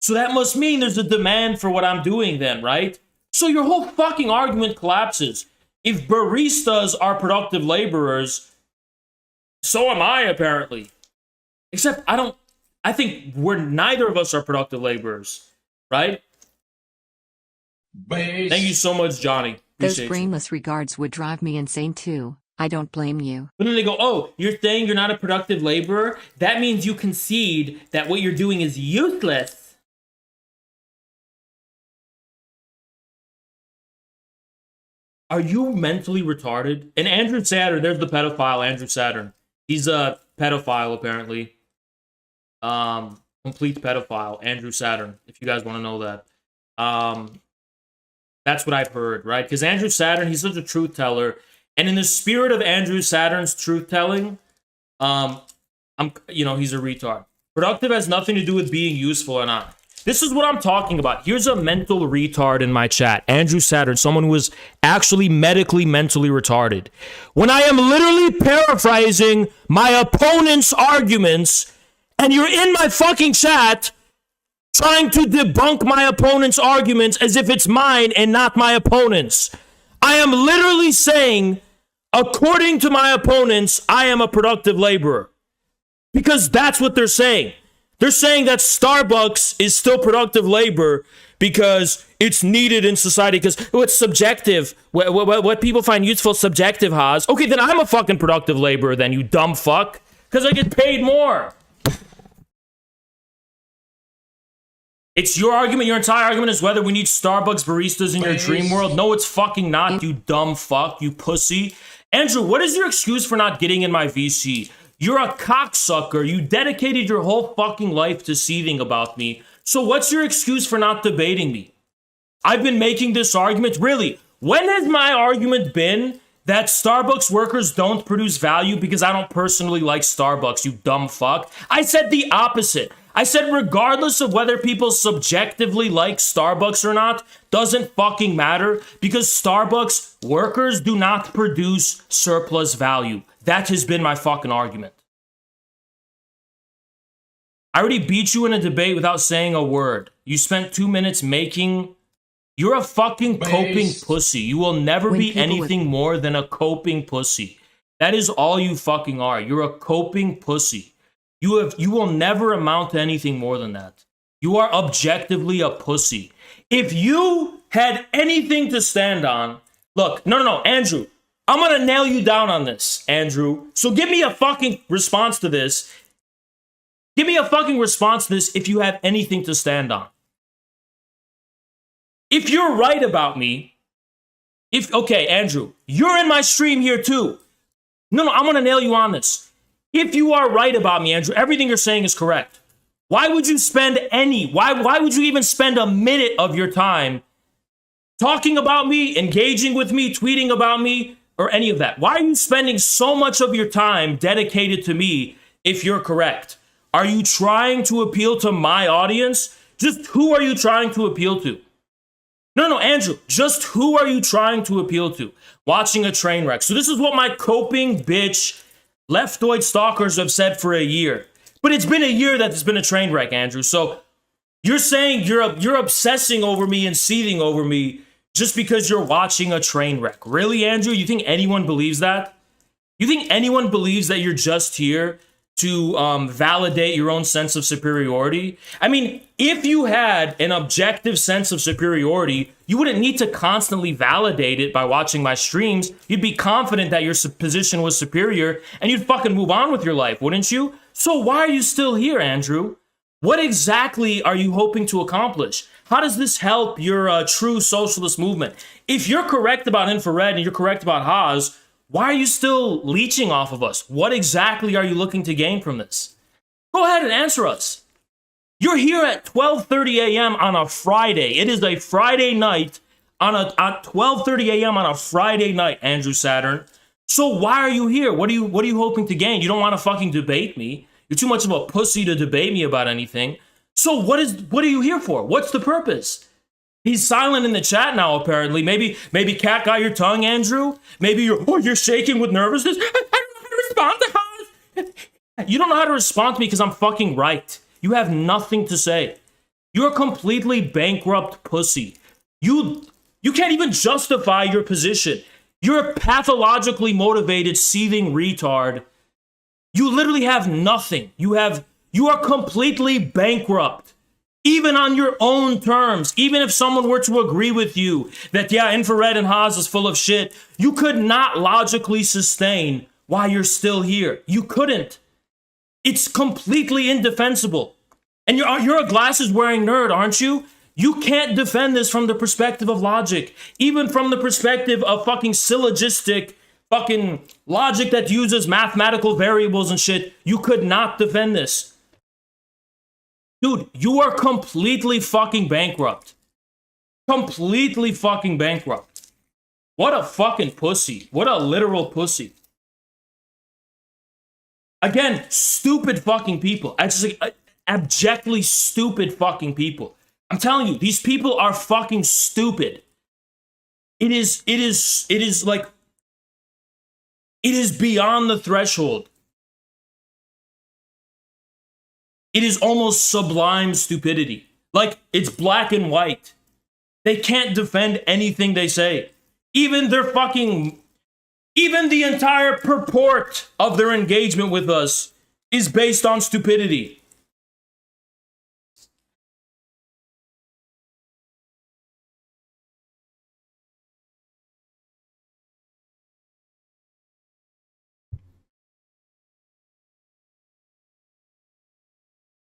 So that must mean there's a demand for what I'm doing then, right? So your whole fucking argument collapses. If baristas are productive laborers, so am I, apparently. Except I think neither of us are productive laborers, right? Thank you so much, Johnny. Those brainless regards would drive me insane too. I don't blame you. But then they go, oh, you're saying you're not a productive laborer? That means you concede that what you're doing is useless. Are you mentally retarded? And Andrew Saturn, there's the pedophile, Andrew Saturn. He's a pedophile, apparently. Complete pedophile, Andrew Saturn, if you guys want to know that. That's what I've heard, right? Because Andrew Saturn, he's such a truth teller. And in the spirit of Andrew Saturn's truth telling, he's a retard. Productive has nothing to do with being useful or not. This is what I'm talking about. Here's a mental retard in my chat. Andrew Saturn, someone who is actually mentally retarded. When I am literally paraphrasing my opponent's arguments, and you're in my fucking chat trying to debunk my opponent's arguments as if it's mine and not my opponent's. I am literally saying, according to my opponents, I am a productive laborer. Because that's what they're saying. They're saying that Starbucks is still productive labor because it's needed in society, because it's subjective. What people find useful is subjective, Haas. Okay, then I'm a fucking productive laborer then, you dumb fuck. Because I get paid more. It's your argument, your entire argument is whether we need Starbucks baristas in your dream world. No, it's fucking not, you dumb fuck, you pussy. Andrew, what is your excuse for not getting in my VC? You're a cocksucker. You dedicated your whole fucking life to seething about me. So what's your excuse for not debating me? I've been making this argument. Really, when has my argument been that Starbucks workers don't produce value because I don't personally like Starbucks, you dumb fuck? I said the opposite. I said regardless of whether people subjectively like Starbucks or not, doesn't fucking matter because Starbucks workers do not produce surplus value. That has been my fucking argument. I already beat you in a debate without saying a word. You spent 2 minutes making... You're a fucking coping pussy. You will never be anything more than a coping pussy. That is all you fucking are. You're a coping pussy. You will never amount to anything more than that. You are objectively a pussy. If you had anything to stand on... Look, no, Andrew. I'm going to nail you down on this, Andrew. So give me a fucking response to this. Give me a fucking response to this if you have anything to stand on. If you're right about me, okay, Andrew, you're in my stream here too. No, I'm going to nail you on this. If you are right about me, Andrew, everything you're saying is correct. Why would you spend why would you even spend a minute of your time talking about me, engaging with me, tweeting about me, or any of that? Why are you spending so much of your time dedicated to me if you're correct? Are you trying to appeal to my audience? Just who are you trying to appeal to? No, Andrew, just who are you trying to appeal to? Watching a train wreck. So this is what my coping bitch leftoid stalkers have said for a year. But it's been a year that it's been a train wreck, Andrew. So you're saying you're obsessing over me and seething over me just because you're watching a train wreck. Really, Andrew? You think anyone believes that? You think anyone believes that you're just here to validate your own sense of superiority? I mean, if you had an objective sense of superiority, you wouldn't need to constantly validate it by watching my streams. You'd be confident that your position was superior, and you'd fucking move on with your life, wouldn't you? So why are you still here, Andrew? What exactly are you hoping to accomplish? How does this help your true socialist movement? If you're correct about infrared and you're correct about Haas, why are you still leeching off of us? What exactly are you looking to gain from this? Go ahead and answer us. You're here at 12:30 a.m. on a Friday. It is a Friday night at 12:30 a.m. on a Friday night, Andrew Saturn. So why are you here? What are you hoping to gain? You don't want to fucking debate me. You're too much of a pussy to debate me about anything. So what are you here for? What's the purpose? He's silent in the chat now, apparently. Maybe cat got your tongue, Andrew. Maybe you're shaking with nervousness. I don't know how to respond to Hans. You don't know how to respond to me because I'm fucking right. You have nothing to say. You're a completely bankrupt pussy. You can't even justify your position. You're a pathologically motivated, seething retard. You literally have nothing. You are completely bankrupt. Even on your own terms, even if someone were to agree with you that, yeah, Infrared and Haas is full of shit, you could not logically sustain why you're still here. You couldn't. It's completely indefensible. And you're a glasses-wearing nerd, aren't you? You can't defend this from the perspective of logic. Even from the perspective of fucking syllogistic fucking logic that uses mathematical variables and shit, you could not defend this. Dude, you are completely fucking bankrupt. Completely fucking bankrupt. What a fucking pussy. What a literal pussy. Again, stupid fucking people. I just like abjectly stupid fucking people. I'm telling you, these people are fucking stupid. It is beyond the threshold. It is almost sublime stupidity. Like, it's black and white. They can't defend anything they say. Even the entire purport of their engagement with us is based on stupidity.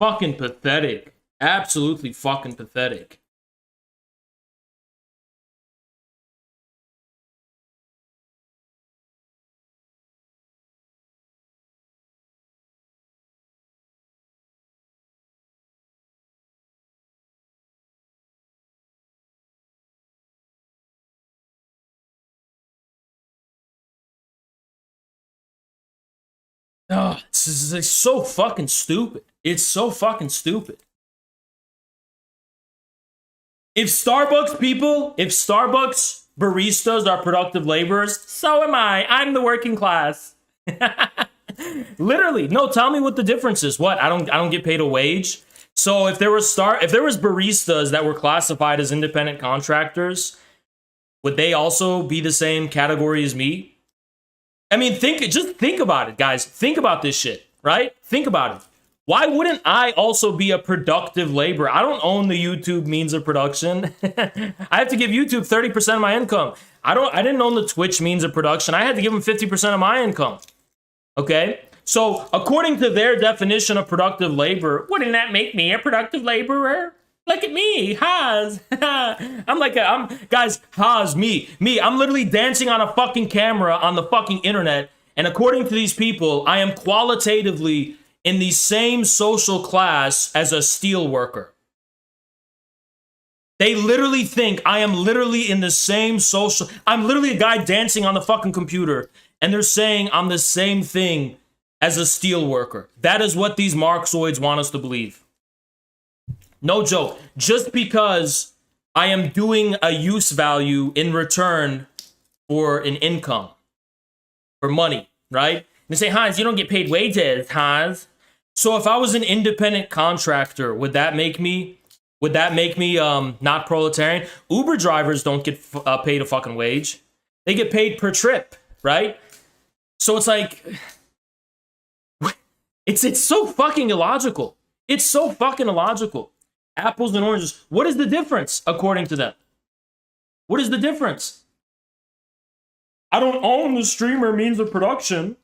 Fucking pathetic. Absolutely fucking pathetic. Oh, this is like so fucking stupid. It's so fucking stupid. If Starbucks baristas are productive laborers, so am I. I'm the working class. Literally, no. Tell me what the difference is. What? I don't get paid a wage. So if there was baristas that were classified as independent contractors, would they also be the same category as me? I mean, just think about it, guys. Think about this shit, right? Think about it. Why wouldn't I also be a productive laborer? I don't own the YouTube means of production. I have to give YouTube 30% of my income. I didn't own the Twitch means of production. I had to give them 50% of my income. Okay? So, according to their definition of productive labor, wouldn't that make me a productive laborer? Look at me, Haas. Guys, Haas, me. I'm literally dancing on a fucking camera on the fucking internet. And according to these people, I am qualitatively in the same social class as a steel worker. They literally think I am literally in the same social... I'm literally a guy dancing on the fucking computer. And they're saying I'm the same thing as a steel worker. That is what these Marxoids want us to believe. No joke. Just because I am doing a use value in return for an income, for money, right? They say, Hans, you don't get paid wages, Hans. So if I was an independent contractor, would that make me not proletarian? Uber drivers don't get paid a fucking wage. They get paid per trip, right? So it's like, it's so fucking illogical. It's so fucking illogical. Apples and oranges. What is the difference, according to them? What is the difference? I don't own the streamer means of production.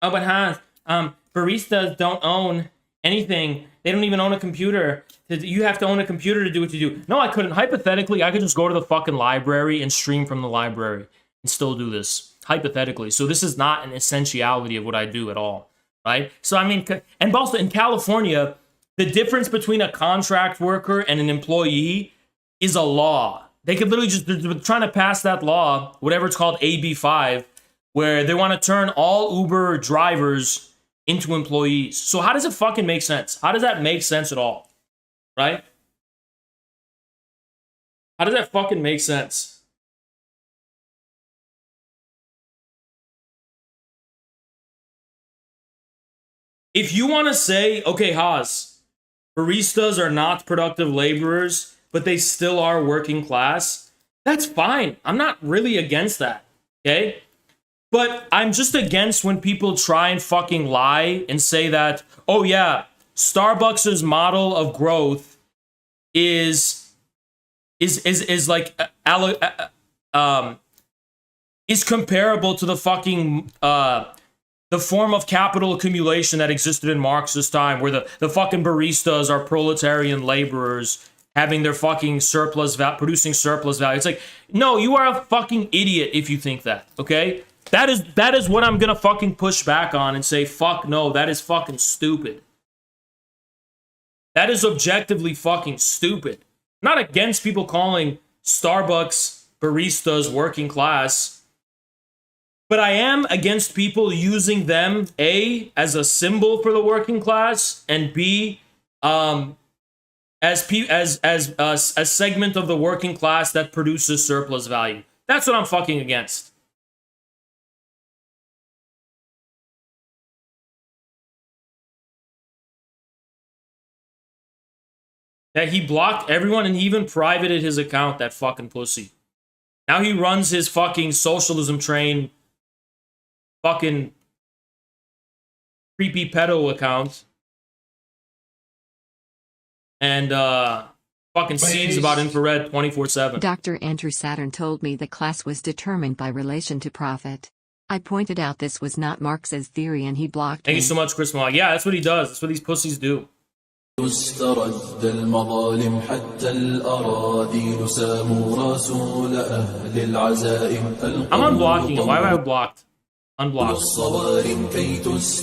Oh, but Hans, baristas don't own anything. They don't even own a computer. You have to own a computer to do what you do. No, I couldn't. Hypothetically, I could just go to the fucking library and stream from the library and still do this. Hypothetically. So this is not an essentiality of what I do at all. right? So, I mean, and also in California, the difference between a contract worker and an employee is a law. They could literally just, they're trying to pass that law, whatever it's called, AB5, where they want to turn all Uber drivers into employees. So how does it fucking make sense? How does that make sense at all? Right? How does that fucking make sense? If you want to say, okay, Haas, baristas are not productive laborers, but they still are working class, that's fine. I'm not really against that, okay? But I'm just against when people try and fucking lie and say that, oh yeah, Starbucks' model of growth is like is comparable to the fucking the form of capital accumulation that existed in Marx's time, where the fucking baristas are proletarian laborers having their fucking producing surplus value. It's like, no, you are a fucking idiot if you think that, okay? That is what I'm gonna fucking push back on and say, fuck no, that is fucking stupid. That is objectively fucking stupid. I'm not against people calling Starbucks baristas working class, but I am against people using them, A, as a symbol for the working class, and B, as a segment of the working class that produces surplus value. That's what I'm fucking against. That he blocked everyone and he even privated his account, that fucking pussy. Now he runs his fucking socialism train fucking creepy pedo account. And fucking seeds about infrared 24/7. Dr. Andrew Saturn told me the class was determined by relation to profit. I pointed out this was not Marx's theory and he blocked Thank me. you so much, Chris Malak. Yeah, that's what he does. That's what these pussies do. استرد المظالم حتى الأراذيل ساموا رسول أهل العزائم. I'm unblocking him. Why am I blocked? Unblocked.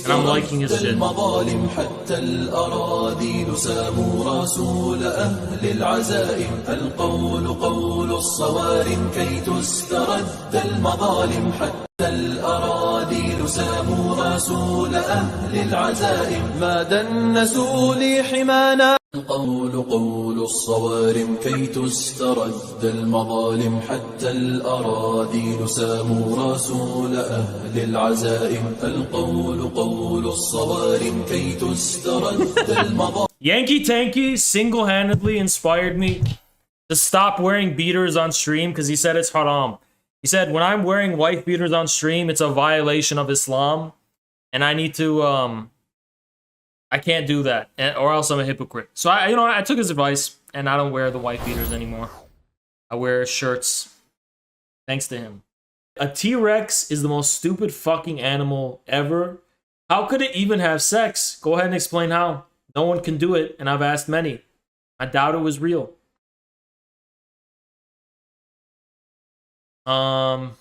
And I'm liking his shit. المظالم حتى الأراذيل ساموا رسول أهل العزائم. القول قول الصوارم كي تسترد المظالم حتى الأراذيل ساموا رسول أهل العزائم. ما دنسوا لي حمانا. القول قول الصوارم كي تسترد المظالم حتى الأراذيل ساموا رسول أهل العزائم. القول قول الصوارم كي تسترد المظالم. Yankee Tanky single-handedly inspired me to stop wearing beaters on stream because he said it's haram. He said, when I'm wearing wife beaters on stream, it's a violation of Islam, and I need to, I can't do that, or else I'm a hypocrite. So I took his advice, and I don't wear the wife beaters anymore. I wear shirts, thanks to him. A T-Rex is the most stupid fucking animal ever. How could it even have sex? Go ahead and explain how. No one can do it, and I've asked many. I doubt it was real. And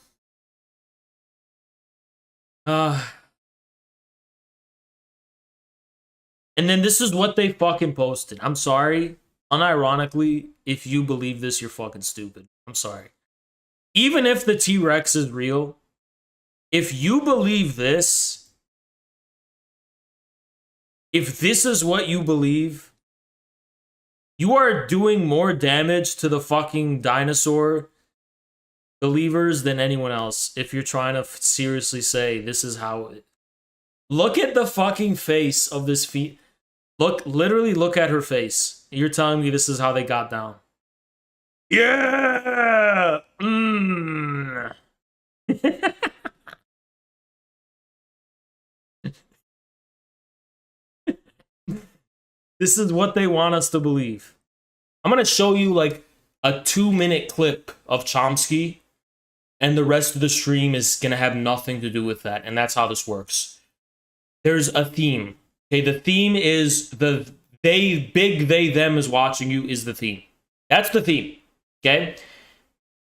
then this is what they fucking posted. I'm sorry. Unironically, if you believe this, you're fucking stupid. I'm sorry. Even if the T-Rex is real, if you believe this, if this is what you believe, you are doing more damage to the fucking dinosaur believers than anyone else. If you're trying to seriously say this is how it... Look at the fucking face of this literally look at her face. You're telling me this is how they got down. Yeah! This is what they want us to believe. I'm gonna show you like a 2-minute clip of Chomsky, and the rest of the stream is gonna have nothing to do with that, and that's how this works. There's a theme. Okay, the theme is they, them is watching you is the theme. That's the theme. Okay?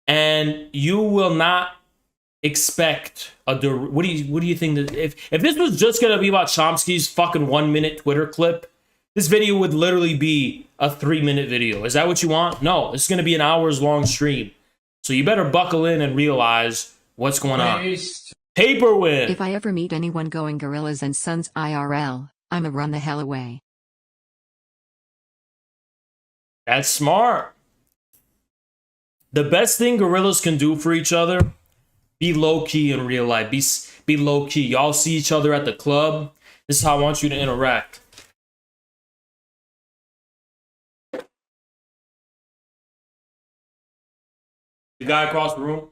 And you will not expect what do you think that if this was just gonna be about Chomsky's fucking 1 minute Twitter clip, this video would literally be a 3-minute video. Is that what you want? No, it's gonna be an hours long stream. So you better buckle in and realize what's going on. Paper win. If I ever meet anyone going Gorillas and Sons IRL, I'ma run the hell away. That's smart. The best thing gorillas can do for each other, be low-key in real life. Be low-key. Y'all see each other at the club. This is how I want you to interact. The guy across the room.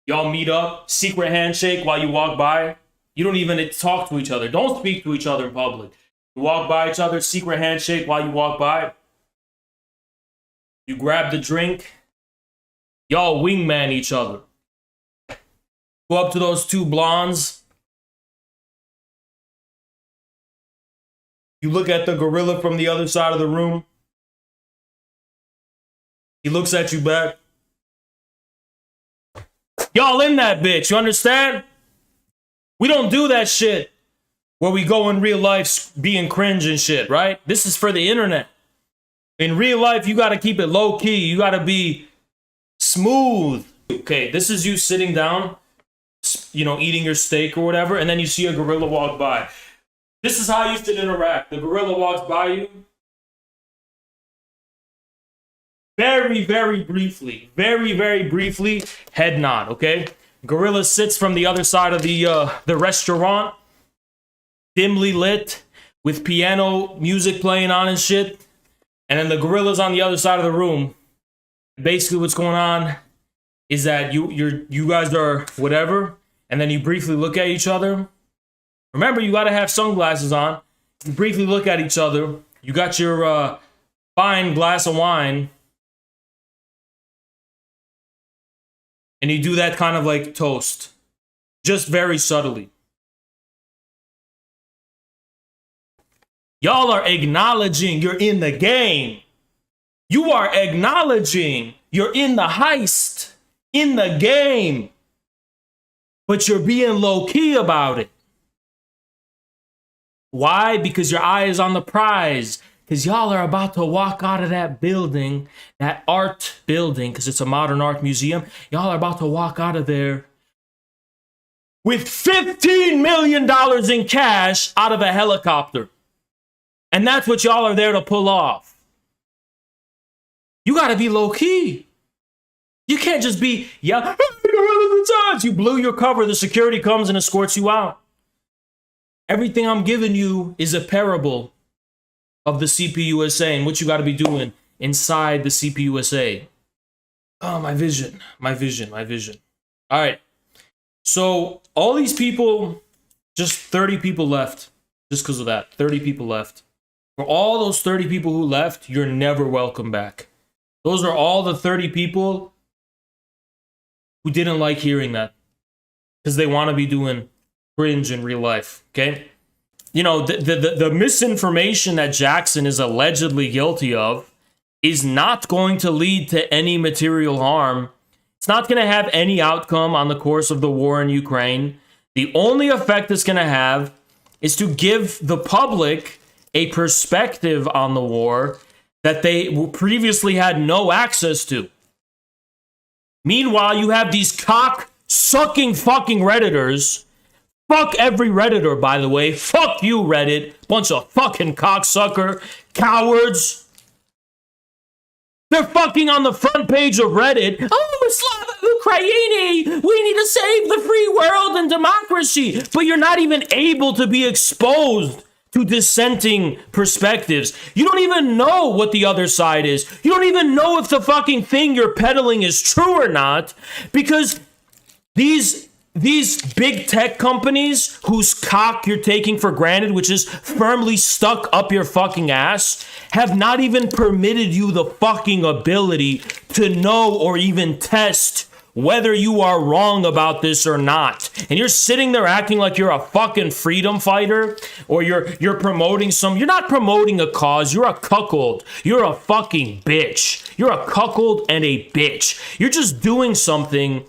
Y'all meet up, secret handshake while you walk by. You don't even talk to each other. Don't speak to each other in public. You walk by each other, secret handshake while you walk by. You grab the drink. Y'all wingman each other. Go up to those two blondes. You look at the gorilla from the other side of the room. He looks at you back. Y'all in that bitch, you understand? We don't do that shit where we go in real life being cringe and shit, right? This is for the internet. In real life, you gotta keep it low key. You gotta be smooth. Okay, this is you sitting down, you know, eating your steak or whatever, and then you see a gorilla walk by. This is how you should interact. The gorilla walks by you. Very, very briefly, head nod, okay? Gorilla sits from the other side of the restaurant, dimly lit, with piano music playing on and shit. And then the gorilla's on the other side of the room. Basically what's going on is that you guys are whatever, and then you briefly look at each other. Remember, you gotta have sunglasses on. You briefly look at each other. You got your fine glass of wine. And you do that kind of like toast. Just very subtly. Y'all are acknowledging you're in the game. You are acknowledging you're in the heist, in the game. But you're being low-key about it. Why? Because your eye is on the prize. Because y'all are about to walk out of that building, that art building, because it's a modern art museum. Y'all are about to walk out of there with $15 million in cash out of a helicopter. And that's what y'all are there to pull off. You got to be low-key. You can't just be, yeah, you blew your cover, the security comes and escorts you out. Everything I'm giving you is a parable of the CPUSA and what you got to be doing inside the CPUSA. Oh, my vision. All right. So all these people, just 30 people left. Just because of that, 30 people left. For all those 30 people who left, you're never welcome back. Those are all the 30 people who didn't like hearing that. Because they want to be doing cringe in real life, okay? You know, the misinformation that Jackson is allegedly guilty of is not going to lead to any material harm. It's not going to have any outcome on the course of the war in Ukraine. The only effect it's going to have is to give the public a perspective on the war that they previously had no access to. Meanwhile, you have these cock-sucking fucking Redditors. Fuck every Redditor, by the way. Fuck you, Reddit. Bunch of fucking cocksucker cowards. They're fucking on the front page of Reddit. Oh, Slava Ukraini! We need to save the free world and democracy. But you're not even able to be exposed to dissenting perspectives. You don't even know what the other side is. You don't even know if the fucking thing you're peddling is true or not. Because these big tech companies whose cock you're taking for granted, which is firmly stuck up your fucking ass, have not even permitted you the fucking ability to know or even test whether you are wrong about this or not. And you're sitting there acting like you're a fucking freedom fighter, or you're promoting you're not promoting a cause, you're a cuckold. You're a fucking bitch. You're a cuckold and a bitch. You're just doing something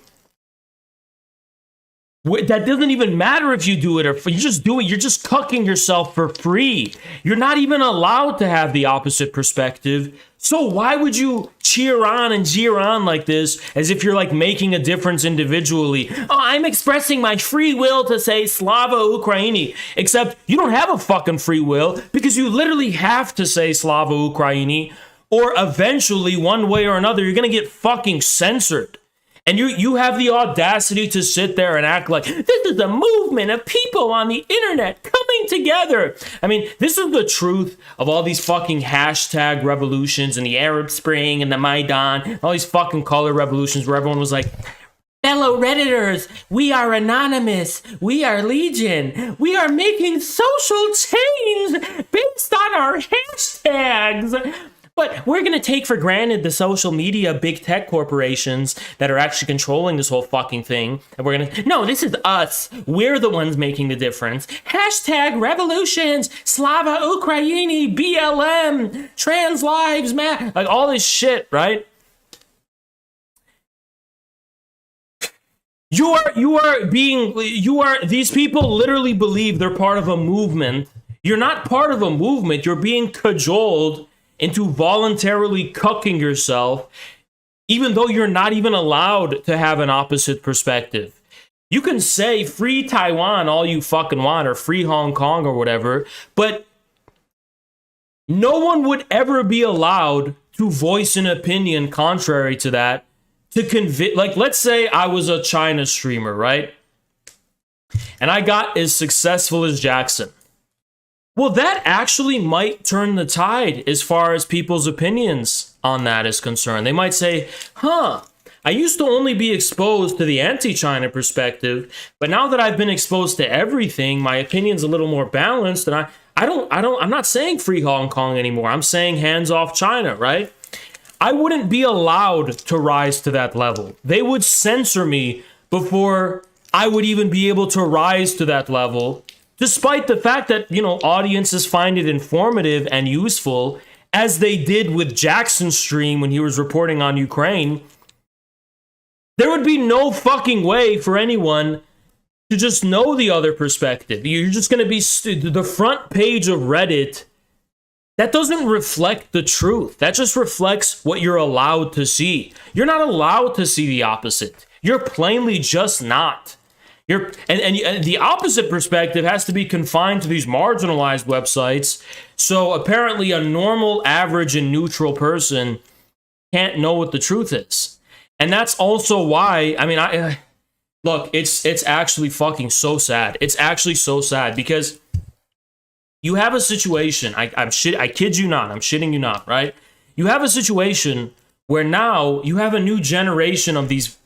That doesn't even matter if you do it or you just do it. You're just cucking yourself for free. You're not even allowed to have the opposite perspective. So why would you cheer on and jeer on like this as if you're like making a difference individually? Oh, I'm expressing my free will to say Slava Ukraini. Except you don't have a fucking free will because you literally have to say Slava Ukraini, or eventually, one way or another, you're gonna get fucking censored. And you have the audacity to sit there and act like this is a movement of people on the internet coming together. I mean, this is the truth of all these fucking hashtag revolutions and the Arab Spring and the Maidan, all these fucking color revolutions where everyone was like, fellow Redditors, we are anonymous, we are legion, we are making social change based on our hashtags. But we're going to take for granted the social media big tech corporations that are actually controlling this whole fucking thing. And we're going to, no, this is us. We're the ones making the difference. Hashtag revolutions, Slava Ukraini, BLM, trans lives matter. Like all this shit, right? These people literally believe they're part of a movement. You're not part of a movement. You're being cajoled into voluntarily cucking yourself, even though you're not even allowed to have an opposite perspective. You can say free Taiwan all you fucking want, or free Hong Kong or whatever, but no one would ever be allowed to voice an opinion contrary to that, to convince, like, let's say I was a China streamer, right? And I got as successful as Jackson. Well, that actually might turn the tide as far as people's opinions on that is concerned. They might say, I used to only be exposed to the anti-China perspective, but now that I've been exposed to everything, my opinion's a little more balanced, and I'm not saying free Hong Kong anymore. I'm saying hands off China, right? I wouldn't be allowed to rise to that level. They would censor me before I would even be able to rise to that level, despite the fact that, audiences find it informative and useful, as they did with Jackson's stream when he was reporting on Ukraine. There would be no fucking way for anyone to just know the other perspective. You're just going to be the front page of Reddit. That doesn't reflect the truth. That just reflects what you're allowed to see. You're not allowed to see the opposite. You're plainly just not. And the opposite perspective has to be confined to these marginalized websites. So apparently a normal, average, and neutral person can't know what the truth is. And that's also why, look, it's actually fucking so sad. It's actually so sad because you have a situation, I kid you not, I'm shitting you not, right? You have a situation where now you have a new generation of these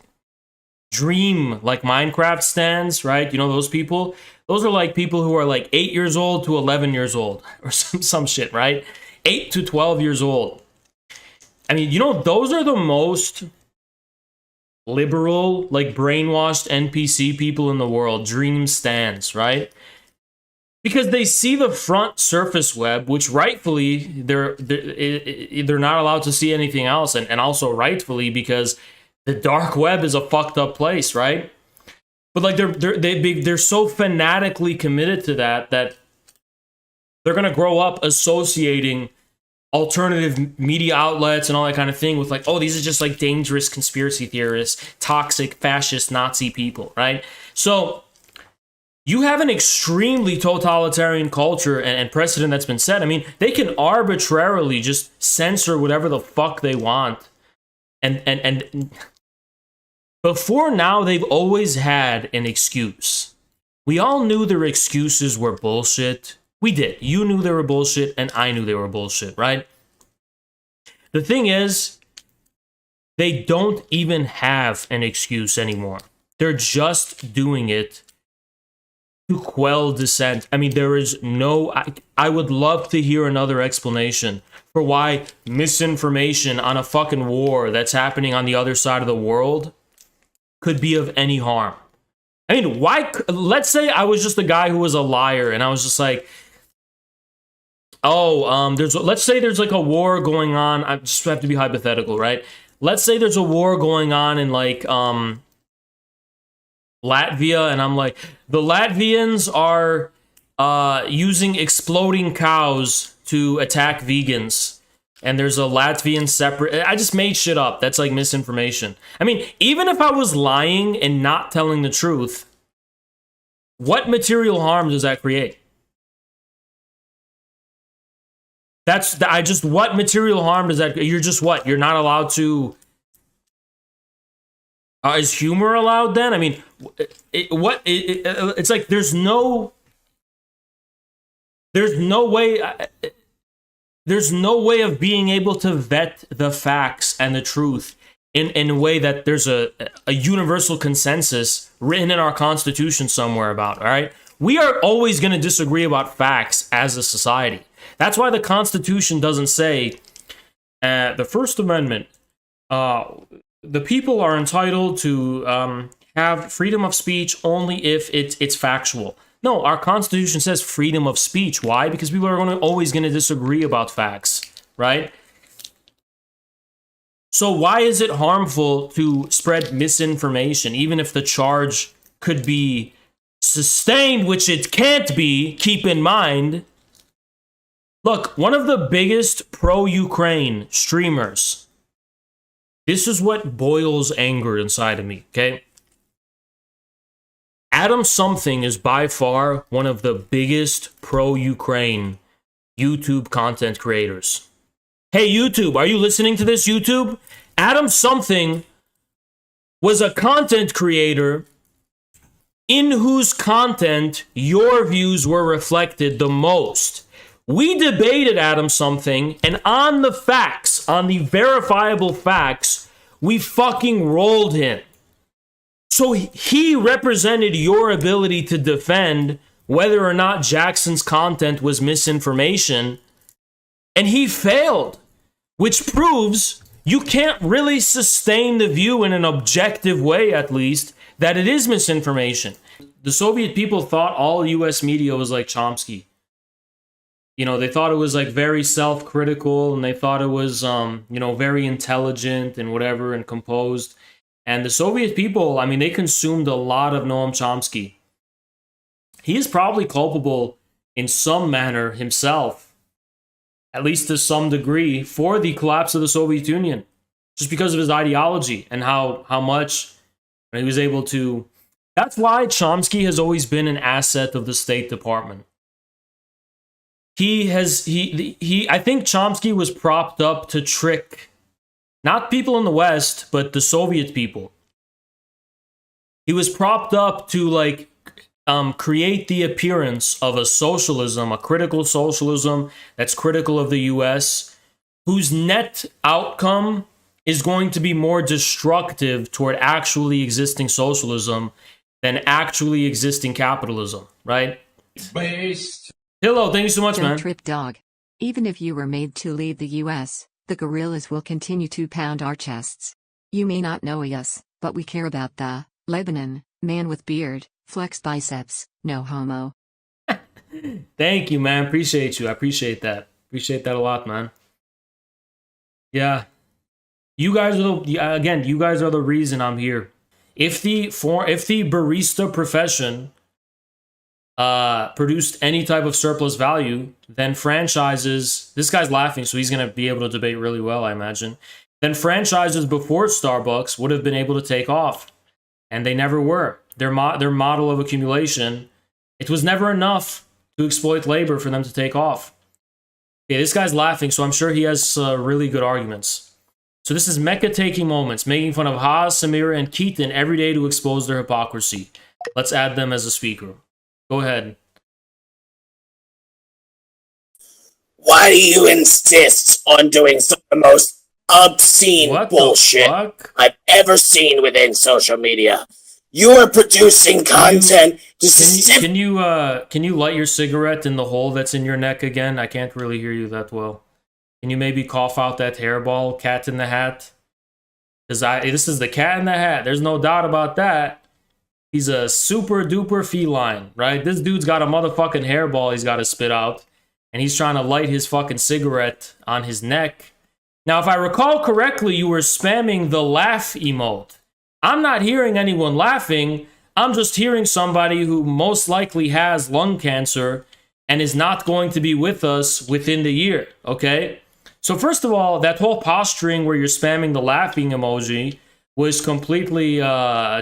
dream, like Minecraft stands, right? You know those people? Those are like people who are like 8 years old to 11 years old or some shit, right? 8 to 12 years old. I mean, those are the most liberal, like brainwashed NPC people in the world, dream stands, right? Because they see the front surface web, which rightfully they're not allowed to see anything else, and also rightfully because the dark web is a fucked up place, right? But like they're so fanatically committed to that they're gonna grow up associating alternative media outlets and all that kind of thing with like, oh, these are just like dangerous conspiracy theorists, toxic fascist Nazi people, right? So you have an extremely totalitarian culture and precedent that's been set. I mean, they can arbitrarily just censor whatever the fuck they want. And before now, they've always had an excuse. We all knew their excuses were bullshit. We did. You knew they were bullshit, and I knew they were bullshit, right? The thing is, they don't even have an excuse anymore. They're just doing it to quell dissent. I mean, there is no... I would love to hear another explanation for why misinformation on a fucking war that's happening on the other side of the world could be of any harm. I mean, why... Let's say I was just a guy who was a liar, and I was just like, let's say there's like a war going on. I just have to be hypothetical, right? Let's say there's a war going on in like, Latvia, and I'm like, the Latvians are using exploding cows to attack vegans. And there's a Latvian separate... I just made shit up. That's like misinformation. I mean, even if I was lying and not telling the truth, what material harm does that create? What material harm does that... You're just what? You're not allowed to... is humor allowed then? I mean, it's like there's no way... There's no way of being able to vet the facts and the truth in a way that there's a universal consensus written in our Constitution somewhere about, all right? We are always going to disagree about facts as a society. That's why the Constitution doesn't say, the First Amendment, the people are entitled to have freedom of speech only if it's factual. No, our Constitution says freedom of speech. Why? Because people are always going to disagree about facts, right? So why is it harmful to spread misinformation, even if the charge could be sustained, which it can't be, keep in mind? Look, one of the biggest pro-Ukraine streamers, this is what boils anger inside of me, okay? Adam Something is by far one of the biggest pro-Ukraine YouTube content creators. Hey, YouTube, are you listening to this, YouTube? Adam Something was a content creator in whose content your views were reflected the most. We debated Adam Something, and on the facts, on the verifiable facts, we fucking rolled him. So he represented your ability to defend whether or not Jackson's content was misinformation, and he failed, which proves you can't really sustain the view in an objective way, at least, that it is misinformation. The Soviet people thought all US media was like Chomsky. You know, they thought it was like very self-critical, and they thought it was, very intelligent and whatever and composed. And the Soviet people, I mean, they consumed a lot of Noam Chomsky. He is probably culpable in some manner himself, at least to some degree, for the collapse of the Soviet Union, just because of his ideology and how much he was able to... That's why Chomsky has always been an asset of the State Department. I think Chomsky was propped up to trick not people in the West, but the Soviet people. He was propped up to create the appearance of a socialism, a critical socialism that's critical of the US, whose net outcome is going to be more destructive toward actually existing socialism than actually existing capitalism, right? Based. Hello, thank you so much, Don't man. trip, dog. Even if you were made to lead the US, the guerrillas will continue to pound our chests. You may not know us, but we care about the Lebanon, man with beard, flex biceps, no homo. Thank you, man. Appreciate you. I appreciate that. Appreciate that a lot, man. Yeah. You guys are you guys are the reason I'm here. If the barista profession produced any type of surplus value, then franchises... This guy's laughing, so he's going to be able to debate really well, I imagine. Then franchises before Starbucks would have been able to take off. And they never were. Their model of accumulation, it was never enough to exploit labor for them to take off. Okay, this guy's laughing, so I'm sure he has really good arguments. So this is Mecha taking moments, making fun of Haas, Samira, and Keaton every day to expose their hypocrisy. Let's add them as a speaker. Go ahead. Why do you insist on doing some of the most obscene bullshit I've ever seen within social media? You are producing content to Can you light your cigarette in the hole that's in your neck again? I can't really hear you that well. Can you maybe cough out that hairball, Cat in the Hat? Because this is the Cat in the Hat. There's no doubt about that. He's a super duper feline, right? This dude's got a motherfucking hairball he's got to spit out. And he's trying to light his fucking cigarette on his neck. Now, if I recall correctly, you were spamming the laugh emote. I'm not hearing anyone laughing. I'm just hearing somebody who most likely has lung cancer and is not going to be with us within the year, okay? So first of all, that whole posturing where you're spamming the laughing emoji was completely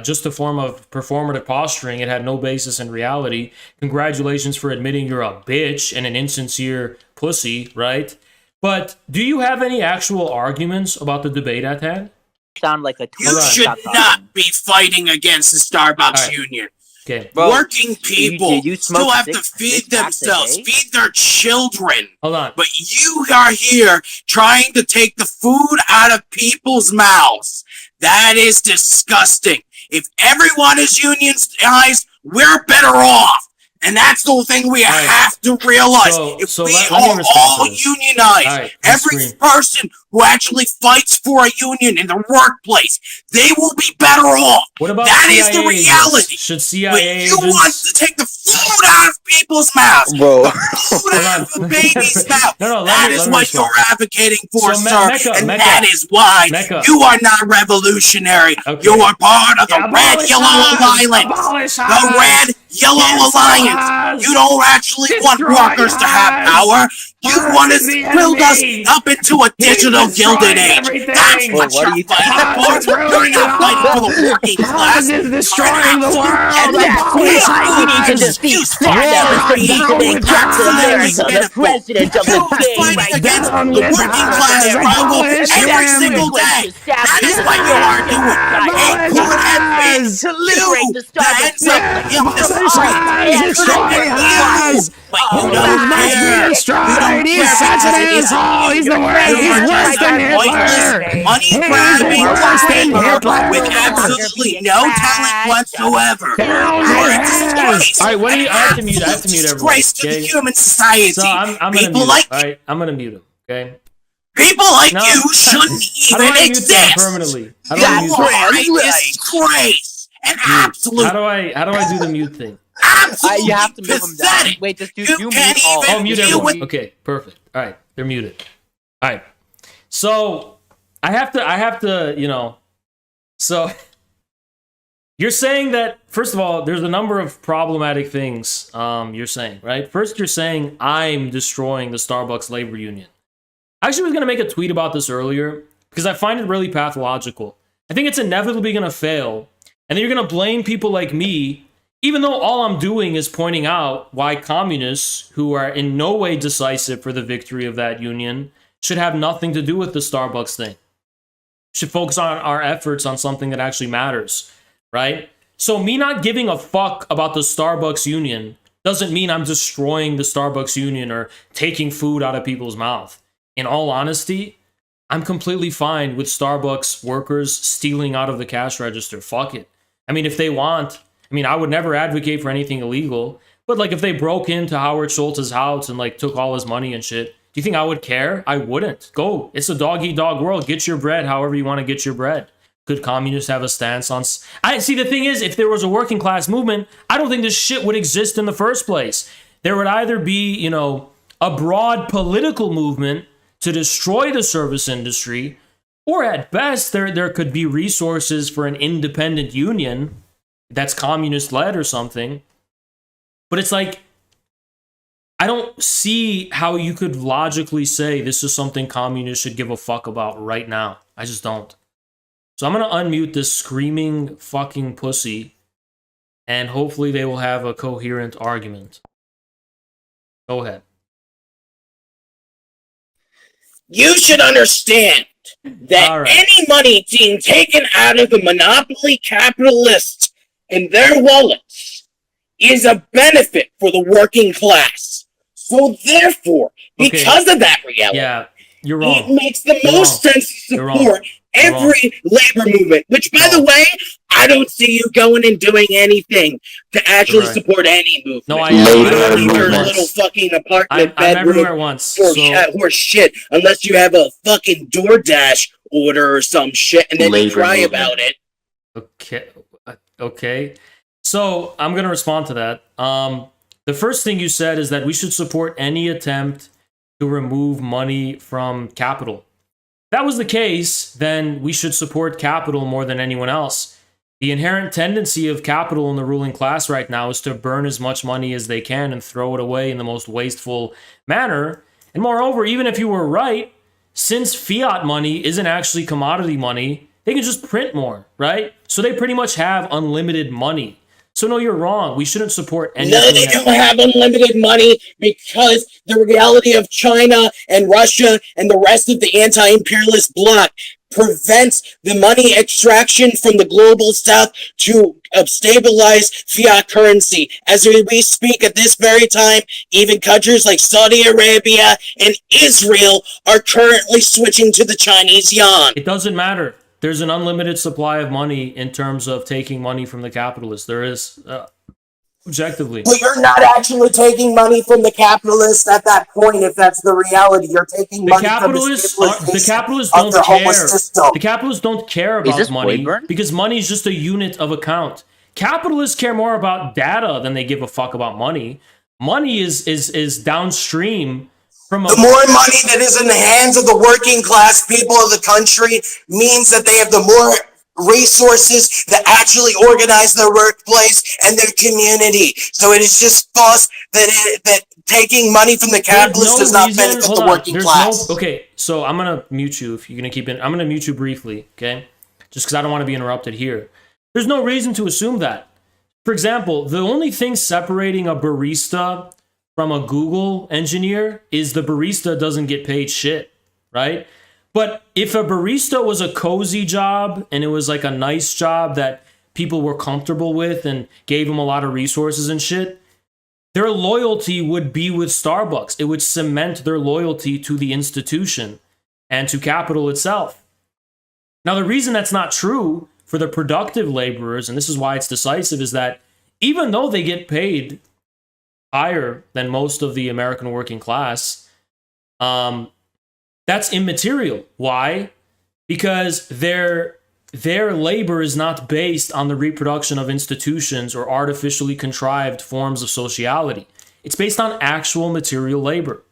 just a form of performative posturing. It had no basis in reality. Congratulations for admitting you're a bitch and an insincere pussy, right? But do you have any actual arguments about the debate at hand? Sound like a You should not be fighting against the Starbucks union. Okay. Working people you still smoke have to six feed packs a themselves, day? feed their children. Hold on. But you are here trying to take the food out of people's mouths. That is disgusting. If everyone is unionized, we're better off. And that's the thing we have to realize. If we are all unionized, every person who actually fights for a union in the workplace, they will be better off. What about that CIA is the agents? reality. Should But CIA you want to take the food out of people's mouths. Bro. Food out of babies' mouths. No, that is what you're advocating for, So, sir. Mecca, that is why you are not revolutionary. You are part of the Red Yellow Alliance. The Red Yellow Alliance. You don't actually want workers to have power. You want to build us up into a digital gilded age. That's what you're fighting for. You're not fighting for the working class. is destroying the world. And that's why we need to defeat Mr. Captain America, the president of the day. Against the working class struggle every single day. That is what you are doing. It could have been to liberate the Starbucks but you don't care. He's such an asshole. He's the worst. He's worse than Hitler. Money grabbing with absolutely no talent whatsoever. You're a disgrace. All right, what do you? I have to mute everyone. Disgrace to the human society. So I'm gonna People mute like him. All right, I'm gonna mute him. Okay. people like you shouldn't How do even I mute them exist. permanently? How do I mute them? You are a disgrace. An absolute. How do I do the mute thing? You have to move them down. Wait, just do mute all. Oh, mute everyone. Okay, perfect. All right, they're muted. All right. So I have to, you know. So you're saying that, first of all, there's a number of problematic things you're saying, right? First, you're saying I'm destroying the Starbucks labor union. I actually was going to make a tweet about this earlier because I find it really pathological. I think it's inevitably going to fail, and then you're going to blame people like me, even though all I'm doing is pointing out why communists, who are in no way decisive for the victory of that union, should have nothing to do with the Starbucks thing. Should focus on our efforts on something that actually matters, right? So me not giving a fuck about the Starbucks union doesn't mean I'm destroying the Starbucks union or taking food out of people's mouth. In all honesty, I'm completely fine with Starbucks workers stealing out of the cash register. Fuck it. I mean, if they want, I would never advocate for anything illegal, but like if they broke into Howard Schultz's house and like took all his money and shit, do you think I would care? I wouldn't. Go. It's a dog-eat-dog world. Get your bread however you want to get your bread. Could communists have a stance on... I see, the thing is, if there was a working class movement, I don't think this shit would exist in the first place. There would either be, you know, a broad political movement to destroy the service industry, or at best, there could be resources for an independent union that's communist-led or something. But it's like, I don't see how you could logically say this is something communists should give a fuck about right now. I just don't. So I'm going to unmute this screaming fucking pussy, and hopefully they will have a coherent argument. Go ahead. You should understand that any money being taken out of the monopoly capitalists and their wallets is a benefit for the working class. So therefore, because of that reality, you're wrong. It makes the most sense to support every labor movement, which, by the way, I don't see you going and doing anything to actually support any movement. No, your little fucking apartment bedroom or shit, unless you have a fucking DoorDash order or some shit, and then you cry about it. Okay. So I'm going to respond to that. The first thing you said is that we should support any attempt to remove money from capital. If that was the case, then we should support capital more than anyone else. The inherent tendency of capital in the ruling class right now is to burn as much money as they can and throw it away in the most wasteful manner. And moreover, even if you were right, since fiat money isn't actually commodity money, they can just print more, right? So they pretty much have unlimited money. So no, you're wrong. We shouldn't support anything. No, they don't have unlimited money because the reality of China and Russia and the rest of the anti-imperialist bloc prevents the money extraction from the global south to stabilize fiat currency. As we speak at this very time, even countries like Saudi Arabia and Israel are currently switching to the Chinese yuan. It doesn't matter. There's an unlimited supply of money in terms of taking money from the capitalists. There is, objectively. But you're not actually taking money from the capitalists at that point, if that's the reality. You're taking money from The capitalists don't care. The capitalists don't care about money because money is just a unit of account. Capitalists care more about data than they give a fuck about money. Money is downstream. The more money that is in the hands of the working class people of the country means that they have the more resources that actually organize their workplace and their community. So it is just false that taking money from the capitalists does not benefit the working class. Okay, so I'm gonna mute you if you're gonna keep it. I'm gonna mute you briefly, okay? Just because I don't want to be interrupted here. There's no reason to assume that. For example, the only thing separating a barista from a Google engineer is the barista doesn't get paid shit, right? But if a barista was a cozy job and it was like a nice job that people were comfortable with and gave them a lot of resources and shit, their loyalty would be with Starbucks. It would cement their loyalty to the institution and to capital itself. Now, the reason that's not true for the productive laborers, and this is why it's decisive, is that even though they get paid higher than most of the American working class, that's immaterial. Why? Because their labor is not based on the reproduction of institutions or artificially contrived forms of sociality. It's based on actual material labor.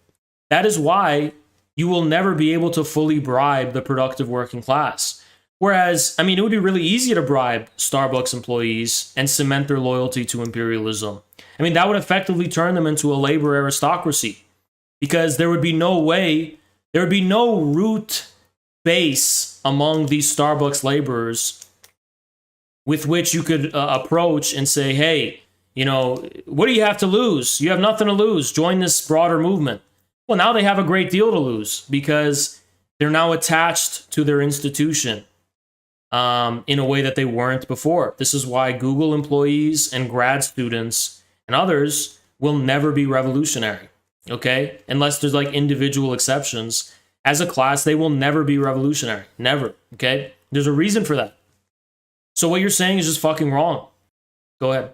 That is why you will never be able to fully bribe the productive working class. Whereas, I mean, it would be really easy to bribe Starbucks employees and cement their loyalty to imperialism. I mean, that would effectively turn them into a labor aristocracy because there would be no way, there would be no root base among these Starbucks laborers with which you could approach and say, hey, you know, what do you have to lose? You have nothing to lose. Join this broader movement. Well, now they have a great deal to lose because they're now attached to their institution in a way that they weren't before. This is why Google employees and grad students and others will never be revolutionary, okay? Unless there's like individual exceptions. As a class, they will never be revolutionary. Never, okay? There's a reason for that. So what you're saying is just fucking wrong. Go ahead.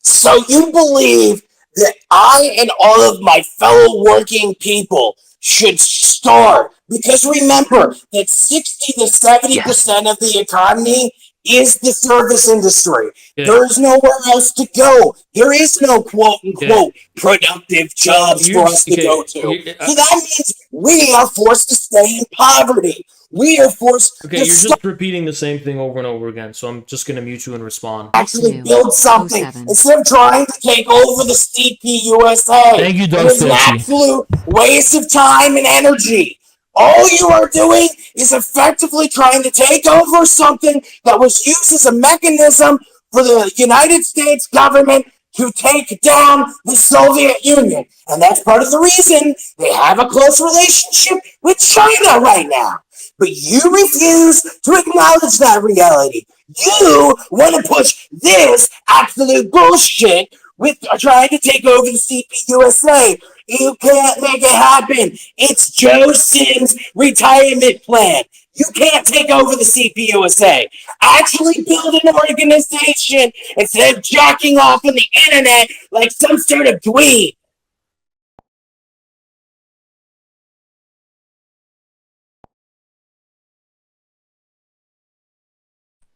So you believe that I and all of my fellow working people should starve? Because remember that 60 to 70% of the economy is the service industry. Yeah. There is nowhere else to go. There is no quote-unquote productive jobs for us to go to. So that means we are forced to stay in poverty. We are forced to you're just repeating the same thing over and over again, so I'm just going to mute you and respond. Actually build something instead of trying to take over the CPUSA. Thank you, Doug. It is an absolute waste of time and energy. All you are doing is effectively trying to take over something that was used as a mechanism for the United States government to take down the Soviet Union. And that's part of the reason they have a close relationship with China right now. But you refuse to acknowledge that reality. You want to push this absolute bullshit with trying to take over the CPUSA. You can't make it happen. It's Joe Sims' retirement plan. You can't take over the CPUSA. Actually build an organization instead of jacking off on the internet like some sort of dweeb.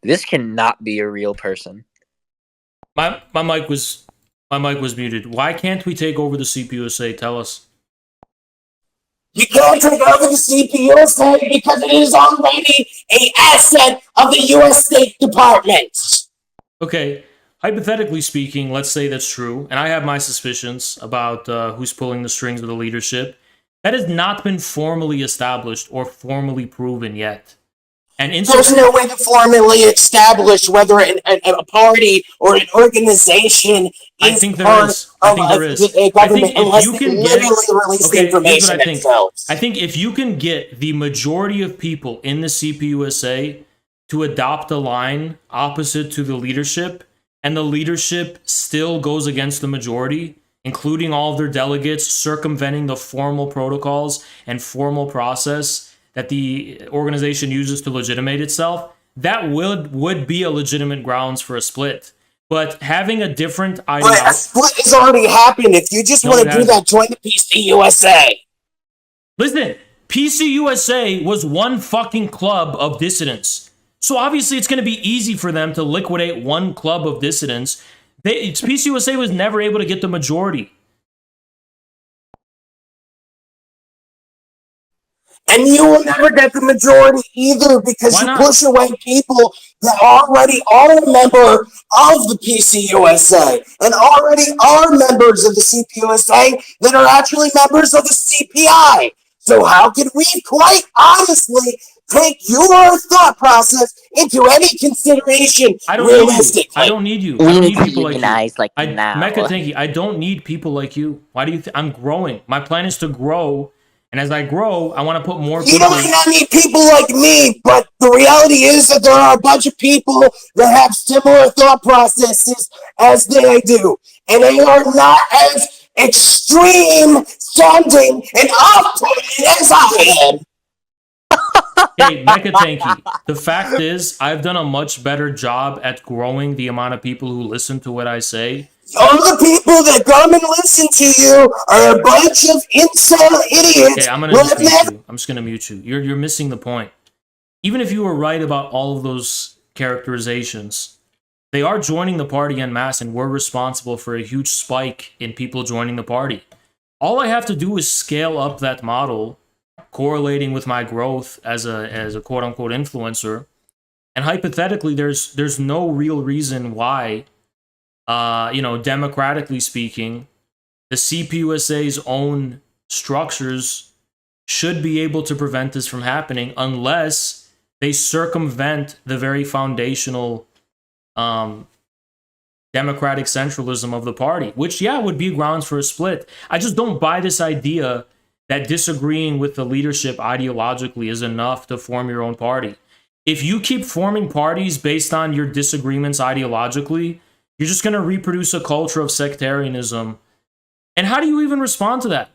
This cannot be a real person. My mic was muted. Why can't we take over the CPUSA? Tell us. You can't take over the CPUSA because it is already an asset of the U.S. State Department. Okay, hypothetically speaking, let's say that's true, and I have my suspicions about who's pulling the strings of the leadership. That has not been formally established or formally proven yet. And there's no way to formally establish whether a party or an organization is part of a government unless they literally release the information themselves. I think if you can get the majority of people in the CPUSA to adopt a line opposite to the leadership, and the leadership still goes against the majority, including all of their delegates, circumventing the formal protocols and formal process that the organization uses to legitimate itself, that would be a legitimate grounds for a split. But having a different ideology... But a split has already happened. If you just want to do that, join the PCUSA. Listen, PCUSA was one fucking club of dissidents. So obviously it's going to be easy for them to liquidate one club of dissidents. PCUSA was never able to get the majority. And you will never get the majority either because you push away people that already are a member of the PCUSA and already are members of the CPUSA that are actually members of the CPI. So how can we quite honestly take your thought process into any consideration realistically? I don't need you. We I don't need need to people unionize like you. now. Mecha Tanky, I don't need people like you. Why do you think I'm growing? My plan is to grow. And as I grow, I want to put more people... You don't not need people like me, but the reality is that there are a bunch of people that have similar thought processes as they do. And they are not as extreme sounding and off-putting as I am. Hey, Mecha Tanky, the fact is, I've done a much better job at growing the amount of people who listen to what I say. All the people that come and listen to you are a bunch of incel idiots. Okay, I'm gonna just mute you. I'm just gonna mute you. You're missing the point. Even if you were right about all of those characterizations, they are joining the party en masse, and we're responsible for a huge spike in people joining the party. All I have to do is scale up that model, correlating with my growth as a quote unquote influencer, and hypothetically, there's no real reason why. Democratically speaking, the CPUSA's own structures should be able to prevent this from happening unless they circumvent the very foundational democratic centralism of the party, which, would be grounds for a split. I just don't buy this idea that disagreeing with the leadership ideologically is enough to form your own party. If you keep forming parties based on your disagreements ideologically, you're just going to reproduce a culture of sectarianism. And how do you even respond to that?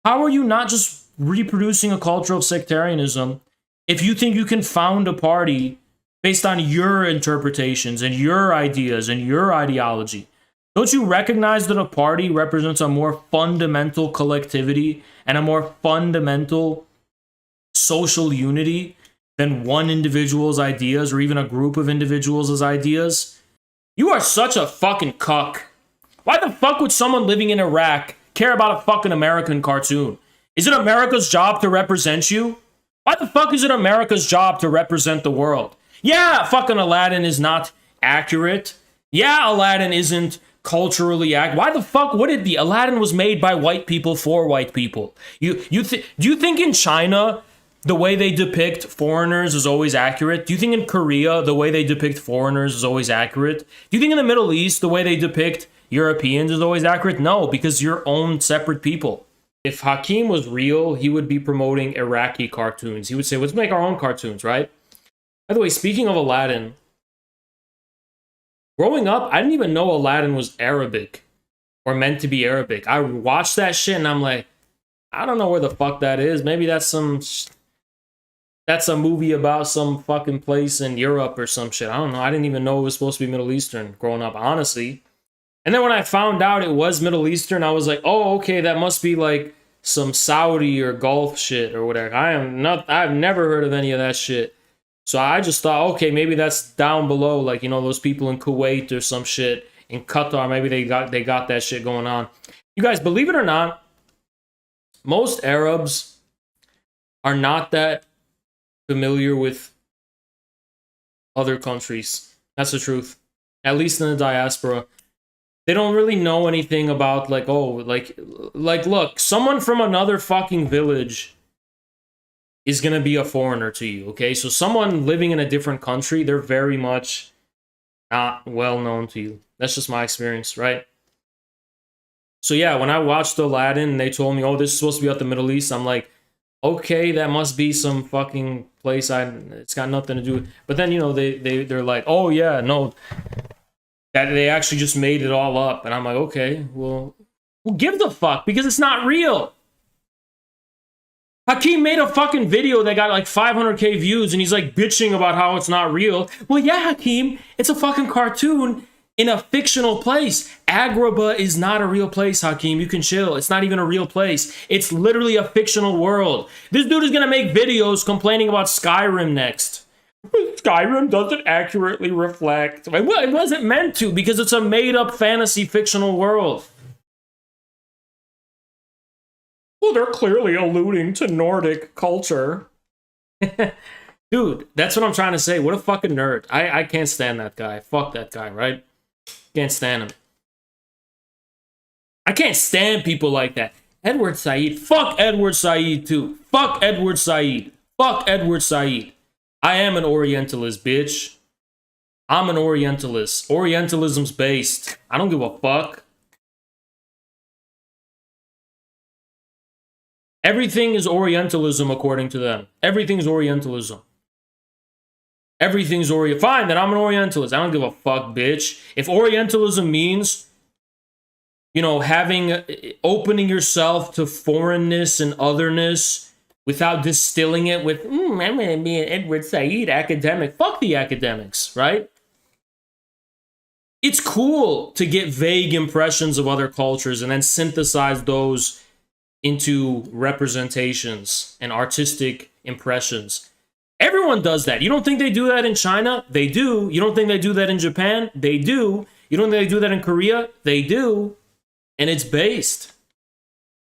How are you not just reproducing a culture of sectarianism if you think you can found a party based on your interpretations and your ideas and your ideology? Don't you recognize that a party represents a more fundamental collectivity and a more fundamental social unity than one individual's ideas or even a group of individuals' ideas? You are such a fucking cuck. Why the fuck would someone living in Iraq care about a fucking American cartoon? Is it America's job to represent you? Why the fuck is it America's job to represent the world? Yeah, fucking Aladdin is not accurate. Yeah, Aladdin isn't culturally accurate. Why the fuck would it be? Aladdin was made by white people for white people. Do you think in China the way they depict foreigners is always accurate? Do you think in Korea the way they depict foreigners is always accurate? Do you think in the Middle East the way they depict Europeans is always accurate? No, because you're own separate people. If Hakim was real, he would be promoting Iraqi cartoons. He would say, let's make our own cartoons, right? By the way, speaking of Aladdin, growing up, I didn't even know Aladdin was Arabic or meant to be Arabic. I watched that shit and I'm like, I don't know where the fuck that is. Maybe that's a movie about some fucking place in Europe or some shit. I don't know. I didn't even know it was supposed to be Middle Eastern growing up, honestly. And then when I found out it was Middle Eastern, I was like, oh, okay, that must be like some Saudi or Gulf shit or whatever. I've never heard of any of that shit. So I just thought, okay, maybe that's down below, like, those people in Kuwait or some shit, in Qatar, maybe they got that shit going on. You guys, believe it or not, most Arabs are not that familiar with other countries. That's the truth. At least in the diaspora. They don't really know anything about, like, oh, like, look, someone from another fucking village is gonna be a foreigner to you, okay? So someone living in a different country, they're very much not well known to you. That's just my experience, right? So yeah, when I watched Aladdin and they told me, oh, this is supposed to be out the Middle East, I'm like, okay, that must be some fucking place it's got nothing to do with. But then, you know, they're like, oh yeah, no, that they actually just made it all up. And I'm like, okay, well give the fuck, because it's not real. Hakeem made a fucking video that got like 500k views and he's like bitching about how it's not real. Well, yeah, Hakeem, it's a fucking cartoon in a fictional place. Agrabah is not a real place, Hakeem. You can chill. It's not even a real place. It's literally a fictional world. This dude is gonna make videos complaining about Skyrim next. Skyrim doesn't accurately reflect. Well, it wasn't meant to, because it's a made-up fantasy fictional world. Well, they're clearly alluding to Nordic culture. Dude, that's what I'm trying to say. What a fucking nerd. I can't stand that guy. Fuck that guy, right? Can't stand him. I can't stand people like that. Edward Said. Fuck Edward Said, too. Fuck Edward Said. Fuck Edward Said. I am an Orientalist, bitch. I'm an Orientalist. Orientalism's based. I don't give a fuck. Everything is Orientalism according to them. Everything is Orientalism. Everything's Fine, then I'm an Orientalist. I don't give a fuck, bitch. If Orientalism means, you know, opening yourself to foreignness and otherness without distilling it with, I'm gonna be an Edward Said academic. Fuck the academics, right? It's cool to get vague impressions of other cultures and then synthesize those into representations and artistic impressions. Everyone does that. You don't think they do that in China? They do. You don't think they do that in Japan? They do. You don't think they do that in Korea? They do. And it's based.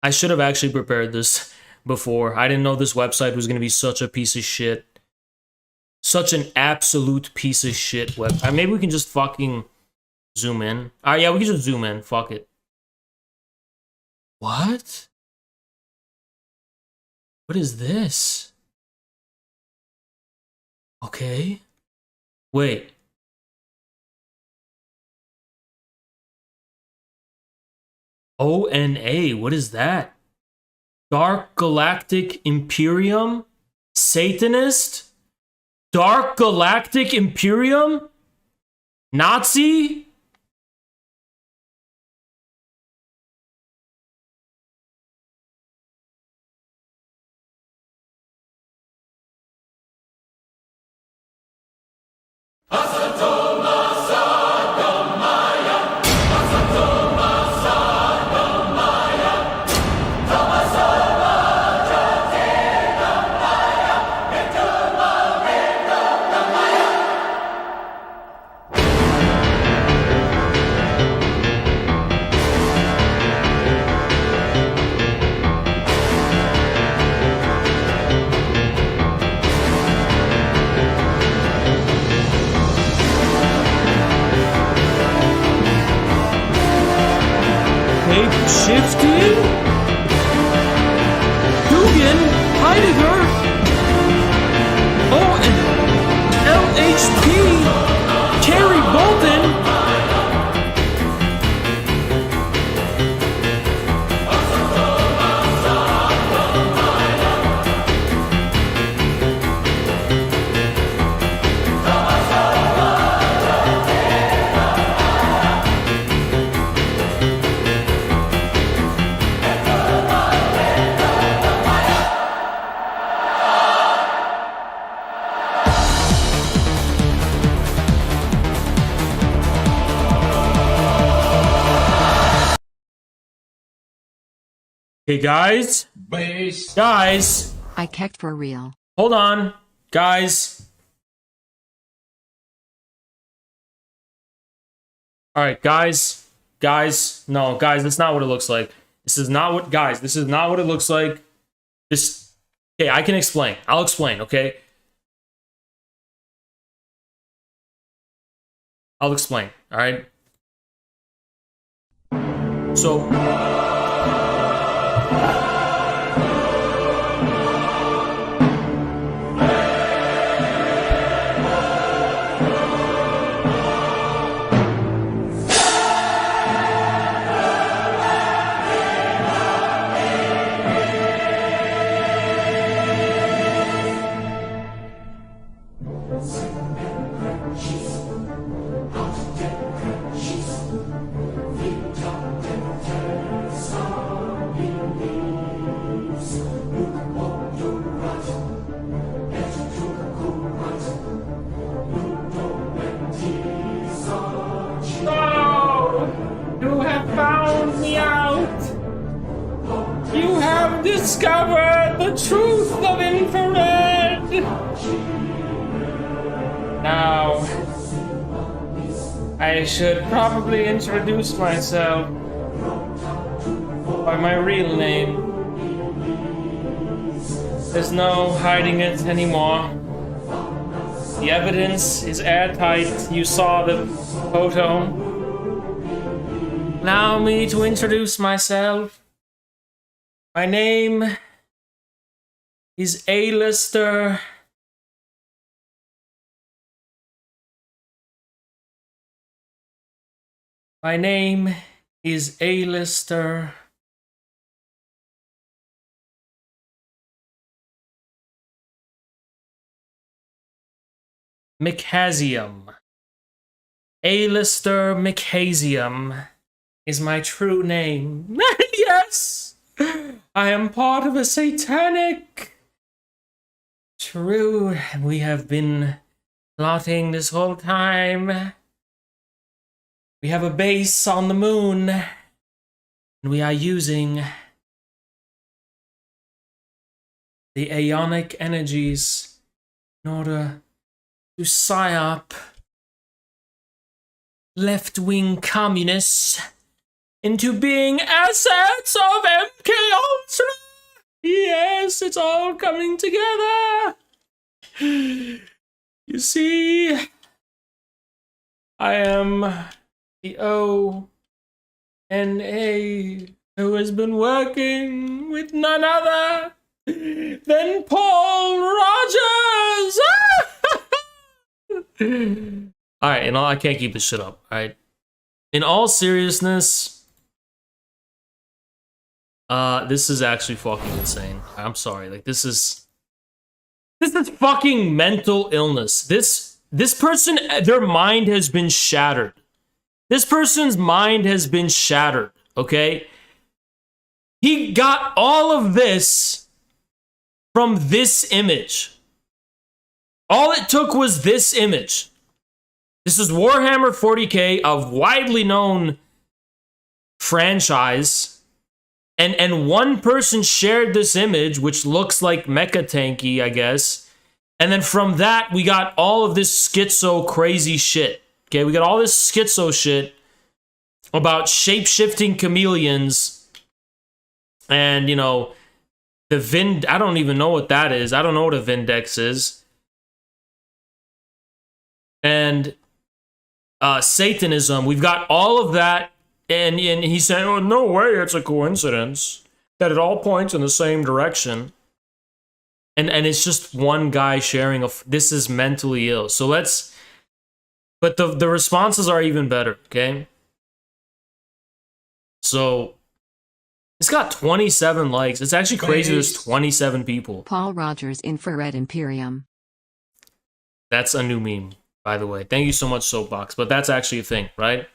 I should have actually prepared this before. I didn't know this website was going to be such a piece of shit. Such an absolute piece of shit website. Maybe we can just fucking zoom in. Yeah, we can just zoom in. Fuck it. What? What is this? Okay. Wait. ONA, what is that? Dark Galactic Imperium? Satanist? Dark Galactic Imperium? Nazi? Shifting? Dugan? Heidegger? Oh, and LHP? Terry Bolton? Hey guys, guys, I kecked for real. Hold on, guys. All right, guys, no, guys, that's not what it looks like. This is not what it looks like. Okay, I can explain. I'll explain, okay? I'll explain, all right? So... Discovered the truth of infrared. Now, I should probably introduce myself by my real name. There's no hiding it anymore. The evidence is airtight. You saw the photo. Allow me to introduce myself. My name is A-lister. My name is A-lister. McHasium. A-lister McHasium is my true name. Yes! I am part of a satanic... True, we have been plotting this whole time. We have a base on the moon, and we are using the aeonic energies in order to psyop left-wing communists into being assets of MK Ultra. Yes, it's all coming together. You see, I am the ONA who has been working with none other than Paul Rogers. All right, and I can't keep this shit up. All right, in all seriousness. This is actually fucking insane. I'm sorry. Like, this is fucking mental illness. This person, their mind has been shattered. This person's mind has been shattered, okay? He got all of this from this image. All it took was this image. This is Warhammer 40k, a widely known franchise. And one person shared this image, which looks like Mecha Tanky, I guess. And then from that, we got all of this schizo crazy shit. Okay, we got all this schizo shit about shape-shifting chameleons. And, you know, the I don't even know what that is. I don't know what a Vindex is. And Satanism. We've got all of that. And he's saying, oh, no way, it's a coincidence that it all points in the same direction. And it's just one guy sharing this is mentally ill. So let's, but the responses are even better, okay? So it's got 27 likes. It's actually crazy there's 27 people. Paul Rogers Infrared Imperium. That's a new meme, by the way. Thank you so much, Soapbox. But that's actually a thing, right?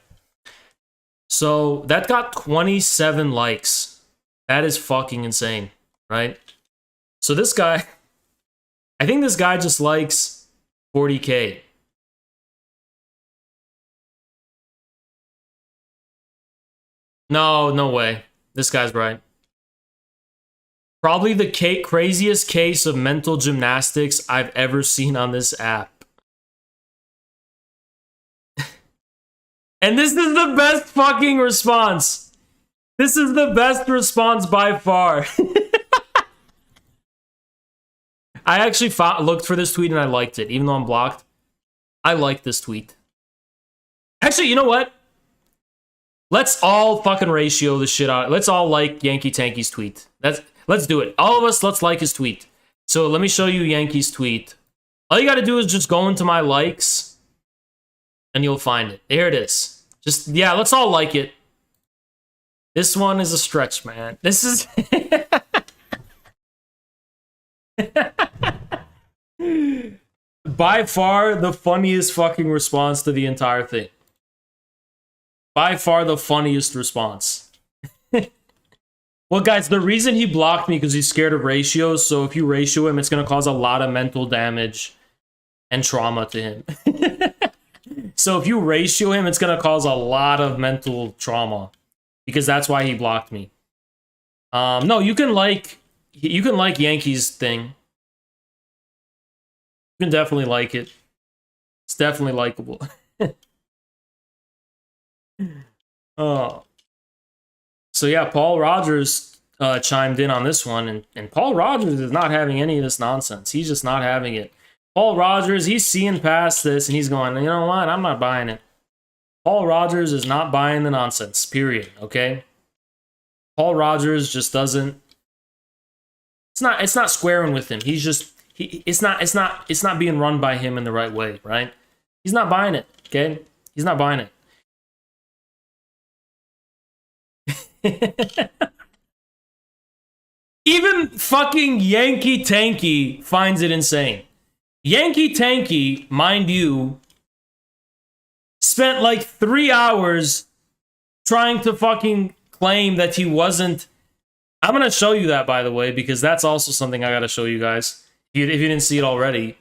So that got 27 likes. That is fucking insane, right? So this guy, I think this guy just likes 40k. No way. This guy's right. Probably the craziest case of mental gymnastics I've ever seen on this app. And this is the best fucking response. This is the best response by far. actually looked for this tweet and I liked it, even though I'm blocked. I like this tweet. Actually, you know what? Let's all fucking ratio the shit out. Let's all like Yankee Tanky's tweet. Let's do it. All of us, let's like his tweet. So let me show you Yankee's tweet. All you gotta do is just go into my likes and you'll find it. There it is. Just, yeah, let's all like it. This one is a stretch, man. This is... by far the funniest fucking response to the entire thing. By far the funniest response. Well, guys, the reason he blocked me because he's scared of ratios, so if you ratio him, it's going to cause a lot of mental damage and trauma to him. So if you ratio him, it's going to cause a lot of mental trauma because that's why he blocked me. No, you can like Yankees thing. You can definitely like it. It's definitely likable. Oh. So yeah, Paul Rogers chimed in on this one, and Paul Rogers is not having any of this nonsense. He's just not having it. Paul Rogers, he's seeing past this, and he's going, you know what? I'm not buying it. Paul Rogers is not buying the nonsense, period, okay? Paul Rogers just doesn't... It's not squaring with him. He's just... It's not being run by him in the right way, right? He's not buying it, okay? He's not buying it. Even fucking Yankee Tanky finds it insane. Yankee Tanky, mind you, spent like 3 hours trying to fucking claim that he wasn't... I'm gonna show you that, by the way, because that's also something I gotta show you guys. If you didn't see it already.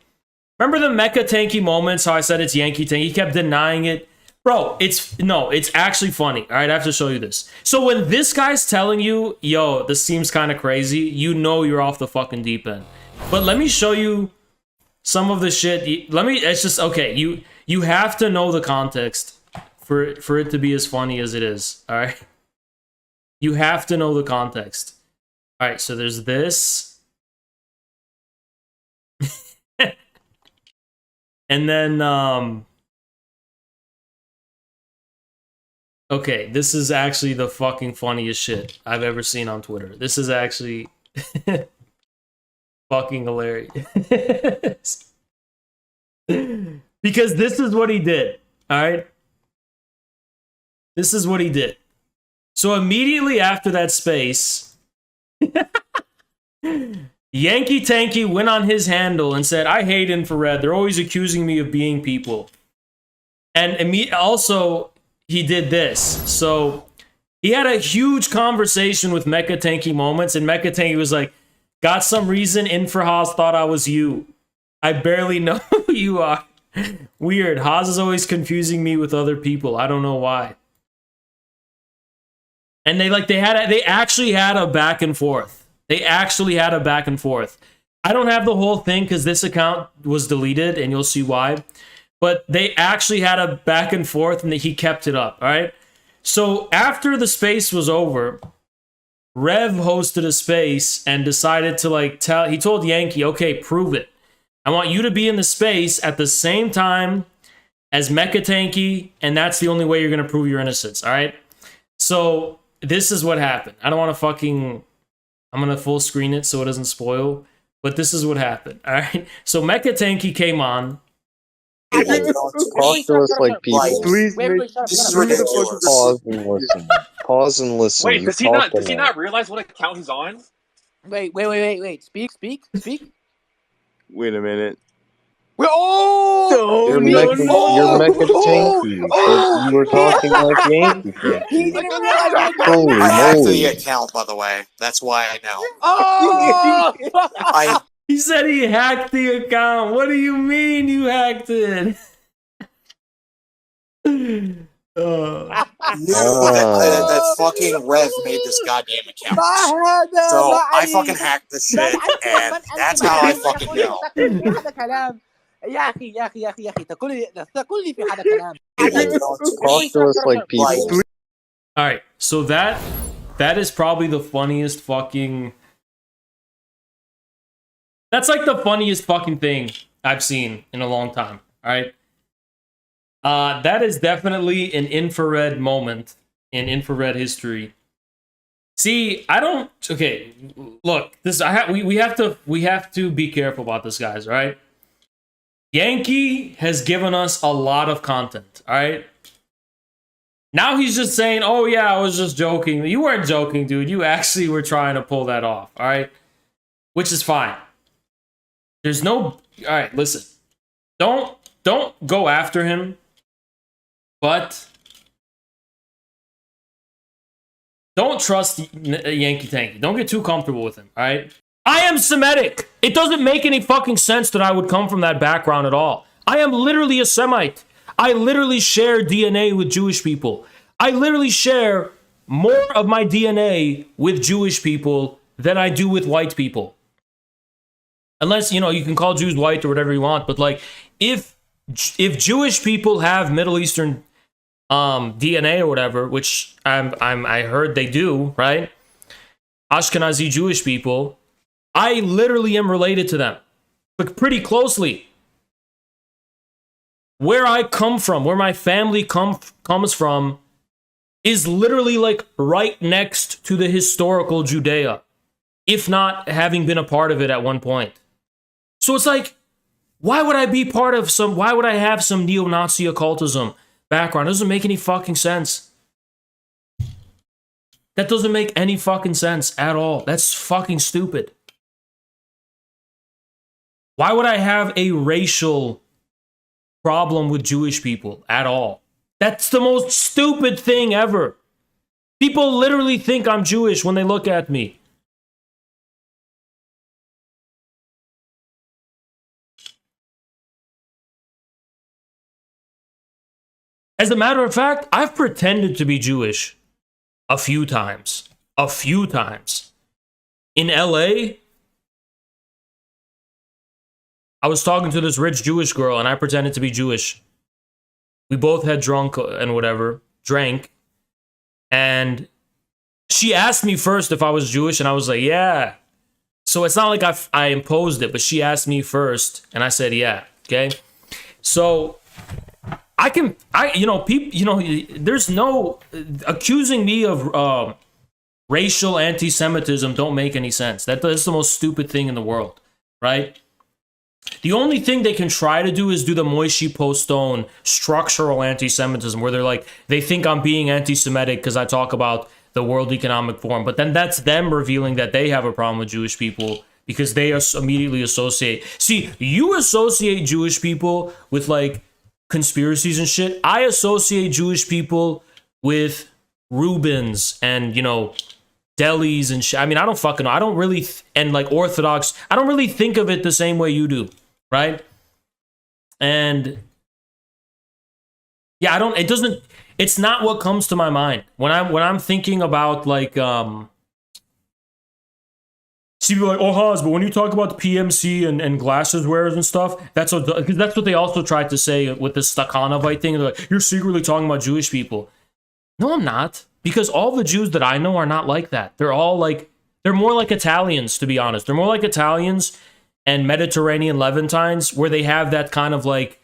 Remember the Mecha Tanky moments, how I said it's Yankee Tanky? He kept denying it. Bro, it's actually funny. All right, I have to show you this. So when this guy's telling you, yo, this seems kind of crazy, you know you're off the fucking deep end. But let me show you some of the shit. It's just, okay, you have to know the context for it to be as funny as it is, all right? You have to know the context. All right, so there's this. And then, okay, this is actually the fucking funniest shit I've ever seen on Twitter. This is actually fucking hilarious. Because this is what he did, all right? This is what he did. So immediately after that space, Yankee Tanky went on his handle and said, I hate infrared. They're always accusing me of being people. And also, he did this. So he had a huge conversation with Mecha Tanky Moments, and Mecha Tanky was like, got some reason Infra Haas thought I was you. I barely know who you are. Weird. Haas is always confusing me with other people. I don't know why. And they actually had a back and forth. They actually had a back and forth. I don't have the whole thing because this account was deleted, and you'll see why. But they actually had a back and forth, and he kept it up, all right? So after the space was over, Rev hosted a space and decided to, he told Yankee, okay, prove it. I want you to be in the space at the same time as Mecha Tanky, and that's the only way you're going to prove your innocence, all right? So this is what happened. I don't want to fucking... I'm going to full screen it so it doesn't spoil. But this is what happened, all right? So Mecha Tanky came on. Talk to us like people. Please, pause and listen. Pause and listen. Wait, does he not realize what account he's on? Wait. Speak. Wait a minute. Oh! You're Mecha Tanky, but you were talking like Yankee Tanky. He didn't realize Holy I hacked moly. the account, by the way. That's why I know. Oh! He said he hacked the account. What do you mean you hacked it? That fucking Rev made this goddamn account. So I fucking hacked this shit, and that's how I fucking know. يا اخي تقول لي في هذا كلام. Talk to us like people. All right, so that is probably the funniest fucking That's like the funniest fucking thing I've seen in a long time. All right. That is definitely an infrared moment in infrared history. See, I don't. Okay, look. This we have to be careful about this, guys. All right. Yankee has given us a lot of content. All right. Now he's just saying, "Oh yeah, I was just joking." You weren't joking, dude. You actually were trying to pull that off. All right, which is fine. There's no. All right, listen. Don't go after him. But don't trust Yankee Tanky. Don't get too comfortable with him, all right? I am Semitic. It doesn't make any fucking sense that I would come from that background at all. I am literally a Semite. I literally share DNA with Jewish people. I literally share more of my DNA with Jewish people than I do with white people. Unless, you know, you can call Jews white or whatever you want, but like if Jewish people have Middle Eastern DNA or whatever, which I heard they do, right? Ashkenazi Jewish people, I literally am related to them, like pretty closely. Where I come from, where my family comes from, is literally like right next to the historical Judea, if not having been a part of it at one point. So it's like, why would I be part of why would I have some neo-Nazi occultism background? It doesn't make any fucking sense. That doesn't make any fucking sense at all. That's fucking stupid. Why would I have a racial problem with Jewish people at all? That's the most stupid thing ever. People literally think I'm Jewish when they look at me. As a matter of fact, I've pretended to be Jewish a few times. A few times. In LA, I was talking to this rich Jewish girl and I pretended to be Jewish. We both had drank, and she asked me first if I was Jewish, and I was like, yeah. So it's not like I imposed it, but she asked me first, and I said, yeah. Okay? So there's no accusing me of racial anti-Semitism don't make any sense. That's the most stupid thing in the world, right? The only thing they can try to do is do the Moishi Postone structural anti-Semitism, where they're like, they think I'm being anti-Semitic because I talk about the World Economic Forum, but then that's them revealing that they have a problem with Jewish people because they immediately associate. See, you associate Jewish people with like conspiracies and shit. I associate Jewish people with Rubens and, you know, delis and shit. I mean, I don't fucking know. I don't really, and like Orthodox, I don't really think of it the same way you do, right? And yeah, it's not what comes to my mind. When I'm thinking about like, see people like, oh, Haas, but when you talk about the PMC and glasses wearers and stuff, that's what they also tried to say with the Stakhanovite thing. They're like, you're secretly talking about Jewish people. No, I'm not. Because all the Jews that I know are not like that. They're more like Italians, to be honest. They're more like Italians and Mediterranean Levantines, where they have that kind of like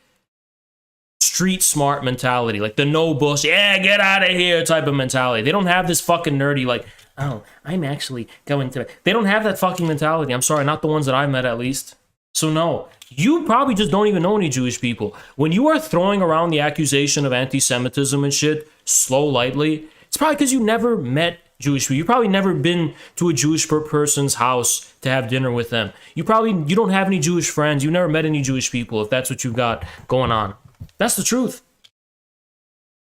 street smart mentality, like the no bullshit, yeah, get out of here type of mentality. They don't have this fucking nerdy, like, oh, I'm actually going to. They don't have that fucking mentality. I'm sorry, not the ones that I met at least. So no, you probably just don't even know any Jewish people. When you are throwing around the accusation of anti-Semitism and shit, lightly, it's probably because you never met Jewish people. You've probably never been to a Jewish person's house to have dinner with them. You don't have any Jewish friends. You never met any Jewish people, if that's what you've got going on. That's the truth.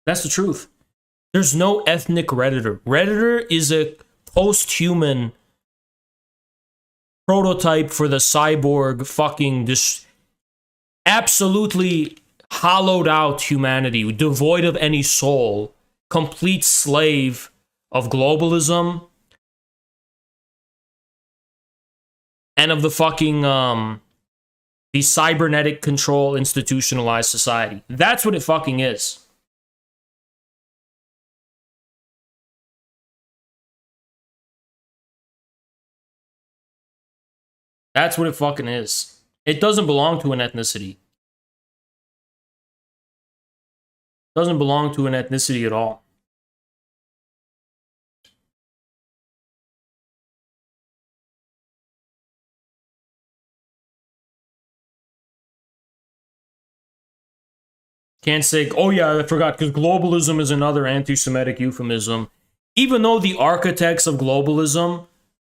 That's the truth. There's no ethnic Redditor. Redditor is a post-human prototype for the cyborg fucking absolutely hollowed out humanity, devoid of any soul, complete slave of globalism and of the fucking the cybernetic control institutionalized society. That's what it fucking is. That's what it fucking is. It doesn't belong to an ethnicity. It doesn't belong to an ethnicity at all. Can't say, oh yeah, I forgot, because globalism is another anti-Semitic euphemism. Even though the architects of globalism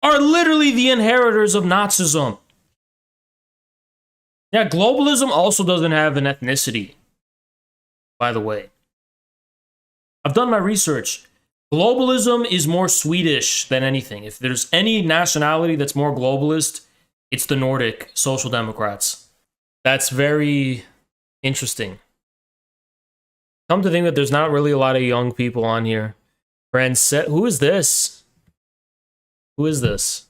are literally the inheritors of Nazism. Yeah, globalism also doesn't have an ethnicity, by the way. I've done my research. Globalism is more Swedish than anything. If there's any nationality that's more globalist, it's the Nordic Social Democrats. That's very interesting. Come to think that there's not really a lot of young people on here. Who is this? Who is this?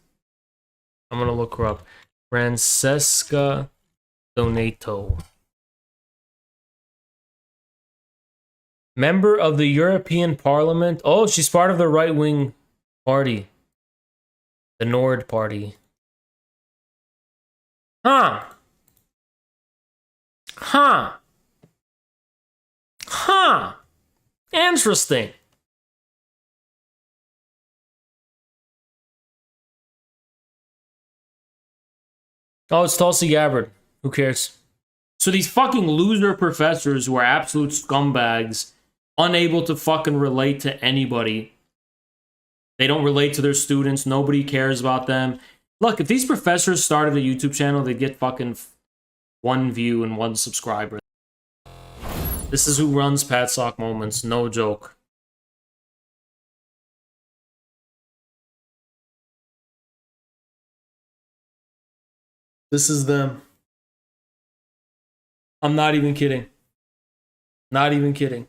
I'm gonna look her up. Francesca Donato. Member of the European Parliament. Oh, she's part of the right-wing party. The Nord Party. Huh. Huh. Huh. Interesting. Oh, it's Tulsi Gabbard. Who cares? So these fucking loser professors who are absolute scumbags, unable to fucking relate to anybody. They don't relate to their students. Nobody cares about them. Look, if these professors started a YouTube channel, they'd get fucking 1 view and 1 subscriber. This is who runs Patsock Moments. No joke. This is them. I'm not even kidding. Not even kidding.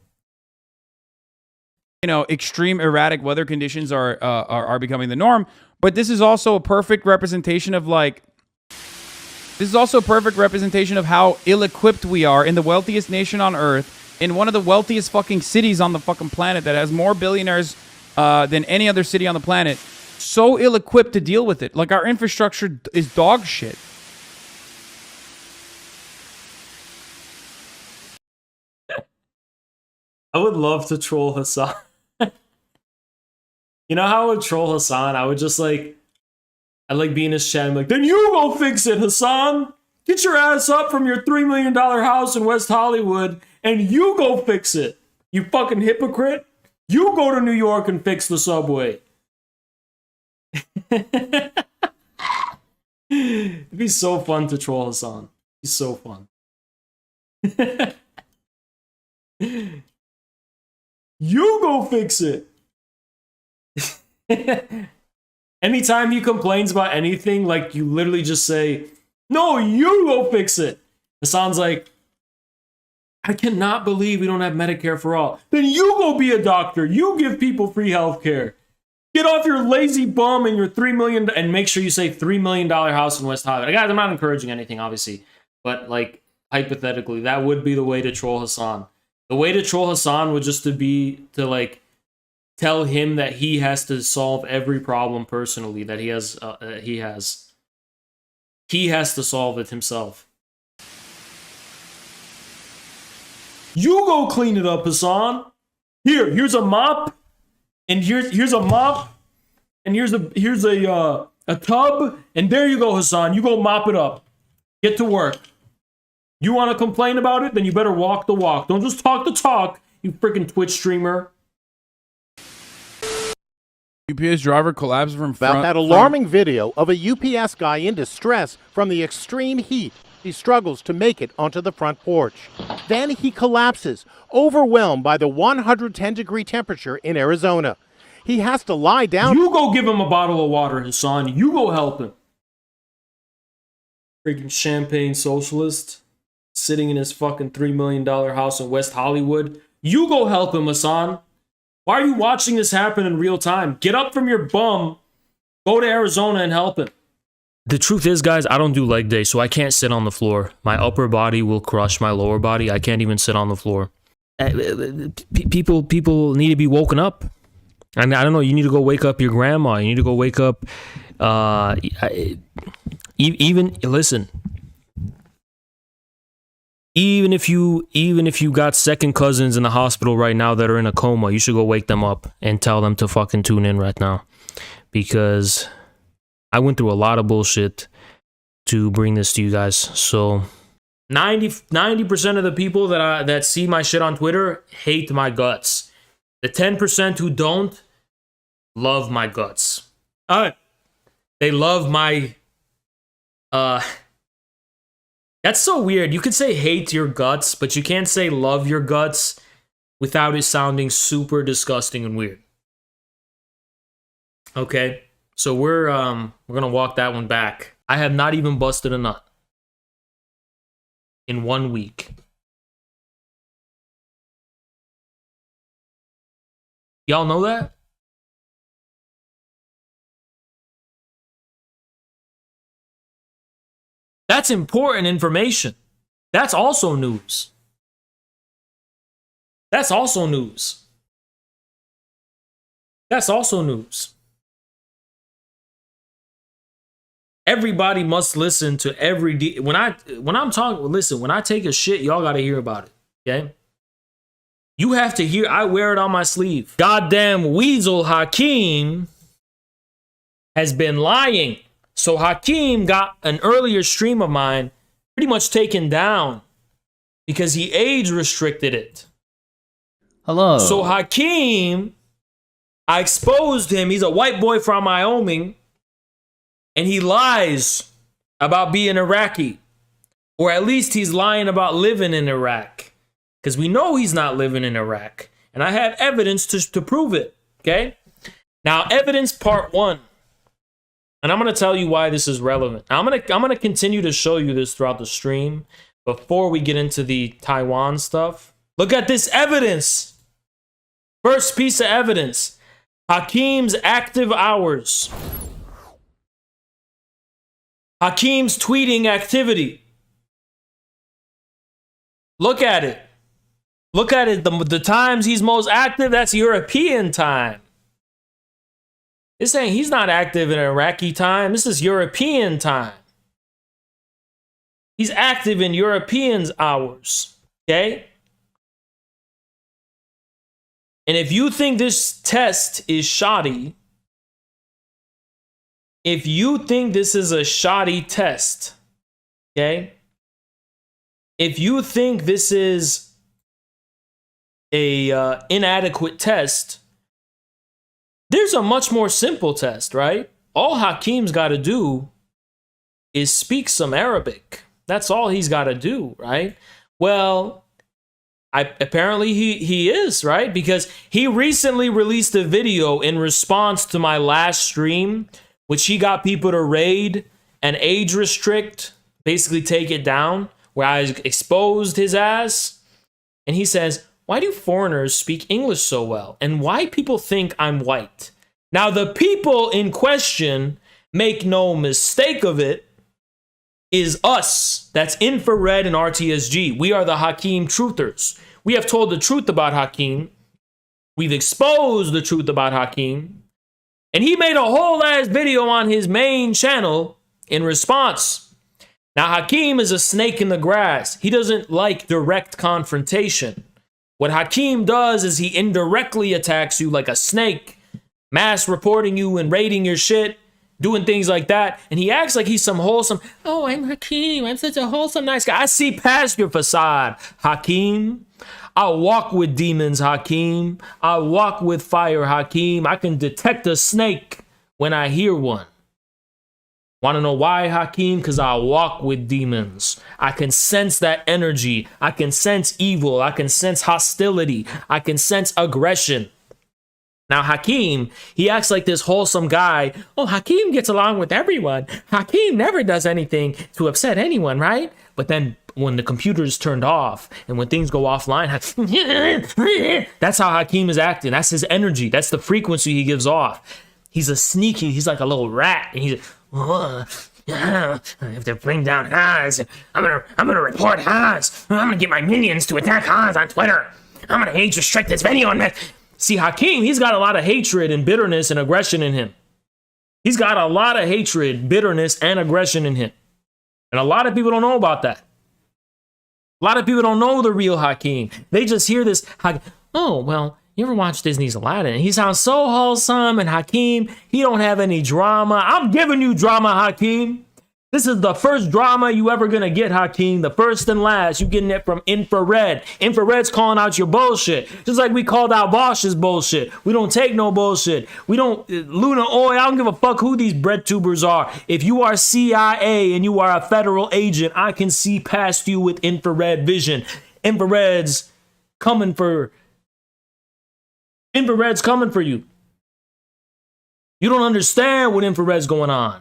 You know, extreme erratic weather conditions are becoming the norm, but this is also a perfect representation of like this is also a perfect representation of how ill-equipped we are in the wealthiest nation on earth, in one of the wealthiest fucking cities on the fucking planet that has more billionaires than any other city on the planet. So ill-equipped to deal with it. Like, our infrastructure is dog shit. I would love to troll Hassan. You know how I would troll Hassan? I would just like, I'd like be in his chat. I'm like, then you go fix it, Hassan. Get your ass up from your $3 million house in West Hollywood and you go fix it. You fucking hypocrite. You go to New York and fix the subway. It'd be so fun to troll Hassan. It'd be so fun. You go fix it. Anytime he complains about anything, like you literally just say, no, you go fix it. Hassan's like, I cannot believe we don't have Medicare for all. Then you go be a doctor. You give people free health care. Get off your lazy bum and your $3 million, and make sure you say $3 million house in West Hollywood. Guys, I'm not encouraging anything, obviously, but like hypothetically, that would be the way to troll Hassan. The way to troll Hassan would just to like tell him that he has to solve every problem personally that he has. He has to solve it himself. You go clean it up, Hassan. Here's a mop, and here's a mop, and here's a tub, and there you go, Hassan. You go mop it up. Get to work. You want to complain about it? Then you better walk the walk. Don't just talk the talk, you freaking Twitch streamer. UPS driver collapses from front. About that alarming video of a UPS guy in distress from the extreme heat. He struggles to make it onto the front porch. Then he collapses, overwhelmed by the 110-degree temperature in Arizona. He has to lie down. You go give him a bottle of water, Hassan. You go help him. Freaking champagne socialist. Sitting in his fucking $3 million house in West Hollywood. You go help him, Hassan. Why are you watching this happen in real time? Get up from your bum. Go to Arizona and help him. The truth is, guys, I don't do leg day, so I can't sit on the floor. My upper body will crush my lower body. I can't even sit on the floor. People need to be woken up. I mean, I don't know. You need to go wake up your grandma. You need to go wake up even listen. Even if you got second cousins in the hospital right now that are in a coma, you should go wake them up and tell them to fucking tune in right now. Because I went through a lot of bullshit to bring this to you guys. So 90% of the people that see my shit on Twitter hate my guts. The 10% who don't love my guts. They love my that's so weird. You could say hate your guts, but you can't say love your guts without it sounding super disgusting and weird. Okay, so we're gonna walk that one back. I have not even busted a nut in 1 week. Y'all know that? That's important information. That's also news. That's also news. That's also news. Everybody must listen to every when I'm talking. Listen, when I take a shit, y'all gotta hear about it. Okay? You have to hear. I wear it on my sleeve. Goddamn Weasel Hakeem has been lying. So Hakeem got an earlier stream of mine pretty much taken down because he age restricted it. Hello. So Hakeem, I exposed him. He's a white boy from Wyoming, and he lies about being Iraqi, or at least he's lying about living in Iraq, because we know he's not living in Iraq, and I have evidence to prove it. Okay, now evidence part 1. And I'm going to tell you why this is relevant. I'm going to continue to show you this throughout the stream before we get into the Taiwan stuff. Look at this evidence. First piece of evidence. Hakeem's active hours. Hakeem's tweeting activity. Look at it. Look at it. The times he's most active, that's European time. This ain't, he's not active in Iraqi time. This is European time. He's active in Europeans' hours. Okay? And if you think this test is shoddy, if you think this is a shoddy test, okay? If you think this is a inadequate test, there's a much more simple test, right? All Hakeem's got to do is speak some Arabic. That's all he's got to do, right? Well, apparently he is, right? Because he recently released a video in response to my last stream, which he got people to raid and age restrict, basically take it down, where I exposed his ass. And he says, why do foreigners speak English so well? And why people think I'm white? Now, the people in question, make no mistake of it, is us. That's Infrared and RTSG. We are the Hakeem truthers. We have told the truth about Hakeem. We've exposed the truth about Hakeem. And he made a whole ass video on his main channel in response. Now, Hakeem is a snake in the grass. He doesn't like direct confrontation. What Hakeem does is he indirectly attacks you like a snake, mass reporting you and raiding your shit, doing things like that. And he acts like he's some wholesome, oh, I'm Hakeem, I'm such a wholesome, nice guy. I see past your facade, Hakeem. I walk with demons, Hakeem. I walk with fire, Hakeem. I can detect a snake when I hear one. Want to know why, Hakeem? Because I walk with demons. I can sense that energy. I can sense evil. I can sense hostility. I can sense aggression. Now, Hakeem, he acts like this wholesome guy. Oh, Hakeem gets along with everyone. Hakeem never does anything to upset anyone, right? But then when the computer is turned off and when things go offline, that's how Hakeem is acting. That's his energy. That's the frequency he gives off. He's he's like a little rat. And he's if they bring down Haas, I'm gonna report Haas. I'm gonna get my minions to attack Haas on Twitter. I'm gonna age restrict this video. See, Hakeem, he's got a lot of hatred and bitterness and aggression in him. He's got a lot of hatred, bitterness, and aggression in him. And a lot of people don't know about that. A lot of people don't know the real Hakeem. They just hear this, oh, well, you ever watch Disney's Aladdin? He sounds so wholesome, and Hakeem, he don't have any drama. I'm giving you drama, Hakeem. This is the first drama you ever gonna get, Hakeem. The first and last. You getting it from Infrared. Infrared's calling out your bullshit. Just like we called out Bosch's bullshit. We don't take no bullshit. We don't, Luna Oil, I don't give a fuck who these bread tubers are. If you are CIA and you are a federal agent, I can see past you with infrared vision. Infrared's coming for you. You don't understand what Infrared's going on.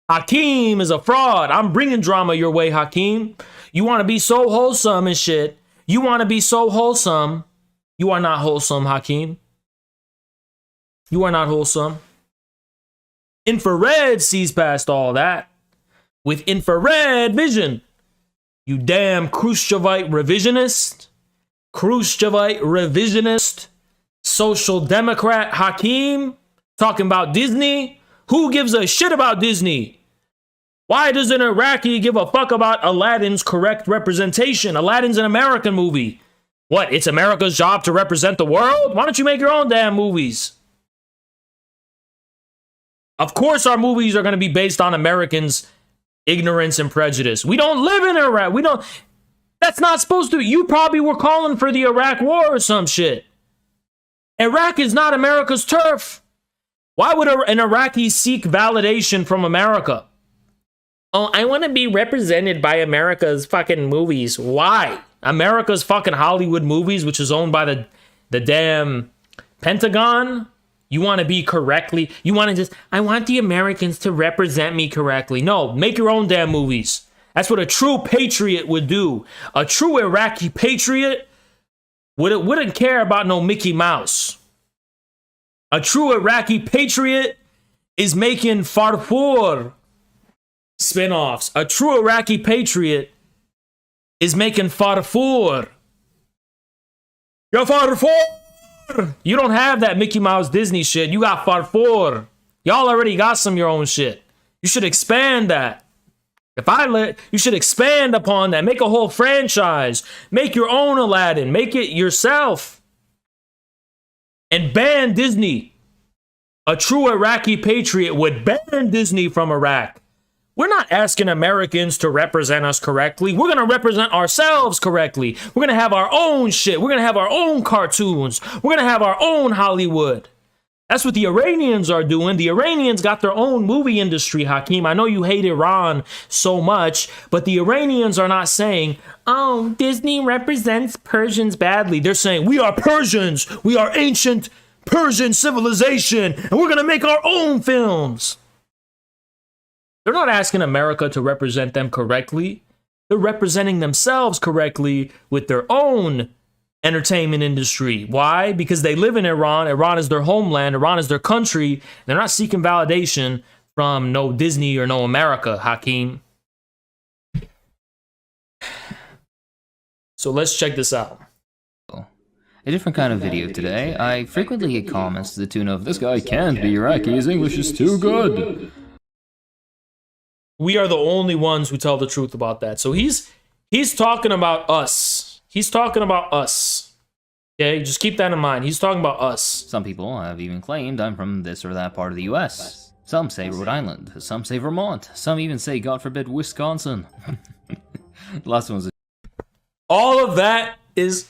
Hakeem is a fraud. I'm bringing drama your way, Hakeem. You want to be so wholesome and shit. You want to be so wholesome. You are not wholesome, Hakeem. You are not wholesome. Infrared sees past all that with infrared vision. You damn Khrushchevite revisionist, social democrat Hakeem, talking about Disney. Who gives a shit about Disney? Why does an Iraqi give a fuck about Aladdin's correct representation? Aladdin's an American movie. What, it's America's job to represent the world? Why don't you make your own damn movies? Of course our movies are going to be based on Americans' ignorance and prejudice. We don't live in Iraq. That's not supposed to. You probably were calling for the Iraq war or some shit. Iraq is not America's turf. Why would an Iraqi seek validation from America? Oh, I want to be represented by America's fucking movies. Why? America's fucking Hollywood movies, which is owned by the damn Pentagon? You want to be correctly? You want to just, I want the Americans to represent me correctly. No, make your own damn movies. That's what a true patriot would do. A true Iraqi patriot wouldn't care about no Mickey Mouse. A true Iraqi patriot is making Farfour spin-offs. A true Iraqi patriot is making Farfour. Yo, Farfour! You don't have that Mickey Mouse Disney shit. You got Farfour. Y'all already got some of your own shit. You should expand that. You should expand upon that. Make a whole franchise. Make your own Aladdin. Make it yourself. And ban Disney. A true Iraqi patriot would ban Disney from Iraq. We're not asking Americans to represent us correctly. We're going to represent ourselves correctly. We're going to have our own shit. We're going to have our own cartoons. We're going to have our own Hollywood. That's what the Iranians are doing. The Iranians got their own movie industry, Hakeem. I know you hate Iran so much, but the Iranians are not saying, oh, Disney represents Persians badly. They're saying, we are Persians. We are ancient Persian civilization, and we're going to make our own films. They're not asking America to represent them correctly. They're representing themselves correctly with their own entertainment industry. Why? Because they live in Iran. Iran is their homeland. Iran is their country. They're not seeking validation from no Disney or no America, Hakeem. So let's check this out. A different kind of video today. I frequently get comments to the tune of, this guy can't be Iraqi, his English is too good. We are the only ones who tell the truth about that. So he's talking about us. He's talking about us. Okay, just keep that in mind. He's talking about us. Some people have even claimed I'm from this or that part of the US. Some say Rhode Island. Some say Vermont. Some even say, God forbid, Wisconsin. The last one was all of that is...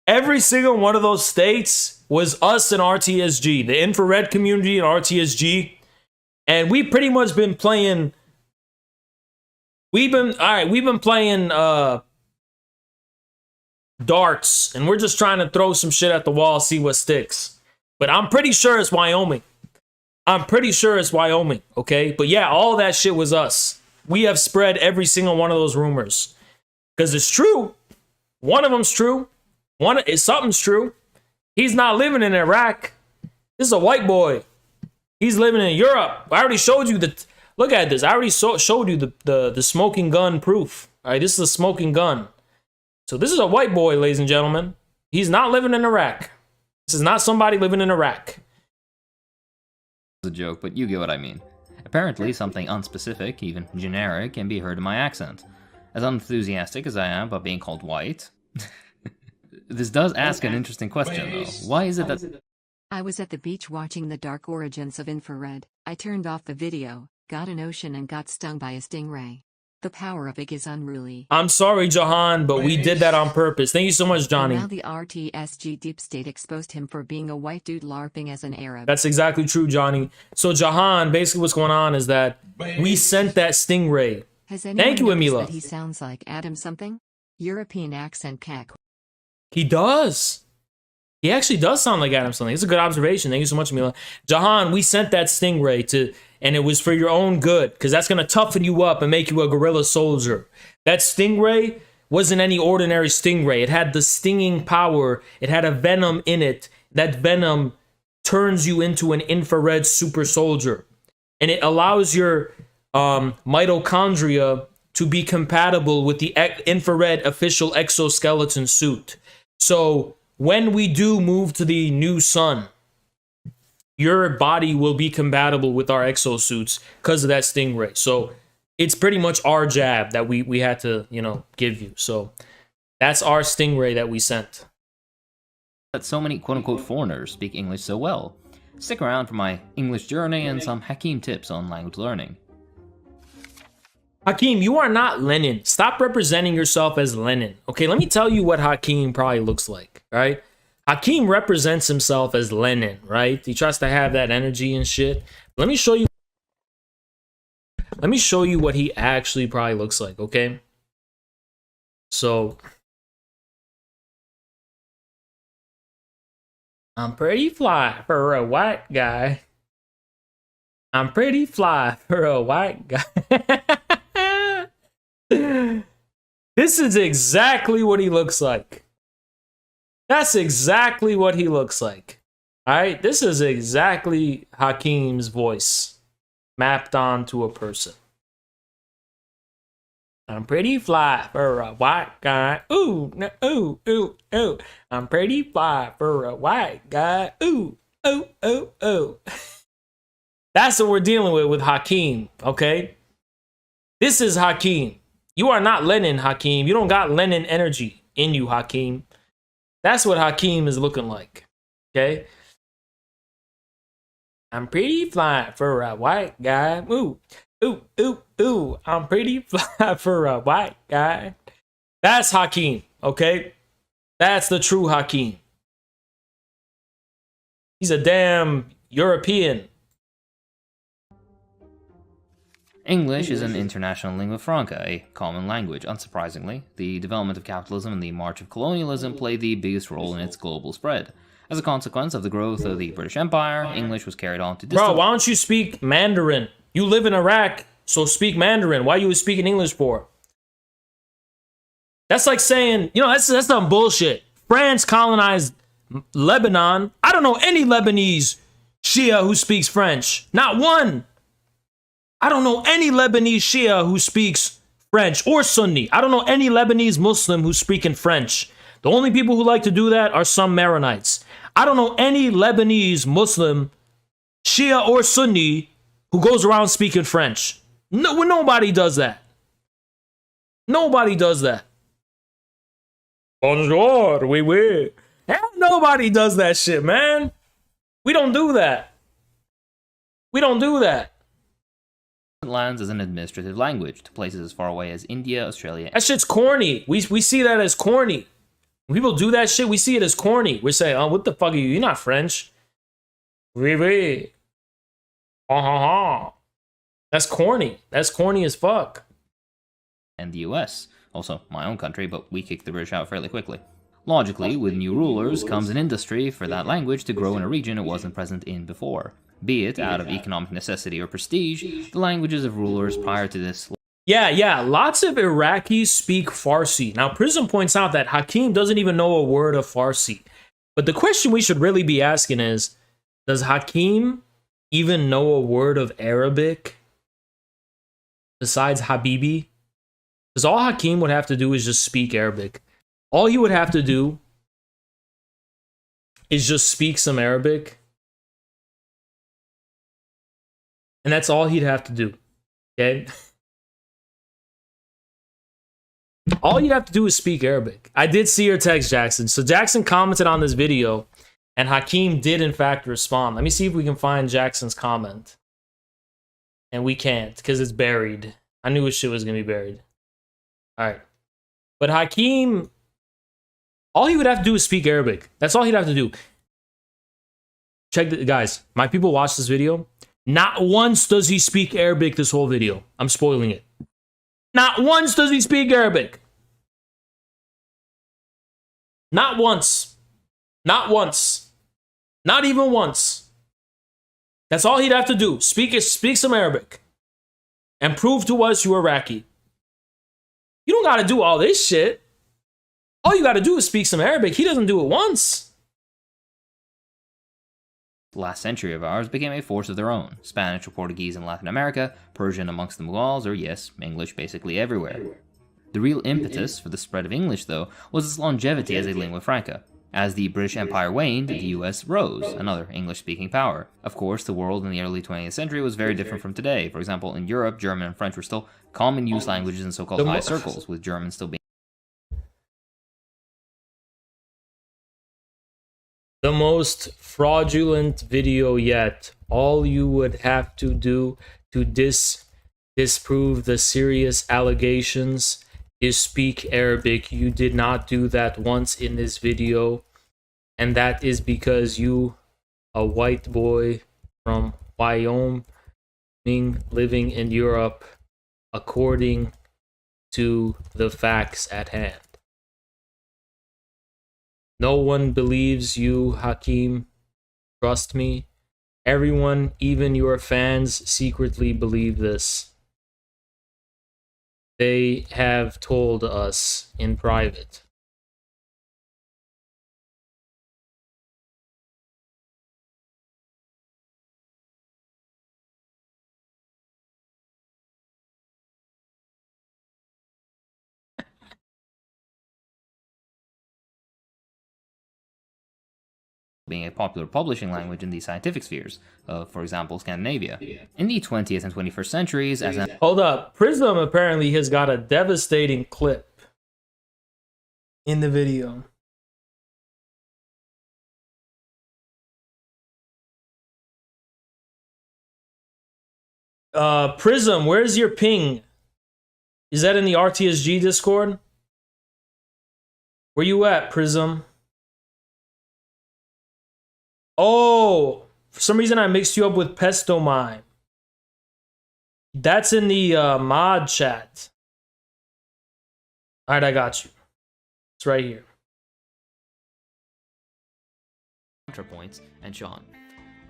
Every single one of those states was us and RTSG. The infrared community and RTSG. And we've pretty much been playing... We've been playing... darts, and we're just trying to throw some shit at the wall, see what sticks. But I'm pretty sure it's Wyoming. Okay? But yeah, all that shit was us. We have spread every single one of those rumors. Because it's true. One of them's true. Something's true. He's not living in Iraq. This is a white boy. He's living in Europe. I already showed you the... Look at this. I already showed you the smoking gun proof. All right, this is a smoking gun. So this is a white boy, ladies and gentlemen. He's not living in Iraq. This is not somebody living in Iraq. a joke, but you get what I mean. Apparently, something unspecific, even generic, can be heard in my accent. As unenthusiastic as I am about being called white, this does ask an interesting question, though. Why is it that... I was at the beach watching the dark origins of infrared. I turned off the video, got an ocean and got stung by a stingray. The power of it is unruly. I'm sorry, Jahan, but we did that on purpose. Thank you so much, Johnny. And now the RTSG Deep State exposed him for being a white dude LARPing as an Arab. That's exactly true, Johnny. So, Jahan, basically what's going on is that we sent that stingray. Has anyone Thank you, noticed Emila. that he sounds like Adam something? European accent cack. He does. He actually does sound like Adam something. It's a good observation. Thank you so much, Emila. Jahan, we sent that stingray to... And it was for your own good, because that's going to toughen you up and make you a guerrilla soldier. That stingray wasn't any ordinary stingray. It had the stinging power. It had a venom in it. That venom turns you into an infrared super soldier. And it allows your mitochondria to be compatible with the infrared official exoskeleton suit. So when we do move to the new sun, your body will be compatible with our exosuits because of that stingray. So it's pretty much our jab that we had to, give you. So that's our stingray that we sent. That so many quote-unquote foreigners speak English so well? Stick around for my English journey and some Hakeem tips on language learning. Hakeem, you are not Lenin. Stop representing yourself as Lenin. Okay, let me tell you what Hakeem probably looks like, right? Hakeem represents himself as Lenin, right? He tries to have that energy and shit. Let me show you what he actually probably looks like, okay? So I'm pretty fly for a white guy. I'm pretty fly for a white guy. This is exactly what he looks like. That's exactly what he looks like. All right, this is exactly Hakeem's voice mapped onto a person. I'm pretty fly for a white guy. Ooh, no, ooh, ooh, ooh. I'm pretty fly for a white guy. Ooh, ooh, ooh, ooh. That's what we're dealing with Hakeem, okay? This is Hakeem. You are not Lenin, Hakeem. You don't got Lenin energy in you, Hakeem. That's what Hakeem is looking like, okay? I'm pretty fly for a white guy. Ooh, ooh, ooh, ooh. I'm pretty fly for a white guy. That's Hakeem, okay? That's the true Hakeem. He's a damn European. English is an international lingua franca, a common language. Unsurprisingly, the development of capitalism and the march of colonialism played the biggest role in its global spread. As a consequence of the growth of the British Empire, English was carried on to distant... Bro, why don't you speak Mandarin? You live in Iraq, so speak Mandarin. Why you speaking English for? That's like saying, that's some bullshit. France colonized Lebanon. I don't know any Lebanese Shia who speaks French. Not one. I don't know any Lebanese Shia who speaks French or Sunni. I don't know any Lebanese Muslim who's speaking French. The only people who like to do that are some Maronites. I don't know any Lebanese Muslim, Shia or Sunni, who goes around speaking French. No, nobody does that. Nobody does that. Bonjour, oui, oui. Nobody does that shit, man. We don't do that. We don't do that. Lands as an administrative language to places as far away as India, Australia. That shit's corny. We see that as corny. When people do that shit, we see it as corny. We say, oh, what the fuck are you? You're not French. Oui, oui. That's corny. That's corny as fuck. And the US. Also, my own country, but we kicked the British out fairly quickly. Logically, with new rulers comes an industry for that language to grow in a region it wasn't present in before. Be it out of economic necessity or prestige, the languages of rulers prior to this... Yeah, lots of Iraqis speak Farsi. Now, Prism points out that Hakeem doesn't even know a word of Farsi. But the question we should really be asking is, does Hakeem even know a word of Arabic besides Habibi? Because all Hakeem would have to do is just speak Arabic. All he would have to do is just speak some Arabic. And that's all he'd have to do. Okay? All you'd have to do is speak Arabic. I did see your text, Jackson. So Jackson commented on this video, and Hakeem did in fact respond. Let me see if we can find Jackson's comment. And we can't, because it's buried. I knew his shit was going to be buried. Alright. But Hakeem, all he would have to do is speak Arabic. That's all he'd have to do. Check the guys. My people watch this video. Not once does he speak Arabic this whole video. I'm spoiling it. Not once does he speak Arabic. Not once. Not once. Not even once. That's all he'd have to do. Speak some Arabic. And prove to us you're Iraqi. You don't gotta do all this shit. All you gotta do is speak some Arabic. He doesn't do it once. Last century of ours became a force of their own. Spanish or Portuguese in Latin America, Persian amongst the Mughals, or yes, English basically everywhere. The real impetus for the spread of English, though, was its longevity as a lingua franca. As the British Empire waned, the US rose, another English-speaking power. Of course, the world in the early 20th century was very different from today. For example, in Europe, German and French were still common use languages in so-called high circles, with German still being the most fraudulent video yet. All you would have to do to disprove the serious allegations is speak Arabic. You did not do that once in this video, and that is because you, a white boy from Wyoming, living in Europe, according to the facts at hand. No one believes you, Hakeem. Trust me. Everyone, even your fans, secretly believe this. They have told us in private. being a popular publishing language in the scientific spheres of, for example, Scandinavia. In the 20th and 21st centuries, as an... Hold up. Prism apparently has got a devastating clip in the video. Prism, where's your ping? Is that in the RTSG Discord? Where you at, Prism? Oh, for some reason I mixed you up with Pesto Mime. That's in the mod chat. All right, I got you. It's right here. ContraPoints and Sean.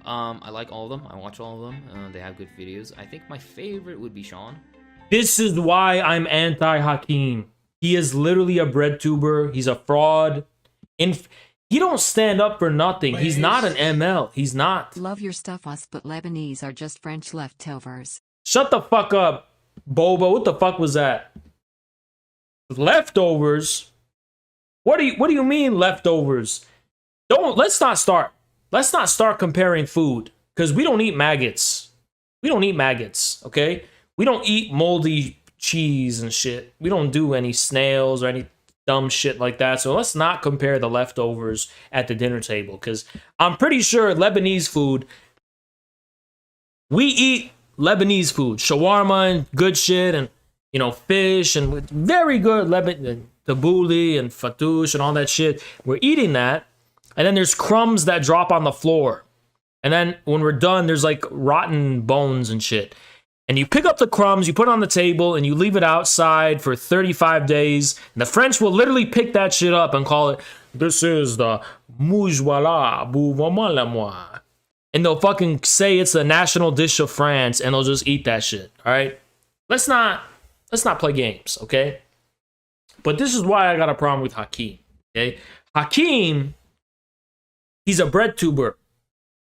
I like all of them. I watch all of them. They have good videos. I think my favorite would be Sean. This is why I'm anti-Hakeem. He is literally a bread tuber. He's a fraud. He don't stand up for nothing. He's not an ML. He's not. Love your stuff, us, but Lebanese are just French leftovers. Shut the fuck up, Boba. What the fuck was that? Leftovers? What do you mean leftovers? Let's not start comparing food, because we don't eat maggots. We don't eat maggots, okay? We don't eat moldy cheese and shit. We don't do any snails or any dumb shit like that. So let's not compare the leftovers at the dinner table, because I'm pretty sure Lebanese food, we eat Lebanese food, shawarma and good shit, and you know, fish and very good Lebanon, tabbouleh and fattoush and all that shit. We're eating that, and then there's crumbs that drop on the floor, and then when we're done, there's like rotten bones and shit. And you pick up the crumbs, you put it on the table, and you leave it outside for 35 days. And the French will literally pick that shit up and call it, this is the bourgeois, bourgeois. And they'll fucking say it's the national dish of France, and they'll just eat that shit, all right? Let's not play games, okay? But this is why I got a problem with Hakeem, okay? Hakeem, he's a bread tuber.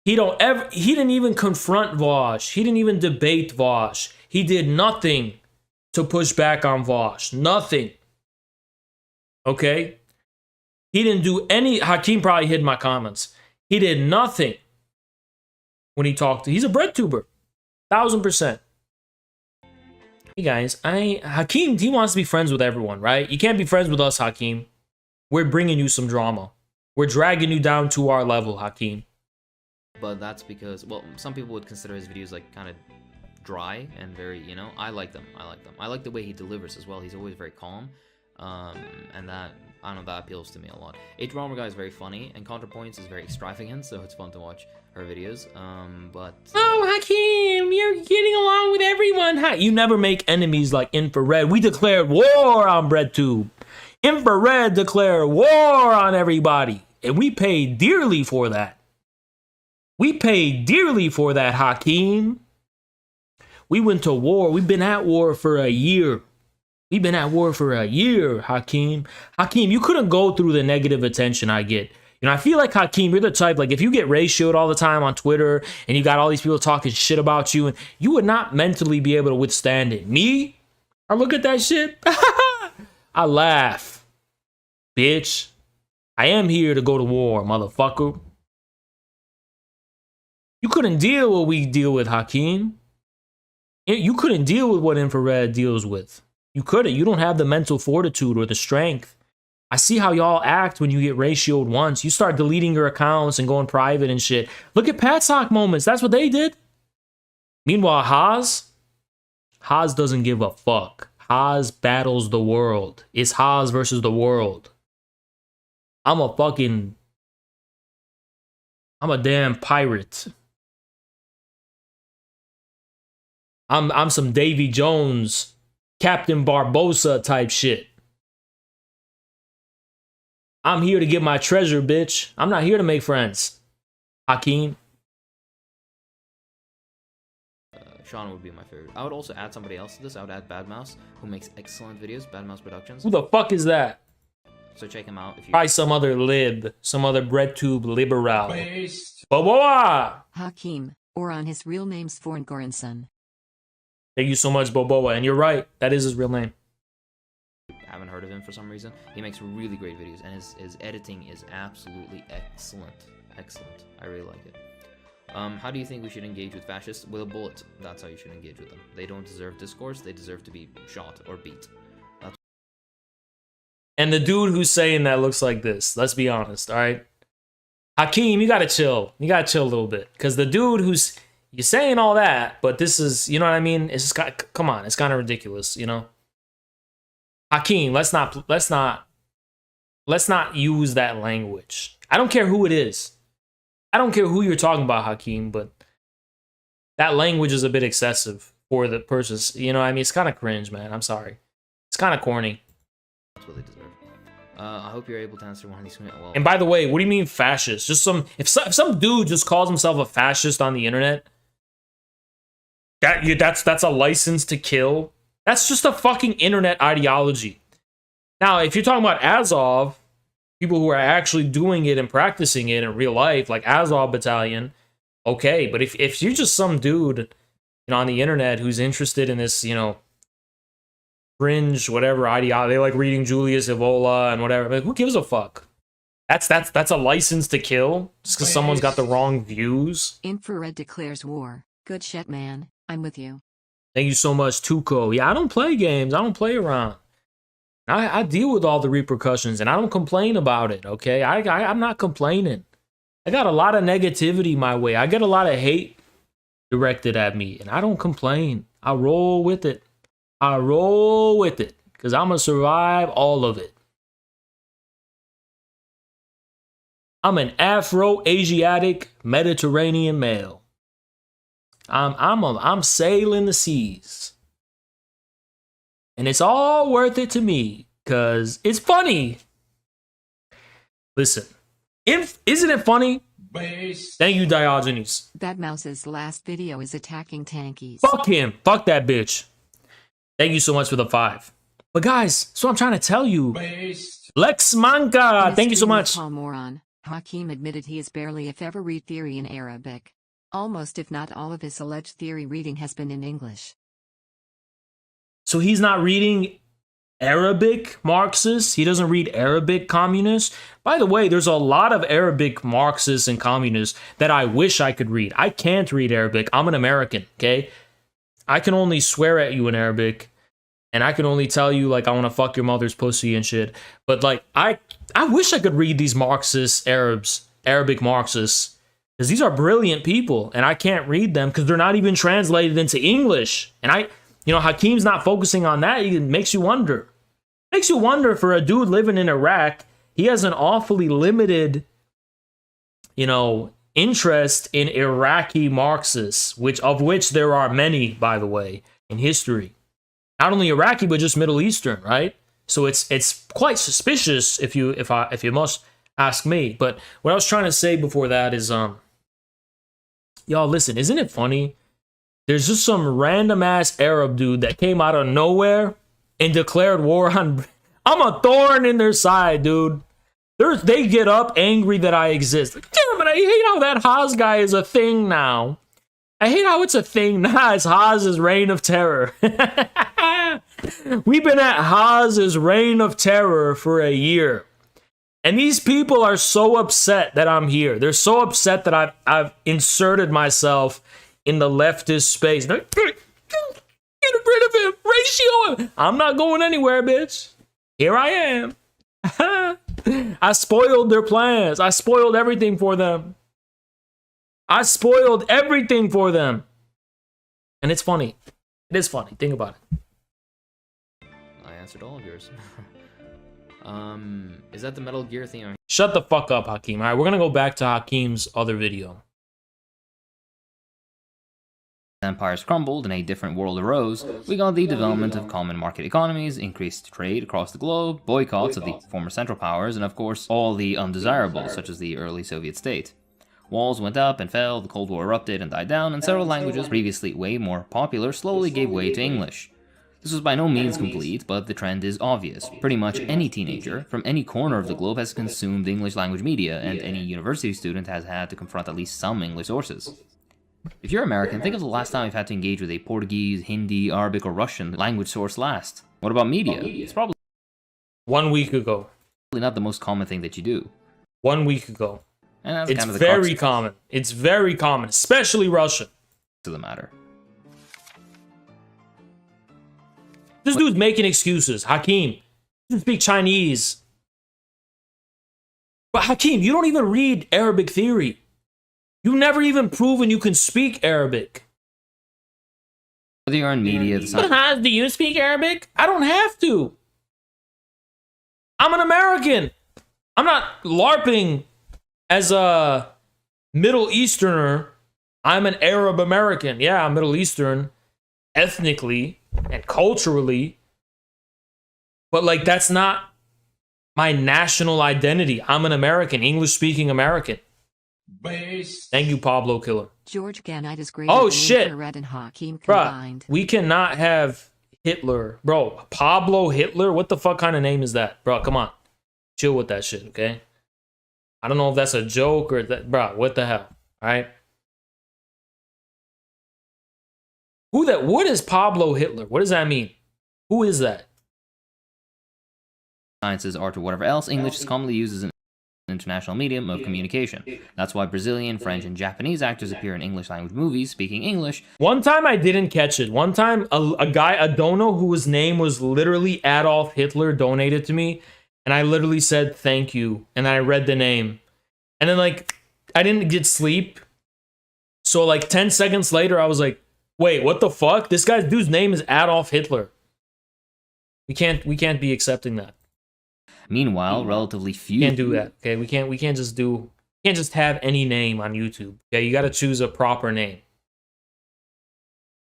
He didn't even confront Vosh. He didn't even debate Vosh. He did nothing to push back on Vosh. Nothing. Okay? He didn't do any... Hakeem probably hid my comments. He did nothing when he talked to... He's a bread tuber. 1000%. Hey guys, Hakeem, he wants to be friends with everyone, right? You can't be friends with us, Hakeem. We're bringing you some drama. We're dragging you down to our level, Hakeem. But that's because, well, some people would consider his videos like kind of dry and very, you know, I like them. I like the way he delivers as well. He's always very calm. And that, I don't know, that appeals to me a lot. Drama Guy is very funny, and ContraPoints is very extravagant, so it's fun to watch her videos. But oh, Hakeem, you're getting along with everyone. You never make enemies like Infrared. We declared war on BreadTube. Infrared declared war on everybody, and we paid dearly for that. We paid dearly for that, Hakeem. We went to war. We've been at war for a year. We've been at war for a year, Hakeem. Hakeem, you couldn't go through the negative attention I get. You know, I feel like, Hakeem, you're the type, like, if you get ratioed all the time on Twitter and you got all these people talking shit about you, and you would not mentally be able to withstand it. Me? I look at that shit. I laugh. Bitch. I am here to go to war, motherfucker. You couldn't deal with what we deal with, Hakeem. You couldn't deal with what Infrared deals with. You couldn't. You don't have the mental fortitude or the strength. I see how y'all act when you get ratioed once. You start deleting your accounts and going private and shit. Look at Patsock moments. That's what they did. Meanwhile, Haas doesn't give a fuck. Haas battles the world. It's Haas versus the world. I'm a damn pirate. I'm some Davy Jones, Captain Barbossa type shit. I'm here to get my treasure, bitch. I'm not here to make friends. Hakeem. Sean would be my favorite. I would also add somebody else to this. I would add Badmouse, who makes excellent videos. Badmouse Productions. Who the fuck is that? So check him out if you. Probably some other lib, some other BreadTube liberal. Boboa! Hakeem, or on his real name's Forngoranson. Thank you so much, Boboa. And you're right, that is his real name. Haven't heard of him for some reason. He makes really great videos, and his editing is absolutely excellent. Excellent. I really like it. How do you think we should engage with fascists? With a bullet. That's how you should engage with them. They don't deserve discourse. They deserve to be shot or beat. And the dude who's saying that looks like this. Let's be honest, all right? Hakeem, you gotta chill. You gotta chill a little bit. Because the dude who's... You're saying all that, but this is... You know what I mean? It's just... Come on. It's kind of ridiculous, you know? Hakeem, let's not use that language. I don't care who it is. I don't care who you're talking about, Hakeem, but that language is a bit excessive for the person. You know what I mean? It's kind of cringe, man. I'm sorry. It's kind of corny. That's what they deserve. I hope you're able to answer one of these. Well, and by the way, what do you mean fascist? Just if some dude just calls himself a fascist on the internet, that's a license to kill. That's just a fucking internet ideology. Now, if you're talking about Azov, people who are actually doing it and practicing it in real life, like Azov Battalion, okay. But if you're just some dude, you know, on the internet who's interested in this, you know, cringe, whatever ideology, they like reading Julius Evola and whatever. Like, who gives a fuck? That's a license to kill just because someone's got the wrong views. Infrared declares war. Good shit, man. I'm with you. Thank you so much, Tuco. Yeah, I don't play games. I don't play around. I deal with all the repercussions, and I don't complain about it, okay? I'm not complaining. I got a lot of negativity my way. I get a lot of hate directed at me, and I don't complain. I roll with it. I roll with it, because I'm going to survive all of it. I'm an Afro-Asiatic Mediterranean male. I'm sailing the seas. And it's all worth it to me, because it's funny. Listen, isn't it funny? Thank you, Diogenes. Badmouse's last video is attacking tankies. Fuck him. Fuck that bitch. Thank you so much for the 5. But guys, so I'm trying to tell you. Lex Manca, thank you so much. Paul Moron, Hakeem admitted he is barely if ever read theory in Arabic. Almost if not all of his alleged theory reading has been in English. So he's not reading Arabic Marxists. He doesn't read Arabic communists. By the way, there's a lot of Arabic Marxists and communists that I wish I could read. I can't read Arabic. I'm an American, okay? I can only swear at you in Arabic, and I can only tell you, like, I want to fuck your mother's pussy and shit. But, like, I wish I could read these Marxist Arabic Marxists, because these are brilliant people, and I can't read them because they're not even translated into English. And you know, Hakeem's not focusing on that. It makes you wonder. Makes you wonder, for a dude living in Iraq, he has an awfully limited, you know, interest in Iraqi Marxists, of which there are many, by the way, in history. Not only Iraqi, but just Middle Eastern, right? So it's quite suspicious if you must ask me. But what I was trying to say before that is, y'all listen, isn't it funny? There's just some random ass Arab dude that came out of nowhere and declared war on. I'm a thorn in their side, dude. They get up angry that I exist. Damn it, I hate how that Haas guy is a thing now. I hate how it's a thing now. It's Haas's reign of terror. We've been at Haas's reign of terror for a year. And these people are so upset that I'm here. They're so upset that I've inserted myself in the leftist space. Get rid of him. Ratio him. I'm not going anywhere, bitch. Here I am. I spoiled their plans. I spoiled everything for them. I spoiled everything for them. And it's funny. It is funny. Think about it. I answered all of yours. Is that the Metal Gear thing? Shut the fuck up, Hakeem. All right, we're going to go back to Hakeem's other video. Empires crumbled and a different world arose, we got the development of common market economies, increased trade across the globe, boycotts of the former Central Powers, and of course, all the undesirables, such as the early Soviet state. Walls went up and fell, the Cold War erupted and died down, and several languages previously way more popular slowly gave way to English. This was by no means complete, but the trend is obvious. Pretty much any teenager from any corner of the globe has consumed English language media, and any university student has had to confront at least some English sources. If you're American, think of the last time you've had to engage with a Portuguese, Hindi, Arabic, or Russian language source last. What about media? It's probably 1 week ago. Not the most common thing that you do. 1 week ago. And that's it's kind of the very common. It's very common, especially Russian. To the matter. This dude's making excuses. Hakeem, you speak Chinese. But Hakeem, you don't even read Arabic theory. You've never even proven you can speak Arabic. Whether you're in media, do you speak Arabic? I don't have to. I'm an American. I'm not LARPing as a Middle Easterner. I'm an Arab American. Yeah, I'm Middle Eastern, ethnically and culturally. But, like, that's not my national identity. I'm an American, English-speaking American. Thank you, Pablo Killer. George Ganite is greater Oh, than shit. Infrared and Hakeem combined. Bruh, we cannot have Hitler. Bro, Pablo Hitler? What the fuck kind of name is that? Bro, come on. Chill with that shit, okay? I don't know if that's a joke or that. Bro, what the hell? All right? What is Pablo Hitler? What does that mean? Who is that? Sciences, art, or whatever else, English is commonly used as an international medium of communication. That's why Brazilian, French, and Japanese actors appear in English language movies speaking English. One time I didn't catch it. One time a guy, a dono whose name was literally Adolf Hitler, donated to me, and I literally said thank you, and I read the name. And then, like, I didn't get sleep. So, like, 10 seconds later, I was like, wait, what the fuck? This dude's name is Adolf Hitler. We can't be accepting that. Meanwhile, relatively few can't do that. Okay, we can't just have any name on YouTube. Okay, you got to choose a proper name.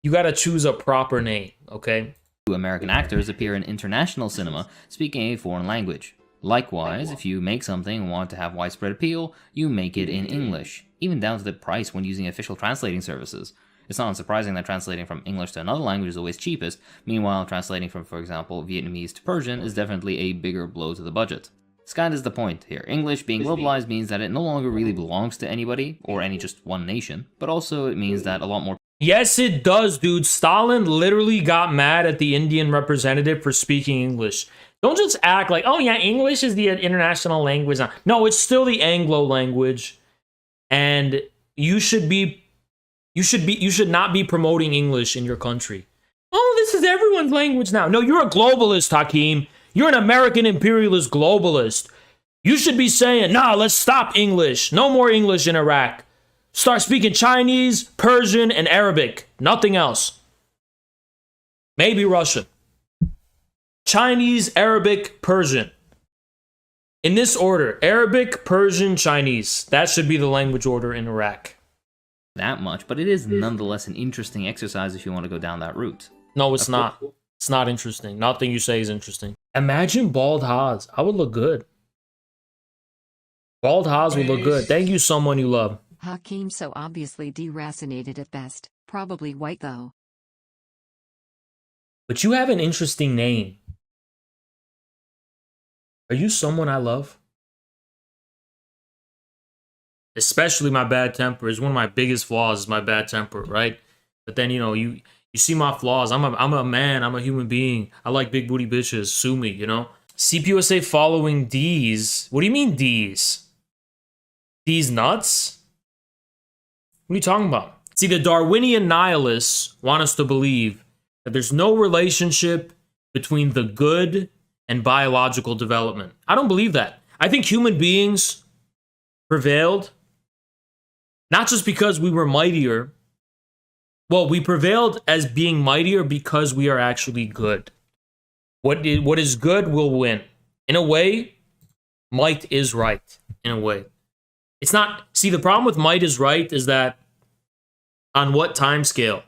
You got to choose a proper name. Okay. American actors appear in international cinema speaking a foreign language. Likewise, if you make something and want to have widespread appeal, you make it in English, even down to the price when using official translating services. It's not unsurprising that translating from English to another language is always cheapest, meanwhile translating from, for example, Vietnamese to Persian is definitely a bigger blow to the budget. Scand is the point here. English being globalized means that it no longer really belongs to anybody, or any just one nation, but also it means that a lot more Yes, it does, dude. Stalin literally got mad at the Indian representative for speaking English. Don't just act like, oh yeah, English is the international language. No, it's still the Anglo language. And you should not be promoting English in your country. Oh, this is everyone's language now. No, you're a globalist, Hakeem. You're an American imperialist globalist. You should be saying, nah, let's stop English. No more English in Iraq. Start speaking Chinese, Persian, and Arabic. Nothing else. Maybe Russian. Chinese, Arabic, Persian. In this order, Arabic, Persian, Chinese. That should be the language order in Iraq. That much, but it is nonetheless an interesting exercise if you want to go down that route. No, it's not. It's not interesting. Nothing you say is interesting. Imagine bald Haas. I would look good. Bald Haas would look good. Thank you, someone you love. Hakeem so obviously deracinated at best. Probably white though. But you have an interesting name. Are you someone I love? Especially my bad temper is one of my biggest flaws is my bad temper, right? But then, you see my flaws. I'm a man. I'm a human being. I like big booty bitches. Sue me, CPUSA following D's. What do you mean D's? D's nuts? What are you talking about? See, the Darwinian nihilists want us to believe that there's no relationship between the good and biological development. I don't believe that. I think human beings prevailed, not just because we were mightier. Well, we prevailed as being mightier because we are actually good. What is good will win. In a way, might is right. In a way. It's not... See, the problem with might is right is that on what time scale?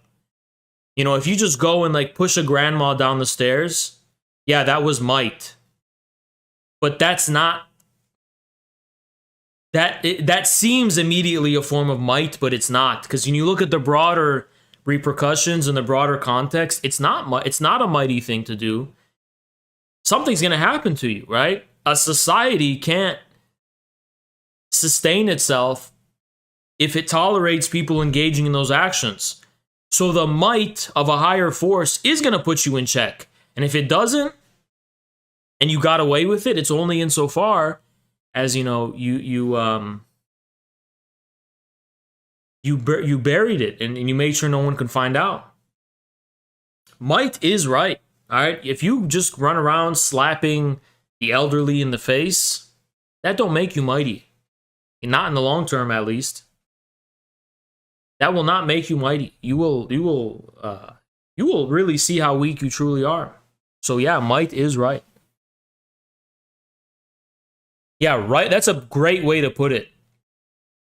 If you just go and push a grandma down the stairs, yeah, that was might. But that's not... That seems immediately a form of might, but it's not. Because when you look at the broader repercussions and the broader context, it's not a mighty thing to do. Something's going to happen to you, right? A society can't sustain itself if it tolerates people engaging in those actions. So the might of a higher force is going to put you in check. And if it doesn't, and you got away with it, it's only insofar as, you buried it and you made sure no one could find out. Might is right, all right? If you just run around slapping the elderly in the face, that don't make you mighty. Not in the long term, at least. That will not make you mighty. You will really see how weak you truly are. So yeah, might is right. Yeah, right. That's a great way to put it.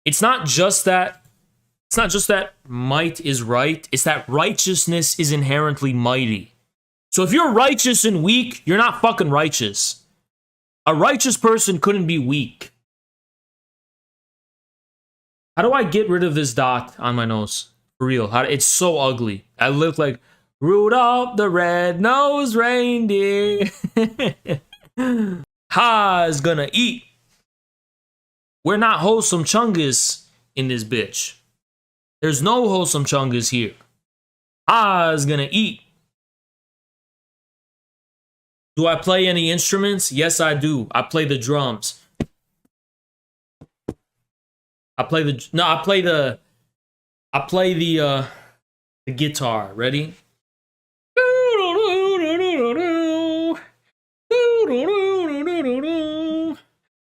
It's not just that might is right. It's that righteousness is inherently mighty. So if you're righteous and weak, you're not fucking righteous. A righteous person couldn't be weak. How do I get rid of this dot on my nose? For real. It's so ugly. I look like Rudolph the red-nosed reindeer. Ha's gonna eat. We're not wholesome chungus in this bitch. There's no wholesome chungus here. Ha's gonna eat. Do I play any instruments? Yes, I do. I play the drums. I play the guitar. Ready?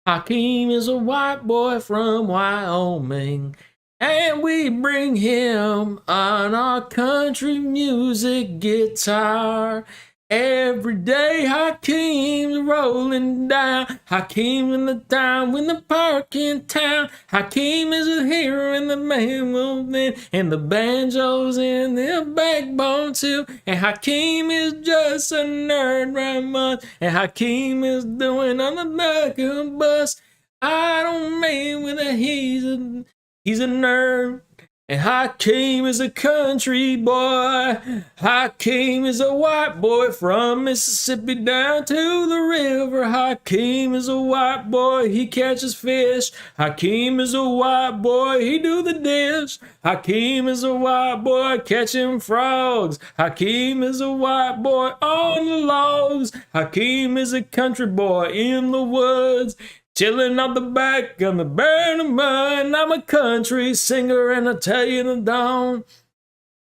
Hakeem is a white boy from Wyoming, and we bring him on our country music guitar. Every day Hakeem's rolling down. Hakeem in the town, when the park in town. Hakeem is a hero and the man will win. And the banjo's in the backbone too. And Hakeem is just a nerd right month. And Hakeem is doing on the back of a bus. I don't mean with a he's a nerd. And Hakeem is a country boy. Hakeem is a white boy from Mississippi down to the river. Hakeem is a white boy, he catches fish. Hakeem is a white boy, he do the dish. Hakeem is a white boy catching frogs. Hakeem is a white boy on the logs. Hakeem is a country boy in the woods. Chilling out the back of the burning mud. I'm a country singer and I tell you the dawn.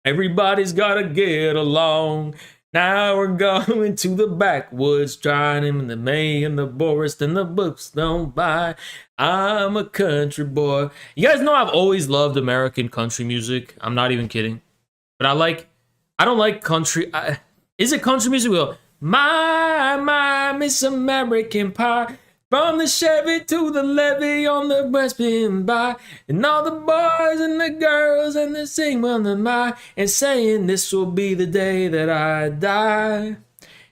Everybody's gotta get along. Now we're going to the backwoods, trying in the May and the forest and the books don't buy. I'm a country boy. You guys know I've always loved American country music. I'm not even kidding. But I don't like country. Is it country music? Well, my Miss American Pie. From the Chevy to the levee on the breast being by, and all the boys and the girls and they sing well to my, and saying this will be the day that I die.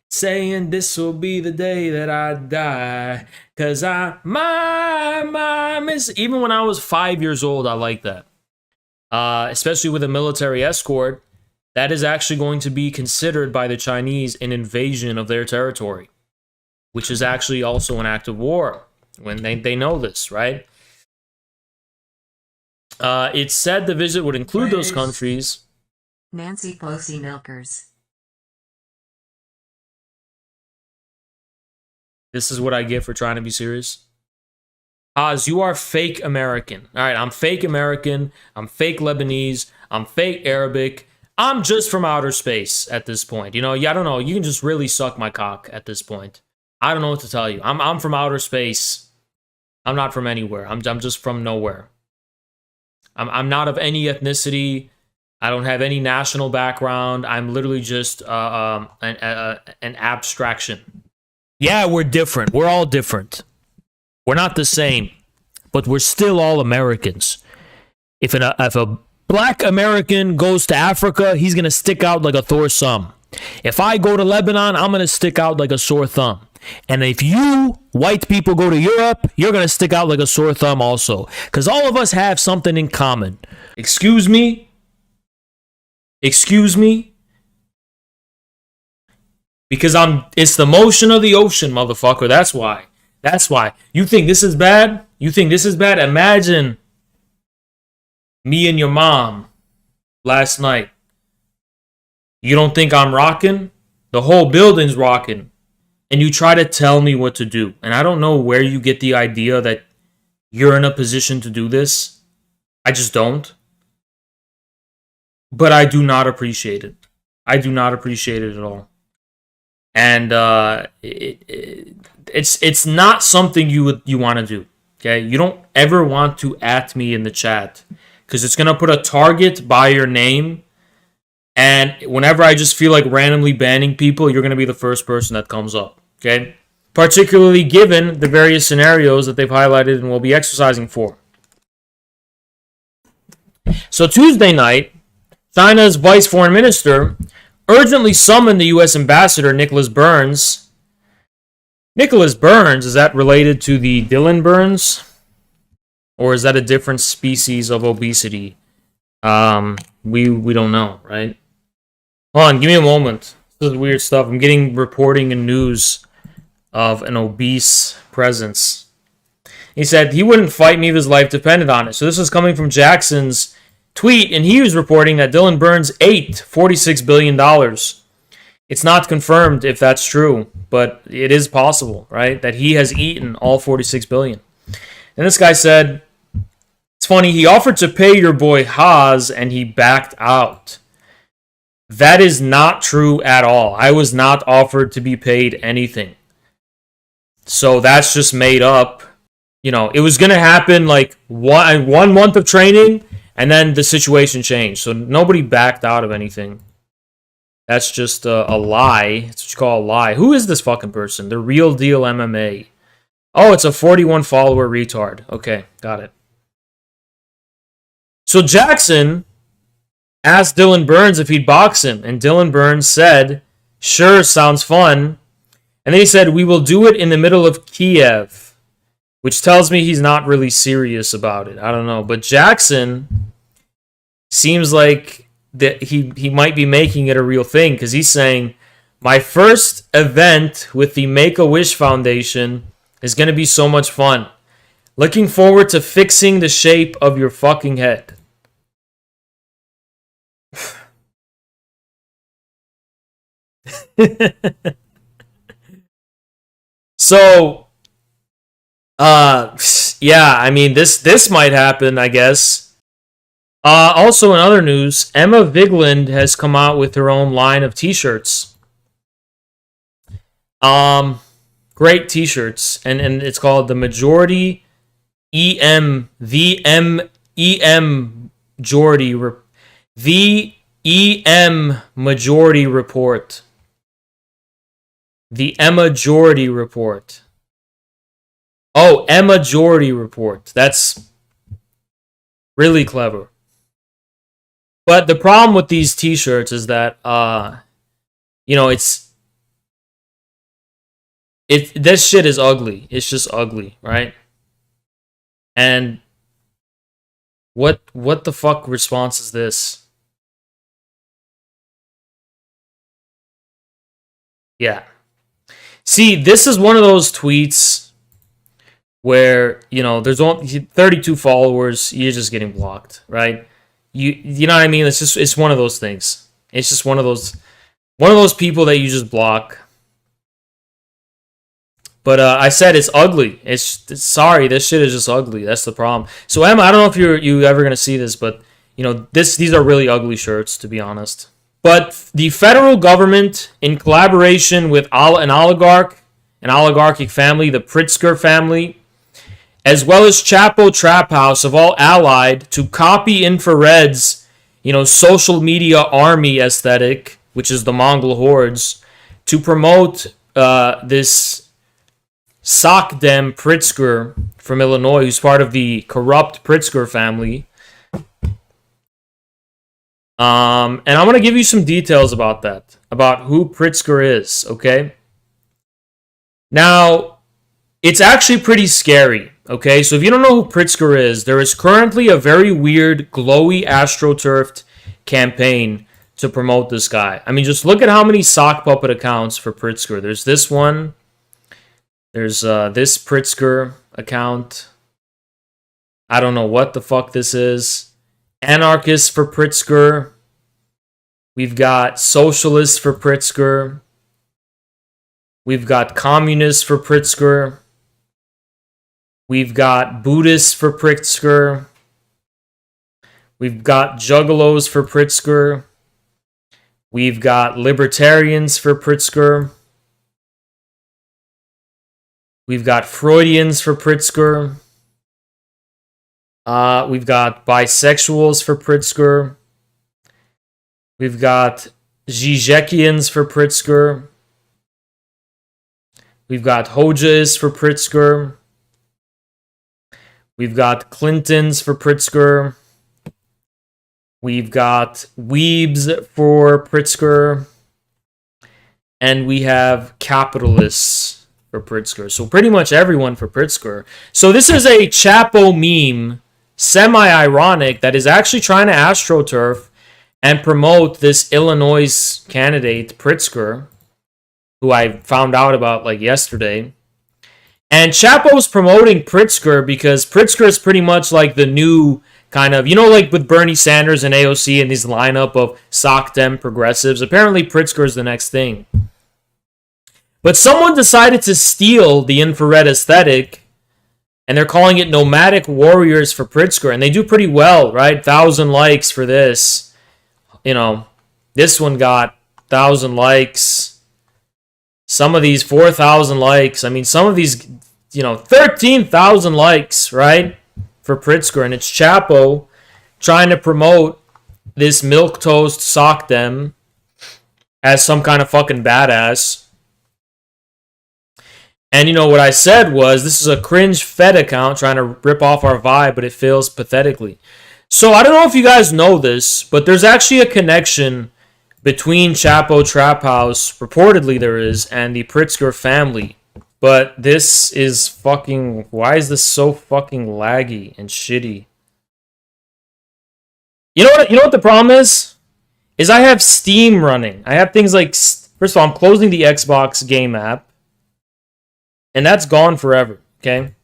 Saying this will be the day that I die. Cause my miss, even when I was 5 years old, I liked that. Especially with a military escort, that is actually going to be considered by the Chinese an invasion of their territory, which is actually also an act of war, when they know this, right? It said the visit would include those countries. Nancy Pelosi milkers. This is what I get for trying to be serious. Oz, you are fake American. All right, I'm fake American. I'm fake Lebanese. I'm fake Arabic. I'm just from outer space at this point. You know, I don't know. You can just really suck my cock at this point. I don't know what to tell you. I'm from outer space. I'm not from anywhere. I'm just from nowhere. I'm not of any ethnicity. I don't have any national background. I'm literally just an abstraction. Yeah, we're different. We're all different. We're not the same, but we're still all Americans. If a black American goes to Africa, he's gonna stick out like a Thor's thumb. If I go to Lebanon, I'm gonna stick out like a sore thumb. And if you white people go to Europe, you're going to stick out like a sore thumb also. Because all of us have something in common. Excuse me? Excuse me? Because it's the motion of the ocean, motherfucker. That's why. That's why. You think this is bad? You think this is bad? Imagine me and your mom last night. You don't think I'm rocking? The whole building's rocking. And you try to tell me what to do. And I don't know where you get the idea that you're in a position to do this. I just don't. But I do not appreciate it. I do not appreciate it at all. And it's not something you want to do. Okay? You don't ever want to @ me in the chat. Because it's going to put a target by your name. And whenever I just feel like randomly banning people, you're going to be the first person that comes up. Okay? Particularly given the various scenarios that they've highlighted and will be exercising for. So Tuesday night, China's vice foreign minister urgently summoned the U.S. ambassador, Nicholas Burns. Nicholas Burns, is that related to the Dylan Burns? Or is that a different species of obesity? We don't know, right? Hold on, give me a moment. This is weird stuff. I'm getting reporting and news of an obese presence. He said he wouldn't fight me if his life depended on it. So this is coming from Jackson's tweet, and he was reporting that Dylan Burns ate $46 billion. It's not confirmed if that's true, but it is possible, right? That he has eaten all $46 billion. And this guy said, it's funny, he offered to pay your boy Haas, and he backed out. That is not true at all. I was not offered to be paid anything. So that's just made up. You know, it was going to happen like one month of training, and then the situation changed. So nobody backed out of anything. That's just a lie. It's what you call a lie. Who is this fucking person? The Real Deal MMA. Oh, it's a 41 follower retard. Okay, got it. So Jackson asked Dylan Burns if he'd box him, and Dylan Burns said, sure, sounds fun. And then he said, we will do it in the middle of Kiev, which tells me he's not really serious about it. I don't know. But Jackson seems like that he might be making it a real thing, because he's saying, my first event with the Make-A-Wish Foundation is going to be so much fun. Looking forward to fixing the shape of your fucking head. So, yeah, I mean, this might happen, I guess. Also, in other news, Emma Vigeland has come out with her own line of t-shirts. Great t-shirts, and it's called the Majority Majority Report. The Emma Jordy Report. Oh, Emma Jordy Report. That's really clever. But the problem with these t-shirts is that, you know, this shit is ugly. It's just ugly, right? And what the fuck response is this? Yeah. See, this is one of those tweets where, you know, there's only 32 followers, you're just getting blocked, right? You know what I mean? It's one of those things. It's just one of those people that you just block. But I said it's ugly. Sorry, this shit is just ugly. That's the problem. So Emma, I don't know if you ever gonna see this, but you know these are really ugly shirts, to be honest. But the federal government, in collaboration with an oligarchic family, the Pritzker family, as well as Chapo Trap House, have all allied to copy Infrared's, you know, social media army aesthetic, which is the Mongol hordes, to promote this Sockdem Pritzker from Illinois, who's part of the corrupt Pritzker family. And I'm going to give you some details about that, about who Pritzker is, okay? Now, it's actually pretty scary, okay? So if you don't know who Pritzker is, there is currently a very weird, glowy, astroturfed campaign to promote this guy. I mean, just look at how many sock puppet accounts for Pritzker. There's this one. There's this Pritzker account. I don't know what the fuck this is. Anarchists for Pritzker. We've got socialists for Pritzker. We've got communists for Pritzker. We've got Buddhists for Pritzker. We've got juggalos for Pritzker. We've got libertarians for Pritzker. We've got Freudians for Pritzker. We've got bisexuals for Pritzker. We've got Zizekians for Pritzker. We've got Hojas for Pritzker. We've got Clintons for Pritzker. We've got Weebs for Pritzker. And we have capitalists for Pritzker. So pretty much everyone for Pritzker. So this is a Chapo meme, semi-ironic, that is actually trying to astroturf and promote this Illinois candidate, Pritzker, who I found out about like yesterday. And Chapo's promoting Pritzker because Pritzker is pretty much like the new kind of, you know, like with Bernie Sanders and AOC and these lineup of sock dem progressives. Apparently Pritzker is the next thing. But someone decided to steal the infrared aesthetic, and they're calling it Nomadic Warriors for Pritzker, and they do pretty well, right? 1,000 likes for this. You know, this one got 1,000 likes. Some of these 4,000 likes. I mean, some of these, you know, 13,000 likes, right? For Pritzker. And it's Chapo trying to promote this milquetoast sock dem as some kind of fucking badass. And you know what I said was, this is a cringe Fed account trying to rip off our vibe, but it fails pathetically. So I don't know if you guys know this, but there's actually a connection between Chapo Trap House, reportedly there is, and the Pritzker family. But this is fucking... Why is this so fucking laggy and shitty? You know what the problem is? Is I have Steam running. I have things like, first of all, I'm closing the Xbox game app. And that's gone forever, okay?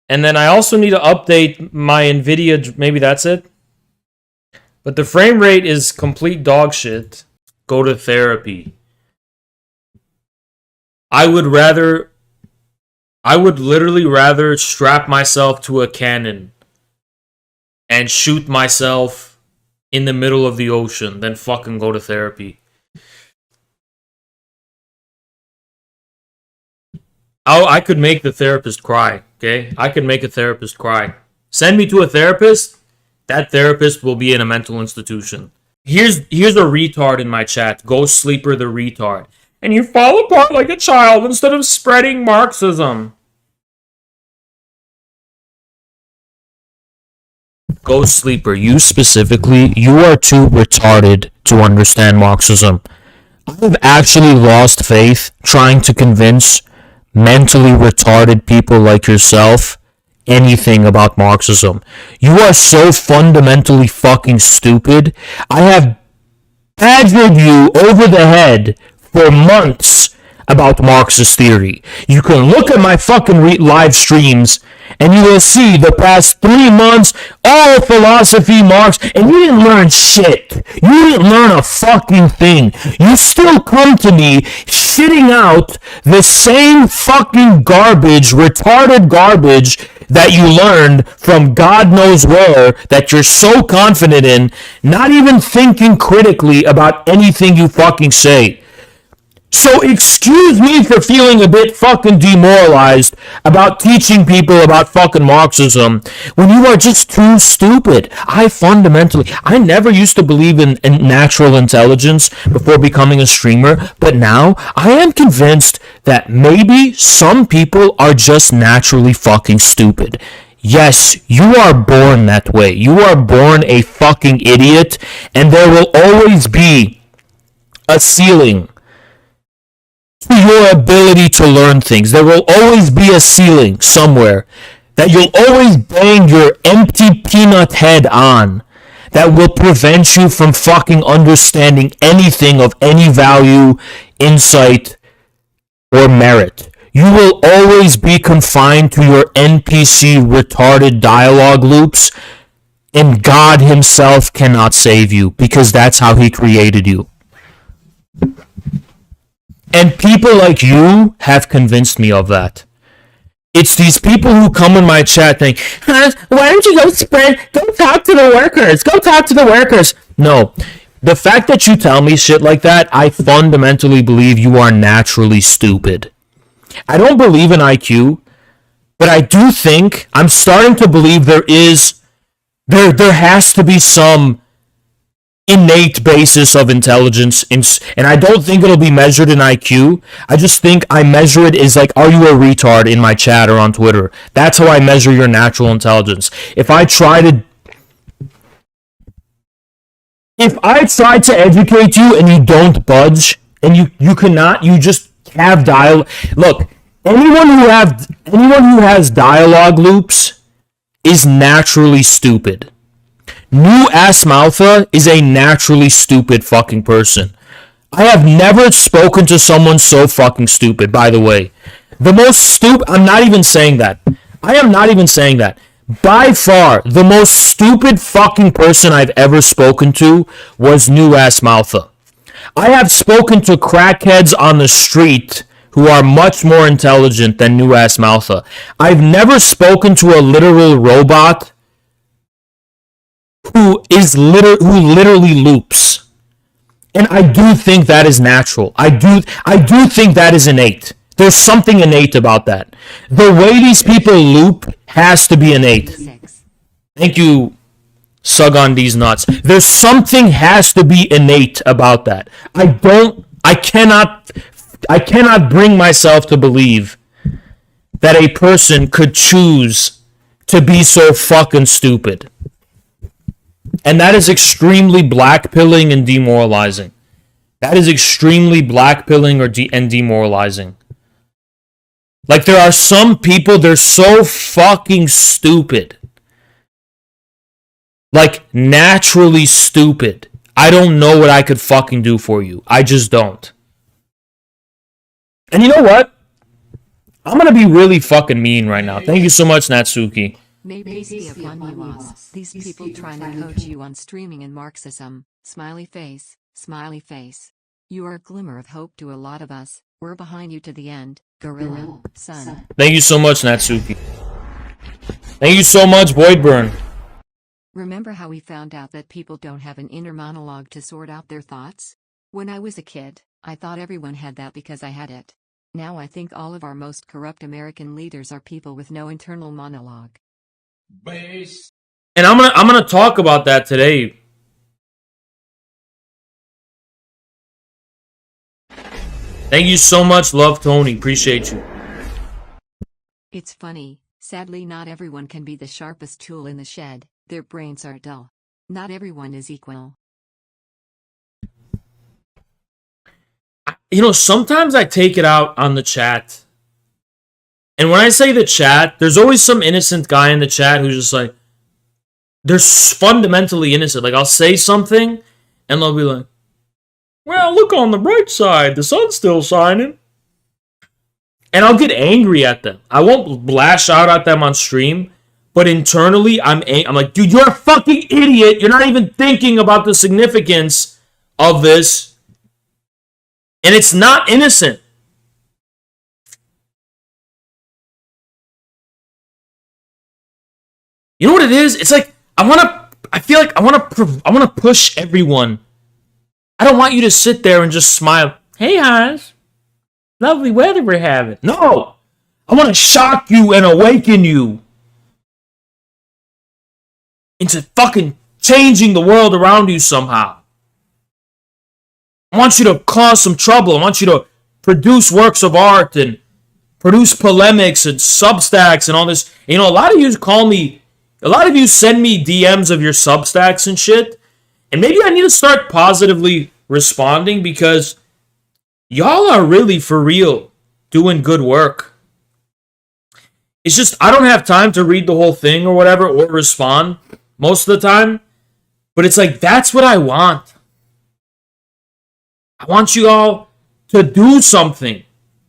And then I also need to update my NVIDIA, maybe that's it. But the frame rate is complete dog shit. Go to therapy. I would literally rather strap myself to a cannon and shoot myself in the middle of the ocean than fucking go to therapy. I could make the therapist cry, okay? I could make a therapist cry. Send me to a therapist, that therapist will be in a mental institution. Here's a retard in my chat, Ghost Sleeper the retard. And you fall apart like a child instead of spreading Marxism. Ghost Sleeper, you specifically, you are too retarded to understand Marxism. I've actually lost faith trying to convince mentally retarded people like yourself anything about Marxism. You are so fundamentally fucking stupid. I have badgered you over the head for months about Marxist theory. You can look at my fucking live streams and you will see the past 3 months, all philosophy, Marx, and you didn't learn shit. You didn't learn a fucking thing. You still come to me shitting out the same fucking garbage, retarded garbage that you learned from God knows where, that you're so confident in, not even thinking critically about anything you fucking say. So excuse me for feeling a bit fucking demoralized about teaching people about fucking Marxism when you are just too stupid. I never used to believe in natural intelligence before becoming a streamer, but now I am convinced that maybe some people are just naturally fucking stupid. Yes, you are born that way. You are born a fucking idiot, and there will always be a ceiling to your ability to learn things. There will always be a ceiling somewhere that you'll always bang your empty peanut head on that will prevent you from fucking understanding anything of any value, insight, or merit. You will always be confined to your NPC retarded dialogue loops, and God himself cannot save you because that's how he created you. And people like you have convinced me of that. It's these people who come in my chat saying, why don't you go talk to the workers, go talk to the workers. No, the fact that you tell me shit like that, I fundamentally believe you are naturally stupid. I don't believe in IQ, but I do think, I'm starting to believe there has to be some innate basis of intelligence, and I don't think it'll be measured in IQ. I just think I measure it as like, are you a retard in my chat or on Twitter? That's how I measure your natural intelligence. If I try to educate you and you don't budge, and you cannot, you just have dialogue. Look, anyone who has dialogue loops is naturally stupid. New Assmoutha is a naturally stupid fucking person. I have never spoken to someone so fucking stupid, by the way. The most stupid, I'm not even saying that. I am not even saying that. By far, the most stupid fucking person I've ever spoken to was New Assmoutha. I have spoken to crackheads on the street who are much more intelligent than New Assmoutha. I've never spoken to a literal robot who literally loops. And I do think that is natural. I do think that is innate. There's something innate about that. The way these people loop has to be innate. Thank you, Sug on these nuts. There's something has to be innate about that. I cannot bring myself to believe that a person could choose to be so fucking stupid. And that is extremely blackpilling and demoralizing. That is extremely blackpilling and demoralizing. Like, there are some people, they're so fucking stupid like naturally stupid. I don't know what I could fucking do for you. I just don't. And you know what? I'm gonna be really fucking mean right now. Thank you so much, Natsuki. Maybe these people trying to coach you on streaming and Marxism. Smiley face, smiley face. You are a glimmer of hope to a lot of us. We're behind you to the end. Gorilla, son. Thank you so much, Natsuki. Thank you so much, Boydburn. Remember how we found out that people don't have an inner monologue to sort out their thoughts? When I was a kid, I thought everyone had that because I had it. Now I think all of our most corrupt American leaders are people with no internal monologue. And I'm gonna talk about that today. Thank you so much, Love Tony. Appreciate you. It's funny, sadly not everyone can be the sharpest tool in the shed. Their brains are dull. Not everyone is equal. You know, sometimes I take it out on the chat. And when I say the chat, there's always some innocent guy in the chat who's just like, they're fundamentally innocent. Like, I'll say something, and they'll be like, well, look on the bright side. The sun's still shining. And I'll get angry at them. I won't lash out at them on stream, but internally, I'm like, dude, you're a fucking idiot. You're not even thinking about the significance of this. And it's not innocent. You know what it is? It's like, I feel like I want to push everyone. I don't want you to sit there and just smile. Hey, Hans. Lovely weather we're having. No! I want to shock you and awaken you into fucking changing the world around you somehow. I want you to cause some trouble. I want you to produce works of art and produce polemics and Substacks and all this. You know, a lot of you send me DMs of your Substacks and shit. And maybe I need to start positively responding because y'all are really for real doing good work. It's just I don't have time to read the whole thing or whatever or respond most of the time. But it's like, that's what I want. I want you all to do something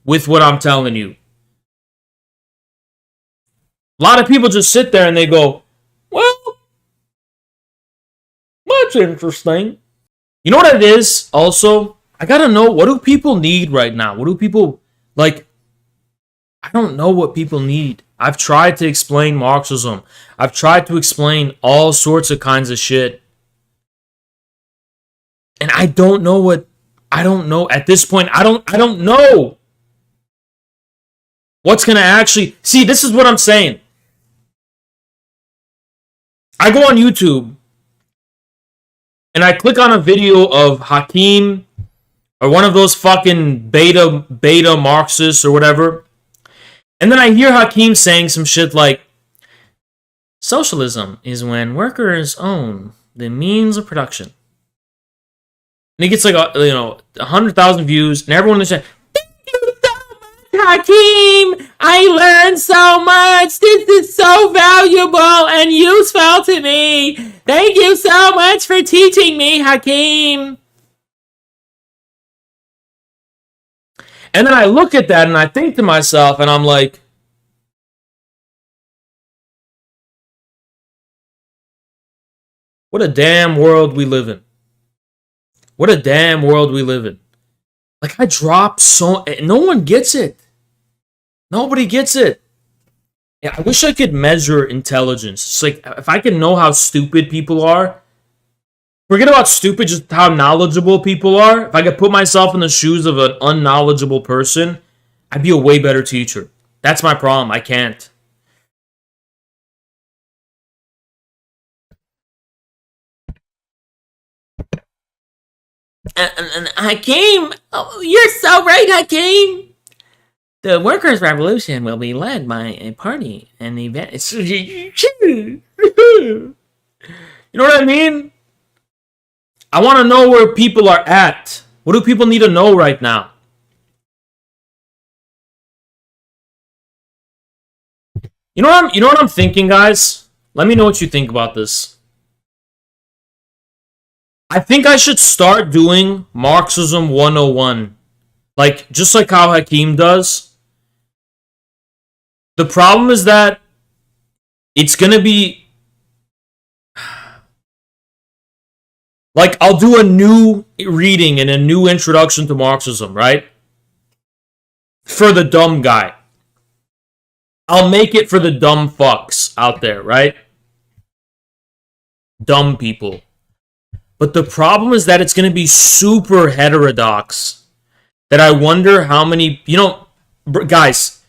with what I'm telling you. A lot of people just sit there and they go, well, that's interesting. You know what it is also? I gotta know, what do people need right now? What do people, like, I don't know what people need. I've tried to explain Marxism. I've tried to explain all sorts of kinds of shit. And I don't know at this point. I don't know what's gonna actually see. This is what I'm saying. I go on YouTube and I click on a video of Hakim or one of those fucking beta Marxists or whatever. And then I hear Hakim saying some shit like, socialism is when workers own the means of production. And he gets like, 100,000 views, and everyone is saying, thank you so much, Hakim! I learned so much! This is so valuable and useful to me! Thank you so much for teaching me, Hakim! And then I look at that and I think to myself, and I'm like, what a damn world we live in. What a damn world we live in. Like, I drop so... No one gets it. Nobody gets it. Yeah, I wish I could measure intelligence. It's like, if I can know how stupid people are, forget about stupid, just how knowledgeable people are. If I could put myself in the shoes of an unknowledgeable person, I'd be a way better teacher. That's my problem. I can't. And Hakeem, oh, you're so right, Hakeem. The workers' revolution will be led by a party and event. You know what I mean? I want to know where people are at. What do people need to know right now? You know what I'm thinking, guys? Let me know what you think about this. I think I should start doing Marxism 101. Like, just like how Hakeem does. The problem is that it's gonna be... Like, I'll do a new reading and a new introduction to Marxism, right? For the dumb guy. I'll make it for the dumb fucks out there, right? Dumb people. But the problem is that it's going to be super heterodox. That I wonder how many... You know, guys...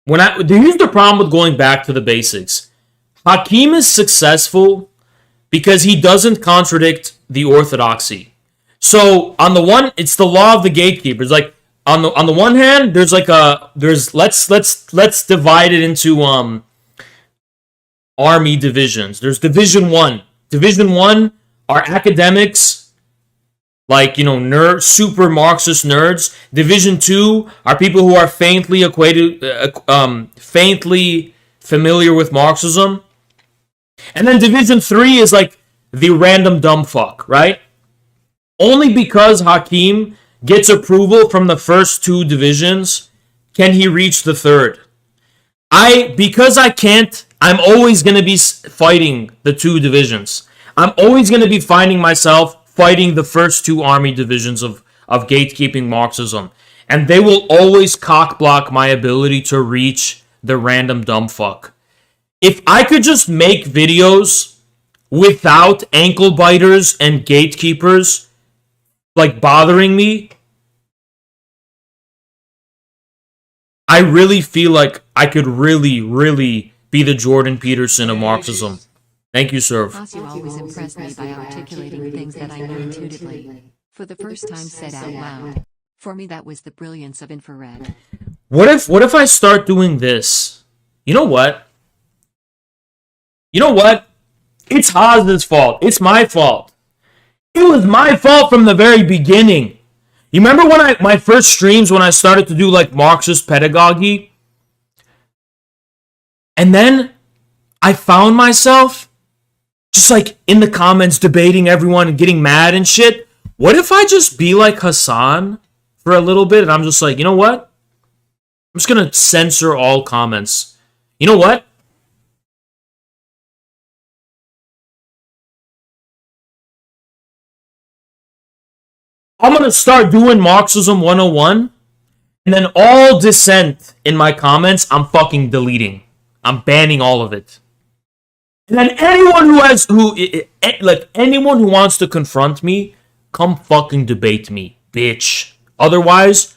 Here's the problem with going back to the basics. Hakeem is successful because he doesn't contradict the orthodoxy. So on the one, it's the law of the gatekeepers. Like on the one hand, there's like let's divide it into army divisions. There's Division 1. Division 1 are academics, like, you know, nerds, super Marxist nerds. Division 2 are people who are faintly familiar with Marxism. And then Division 3 is like the random dumb fuck, right? Only because Hakeem gets approval from the first 2 divisions can he reach the third. Because I can't, I'm always going to be fighting the 2 divisions. I'm always going to be finding myself fighting the first 2 army divisions of gatekeeping Marxism. And they will always cockblock my ability to reach the random dumb fuck. If I could just make videos without ankle biters and gatekeepers like bothering me, I really feel like I could really be the Jordan Peterson of Marxism. Thank you, sir. You always impressed me by articulating things that I knew intuitively. For the first time said out loud. For me, that was the brilliance of infrared. What if I start doing this? You know what? It's Haz's fault. It's my fault. It was my fault from the very beginning. You remember when my first streams when I started to do like Marxist pedagogy? And then I found myself just like in the comments debating everyone and getting mad and shit. What if I just be like Hassan for a little bit and I'm just like, you know what? I'm just going to censor all comments. You know what? I'm going to start doing Marxism 101, and then all dissent in my comments, I'm fucking deleting. I'm banning all of it. And then anyone who wants to confront me, come fucking debate me, bitch. Otherwise,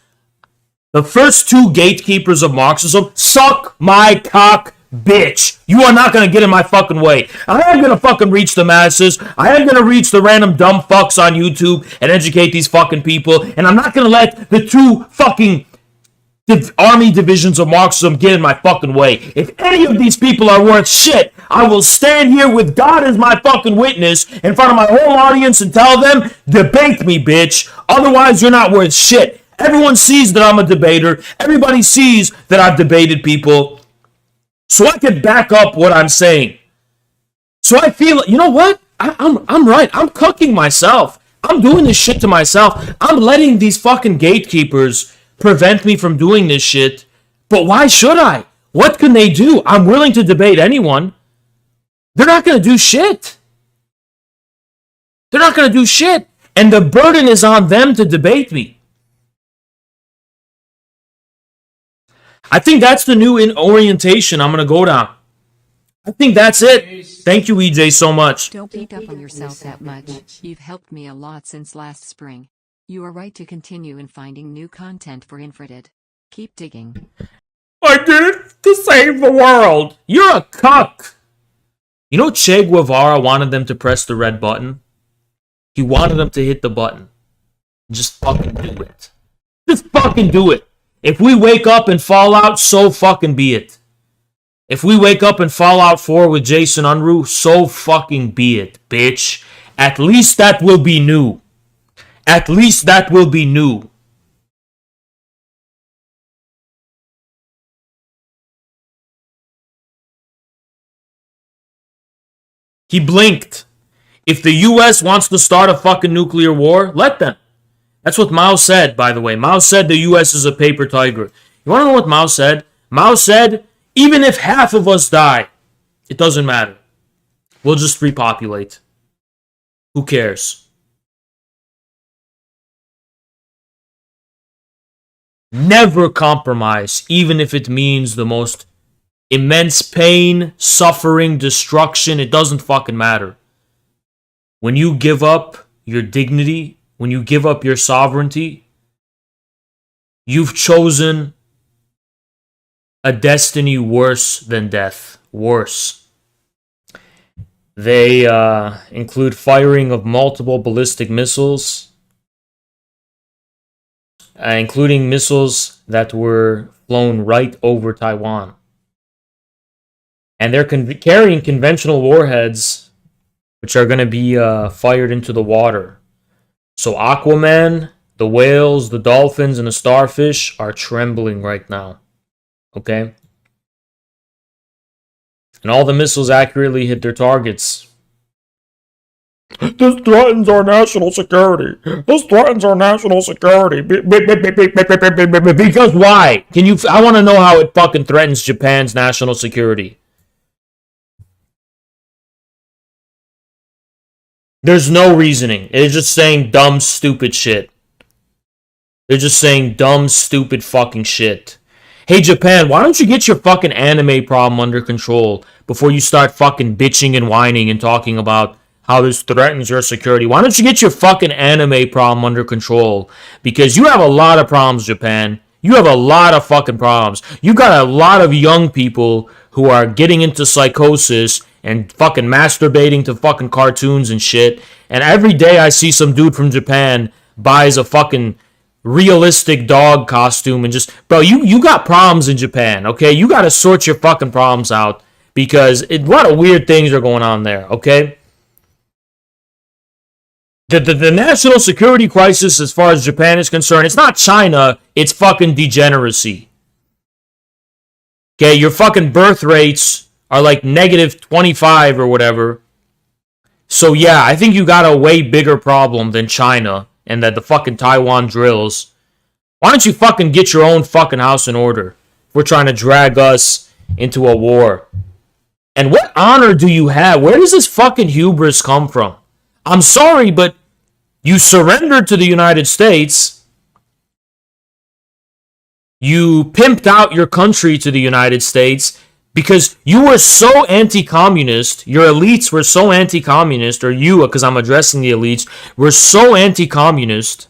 the first 2 gatekeepers of Marxism, suck my cock, bitch. You are not gonna get in my fucking way. I am gonna fucking reach the masses. I am gonna reach the random dumb fucks on YouTube and educate these fucking people. And I'm not gonna let the 2 fucking army divisions of Marxism get in my fucking way. If any of these people are worth shit, I will stand here with God as my fucking witness in front of my whole audience and tell them, debate me, bitch. Otherwise, you're not worth shit. Everyone sees that I'm a debater. Everybody sees that I've debated people. So I can back up what I'm saying. So I feel, you know what? I'm right. I'm cucking myself. I'm doing this shit to myself. I'm letting these fucking gatekeepers prevent me from doing this shit. But why should I? What can they do? I'm willing to debate anyone. They're not going to do shit. They're not going to do shit. And the burden is on them to debate me. I think that's the new orientation I'm going to go down. I think that's it. Thank you, EJ, so much. Don't beat up on yourself that much. You've helped me a lot since last spring. You are right to continue in finding new content for Infrared. Keep digging. I did it to save the world. You're a cuck. You know Che Guevara wanted them to press the red button? He wanted them to hit the button. Just fucking do it. Just fucking do it. If we wake up in Fallout, so fucking be it. If we wake up in Fallout 4 with Jason Unruh, so fucking be it, bitch. At least that will be new. At least that will be new. He blinked. If the US wants to start a fucking nuclear war, let them. That's what Mao said, by the way. Mao said the US is a paper tiger. You want to know what Mao said? Mao said, even if half of us die, it doesn't matter. We'll just repopulate. Who cares? Never compromise, even if it means the most immense pain, suffering, destruction. It doesn't fucking matter. When you give up your dignity, when you give up your sovereignty, you've chosen a destiny worse than death. Worse. They include firing of multiple ballistic missiles, including missiles that were flown right over Taiwan. And they're carrying conventional warheads, which are going to be fired into the water. So Aquaman, the whales, the dolphins, and the starfish are trembling right now. Okay? And all the missiles accurately hit their targets. This threatens our national security. This threatens our national security. Because why? I want to know how it fucking threatens Japan's national security. There's no reasoning. It's just saying dumb, stupid shit. They're just saying dumb, stupid fucking shit. Hey, Japan, why don't you get your fucking anime problem under control before you start fucking bitching and whining and talking about how this threatens your security? Why don't you get your fucking anime problem under control? Because you have a lot of problems, Japan. You have a lot of fucking problems. You got a lot of young people who are getting into psychosis and fucking masturbating to fucking cartoons and shit. And every day I see some dude from Japan buys a fucking realistic dog costume and just... Bro, you got problems in Japan, okay? You got to sort your fucking problems out because a lot of weird things are going on there, okay? The national security crisis as far as Japan is concerned, it's not China, it's fucking degeneracy. Okay, your fucking birth rates are like negative 25 or whatever. So yeah, I think you got a way bigger problem than China and that the fucking Taiwan drills. Why don't you fucking get your own fucking house in order? We're trying to drag us into a war. And what honor do you have? Where does this fucking hubris come from? I'm sorry, but you surrendered to the United States. You pimped out your country to the United States because you were so anti-communist. Your elites were so anti-communist, or you, because I'm addressing the elites, were so anti-communist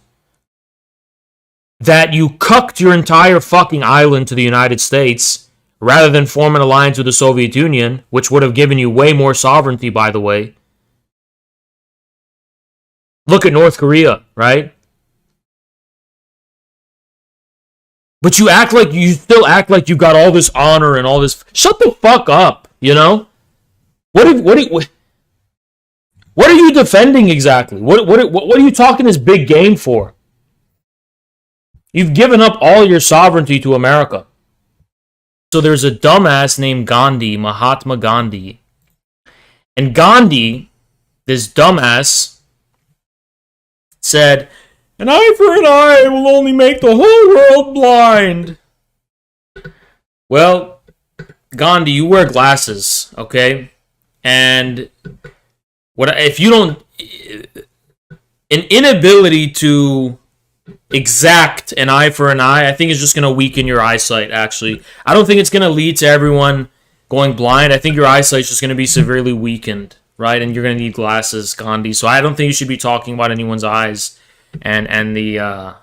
that you cucked your entire fucking island to the United States rather than form an alliance with the Soviet Union, which would have given you way more sovereignty, by the way. Look at North Korea, right? But you still act like you got all this honor and all this. Shut the fuck up, you know? What are you defending exactly? What are you talking this big game for? You've given up all your sovereignty to America. So there's a dumbass named Gandhi, Mahatma Gandhi. And Gandhi, this dumbass, said, "An eye for an eye will only make the whole world blind." Well, Gandhi, you wear glasses, okay? And if you don't... An inability to exact an eye for an eye, I think is just going to weaken your eyesight, actually. I don't think it's going to lead to everyone going blind. I think your eyesight's just going to be severely weakened, right? And you're going to need glasses, Gandhi. So I don't think you should be talking about anyone's eyes and the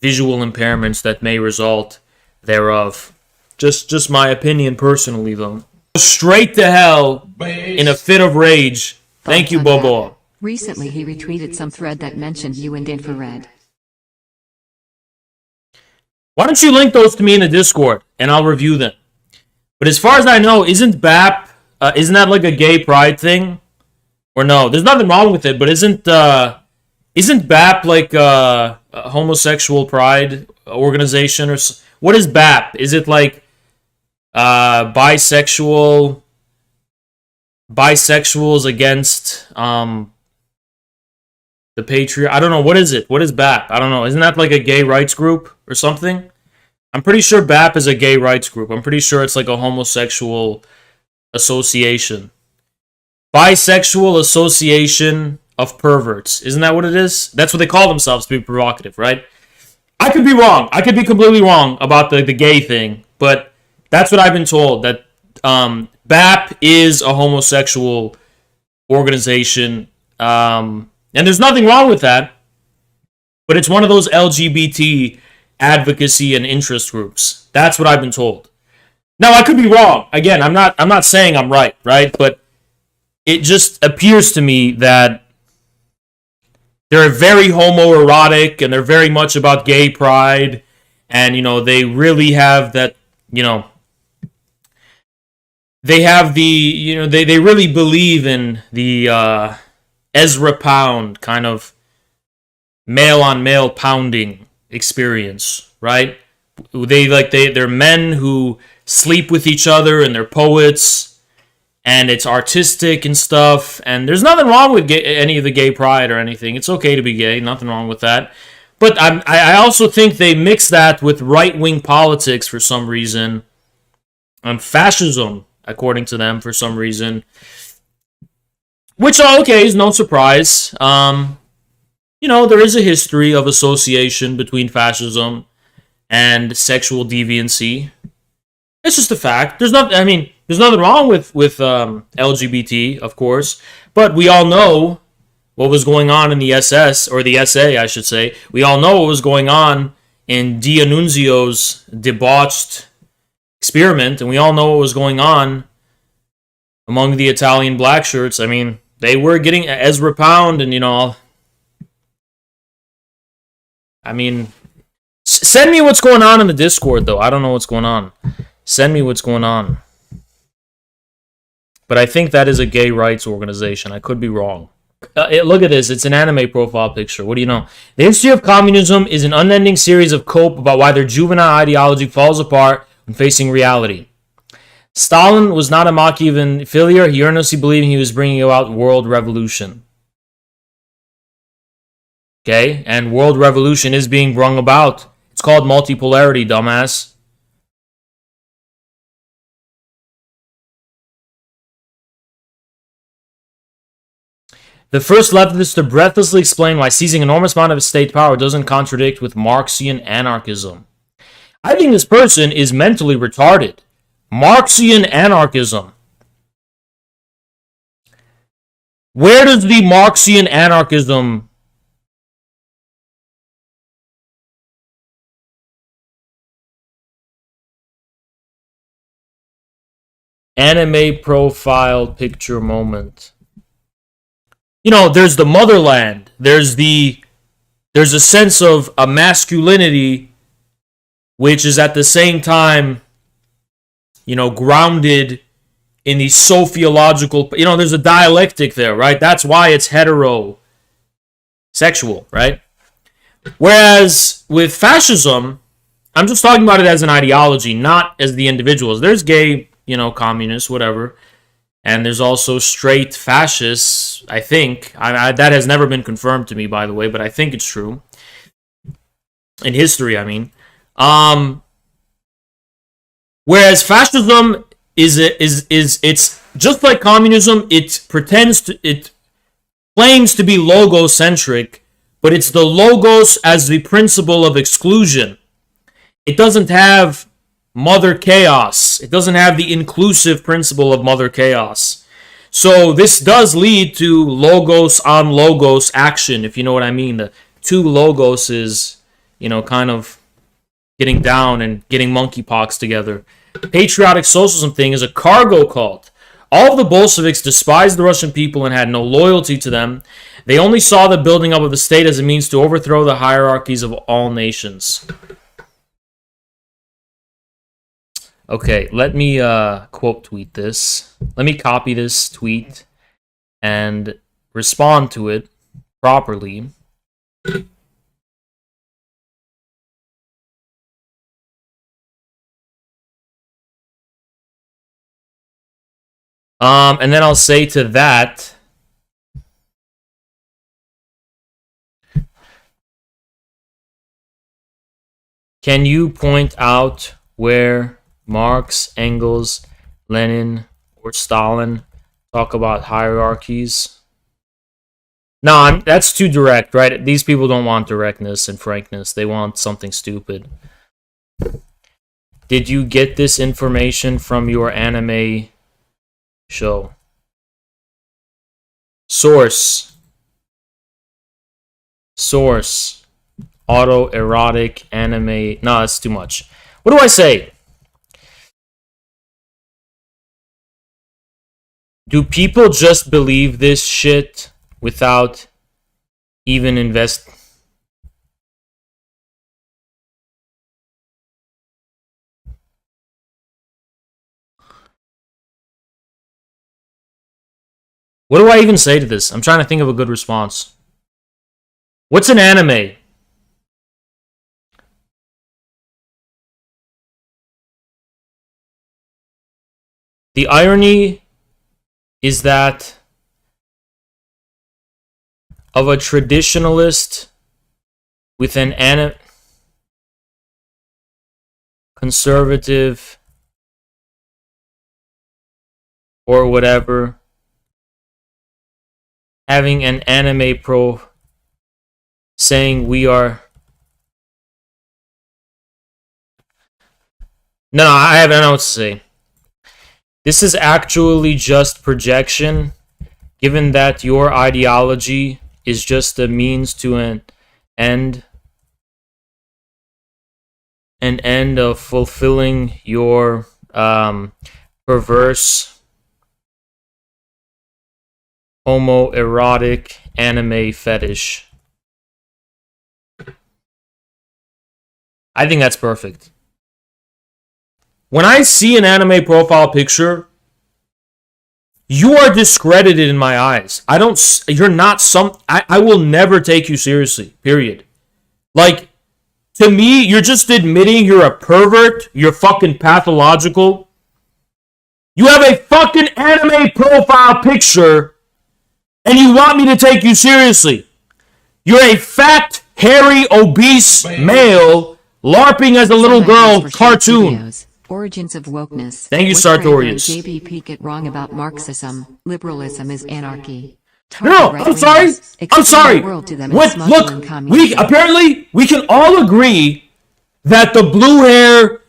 visual impairments that may result thereof. Just my opinion personally, though. Straight to hell in a fit of rage. Thank you, Bobo. Recently he retweeted some thread that mentioned you and infrared. Why don't you link those to me in the Discord, and I'll review them. But as far as I know, isn't BAP, isn't that like a gay pride thing? Or no, there's nothing wrong with it, but isn't BAP like a homosexual pride organization? Or what is BAP? Is it like bisexual bisexuals against the patriot. I don't know, what is it? What is BAP? I don't know. Isn't that like a gay rights group or something? I'm pretty sure BAP is a gay rights group. I'm pretty sure it's like a homosexual association. Bisexual Association of Perverts. Isn't that what it is? That's what they call themselves, to be provocative, right? I could be wrong. I could be completely wrong about the gay thing, but that's what I've been told, that BAP is a homosexual organization, and there's nothing wrong with that, but it's one of those LGBT advocacy and interest groups. That's what I've been told. Now, I could be wrong. Again, I'm not saying I'm right? But it just appears to me that they're very homoerotic and they're very much about gay pride, and they really have that, they have the, they really believe in the Ezra Pound kind of male on male pounding experience, right? They're men who sleep with each other and they're poets, and it's artistic and stuff, and there's nothing wrong with any of the gay pride or anything. It's okay to be gay, nothing wrong with that. But I also think they mix that with right-wing politics for some reason, and fascism, according to them, for some reason. Which, okay, is no surprise. There is a history of association between fascism and sexual deviancy. It's just a fact. There's nothing wrong with LGBT, of course, but we all know what was going on in the SS, or the SA, I should say. We all know what was going on in D'Annunzio's debauched experiment, and we all know what was going on among the Italian black shirts. I mean, they were getting Ezra Pound, and send me what's going on in the Discord, though. I don't know what's going on. Send me what's going on. But I think that is a gay rights organization. I could be wrong. Look at this. It's an anime profile picture. What do you know? The history of communism is an unending series of cope about why their juvenile ideology falls apart when facing reality. Stalin was not a Machiavellian failure. He earnestly believed he was bringing about world revolution. Okay? And world revolution is being brung about. It's called multipolarity, dumbass. The first leftist to breathlessly explain why seizing an enormous amount of state power doesn't contradict with Marxian anarchism. I think this person is mentally retarded. Marxian anarchism. Where does the Marxian anarchism... Anime profile picture moment. There's the motherland. There's a sense of a masculinity which is at the same time, grounded in the sociological, there's a dialectic there, right? That's why it's heterosexual, right? Whereas with fascism, I'm just talking about it as an ideology, not as the individuals. There's gay, communists, whatever. And there's also straight fascists, I think. That has never been confirmed to me, by the way, but I think it's true. In history, I mean. Whereas fascism is it's just like communism. It claims to be logocentric, but it's the logos as the principle of exclusion. It doesn't have Mother Chaos. It doesn't have the inclusive principle of Mother Chaos. So this does lead to logos on logos action, if you know what I mean. The two logos is, kind of getting down and getting monkeypox together. Patriotic socialism thing is a cargo cult. All of the Bolsheviks despised the Russian people and had no loyalty to them. They only saw the building up of the state as a means to overthrow the hierarchies of all nations. Okay, let me quote tweet this. Let me copy this tweet and respond to it properly. And then I'll say to that, can you point out where Marx, Engels, Lenin, or Stalin talk about hierarchies? No, that's too direct, right? These people don't want directness and frankness. They want something stupid. Did you get this information from your anime show? Source. Autoerotic anime. No, that's too much. What do I say? Do people just believe this shit without even invest? What do I even say to this? I'm trying to think of a good response. What's an anime? The irony is that of a traditionalist with an conservative or whatever having an anime pro saying we are... No, I don't know what to say. This is actually just projection, given that your ideology is just a means to an end of fulfilling your perverse homoerotic anime fetish. I think that's perfect. When I see an anime profile picture, you are discredited in my eyes. You're not I will never take you seriously, period. Like, to me, you're just admitting you're a pervert, you're fucking pathological. You have a fucking anime profile picture, and you want me to take you seriously. You're a fat, hairy, obese male LARPing as a little girl cartoon. Origins of wokeness. Thank you, Sartorius. JBP get wrong about Marxism. Liberalism is anarchy. No, I'm sorry. Apparently we can all agree that the blue hair,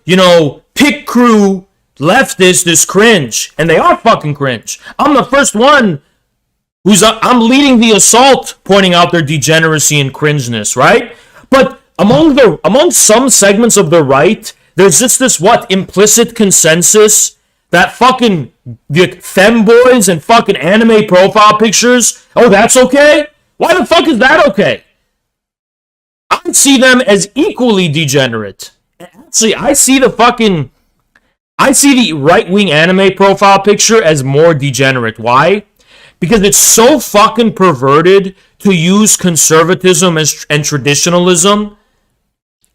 pick crew leftist is cringe, and they are fucking cringe. I'm the first one I'm leading the assault, pointing out their degeneracy and cringeness, right? But among some segments of the right, there's just this implicit consensus that fucking the femboys and fucking anime profile pictures, oh, that's okay? Why the fuck is that okay? I see them as equally degenerate. Actually, I see the right-wing anime profile picture as more degenerate. Why? Because it's so fucking perverted to use conservatism and traditionalism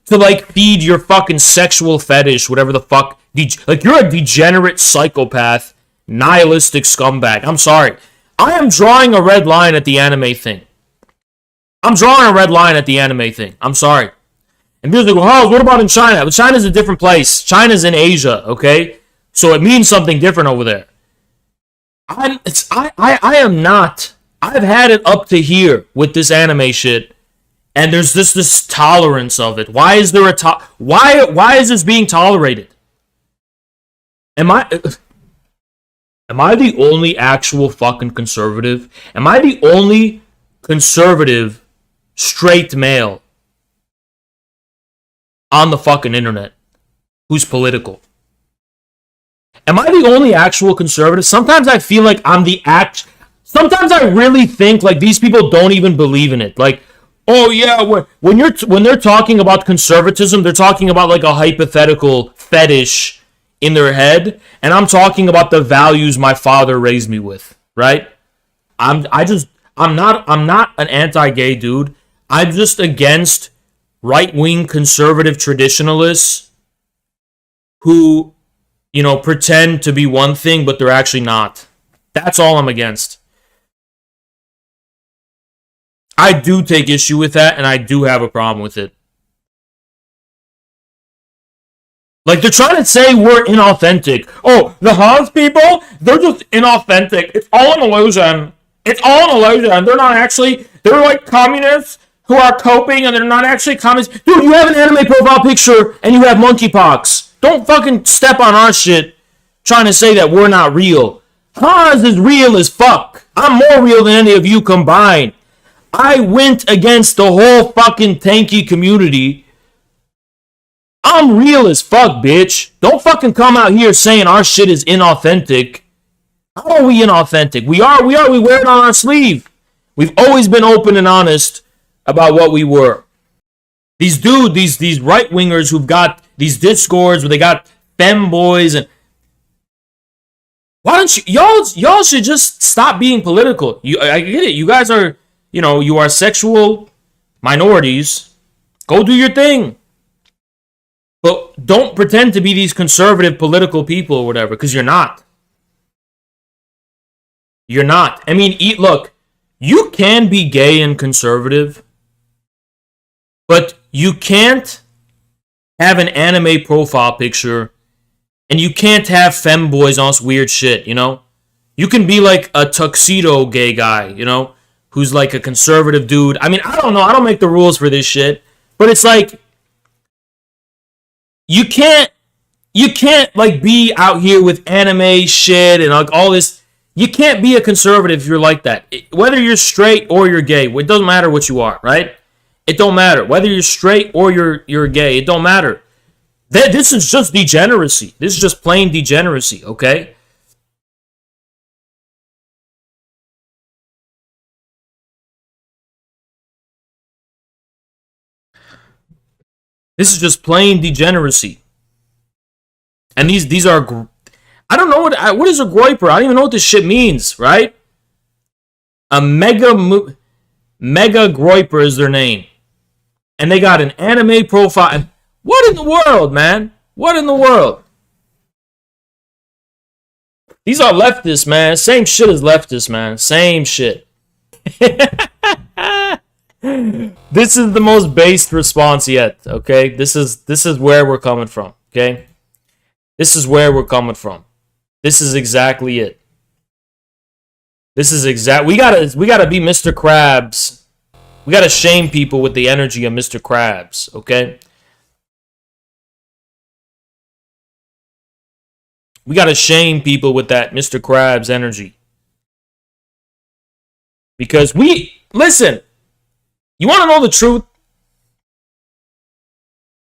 to feed your fucking sexual fetish, whatever the fuck. You're a degenerate psychopath, nihilistic scumbag. I'm sorry. I am drawing a red line at the anime thing. I'm sorry. And people go, oh, what about in China? But China's a different place. China's in Asia, okay? So it means something different over there. I am not. I've had it up to here with this anime shit. And there's this tolerance of it. Why is there why is this being tolerated? Am I the only actual fucking conservative? Am I the only conservative straight male on the fucking internet who's political? Am I the only actual conservative? Sometimes I feel like I'm sometimes I really think these people don't even believe in it. Oh yeah, when they're talking about conservatism, they're talking about a hypothetical fetish in their head, and I'm talking about the values my father raised me with, right? I'm not an anti-gay dude. I'm just against right-wing conservative traditionalists who, pretend to be one thing, but they're actually not. That's all I'm against. I do take issue with that, and I do have a problem with it. Like, they're trying to say we're inauthentic. Oh, the Hans people, they're just inauthentic. It's all an illusion. It's all an illusion. They're not actually, they're like communists who are coping, and they're not actually communists. Dude, you have an anime profile picture, and you have monkeypox. Don't fucking step on our shit trying to say that we're not real. Hans is real as fuck. I'm more real than any of you combined. I went against the whole fucking tanky community. I'm real as fuck, bitch. Don't fucking come out here saying our shit is inauthentic. How are we inauthentic? We are. We wear it on our sleeve. We've always been open and honest about what we were. These right-wingers who've got these discords where they got femboys and... Why don't you... Y'all should just stop being political. I get it. You guys are... you are sexual minorities. Go do your thing. But don't pretend to be these conservative political people or whatever, because you're not. You're not. I mean, look, you can be gay and conservative, but you can't have an anime profile picture, and you can't have femboys on some weird shit, You can be like a tuxedo gay guy, who's like a conservative dude. I mean, I don't know. I don't make the rules for this shit, but it's like, you can't like be out here with anime shit and like all this. You can't be a conservative if you're like that. Whether you're straight or you're gay, it doesn't matter what you are, right? It don't matter. Whether you're straight or you're gay, it don't matter. This is just degeneracy. This is just plain degeneracy, okay? This is just plain degeneracy. And these are... I don't know what is a groiper. I don't even know what this shit means, right? A mega groiper is their name. And they got an anime profile. What in the world, man? What in the world? These are leftists, man. Same shit as leftists, man. Same shit. This is the most based response yet, okay? This is where we're coming from, okay? This is where we're coming from. This is exactly it. This is we gotta be Mr. Krabs. We gotta shame people with the energy of Mr. Krabs, okay? We gotta shame people with that Mr. Krabs energy. Because listen, you wanna know the truth?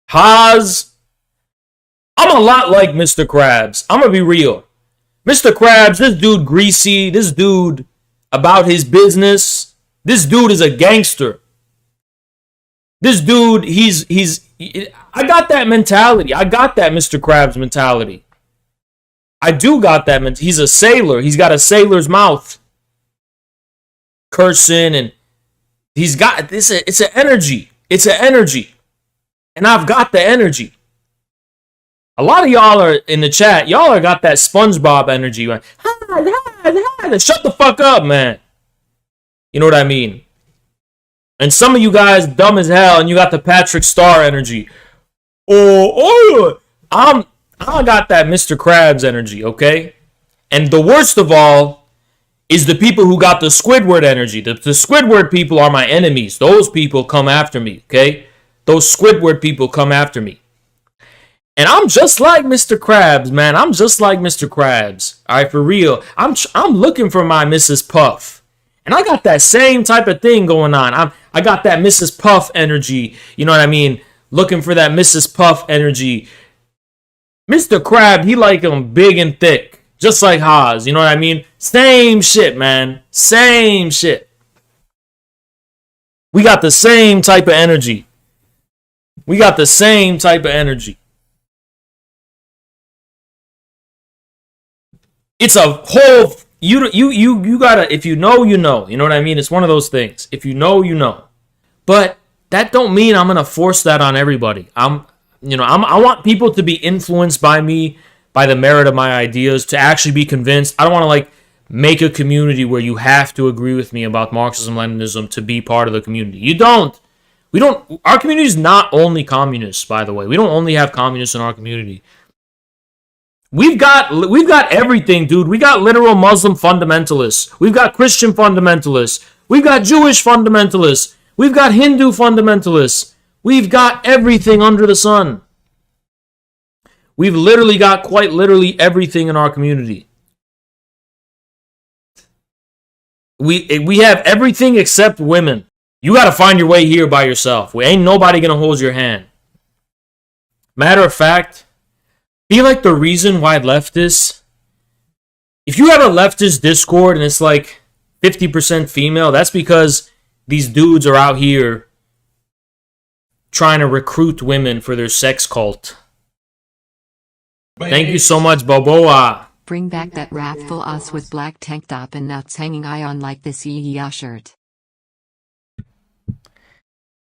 Haas, I'm a lot like Mr. Krabs. I'm gonna be real. Mr. Krabs, this dude greasy, this dude about his business, this dude is a gangster. This dude, I got that mentality. I got that Mr. Krabs mentality. I do got that. He's a sailor. He's got a sailor's mouth. Cursing, and he's got this. It's an energy. It's an energy. And I've got the energy. A lot of y'all are in the chat. Y'all are got that SpongeBob energy. Right? Shut the fuck up, man. You know what I mean? And some of you guys dumb as hell, and you got the Patrick Star energy. I got that Mr. Krabs energy, okay? And the worst of all is the people who got the Squidward energy. The Squidward people are my enemies. Those people come after me, okay? Those Squidward people come after me. And I'm just like Mr. Krabs, man. I'm just like Mr. Krabs. All right, for real. I'm looking for my Mrs. Puff. And I got that same type of thing going on. I got that Mrs. Puff energy. You know what I mean? Looking for that Mrs. Puff energy. Mr. Krab, he like him big and thick. Just like Haas. You know what I mean? Same shit, man. Same shit. We got the same type of energy. We got the same type of energy. It's a whole... You gotta... If you know, you know. You know what I mean? It's one of those things. If you know, you know. But that don't mean I'm gonna force that on everybody. I want people to be influenced by me, by the merit of my ideas, to actually be convinced. I don't want to, like, make a community where you have to agree with me about Marxism-Leninism to be part of the community. You don't. We don't. Our community is not only communists, by the way. We don't only have communists in our community. We've got everything, dude. We got literal Muslim fundamentalists. We've got Christian fundamentalists. We've got Jewish fundamentalists. We've got Hindu fundamentalists. We've got everything under the sun. We've literally got quite literally everything in our community. We have everything except women. You got to find your way here by yourself. Ain't nobody going to hold your hand. Matter of fact, feel like the reason why I left this, if you have a leftist Discord and it's like 50% female, that's because these dudes are out here trying to recruit women for their sex cult. Thank you so much, Boboa. Bring back that wrathful us with black tank top and nuts hanging eye on like this yee shirt.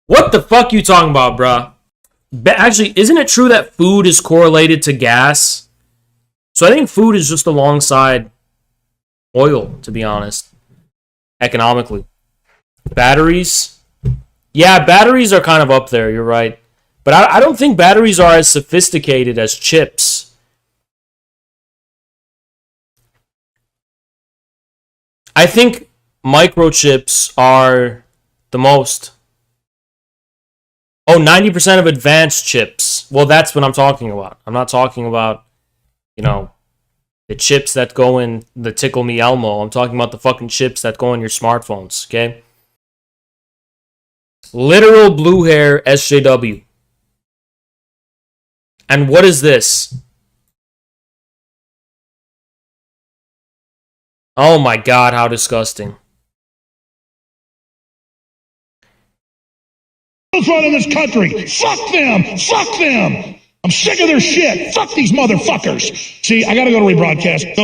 What the fuck you talking about, bruh? Actually, isn't it true that food is correlated to gas? So I think food is just alongside oil, to be honest, economically. Batteries? Yeah, batteries are kind of up there, you're right. But I don't think batteries are as sophisticated as chips. I think microchips are the most. Oh, 90% of advanced chips. Well, that's what I'm talking about. I'm not talking about, you know, the chips that go in the Tickle Me Elmo. I'm talking about the fucking chips that go in your smartphones, okay? Literal blue hair SJW. And what is this? Oh my god, how disgusting. Running this country. Fuck them. Fuck them. I'm sick of their shit. Fuck these motherfuckers. See, I gotta go to rebroadcast.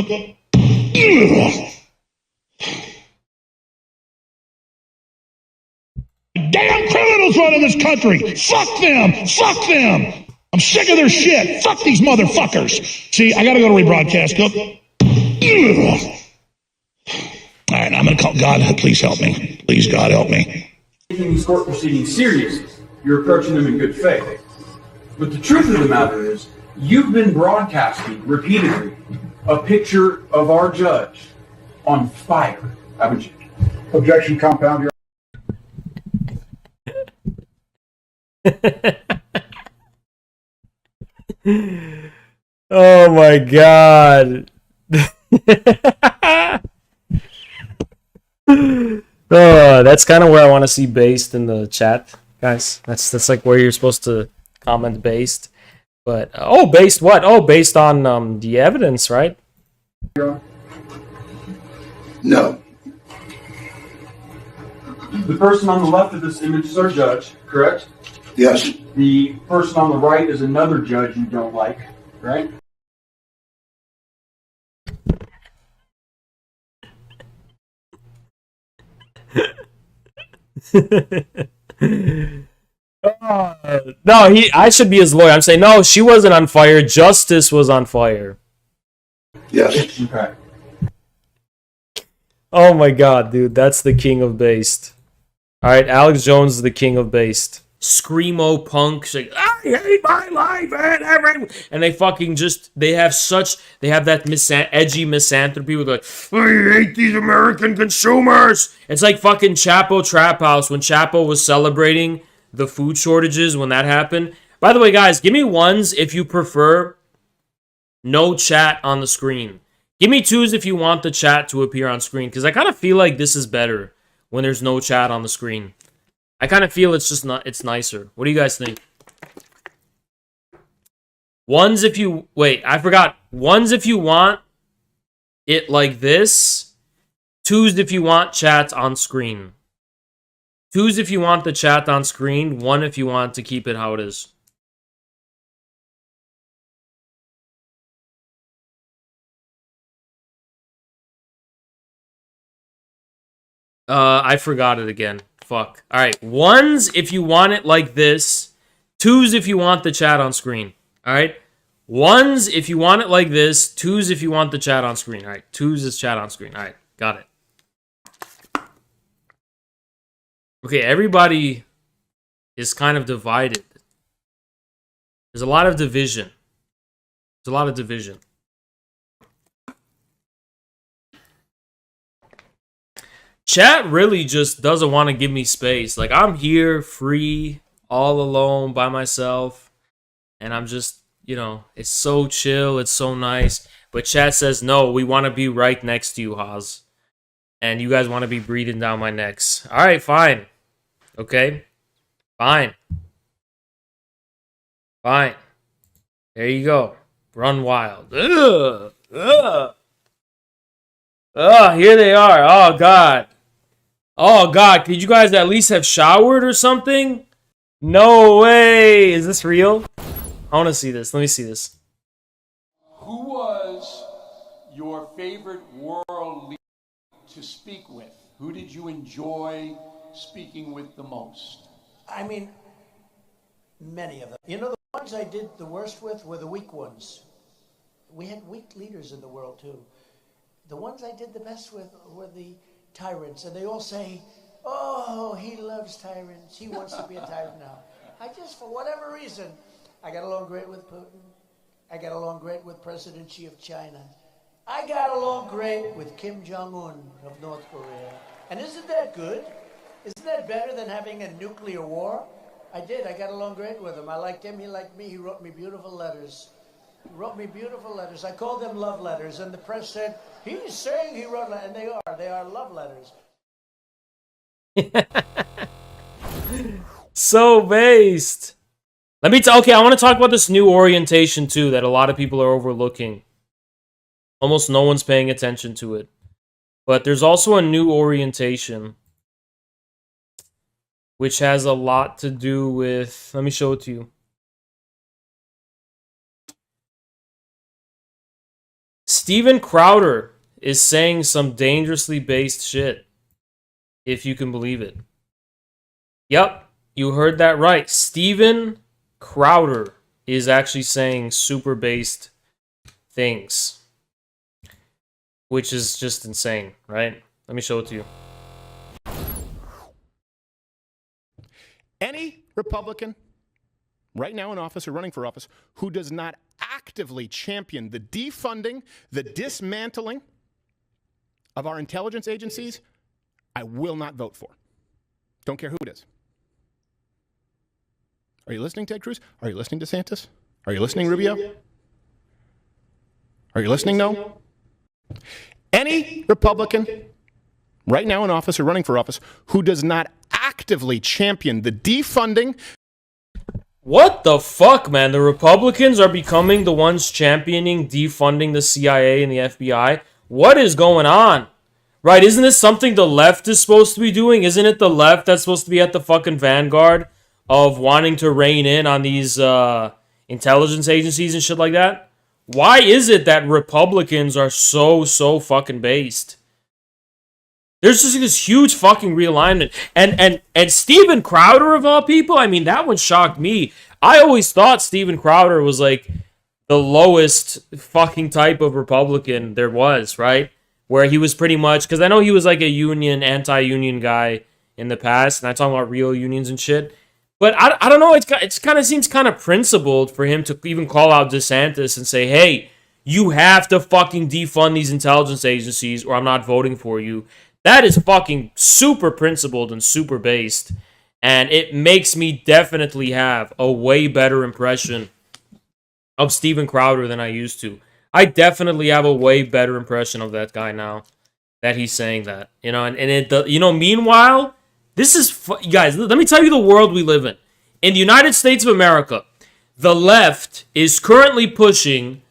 Damn criminals running this country. Fuck them. Fuck them. I'm sick of their shit. Fuck these motherfuckers. See, I gotta go to rebroadcast. All right, I'm gonna call God. Please help me. Please, God, help me. Taking these court proceedings seriously, you're approaching them in good faith. But the truth of the matter is, you've been broadcasting repeatedly a picture of our judge on fire, haven't you? Objection, compound your... Oh my god. Oh, that's kind of where I want to see based in the chat, guys. That's like where you're supposed to comment based. But oh, based what? Oh, based on the evidence, right? No. The person on the left of this image is our judge, correct? Yes. The person on the right is another judge you don't like, right? No, I should be his lawyer. I'm saying no, she wasn't on fire. Justice was on fire. Yes. Okay. Oh my god, dude, that's the king of based. All right, Alex Jones is the king of based. Screamo punk, like, I hate my life, and they fucking just they have that edgy misanthropy with like, I hate these American consumers. It's like fucking Chapo Trap House when Chapo was celebrating the food shortages when that happened. By the way, guys, give me ones if you prefer no chat on the screen. Give me twos if you want the chat to appear on screen, because I kind of feel like this is better when there's no chat on the screen. I kind of feel it's nicer. What do you guys think? Ones if you... Wait, I forgot. Ones if you want it like this. Twos if you want chat on screen. Twos if you want the chat on screen. One if you want to keep it how it is. I forgot it again. Fuck. Alright, ones if you want it like this. Twos if you want the chat on screen. Alright? Ones if you want it like this. Twos if you want the chat on screen. All right. Twos is chat on screen. All right. Got it. Okay, everybody is kind of divided. There's a lot of division. There's a lot of division. Chat really just doesn't want to give me space. Like, I'm here free, all alone by myself, and I'm just, you know, it's so chill, it's so nice. But chat says, no, we want to be right next to you, Haas. And you guys want to be breathing down my necks. All right, fine. Okay? Fine. Fine. There you go. Run wild. Ugh. Ugh. Oh, here they are. Oh, God. Oh, God. Could you guys at least have showered or something? No way. Is this real? I want to see this. Let me see this. Who was your favorite world leader to speak with? Who did you enjoy speaking with the most? I mean, many of them. You know, the ones I did the worst with were the weak ones. We had weak leaders in the world, too. The ones I did the best with were the tyrants, and they all say, oh, he loves tyrants. He wants to be a tyrant now. I just, for whatever reason, I got along great with Putin. I got along great with President Xi of China. I got along great with Kim Jong-un of North Korea. And isn't that good? Isn't that better than having a nuclear war? I did. I got along great with him. I liked him. He liked me. He wrote me beautiful letters. He wrote me beautiful letters. I called them love letters. And the press said, he's saying he wrote letters. And they are. They are love letters. So based. Let me okay, I want to talk about this new orientation too that a lot of people are overlooking. Almost no one's paying attention to it. But there's also a new orientation which has a lot to do with, let me show it to you. Steven Crowder is saying some dangerously based shit, if you can believe it. Yep, you heard that right. Steven Crowder is actually saying super based things, which is just insane, right? Let me show it to you. Any Republican right now in office or running for office who does not actively champion the defunding, the dismantling of our intelligence agencies, I will not vote for. Don't care who it is. Are you listening, Ted Cruz? Are you listening, DeSantis? Are you listening, Rubio? Are you listening, no? Any Republican right now in office or running for office who does not actively champion the defunding. What the fuck, man? The Republicans are becoming the ones championing defunding the CIA and the FBI? What is going on? Right, isn't this something the left is supposed to be doing? Isn't it the left that's supposed to be at the fucking vanguard of wanting to rein in on these intelligence agencies and shit like that? Why is it that Republicans are so fucking based? There's just this huge fucking realignment. And Steven Crowder, of all people, I mean, that one shocked me. I always thought Steven Crowder was like the lowest fucking type of Republican there was, right? Where he was pretty much, because I know he was like a union, anti-union guy in the past, and I talk about real unions and shit. But I don't know, it kind of seems kind of principled for him to even call out DeSantis and say, hey, you have to fucking defund these intelligence agencies or I'm not voting for you. That is fucking super principled and super based. And it makes me definitely have a way better impression of Steven Crowder than I used to. I definitely have a way better impression of that guy now that he's saying that. You know, and it, you know, meanwhile, this is, guys, let me tell you the world we live in. In the United States of America, the left is currently pushing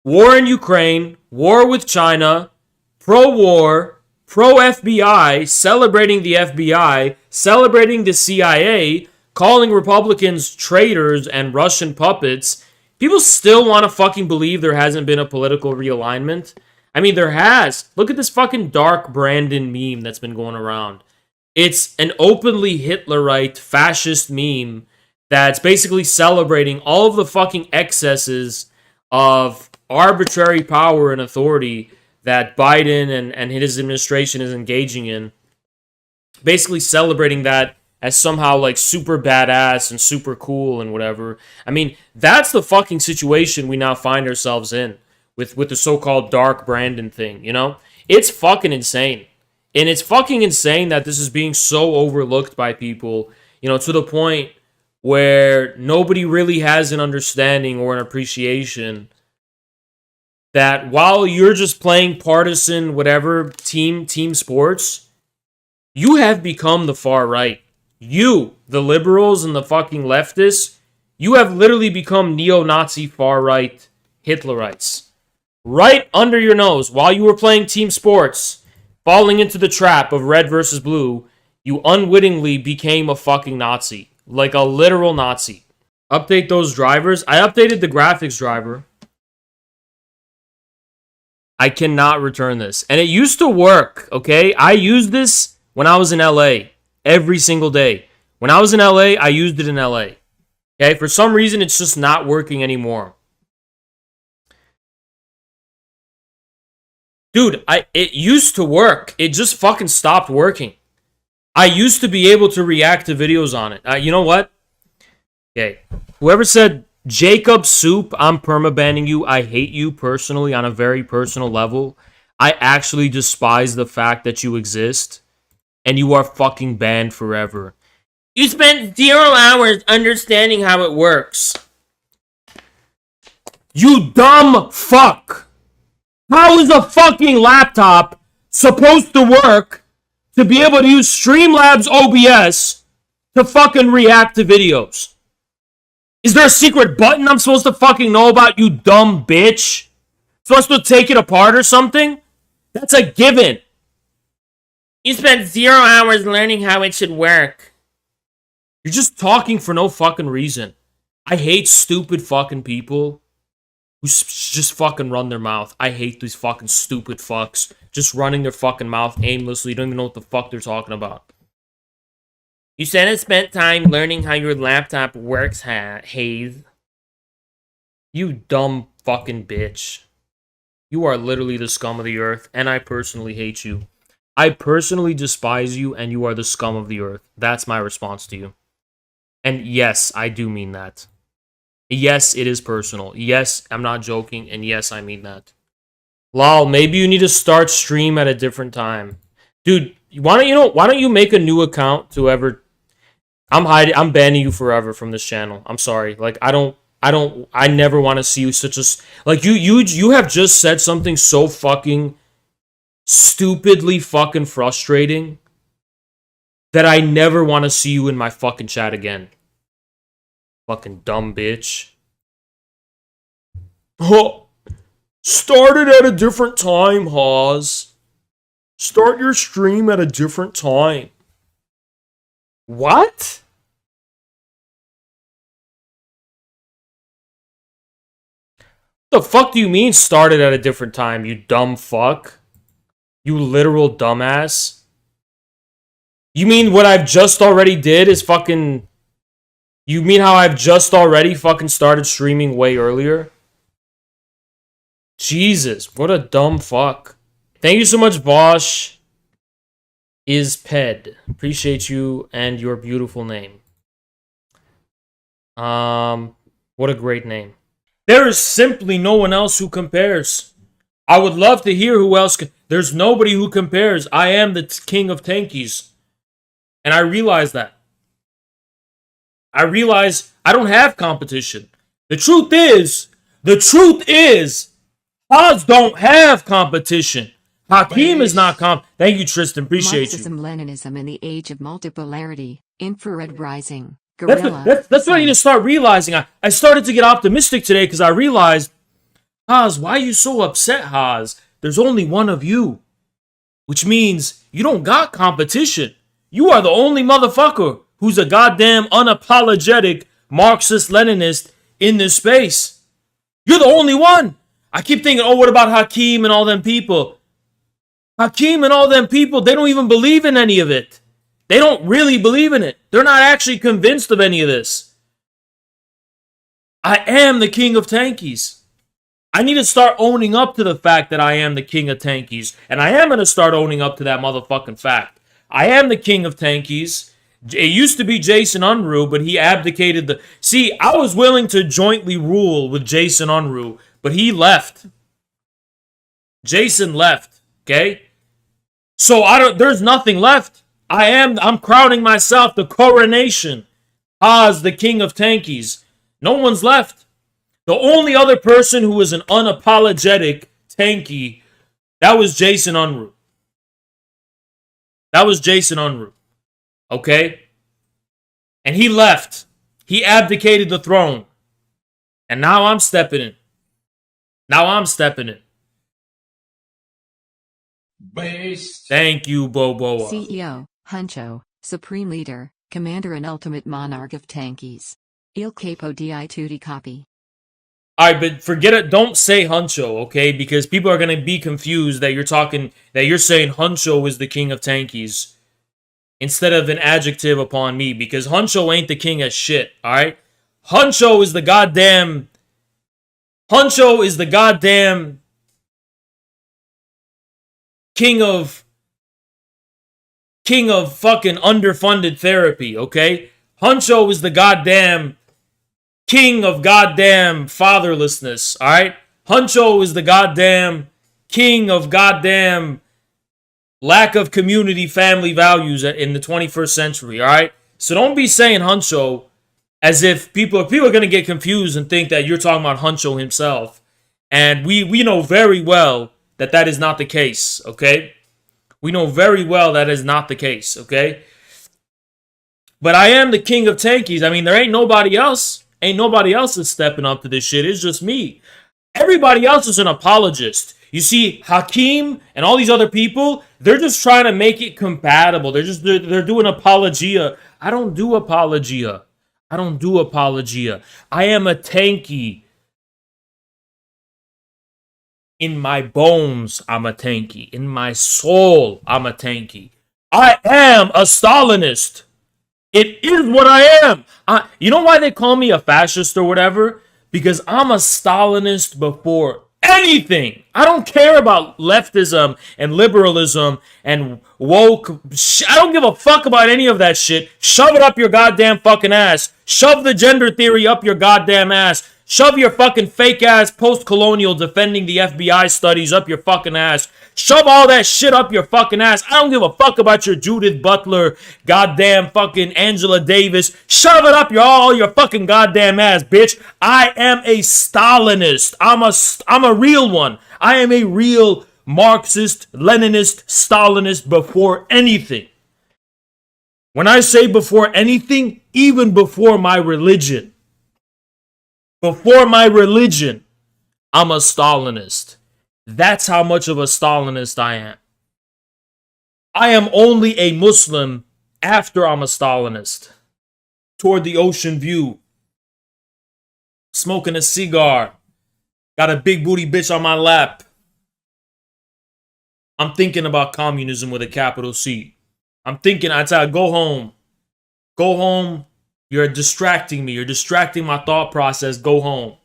war in Ukraine, war with China, pro-war, pro-FBI, celebrating the FBI, celebrating the CIA, calling Republicans traitors and Russian puppets. People still want to fucking believe there hasn't been a political realignment. I mean, there has. Look at this fucking Dark Brandon meme that's been going around. It's an openly Hitlerite fascist meme that's basically celebrating all of the fucking excesses of arbitrary power and authority that Biden and his administration is engaging in. Basically celebrating that as somehow like super badass and super cool and whatever. I mean, that's the fucking situation we now find ourselves in with the so-called Dark Brandon thing, you know? It's fucking insane. And it's fucking insane that this is being so overlooked by people, you know, to the point where nobody really has an understanding or an appreciation that while you're just playing partisan, whatever, team sports, you have become the far right. You, the liberals and the fucking leftists, you have literally become neo-Nazi far right Hitlerites. Right under your nose, while you were playing team sports, falling into the trap of red versus blue, you unwittingly became a fucking Nazi. Like a literal Nazi. Update those drivers. I updated the graphics driver. I cannot return this. And it used to work, okay? I used this when I was in LA every single day. When I was in LA, I used it in LA. Okay? For some reason, it's just not working anymore. Dude, it used to work. It just fucking stopped working. I used to be able to react to videos on it. You know what? Okay. Whoever said, Jacob Soup, I'm permabanning you. I hate you personally on a very personal level. I actually despise the fact that you exist. And you are fucking banned forever. You spent 0 hours understanding how it works. You dumb fuck. How is a fucking laptop supposed to work to be able to use Streamlabs OBS to fucking react to videos? Is there a secret button I'm supposed to fucking know about, you dumb bitch? Supposed to take it apart or something? That's a given. You spent 0 hours learning how it should work. You're just talking for no fucking reason. I hate stupid fucking people who just fucking run their mouth. I hate these fucking stupid fucks just running their fucking mouth aimlessly. Don't even know what the fuck they're talking about. You said I spent time learning how your laptop works, Hayes. You dumb fucking bitch. You are literally the scum of the earth, and I personally hate you. I personally despise you, and you are the scum of the earth. That's my response to you. And yes, I do mean that. Yes, it is personal. Yes, I'm not joking, and yes, I mean that. Lol, maybe you need to start stream at a different time. Dude, why don't you make a new account to ever... I'm banning you forever from this channel. I'm sorry. Like, I never want to see you such a... Like, you have just said something so fucking stupidly fucking frustrating that I never want to see you in my fucking chat again. Fucking dumb bitch. Oh, started at a different time, Hawes. Start your stream at a different time. What? The fuck do you mean started at a different time, you dumb fuck? You literal dumbass? You mean what I've just already did is fucking... You mean how I've just already fucking started streaming way earlier? Jesus, what a dumb fuck. Thank you so much, Bosch. Is Ped. Appreciate you and your beautiful name. What a great name. There is simply no one else who compares. I would love to hear who else. There's nobody who compares. I am the king of tankies. And I realize that. I realize I don't have competition. The truth is, Oz don't have competition. Hakeem is not Thank you, Tristan. Appreciate you. Marxism-Leninism in the age of multipolarity, infrared rising, guerrilla. That's what I need to start realizing. I started to get optimistic today because I realized, Haas, why are you so upset, Haas? There's only one of you. Which means you don't got competition. You are the only motherfucker who's a goddamn unapologetic Marxist-Leninist in this space. You're the only one. I keep thinking, oh, what about Hakeem and all them people? Hakeem and all them people, they don't even believe in any of it. They don't really believe in it. They're not actually convinced of any of this. I am the king of tankies. I need to start owning up to the fact that I am the king of tankies. And I am going to start owning up to that motherfucking fact. I am the king of tankies. It used to be Jason Unruh, but he abdicated the... See, I was willing to jointly rule with Jason Unruh, but he left. Jason left, okay? So there's nothing left. I'm crowning myself the coronation as the king of tankies. No one's left. The only other person who was an unapologetic tanky, that was Jason Unruh. That was Jason Unruh. Okay? And he left. He abdicated the throne. And now I'm stepping in. Now I'm stepping in. Based. Thank you, Boboa. CEO, Huncho, Supreme Leader, Commander and Ultimate Monarch of Tankies. Il Capo di Tutti Copy. Alright, but forget it. Don't say Huncho, okay? Because people are going to be confused that you're saying Huncho is the king of tankies instead of an adjective upon me, because Huncho ain't the king of shit, alright? Huncho is the goddamn king of fucking underfunded therapy, okay? Huncho is the goddamn king of goddamn fatherlessness, alright? Huncho is the goddamn king of goddamn lack of community family values in the 21st century, alright? So don't be saying Huncho as if people are going to get confused and think that you're talking about Huncho himself. And we know very well that is not the case, okay? We know very well that is not the case, okay? But I am the king of tankies. I mean, there ain't nobody else. Ain't nobody else that's stepping up to this shit. It's just me. Everybody else is an apologist. You see, Hakeem and all these other people, they're just trying to make it compatible. They're doing apologia. I don't do apologia. I don't do apologia. I am a tanky. In my bones, I'm a tanky. In my soul, I'm a tanky. I am a Stalinist. It is what I am. You know why they call me a fascist or whatever? Because I'm a Stalinist before anything. I don't care about leftism and liberalism and woke. I don't give a fuck about any of that shit. Shove it up your goddamn fucking ass. Shove the gender theory up your goddamn ass. Shove your fucking fake ass post-colonial defending the FBI studies up your fucking ass. Shove all that shit up your fucking ass. I don't give a fuck about your Judith Butler, goddamn fucking Angela Davis. Shove it up all your fucking goddamn ass, bitch. I am a Stalinist. I'm a real one. I am a real Marxist, Leninist, Stalinist before anything. When I say before anything, even before my religion. Before my religion, I'm a Stalinist. That's how much of a Stalinist I am. I am only a Muslim after I'm a Stalinist. Toward the ocean view. Smoking a cigar. Got a big booty bitch on my lap. I'm thinking about communism with a capital C. I'm thinking, I tell you, go home. Go home. You're distracting me. You're distracting my thought process. Go home.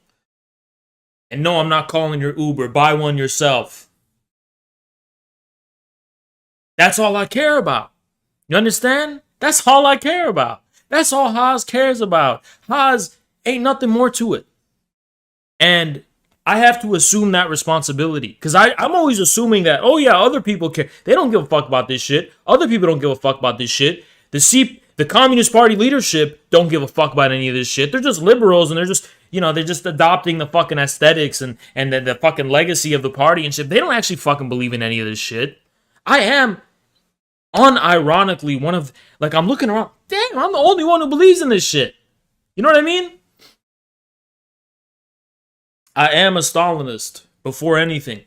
And no, I'm not calling your Uber. Buy one yourself. That's all I care about. You understand? That's all I care about. That's all Haas cares about. Haas ain't nothing more to it. And I have to assume that responsibility. Because I'm always assuming that, oh yeah, other people care. They don't give a fuck about this shit. Other people don't give a fuck about this shit. The Communist Party leadership don't give a fuck about any of this shit. They're just liberals and they're just adopting the fucking aesthetics and the fucking legacy of the party and shit. They don't actually fucking believe in any of this shit. I am unironically one of, like, I'm looking around, damn, I'm the only one who believes in this shit. You know what I mean? I am a Stalinist before anything.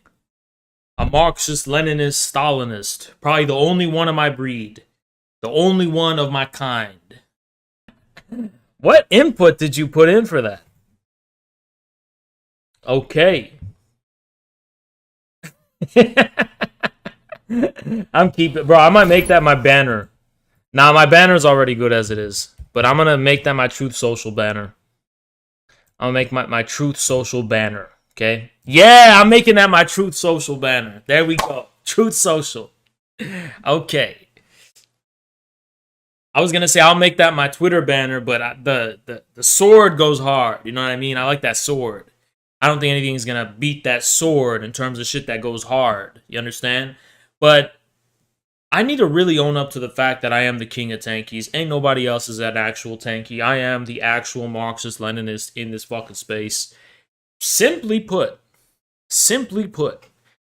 A Marxist, Leninist, Stalinist. Probably the only one of my breed. The only one of my kind. What input did you put in for that? Okay. I'm keeping, bro, I might make that my banner. Nah, my banner's already good as it is. But I'm gonna make that my Truth Social banner. I'll make my Truth Social banner. Okay? Yeah, I'm making that my Truth Social banner. There we go. Truth Social. Okay. I was gonna say I'll make that my Twitter banner, but the sword goes hard. You know what I mean? I like that sword. I don't think anything's gonna beat that sword in terms of shit that goes hard. You understand? But I need to really own up to the fact that I am the king of tankies. Ain't nobody else is that actual tanky. I am the actual Marxist-Leninist in this fucking space. Simply put,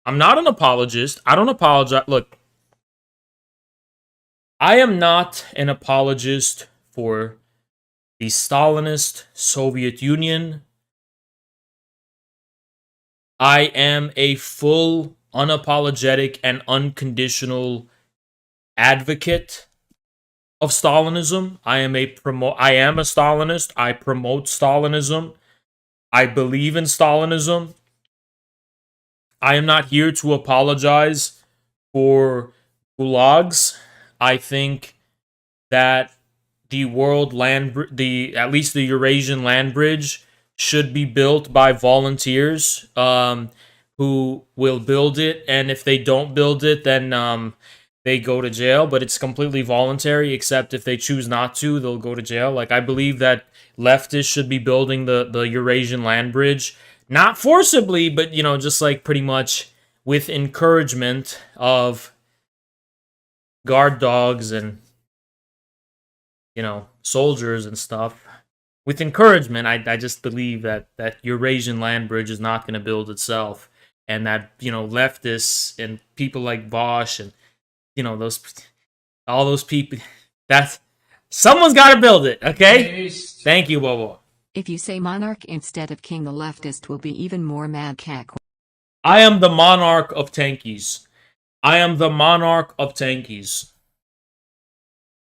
I'm not an apologist. I don't apologize. Look, I am not an apologist for the Stalinist Soviet Union. I am a full, unapologetic, and unconditional advocate of Stalinism. I am a Stalinist. I promote Stalinism. I believe in Stalinism. I am not here to apologize for gulags. I think that the at least the Eurasian land bridge should be built by volunteers who will build it, and if they don't build it, then they go to jail. But it's completely voluntary, except if they choose not to, they'll go to jail. Like, I believe that leftists should be building the Eurasian land bridge, not forcibly, but, you know, just like pretty much with encouragement of guard dogs and, you know, soldiers and stuff. With encouragement, I just believe that Eurasian land bridge is not going to build itself, and that, you know, leftists and people like Bosch and, you know, all those people, that someone's got to build it, okay? Thank you, Bobo. If you say monarch instead of king, the leftist will be even more mad cat. I am the monarch of tankies. I am the monarch of tankies.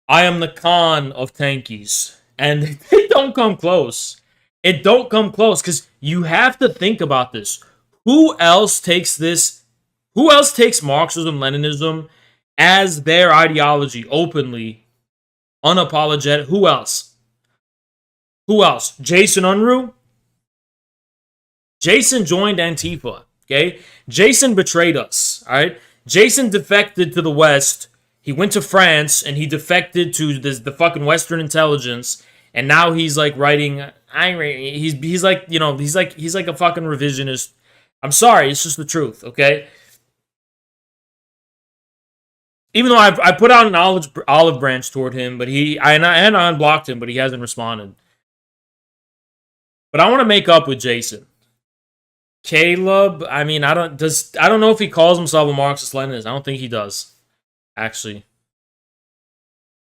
I am the Khan of tankies. And it don't come close. It don't come close, because you have to think about this. Who else takes Marxism, Leninism as their ideology openly, unapologetic? Who else? Who else? Jason Unruh? Jason joined Antifa, okay? Jason betrayed us, all right? Jason defected to the West. He went to France, and he defected to the fucking Western intelligence, and now he's like writing. He's like, you know, he's like a fucking revisionist. I'm sorry, it's just the truth, okay? Even though I put out an olive branch toward him, but I unblocked him, but he hasn't responded. But I want to make up with Jason. Caleb, I mean, I don't know if he calls himself a Marxist-Leninist. I don't think he does, actually.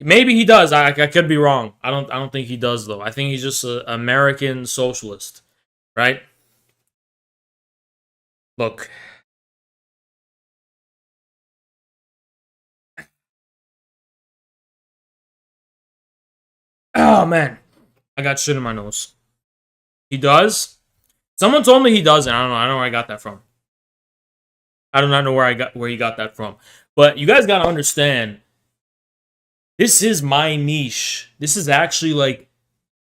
Maybe he does. I could be wrong. I don't think he does, though. I think he's just an American socialist, right? Look. Oh man, I got shit in my nose. He does? Someone told me he doesn't. I don't know where I got that from. I do not know where he got that from. But you guys gotta understand, this is my niche. This is actually like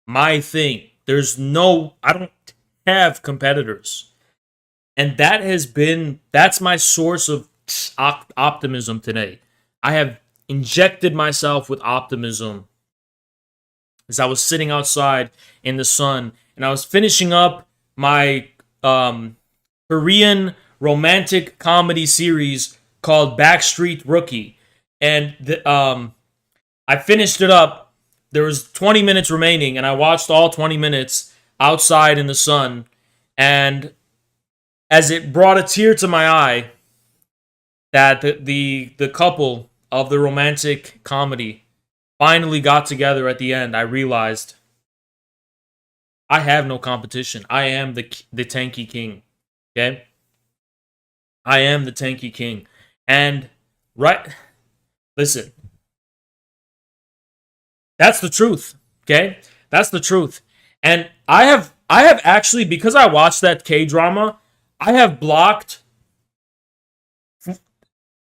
my thing. I don't have competitors. And that's my source of optimism today. I have injected myself with optimism as I was sitting outside in the sun, and I was finishing up my Korean romantic comedy series called Backstreet Rookie. And I finished it up. There was 20 minutes remaining, and I watched all 20 minutes outside in the sun. And as it brought a tear to my eye that the couple of the romantic comedy finally got together at the end, I realized I have no competition. I am the tanky king. Okay? I am the tanky king. And listen. That's the truth. Okay? That's the truth. And I have actually, because I watched that K-drama, I have blocked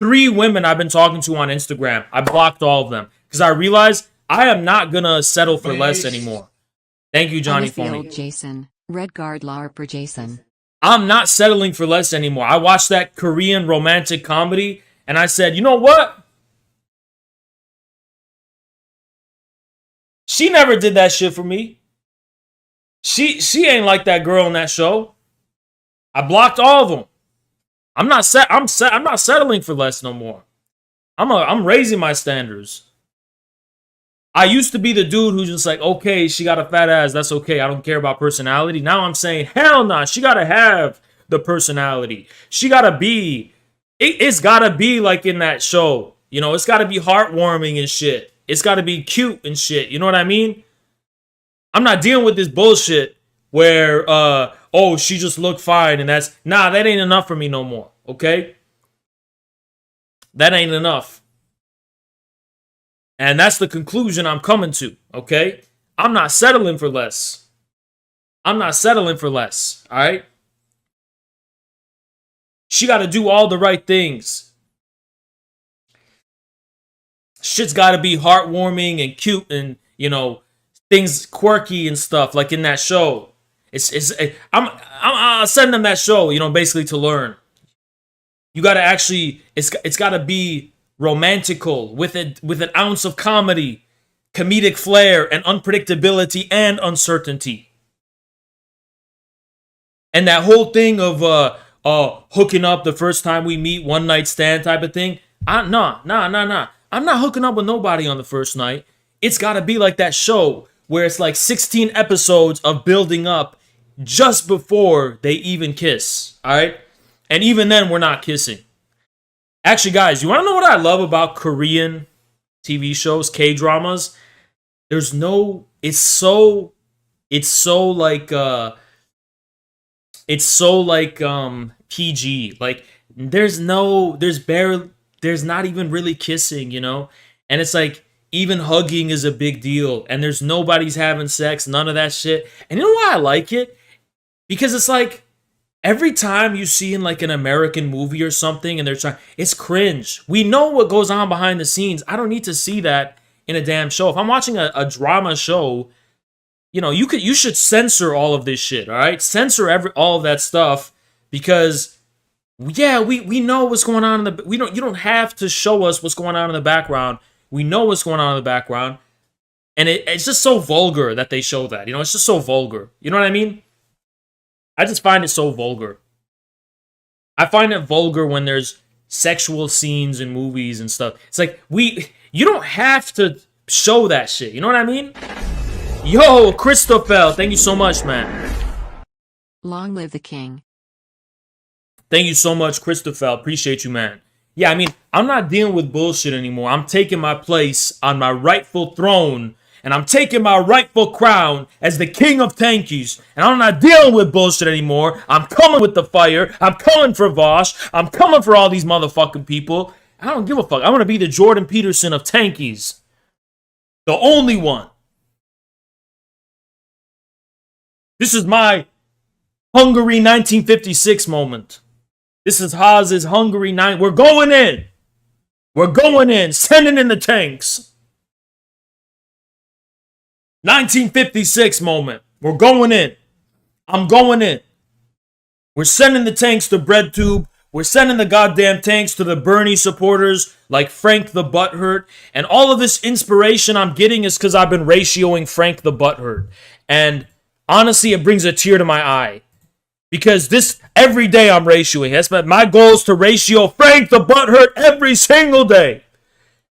3 women I've been talking to on Instagram. I blocked all of them because I realized I am not going to settle for less anymore. Thank you, Johnny The Phony. old Jason, Red Guard LARPer Jason. I'm not settling for less anymore. I watched that Korean romantic comedy, and I said, you know what? She never did that shit for me. She ain't like that girl in that show. I blocked all of them. I'm not settling for less no more. I'm raising my standards. I used to be the dude who's just like, okay, she got a fat ass, that's okay. I don't care about personality. Now I'm saying, hell nah, she gotta have the personality. She gotta be, it's gotta be like in that show. You know, it's gotta be heartwarming and shit. It's gotta be cute and shit. You know what I mean? I'm not dealing with this bullshit where, oh, she just looked fine and that ain't enough for me no more, okay? That ain't enough. And that's the conclusion I'm coming to, okay? I'm not settling for less. I'm not settling for less, all right? She got to do all the right things. Shit's got to be heartwarming and cute and, you know, things quirky and stuff like in that show. I'm sending them that show, you know, basically to learn. You got to actually, it's got to be romantical with an ounce of comedy, comedic flair, and unpredictability and uncertainty. And that whole thing of hooking up the first time we meet, one night stand type of thing. Nah. I'm not hooking up with nobody on the first night. It's got to be like that show where it's like 16 episodes of building up just before they even kiss. All right? And even then, we're not kissing. Actually, guys, you want to know what I love about Korean TV shows, K-dramas? It's so like PG. Like there's not even really kissing, you know? And it's like even hugging is a big deal and there's nobody's having sex, none of that shit. And you know why I like it? Because it's like every time you see in like an American movie or something and they're trying, it's cringe. We know what goes on behind the scenes. I don't need to see that in a damn show. If I'm watching a drama show, you know, you should censor all of this shit, all right? Censor all of that stuff because yeah, we know what's going on you don't have to show us what's going on in the background. We know what's going on in the background. And it's just so vulgar that they show that. You know, it's just so vulgar. You know what I mean? I just find it so vulgar. I find it vulgar when there's sexual scenes in movies and stuff. It's like you don't have to show that shit. You know what I mean? Yo, Christopher, thank you so much, man. Long live the king. Thank you so much, Christopher. Appreciate you, man. Yeah, I mean, I'm not dealing with bullshit anymore. I'm taking my place on my rightful throne, and I'm taking my rightful crown as the king of tankies, and I'm not dealing with bullshit anymore. I'm coming with the fire. I'm coming for Vosh. I'm coming for all these motherfucking people. I don't give a fuck. I want to be the Jordan Peterson of tankies. The only one. This is my Hungary 1956 moment. This is Haas's Hungary 9. We're going in. We're going in. Sending in the tanks. 1956 moment. We're going in. I'm going in. We're sending the tanks to BreadTube. We're sending the goddamn tanks to the Bernie supporters like Frank the Butthurt. And all of this inspiration I'm getting is because I've been ratioing Frank the Butthurt. And honestly, it brings a tear to my eye. Because every day I'm ratioing. That's my goal is to ratio Frank the Butthurt every single day.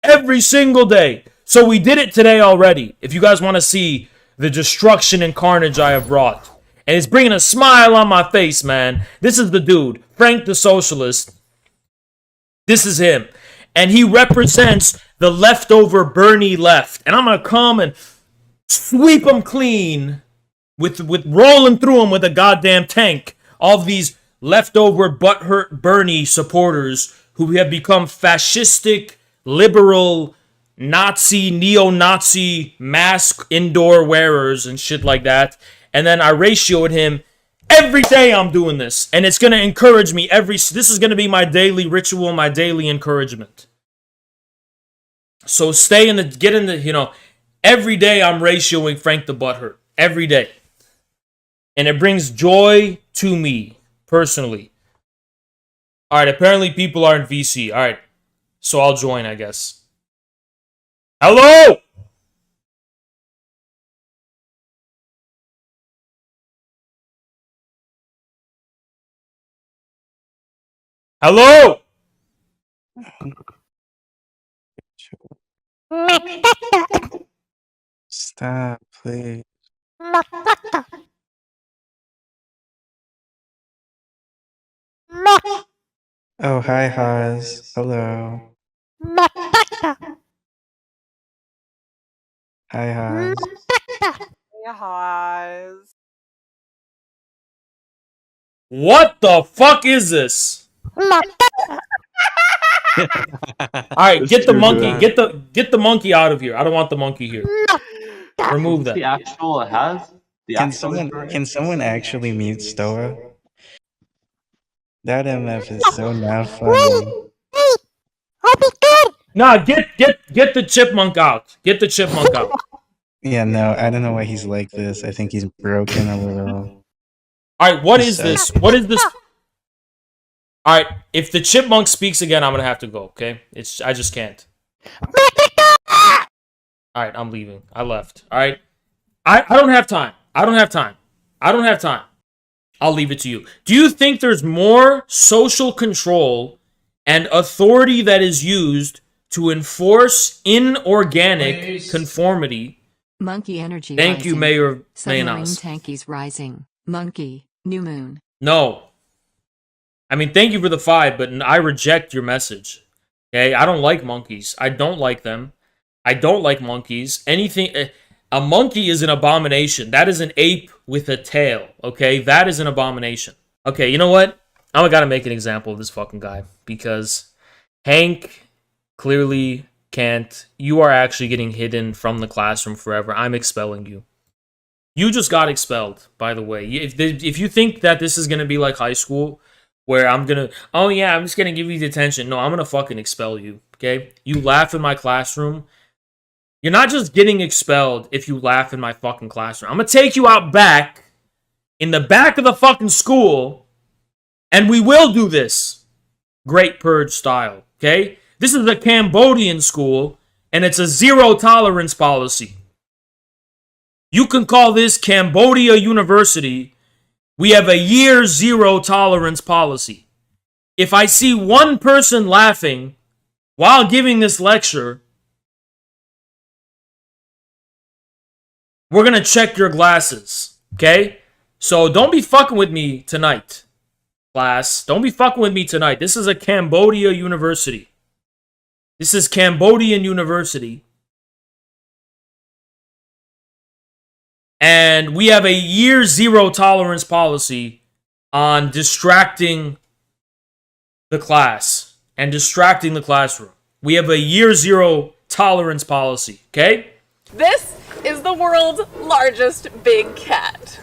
Every single day. So we did it today already. If you guys want to see the destruction and carnage I have brought. And it's bringing a smile on my face, man. This is the dude. Frank the Socialist. This is him. And he represents the leftover Bernie left. And I'm going to come and sweep him clean. With rolling through them with a goddamn tank. All of these leftover butthurt Bernie supporters who have become fascistic, liberal, Nazi, neo-Nazi mask indoor wearers and shit like that. And then I ratioed him. Every day I'm doing this. And it's going to encourage me this is going to be my daily ritual, my daily encouragement. So get in the, every day I'm ratioing Frank the Butthurt. every day. And it brings joy to me, personally. Alright, apparently people are in VC. Alright, so I'll join, I guess. Hello! Hello! Stop, please. Oh, hi, Haas. Hello. Hi, Haas. What the fuck is this? Alright, get the monkey. Get the monkey out of here. I don't want the monkey here. Remove that. The actual Haas? Can someone actually mute Stoa? That MF is so not funny. Nah, get the chipmunk out. Get the chipmunk out. Yeah, no, I don't know why he's like this. I think he's broken a little. Alright, what is this? What is this? Alright, if the chipmunk speaks again, I'm gonna have to go, okay? I just can't. Alright, I'm leaving. I left. Alright? I don't have time. I don't have time. I don't have time. I'll leave it to you. Do you think there's more social control and authority that is used to enforce inorganic conformity? Monkey energy. Thank you, Mayor Submarine Maynas. tankies rising. Monkey. New moon. No. I mean, thank you for the 5, but I reject your message. Okay? I don't like monkeys. I don't like them. I don't like monkeys. Anything... A monkey is an abomination. That is an ape with a tail, okay? That is an abomination. Okay, you know what? I gotta make an example of this fucking guy. Because Hank clearly can't. You are actually getting hidden from the classroom forever. I'm expelling you. You just got expelled, by the way. If you think that this is gonna be like high school, where I'm gonna... Oh yeah, I'm just gonna give you detention. No, I'm gonna fucking expel you, okay? You laugh in my classroom... You're not just getting expelled if you laugh in my fucking classroom. I'm gonna take you out back, in the back of the fucking school, and we will do this. Great Purge style, okay? This is a Cambodian school, and it's a zero tolerance policy. You can call this Cambodia University. We have a year zero tolerance policy. If I see one person laughing while giving this lecture, we're gonna check your glasses, okay? So don't be fucking with me tonight, class. Don't be fucking with me tonight. This is a Cambodia University. This is Cambodian University. And we have a year zero tolerance policy on distracting the class and distracting the classroom. We have a year zero tolerance policy, okay? This is the world's largest big cat.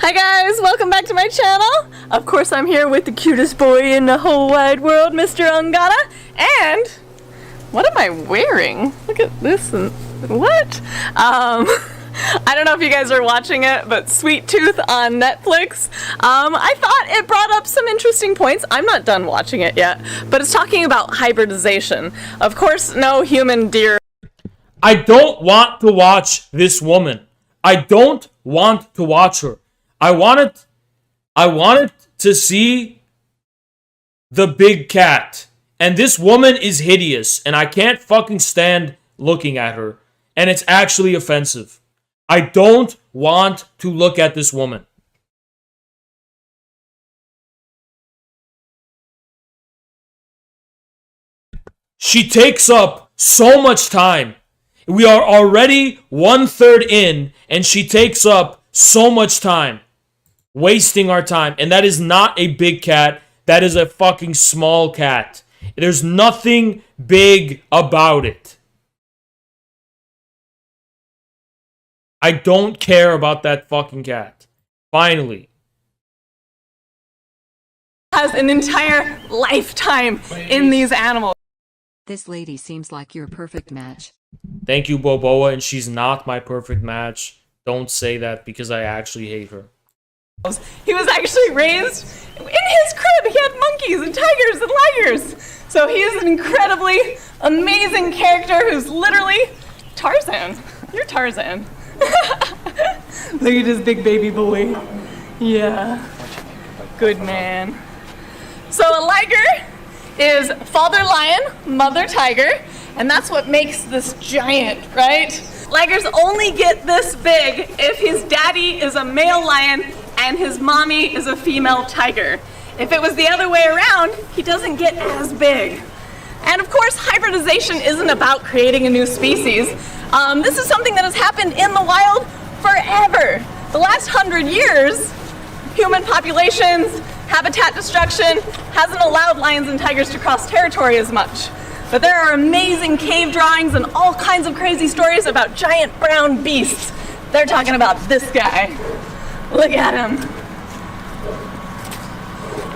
Hi guys, welcome back to my channel. Of course I'm here with the cutest boy in the whole wide world, Mr. Ungata. And what am I wearing? Look at this and what? I don't know if you guys are watching it, but Sweet Tooth on Netflix. I thought it brought up some interesting points. I'm not done watching it yet, but it's talking about hybridization. Of course, no human deer. I don't want to watch this woman. I don't want to watch her. I wanted to see the big cat. And this woman is hideous. And I can't fucking stand looking at her. And it's actually offensive. I don't want to look at this woman. She takes up so much time. We are already 1/3 in, and she takes up so much time. Wasting our time. And that is not a big cat. That is a fucking small cat. There's nothing big about it. I don't care about that fucking cat. Finally. Has an entire lifetime in these animals. This lady seems like your perfect match. Thank you, Boboa, and she's not my perfect match. Don't say that because I actually hate her. He was actually raised in his crib. He had monkeys and tigers and ligers. So he is an incredibly amazing character who's literally Tarzan. You're Tarzan. Look at this big baby boy. Yeah. Good man. So a liger is father lion, mother tiger, and that's what makes this giant, right? Ligers only get this big if his daddy is a male lion and his mommy is a female tiger. If it was the other way around, he doesn't get as big. And of course, hybridization isn't about creating a new species. This is something that has happened in the wild forever. The last 100 years, human populations, habitat destruction hasn't allowed lions and tigers to cross territory as much. But there are amazing cave drawings and all kinds of crazy stories about giant brown beasts. They're talking about this guy. Look at him.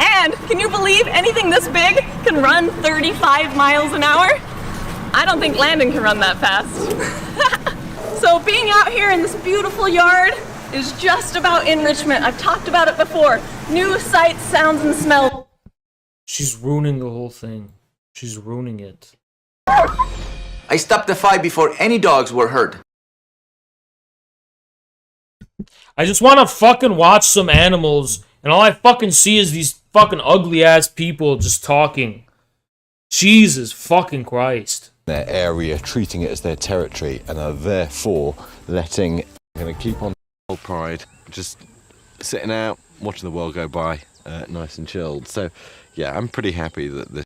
And can you believe anything this big can run 35 miles an hour? I don't think Landon can run that fast. So being out here in this beautiful yard is just about enrichment. I've talked about it before. New sights, sounds, and smells. She's ruining the whole thing. She's ruining it. I stopped the fight before any dogs were hurt. I just want to fucking watch some animals, and all I fucking see is these fucking ugly ass people just talking. Jesus fucking Christ. Their area, treating it as their territory, and are therefore letting. I'm gonna keep on pride, just sitting out, watching the world go by, nice and chilled. So, yeah, I'm pretty happy that this.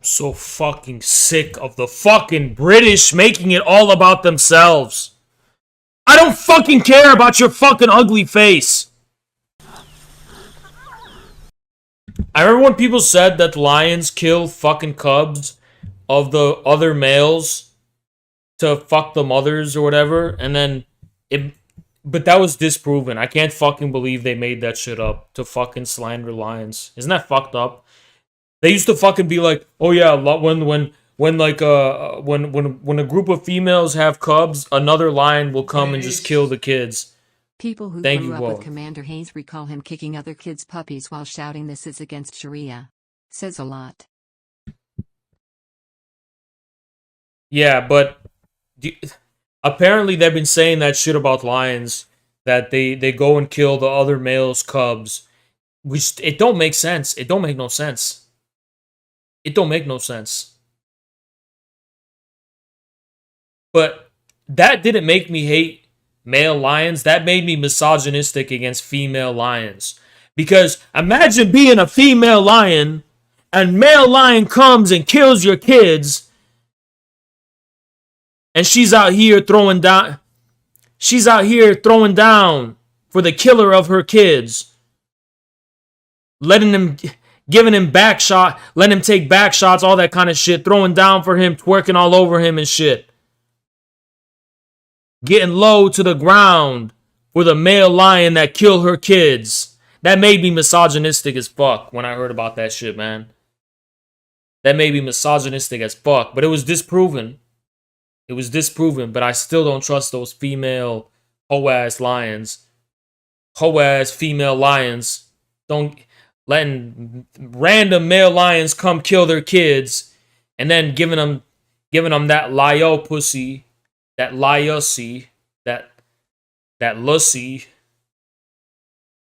So fucking sick of the fucking British making it all about themselves. I don't fucking care about your fucking ugly face. I remember when people said that lions kill fucking cubs of the other males to fuck the mothers or whatever, and then but that was disproven. I can't fucking believe they made that shit up to fucking slander lions. Isn't that fucked up? They used to fucking be like, oh yeah, when a group of females have cubs, another lion will come and just kill the kids. People who grew up with Commander Hayes recall him kicking other kids' puppies while shouting this is against Sharia. Says a lot. Yeah, but apparently they've been saying that shit about lions, that they go and kill the other male's cubs, which it don't make sense. It don't make no sense. It don't make no sense. But that didn't make me hate male lions. That made me misogynistic against female lions. Because imagine being a female lion and male lion comes and kills your kids, and she's out here throwing down. She's out here throwing down for the killer of her kids, letting him, giving him back shot, letting him take back shots, all that kind of shit, throwing down for him, twerking all over him and shit. Getting low to the ground for the male lion that killed her kids. That made me misogynistic as fuck when I heard about that shit, man. That made me misogynistic as fuck. But it was disproven. It was disproven, but I still don't trust those female hoe-ass lions. Hoe-ass female lions. Don't letting random male lions come kill their kids and then giving them that lyo pussy. That lyussy, that lussy.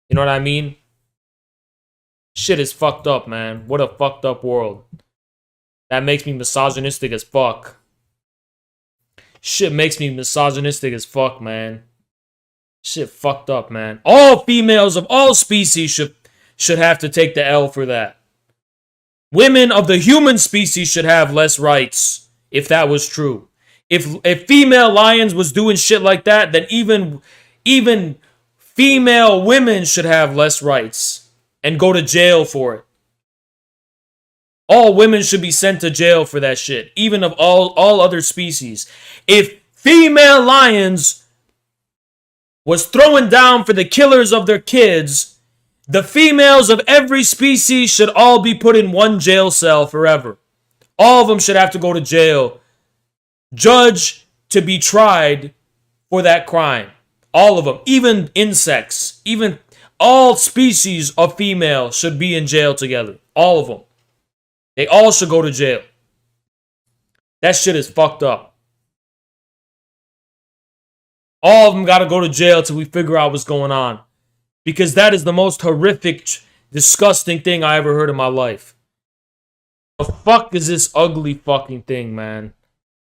You know what I mean? Shit is fucked up, man. What a fucked up world. That makes me misogynistic as fuck. Shit makes me misogynistic as fuck, man. Shit fucked up, man. All females of all species should have to take the L for that. Women of the human species should have less rights, if that was true. If female lions was doing shit like that, then even female women should have less rights and go to jail for it. All women should be sent to jail for that shit, even of all other species. If female lions was throwing down for the killers of their kids, the females of every species should all be put in one jail cell forever. All of them should have to go to jail. Judge to be tried for that crime. All of them, even insects, even all species of female should be in jail together. All of them. They all should go to jail. That shit is fucked up. All of them got to go to jail till we figure out what's going on. Because that is the most horrific, disgusting thing I ever heard in my life. The fuck is this ugly fucking thing, man?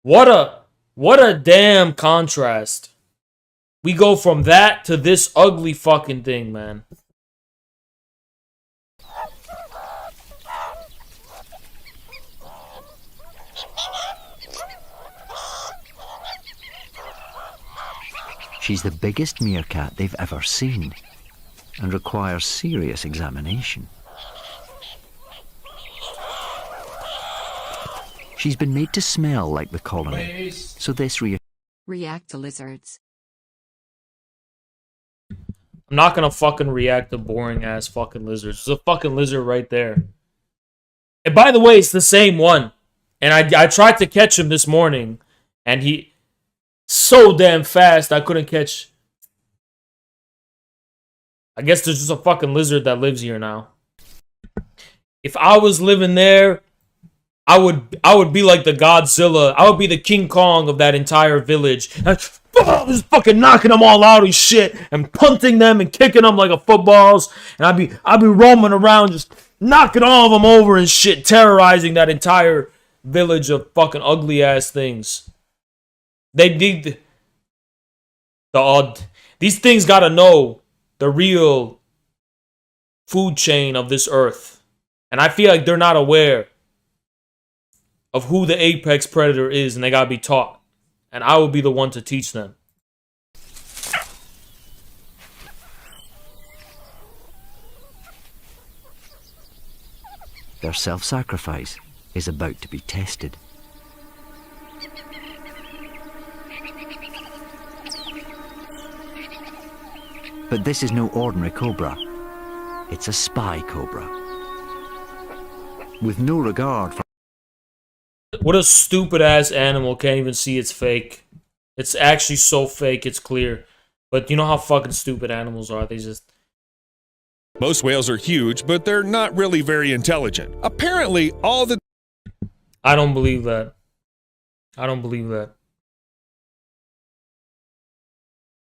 What a damn contrast. We go from that to this ugly fucking thing, man. She's the biggest meerkat they've ever seen and requires serious examination. She's been made to smell like the colony, so this React to lizards. I'm not gonna fucking react to boring ass fucking lizards. There's a fucking lizard right there. And by the way, it's the same one. And I tried to catch him this morning, and he so damn fast I couldn't catch. I guess there's just a fucking lizard that lives here now. If I was living there, I would be like the Godzilla. I would be the King Kong of that entire village. Just fucking knocking them all out and shit, and punting them and kicking them like a footballs. And I'd be roaming around just knocking all of them over and shit, terrorizing that entire village of fucking ugly ass things. They need these things gotta know the real food chain of this earth. And I feel like they're not aware of who the apex predator is, and they gotta be taught. And I will be the one to teach them. Their self-sacrifice is about to be tested. But this is no ordinary cobra. It's a spy cobra. With no regard for... What a stupid ass animal, can't even see it's fake. It's actually so fake, it's clear. But you know how fucking stupid animals are, they just... Most whales are huge, but they're not really very intelligent. Apparently, all the... I don't believe that. I don't believe that.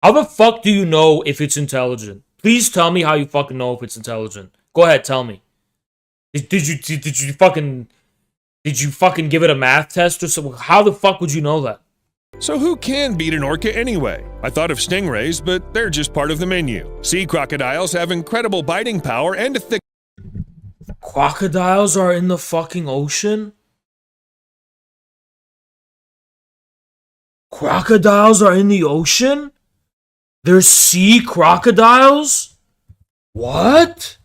How the fuck do you know if it's intelligent? Please tell me how you fucking know if it's intelligent. Go ahead, tell me. Did you fucking give it a math test or something? How the fuck would you know that? So who can beat an orca anyway? I thought of stingrays, but they're just part of the menu. Sea crocodiles have incredible biting power and a thick... Crocodiles are in the fucking ocean? Crocodiles are in the ocean? There's sea crocodiles? What?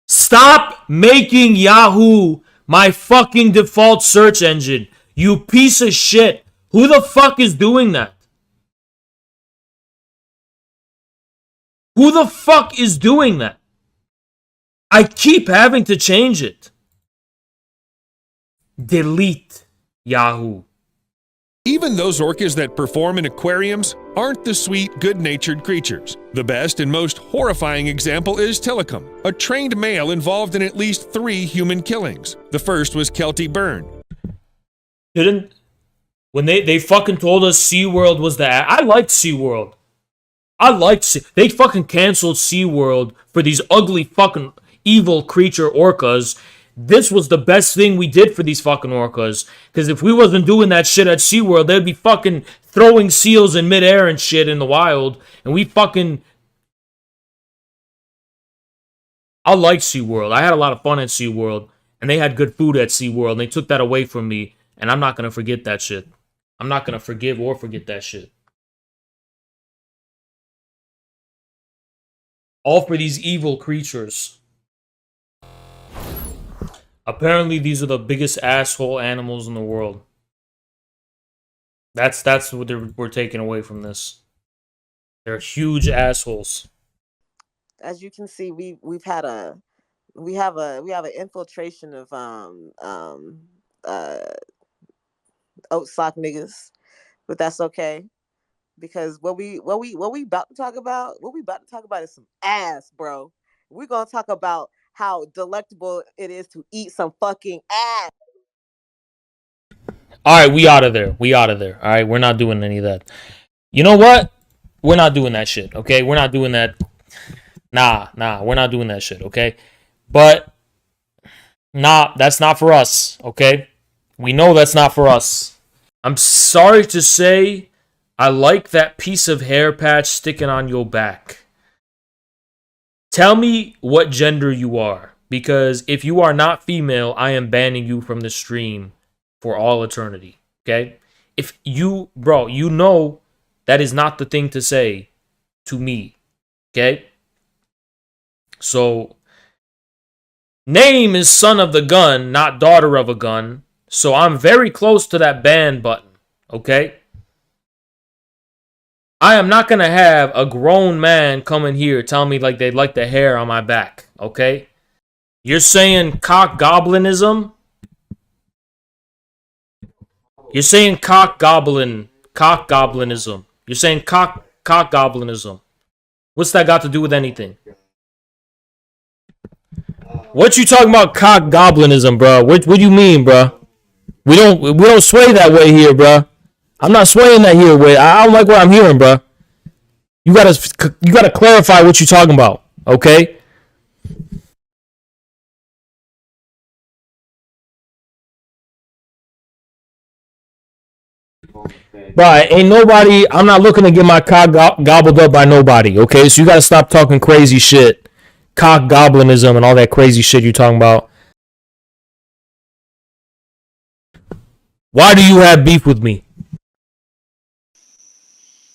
Stop making Yahoo my fucking default search engine. You piece of shit. Who the fuck is doing that? Who the fuck is doing that? I keep having to change it. Delete Yahoo. Even those orcas that perform in aquariums aren't the sweet, good-natured creatures. The best and most horrifying example is Tillicum, a trained male involved in at least 3 human killings. The first was Kelty Byrne. When they fucking told us SeaWorld was the... I liked SeaWorld. They fucking canceled SeaWorld for these ugly fucking evil creature orcas. This was the best thing we did for these fucking orcas. Because if we wasn't doing that shit at SeaWorld, they'd be fucking throwing seals in midair and shit in the wild. And we fucking... I like SeaWorld. I had a lot of fun at SeaWorld. And they had good food at SeaWorld. And they took that away from me. And I'm not going to forget that shit. I'm not going to forgive or forget that shit. All for these evil creatures. Apparently, these are the biggest asshole animals in the world. That's what we're taking away from this. They're huge assholes. As you can see, we have an infiltration of oat sock niggas, but that's okay because what we about to talk about, is some ass, bro. We're gonna talk about how delectable it is to eat some fucking ass. All right, we out of there. All right, we're not doing any of that. You know what? We're not doing that shit. Okay, we're not doing that. Nah, we're not doing that shit. Okay, but nah, that's not for us. Okay, we know that's not for us. I'm sorry to say, I like that piece of hair patch sticking on your back. Tell me what gender you are, because if you are not female, I am banning you from the stream for all eternity. Okay? If you, bro, you know that is not the thing to say to me. Okay? So, name is son of the gun, not daughter of a gun. So I'm very close to that ban button. Okay? I am not going to have a grown man come in here telling me like they like the hair on my back, okay? You're saying cock goblinism? You're saying cockgoblinism. You're saying cock goblinism. What's that got to do with anything? What you talking about cock goblinism, bro? What do you mean, bro? We don't sway that way here, bro. I'm not swaying that here way. I don't like what I'm hearing, bro. You gotta clarify what you're talking about, okay? Right, ain't nobody. I'm not looking to get my cock gobbled up by nobody, okay? So you gotta stop talking crazy shit, cock goblinism, and all that crazy shit you're talking about. Why do you have beef with me?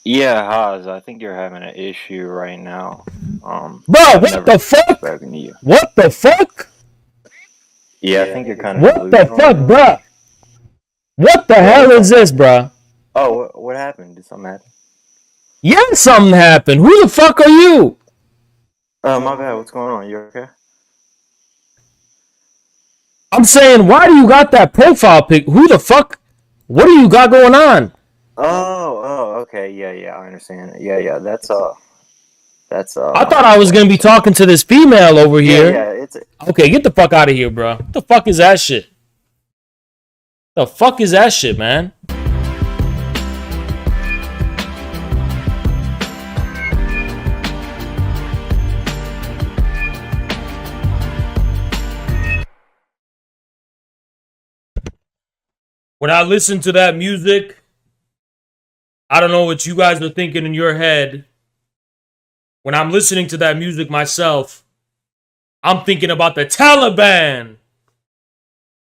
Yeah, Haas, I think you're having an issue right now. Bro, what the fuck? What the fuck? Yeah, I think you're kind of What the fuck, bro? What the hell is this, bro? Oh, what happened? Did something happen? Yeah, something happened. Who the fuck are you? My bad. What's going on? You okay? I'm saying, why do you got that profile pic? Who the fuck? What do you got going on? Oh, okay. Yeah, I understand. Yeah, that's I thought I was gonna be talking to this female over here. Yeah, it's okay. Get the fuck out of here, bro. What the fuck is that shit? The fuck is that shit, man? When I listen to that music, I don't know what you guys are thinking in your head. When I'm listening to that music myself, I'm thinking about the Taliban.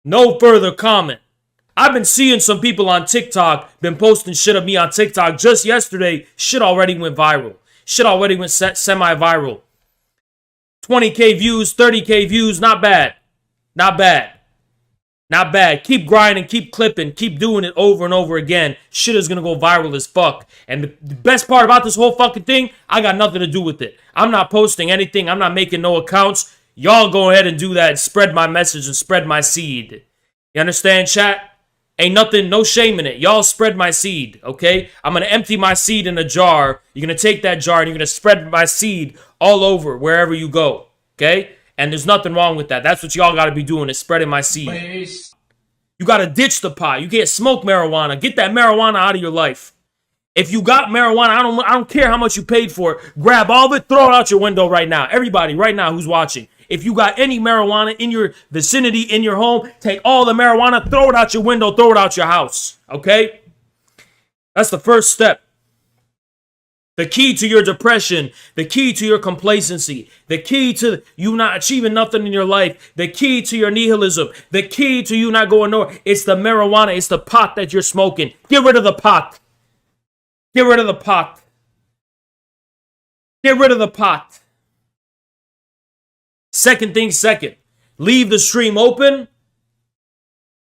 No further comment. I've been seeing some people on TikTok been posting shit of me on TikTok just yesterday. Shit already went viral. Shit already went semi-viral. 20K views, 30K views, not bad. Not bad. Not bad. Keep grinding, keep clipping, keep doing it over and over again. Shit is gonna go viral as fuck. And the best part about this whole fucking thing, I got nothing to do with it. I'm not posting anything. I'm not making no accounts. Y'all go ahead and do that and spread my message and spread my seed. You understand, chat? Ain't nothing, no shame in it. Y'all spread my seed, okay? I'm gonna empty my seed in a jar. You're gonna take that jar and you're gonna spread my seed all over wherever you go, okay? And there's nothing wrong with that. That's what y'all gotta be doing, is spreading my seed. Please. You gotta ditch the pot. You can't smoke marijuana. Get that marijuana out of your life. If you got marijuana, I don't care how much you paid for it. Grab all of it, throw it out your window right now. Everybody right now who's watching. If you got any marijuana in your vicinity, in your home, take all the marijuana, throw it out your window, throw it out your house. Okay? That's the first step. The key to your depression, the key to your complacency, the key to you not achieving nothing in your life, the key to your nihilism, the key to you not going nowhere, it's the marijuana, it's the pot that you're smoking. Get rid of the pot. Get rid of the pot. Get rid of the pot. Second thing second, leave the stream open.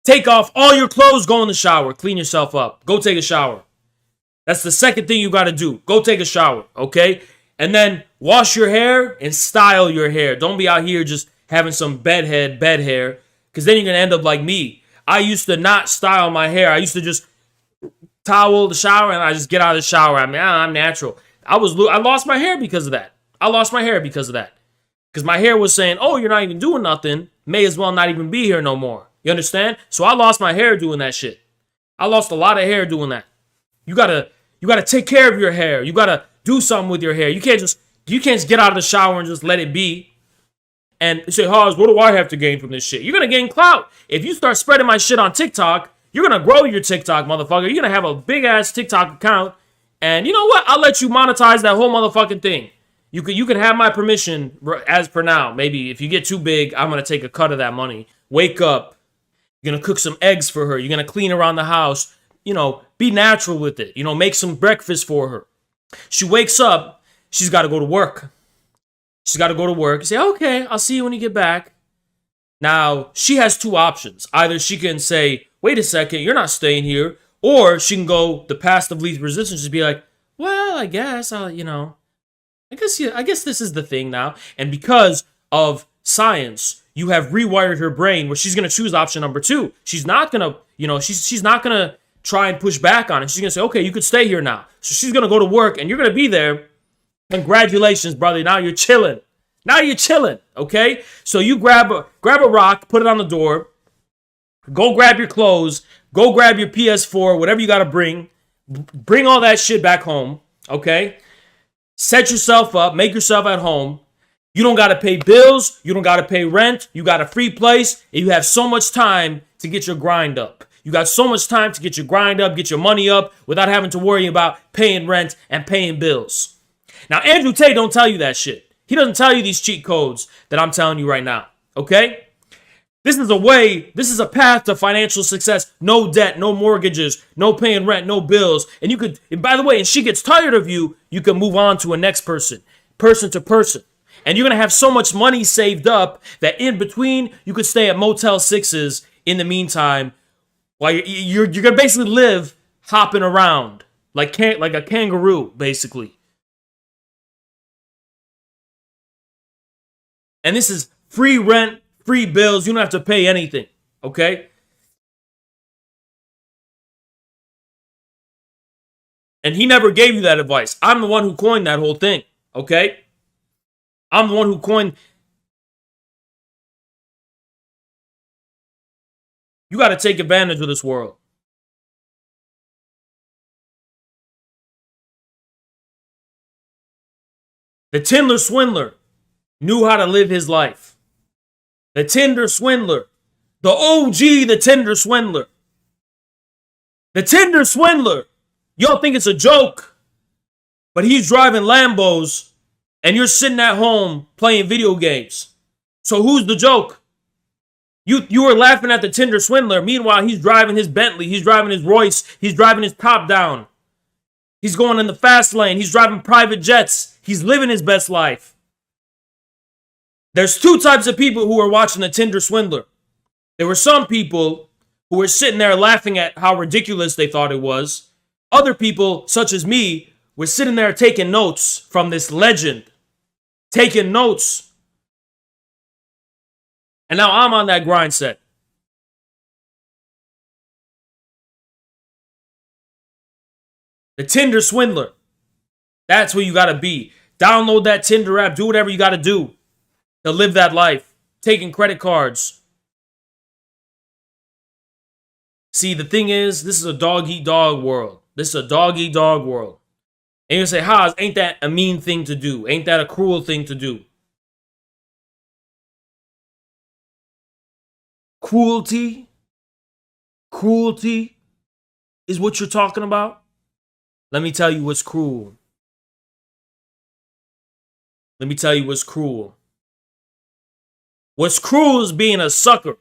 Take off all your clothes, go in the shower, clean yourself up, go take a shower. That's the second thing you got to do. Go take a shower, okay? And then wash your hair and style your hair. Don't be out here just having some bed hair, because then you're going to end up like me. I used to not style my hair. I used to just towel the shower and I just get out of the shower. I mean, I'm natural. I lost my hair because of that. Because my hair was saying, oh, you're not even doing nothing. May as well not even be here no more. You understand? So I lost my hair doing that shit. I lost a lot of hair doing that. You gotta take care of your hair. You gotta do something with your hair. You can't just get out of the shower and just let it be. And say, Haas, what do I have to gain from this shit? You're gonna gain clout. If you start spreading my shit on TikTok, you're gonna grow your TikTok, motherfucker. You're gonna have a big ass TikTok account. And you know what? I'll let you monetize that whole motherfucking thing. You can have my permission as per now. Maybe if you get too big, I'm gonna take a cut of that money. Wake up. You're gonna cook some eggs for her. You're gonna clean around the house. You know, be natural with it. You know, make some breakfast for her. She wakes up. She's got to go to work. You say, okay, I'll see you when you get back. Now, she has two options. Either she can say, wait a second, you're not staying here. Or she can go the path of least resistance, just be like, well, I guess I guess this is the thing now. And because of science, you have rewired her brain where she's going to choose option number 2. She's not going to, she's not going to try and push back on it. She's going to say, okay, you could stay here now. So she's going to go to work and you're going to be there. Congratulations, brother. Now you're chilling. Okay? So you grab a rock, put it on the door, go grab your clothes, go grab your PS4, whatever you got to bring all that shit back home, okay? Set yourself up, make yourself at home. You don't got to pay bills, you don't got to pay rent, you got a free place, and you have so much time to get your grind up. You got so much time to get your grind up, get your money up, without having to worry about paying rent and paying bills. Now, Andrew Tate don't tell you that shit. He doesn't tell you these cheat codes that I'm telling you right now, okay? This is a path to financial success. No debt, no mortgages, no paying rent, no bills. And by the way, and she gets tired of you, you can move on to a next person to person. And you're going to have so much money saved up that in between, you could stay at Motel 6s in the meantime, while you're going to basically live hopping around like a kangaroo, basically. And this is free rent, free bills. You don't have to pay anything, okay? And he never gave you that advice. I'm the one who coined that whole thing, okay? I'm the one who coined. You got to take advantage of this world. The Tinder swindler knew how to live his life. The Tinder swindler. The OG, the Tinder swindler. The Tinder swindler. Y'all think it's a joke, but he's driving Lambos and you're sitting at home playing video games. So who's the joke? You were laughing at the Tinder swindler. Meanwhile, he's driving his Bentley. He's driving his Royce. He's driving his top down. He's going in the fast lane. He's driving private jets. He's living his best life. There's two types of people who are watching the Tinder swindler. There were some people who were sitting there laughing at how ridiculous they thought it was. Other people, such as me, were sitting there taking notes from this legend. Taking notes. And now I'm on that grind set. The Tinder swindler. That's where you got to be. Download that Tinder app. Do whatever you got to do to live that life. Taking credit cards. See, the thing is, this is a dog-eat-dog world. This is a dog-eat-dog world. And you say, Haas, ain't that a mean thing to do? Ain't that a cruel thing to do? Cruelty is what you're talking about? Let me tell you what's cruel. Let me tell you what's cruel. What's cruel is being a sucker.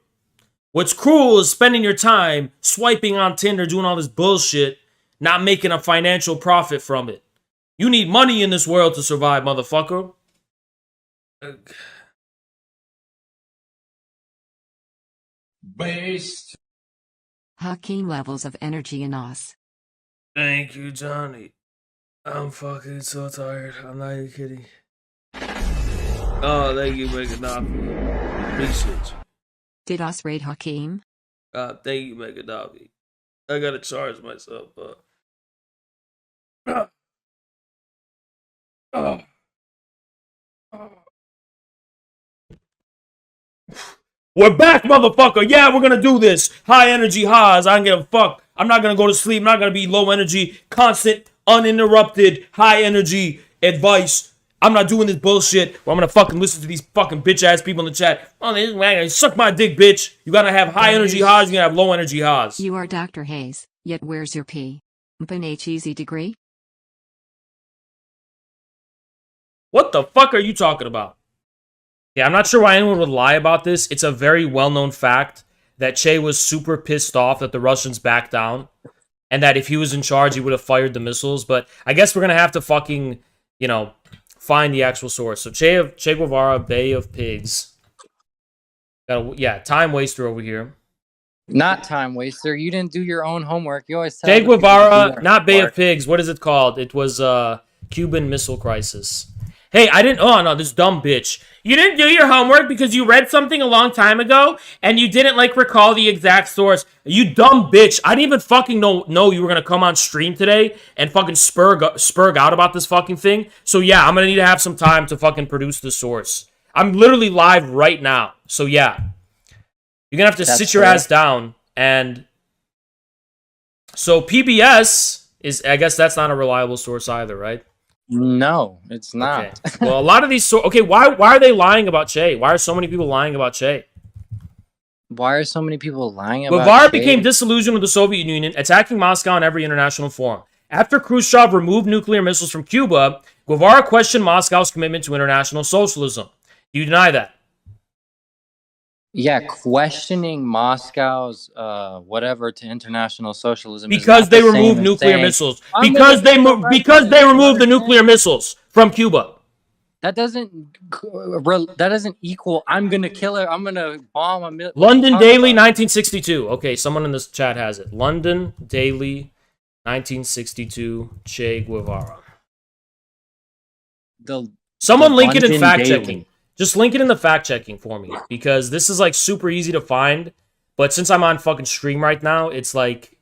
What's cruel is spending your time swiping on Tinder, doing all this bullshit, not making a financial profit from it. You need money in this world to survive, motherfucker. Based. Hakeem levels of energy in us. Thank you, Johnny. I'm fucking so tired. I'm not even kidding. Oh, thank you, Megan. Appreciate you. Did us raid Hakeem? Thank you, Mega Dobby. I gotta charge myself, but. We're back, motherfucker. Yeah, we're gonna do this. High energy highs. I don't give a fuck. I'm not gonna go to sleep. I'm not gonna be low energy. Constant, uninterrupted, high energy advice. I'm not doing this bullshit where I'm gonna fucking listen to these fucking bitch ass people in the chat. Oh, this man, suck my dick, bitch. You gotta have high energy highs. You gotta have low energy highs. You are Dr. Hayes, yet where's your PhD degree? What the fuck are you talking about? Yeah, I'm not sure why anyone would lie about this. It's a very well-known fact that Che was super pissed off that the Russians backed down, and that if he was in charge, he would have fired the missiles. But I guess we're gonna have to fucking, you know, find the actual source. So Che Guevara, Bay of Pigs. Yeah, time waster over here. Not time waster. You didn't do your own homework. You always tell Che other people to do Guevara, their not Bay homework. of Pigs. What is it called? It was Cuban Missile Crisis. Hey, I didn't. Oh no, this dumb bitch. You didn't do your homework because you read something a long time ago and you didn't like recall the exact source. You dumb bitch. I didn't even fucking know you were gonna come on stream today and fucking spurg out about this fucking thing. So yeah, I'm gonna need to have some time to fucking produce the source. I'm literally live right now. So yeah, you're gonna have to sit your ass down. And so PBS is. I guess that's not a reliable source either, right? No, it's not. Okay. Well, a lot of these... Okay, why are they lying about Che? Why are so many people lying about Che? Why are so many people lying about Guevara Che? became disillusioned with the Soviet Union, attacking Moscow on every international forum. After Khrushchev removed nuclear missiles from Cuba, Guevara questioned Moscow's commitment to international socialism. Do you deny that? Yeah, questioning Moscow's whatever to international socialism because they removed nuclear missiles. Because they removed the nuclear missiles from Cuba. That doesn't equal. I'm gonna kill her. I'm gonna bomb a million. London Daily, 1962. Okay, someone in this chat has it. London Daily, 1962. Che Guevara. Someone link it in fact checking. Just link it in the fact checking for me, because this is like super easy to find. But since I'm on fucking stream right now, it's like,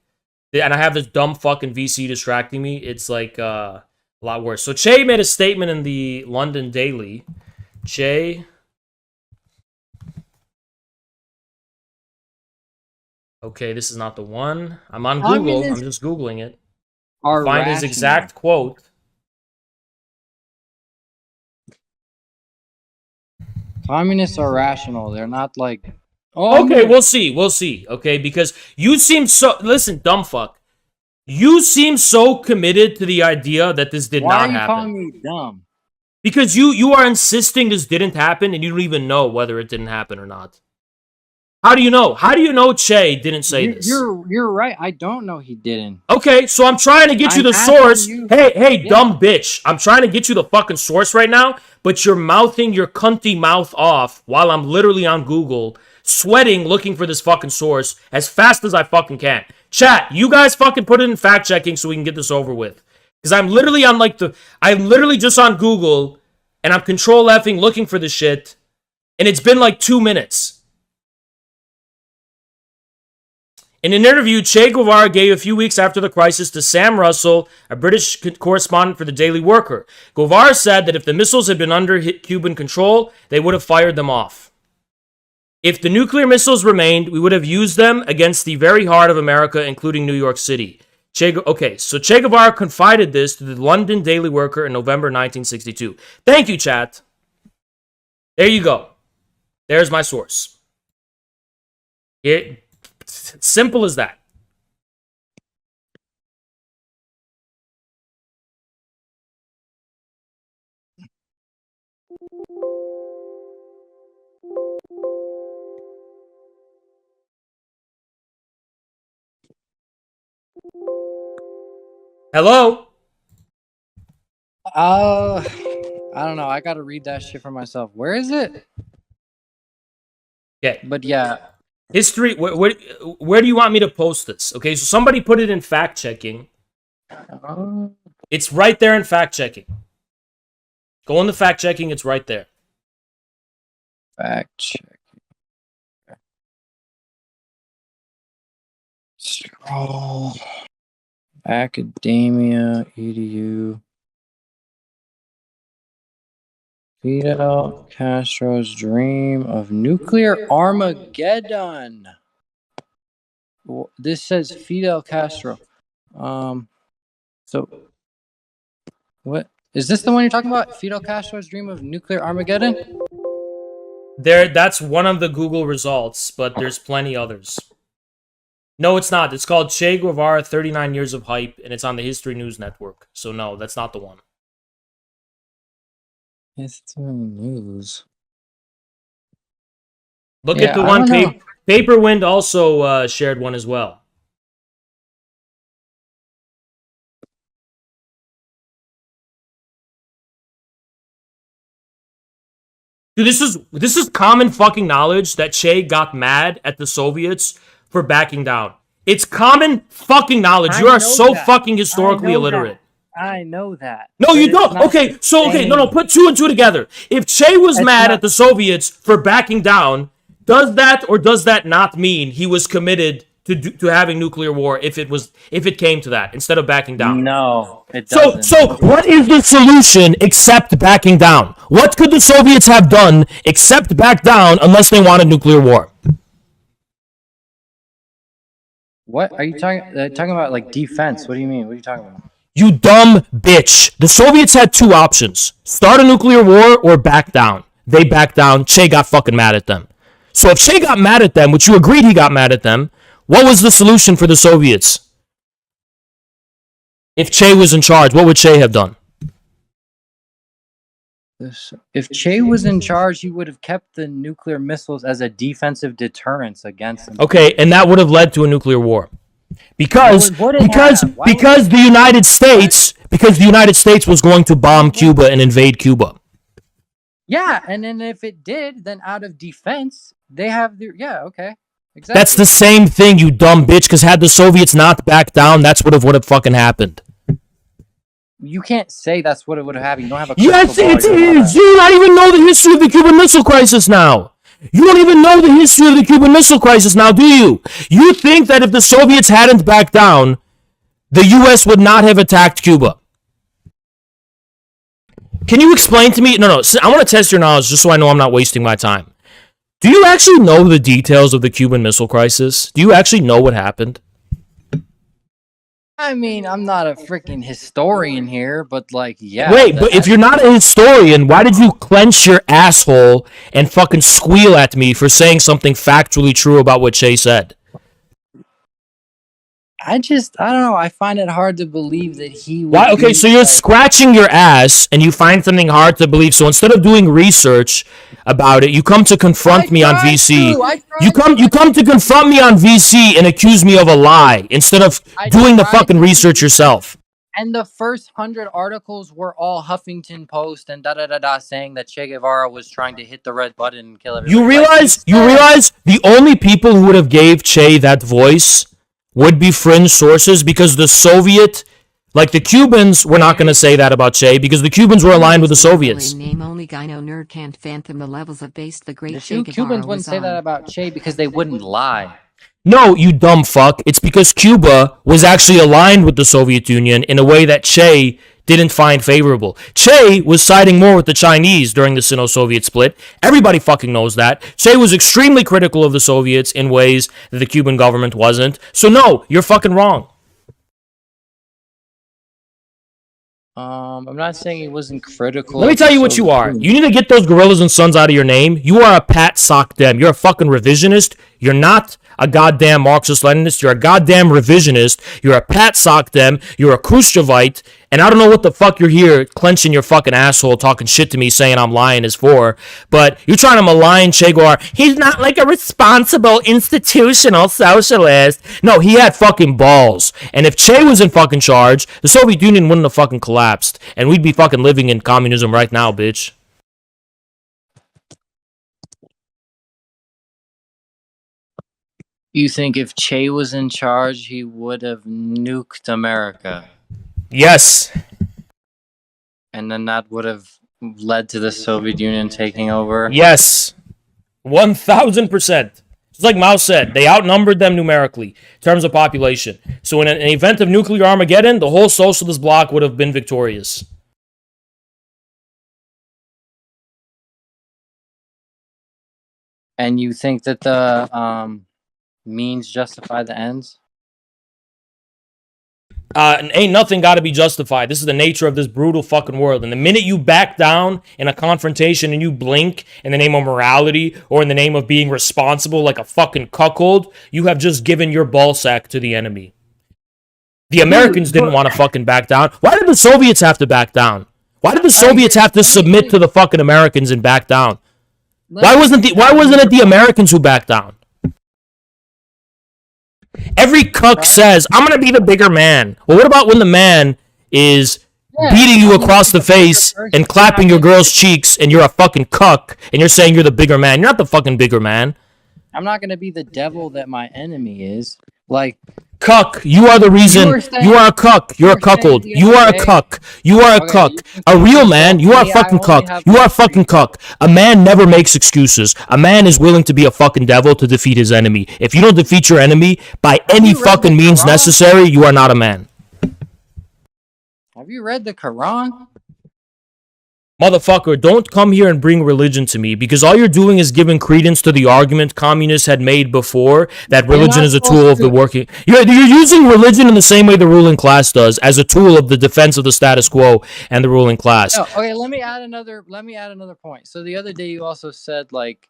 and I have this dumb fucking VC distracting me, it's like a lot worse. So Che made a statement in the London Daily. Che. Okay, this is not the one. I'm on Google. I'm just Googling it. Find his exact quote. Communists are rational. They're not like... Okay, we'll see. We'll see. Okay, because you seem so... Listen, dumb fuck. You seem so committed to the idea that this did not happen. Why are you calling me dumb? Because you are insisting this didn't happen, and you don't even know whether it didn't happen or not. How do you know? How do you know Che didn't say this? You're right. I don't know he didn't. Okay, so I'm trying to get you the source. Hey, dumb bitch. I'm trying to get you the fucking source right now, but you're mouthing your cunty mouth off while I'm literally on Google, sweating, looking for this fucking source as fast as I fucking can. Chat, you guys fucking put it in fact checking so we can get this over with. Because I'm literally on I'm literally just on Google, and I'm control F'ing looking for this shit, and it's been like 2 minutes. In an interview, Che Guevara gave a few weeks after the crisis to Sam Russell, a British correspondent for the Daily Worker. Guevara said that if the missiles had been under Cuban control, they would have fired them off. If the nuclear missiles remained, we would have used them against the very heart of America, including New York City. Okay, so Che Guevara confided this to the London Daily Worker in November 1962. Thank you, chat. There you go. There's my source. Simple as that. Hello? I don't know. I gotta read that shit for myself. Where is it? Yeah. But yeah. History, where do you want me to post this? Okay, so somebody put it in fact checking. It's right there in fact checking. Go into fact checking, it's right there. Fact check. Oh, academia, edu. Fidel Castro's dream of nuclear Armageddon. This says Fidel Castro. So what is this the one you're talking about? Fidel Castro's dream of nuclear Armageddon? That's one of the Google results, but there's plenty others. No, it's not. It's called Che Guevara, 39 Years of Hype, and it's on the History News Network. So no, that's not the one. History News. Look at the one. Paperwind also shared one as well. Dude, this is common fucking knowledge that Che got mad at the Soviets for backing down. It's common fucking knowledge. You are so fucking historically illiterate. I know that. No, you don't. Okay, no, put two and two together. If Che was mad at the Soviets for backing down, does that or does that not mean he was committed to having nuclear war if it came to that instead of backing down? No, it doesn't. So what is the solution except backing down? What could the Soviets have done except back down unless they wanted nuclear war? What are you talking about? Like defense? What do you mean? What are you talking about? You dumb bitch. The Soviets had two options. Start a nuclear war or back down. They backed down. Che got fucking mad at them. So if Che got mad at them, which you agreed he got mad at them, what was the solution for the Soviets? If Che was in charge, what would Che have done? If Che was in charge, he would have kept the nuclear missiles as a defensive deterrence against them. Okay, and that would have led to a nuclear war. Because the United States was going to bomb Cuba and invade Cuba. Yeah, and then if it did, then out of defense, they have the okay. Exactly. That's the same thing, you dumb bitch, because had the Soviets not backed down, that's what would have fucking happened. You can't say that's what it would have happened. You don't have a Yes, it is! You do not even know the history of the Cuban Missile Crisis now! You don't even know the history of the Cuban Missile Crisis now, do you? You think that if the Soviets hadn't backed down, the U.S. would not have attacked Cuba? Can you explain to me? No, I want to test your knowledge just so I know I'm not wasting my time. Do you actually know the details of the Cuban Missile Crisis? Do you actually know what happened? I mean, I'm not a freaking historian here, but like, yeah. Wait, but if you're not a historian, why did you clench your asshole and fucking squeal at me for saying something factually true about what Che said? I don't know. I find it hard to believe that he would. Why? Okay, so you're scratching your ass and you find something hard to believe. So instead of doing research about it, you come to confront me on VC. You come to confront me on VC and accuse me of a lie instead of doing the fucking research yourself. And the first 100 articles were all Huffington Post and saying that Che Guevara was trying to hit the red button and kill everybody. You realize the only people who would have gave Che that voice would be fringe sources, because the Soviet, like the Cubans, were not going to say that about Che because the Cubans were aligned with the Soviets. Name only gyno nerd can't fathom the levels of base the great Che Guevara Cubans wouldn't say that about Che because they wouldn't lie. No, you dumb fuck. It's because Cuba was actually aligned with the Soviet Union in a way that Che didn't find favorable. Che was siding more with the Chinese during the Sino-Soviet split. Everybody fucking knows that. Che was extremely critical of the Soviets in ways that the Cuban government wasn't. So no, you're fucking wrong. I'm not saying he wasn't critical. Let me tell you what you are. You need to get those gorillas and sons out of your name. You are a Pat Sock Dem. You're a fucking revisionist. You're not a goddamn Marxist-Leninist. You're a goddamn revisionist. You're a Pat Sock Dem. You're a Khrushchevite. And I don't know what the fuck you're here clenching your fucking asshole talking shit to me saying I'm lying is for. But you're trying to malign Che Guevara. He's not like a responsible institutional socialist. No, he had fucking balls. And if Che was in fucking charge, the Soviet Union wouldn't have fucking collapsed. And we'd be fucking living in communism right now, bitch. You think if Che was in charge, he would have nuked America? Yes. And then that would have led to the Soviet Union taking over? Yes. 1000%. Just like Mao said, they outnumbered them numerically in terms of population. So in an event of nuclear Armageddon, the whole socialist bloc would have been victorious. And you think that the means justify the ends? Ain't nothing got to be justified. This is the nature of this brutal fucking world. And the minute you back down in a confrontation and you blink in the name of morality or in the name of being responsible like a fucking cuckold, you have just given your ballsack to the enemy. The Americans didn't want to fucking back down. Why did the Soviets have to back down? Why did the Soviets have to submit to the fucking Americans and back down? Why wasn't it the Americans who backed down? Every cuck says, I'm going to be the bigger man. Well, what about when the man is beating you across the face and clapping your girl's cheeks and you're a fucking cuck and you're saying you're the bigger man? You're not the fucking bigger man. I'm not going to be the devil that my enemy is. Like, cuck, you are the reason. You are a cuck. You're a cuckold. You are a cuck. You are a cuck. A real man, you are a fucking cuck. You are a fucking cuck. A man never makes excuses. A man is willing to be a fucking devil to defeat his enemy. If you don't defeat your enemy by any fucking means necessary, you are not a man. Have you read the Quran? Motherfucker, don't come here and bring religion to me, because all you're doing is giving credence to the argument communists had made before that religion is a tool of the working. You're using religion in the same way the ruling class does, as a tool of the defense of the status quo and the ruling class. Oh, okay, let me add another point. So the other day you also said like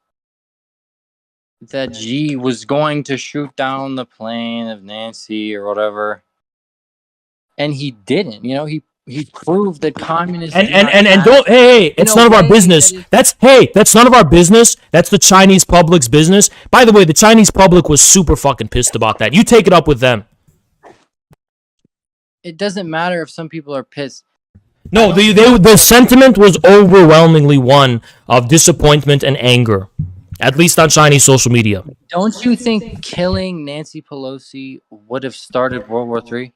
that G was going to shoot down the plane of Nancy or whatever, and he didn't. You know, he proved that communism and don't it's none of our business. That's none of our business. That's the Chinese public's business. By the way, the Chinese public was super fucking pissed about that. You take it up with them. It doesn't matter if some people are pissed. No, the sentiment was overwhelmingly one of disappointment and anger, at least on Chinese social media. Don't you think killing Nancy Pelosi would have started World War III?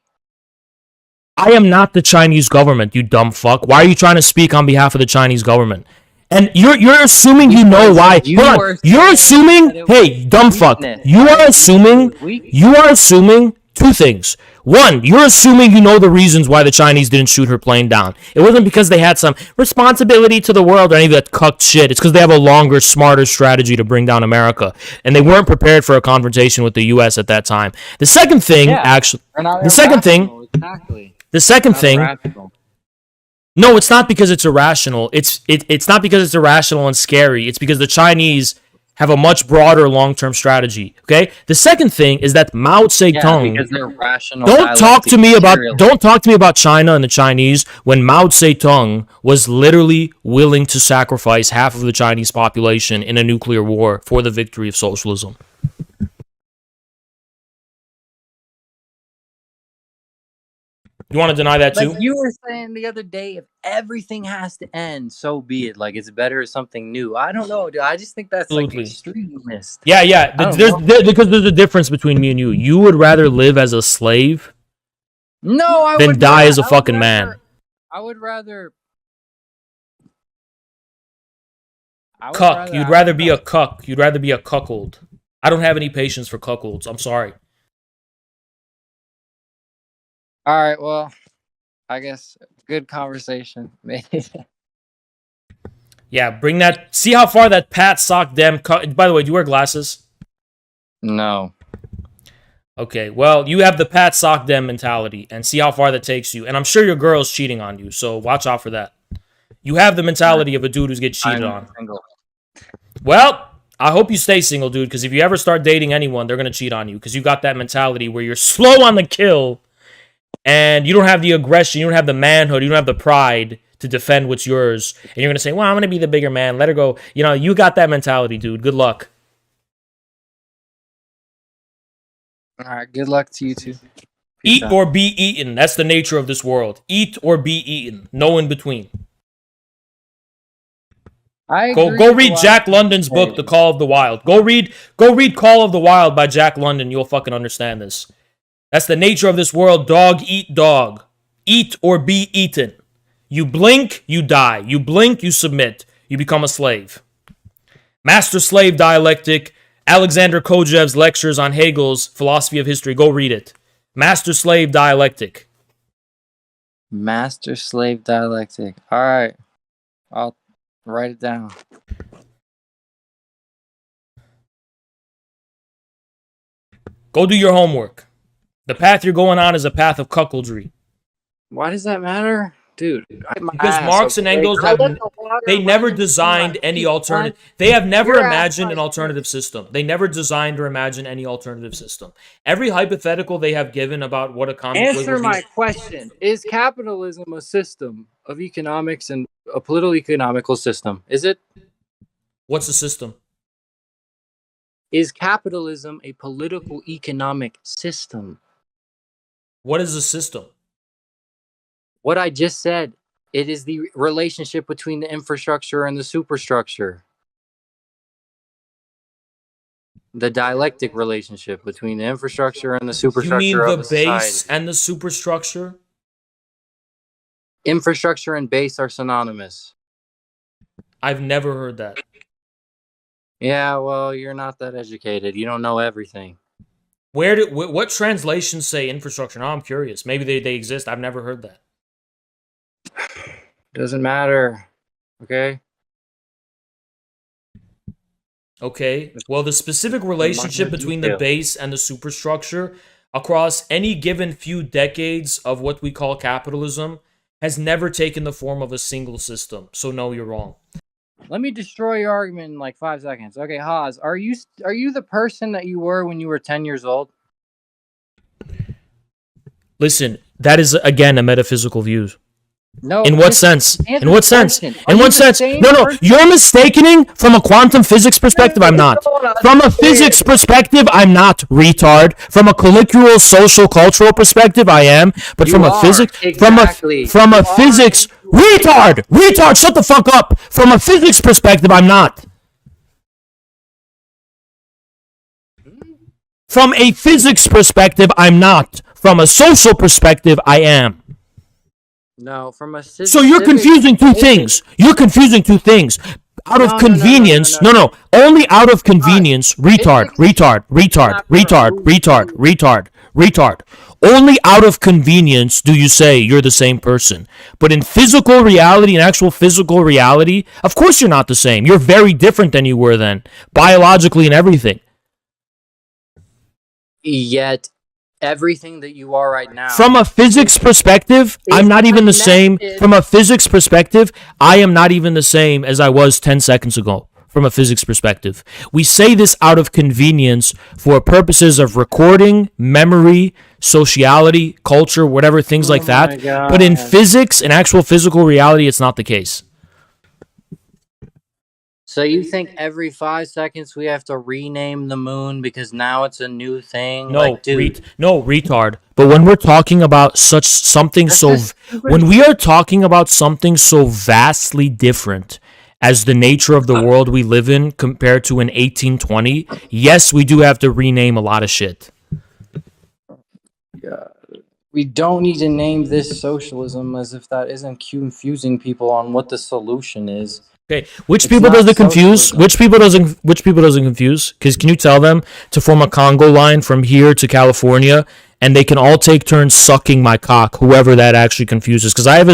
I am not the Chinese government, you dumb fuck. Why are you trying to speak on behalf of the Chinese government? And you're assuming you know why. Hold on. You're assuming, hey, dumb fuck. You are assuming two things. One, you're assuming you know the reasons why the Chinese didn't shoot her plane down. It wasn't because they had some responsibility to the world or any of that cucked shit. It's because they have a longer, smarter strategy to bring down America. And they weren't prepared for a confrontation with the U.S. at that time. The second thing, The second thing, no, it's not because it's irrational. It's not because it's irrational and scary. It's because the Chinese have a much broader long-term strategy. Okay. The second thing is that Mao Zedong. Because they're rational. Don't talk to me about China and the Chinese when Mao Zedong was literally willing to sacrifice half of the Chinese population in a nuclear war for the victory of socialism. You want to deny that too? Like you were saying the other day, if everything has to end, so be it. Like it's better as something new. I don't know, dude. I just think that's like extremist. Yeah. Because there's a difference between me and you. You would rather live as a slave, than die as a fucking man. I would rather. Cuck. You'd rather be a cuck. You'd rather be a cuckold. I don't have any patience for cuckolds. I'm sorry. All right, well, I guess good conversation. Yeah, bring that. See how far that Pat sock dem. By the way, do you wear glasses? No. Okay, well, you have the Pat sock dem mentality, and see how far that takes you. And I'm sure your girl's cheating on you, so watch out for that. You have the mentality of a dude who's getting cheated on. Single. Well, I hope you stay single, dude, because if you ever start dating anyone, they're going to cheat on you, because you got that mentality where you're slow on the kill, and you don't have the aggression, you don't have the manhood, you don't have the pride to defend what's yours. And you're going to say, well, I'm going to be the bigger man. Let her go. You know, you got that mentality, dude. Good luck. All right, good luck to you too. Eat or be eaten. That's the nature of this world. Eat or be eaten. No in between. Go read Jack London's book, The Call of the Wild. Go read Call of the Wild by Jack London. You'll fucking understand this. That's the nature of this world. Dog eat dog. Eat or be eaten. You blink, you die. You blink, you submit. You become a slave. Master-slave dialectic Alexander Kojev's lectures on Hegel's philosophy of history. Go read it. Master-slave dialectic. Master-slave dialectic. All right. I'll write it down. Go do your homework. The path you're going on is a path of cuckoldry. Why does that matter? Dude. Because Marx and Engels they never designed any alternative. They have never imagined an alternative system. They never designed or imagined any alternative system. Every hypothetical they have given about what a communist Answer my question. Is capitalism a system of economics and a political economical system? Is it? What's a system? Is capitalism a political economic system? What is a system? What I just said. It is the relationship between the infrastructure and the superstructure. The dialectic relationship between the infrastructure and the superstructure. You mean of the a society. base and the superstructure? Infrastructure and base are synonymous. I've never heard that. Yeah, well, you're not that educated. You don't know everything. What translations say infrastructure? Now I'm curious. Maybe they exist. I've never heard that. Doesn't matter. Okay? Okay. Well, the specific relationship between the base and the superstructure across any given few decades of what we call capitalism has never taken the form of a single system. So no, you're wrong. Let me destroy your argument in like 5 seconds. Okay, Haas, are you the person that you were when you were 10 years old? Listen, that is again a metaphysical view. No. In what sense? In what sense? In what sense? No. You're mistaking from a quantum physics perspective. I'm not. From a physics perspective, I'm not, retard. From a colloquial, social, cultural perspective, I am. But from a physics, from a physics, retard, shut the fuck up. From a physics perspective, I'm not. From a physics perspective, I'm not. From a social perspective, I am. No, from a So you're confusing two things. You're confusing two things. Out of convenience. No. Only out of convenience. Retard. Only out of convenience do you say you're the same person. But in physical reality, in actual physical reality, of course you're not the same. You're very different than you were then. Biologically and everything. Yet everything that you are right now. From a physics perspective, I'm not even the same. From a physics perspective, I am not even the same as I was 10 seconds ago. From a physics perspective, we say this out of convenience for purposes of recording, memory, sociality, culture, whatever, things like that. But in physics, in actual physical reality, it's not the case. So you think every 5 seconds we have to rename the moon because now it's a new thing? No, like, dude. no, retard. But when we're talking about when we are talking about something so vastly different as the nature of the world we live in compared to in 1820, yes, we do have to rename a lot of shit. Yeah. We don't need to name this socialism as if that isn't confusing people on what the solution is. Okay, which people does it confuse? Which people doesn't confuse? Because can you tell them to form a Congo line from here to California, and they can all take turns sucking my cock, whoever that actually confuses? Because I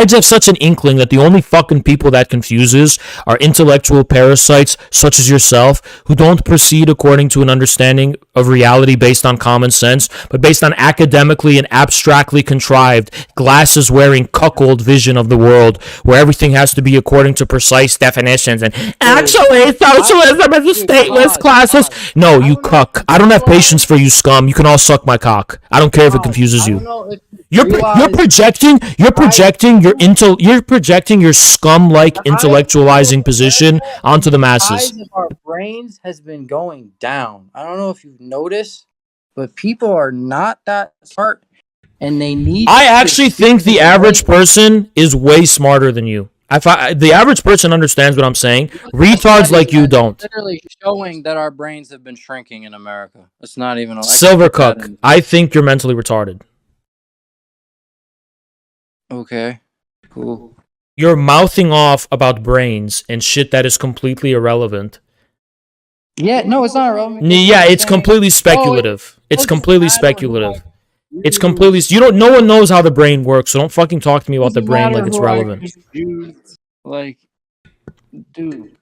just have such an inkling that the only fucking people that confuses are intellectual parasites such as yourself, who don't proceed according to an understanding of reality based on common sense, but based on academically and abstractly contrived, glasses-wearing cuckold vision of the world, where everything has to be according to precise definitions, and actually socialism is a stateless classes. No, you cuck. I don't have patience for you scum. You can all suck my cock. I don't care if it confuses you. You're projecting your scum-like intellectualizing position onto the masses. The size of our brains has been going down. I don't know if you've noticed, but people are not that smart, and they need. I actually think the average person is way smarter than you. The average person understands what I'm saying. Retards like you don't. Literally showing that our brains have been shrinking in America. It's not even Silver cuck. I think you're mentally retarded. Okay, cool. You're mouthing off about brains and shit that is completely irrelevant. Yeah, no, it's not irrelevant. Yeah, it's completely speculative. It's completely speculative. It's completely. You don't. No one knows how the brain works, so don't fucking talk to me about the brain like it's relevant. Like, dude,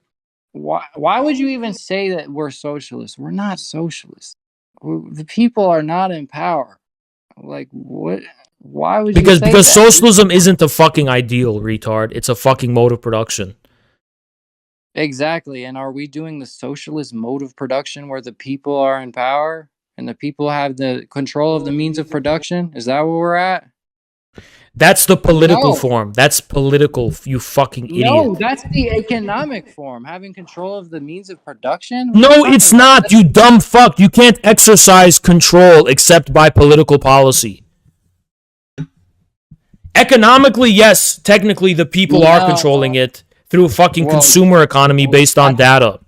why would you even say that we're socialists? We're not socialists. The people are not in power. Like, what? Why would you say that? Because socialism isn't a fucking ideal, retard. It's a fucking mode of production. Exactly. And are we doing the socialist mode of production where the people are in power and the people have the control of the means of production? Is that where we're at? That's the political form. That's political, you fucking idiot. No, that's the economic form. Having control of the means of production? No, it's not, you dumb fuck. You can't exercise control except by political policy. Economically, yes, technically the people are controlling it through a fucking consumer economy based on data.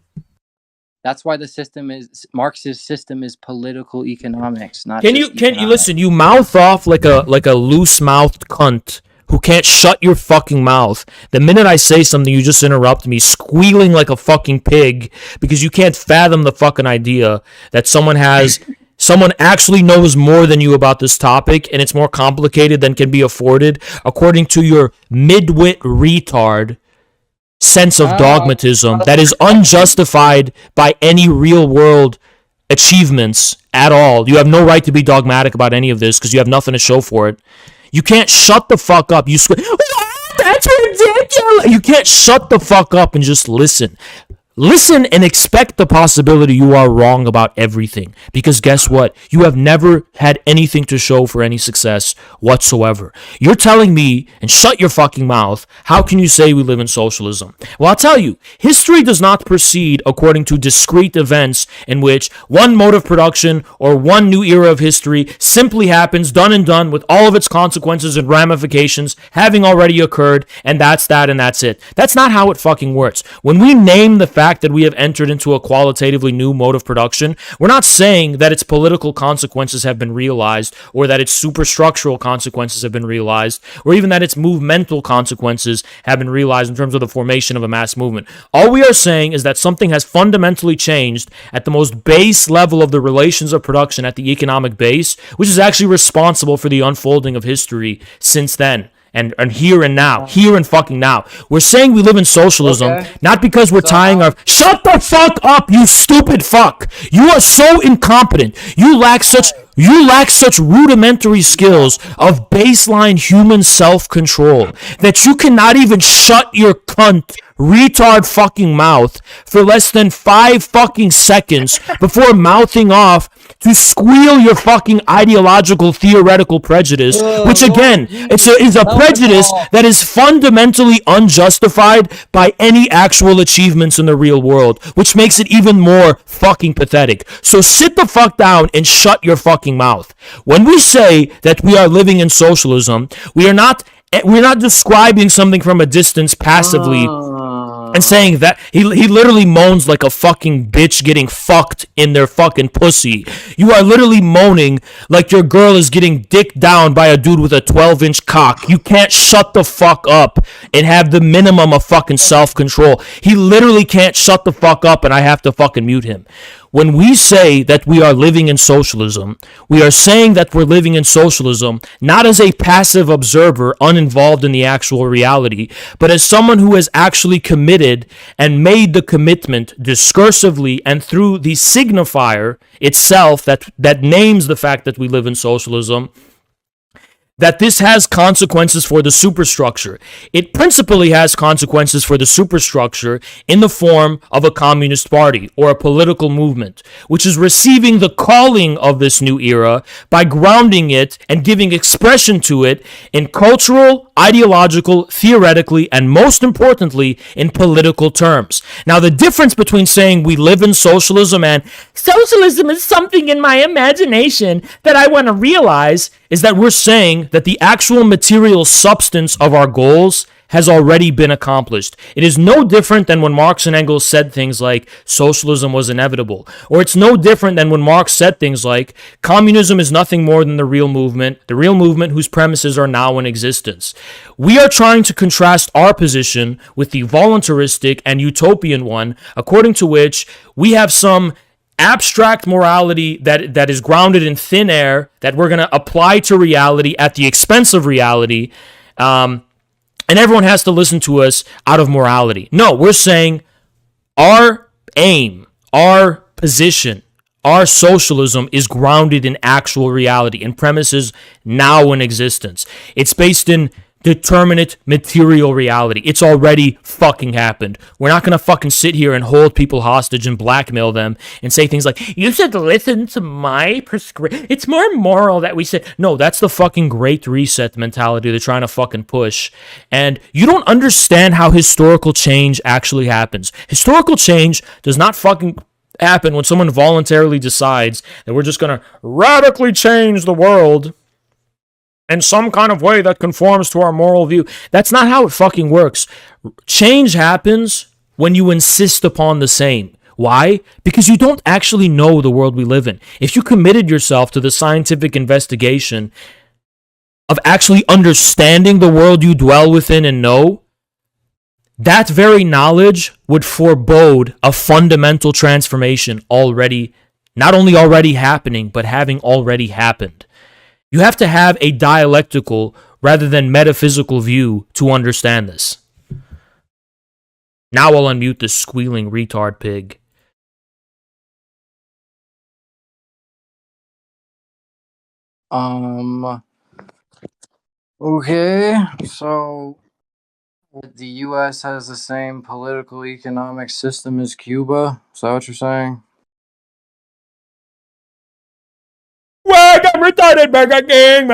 That's why the system is Marx's system is political economics, not Can you listen, you mouth off like a loose-mouthed cunt who can't shut your fucking mouth. The minute I say something, you just interrupt me, squealing like a fucking pig because you can't fathom the fucking idea that someone actually knows more than you about this topic, and it's more complicated than can be afforded according to your midwit retard sense of dogmatism that is unjustified by any real world achievements at all. You have no right to be dogmatic about any of this because you have nothing to show for it. You can't shut the fuck up. That's ridiculous. You can't shut the fuck up and just listen. Listen and expect the possibility you are wrong about everything. Because guess what? You have never had anything to show for any success whatsoever. You're telling me, and shut your fucking mouth, how can you say we live in socialism? Well, I'll tell you, history does not proceed according to discrete events in which one mode of production or one new era of history simply happens, done and done, with all of its consequences and ramifications having already occurred, and that's that and that's it. That's not how it fucking works. When we name the fact that we have entered into a qualitatively new mode of production, we're not saying that its political consequences have been realized, or that its superstructural consequences have been realized, or even that its movemental consequences have been realized in terms of the formation of a mass movement. All we are saying is that something has fundamentally changed at the most base level of the relations of production at the economic base, which is actually responsible for the unfolding of history since then. And here and now, here and fucking now. We're saying we live in socialism, not because we're tying our... Shut the fuck up, you stupid fuck! You are so incompetent. You lack such rudimentary skills of baseline human self-control that you cannot even shut your cunt retard fucking mouth for less than 5 fucking seconds before mouthing off to squeal your fucking ideological theoretical prejudice, which again, is a prejudice that is fundamentally unjustified by any actual achievements in the real world, which makes it even more fucking pathetic. So sit the fuck down and shut your fucking mouth. When we say that we are living in socialism, we're not describing something from a distance passively and saying that he literally moans like a fucking bitch getting fucked in their fucking pussy. You are literally moaning like your girl is getting dicked down by a dude with a 12-inch cock. You can't shut the fuck up and have the minimum of fucking self-control. He literally can't shut the fuck up and I have to fucking mute him. When we say that we are living in socialism, we are saying that we're living in socialism not as a passive observer uninvolved in the actual reality, but as someone who has actually committed and made the commitment discursively and through the signifier itself that names the fact that we live in socialism, that this has consequences for the superstructure. It principally has consequences for the superstructure in the form of a communist party or a political movement, which is receiving the calling of this new era by grounding it and giving expression to it in cultural, ideological, theoretically, and most importantly, in political terms. Now, the difference between saying we live in socialism and socialism is something in my imagination that I want to realize is that we're saying that the actual material substance of our goals has already been accomplished. It is no different than when Marx and Engels said things like socialism was inevitable. Or it's no different than when Marx said things like communism is nothing more than the real movement whose premises are now in existence. We are trying to contrast our position with the voluntaristic and utopian one, according to which we have some abstract morality that is grounded in thin air that we're going to apply to reality at the expense of reality, and everyone has to listen to us out of morality. No, we're saying our aim, our position, our socialism is grounded in actual reality and premises now in existence. It's based in determinate material reality. It's already fucking happened. We're not gonna fucking sit here and hold people hostage and blackmail them and say things like, you should listen to my prescription. It's more moral that we say. No, that's the fucking Great Reset mentality they're trying to fucking push. And you don't understand how historical change actually happens. Historical change does not fucking happen when someone voluntarily decides that we're just gonna radically change the world in some kind of way that conforms to our moral view. That's not how it fucking works. Change happens when you insist upon the same. Why? Because you don't actually know the world we live in. If you committed yourself to the scientific investigation of actually understanding the world you dwell within and know, that very knowledge would forebode a fundamental transformation already, not only already happening, but having already happened. You have to have a dialectical rather than metaphysical view to understand this. Now I'll unmute this squealing retard pig. Okay, so the U.S. has the same political economic system as Cuba. Is that what you're saying? Welcome, retarded Burger King,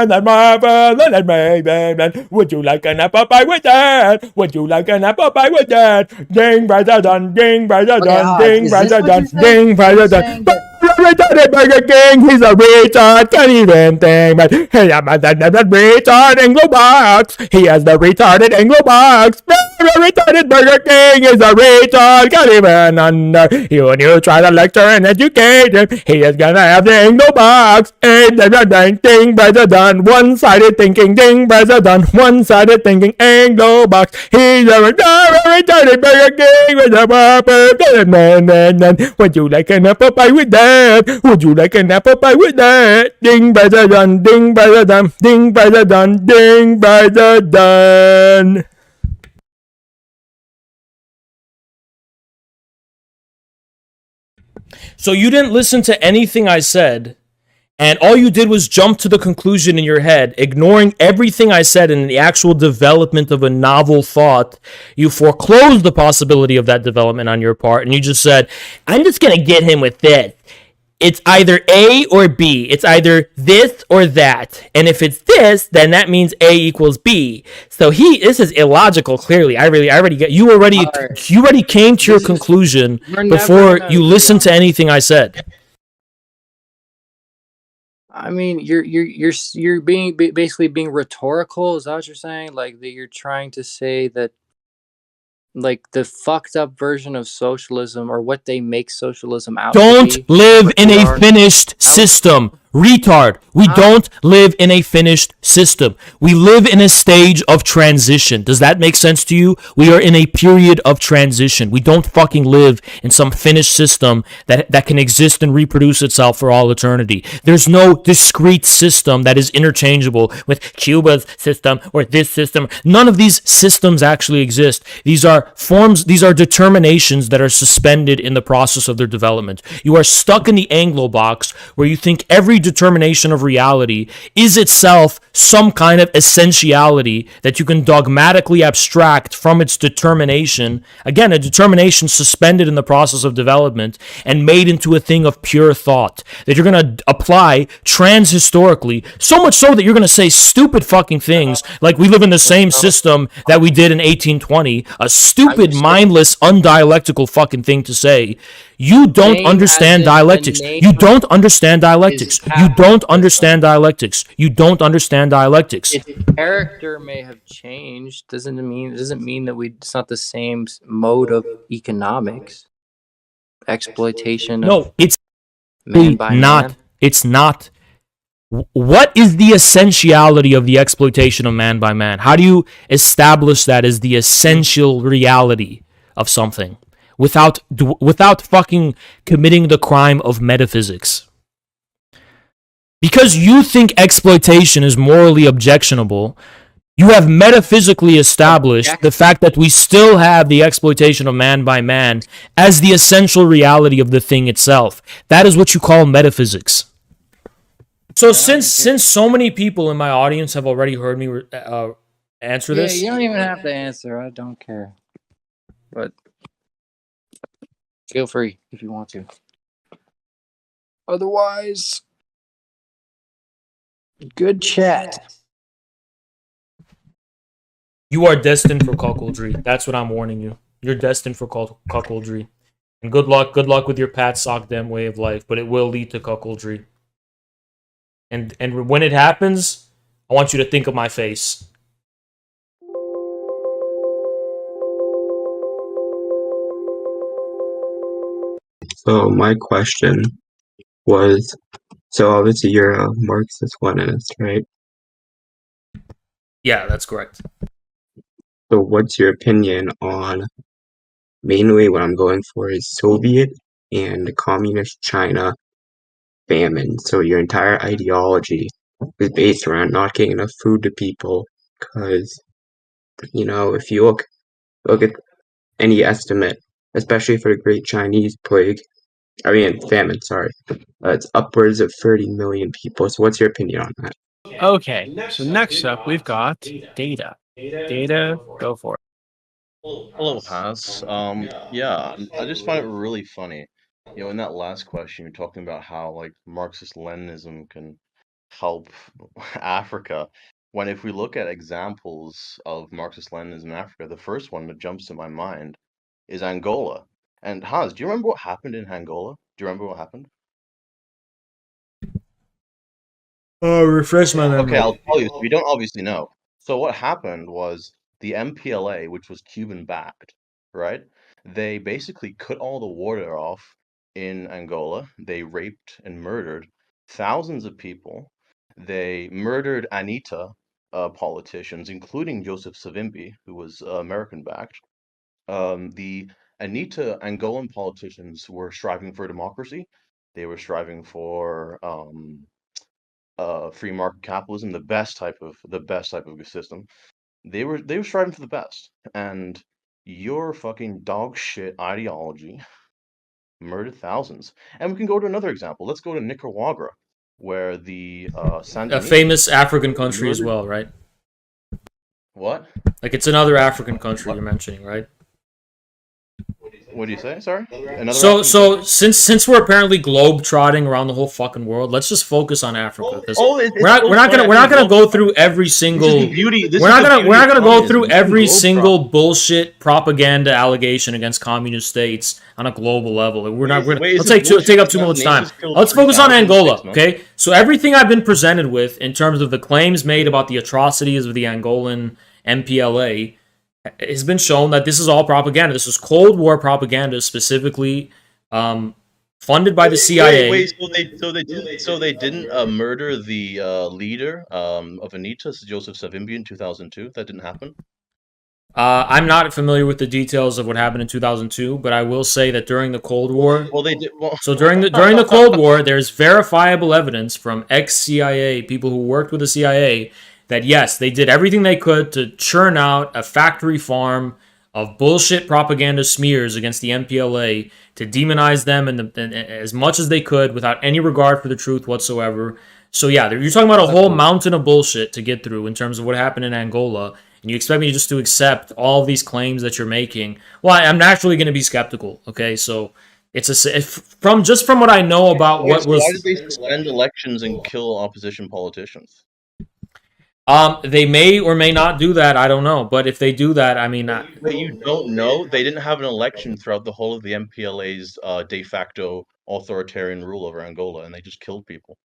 would you like an apple pie with that? Would you like an apple pie with that? Ding, brother, done, ding, brother, done, ding, brother, done, ding, brother, done. Retarded Burger King, he's a retard, can't even think, but hey, I'm a retard Anglo box. He has the retarded Anglo box. Retarded Burger King is a retard, can't even under. When you try to lecture and educate him, he is gonna have the Anglo box. And ding, brother done, one-sided thinking, ding, brother done, one-sided thinking, Anglo box. He's a retarded Burger King with a purple man. Would you like an apple pie with that? Would you like an apple pie with that? Ding, brother done, ding, brother done, ding, brother done, ding, brother done. So you didn't listen to anything I said, and all you did was jump to the conclusion in your head, ignoring everything I said in the actual development of a novel thought. You foreclosed the possibility of that development on your part, and you just said, I'm just going to get him with this. It's either A or B. It's either this or that. And if it's this, then that means A equals B. So this is illogical, clearly. I already get, you already came to your conclusion before you listened to anything I said. I mean, you're being basically being rhetorical. Is that what you're saying? Like that you're trying to say that, like, the fucked up version of socialism, or what they make socialism out to be. Don't live in a finished system. Retard. We don't live in a finished system. We live in a stage of transition. Does that make sense to you? We are in a period of transition. We don't fucking live in some finished system that can exist and reproduce itself for all eternity. There's no discrete system that is interchangeable with Cuba's system or this system. None of these systems actually exist. These are forms, these are determinations that are suspended in the process of their development. You are stuck in the Anglo box where you think every determination of reality is itself some kind of essentiality that you can dogmatically abstract from its determination. Again, a determination suspended in the process of development and made into a thing of pure thought that you're going to apply transhistorically, so much so that you're going to say stupid fucking things like we live in the same system that we did in 1820, a stupid, mindless, undialectical fucking thing to say. You don't Name understand as in the dialectics. name You don't understand dialectics. is You don't capitalism. understand dialectics. You don't understand dialectics. Its character may have changed. Doesn't mean that it's not the same mode of economics. Exploitation No, of it's man by not. man. It's not. What is the essentiality of the exploitation of man by man? How do you establish that as the essential reality of something without fucking committing the crime of metaphysics? Because you think exploitation is morally objectionable, you have metaphysically established the fact that we still have the exploitation of man by man as the essential reality of the thing itself. That is what you call metaphysics. So since so many people in my audience have already heard me answer this, Yeah, you don't even have to answer. I don't care. But feel free if you want to. Otherwise, good chat. you are destined for cuckoldry. That's what I'm warning you. You're destined for cuckoldry. And good luck with your pat sock dem way of life, but it will lead to cuckoldry. And when it happens, I want you to think of my face. So my question was, so obviously you're a Marxist-Leninist, right? Yeah, that's correct. So what's your opinion on, mainly what I'm going for is Soviet and communist China famine. So your entire ideology is based around not getting enough food to people because, if you look at any estimate, especially for the Great Chinese Famine, sorry, it's upwards of 30 million people. So what's your opinion on that? Okay, so next up we've got data. Data, go for it. Hello, Has. Yeah, I just find it really funny. In that last question, you're talking about how like Marxist-Leninism can help Africa. When if we look at examples of Marxist-Leninism in Africa, the first one that jumps to my mind is Angola. And Hans, do you remember what happened in Angola? Do you remember what happened? Refresh my memory. Okay, I'll tell you. So you don't obviously know. So what happened was the MPLA, which was Cuban-backed, right? They basically cut all the water off in Angola. They raped and murdered thousands of people. They murdered Anita politicians, including Joseph Savimbi, who was American-backed. The Anita Angolan politicians were striving for democracy. They were striving for free market capitalism, the best type of system. They were striving for the best, and your fucking dog shit ideology murdered thousands. And we can go to another example. Let's go to Nicaragua, where the a famous African country as well, right? What? Like it's another African country you're mentioning, right? What do you say? Sorry. So since we're apparently globe trotting around the whole fucking world, let's just focus on Africa because we're not gonna go through every single we're not gonna go through every single bullshit propaganda allegation against communist states on a global level. Let's take up too much time. Let's focus on Angola, okay? So everything I've been presented with in terms of the claims made about the atrocities of the Angolan MPLA. It's been shown that this is all propaganda. This is Cold War propaganda, specifically funded by the CIA. So they didn't murder the leader of Anita, Joseph Savimbi, in 2002. That didn't happen. I'm not familiar with the details of what happened in 2002, but I will say that during the Cold War. Well, they did. Well. So during the Cold War, there's verifiable evidence from ex-CIA people who worked with the CIA. That yes, they did everything they could to churn out a factory farm of bullshit propaganda smears against the MPLA to demonize them and as much as they could without any regard for the truth whatsoever. So yeah, you're talking about a whole mountain of bullshit to get through in terms of what happened in Angola, and you expect me just to accept all of these claims that you're making. Well, I'm naturally going to be skeptical. Okay, so from what I know about what was. Why did they suspend elections and kill opposition politicians? They may or may not do that. I don't know. But if they do that, I mean, But you don't know? They didn't have an election throughout the whole of the MPLA's de facto authoritarian rule over Angola, and they just killed people.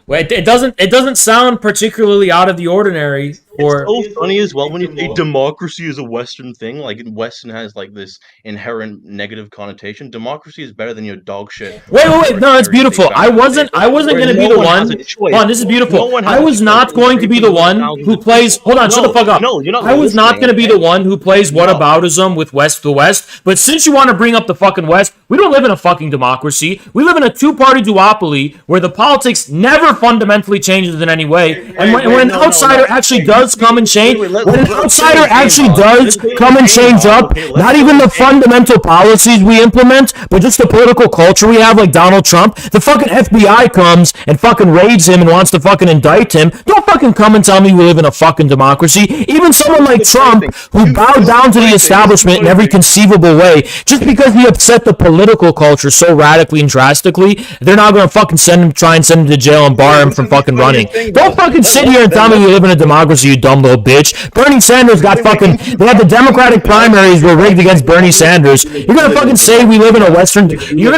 well, it doesn't sound particularly out of the ordinary for. It's so funny as well when you say democracy is a Western thing. Like, Western has like this inherent negative connotation. Democracy is better than your dog shit. Wait! No, it's beautiful. I wasn't gonna be the one. Hold on, this is beautiful. I was not going to be the one who plays. Hold on, shut the fuck up. No, you're not. I was not going to be the one who plays whataboutism with the West. But since you want to bring up the fucking West, we don't live in a fucking democracy. We live in a two-party duopoly where the politics never fundamentally changes in any way. And when an outsider actually does come and change, when an outsider actually does come and change up, not even the fundamental policies we implement, but just the political culture we have, like Donald Trump, the fucking FBI comes and fucking raids him and wants to fucking indict him. Don't fucking come and tell me we live in a fucking democracy. Even someone like Trump, who bowed down to the establishment in every conceivable way, just because he upset the political culture so radically and drastically, they're not gonna fucking try and send him to jail and bar him from fucking running. Don't fucking sit here and tell me we live in a democracy, you dumb little bitch. Bernie Sanders got fucking, they had the Democratic primaries were rigged against Bernie Sanders. You're gonna fucking say we live in a Western, you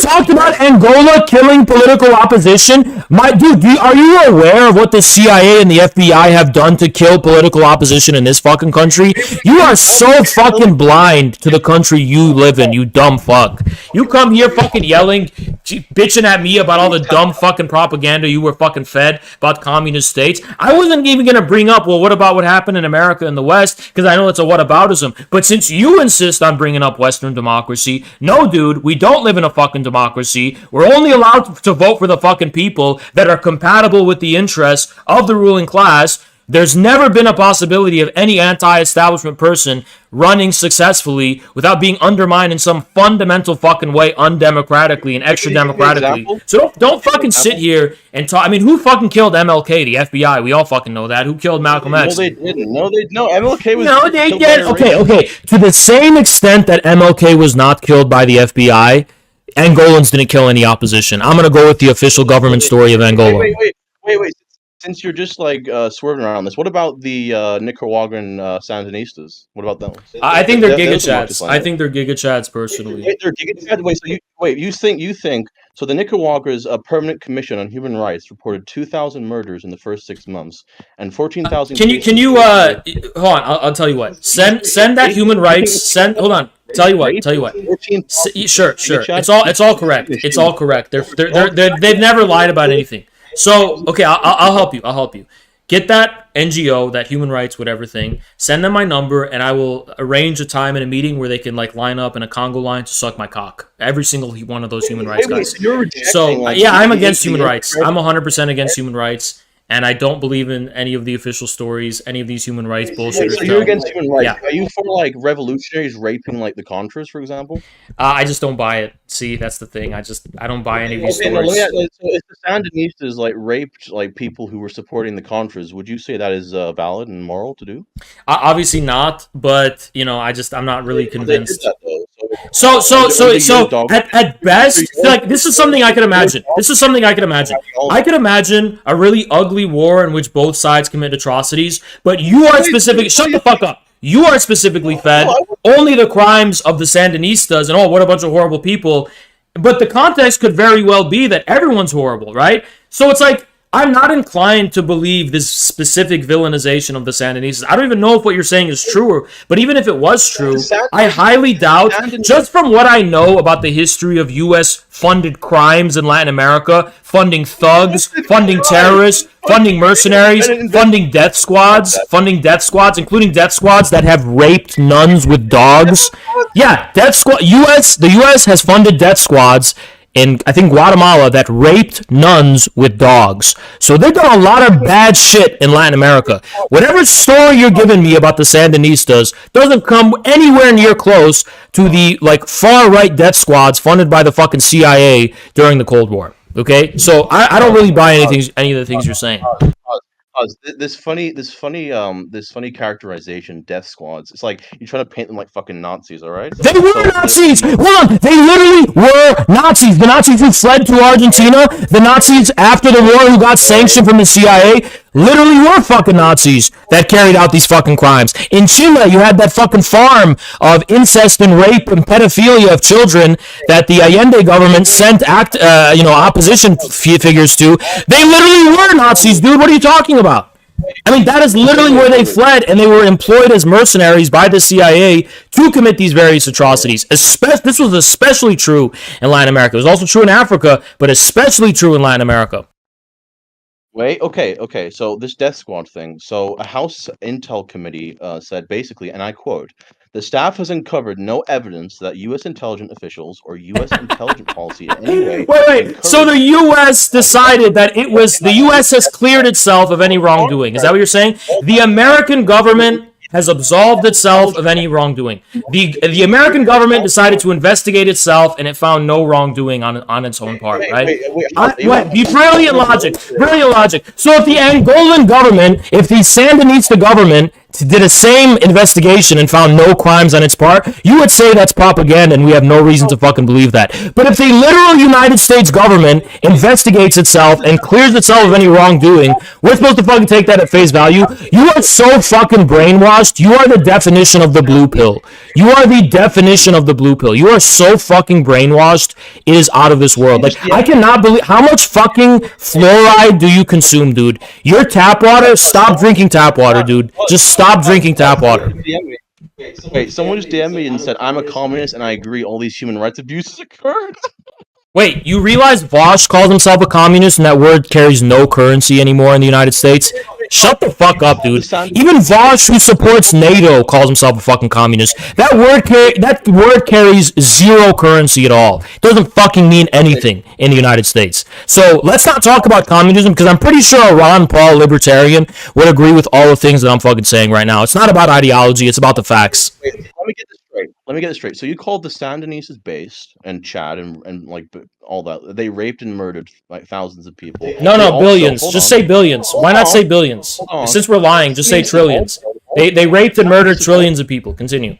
talked about Angola killing political opposition? My dude, are you aware of what the CIA and the FBI have done to kill political opposition in this fucking country? You are so fucking blind to the country you live in, you dumb fuck. You come here fucking yelling, bitching at me about all the dumb fucking propaganda you were fucking fed about communist states. I wasn't even gonna bring up, well, what about what happened in America and the West? Because I know it's a whataboutism. But since you insist on bringing up Western democracy, no, dude, we don't live in a fucking democracy. We're only allowed to vote for the fucking people that are compatible with the interests of the ruling class. There's never been a possibility of any anti-establishment person running successfully without being undermined in some fundamental fucking way, undemocratically and extra democratically. So don't fucking sit here and talk. I mean, who fucking killed MLK? The FBI. We all fucking know that. Who killed Malcolm X? No, they didn't. No, MLK was. No, they did. Okay. To the same extent that MLK was not killed by the FBI, Angolans didn't kill any opposition. I'm gonna go with the official government story of Angola. Wait. Since you're just like swerving around this, what about the Nicaraguan Sandinistas? What about them? I think they're gigachats. I think they're gigachats personally. Wait, they're gigachats. You think so? The Nicaragua's Permanent Commission on Human Rights reported 2,000 murders in the first 6 mons and 14,000. Can you hold on? I'll tell you what. Send that human rights. Hold on. Tell you what. Sure. It's all correct. It's all correct. They've never lied about anything. So, okay, I'll help you. Get that NGO, that human rights, whatever thing. Send them my number, and I will arrange a time in a meeting where they can like line up in a Congo line to suck my cock. Every single one of those human rights guys. So yeah, I'm against human rights. I'm 100% against human rights. And I don't believe in any of the official stories, any of these human rights bullshit. So you're against human rights. Yeah. Are you for like revolutionaries raping like the Contras, for example? I just don't buy it. See, that's the thing. I don't buy any of these stories. So if the Sandinistas like raped like people who were supporting the Contras, would you say that is valid and moral to do? Obviously not, but you know, I'm not really convinced. So at best, like this is something I could imagine. I could imagine a really ugly war in which both sides commit atrocities, but you are specific. Shut the fuck up. You are specifically fed only the crimes of the Sandinistas and what a bunch of horrible people. But the context could very well be that everyone's horrible, right? So it's like, I'm not inclined to believe this specific villainization of the Sandinistas. I don't even know if what you're saying is true, but even if it was true, I highly doubt, just from what I know about the history of U.S.-funded crimes in Latin America, funding thugs, funding terrorists, funding mercenaries, funding death squads, including death squads that have raped nuns with dogs. Yeah, the U.S. has funded death squads in, I think, Guatemala that raped nuns with dogs. So they've done a lot of bad shit in Latin America. Whatever story you're giving me about the Sandinistas doesn't come anywhere near close to the like far-right death squads funded by the fucking CIA during the Cold War. Okay? So I don't really buy any of the things you're saying. This funny characterization, death squads. It's like you're trying to paint them like fucking Nazis, all right? They were Nazis. Hold on, they literally were Nazis. The Nazis who fled to Argentina, the Nazis after the war who got sanctioned from the CIA. literally were fucking Nazis that carried out these fucking crimes. In Chile, you had that fucking farm of incest and rape and pedophilia of children that the Allende government sent opposition figures to. They literally were Nazis, dude. What are you talking about? I mean, that is literally where they fled, and they were employed as mercenaries by the CIA to commit these various atrocities. This was especially true in Latin America. It was also true in Africa, but especially true in Latin America. Wait, okay. So this death squad thing. So a House Intel committee said basically, and I quote, "The staff has uncovered no evidence that U.S. intelligence officials or U.S. intelligence policy in any way." Wait. So the U.S. decided that the U.S. has cleared itself of any wrongdoing. Is that what you're saying? The American government has absolved itself of any wrongdoing. The American government decided to investigate itself, and it found no wrongdoing on its own part, right? Brilliant logic. So if the Angolan government, if the Sandinista government did a same investigation and found no crimes on its part, you would say that's propaganda, and we have no reason to fucking believe that. But if the literal United States government investigates itself and clears itself of any wrongdoing, we're supposed to fucking take that at face value. You are so fucking brainwashed. You are the definition of the blue pill. You are the definition of the blue pill. You are so fucking brainwashed. It is out of this world. Like, I cannot believe how much fucking fluoride do you consume, dude? Your tap water, stop drinking tap water, dude. Just stop drinking tap water. Wait, someone just DM'd me and said, "I'm a communist and I agree all these human rights abuses occurred." Wait, you realize Vosh calls himself a communist and that word carries no currency anymore in the United States? Shut the fuck up, dude. Even Vosh, who supports NATO, calls himself a fucking communist. That word carries zero currency at all. It doesn't fucking mean anything in the United States. So let's not talk about communism, because I'm pretty sure a Ron Paul libertarian would agree with all the things that I'm fucking saying right now. It's not about ideology, it's about the facts. Wait, let me get this straight. So you called the Sandinistas based and Chad and like all that. They raped and murdered like thousands of people. No, billions. Just say billions. Why not say billions? Since we're lying, just say trillions. They raped and murdered trillions of people. Continue.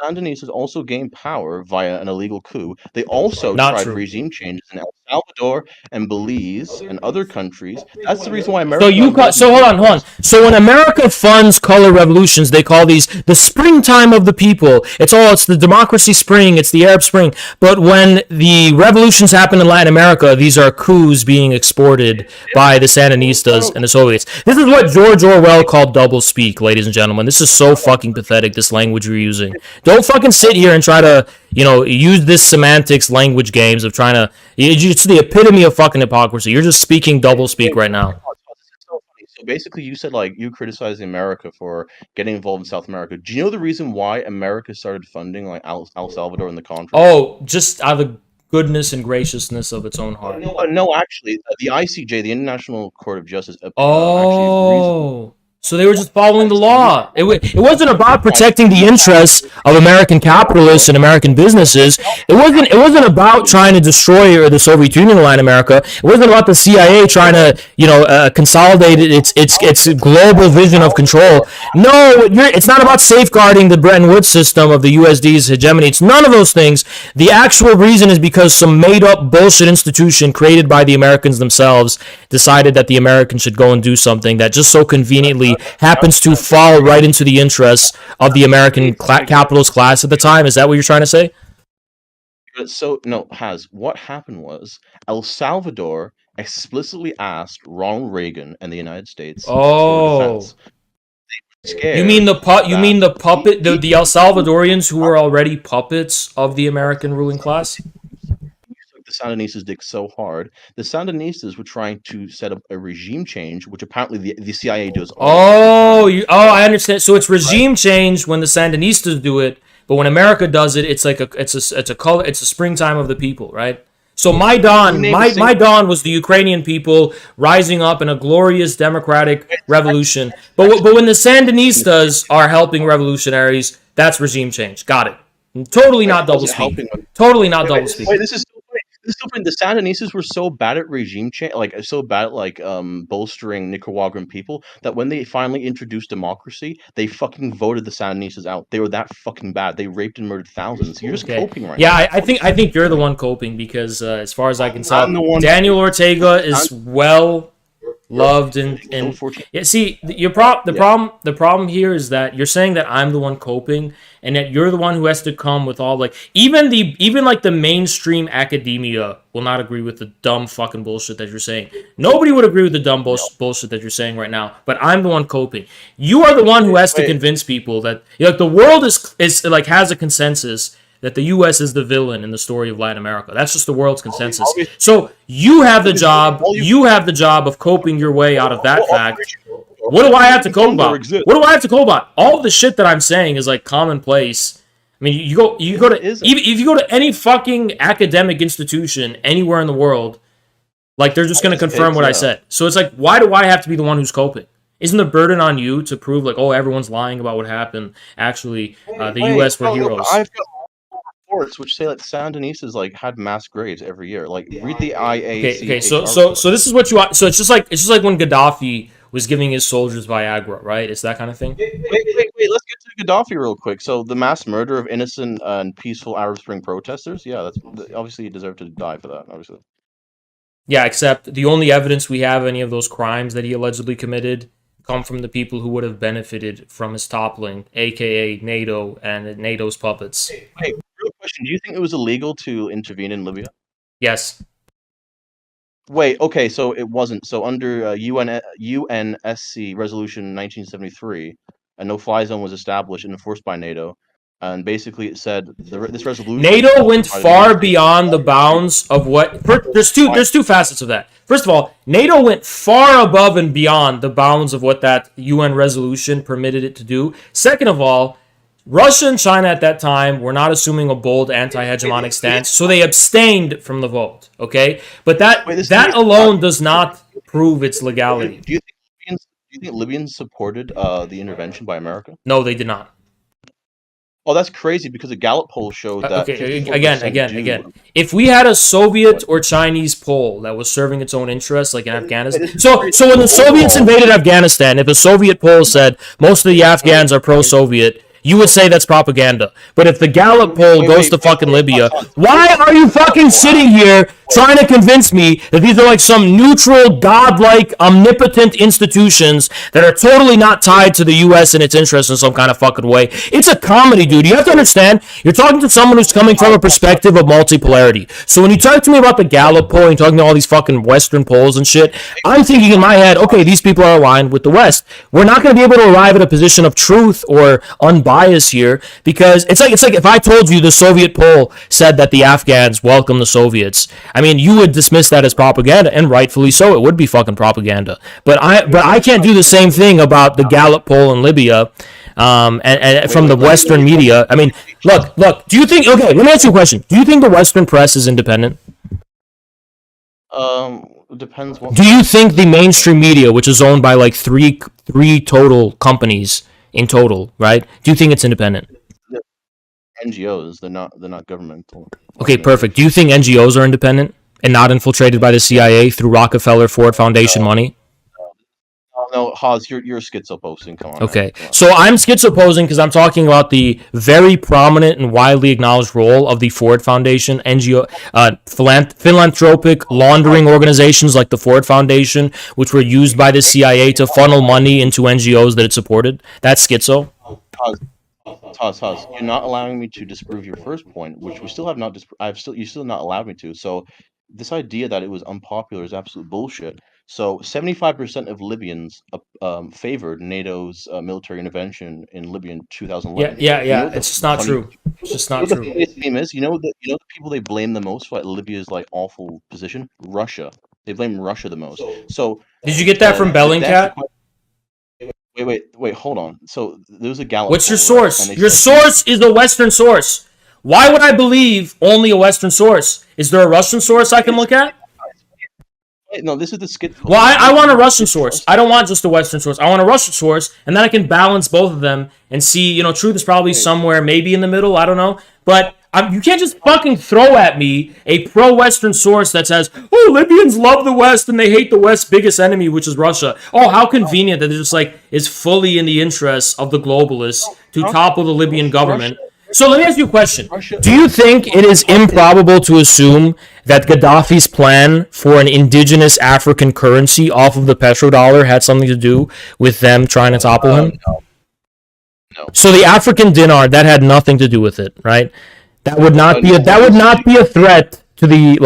Sandinistas also gained power via an illegal coup. They also tried regime changes in El Salvador and Belize and other countries. That's the reason why America. So hold on. So when America funds color revolutions, they call these the springtime of the people. It's the democracy spring. It's the Arab Spring. But when the revolutions happen in Latin America, these are coups being exported by the Sandinistas and the Soviets. This is what George Orwell called doublespeak, ladies and gentlemen. This is so fucking pathetic. This language you're using. Don't fucking sit here and try to, use this semantics language games of trying to. It's the epitome of fucking hypocrisy. You're just speaking doublespeak right now. So basically, you said like you criticizing America for getting involved in South America. Do you know the reason why America started funding like El Salvador and the Contras? Oh, just out of the goodness and graciousness of its own heart. No, actually, the ICJ, the International Court of Justice. So they were just following the law. It wasn't about protecting the interests of American capitalists and American businesses. It wasn't about trying to destroy the Soviet Union in Latin America. It wasn't about the CIA trying to consolidate its global vision of control. No, it's not about safeguarding the Bretton Woods system of the USD's hegemony. It's none of those things. The actual reason is because some made-up bullshit institution created by the Americans themselves decided that the Americans should go and do something that just so conveniently happens to fall right into the interests of the American capitalist class at the time. Is that what you're trying to say? So, no, what happened was El Salvador explicitly asked Ronald Reagan and the United States for defense. You mean the puppet, the El Salvadorians who were already puppets of the American ruling class? The Sandinistas dick so hard. The Sandinistas were trying to set up a regime change, which apparently the CIA does. I understand. So it's regime change when the Sandinistas do it, but when America does it, it's like it's a springtime of the people, right? So Maidan was the Ukrainian people rising up in a glorious democratic revolution. But when the Sandinistas are helping revolutionaries, that's regime change. Got it. Totally not doublespeak. Totally not doublespeak. Wait, this is so funny. The Sandinistas were so bad at regime change, so bad at bolstering Nicaraguan people that when they finally introduced democracy, they fucking voted the Sandinistas out. They were that fucking bad. They raped and murdered thousands. You're just coping right now. Yeah, I think you're the one coping because as far as I can tell, Daniel Ortega is well loved and yeah. See, the problem here is that you're saying that I'm the one coping, and that you're the one who has to come with all like even like the mainstream academia will not agree with the dumb fucking bullshit that you're saying. Nobody would agree with the dumb bullshit that you're saying right now. But I'm the one coping. You are the one who has to convince people that like the world is like has a consensus that the U.S. is the villain in the story of Latin America. That's just the world's consensus. So you have the job. You have the job of coping your way out of that fact. What do I have to cope about? What do I have to cope about? All of the shit that I'm saying is like commonplace. I mean, you go to even if you go to any fucking academic institution anywhere in the world, like they're just going to confirm what I said. So it's like, why do I have to be the one who's coping? Isn't the burden on you to prove like, oh, everyone's lying about what happened? Actually, the U.S. were heroes. I've got reports which say that Sandinistas like had mass graves every year. Like read the IAC. Okay. So this is what you want. So it's just like when Gaddafi was giving his soldiers Viagra, right? It's that kind of thing. Wait. Let's get to Gaddafi real quick. So the mass murder of innocent and peaceful Arab Spring protesters. Yeah, that's obviously he deserved to die for that. Obviously. Yeah, except the only evidence we have of any of those crimes that he allegedly committed come from the people who would have benefited from his toppling, aka NATO and NATO's puppets. Hey, real question: do you think it was illegal to intervene in Libya? Yes. Wait, okay, so it wasn't. So under UNSC Resolution 1973, a no-fly zone was established and enforced by NATO, and basically it said this resolution. NATO went far beyond the bounds of what. There's two facets of that. First of all, NATO went far above and beyond the bounds of what that UN resolution permitted it to do. Second of all, Russia and China at that time were not assuming a bold anti-hegemonic stance, so they abstained from the vote. Okay, but that alone does not prove its legality. Do you think Libyans supported the intervention by America? No, they did not. Oh, that's crazy because a Gallup poll showed that. Okay, again. If we had a Soviet or Chinese poll that was serving its own interests, like in Afghanistan, so when the Soviets invaded Afghanistan, if a Soviet poll said most of the Afghans are pro-Soviet, you would say that's propaganda. But if the Gallup poll goes to fucking Libya, why are you fucking sitting here trying to convince me that these are like some neutral, godlike, omnipotent institutions that are totally not tied to the U.S. and its interests in some kind of fucking way? It's a comedy, dude. You have to understand, you're talking to someone who's coming from a perspective of multipolarity. So when you talk to me about the Gallup poll and you're talking to all these fucking Western polls and shit, I'm thinking in my head, okay, these people are aligned with the West. We're not going to be able to arrive at a position of truth or unbiased here, because it's like if I told you the Soviet poll said that the Afghans welcome the Soviets, I mean, you would dismiss that as propaganda, and rightfully so. It would be fucking propaganda. But I can't do the same thing about the Gallup poll in Libya, and from the Western media. I mean, look. Do you think? Okay, let me ask you a question. Do you think the Western press is independent? Depends. What. Do you think the mainstream media, which is owned by like three total companies in total, right? Do you think it's independent? NGOs, they're not governmental. Okay, perfect. Do you think NGOs are independent and not infiltrated by the CIA through Rockefeller Ford Foundation money? No, Haas, you're schizo-posing. Come on. Okay, so I'm schizo-posing because I'm talking about the very prominent and widely acknowledged role of the Ford Foundation, NGO, philanthropic laundering organizations like the Ford Foundation, which were used by the CIA to funnel money into NGOs that it supported. That's schizo. Haas, you're not allowing me to disprove your first point, which we still have not. You still not allowed me to. So this idea that it was unpopular is absolute bullshit. So 75% of Libyans favored NATO's military intervention in Libya in 2011. Yeah. It's just not true. It's just not true. The theme is, the people they blame the most for Libya's like awful position? Russia. They blame Russia the most. So did you get that from Bellingcat? Wait, hold on. So there was a Gallup. What's your source? Your source is a Western source. Why would I believe only a Western source? Is there a Russian source I can look at? No, this is the skit. Well, I want a Russian source. I don't want just a Western source. I want a Russian source, and then I can balance both of them and see, truth is probably somewhere maybe in the middle. I don't know. But you can't just fucking throw at me a pro-Western source that says, oh, Libyans love the West and they hate the West's biggest enemy, which is Russia. Oh, how convenient that it just is fully in the interests of the globalists to topple the Libyan government. So let me ask you a question. Do you think it is improbable to assume that Gaddafi's plan for an indigenous African currency off of the petrodollar had something to do with them trying to topple him? No. So the African dinar, that had nothing to do with it, right? That would not be a threat to the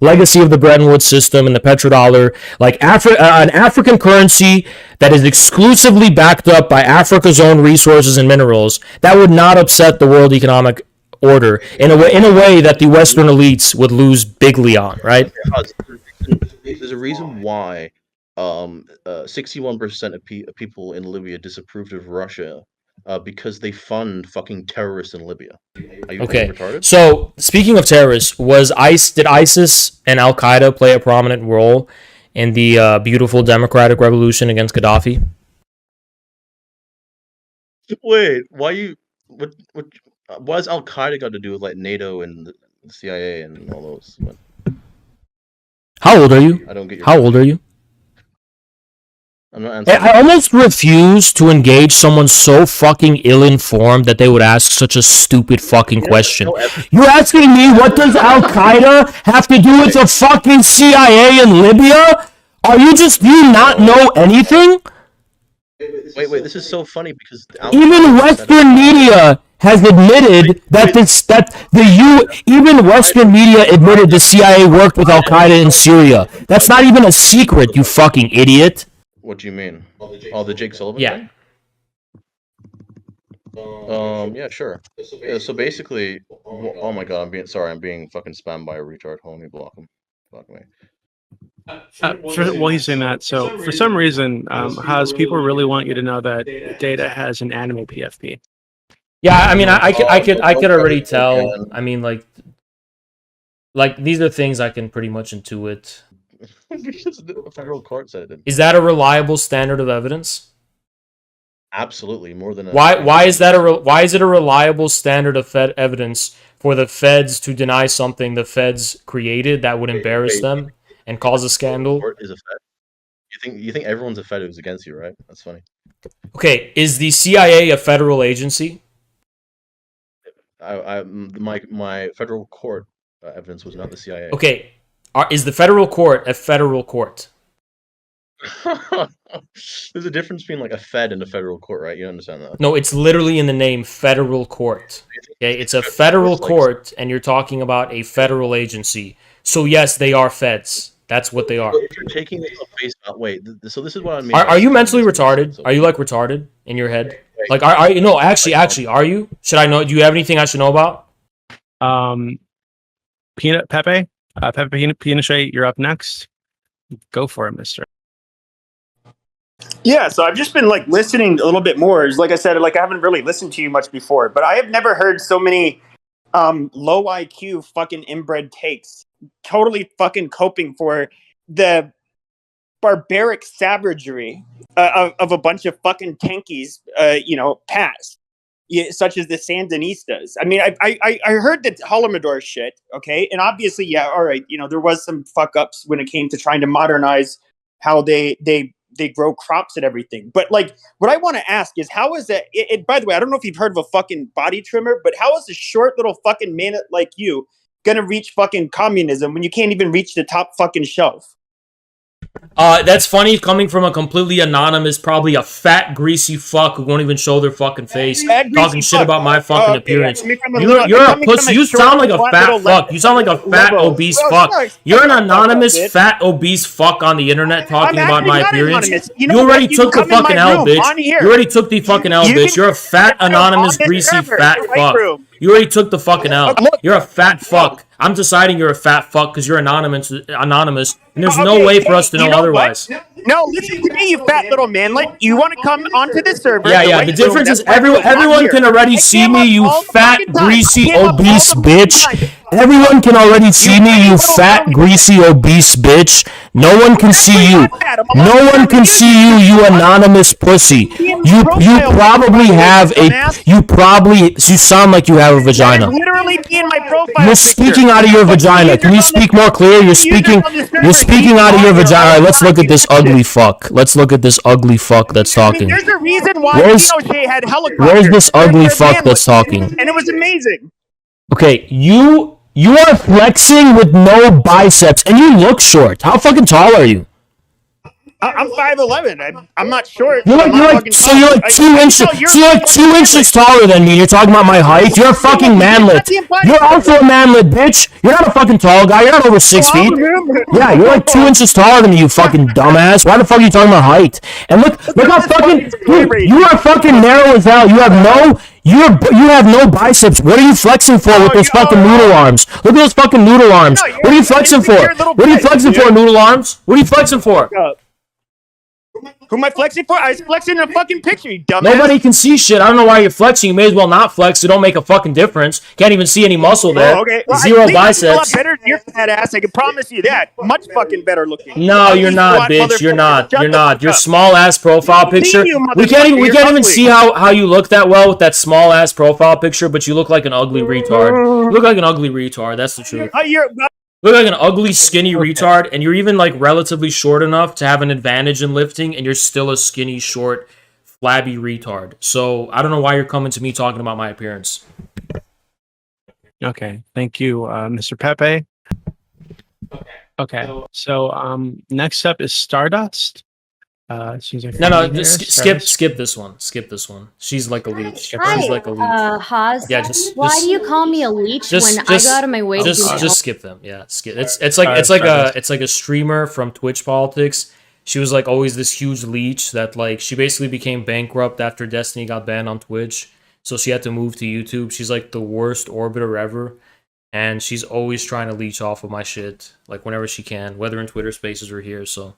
legacy of the Bretton Woods system and the petrodollar. An African currency that is exclusively backed up by Africa's own resources and minerals, that would not upset the world economic order in a way that the Western elites would lose bigly on, right? There's a reason why 61% of people in Libya disapproved of Russia. Because they fund fucking terrorists in Libya. Are you retarded? So speaking of terrorists, did ISIS and Al Qaeda play a prominent role in the beautiful democratic revolution against Gaddafi? Wait, why has Al Qaeda got to do with NATO and the CIA and all those? How old are you? I don't get your. How old are you? I'm not answering. I almost refuse to engage someone so fucking ill-informed that they would ask such a stupid fucking question. You're asking me what does Al Qaeda have to do with the fucking CIA in Libya? Do you not know anything? Wait, this is so funny because even Western media has admitted even Western media admitted the CIA worked with Al Qaeda in Syria. That's not even a secret, you fucking idiot. What do you mean? Oh, the Jake Sullivan thing? Yeah, sure. So basically, oh my god, I'm being fucking spammed by a retard. Hold on, let me block him. Block me. While he's saying that, so for some reason, Haas, people really want you to know that Data has an anime PFP. Yeah, I mean, I could already tell. I mean, like these are things I can pretty much intuit. Because the federal court said it. Is that a reliable standard of evidence? Absolutely, more than. Why is it a reliable standard of evidence for the feds to deny something the feds created that would embarrass them and cause a scandal? Is a fed. You think everyone's a fed who's against you, right? That's funny. Okay, is the CIA a federal agency? My federal court evidence was not the CIA. Okay, is the federal court a federal court? There's a difference between like a fed and a federal court, right? You understand that? No, it's literally in the name federal court. Okay, it's a federal court, and you're talking about a federal agency. So yes, they are feds. That's what they are. If you're taking this on face value, wait. So this is what I mean. Are you mentally retarded? Are you like retarded in your head? Like, are you? No, actually, are you? Should I know? Do you have anything I should know about? Pepe Pinochet, you're up next. Go for it, mister. Yeah, so I've just been like listening a little bit more. Like I said, like I haven't really listened to you much before, but I have never heard so many low IQ fucking inbred takes. Totally fucking coping for the barbaric savagery of a bunch of fucking tankies, past. Yeah, such as the Sandinistas. I mean, I heard the Holodomor shit, okay? And obviously, yeah, all right, there was some fuck-ups when it came to trying to modernize how they grow crops and everything. But, like, what I want to ask is, how is it by the way, I don't know if you've heard of a fucking body trimmer, but how is a short little fucking man like you gonna reach fucking communism when you can't even reach the top fucking shelf? That's funny coming from a completely anonymous, probably a fat, greasy fuck who won't even show their fucking face, talking shit about my fucking appearance. You're a pussy. You sound like a fat fuck. You sound like a fat, obese fuck. You're an anonymous, fat, obese fuck on the internet talking about my appearance. You already took the fucking L, bitch. You already took the fucking L, bitch. You're a fat, anonymous, greasy, fat fuck. You already took the fucking L. You're a fat fuck. I'm deciding you're a fat fuck because you're anonymous, and there's no way for us to know otherwise. No, listen to me, you fat little man. Like, you want to come onto the server? Yeah. The difference is everyone can already see me, you fat, greasy, obese bitch. Everyone can already see me, you fat, greasy, obese bitch. No one can see you. No one can see you, you anonymous pussy. You probably have you sound like you have a vagina. Literally be in my profile. You're speaking out of your vagina. Can you speak more clear? You're speaking out of your vagina. All right, let's look at this ugly fuck. Let's look at this ugly fuck that's talking. There's a reason why Pinochet had helicopters. Where's this ugly fuck that's talking? And it was amazing. Okay, you are flexing with no biceps, and you look short. How fucking tall are you? I'm 5'11". I'm not short. You're like 2 inches. So you're like 2 inches taller than me. You're talking about my height. You're a fucking manlet. You're also a manlet, bitch. You're not a fucking tall guy. You're not over 6 feet. Yeah, you're like 2 inches taller than me, you fucking dumbass. Why the fuck are you talking about height? And look how fucking you are fucking narrow as hell. You have no biceps. What are you flexing for with those fucking noodle arms? Look at those fucking noodle arms. What are you flexing for? What are you flexing for, noodle arms? What are you flexing for? Who am I flexing for? I was flexing in a fucking picture, you dumbass. Nobody can see shit. I don't know why you're flexing. You may as well not flex. It don't make a fucking difference. Can't even see any muscle there. Oh, okay. Well, Zero I biceps. a lot better than your fat ass. I can promise you that. Much fucking better looking. No, you're not, bitch. You're not. You're not. Your small ass profile picture. We can't even see how you look that well with that small ass profile picture. But you look like an ugly retard. You look like an ugly retard. That's the truth. Look like an ugly, skinny retard, and you're even like relatively short enough to have an advantage in lifting, and you're still a skinny, short, flabby retard. So I don't know why you're coming to me talking about my appearance. Okay, thank you, Mr. Pepe. Okay, so next up is Stardust. No, skip this one. Skip this one. She's like a leech. She's like a leech. Haas. Yeah, why do you call me a leech when I go out of my way to do just skip them. Yeah, skip. It's like a streamer from Twitch Politics. She was like always this huge leech that like she basically became bankrupt after Destiny got banned on Twitch, so she had to move to YouTube. She's like the worst orbiter ever, and she's always trying to leech off of my shit like whenever she can, whether in Twitter Spaces or here. So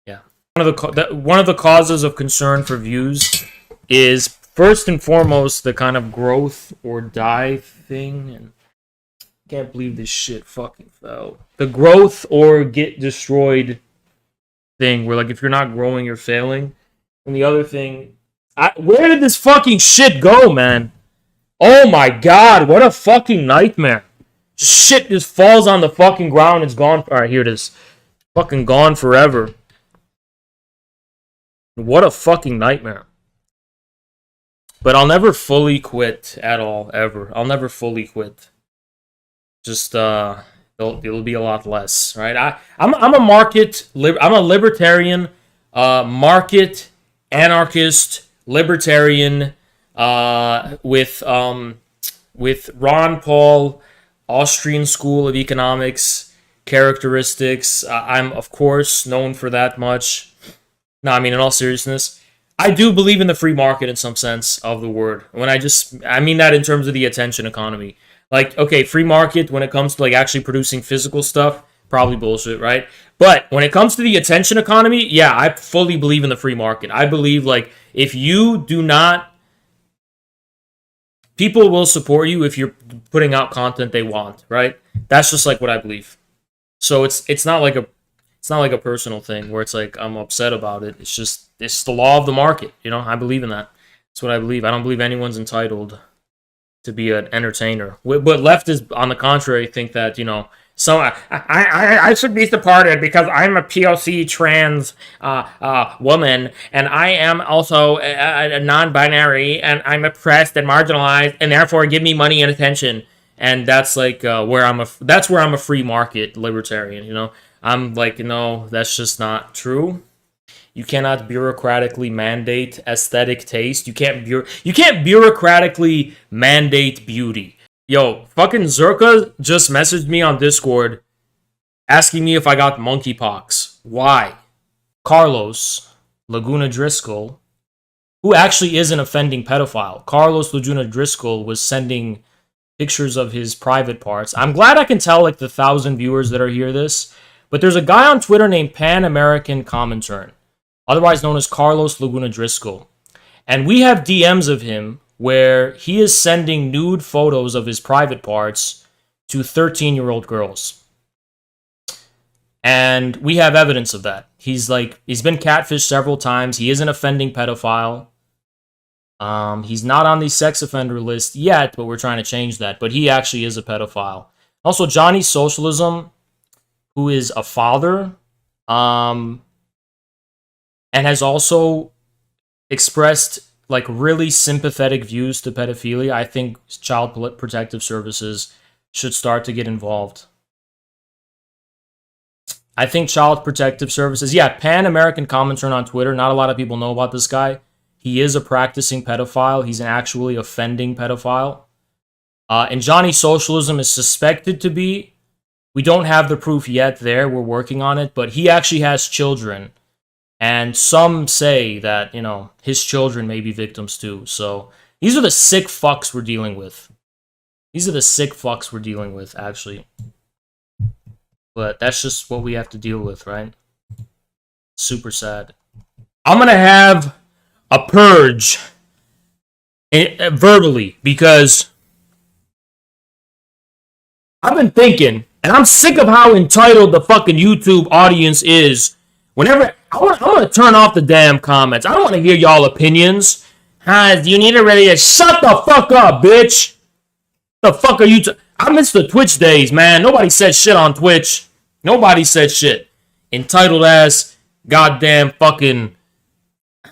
yeah. One of the causes of concern for views is first and foremost the kind of growth or die thing, and I can't believe this shit fucking fell. The growth or get destroyed thing, where like if you're not growing, you're failing. And the other thing, where did this fucking shit go, man? Oh my god, what a fucking nightmare! Shit just falls on the fucking ground. It's gone. All right, here it is. Fucking gone forever. What a fucking nightmare. But I'll never fully quit at all, ever. I'll never fully quit. Just, it'll be a lot less, right? I'm a libertarian, market, anarchist, libertarian, with Ron Paul, Austrian School of Economics, characteristics. I'm, of course, known for that much. No, I mean, in all seriousness, I do believe in the free market in some sense of the word. I mean that in terms of the attention economy. Like, okay, free market when it comes to like actually producing physical stuff, probably bullshit, right? But when it comes to the attention economy, yeah, I fully believe in the free market. I believe like if you do not, people will support you if you're putting out content they want, right? That's just like what I believe. So it's not like a personal thing where it's like I'm upset about it. It's the law of the market, you know? I believe in that. That's what I believe. I don't believe anyone's entitled to be an entertainer. But leftists, on the contrary, think that, you know, I should be supported because I'm a POC trans woman, and I am also a non-binary, and I'm oppressed and marginalized, and therefore give me money and attention. And that's like where I'm a free market libertarian, you know? I'm like, no, that's just not true. You cannot bureaucratically mandate aesthetic taste. You can't bureaucratically mandate beauty. Yo, fucking Zerka just messaged me on Discord asking me if I got monkeypox. Why? Carlos Laguna Driscoll, who actually is an offending pedophile. Carlos Laguna Driscoll was sending pictures of his private parts. I'm glad I can tell like the 1,000 viewers that are here this. But there's a guy on Twitter named Pan American Comintern, otherwise known as Carlos Laguna Driscoll. And we have DMs of him where he is sending nude photos of his private parts to 13-year-old girls. And we have evidence of that. He's been catfished several times. He is an offending pedophile. He's not on the sex offender list yet, but we're trying to change that. But he actually is a pedophile. Also, Johnny Socialism, who is a father, and has also expressed like really sympathetic views to pedophilia. I think Child Protective Services should start to get involved. I think Child Protective Services, yeah, Pan American commenter on Twitter. Not a lot of people know about this guy. He is a practicing pedophile. He's an actually offending pedophile. And Johnny Socialism is suspected to be. We don't have the proof yet there. We're working on it. But he actually has children. And some say that, you know, his children may be victims too. So these are the sick fucks we're dealing with. These are the sick fucks we're dealing with, actually. But that's just what we have to deal with, right? Super sad. I'm going to have a purge verbally because I've been thinking, and I'm sick of how entitled the fucking YouTube audience is. Whenever I want to turn off the damn comments. I don't want to hear y'all opinions. You need to really shut the fuck up, bitch. The fuck are you? I miss the Twitch days, man. Nobody said shit on Twitch. Nobody said shit. Entitled ass, goddamn fucking.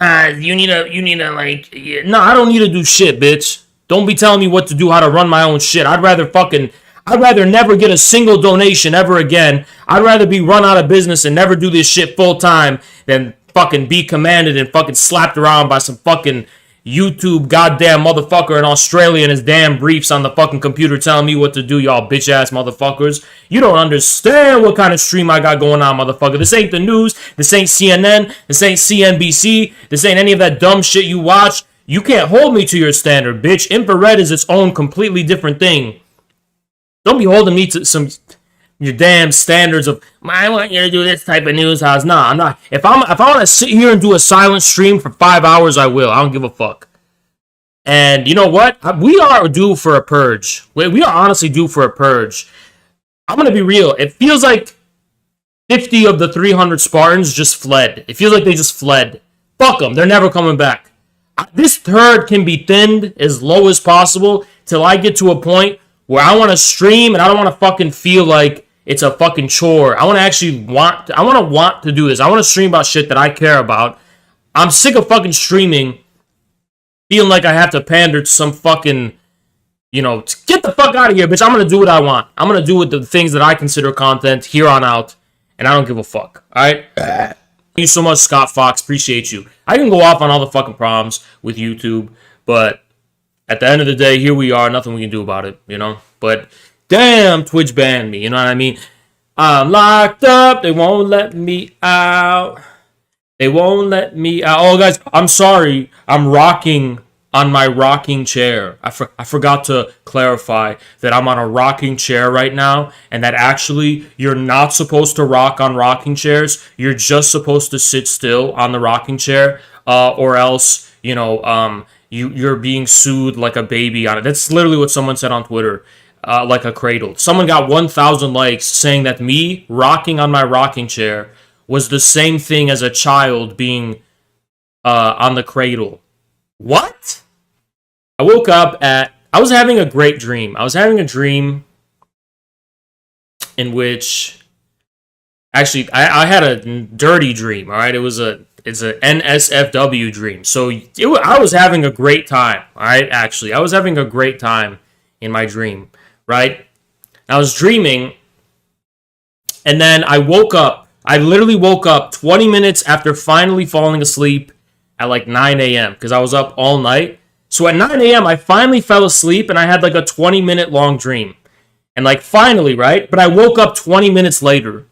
You need to like. No, I don't need to do shit, bitch. Don't be telling me what to do, how to run my own shit. I'd rather never get a single donation ever again. I'd rather be run out of business and never do this shit full time than fucking be commanded and fucking slapped around by some fucking YouTube goddamn motherfucker in Australia in his damn briefs on the fucking computer telling me what to do, y'all bitch ass motherfuckers. You don't understand what kind of stream I got going on, motherfucker. This ain't the news. This ain't CNN. This ain't CNBC. This ain't any of that dumb shit you watch. You can't hold me to your standard, bitch. Infrared is its own completely different thing. Don't be holding me to your damn standards of I want you to do this type of news house. Nah, I'm not. If I want to sit here and do a silent stream for 5 hours, I will. I don't give a fuck. And you know what? We are due for a purge. We are honestly due for a purge. I'm gonna be real. It feels like 50 of the 300 Spartans just fled. It feels like they just fled. Fuck them. They're never coming back. This herd can be thinned as low as possible till I get to a point where I want to stream and I don't want to fucking feel like it's a fucking chore. I want to actually want to do this. I want to stream about shit that I care about. I'm sick of fucking streaming, feeling like I have to pander to some fucking, get the fuck out of here, bitch. I'm going to do what I want. I'm going to do the things that I consider content here on out, and I don't give a fuck. All right? Thank you so much, Scott Fox. Appreciate you. I can go off on all the fucking problems with YouTube, but at the end of the day, here we are. Nothing we can do about it, But damn, Twitch banned me. You know what I mean? I'm locked up. They won't let me out. They won't let me out. Oh, guys, I'm sorry. I'm rocking on my rocking chair. I forgot to clarify that I'm on a rocking chair right now, and that actually you're not supposed to rock on rocking chairs. You're just supposed to sit still on the rocking chair, or else, you're being sued like a baby on it. That's literally what someone said on Twitter, like a cradle. Someone got 1,000 likes saying that me rocking on my rocking chair was the same thing as a child being on the cradle. What? I woke up I was having a great dream. I was having a dream in which, actually, I had a dirty dream, all right? It's an NSFW dream. So I was having a great time, all right? Actually, I was having a great time in my dream, right? I was dreaming, and then I woke up. I literally woke up 20 minutes after finally falling asleep at like 9 a.m. because I was up all night. So at 9 a.m., I finally fell asleep, and I had like a 20-minute long dream. And like finally, right? But I woke up 20 minutes later,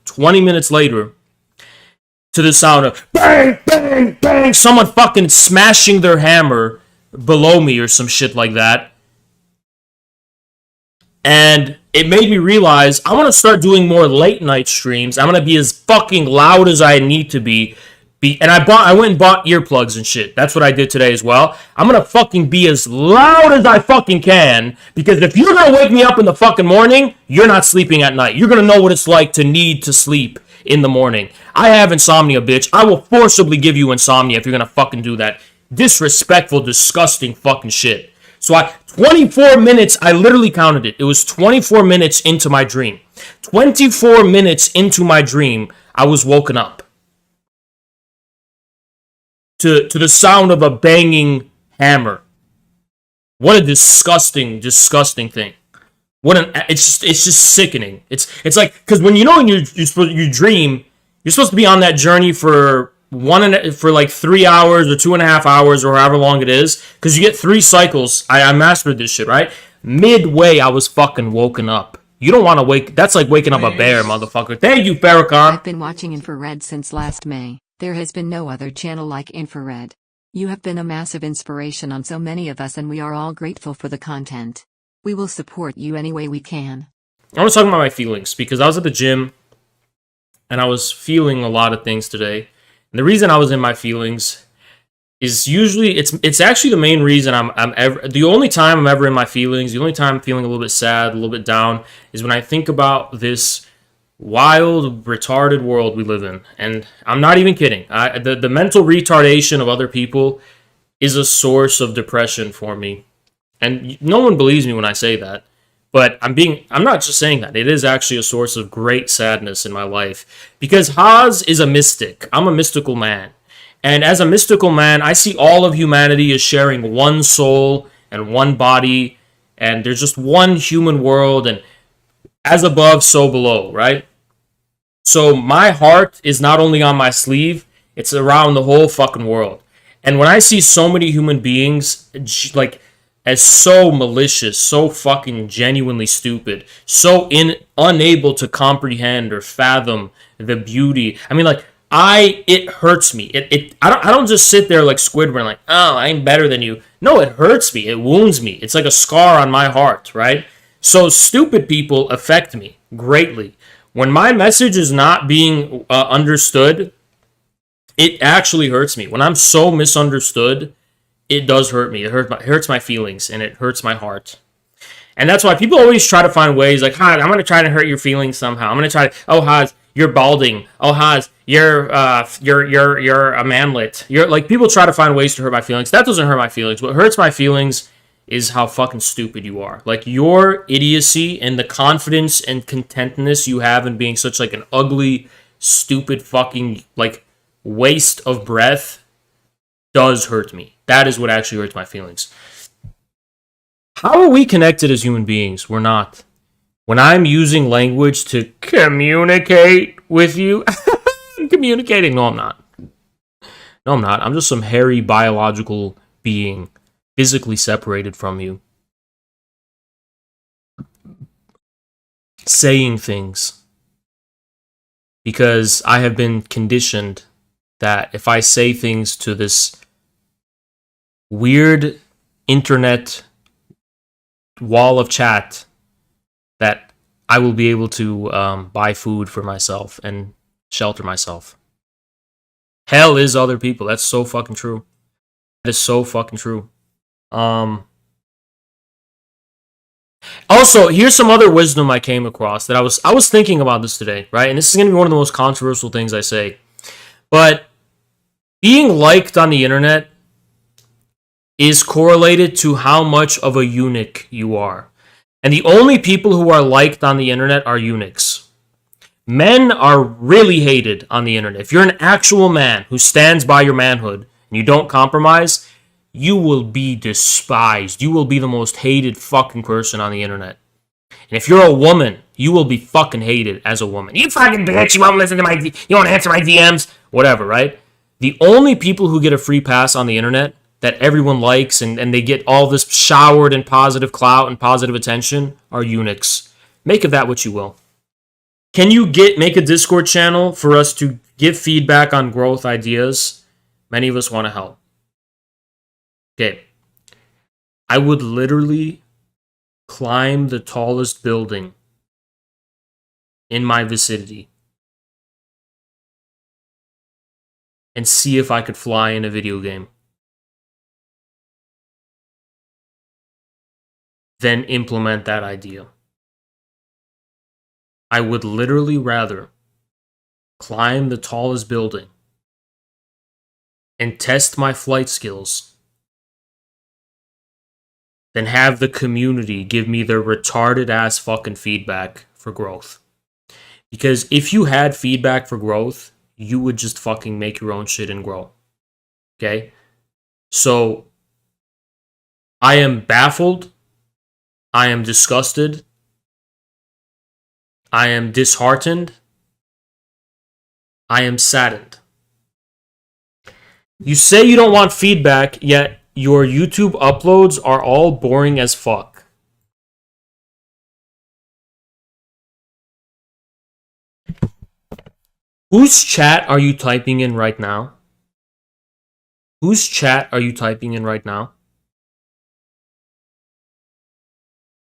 to the sound of bang, bang, bang, someone fucking smashing their hammer below me or some shit like that. And it made me realize I want to start doing more late night streams. I'm going to be as fucking loud as I need to be And I went and bought earplugs and shit. That's what I did today as well. I'm gonna fucking be as loud as I fucking can, because if you're gonna wake me up in the fucking morning, you're not sleeping at night. You're gonna know what it's like to need to sleep in the morning. I have insomnia, bitch. I will forcibly give you insomnia if you're gonna fucking do that. Disrespectful, disgusting fucking shit. So 24 minutes, I literally counted it. It was 24 minutes into my dream. 24 minutes into my dream, I was woken up to the sound of a banging hammer. What a disgusting, disgusting thing. It's just sickening. It's like, because when you dream, you're supposed to be on that journey for like 3 hours or 2.5 hours or however long it is, because you get 3 cycles. I mastered this shit, right? Midway, I was fucking woken up. You don't want to wake. That's like waking up a bear, motherfucker. Thank you, Farrakhan. I've been watching Infrared since last May. There has been no other channel like Infrared. You have been a massive inspiration on so many of us, and we are all grateful for the content. We will support you any way we can. I was talking about my feelings because I was at the gym and I was feeling a lot of things today. And the reason I was in my feelings is usually it's actually the main reason the only time I'm ever in my feelings, the only time I'm feeling a little bit sad, a little bit down, is when I think about this wild, retarded world we live in. And I'm not even kidding. The mental retardation of other people is a source of depression for me. And no one believes me when I say that. But I'm not just saying that. It is actually a source of great sadness in my life. Because Haas is a mystic. I'm a mystical man. And as a mystical man, I see all of humanity as sharing one soul and one body. And there's just one human world. And as above, so below, right? So my heart is not only on my sleeve, it's around the whole fucking world. And when I see so many human beings, like, as so malicious, so fucking genuinely stupid, so unable to comprehend or fathom the beauty. I mean, like, it hurts me. I don't just sit there like Squidward, like, oh, I'm better than you. No, it hurts me. It wounds me. It's like a scar on my heart, right? So stupid people affect me greatly. When my message is not being understood, it actually hurts me. When I'm so misunderstood, it does hurt me. It hurts my feelings, and it hurts my heart. And that's why people always try to find ways, like, Haas, I'm going to try to hurt your feelings somehow. I'm going to try to, oh, Haas, you're balding. Oh, Haas, you're a manlet. Like, people try to find ways to hurt my feelings. That doesn't hurt my feelings. What hurts my feelings is how fucking stupid you are. Like, your idiocy and the confidence and contentness you have in being such, like, an ugly, stupid fucking, like, waste of breath does hurt me. That is what actually hurts my feelings. How are we connected as human beings? We're not. When I'm using language to communicate with you, I'm communicating. No, I'm not. No, I'm not. I'm just some hairy biological being physically separated from you, saying things because I have been conditioned that if I say things to this weird internet wall of chat, that I will be able to buy food for myself and shelter myself. Hell is other people. That's so fucking true. That is so fucking true. Also, here's some other wisdom I came across that I was thinking about this today, right? And this is going to be one of the most controversial things I say. But being liked on the internet is correlated to how much of a eunuch you are. And the only people who are liked on the internet are eunuchs. Men are really hated on the internet. If you're an actual man who stands by your manhood and you don't compromise, you will be despised. You will be the most hated fucking person on the internet. And if you're a woman, you will be fucking hated as a woman. You fucking bitch, you won't listen to you won't answer my DMs, whatever, right? The only people who get a free pass on the internet that everyone likes and they get all this showered in positive clout and positive attention are eunuchs. Make of that what you will. Can you make a Discord channel for us to give feedback on growth ideas? Many of us want to help. Okay. I would literally climb the tallest building in my vicinity and see if I could fly in a video game than implement that idea. I would literally rather climb the tallest building and test my flight skills than have the community give me their retarded ass fucking feedback for growth. Because if you had feedback for growth, you would just fucking make your own shit and grow. Okay? So, I am baffled. I am disgusted. I am disheartened. I am saddened. You say you don't want feedback, yet your YouTube uploads are all boring as fuck. Whose chat are you typing in right now? Whose chat are you typing in right now?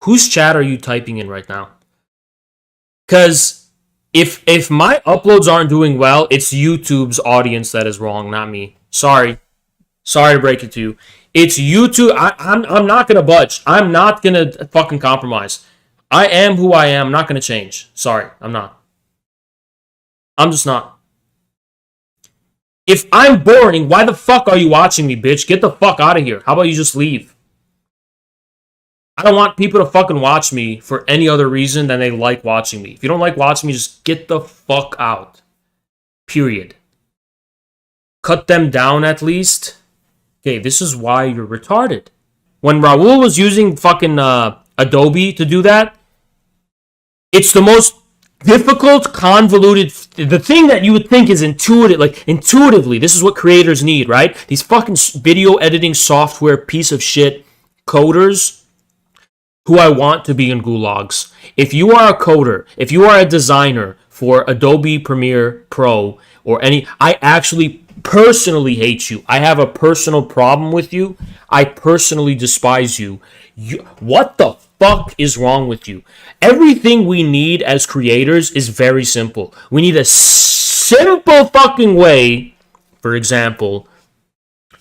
Whose chat are you typing in right now? Because if my uploads aren't doing well, it's YouTube's audience that is wrong, not me. Sorry to break it to you. It's YouTube. I'm not gonna budge. I'm not gonna fucking compromise. I am who I am. I'm not gonna change. Sorry, I'm not. I'm just not. If I'm boring, why the fuck are you watching me, bitch? Get the fuck out of here. How about you just leave? I don't want people to fucking watch me for any other reason than they like watching me. If you don't like watching me, just get the fuck out. Period. Cut them down at least. Okay, this is why you're retarded. When Raul was using fucking Adobe to do that, it's the most difficult, convoluted, the thing that you would think is intuitive, like intuitively, this is what creators need, right? These fucking video editing software piece of shit coders who I want to be in gulags. If you are a coder, if you are a designer for Adobe Premiere Pro or any, I actually personally hate you. I have a personal problem with you. I personally despise you. What the fuck is wrong with you? Everything we need as creators is very simple. We need a simple fucking way, for example,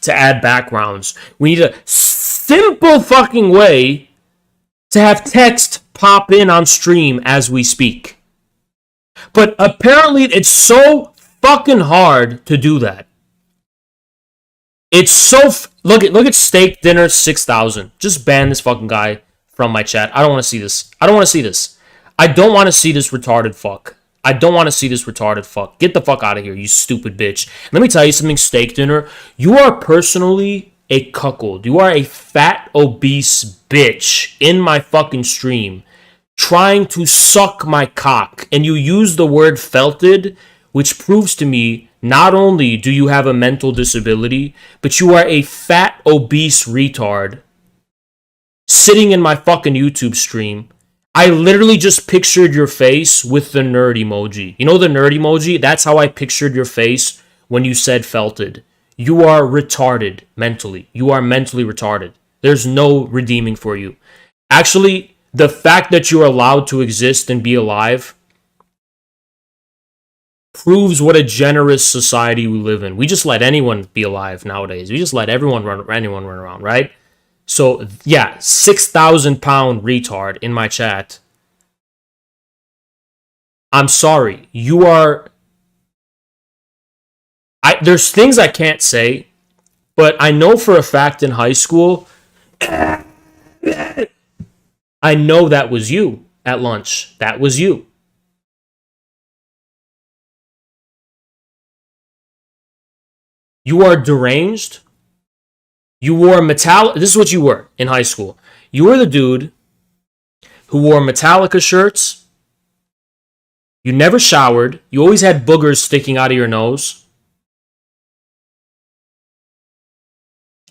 to add backgrounds. We need a simple fucking way to have text pop in on stream as we speak. But apparently it's so fucking hard to do that. It's so... Look at Steak Dinner 6000. Just ban this fucking guy from my chat. I don't want to see this. I don't want to see this. I don't want to see this retarded fuck. I don't want to see this retarded fuck. Get the fuck out of here, you stupid bitch. Let me tell you something, Steak Dinner. You are personally a cuckold. You are a fat, obese bitch in my fucking stream trying to suck my cock. And you use the word felted, which proves to me not only do you have a mental disability, but you are a fat, obese retard sitting in my fucking YouTube stream. I literally just pictured your face with the nerd emoji. You know the nerd emoji? That's how I pictured your face when you said felted. You are retarded mentally. You are mentally retarded. There's no redeeming for you. Actually, the fact that you're allowed to exist and be alive proves what a generous society we live in. We just let anyone be alive nowadays. We just let anyone run around, right? So, yeah, 6,000-pound retard in my chat. I'm sorry. You are... There's things I can't say, but I know for a fact in high school, I know that was you at lunch. That was you. You are deranged. You wore Metallica. This is what you were in high school. You were the dude who wore Metallica shirts. You never showered. You always had boogers sticking out of your nose.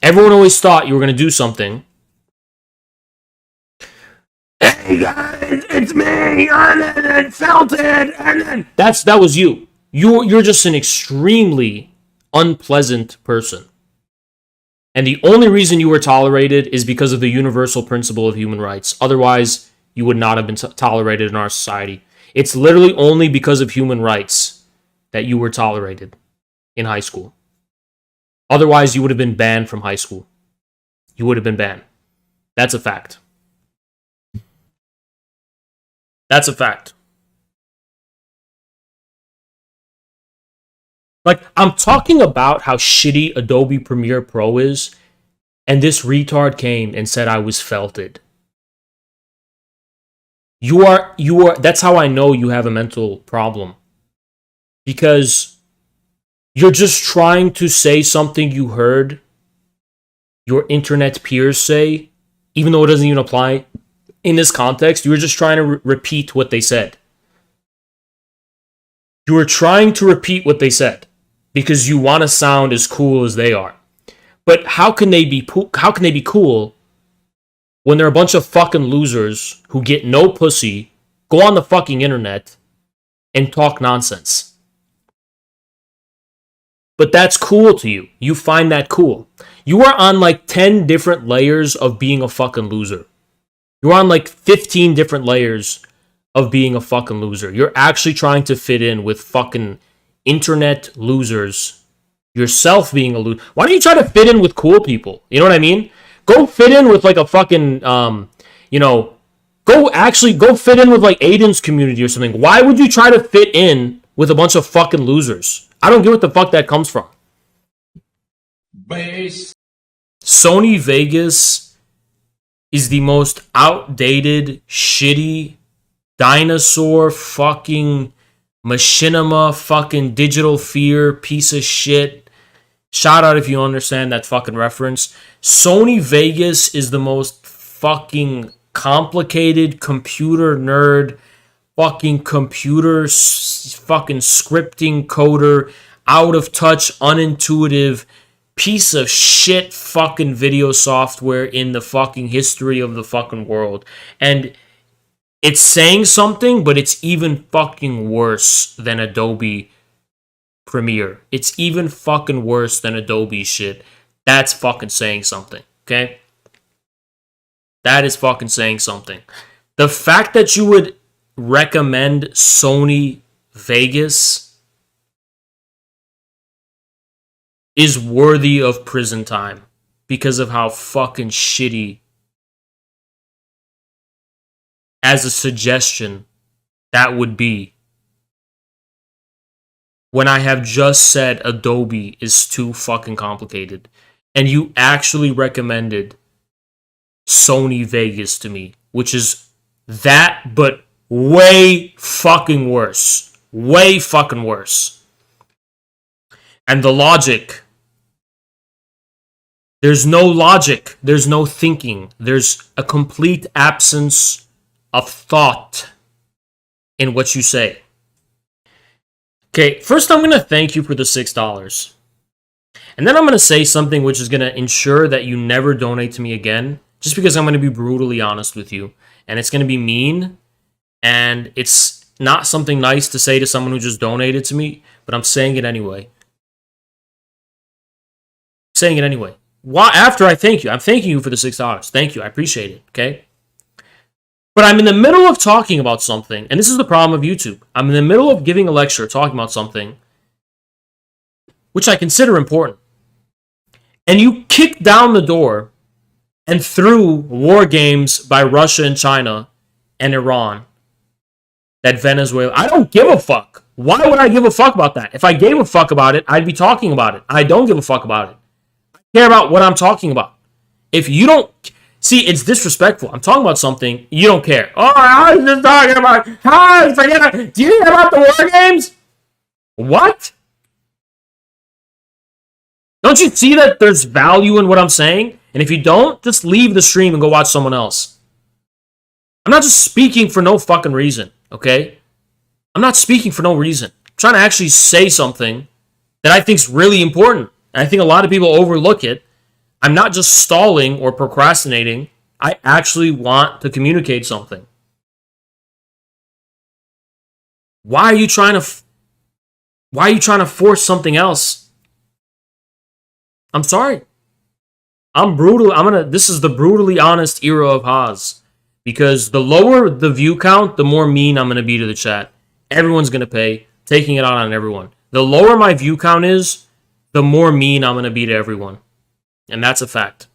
Everyone always thought you were going to do something. Hey guys, it's me, and Felted, and that was you. You're just an extremely unpleasant person. And the only reason you were tolerated is because of the universal principle of human rights. Otherwise, you would not have been tolerated in our society. It's literally only because of human rights that you were tolerated in high school. Otherwise, you would have been banned from high school. You would have been banned. That's a fact. That's a fact. Like, I'm talking about how shitty Adobe Premiere Pro is, and this retard came and said I was felted. You are, that's how I know you have a mental problem. Because you're just trying to say something you heard your internet peers say, even though it doesn't even apply in this context. You were just trying to repeat what they said. You were trying to repeat what they said because you want to sound as cool as they are. But how can they be cool when they're a bunch of fucking losers who get no pussy, go on the fucking internet, and talk nonsense? But that's cool to you. You find that cool. You are on like 10 different layers of being a fucking loser. You're on like 15 different layers of being a fucking loser. You're actually trying to fit in with fucking internet losers. Yourself being a loser. Why don't you try to fit in with cool people? You know what I mean? Go fit in with like a fucking, go fit in with like Aiden's community or something. Why would you try to fit in with a bunch of fucking losers? I don't get what the fuck that comes from. Base. Sony Vegas is the most outdated, shitty, dinosaur fucking machinima fucking digital fear piece of shit. Shout out if you understand that fucking reference. Sony Vegas is the most fucking complicated computer nerd, fucking computer fucking scripting coder, out of touch, unintuitive piece of shit fucking video software in the fucking history of the fucking world. And it's saying something, but it's even fucking worse than Adobe Premiere. It's even fucking worse than Adobe shit. That's fucking saying something, okay? That is fucking saying something. The fact that you would recommend Sony Vegas is worthy of prison time because of how fucking shitty, as a suggestion, that would be. When I have just said Adobe is too fucking complicated. And you actually recommended Sony Vegas to me, which is that, but way fucking worse. Way fucking worse. And the logic. There's no logic. There's no thinking. There's a complete absence of thought in what you say. Okay, first I'm going to thank you for the $6. And then I'm going to say something which is going to ensure that you never donate to me again, just because I'm going to be brutally honest with you. And it's going to be mean, and it's not something nice to say to someone who just donated to me, but I'm saying it anyway. Saying it anyway. Why? After I thank you. I'm thanking you for the $6. Thank you. I appreciate it, okay? But I'm in the middle of talking about something, and this is the problem of YouTube. I'm in the middle of giving a lecture, talking about something which I consider important. And you kick down the door and threw war games by Russia and China and Iran, that Venezuela. I don't give a fuck. Why would I give a fuck about that? If I gave a fuck about it, I'd be talking about it. I don't give a fuck about it. I care about what I'm talking about. If you don't... See, it's disrespectful. I'm talking about something, you don't care. Oh, I was just talking about... Do you hear about the war games? What? Don't you see that there's value in what I'm saying? And if you don't, just leave the stream and go watch someone else. I'm not just speaking for no fucking reason, okay? I'm not speaking for no reason. I'm trying to actually say something that I think is really important. And I think a lot of people overlook it. I'm not just stalling or procrastinating. I actually want to communicate something. Why are you trying to force something else? I'm sorry. This is the brutally honest era of Haas. Because the lower the view count, the more mean I'm going to be to the chat. Everyone's going to pay, taking it out on everyone. The lower my view count is, the more mean I'm going to be to everyone. And that's a fact.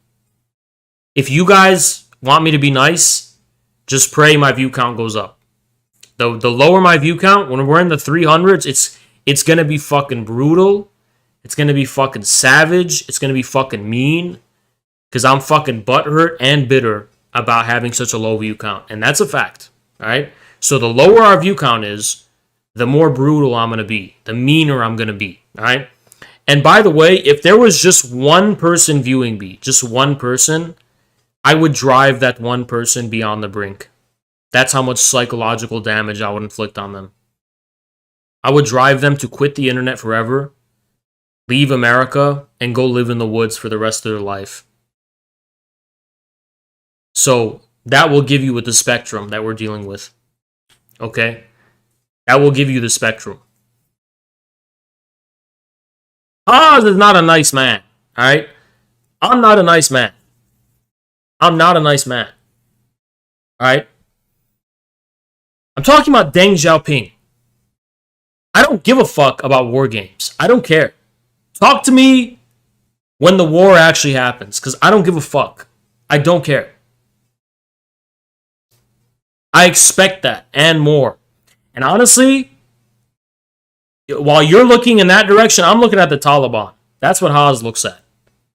If you guys want me to be nice, just pray my view count goes up. The lower my view count, when we're in the 300s, it's going to be fucking brutal. It's going to be fucking savage. It's going to be fucking mean. Because I'm fucking butthurt and bitter about having such a low view count. And that's a fact. Alright? So the lower our view count is, the more brutal I'm going to be. The meaner I'm going to be. Alright? And by the way, if there was just one person viewing me, just one person, I would drive that one person beyond the brink. That's how much psychological damage I would inflict on them. I would drive them to quit the internet forever, leave America, and go live in the woods for the rest of their life. So that will give you the spectrum that we're dealing with. Okay? That will give you the spectrum. Oz is not a nice man. Alright? I'm not a nice man. I'm not a nice man. Alright? I'm talking about Deng Xiaoping. I don't give a fuck about war games. I don't care. Talk to me when the war actually happens, because I don't give a fuck. I don't care. I expect that and more. And honestly, while you're looking in that direction, I'm looking at the Taliban. That's what Haas looks at.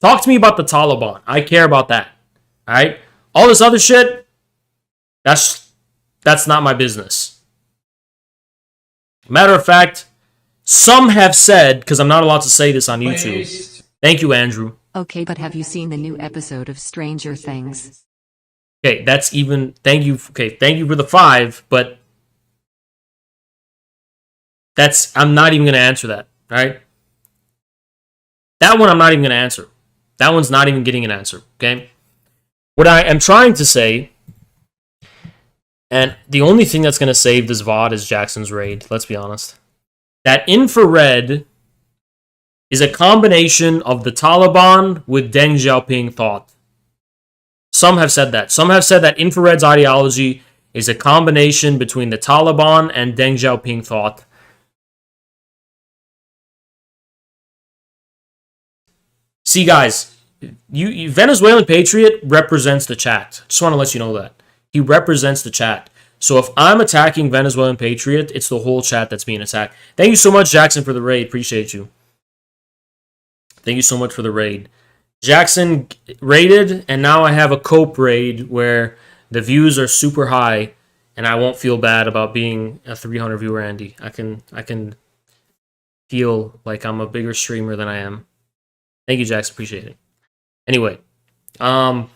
Talk to me about the Taliban. I care about that. Alright? All this other shit, that's not my business. Matter of fact, some have said, because I'm not allowed to say this on YouTube. Thank you, Andrew. Okay, but have you seen the new episode of Stranger Things? Okay, that's even... Thank you for the 5, but... I'm not even going to answer that, right? That one I'm not even going to answer. That one's not even getting an answer, okay? What I am trying to say, and the only thing that's going to save this VOD is Jackson's raid, let's be honest. That infrared is a combination of the Taliban with Deng Xiaoping thought. Some have said that. Some have said that infrared's ideology is a combination between the Taliban and Deng Xiaoping thought. See, guys, you Venezuelan Patriot represents the chat. Just want to let you know that. He represents the chat. So if I'm attacking Venezuelan Patriot, it's the whole chat that's being attacked. Thank you so much, Jackson, for the raid. Appreciate you. Thank you so much for the raid. Jackson raided, and now I have a cope raid where the views are super high, and I won't feel bad about being a 300 viewer Andy. I can feel like I'm a bigger streamer than I am. Thank you, Jackson. Appreciate it. Anyway, so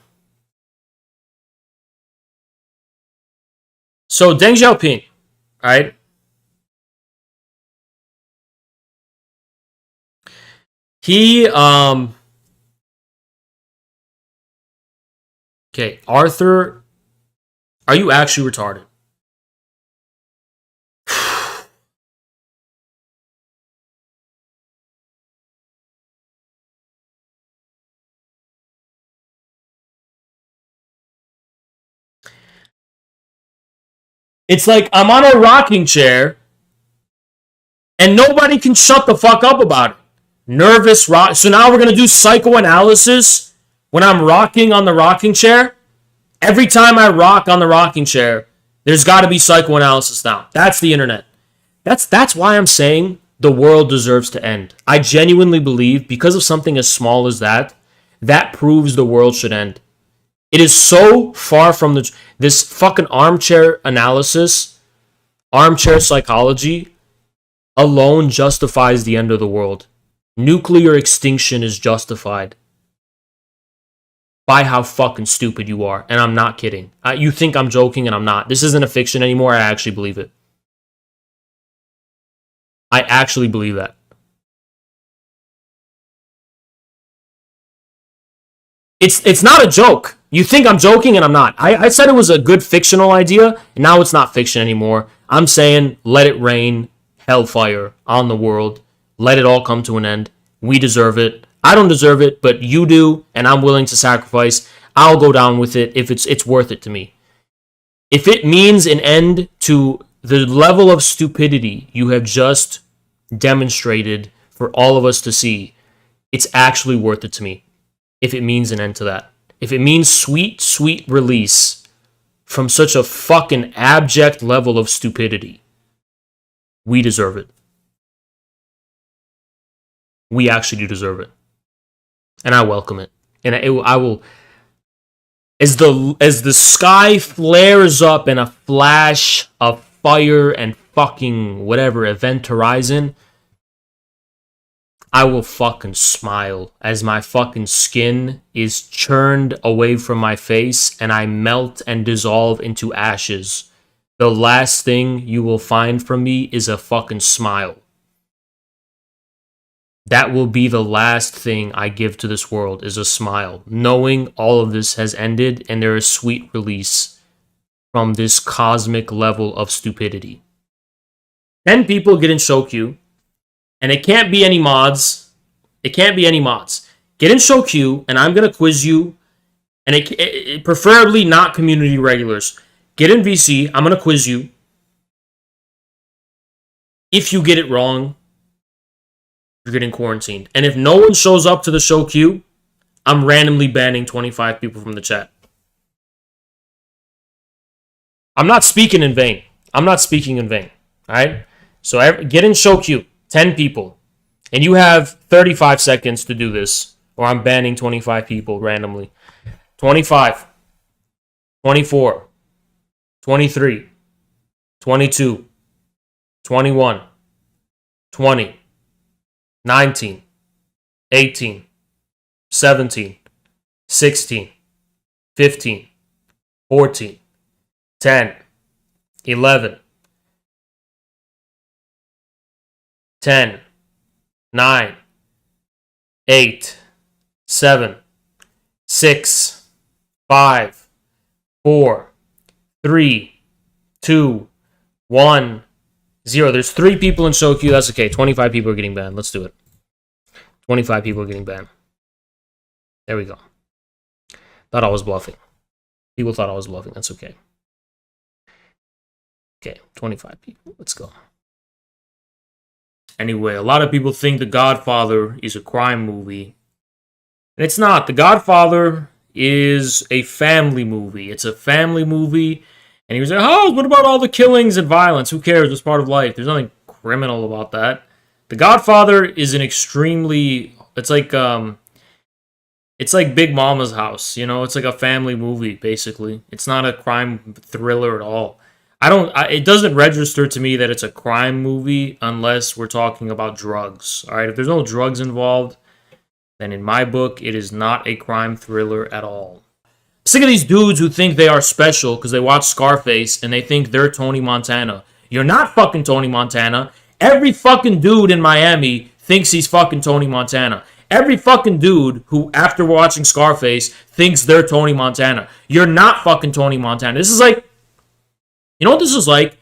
Deng Xiaoping, right? He, okay, Arthur, are you actually retarded? It's like I'm on a rocking chair and nobody can shut the fuck up about it. Nervous rock. So now we're going to do psychoanalysis when I'm rocking on the rocking chair. Every time I rock on the rocking chair, there's got to be psychoanalysis now. That's the internet. That's why I'm saying the world deserves to end. I genuinely believe because of something as small as that, that proves the world should end. It is so far from this fucking armchair analysis, armchair psychology alone justifies the end of the world. Nuclear extinction is justified by how fucking stupid you are. And I'm not kidding. You think I'm joking and I'm not. This isn't a fiction anymore. I actually believe it. I actually believe that. It's not a joke. You think I'm joking and I'm not. I said it was a good fictional idea, and now it's not fiction anymore. I'm saying let it rain hellfire on the world. Let it all come to an end. We deserve it. I don't deserve it, but you do, and I'm willing to sacrifice. I'll go down with it if it's worth it to me. If it means an end to the level of stupidity you have just demonstrated for all of us to see, it's actually worth it to me if it means an end to that. If it means sweet, sweet release from such a fucking abject level of stupidity, we deserve it. We actually do deserve it. And I welcome it. And I will, as the sky flares up in a flash of fire and fucking whatever event horizon, I will fucking smile as my fucking skin is churned away from my face and I melt and dissolve into ashes. The last thing you will find from me is a fucking smile. That will be the last thing I give to this world, is a smile, knowing all of this has ended and there is sweet release from this cosmic level of stupidity. 10 people get in show queue, and it can't be any mods. It can't be any mods. Get in show queue, and I'm going to quiz you, and it preferably not community regulars. Get in VC, I'm going to quiz you. If you get it wrong, you're getting quarantined. And if no one shows up to the show queue, I'm randomly banning 25 people from the chat. I'm not speaking in vain. I'm not speaking in vain. All right? So get in show queue. 10 people. And you have 35 seconds to do this, or I'm banning 25 people randomly. 25. 24. 23. 22. 21. 20. 19, 18, 17, 16, 15, 14, 10, 11, 10, 9, 8, 7, 6, 5, 4, 3, 2, 1, 0. There's 3 people in show queue. That's okay. 25 people are getting banned. Let's do it. 25 people are getting banned. There we go. Thought I was bluffing. People thought I was bluffing. That's okay. Okay, 25 people. Let's go. Anyway, a lot of people think The Godfather is a crime movie. And it's not. The Godfather is a family movie. It's a family movie. And he was like, oh, what about all the killings and violence? Who cares? It's part of life. There's nothing criminal about that. The Godfather is an extremely... It's like Big Mama's House, you know? It's like a family movie, basically. It's not a crime thriller at all. It doesn't register to me that it's a crime movie unless we're talking about drugs. All right? If there's no drugs involved, then in my book, it is not a crime thriller at all. Sick of these dudes who think they are special because they watch Scarface and they think they're Tony Montana. You're not fucking Tony Montana. Every fucking dude in Miami thinks he's fucking Tony Montana. Every fucking dude who, after watching Scarface, thinks they're Tony Montana. You're not fucking Tony Montana. This is like, you know what this is like?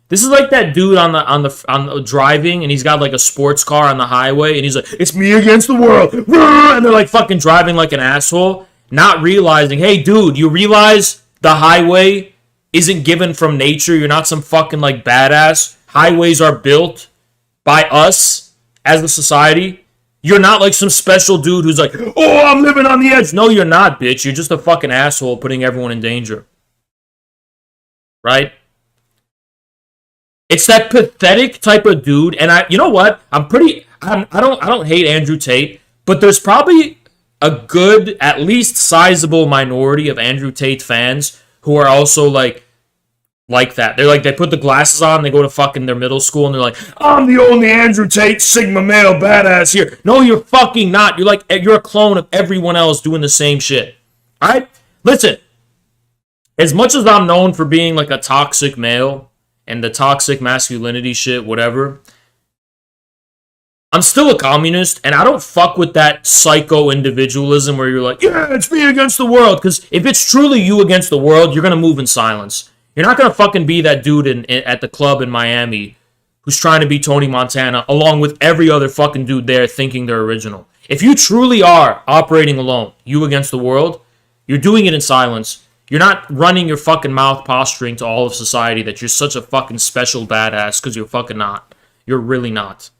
This is like that dude on the driving, and he's got like a sports car on the highway, and he's like, "It's me against the world," and they're like fucking driving like an asshole. Not realizing, hey, dude, you realize the highway isn't given from nature. You're not some fucking, like, badass. Highways are built by us as a society. You're not, like, some special dude who's like, oh, I'm living on the edge. No, you're not, bitch. You're just a fucking asshole putting everyone in danger. Right? It's that pathetic type of dude. And you know what? I don't hate Andrew Tate, but there's probably a good, at least sizable minority of Andrew Tate fans who are also like that. They're like, they put the glasses on, they go to fucking their middle school, and they're like, I'm the only Andrew Tate Sigma male badass here. No, you're fucking not. You're a clone of everyone else doing the same shit. Alright? Listen. As much as I'm known for being like a toxic male and the toxic masculinity shit, whatever, I'm still a communist, and I don't fuck with that psycho individualism where you're like, yeah, it's me against the world. Because if it's truly you against the world, you're going to move in silence. You're not going to fucking be that dude at the club in Miami who's trying to be Tony Montana along with every other fucking dude there thinking they're original. If you truly are operating alone, you against the world, you're doing it in silence. You're not running your fucking mouth posturing to all of society that you're such a fucking special badass, because you're fucking not. You're really not.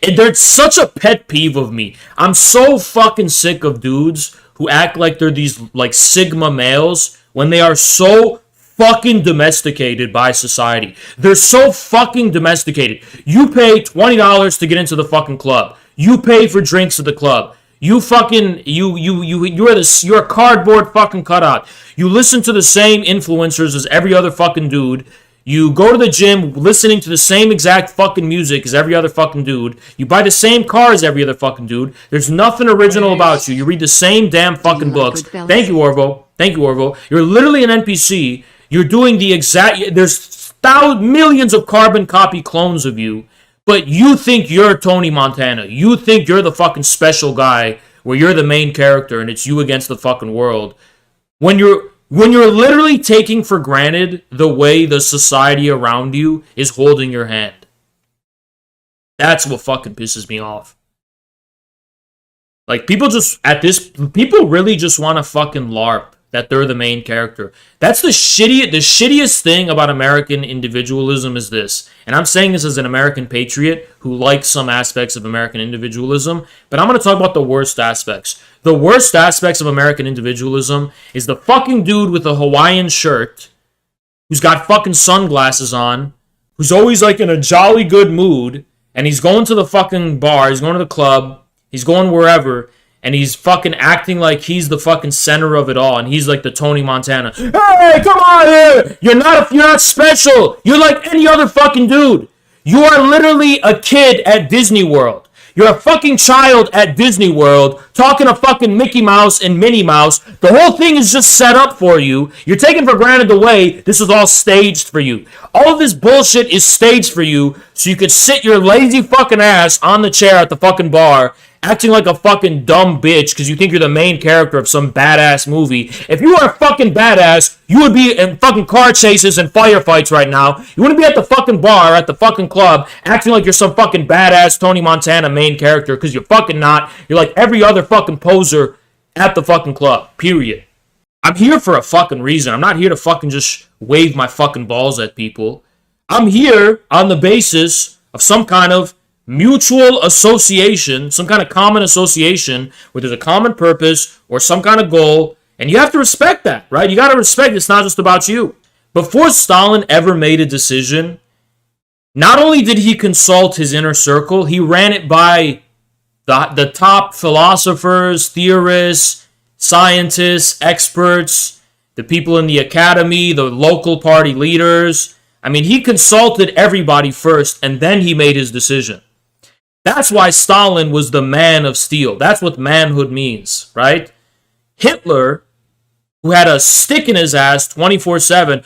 There's such a pet peeve of me. I'm so fucking sick of dudes who act like they're these like Sigma males when they are so fucking domesticated by society. They're so fucking domesticated. You pay $20 to get into the fucking club. You pay for drinks at the club. You fucking you're a cardboard fucking cutout. You listen to the same influencers as every other fucking dude. You go to the gym listening to the same exact fucking music as every other fucking dude. You buy the same car as every other fucking dude. There's nothing original about you. You read the same damn fucking books. Thank you, Orvo. Thank you, Orvo. You're literally an NPC. You're doing the exact... There's millions of carbon copy clones of you, but you think you're Tony Montana. You think you're the fucking special guy where you're the main character and it's you against the fucking world. When you're literally taking for granted the way the society around you is holding your hand. That's what fucking pisses me off. Like, people really just want to fucking LARP that they're the main character. That's the shittiest thing about American individualism is this. And I'm saying this as an American patriot who likes some aspects of American individualism, but I'm going to talk about the worst aspects. The worst aspects of American individualism is the fucking dude with a Hawaiian shirt who's got fucking sunglasses on, who's always like in a jolly good mood, and he's going to the fucking bar, he's going to the club, he's going wherever, and he's fucking acting like he's the fucking center of it all, and he's like the Tony Montana. Hey, come on here! You're not special! You're like any other fucking dude! You are literally a kid at Disney World. You're a fucking child at Disney World talking to fucking Mickey Mouse and Minnie Mouse. The whole thing is just set up for you. You're taking for granted the way this is all staged for you. All of this bullshit is staged for you so you could sit your lazy fucking ass on the chair at the fucking bar acting like a fucking dumb bitch because you think you're the main character of some badass movie. If you were a fucking badass, you would be in fucking car chases and firefights right now. You wouldn't be at the fucking bar, at the fucking club, acting like you're some fucking badass Tony Montana main character because you're fucking not. You're like every other fucking poser at the fucking club, period. I'm here for a fucking reason. I'm not here to fucking just wave my fucking balls at people. I'm here on the basis of some kind of mutual association, some kind of common association where there's a common purpose or some kind of goal, and you have to respect that, right? You got to respect it's not just about you. Before Stalin ever made a decision, not only did he consult his inner circle, he ran it by the top philosophers, theorists, scientists, experts, the people in the academy, the local party leaders. I mean, he consulted everybody first, and then he made his decision. That's why Stalin was the man of steel. That's what manhood means, right? Hitler, who had a stick in his ass 24/7,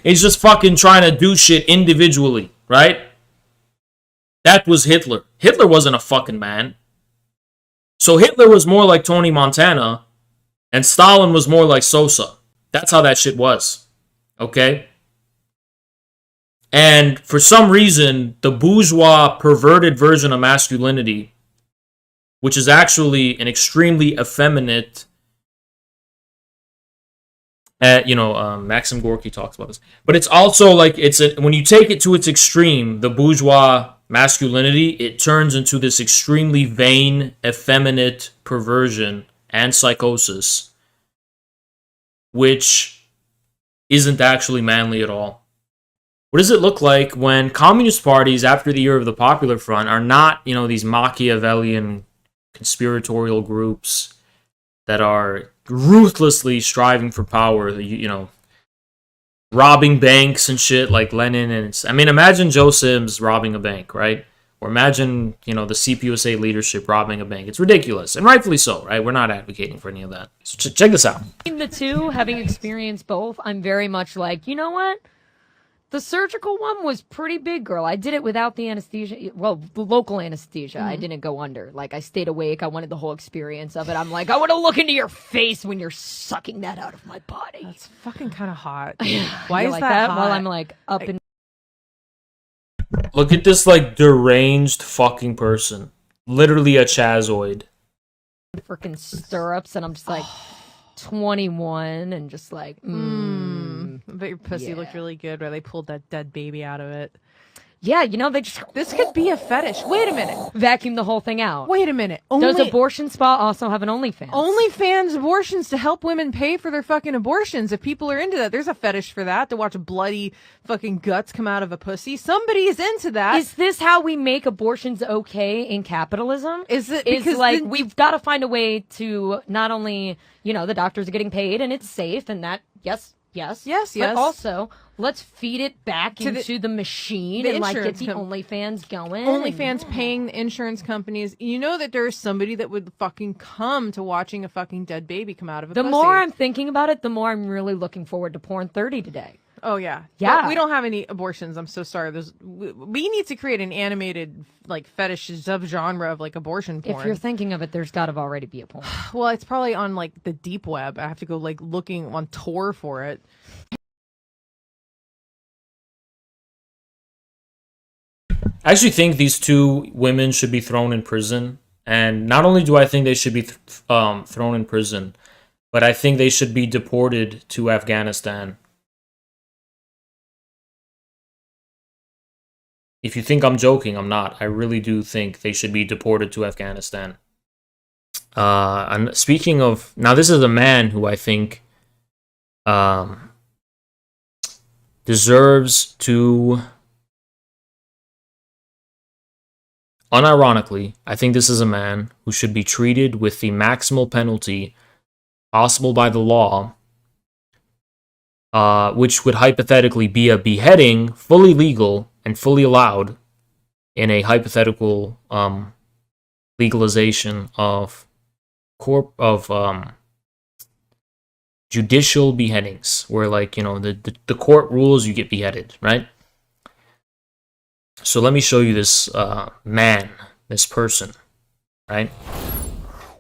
he's just fucking trying to do shit individually, right? That was Hitler. Hitler wasn't a fucking man. So Hitler was more like Tony Montana, and Stalin was more like Sosa. That's how that shit was, okay? And for some reason, the bourgeois perverted version of masculinity, which is actually an extremely effeminate, Maxim Gorky talks about this, but it's also like when you take it to its extreme, the bourgeois masculinity, it turns into this extremely vain, effeminate perversion and psychosis, which isn't actually manly at all. What does it look like when communist parties, after the year of the Popular Front, are not, these Machiavellian conspiratorial groups that are ruthlessly striving for power, robbing banks and shit like Lenin imagine Joe Sims robbing a bank, right? Or imagine, the CPUSA leadership robbing a bank. It's ridiculous, and rightfully so, right? We're not advocating for any of that. So check this out. Between the two, having experienced both, I'm very much like, you know what? The surgical one was pretty big, girl. I did it without the anesthesia. Well, the local anesthesia. I didn't go under. Like, I stayed awake. I wanted the whole experience of it. I'm like, I want to look into your face when you're sucking that out of my body. That's fucking kind of hot. Why is that hot? While I'm like up in... Look at this like deranged fucking person. Literally a chazoid. Freaking stirrups, and I'm just like 21 and just like, I bet your pussy looked really good where they pulled that dead baby out of it. Yeah, you know, This could be a fetish. Wait a minute. vacuum the whole thing out. Wait a minute. Does abortion spa also have an OnlyFans? OnlyFans abortions to help women pay for their fucking abortions. If people are into that, there's a fetish for that, to watch bloody fucking guts come out of a pussy. Somebody is into that. Is this how we make abortions okay in capitalism? Is it Is because like we've got to find a way to not only, you know, the doctors are getting paid and it's safe and that yes, but also let's feed it back To into the machine the and like get insurance the com- OnlyFans going. OnlyFans paying the insurance companies. You know that there's somebody that would fucking come to watching a fucking dead baby come out of a The pussy. more I'm thinking about it, the more I'm really looking forward to Porn 30 today. Oh yeah, Yeah. But we don't have any abortions. I'm so sorry. We need to create an animated like fetish subgenre of like abortion porn. If you're thinking of it, there's got to already be a porn. Well, it's probably on like the deep web. I have to go like looking on Tor for it. I actually think these two women should be thrown in prison. And not only do I think they should be thrown in prison, but I think they should be deported to Afghanistan. If you think I'm joking, I'm not. I really do think they should be deported to Afghanistan. And speaking of... Now, this is a man who I think deserves to... Unironically, I think this is a man who should be treated with the maximal penalty possible by the law, which would hypothetically be a beheading, fully legal and fully allowed in a hypothetical legalization of judicial beheadings, where, like, you know, the court rules, you get beheaded, right? So let me show you this man, this person, right?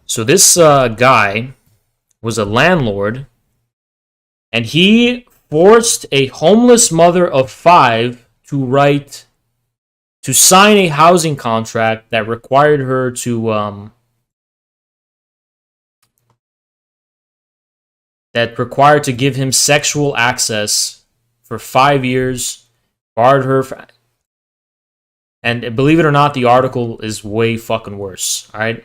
So this guy was a landlord, and he forced a homeless mother of 5 to sign a housing contract that required her to give him sexual access for 5 years, barred her for... And believe it or not, the article is way fucking worse, alright?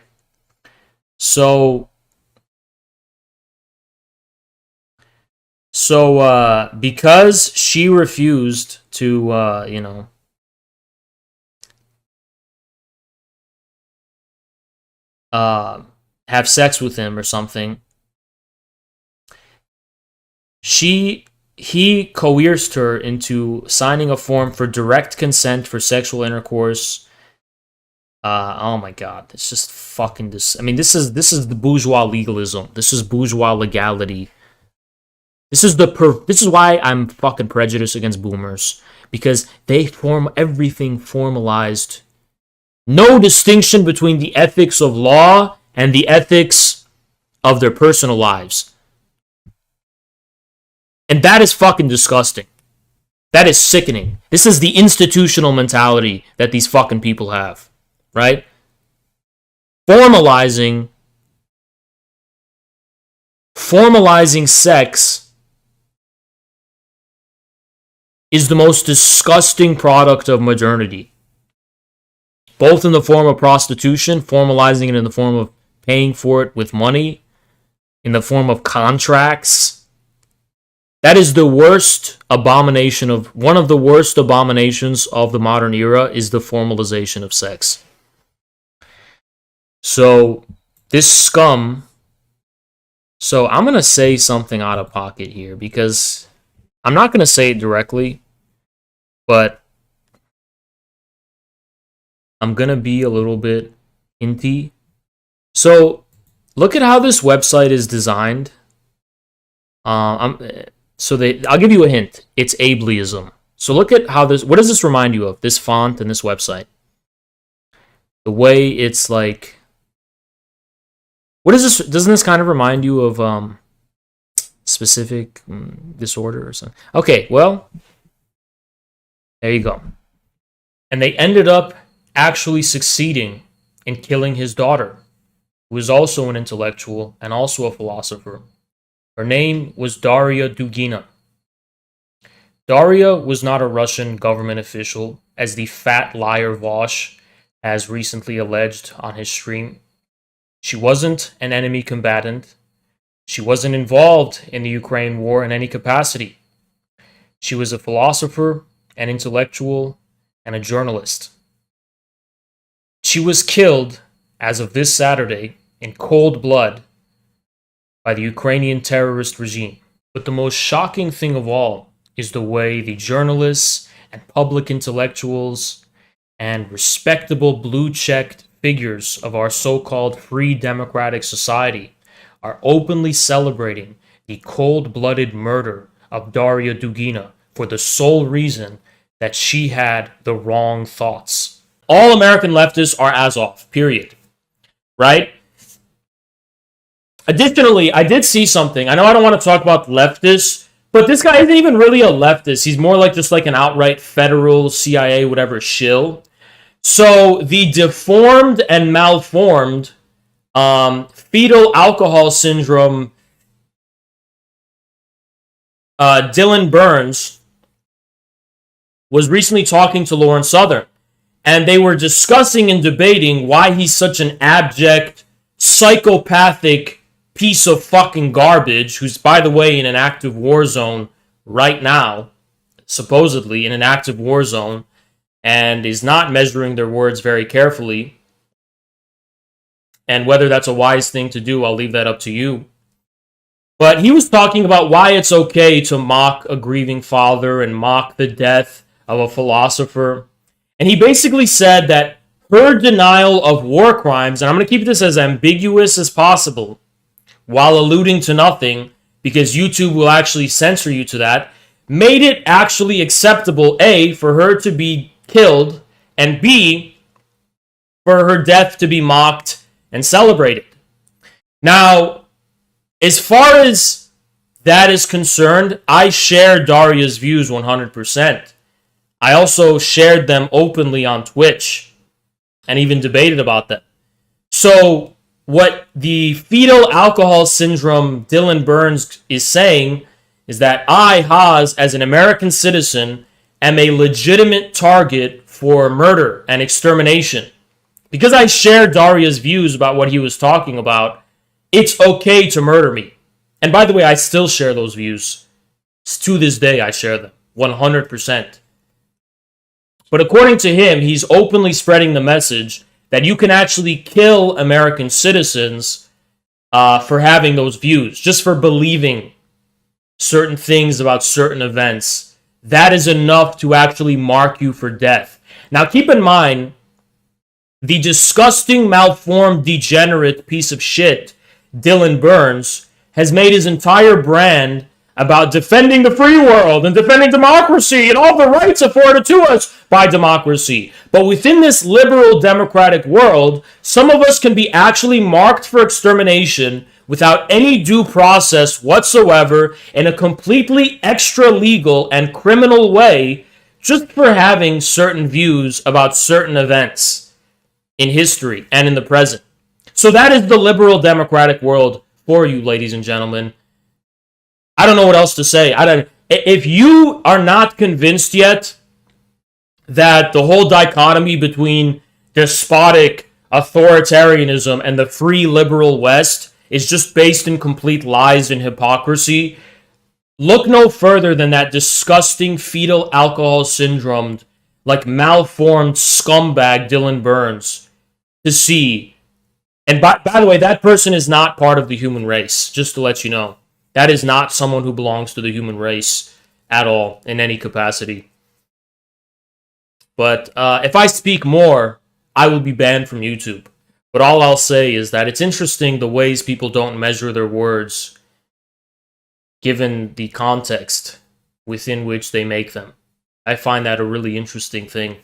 So, because she refused to, you know, have sex with him or something, he coerced her into signing a form for direct consent for sexual intercourse. Oh my god, it's just fucking this. I mean, this is the bourgeois legalism. This is bourgeois legality. This is why I'm fucking prejudiced against boomers, because they form everything formalized. No distinction between the ethics of law and the ethics of their personal lives. And that is fucking disgusting. That is sickening. This is the institutional mentality that these fucking people have, right? Formalizing sex is the most disgusting product of modernity. Both in the form of prostitution, formalizing it in the form of paying for it with money, in the form of contracts. That is the worst abomination of... One of the worst abominations of the modern era is the formalization of sex. So, this scum... So, I'm going to say something out of pocket here, because I'm not going to say it directly, but I'm going to be a little bit hinty. So, look at how this website is designed. I'll give you a hint. It's ableism. So look at how this... What does this remind you of? This font and this website. The way it's like... What is this? Doesn't this kind of remind you of specific disorder or something? Okay, well, there you go. And they ended up actually succeeding in killing his daughter, who is also an intellectual and also a philosopher. Her name was Daria Dugina. Daria was not a Russian government official, as the fat liar Vosh has recently alleged on his stream. She wasn't an enemy combatant. She wasn't involved in the Ukraine war in any capacity. She was a philosopher, an intellectual, and a journalist. She was killed, as of this Saturday, in cold blood by the Ukrainian terrorist regime. But the most shocking thing of all is the way the journalists and public intellectuals and respectable blue-checked figures of our so-called free democratic society are openly celebrating the cold-blooded murder of Daria Dugina for the sole reason that she had the wrong thoughts. All American leftists are Azov, period. Right? Additionally, I did see something. I know I don't want to talk about leftists, but this guy isn't even really a leftist. He's more like just like an outright federal, CIA, whatever shill. So the deformed and malformed fetal alcohol syndrome Dylan Burns was recently talking to Lauren Southern, and they were discussing and debating why he's such an abject, psychopathic piece of fucking garbage, who's, by the way, in an active war zone right now, supposedly in an active war zone, and is not measuring their words very carefully. And whether that's a wise thing to do, I'll leave that up to you. But he was talking about why it's okay to mock a grieving father and mock the death of a philosopher. And he basically said that her denial of war crimes, and I'm going to keep this as ambiguous as possible, while alluding to nothing, because YouTube will actually censor you to that, made it actually acceptable, A, for her to be killed, and B, for her death to be mocked and celebrated. Now, as far as that is concerned, I share Daria's views 100%. I also shared them openly on Twitch and even debated about them. So what the fetal alcohol syndrome Dylan Burns is saying is that I, Haas, as an American citizen, am a legitimate target for murder and extermination. Because I share Daria's views about what he was talking about, it's okay to murder me. And by the way, I still share those views. To this day, I share them 100%. But according to him, he's openly spreading the message that you can actually kill American citizens for having those views, just for believing certain things about certain events. That is enough to actually mark you for death. Now, keep in mind, the disgusting, malformed, degenerate piece of shit, Dylan Burns, has made his entire brand about defending the free world and defending democracy and all the rights afforded to us by democracy. But within this liberal democratic world, some of us can be actually marked for extermination without any due process whatsoever in a completely extra-legal and criminal way just for having certain views about certain events in history and in the present. So that is the liberal democratic world for you, ladies and gentlemen. I don't know what else to say. If you are not convinced yet that the whole dichotomy between despotic authoritarianism and the free liberal West is just based in complete lies and hypocrisy, look no further than that disgusting fetal alcohol syndrome, like malformed scumbag Dylan Burns to see. And by the way, that person is not part of the human race, just to let you know. That is not someone who belongs to the human race at all, in any capacity. But if I speak more, I will be banned from YouTube. But all I'll say is that it's interesting the ways people don't measure their words, given the context within which they make them. I find that a really interesting thing.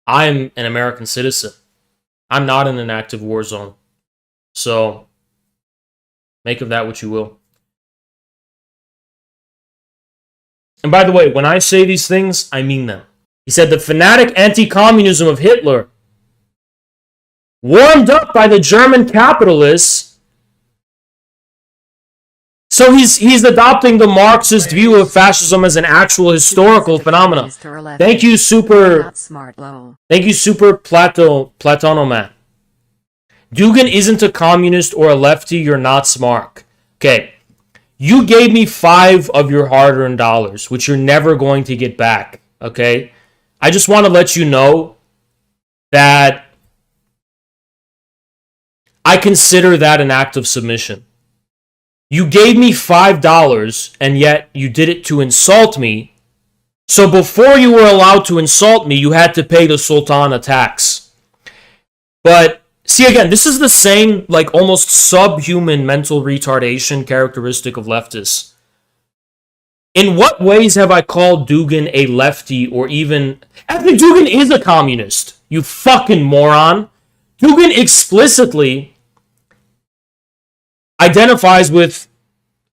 I'm an American citizen. I'm not in an active war zone. So, make of that what you will. And by the way, when I say these things, I mean them. He said the fanatic anti-communism of Hitler, warmed up by the German capitalists, So he's adopting the Marxist view of fascism as an actual historical phenomenon. Thank you, super Platonomat. Dugan isn't a communist or a lefty. You're not smart. Okay, you gave me 5 of your hard-earned dollars, which you're never going to get back. Okay, I just want to let you know that I consider that an act of submission. You gave me $5, and yet you did it to insult me. So before you were allowed to insult me, you had to pay the Sultan a tax. But see, again, this is the same, like, almost subhuman mental retardation characteristic of leftists. In what ways have I called Dugan a lefty or even... Actually, Dugan is a communist, you fucking moron. Dugan explicitly identifies with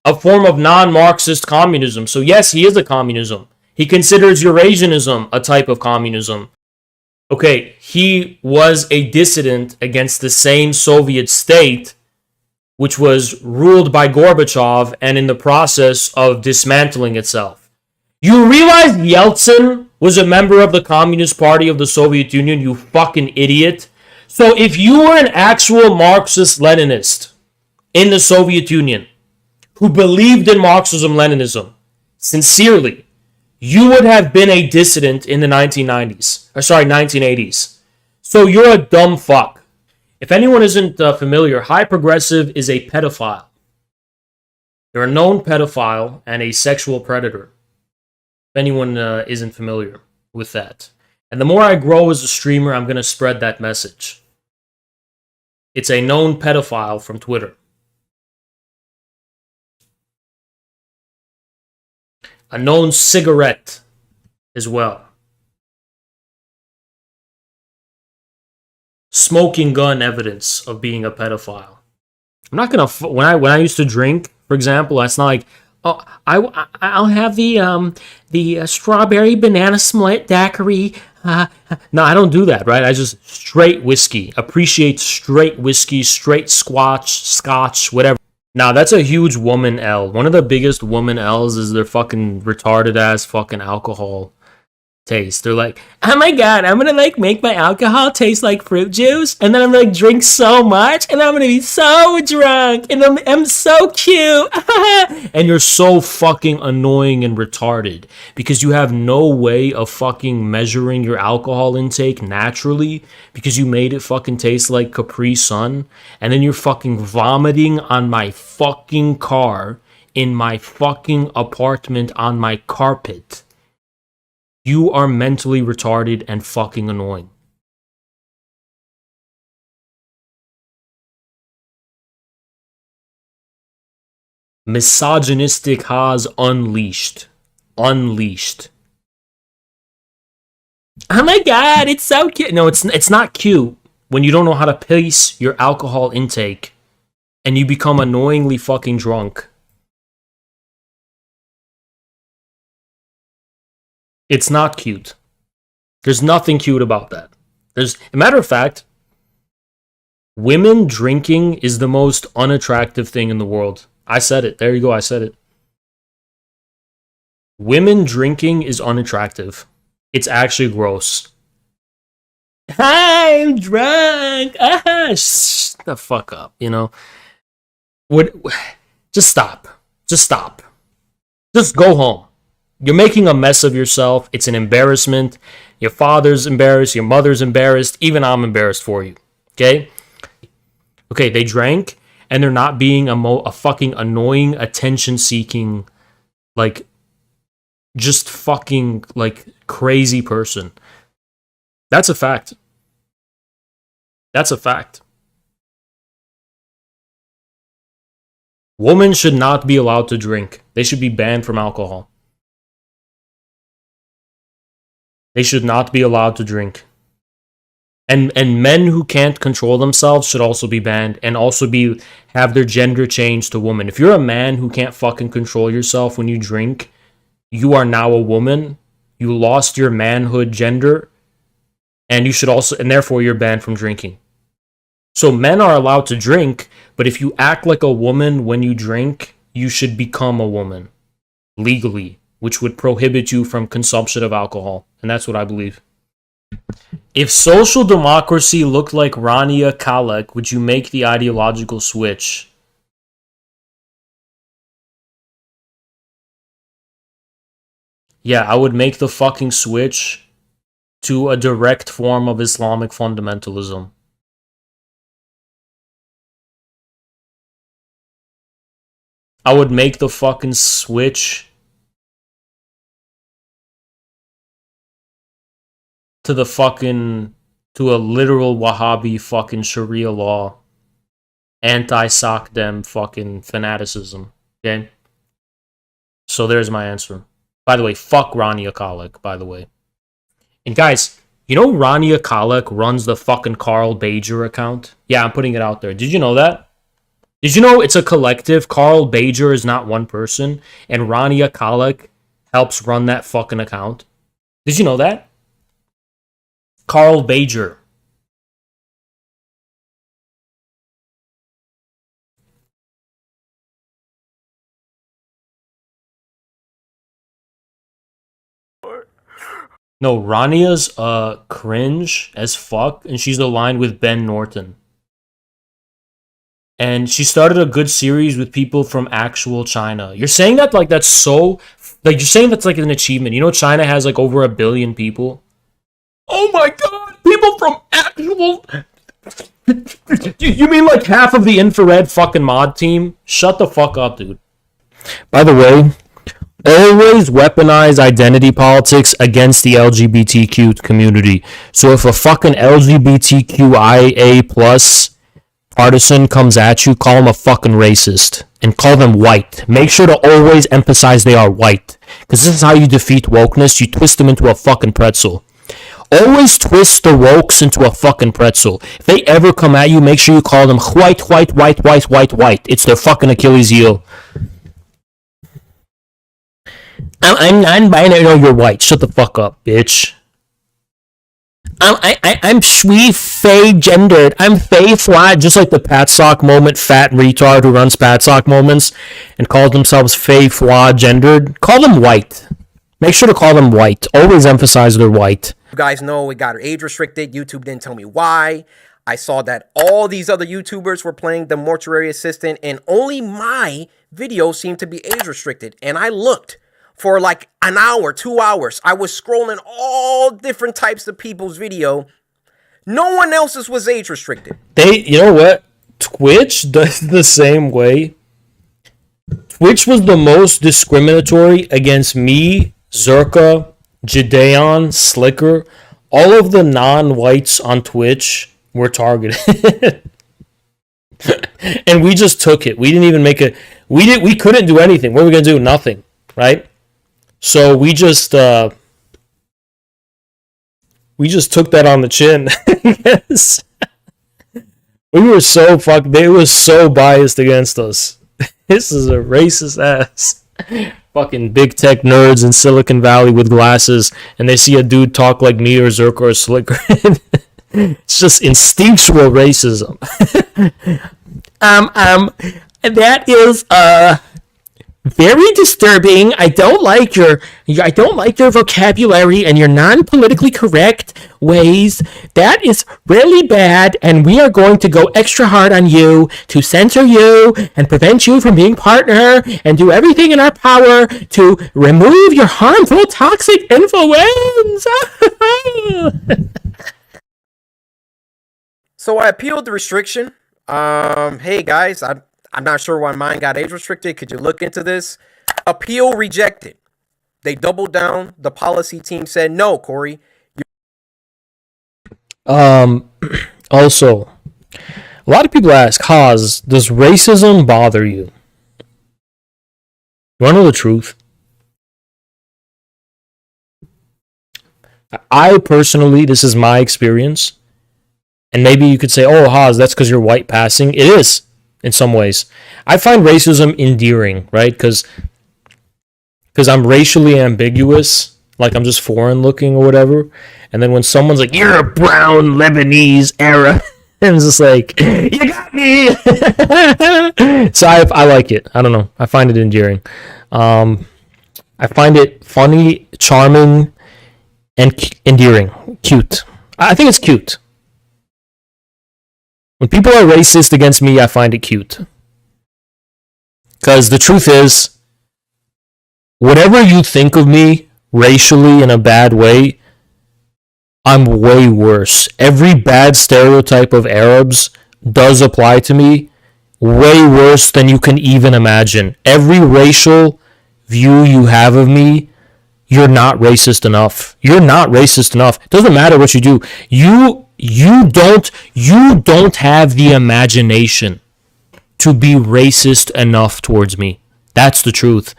a form of non-Marxist communism. So yes, he is a communism. He considers Eurasianism a type of communism. Okay, he was a dissident against the same Soviet state, which was ruled by Gorbachev and in the process of dismantling itself. You realize Yeltsin was a member of the Communist Party of the Soviet Union, you fucking idiot? So if you were an actual Marxist-Leninist in the Soviet Union who believed in Marxism-Leninism sincerely, you would have been a dissident in the 1980s. So you're a dumb fuck. If anyone isn't familiar, High Progressive is a pedophile. They're a known pedophile and a sexual predator. If anyone isn't familiar with that. And the more I grow as a streamer, I'm going to spread that message. It's a known pedophile from Twitter. A known cigarette as well. Smoking gun evidence of being a pedophile. I'm not gonna when I used to drink, for example, it's not like, oh, I'll have the strawberry banana split daiquiri. No, I don't do that, right? I just straight whiskey. Appreciate straight whiskey, straight scotch, whatever. Now, that's a huge woman L. One of the biggest woman L's is their fucking retarded ass fucking alcohol taste. They're like, oh my god, I'm gonna like make my alcohol taste like fruit juice, and then I'm gonna drink so much, and I'm gonna be so drunk, and I'm so cute. And you're so fucking annoying and retarded because you have no way of fucking measuring your alcohol intake naturally because you made it fucking taste like Capri Sun, and then you're fucking vomiting on my fucking car, in my fucking apartment, on my carpet. You are mentally retarded and fucking annoying. Misogynistic Haas unleashed. Unleashed. Oh my god, it's so cute. No, it's not cute when you don't know how to pace your alcohol intake and you become annoyingly fucking drunk. It's not cute. There's nothing cute about that. As a matter of fact, women drinking is the most unattractive thing in the world. I said it. There you go. I said it. Women drinking is unattractive. It's actually gross. Hi, I'm drunk. Shut the fuck up, you know? Just stop. Just stop. Just go home. You're making a mess of yourself. It's an embarrassment. Your father's embarrassed. Your mother's embarrassed. Even I'm embarrassed for you. Okay? Okay, they drank, and they're not being a fucking annoying, attention-seeking, like, just fucking, like, crazy person. That's a fact. That's a fact. Women should not be allowed to drink. They should be banned from alcohol. They should not be allowed to drink. And men who can't control themselves should also be banned and also have their gender changed to woman. If you're a man who can't fucking control yourself when you drink, you are now a woman. You lost your manhood gender, and therefore you're banned from drinking. So men are allowed to drink, but if you act like a woman when you drink, you should become a woman legally, which would prohibit you from consumption of alcohol. And that's what I believe. If social democracy looked like Rania Khalek, would you make the ideological switch? Yeah, I would make the fucking switch to a direct form of Islamic fundamentalism. I would make the fucking switch to to a literal Wahhabi fucking Sharia law, anti-Sakdem fucking fanaticism. Okay? So there's my answer. By the way, fuck Rania Khalek, by the way. And guys, you know Rania Khalek runs the fucking Carl Bajer account? Yeah, I'm putting it out there. Did you know that? Did you know it's a collective? Carl Bajer is not one person, and Rania Khalek helps run that fucking account. Did you know that? Carl Bajer. No, Rania's cringe as fuck, and she's aligned with Ben Norton. And she started a good series with people from actual China. You're saying that like that's so... Like, you're saying that's like an achievement. You know China has like over 1 billion people? Oh my god! People from actual... You mean like half of the infrared fucking mod team? Shut the fuck up, dude. By the way, always weaponize identity politics against the LGBTQ community. So if a fucking LGBTQIA plus partisan comes at you, call them a fucking racist and call them white. Make sure to always emphasize they are white, because this is how you defeat wokeness. You twist them into a fucking pretzel. Always twist the wokes into a fucking pretzel. If they ever come at you, make sure you call them white. It's their fucking Achilles heel. I'm non-binary. No, you're white. Shut the fuck up, bitch. I'm schwee fey gendered. I'm fey flat, just like the Pat Sock moment fat retard who runs Pat Sock moments and calls themselves fey fwa gendered. Call them white. Make sure to call them white. Always emphasize they're white. You guys know it got age restricted. YouTube didn't tell me why. I saw that all these other YouTubers were playing the mortuary assistant, and only my video seemed to be age restricted. And I looked for like an hour, 2 hours. I was scrolling all different types of people's video. No one else's was age restricted. You know what? Twitch does the same way. Twitch was the most discriminatory against me, Zerka, Gideon, Slicker. All of the non-whites on Twitch were targeted. And we just took it. We didn't even make it. We couldn't do anything. What were we gonna do? Nothing, right? So we just took that on the chin. Yes. We were so fucked. They were so biased against us. This is a racist ass. Fucking big tech nerds in Silicon Valley with glasses, and they see a dude talk like me or Zerk or Slicker. It's just instinctual racism. That is very disturbing. I don't like your vocabulary and your non-politically correct ways. That is really bad, and we are going to go extra hard on you to censor you and prevent you from being partner and do everything in our power to remove your harmful, toxic influence. So I appealed the restriction. Hey guys, I'm not sure why mine got age restricted. Could you look into this? Appeal rejected. They doubled down. The policy team said, no, Corey. Also, a lot of people ask, Haas, does racism bother you? You want to know the truth? I personally, this is my experience, and maybe you could say, oh, Haas, that's because you're white passing. It is. In some ways, I find racism endearing, right? Because I'm racially ambiguous, like I'm just foreign looking or whatever. And then when someone's like, "You're a brown Lebanese Arab," And it's just like, you got me. So I like it. I don't know. I find it endearing. I find it funny, charming, and endearing. Cute. I think it's cute. When people are racist against me, I find it cute. Because the truth is, whatever you think of me racially in a bad way, I'm way worse. Every bad stereotype of Arabs does apply to me, way worse than you can even imagine. Every racial view you have of me, you're not racist enough. You're not racist enough. It doesn't matter what you do. You don't have the imagination to be racist enough towards me. That's the truth.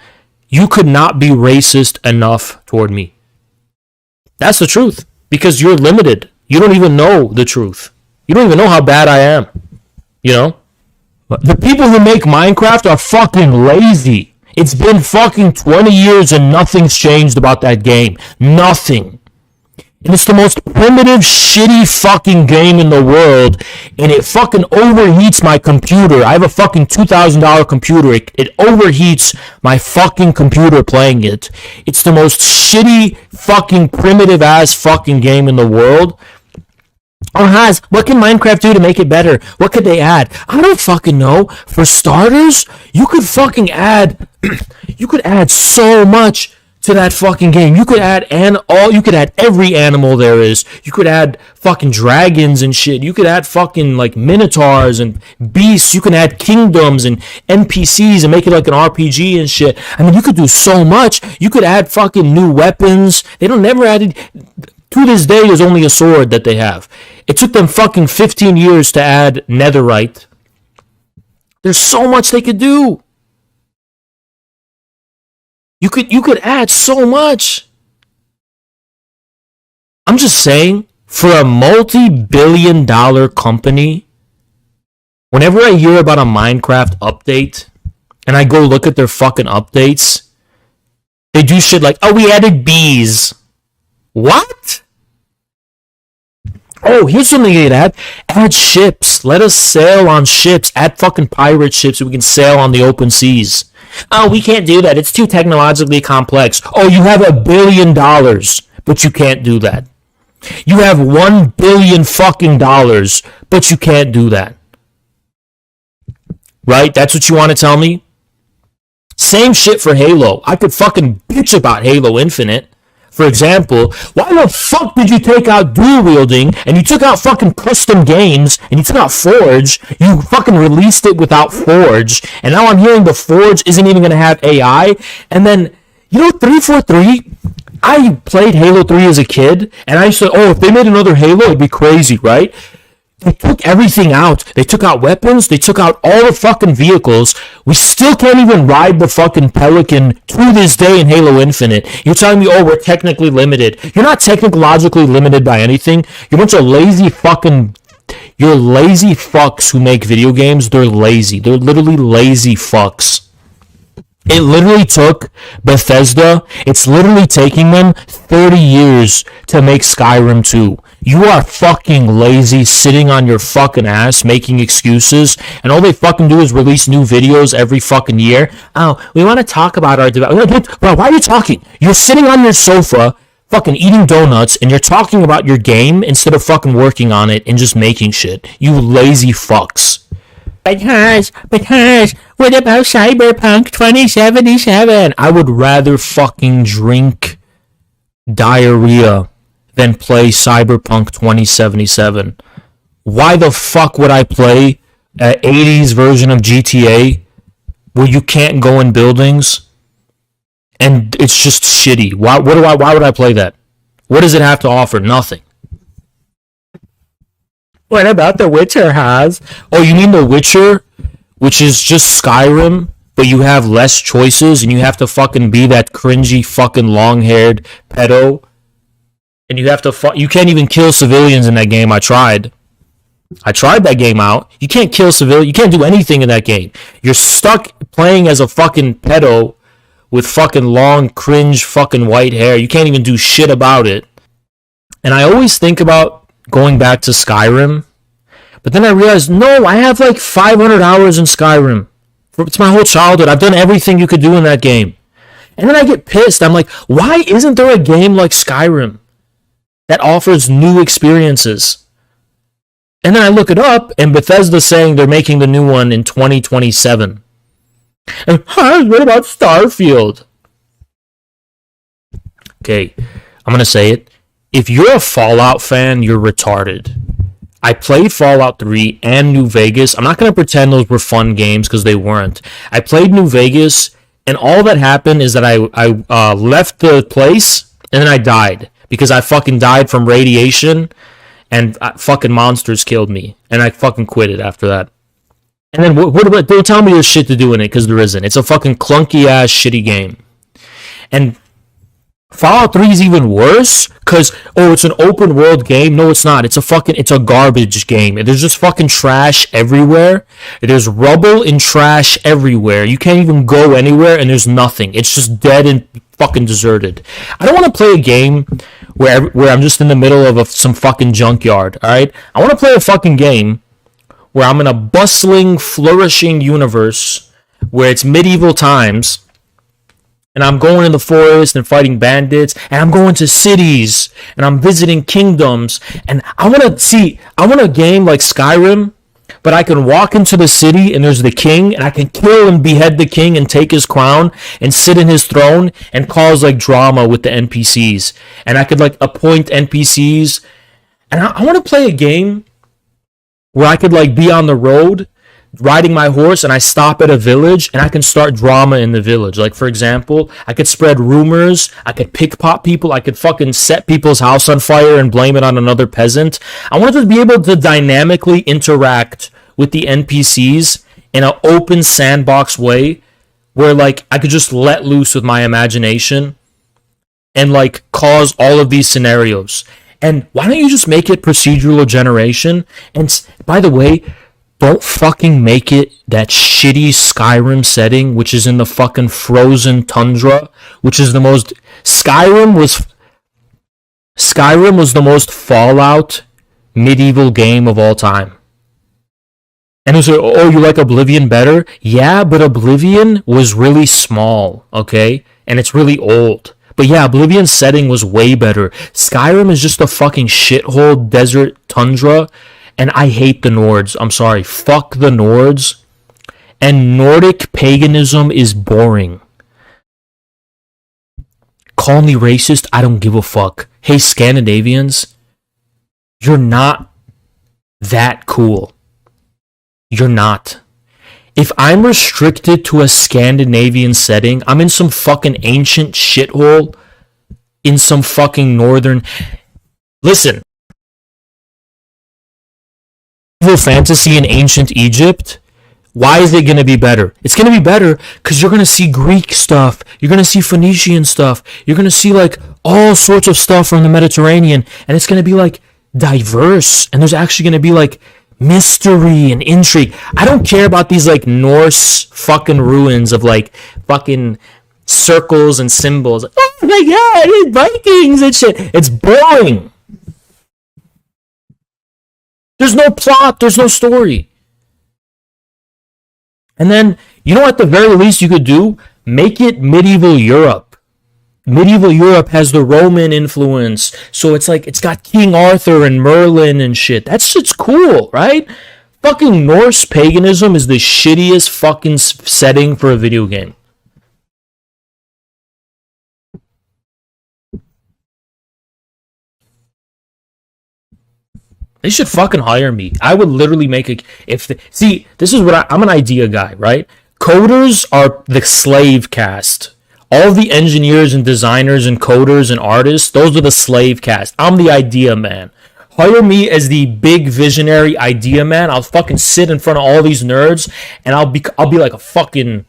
You could not be racist enough toward me. That's the truth. Because you're limited. You don't even know the truth. You don't even know how bad I am. You know? The people who make Minecraft are fucking lazy. It's been fucking 20 years and nothing's changed about that game. Nothing. And it's the most primitive, shitty fucking game in the world. And it fucking overheats my computer. I have a fucking $2,000 computer. It overheats my fucking computer playing it. It's the most shitty, fucking primitive ass fucking game in the world. Oh, Haz, what can Minecraft do to make it better? What could they add? I don't fucking know. For starters, you could fucking add so much to that fucking game. You could add every animal there is. You could add fucking dragons and shit. You could add fucking like minotaurs and beasts. You can add kingdoms and NPCs and make it like an RPG and shit. I mean, you could do so much. You could add fucking new weapons. They don't never added. To this day, there's only a sword that they have. It took them fucking 15 years to add netherite. There's so much they could do. You could add so much. I'm just saying, for a multi-billion-dollar company, whenever I hear about a Minecraft update, and I go look at their fucking updates, they do shit like, oh, we added bees. What? Oh, here's something you could add. Add ships. Let us sail on ships. Add fucking pirate ships so we can sail on the open seas. Oh, we can't do that. It's too technologically complex. Oh, you have $1 billion, but you can't do that. You have $1 billion fucking dollars, but you can't do that. Right? That's what you want to tell me? Same shit for Halo. I could fucking bitch about Halo Infinite. For example, why the fuck did you take out dual wielding and you took out fucking custom games and you took out Forge? You fucking released it without Forge, and now I'm hearing the Forge isn't even going to have AI. And then, you know, 343, I played Halo 3 as a kid, and I said, oh, if they made another Halo, it'd be crazy, right? They took everything out. They took out weapons. They took out all the fucking vehicles. We still can't even ride the fucking Pelican to this day in Halo Infinite. You're telling me, oh, we're technically limited. You're not technologically limited by anything. You're a bunch of lazy fucking... You're lazy fucks who make video games. They're lazy. They're literally lazy fucks. It literally took Bethesda, it's literally taking them 30 years to make Skyrim 2. You are fucking lazy, sitting on your fucking ass, making excuses, and all they fucking do is release new videos every fucking year. Oh, we want to talk about our development. Bro, why are you talking? You're sitting on your sofa, fucking eating donuts, and you're talking about your game instead of fucking working on it and just making shit. You lazy fucks. Because, what about Cyberpunk 2077? I would rather fucking drink diarrhea than play Cyberpunk 2077. Why the fuck would I play an 80s version of GTA where you can't go in buildings and it's just shitty? Why would I play that? What does it have to offer? Nothing. What about The Witcher, Haz? Oh, you mean The Witcher, which is just Skyrim, but you have less choices and you have to fucking be that cringy fucking long-haired pedo? And you have to you can't even kill civilians in that game. I tried that game out. You can't kill civilians. You can't do anything in that game. You're stuck playing as a fucking pedo with fucking long, cringe fucking white hair. You can't even do shit about it. And I always think about going back to Skyrim, But then I realized, no, I have like 500 hours in Skyrim. It's my whole childhood. I've done everything you could do in that game. And then I get pissed. I'm like, why isn't there a game like Skyrim that offers new experiences? And then I look it up, and Bethesda's saying they're making the new one in 2027. And what about Starfield? Okay, I'm going to say it. If you're a Fallout fan, you're retarded. I played Fallout 3 and New Vegas. I'm not going to pretend those were fun games because they weren't. I played New Vegas, and all that happened is that I left the place, and then I died. Because I fucking died from radiation, and fucking monsters killed me. And I fucking quit it after that. And then don't tell me there's shit to do in it, because there isn't. It's a fucking clunky-ass, shitty game. And Fallout 3 is even worse, because, it's an open world game. No, it's not. It's a garbage game. There's just fucking trash everywhere. There's rubble and trash everywhere. You can't even go anywhere, and there's nothing. It's just dead and fucking deserted. I don't want to play a game where I'm just in the middle of some fucking junkyard, alright? I want to play a fucking game where I'm in a bustling, flourishing universe where it's medieval times, and I'm going in the forest and fighting bandits, and I'm going to cities, and I'm visiting kingdoms, and I want a game like Skyrim, but I can walk into the city, and there's the king, and I can kill and behead the king and take his crown and sit in his throne and cause, like, drama with the NPCs. And I could, like, appoint NPCs. And I want to play a game where I could, like, be on the road riding my horse, and I stop at a village, and I can start drama in the village. Like, for example, I could spread rumors, I could pickpocket people, I could fucking set people's house on fire and blame it on another peasant. I wanted to be able to dynamically interact with the NPCs in an open sandbox way where, like, I could just let loose with my imagination and, like, cause all of these scenarios. And why don't you just make it procedural generation? And by the way, don't fucking make it that shitty Skyrim setting, which is in the fucking frozen tundra, which is the most... Skyrim was the most Fallout medieval game of all time. And it was like, oh, you like Oblivion better? Yeah, but Oblivion was really small, okay? And it's really old. But yeah, Oblivion's setting was way better. Skyrim is just a fucking shithole desert tundra. And I hate the Nords. I'm sorry. Fuck the Nords. And Nordic paganism is boring. Call me racist. I don't give a fuck. Hey, Scandinavians. You're not that cool. You're not. If I'm restricted to a Scandinavian setting, I'm in some fucking ancient shithole in some fucking northern... Listen. Fantasy in ancient Egypt, why is it going to be better? It's going to be better because you're going to see Greek stuff, you're going to see Phoenician stuff, you're going to see like all sorts of stuff from the Mediterranean, and it's going to be like diverse, and there's actually going to be like mystery and intrigue. I don't care about these like Norse fucking ruins of like fucking circles and symbols. Oh my god, it's Vikings and shit. It's boring. There's no plot, there's no story. And then, you know, at the very least you could do? Make it medieval Europe. Medieval Europe has the Roman influence, so it's like, it's got King Arthur and Merlin and shit. That shit's cool, right? Fucking Norse paganism is the shittiest fucking setting for a video game. They should fucking hire me. I would literally make a... See, this is what I'm an idea guy, right? Coders are the slave caste. All the engineers and designers and coders and artists, those are the slave caste. I'm the idea man. Hire me as the big visionary idea man. I'll fucking sit in front of all these nerds, and I'll be like a fucking...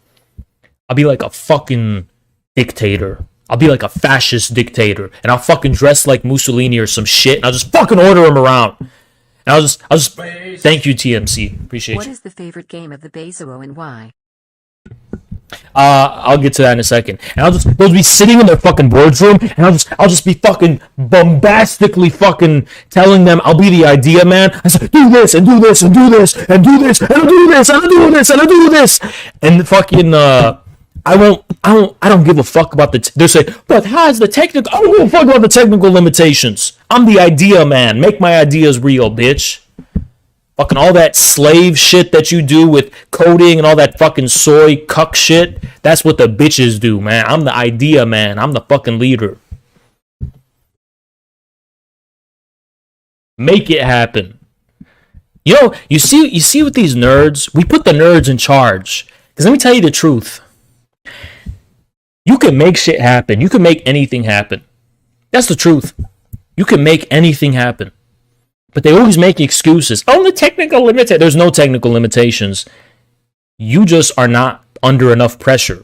I'll be like a fucking dictator. I'll be like a fascist dictator, and I'll fucking dress like Mussolini or some shit, and I'll just fucking order him around. And I'll just thank you, TMC. Appreciate you. What is the favorite game of the Bezo and why? I'll get to that in a second. And they'll be sitting in their fucking boardroom, and I'll just be fucking bombastically fucking telling them I'll be the idea man. I say, do this and do this and do this and do this and I'll do this and I'll do this and I'll do this. And fucking I don't give a fuck about they'll say, but how's the technical? I don't give a fuck about the technical limitations. I'm the idea man. Make my ideas real, bitch. Fucking all that slave shit that you do with coding and all that fucking soy cuck shit. That's what the bitches do, man. I'm the idea man. I'm the fucking leader. Make it happen. You know, you see with these nerds, we put the nerds in charge. Because let me tell you the truth. You can make shit happen. You can make anything happen. That's the truth. You can make anything happen. But they always make excuses. Oh, the technical limit. There's no technical limitations. You just are not under enough pressure.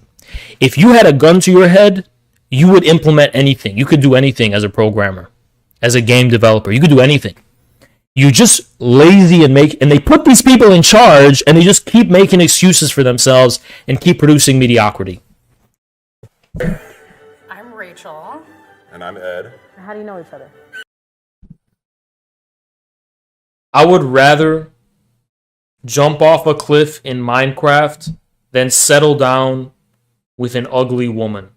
If you had a gun to your head, you would implement anything. You could do anything as a programmer, as a game developer. You could do anything. You just lazy and they put these people in charge and they just keep making excuses for themselves and keep producing mediocrity. I'm Rachel. And I'm Ed. How do you know each other? I would rather jump off a cliff in Minecraft than settle down with an ugly woman.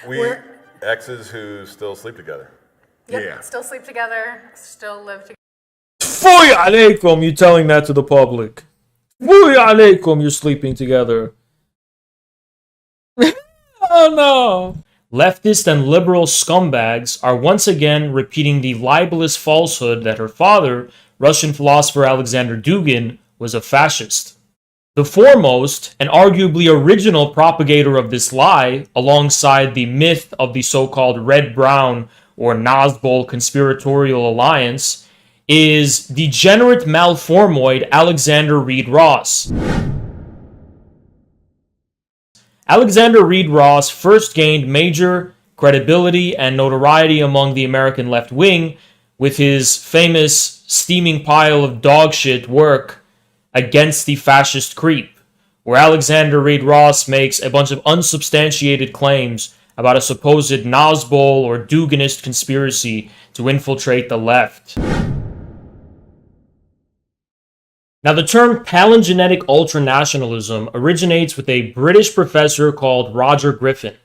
We're exes who still sleep together. Yep, Yeah. still sleep together, still live together. Fui alaikum, you telling that to the public. Fui alaikum, you're sleeping together. Oh no. Leftist and liberal scumbags are once again repeating the libelous falsehood that her father, Russian philosopher Alexander Dugin, was a fascist. The foremost and arguably original propagator of this lie, alongside the myth of the so-called red-brown or Nazbol conspiratorial alliance, is degenerate malformoid Alexander Reed Ross. Alexander Reed Ross first gained major credibility and notoriety among the American left wing with his famous steaming pile of dog shit work Against the Fascist Creep, where Alexander Reed Ross makes a bunch of unsubstantiated claims about a supposed Nazbol or Duginist conspiracy to infiltrate the left. Now, the term palingenetic ultranationalism originates with a British professor called Roger Griffin.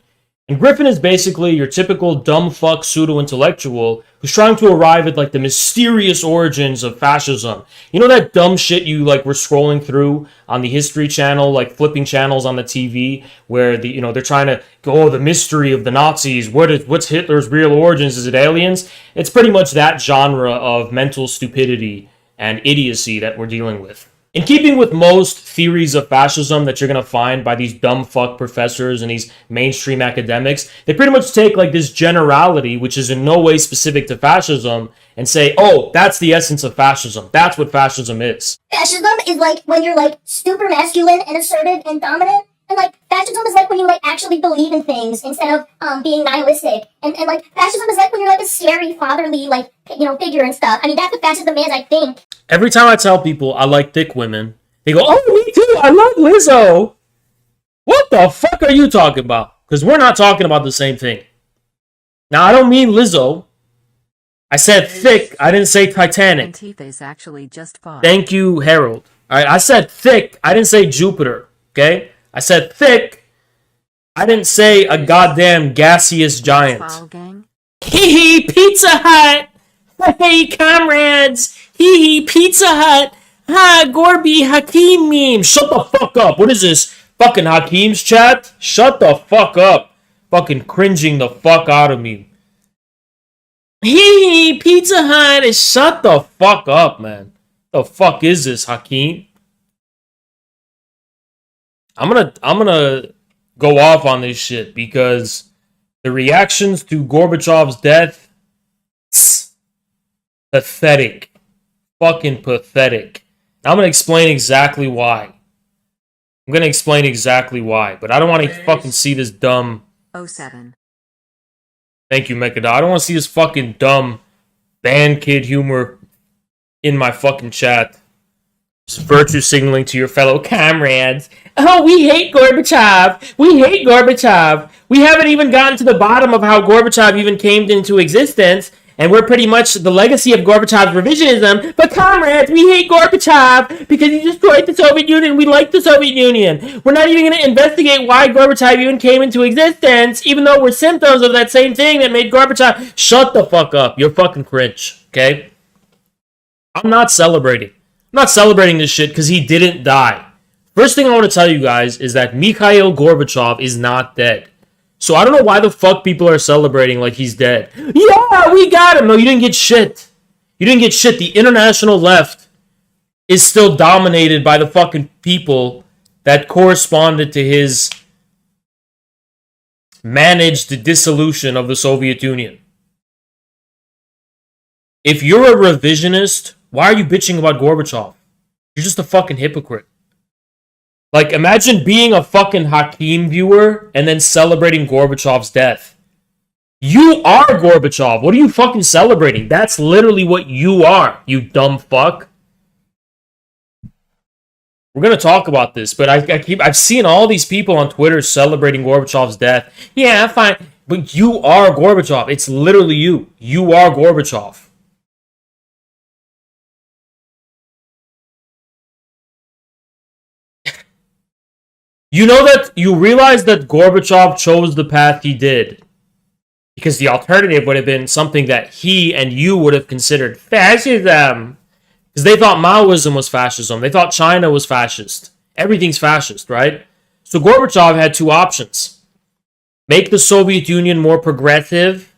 And Griffin is basically your typical dumb fuck pseudo-intellectual who's trying to arrive at like the mysterious origins of fascism. You know that dumb shit you like were scrolling through on the History Channel, like flipping channels on the TV, where they're trying to go, oh, the mystery of the Nazis. What's Hitler's real origins? Is it aliens? It's pretty much that genre of mental stupidity and idiocy that we're dealing with. In keeping with most theories of fascism that you're going to find by these dumb fuck professors and these mainstream academics, they pretty much take like this generality, which is in no way specific to fascism, and say, oh, that's the essence of fascism. That's what fascism is. Fascism is like when you're like super masculine and assertive and dominant. And like fascism is like when you like actually believe in things instead of being nihilistic. And like fascism is like when you're like a scary fatherly like figure and stuff. I mean that's what fascism is, I think. Every time I tell people I like thick women, they go, oh, me too, I love Lizzo. What the fuck are you talking about? Because we're not talking about the same thing. Now, I don't mean Lizzo. I said thick. I didn't say Titanic. Antifa is actually just fine. Thank you, Harold. All right, I said thick. I didn't say Jupiter, okay? I said thick. I didn't say a goddamn gaseous giant. Hee hee, Pizza Hut. Hey, comrades. Hee hee, Pizza Hut. Ha, Gorby Hakeem meme. Shut the fuck up. What is this? Fucking Hakeem's chat? Shut the fuck up. Fucking cringing the fuck out of me. Hee hee, Pizza Hut. Shut the fuck up, man. The fuck is this, Hakeem? I'm gonna go off on this shit because the reactions to Gorbachev's death, pathetic. Fucking pathetic. I'm gonna explain exactly why. But I don't want to fucking see this dumb... 07. Thank you, Mekada. I don't want to see this fucking dumb band kid humor in my fucking chat. virtue signaling to your fellow comrades. Oh, we hate Gorbachev. We hate Gorbachev. We haven't even gotten to the bottom of how Gorbachev even came into existence, and we're pretty much the legacy of Gorbachev's revisionism. But comrades, we hate Gorbachev because he destroyed the Soviet Union. We like the Soviet Union. We're not even going to investigate why Gorbachev even came into existence, even though we're symptoms of that same thing that made Gorbachev. Shut the fuck up. You're fucking cringe, okay? I'm not celebrating. I'm not celebrating this shit because he didn't die. First thing I want to tell you guys is that Mikhail Gorbachev is not dead. So I don't know why the fuck people are celebrating like he's dead. Yeah, we got him. No, you didn't get shit. You didn't get shit. The international left is still dominated by the fucking people that corresponded to his managed dissolution of the Soviet Union. If you're a revisionist, why are you bitching about Gorbachev? You're just a fucking hypocrite. Like, imagine being a fucking Hakeem viewer and then celebrating Gorbachev's death. You are Gorbachev. What are you fucking celebrating? That's literally what you are, you dumb fuck. We're gonna talk about this, but I've seen all these people on Twitter celebrating Gorbachev's death. Yeah, fine. But you are Gorbachev. It's literally you. You are Gorbachev. You know that you realize that Gorbachev chose the path he did because the alternative would have been something that he and you would have considered fascism. Because they thought Maoism was fascism. They thought China was fascist. Everything's fascist, right? So Gorbachev had two options. Make the Soviet Union more progressive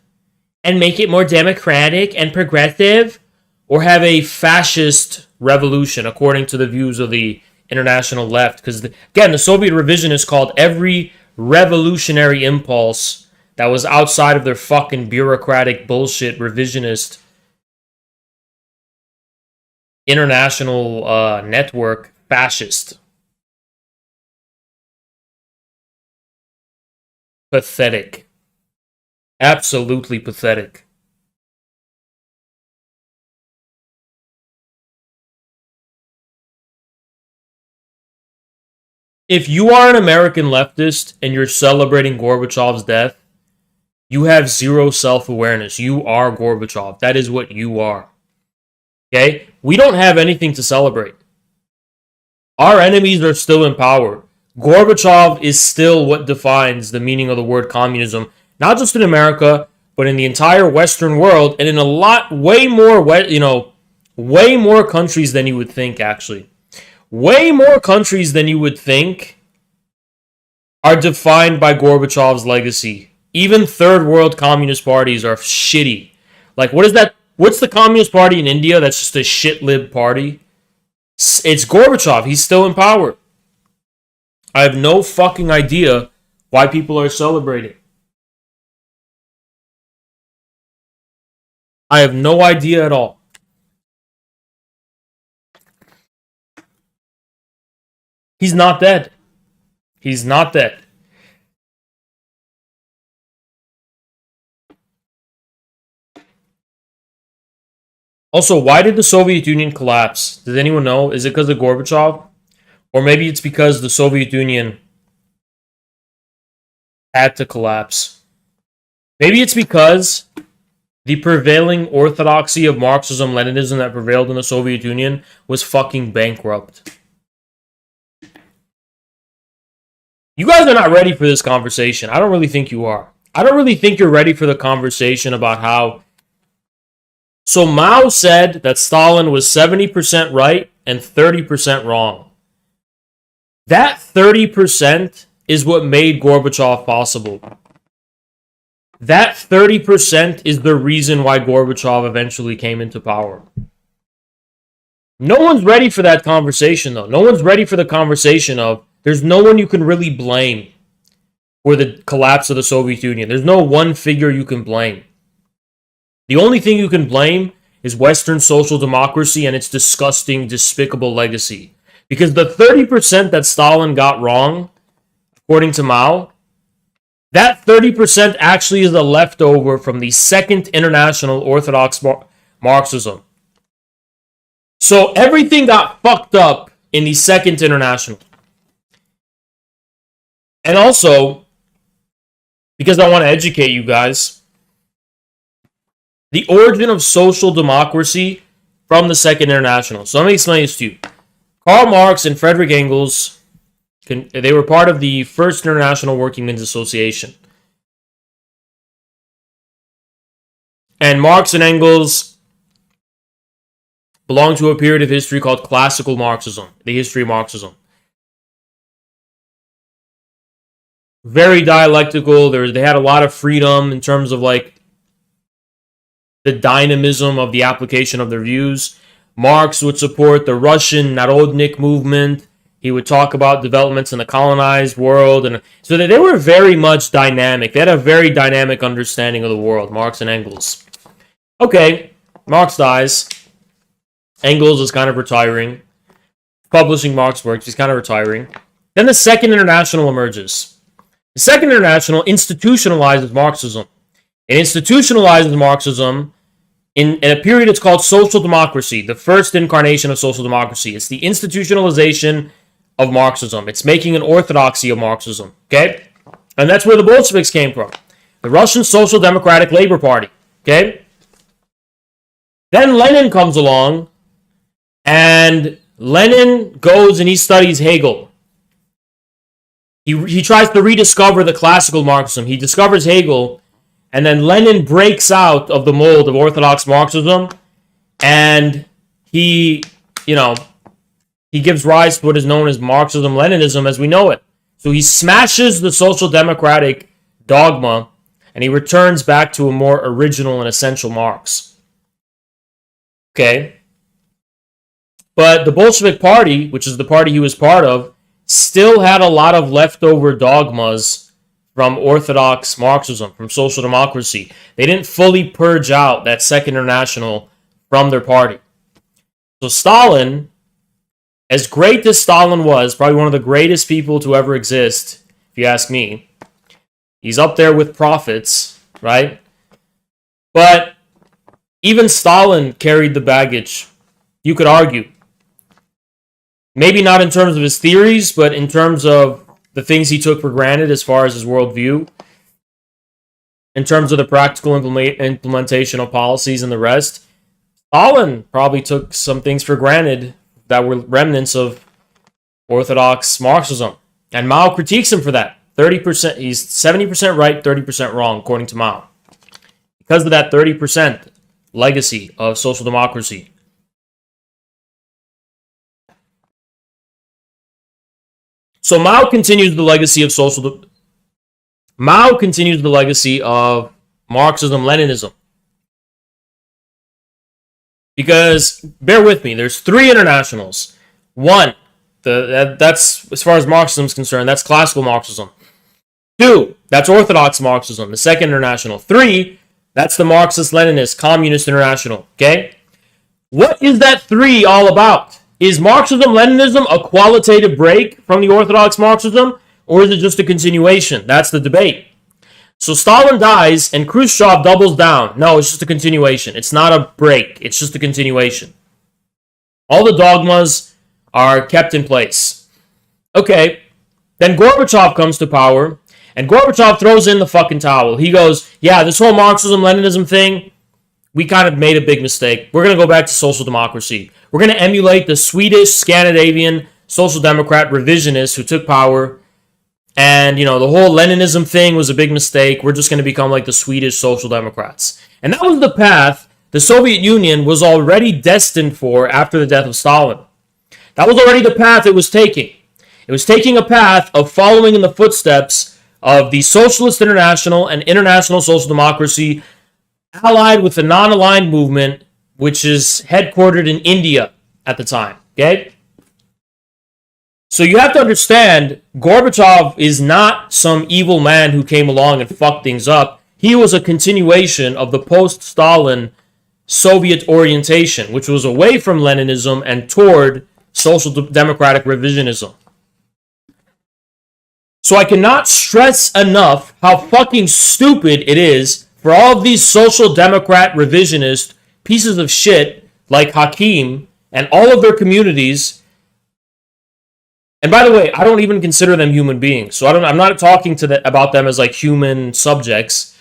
and make it more democratic and progressive, or have a fascist revolution according to the views of the international left. Because, again, the Soviet revisionists called every revolutionary impulse that was outside of their fucking bureaucratic bullshit revisionist international network fascist. Pathetic. Absolutely pathetic. If you are an American leftist and you're celebrating Gorbachev's death, you have zero self-awareness. You are Gorbachev. That is what you are. Okay? We don't have anything to celebrate. Our enemies are still in power. Gorbachev is still what defines the meaning of the word communism, not just in America, but in the entire Western world, and in a lot, way more countries than you would think, actually. Way more countries than you would think are defined by Gorbachev's legacy. Even third world communist parties are shitty. Like, what is that? What's the Communist Party in India that's just a shit-lib party? It's Gorbachev. He's still in power. I have no fucking idea why people are celebrating. I have no idea at all. He's not dead. He's not dead. Also, why did the Soviet Union collapse? Does anyone know? Is it because of Gorbachev? Or maybe it's because the Soviet Union had to collapse. Maybe it's because the prevailing orthodoxy of Marxism-Leninism that prevailed in the Soviet Union was fucking bankrupt. You guys are not ready for this conversation. I don't really think you are. I don't really think you're ready for the conversation about how... So Mao said that Stalin was 70% right and 30% wrong. That 30% is what made Gorbachev possible. That 30% is the reason why Gorbachev eventually came into power. No one's ready for that conversation, though. No one's ready for the conversation of there's no one you can really blame for the collapse of the Soviet Union. There's no one figure you can blame. The only thing you can blame is Western social democracy and its disgusting, despicable legacy. Because the 30% that Stalin got wrong, according to Mao, that 30% actually is a leftover from the Second International Orthodox Marxism. So everything got fucked up in the Second International. And also, because I want to educate you guys, the origin of social democracy from the Second International. So let me explain this to you. Karl Marx and Friedrich Engels, they were part of the First International Working Men's Association. And Marx and Engels belong to a period of history called classical Marxism, the history of Marxism. Very dialectical. They had a lot of freedom in terms of like the dynamism of the application of their views. Marx would support the Russian Narodnik movement. He would talk about developments in the colonized world. And so they were very much dynamic. They had a very dynamic understanding of the world, Marx and Engels. Okay, Marx dies. Engels is kind of retiring. Publishing Marx works, he's kind of retiring. Then the Second International emerges. The Second International institutionalizes Marxism. It institutionalizes Marxism in a period it's called social democracy, the first incarnation of social democracy. It's the institutionalization of Marxism. It's making an orthodoxy of Marxism, okay? And that's where the Bolsheviks came from. The Russian Social Democratic Labor Party, okay? Then Lenin comes along, and Lenin goes and he studies Hegel. He tries to rediscover the classical Marxism. He discovers Hegel, and then Lenin breaks out of the mold of Orthodox Marxism, and he gives rise to what is known as Marxism-Leninism as we know it. So he smashes the social democratic dogma, and he returns back to a more original and essential Marx. Okay? But the Bolshevik Party, which is the party he was part of, still had a lot of leftover dogmas from Orthodox Marxism, from social democracy. They didn't fully purge out that Second International from their party. So Stalin, as great as Stalin was, probably one of the greatest people to ever exist, if you ask me, he's up there with prophets, right? But even Stalin carried the baggage, you could argue. Maybe not in terms of his theories, but in terms of the things he took for granted as far as his worldview, in terms of the practical implementation of policies and the rest. Stalin probably took some things for granted that were remnants of Orthodox Marxism. And Mao critiques him for that. 30%, he's 70% right, 30% wrong, according to Mao. Because of that 30% legacy of social democracy. So Mao continues the legacy of Marxism-Leninism. Because, bear with me, there's three internationals. One, that's, as far as Marxism is concerned, that's classical Marxism. Two, that's Orthodox Marxism, the Second International. Three, that's the Marxist-Leninist Communist International, okay? What is that three all about? Is Marxism-Leninism a qualitative break from the Orthodox Marxism, or is it just a continuation? That's the debate. So Stalin dies, and Khrushchev doubles down. No, it's just a continuation. It's not a break. It's just a continuation. All the dogmas are kept in place. Okay, then Gorbachev comes to power, and Gorbachev throws in the fucking towel. He goes, yeah, this whole Marxism-Leninism thing, we kind of made a big mistake. We're going to go back to social democracy. We're going to emulate the Swedish, Scandinavian, social democrat revisionists who took power. And, the whole Leninism thing was a big mistake. We're just going to become like the Swedish social democrats. And that was the path the Soviet Union was already destined for after the death of Stalin. That was already the path it was taking. It was taking a path of following in the footsteps of the Socialist International and International Social Democracy, allied with the non-aligned movement, which is headquartered in India at the time, okay? So you have to understand, Gorbachev is not some evil man who came along and fucked things up. He was a continuation of the post-Stalin Soviet orientation, which was away from Leninism and toward social democratic revisionism. So I cannot stress enough how fucking stupid it is for all of these social democrat revisionist pieces of shit like Hakim and all of their communities. And by the way, I don't even consider them human beings. So I'm not talking about them as like human subjects.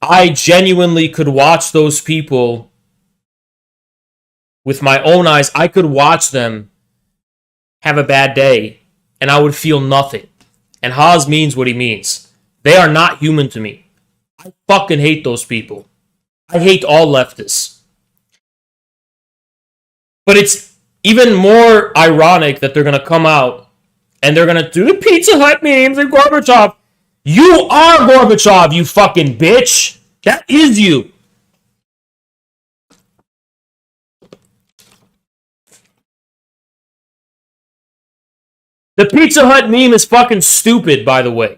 I genuinely could watch those people with my own eyes. I could watch them have a bad day and I would feel nothing. And Haas means what he means. They are not human to me. I fucking hate those people. I hate all leftists. But it's even more ironic that they're going to come out and they're going to do the Pizza Hut memes and Gorbachev. You are Gorbachev, you fucking bitch. That is you. The Pizza Hut meme is fucking stupid, by the way.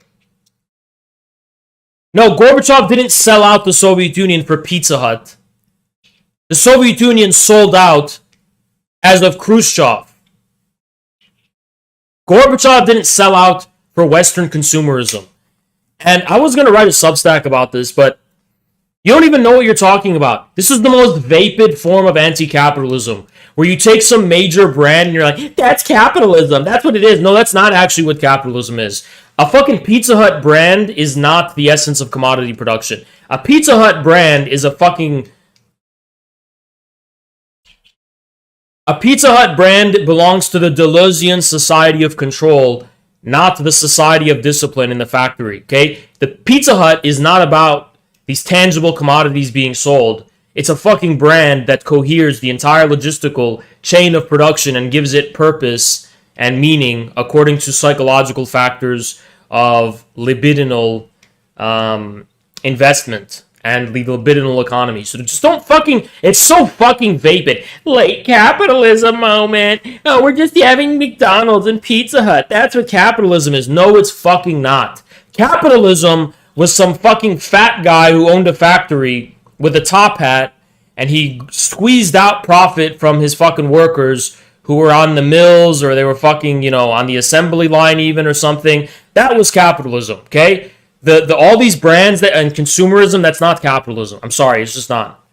No, Gorbachev didn't sell out the Soviet Union for Pizza Hut. The Soviet Union sold out as of Khrushchev. Gorbachev didn't sell out for Western consumerism. And I was going to write a Substack about this, but you don't even know what you're talking about. This is the most vapid form of anti-capitalism, where you take some major brand and you're like, that's capitalism. That's what it is. No, that's not actually what capitalism is. A fucking Pizza Hut brand is not the essence of commodity production. A Pizza Hut brand is a Pizza Hut brand belongs to the Deleuzian society of control, not the society of discipline in the factory, okay? The Pizza Hut is not about these tangible commodities being sold. It's a fucking brand that coheres the entire logistical chain of production and gives it purpose and meaning according to psychological factors of libidinal investment and the libidinal economy. So just don't fucking... It's so fucking vapid. Late capitalism moment. Oh, we're just having McDonald's and Pizza Hut. That's what capitalism is. No, it's fucking not. Capitalism was some fucking fat guy who owned a factory with a top hat, and he squeezed out profit from his fucking workers who were on the mills, or they were fucking, you know, on the assembly line even or something. That was capitalism, okay? All these brands and consumerism, that's not capitalism. I'm sorry, it's just not.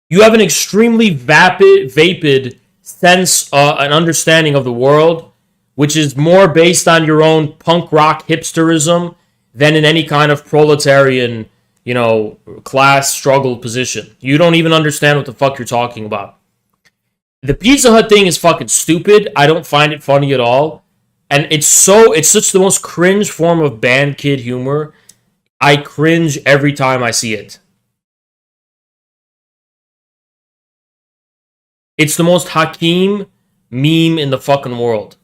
You have an extremely vapid sense and understanding of the world, which is more based on your own punk rock hipsterism than in any kind of proletarian, you know, class struggle position. You don't even understand what the fuck you're talking about. The Pizza Hut thing is fucking stupid. I don't find it funny at all. And it's such the most cringe form of band kid humor. I cringe every time I see it. It's the most Hakeem meme in the fucking world.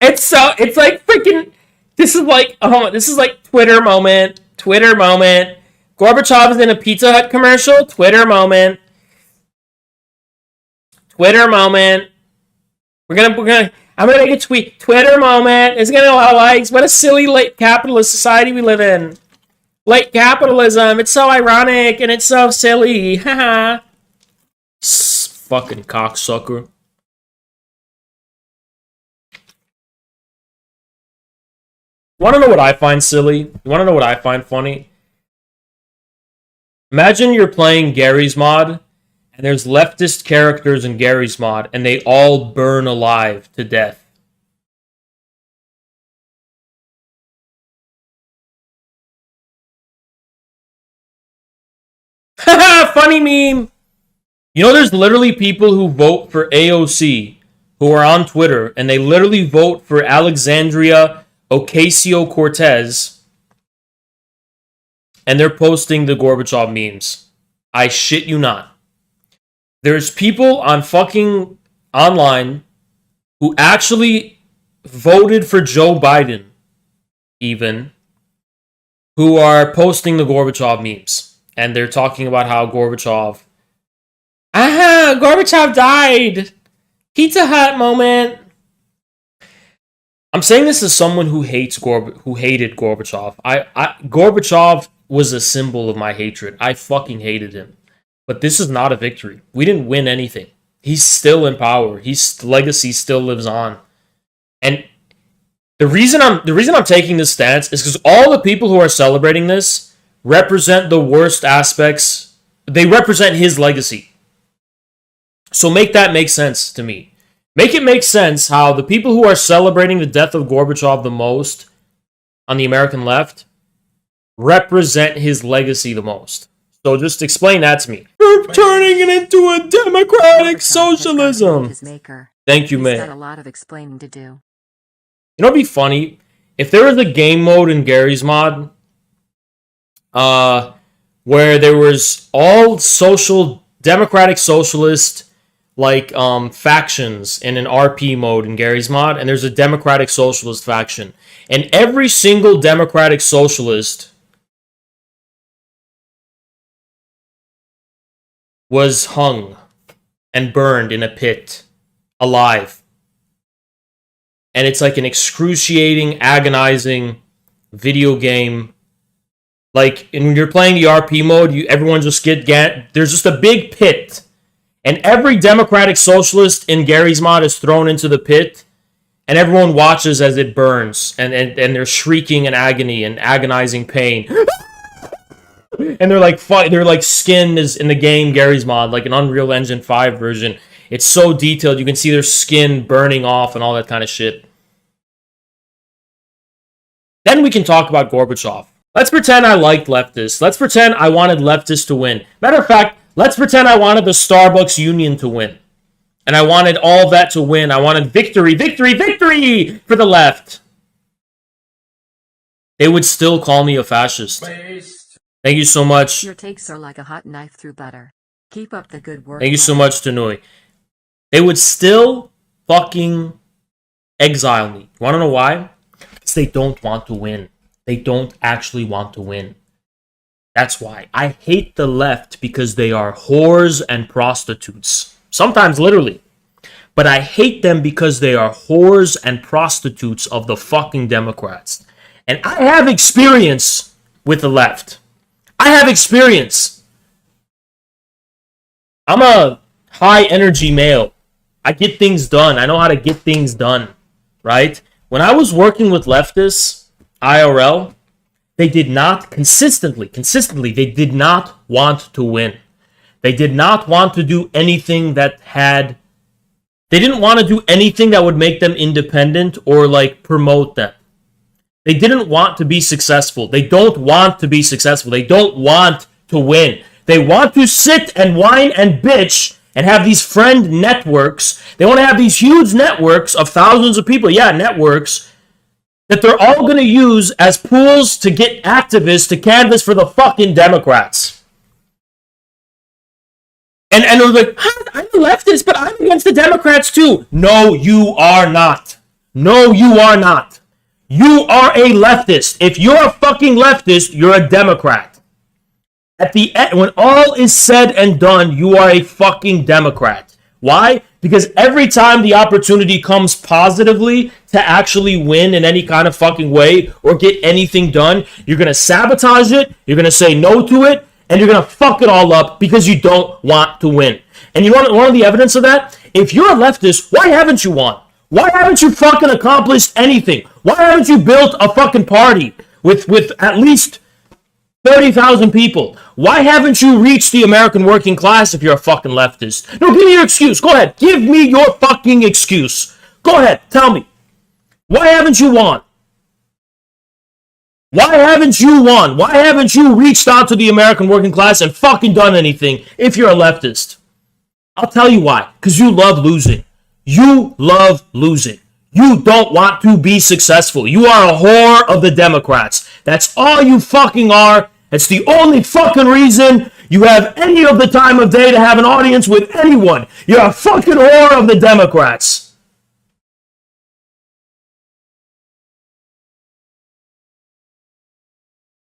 It's like freaking, this is like Twitter moment. Gorbachev is in a Pizza Hut commercial, Twitter moment. I'm gonna make a tweet, Twitter moment. It's gonna get a lot of likes. What a silly late capitalist society we live in. Late capitalism, it's so ironic and it's so silly. Haha. Fucking cocksucker. Want to know what I find silly? You want to know what I find funny? Imagine you're playing Gary's mod, and there's leftist characters in Gary's mod, and they all burn alive to death. Haha, funny meme! You know, there's literally people who vote for AOC who are on Twitter, and they literally vote for Alexandria Ocasio-Cortez, and they're posting the Gorbachev memes. I shit you not. There's people on fucking online who actually voted for Joe Biden, even, who are posting the Gorbachev memes. And they're talking about how Gorbachev died! Pizza Hut moment! I'm saying this as someone who hated Gorbachev. Gorbachev was a symbol of my hatred. I fucking hated him. But this is not a victory. We didn't win anything. He's still in power. His legacy still lives on. And the reason I'm taking this stance is because all the people who are celebrating this represent the worst aspects. They represent his legacy. So make that make sense to me. Make it make sense how the people who are celebrating the death of Gorbachev the most on the American left represent his legacy the most. So just explain that to me. You're turning it into a democratic socialism. Thank you, He's got a man. lot of explaining to do. You know, it'd be funny if there was a game mode in Gary's mod, where there was all democratic socialist factions in an RP mode in Gary's mod, and there's a democratic socialist faction, and every single democratic socialist was hung and burned in a pit alive. And it's like an excruciating, agonizing video game. Like, when you're playing the RP mode, everyone just there's just a big pit. And every democratic socialist in Gary's mod is thrown into the pit. And everyone watches as it burns. And they're shrieking in agony and agonizing pain. And they're like skin is in the game Gary's mod, like an Unreal Engine 5 version. It's so detailed, you can see their skin burning off and all that kind of shit. Then we can talk about Gorbachev. Let's pretend I liked leftists. Let's pretend I wanted leftists to win. Matter of fact, let's pretend I wanted the Starbucks Union to win. And I wanted all of that to win. I wanted victory, victory, victory for the left. They would still call me a fascist. Thank you so much. Your takes are like a hot knife through butter. Keep up the good work. Thank you so much, Tanui. They would still fucking exile me. Want to know why? Because they don't want to win. They don't actually want to win. That's why. I hate the left because they are whores and prostitutes. Sometimes literally. But I hate them because they are whores and prostitutes of the fucking Democrats. And I have experience with the left. I have experience. I'm a high energy male. I get things done. I know how to get things done, right? When I was working with leftists, IRL, they did not consistently, they did not want to win. They did not want to do anything they didn't want to do anything that would make them independent or like promote them. They didn't want to be successful. They don't want to be successful. They don't want to win. They want to sit and whine and bitch and have these friend networks. They want to have these huge networks of thousands of people. Yeah, networks that they're all going to use as pools to get activists to canvass for the fucking Democrats. And they're like, I'm a leftist, but I'm against the Democrats too. No, you are not. No, you are not. You are a leftist. If you're a fucking leftist, you're a Democrat. At the end, when all is said and done, you are a fucking Democrat. Why? Because every time the opportunity comes positively to actually win in any kind of fucking way or get anything done, you're going to sabotage it, you're going to say no to it, and you're going to fuck it all up because you don't want to win. And you know one of the evidence of that? If you're a leftist, why haven't you won? Why haven't you fucking accomplished anything? Why haven't you built a fucking party with at least 30,000 people? Why haven't you reached the American working class if you're a fucking leftist? No, give me your excuse. Go ahead. Give me your fucking excuse. Go ahead. Tell me. Why haven't you won? Why haven't you won? Why haven't you reached out to the American working class and fucking done anything if you're a leftist? I'll tell you why. Because you love losing. You love losing. You don't want to be successful. You are a whore of the Democrats. That's all you fucking are. It's the only fucking reason you have any of the time of day to have an audience with anyone. You're a fucking whore of the Democrats.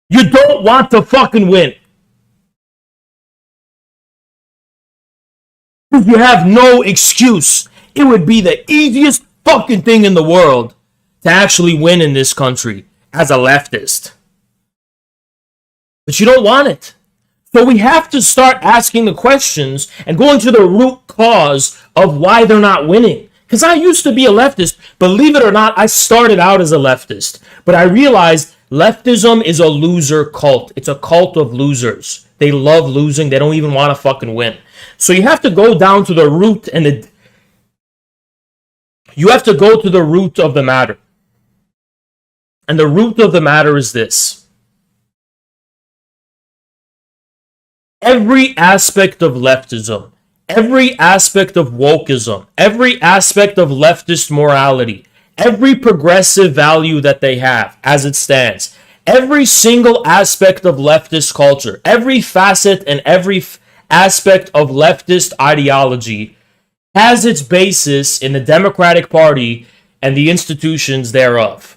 You don't want to fucking win. You have no excuse. It would be the easiest fucking thing in the world to actually win in this country as a leftist. But you don't want it. So we have to start asking the questions and going to the root cause of why they're not winning. Because I used to be a leftist. Believe it or not, I started out as a leftist. But I realized Leftism is a loser cult. It's a cult of losers. They love losing. They don't even want to fucking win. So you have to go down to the root you have to go to the root of the matter. And the root of the matter is this. Every aspect of leftism, every aspect of wokeism, every aspect of leftist morality, every progressive value that they have as it stands, every single aspect of leftist culture, every facet and every aspect of leftist ideology has its basis in the Democratic Party and the institutions thereof.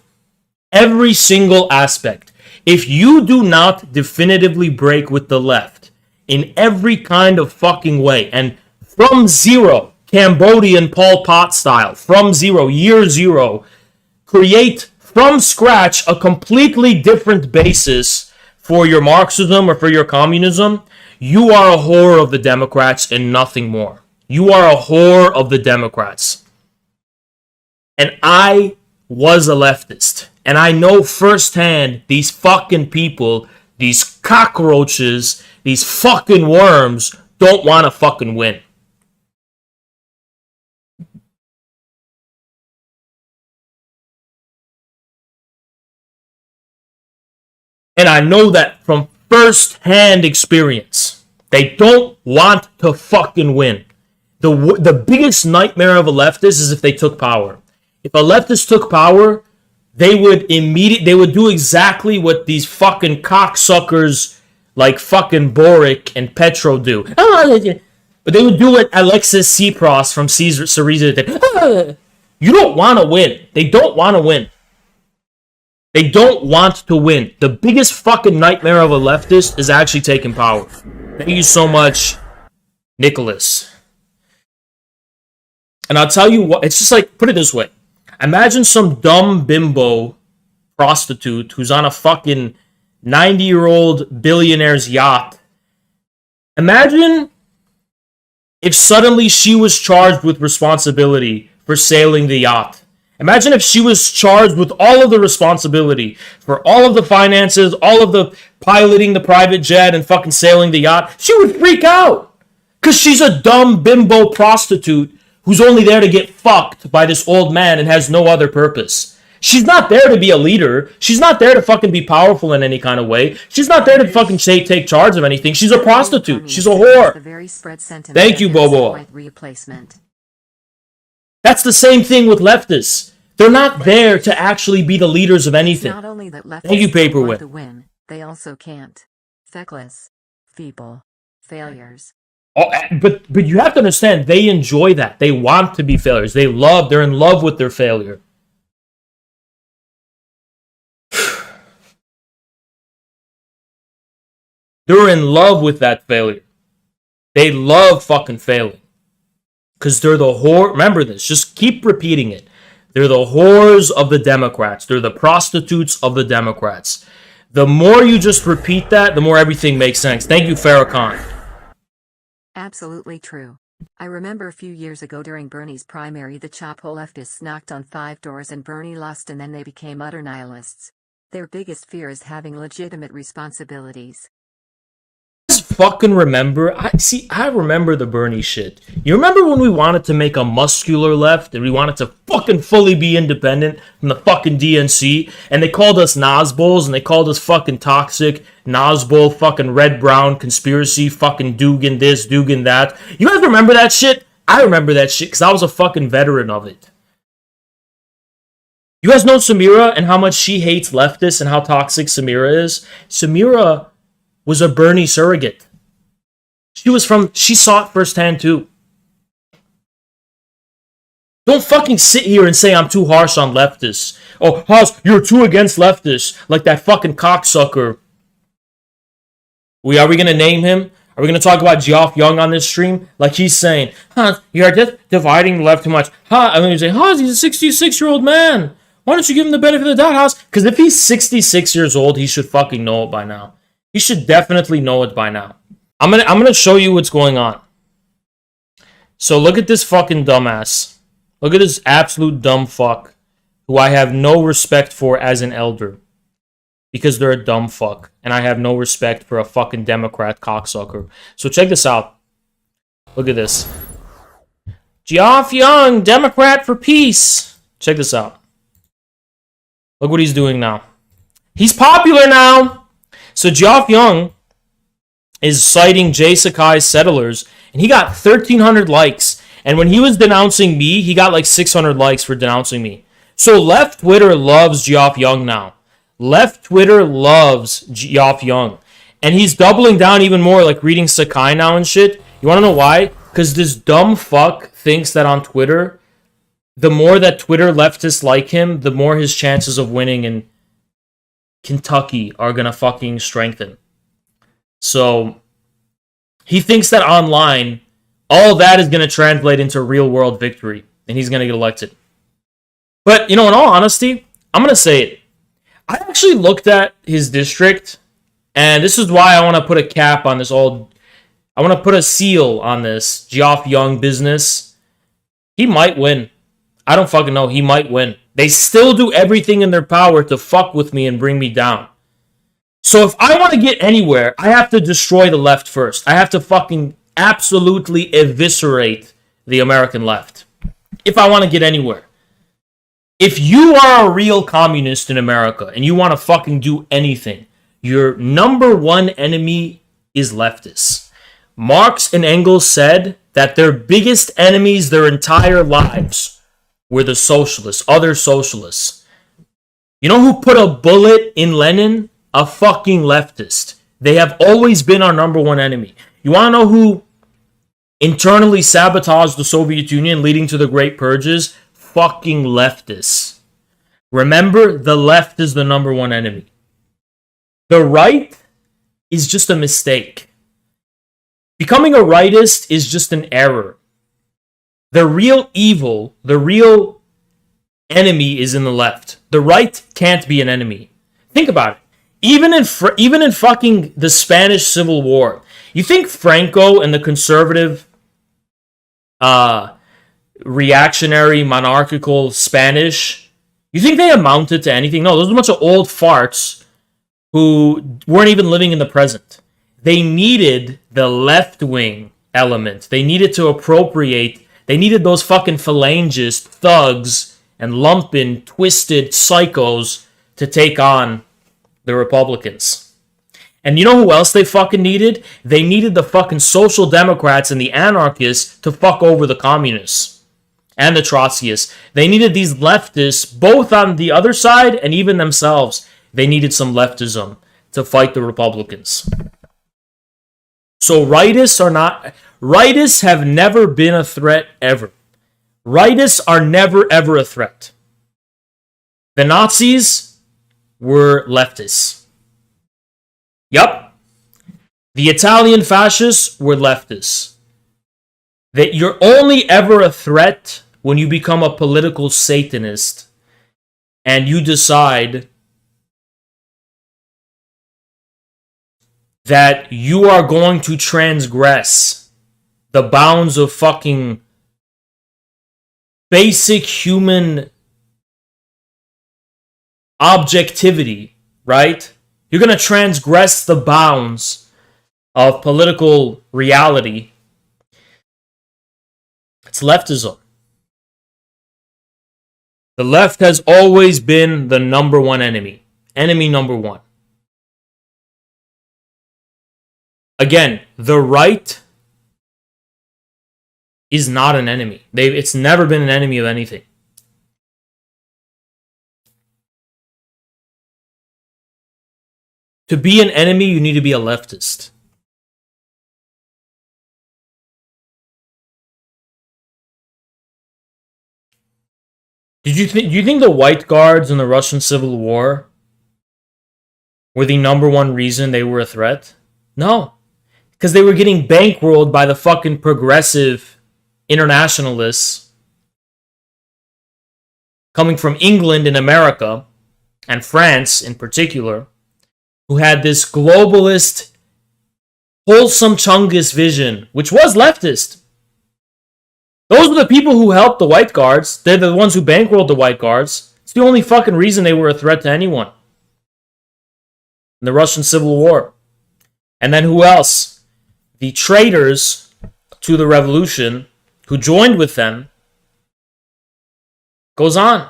Every single aspect. If you do not definitively break with the left in every kind of fucking way, and from zero, Cambodian Pol Pot style, from zero, year zero, create from scratch a completely different basis for your Marxism or for your communism, you are a whore of the Democrats and nothing more. You are a whore of the Democrats. And I was a leftist. And I know firsthand these fucking people, these cockroaches, these fucking worms don't want to fucking win. And I know that from first-hand experience. They don't want to fucking win. The biggest nightmare of a leftist is if they took power. If a leftist took power, they would do exactly what these fucking cocksuckers like fucking Boric and Petro do. But they would do what Alexis Tsipras from Syriza did. You don't want to win. They don't want to win. They don't want to win. The biggest fucking nightmare of a leftist is actually taking power. Thank you so much, Nicholas. And I'll tell you what, it's just like, put it this way. Imagine some dumb bimbo prostitute who's on a fucking 90-year-old billionaire's yacht. Imagine if suddenly she was charged with responsibility for sailing the yacht. Imagine if she was charged with all of the responsibility for all of the finances, all of the piloting the private jet and fucking sailing the yacht. She would freak out. Because she's a dumb bimbo prostitute who's only there to get fucked by this old man and has no other purpose. She's not there to be a leader. She's not there to fucking be powerful in any kind of way. She's not there to fucking take charge of anything. She's a prostitute. She's a whore. Thank you, Bobo. That's the same thing with leftists. They're not there to actually be the leaders of anything. Not only that leftists Thank you, Paperwhip. want to win, they also can't. Feckless, feeble, failures. Oh, but you have to understand, they enjoy that. They want to be failures. They're in love with their failure. They're in love with that failure. They love fucking failing. Because they're the whore. Remember this. Just keep repeating it. They're the whores of the Democrats. They're the prostitutes of the Democrats. The more you just repeat that, the more everything makes sense. Thank you, Farrakhan. Absolutely true. I remember a few years ago during Bernie's primary, the Chapo leftists knocked on 5 doors and Bernie lost, and then they became utter nihilists. Their biggest fear is having legitimate responsibilities. Fucking remember, I remember the Bernie shit. You remember when we wanted to make a muscular left and we wanted to fucking fully be independent from the fucking DNC, and they called us Nazbols and they called us fucking toxic Nazbol fucking red brown conspiracy fucking Dugan this Dugan that. You guys remember that shit? I remember that shit because I was a fucking veteran of it. You guys know Samira and how much she hates leftists and how toxic Samira is? Samira was a Bernie surrogate. She saw it firsthand too. Don't fucking sit here and say I'm too harsh on leftists. Oh, Haas, you're too against leftists. Like that fucking cocksucker. Are we gonna name him? Are we gonna talk about Geoff Young on this stream? Like he's saying, you're just dividing the left too much. I'm gonna say, he's a 66-year-old man. Why don't you give him the benefit of the doubt, Haas? Because if he's 66 years old, he should fucking know it by now. He should definitely know it by now. I'm gonna show you what's going on. So look at this fucking dumbass. Look at this absolute dumb fuck who I have no respect for as an elder. because they're a dumb fuck, and I have no respect for a fucking Democrat cocksucker. So check this out. Look at this. Geoff Young, Democrat for peace. Check this out. Look what he's doing now. He's popular now. So Geoff Young is citing Jay Sakai's Settlers, and he got 1,300 likes. And when he was denouncing me, he got like 600 likes for denouncing me. So left Twitter loves Geoff Young now. Left Twitter loves Geoff Young. And he's doubling down even more, like reading Sakai now and shit. You want to know why? Because this dumb fuck thinks that on Twitter, the more that Twitter leftists like him, the more his chances of winning in Kentucky are going to fucking strengthen. So he thinks that online, all that is going to translate into real world victory, and he's going to get elected. But, in all honesty, I'm going to say it. I actually looked at his district, and this is why I want to put a cap on this I want to put a seal on this Geoff Young business. He might win. I don't fucking know. He might win. They still do everything in their power to fuck with me and bring me down. So if I want to get anywhere, I have to destroy the left first. I have to fucking absolutely eviscerate the American left. If I want to get anywhere. If you are a real communist in America and you want to fucking do anything, your number one enemy is leftists. Marx and Engels said that their biggest enemies their entire lives were the socialists, other socialists. You know who put a bullet in Lenin? A fucking leftist. They have always been our number one enemy. You want to know who internally sabotaged the Soviet Union, leading to the Great Purges? Fucking leftists. Remember, the left is the number one enemy. The right is just a mistake. Becoming a rightist is just an error. The real evil, the real enemy is in the left. The right can't be an enemy. Think about it. Even in fucking the Spanish Civil War, you think Franco and the conservative, reactionary, monarchical Spanish, you think they amounted to anything? No, those are a bunch of old farts who weren't even living in the present. They needed the left-wing element. They needed to appropriate. They needed those fucking phalangist thugs and lumpen, twisted psychos to take on the Republicans. And you know who else they fucking needed? They needed the fucking social democrats and the anarchists to fuck over the communists and the Trotskyists. They needed these leftists, both on the other side and even themselves. They needed some leftism to fight the Republicans. So rightists have never been a threat ever. Rightists are never ever a threat. The Nazis were leftists. Yup. The Italian fascists were leftists. That you're only ever a threat when you become a political Satanist and you decide that you are going to transgress the bounds of fucking basic human objectivity, right? You're going to transgress the bounds of political reality. It's leftism. The left has always been the number one enemy. Enemy number one. Again, the right is not an enemy. It's never been an enemy of anything. To be an enemy, you need to be a leftist. Do you think the White Guards in the Russian Civil War were the number one reason they were a threat? No. Because they were getting bankrolled by the fucking progressive internationalists coming from England and America, and France in particular, who had this globalist, wholesome Chungus vision, which was leftist. Those were the people who helped the White Guards. They're the ones who bankrolled the White Guards. It's the only fucking reason they were a threat to anyone. in the Russian Civil War. And then who else? The traitors to the revolution who joined with them goes on.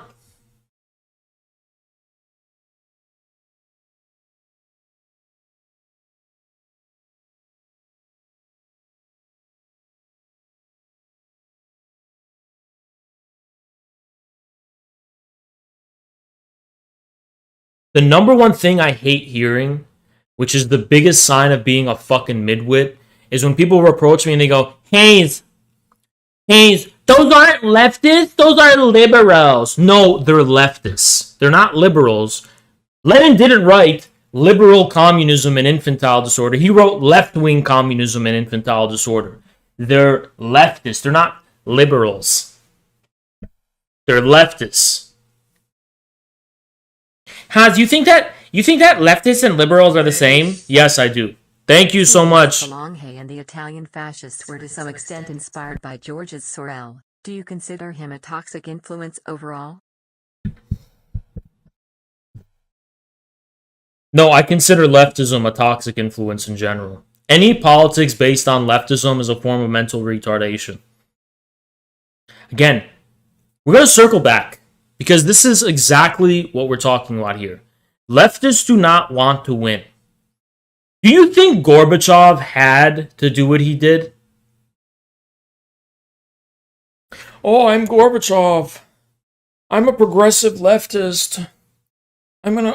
The number one thing I hate hearing, which is the biggest sign of being a fucking midwit, is when people approach me and they go, Hayes, those aren't leftists, those are liberals. No, they're leftists. They're not liberals. Lenin didn't write liberal communism and infantile disorder. He wrote left-wing communism and infantile disorder. They're leftists. They're not liberals. They're leftists. Haz, you think that leftists and liberals are the same? Yes, I do. Thank you so much. Solonghe and the Italian fascists were to some extent inspired by Georges Sorel. Do you consider him a toxic influence overall? No, I consider leftism a toxic influence in general. Any politics based on leftism is a form of mental retardation. Again, we're going to circle back because this is exactly what we're talking about here. Leftists do not want to win. Do you think Gorbachev had to do what he did? Oh, I'm Gorbachev. I'm a progressive leftist. I'm gonna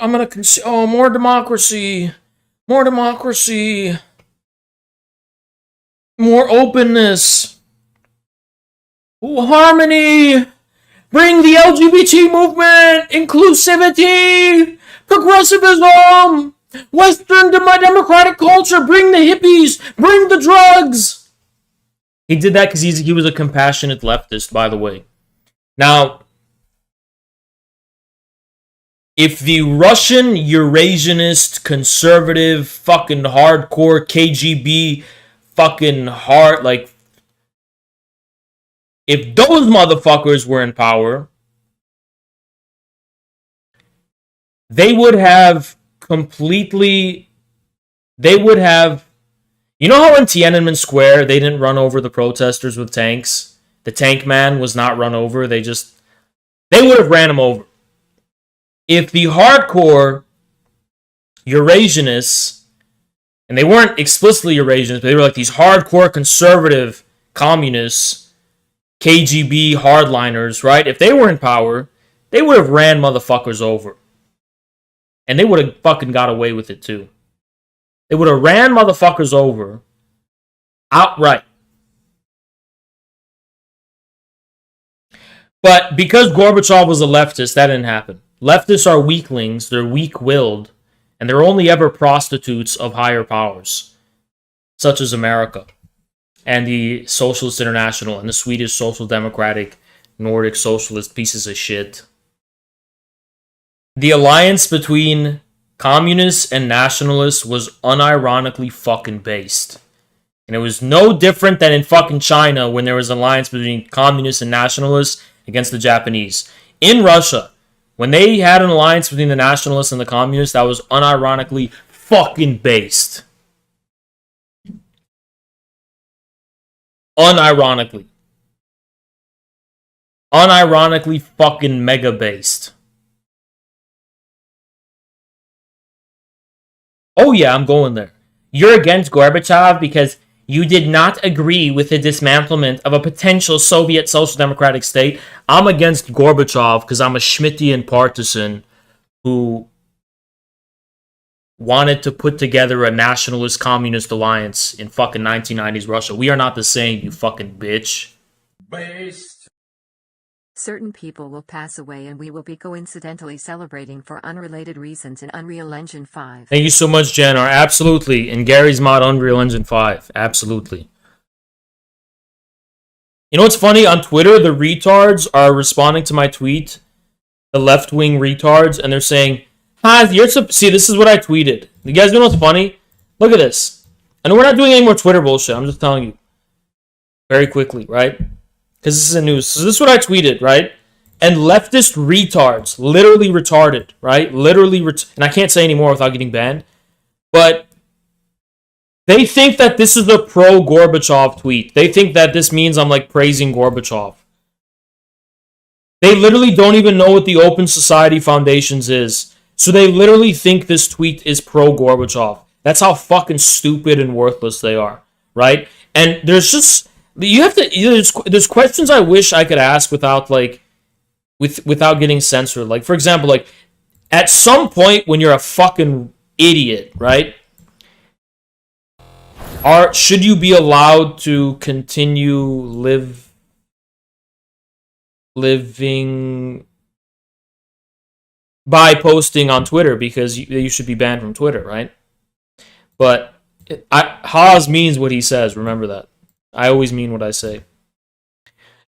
more democracy, more openness, harmony. Bring the LGBT movement, inclusivity, progressivism, Western democratic culture. Bring the hippies, bring the drugs. He did that because he was a compassionate leftist, by the way. Now, if the Russian Eurasianist, conservative, fucking hardcore KGB, fucking hard, like, if those motherfuckers were in power, they would have completely, you know how in Tiananmen Square, they didn't run over the protesters with tanks? The tank man was not run over. They would have ran him over. If the hardcore Eurasianists, and they weren't explicitly Eurasians, but they were like these hardcore conservative communists, KGB hardliners, right? If they were in power, they would have ran motherfuckers over. And they would have fucking got away with it too. They would have ran motherfuckers over outright. But because Gorbachev was a leftist, that didn't happen. Leftists are weaklings, they're weak-willed, and they're only ever prostitutes of higher powers, such as America, and the Socialist International, and the Swedish Social Democratic, Nordic Socialist pieces of shit. The alliance between communists and nationalists was unironically fucking based. And it was no different than in fucking China when there was an alliance between communists and nationalists against the Japanese. In Russia, when they had an alliance between the nationalists and the communists, that was unironically fucking based. Unironically fucking mega based. Oh yeah, I'm going there. You're against Gorbachev because you did not agree with the dismantlement of a potential Soviet Social Democratic state. I'm against Gorbachev because I'm a Schmittian partisan who wanted to put together a nationalist communist alliance in fucking 1990s Russia. We are not the same, you fucking bitch. Based. Certain people will pass away and we will be coincidentally celebrating for unrelated reasons in Unreal Engine 5. Thank you so much, Janar. Absolutely. In Gary's mod, Unreal Engine 5. Absolutely. You know what's funny? On Twitter, the retards are responding to my tweet. The left-wing retards. And they're saying, see, this is what I tweeted. You guys know what's funny? Look at this. I know we're not doing any more Twitter bullshit. I'm just telling you. Very quickly, right? Because this is the news. So this is what I tweeted, right? And leftist retards, literally retarded, right? And I can't say anymore without getting banned. But they think that this is a pro-Gorbachev tweet. They think that this means I'm like praising Gorbachev. They literally don't even know what the Open Society Foundations is. So they literally think this tweet is pro-Gorbachev. That's how fucking stupid and worthless they are, right? And there's just there's questions I wish I could ask without without getting censored. Like, for example, like at some point when you're a fucking idiot, right? Should you be allowed to continue living by posting on Twitter, because you should be banned from Twitter, right? But Haas means what he says. Remember that. I always mean what I say.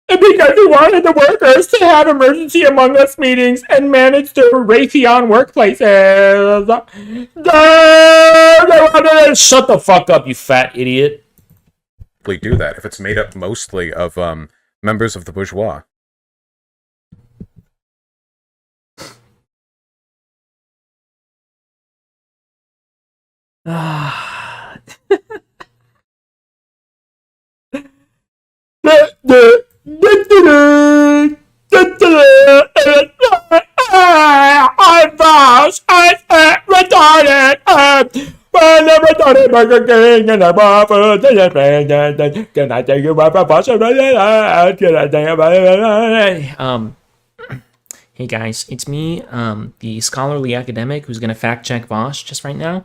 And because he wanted the workers to have emergency Among Us meetings and manage their Raytheon workplaces. Shut the fuck up, you fat idiot. Do that if it's made up mostly of members of the bourgeois. I'm Bosch. I'm retarded. When I'm retarded, Burger King, and I'm off. Can I take you about Bosch? Hey guys, it's me, the scholarly academic who's gonna fact check Bosch just right now.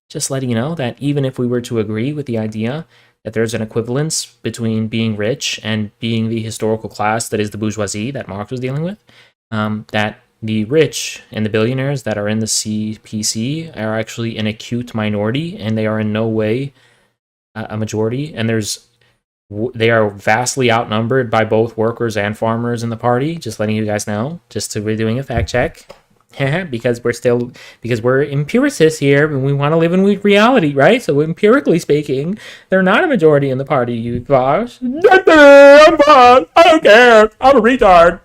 Just letting you know that even if we were to agree with the idea that there's an equivalence between being rich and being the historical class that is the bourgeoisie that Marx was dealing with, that the rich and the billionaires that are in the CPC are actually an acute minority, and they are in no way a majority, and they are vastly outnumbered by both workers and farmers in the party. Just letting you guys know, just to be doing a fact check. because we're empiricists here and we want to live in reality, right? So empirically speaking, they're not a majority in the party, you Vosh. I'm fine. I don't care. I'm a retard.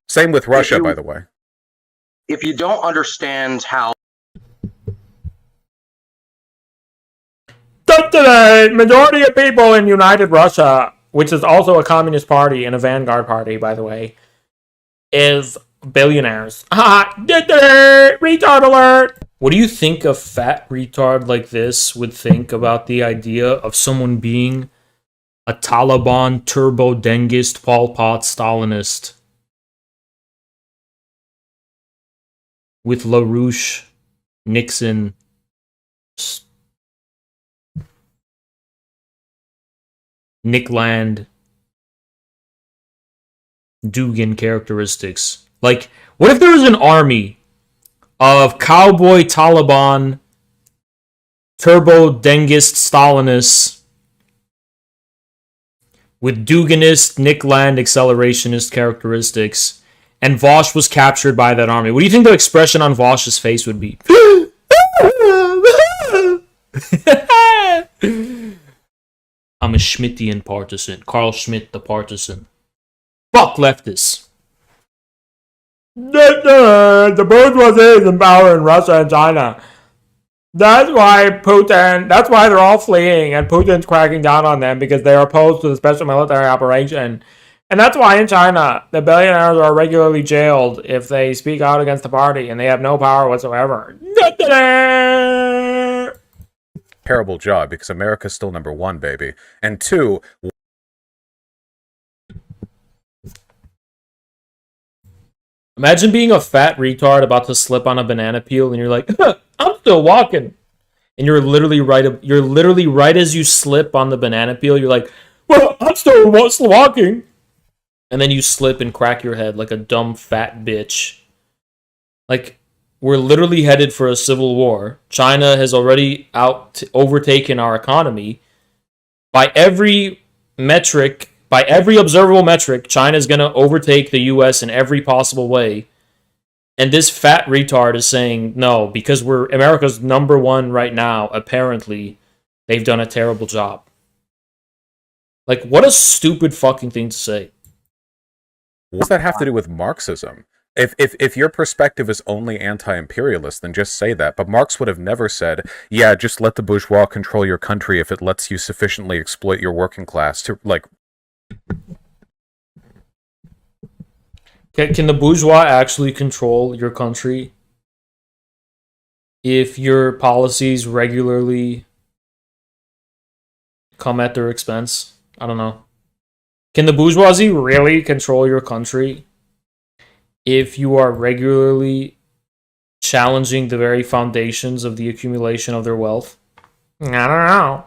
Same with Russia, by the way. If you don't understand how Today, majority of people in United Russia, which is also a communist party and a vanguard party, by the way, is billionaires. Retard alert! What do you think a fat retard like this would think about the idea of someone being a Taliban turbo-dengist Pol Pot Stalinist with LaRouche, Nixon, Nick Land, Dugan characteristics? Like, what if there was an army of cowboy Taliban, turbo-dengist Stalinists with Duganist, Nick Land accelerationist characteristics, and Vosh was captured by that army? What do you think the expression on Vosh's face would be? I'm a Schmittian partisan. Carl Schmitt, the partisan. Fuck leftists. The bourgeoisie is in power in Russia and China. That's why they're all fleeing, and Putin's cracking down on them because they are opposed to the special military operation. And that's why in China, the billionaires are regularly jailed if they speak out against the party, and they have no power whatsoever. Terrible job, because America's still #1, baby. And 2, imagine being a fat retard about to slip on a banana peel, and you're like, I'm still walking. And you're literally right as you slip on the banana peel, you're like, well, I'm still walking. And then you slip and crack your head like a dumb fat bitch. Like, we're literally headed for a civil war. China has already overtaken our economy. By every observable metric, China is going to overtake the US in every possible way. And this fat retard is saying, no, because we're America's #1 right now, apparently, they've done a terrible job. Like, what a stupid fucking thing to say. What does that have to do with Marxism? If your perspective is only anti-imperialist, then just say that. But Marx would have never said, "Yeah, just let the bourgeois control your country if it lets you sufficiently exploit your working class to like." Can the bourgeois actually control your country if your policies regularly come at their expense? I don't know. Can the bourgeoisie really control your country if you are regularly challenging the very foundations of the accumulation of their wealth? I don't know.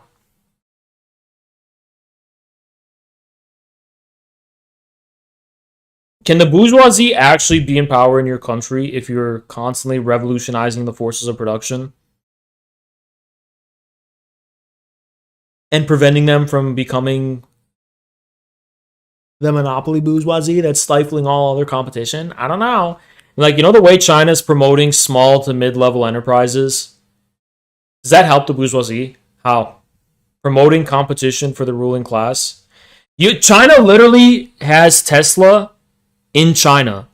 Can the bourgeoisie actually be in power in your country if you're constantly revolutionizing the forces of production and preventing them from becoming the monopoly bourgeoisie that's stifling all other competition? I don't know. Like, you know, the way China's promoting small to mid-level enterprises, does that help the bourgeoisie? How? Promoting competition for the ruling class. China literally has Tesla in China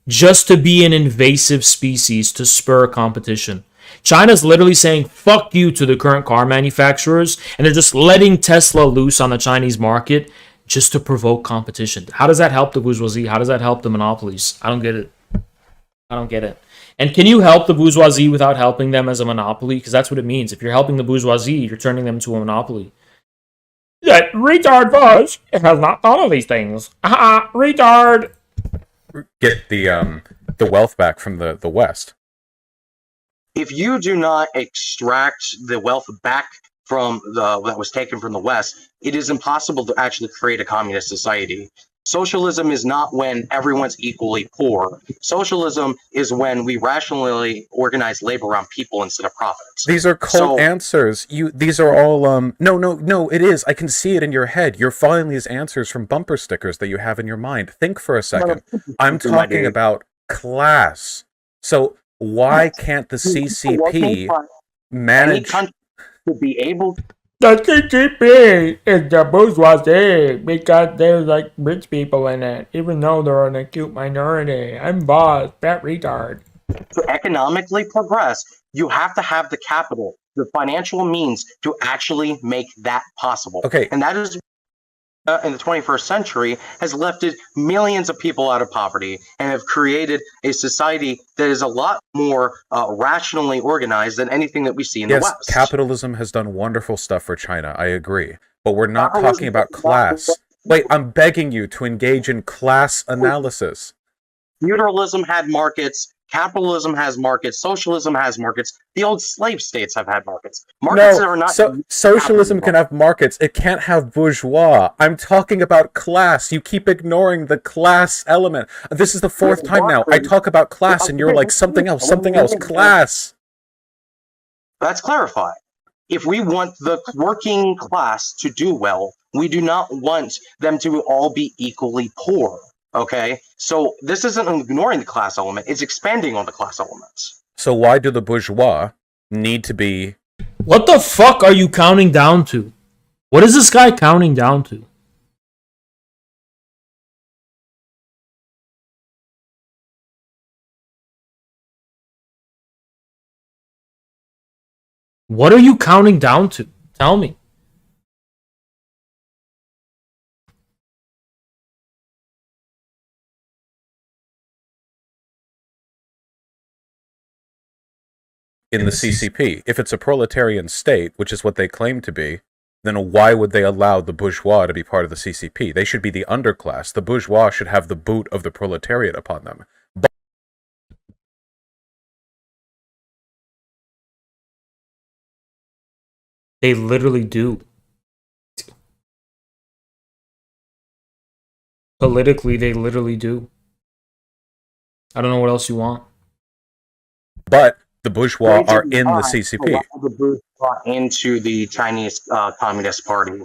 just to be an invasive species to spur competition. China's literally saying fuck you to the current car manufacturers, and they're just letting Tesla loose on the Chinese market just to provoke competition. How does that help the bourgeoisie? How does that help the monopolies? I don't get it. I don't get it. And can you help the bourgeoisie without helping them as a monopoly? Because that's what it means. If you're helping the bourgeoisie, you're turning them into a monopoly. That retard Bush has not thought of these things. Retard. Get the wealth back from the West. If you do not extract the wealth back from that was taken from the West, it is impossible to actually create a communist society. Socialism is not when everyone's equally poor. Socialism is when we rationally organize labor around people instead of profits. These are cold answers. These are all no, it is. I can see it in your head. You're following these answers from bumper stickers that you have in your mind. Think for a second. I'm talking about class. So why can't the CCP manage to be able The CCP is the bourgeoisie because there's like rich people in it, even though they're an acute minority. I'm boss, that retard. to economically progress? You have to have the capital, the financial means to actually make that possible. Okay. And that is in the 21st century has lifted millions of people out of poverty and have created a society that is a lot more rationally organized than anything that we see in the West. Capitalism has done wonderful stuff for China. I agree. But we're not talking about class. Wait, I'm begging you to engage in class analysis. Feudalism had markets. Capitalism has markets. Socialism has markets. The old slave states have had markets. Markets that are not. Socialism can have markets. It can't have bourgeois. I'm talking about class. You keep ignoring the class element. This is the fourth time now. I talk about class, and you're like something else. Class. Let's clarify. If we want the working class to do well, we do not want them to all be equally poor. Okay, so this isn't ignoring the class element, it's expanding on the class elements. So why do the bourgeois need to be... What the fuck are you counting down to? What is this guy counting down to? What are you counting down to? Tell me. In the CCP. If it's a proletarian state, which is what they claim to be, then why would they allow the bourgeois to be part of the CCP? They should be the underclass. The bourgeois should have the boot of the proletariat upon them. But they literally do. Politically, they literally do. I don't know what else you want. But the bourgeois are in the CCP. The bourgeois into the Chinese Communist Party.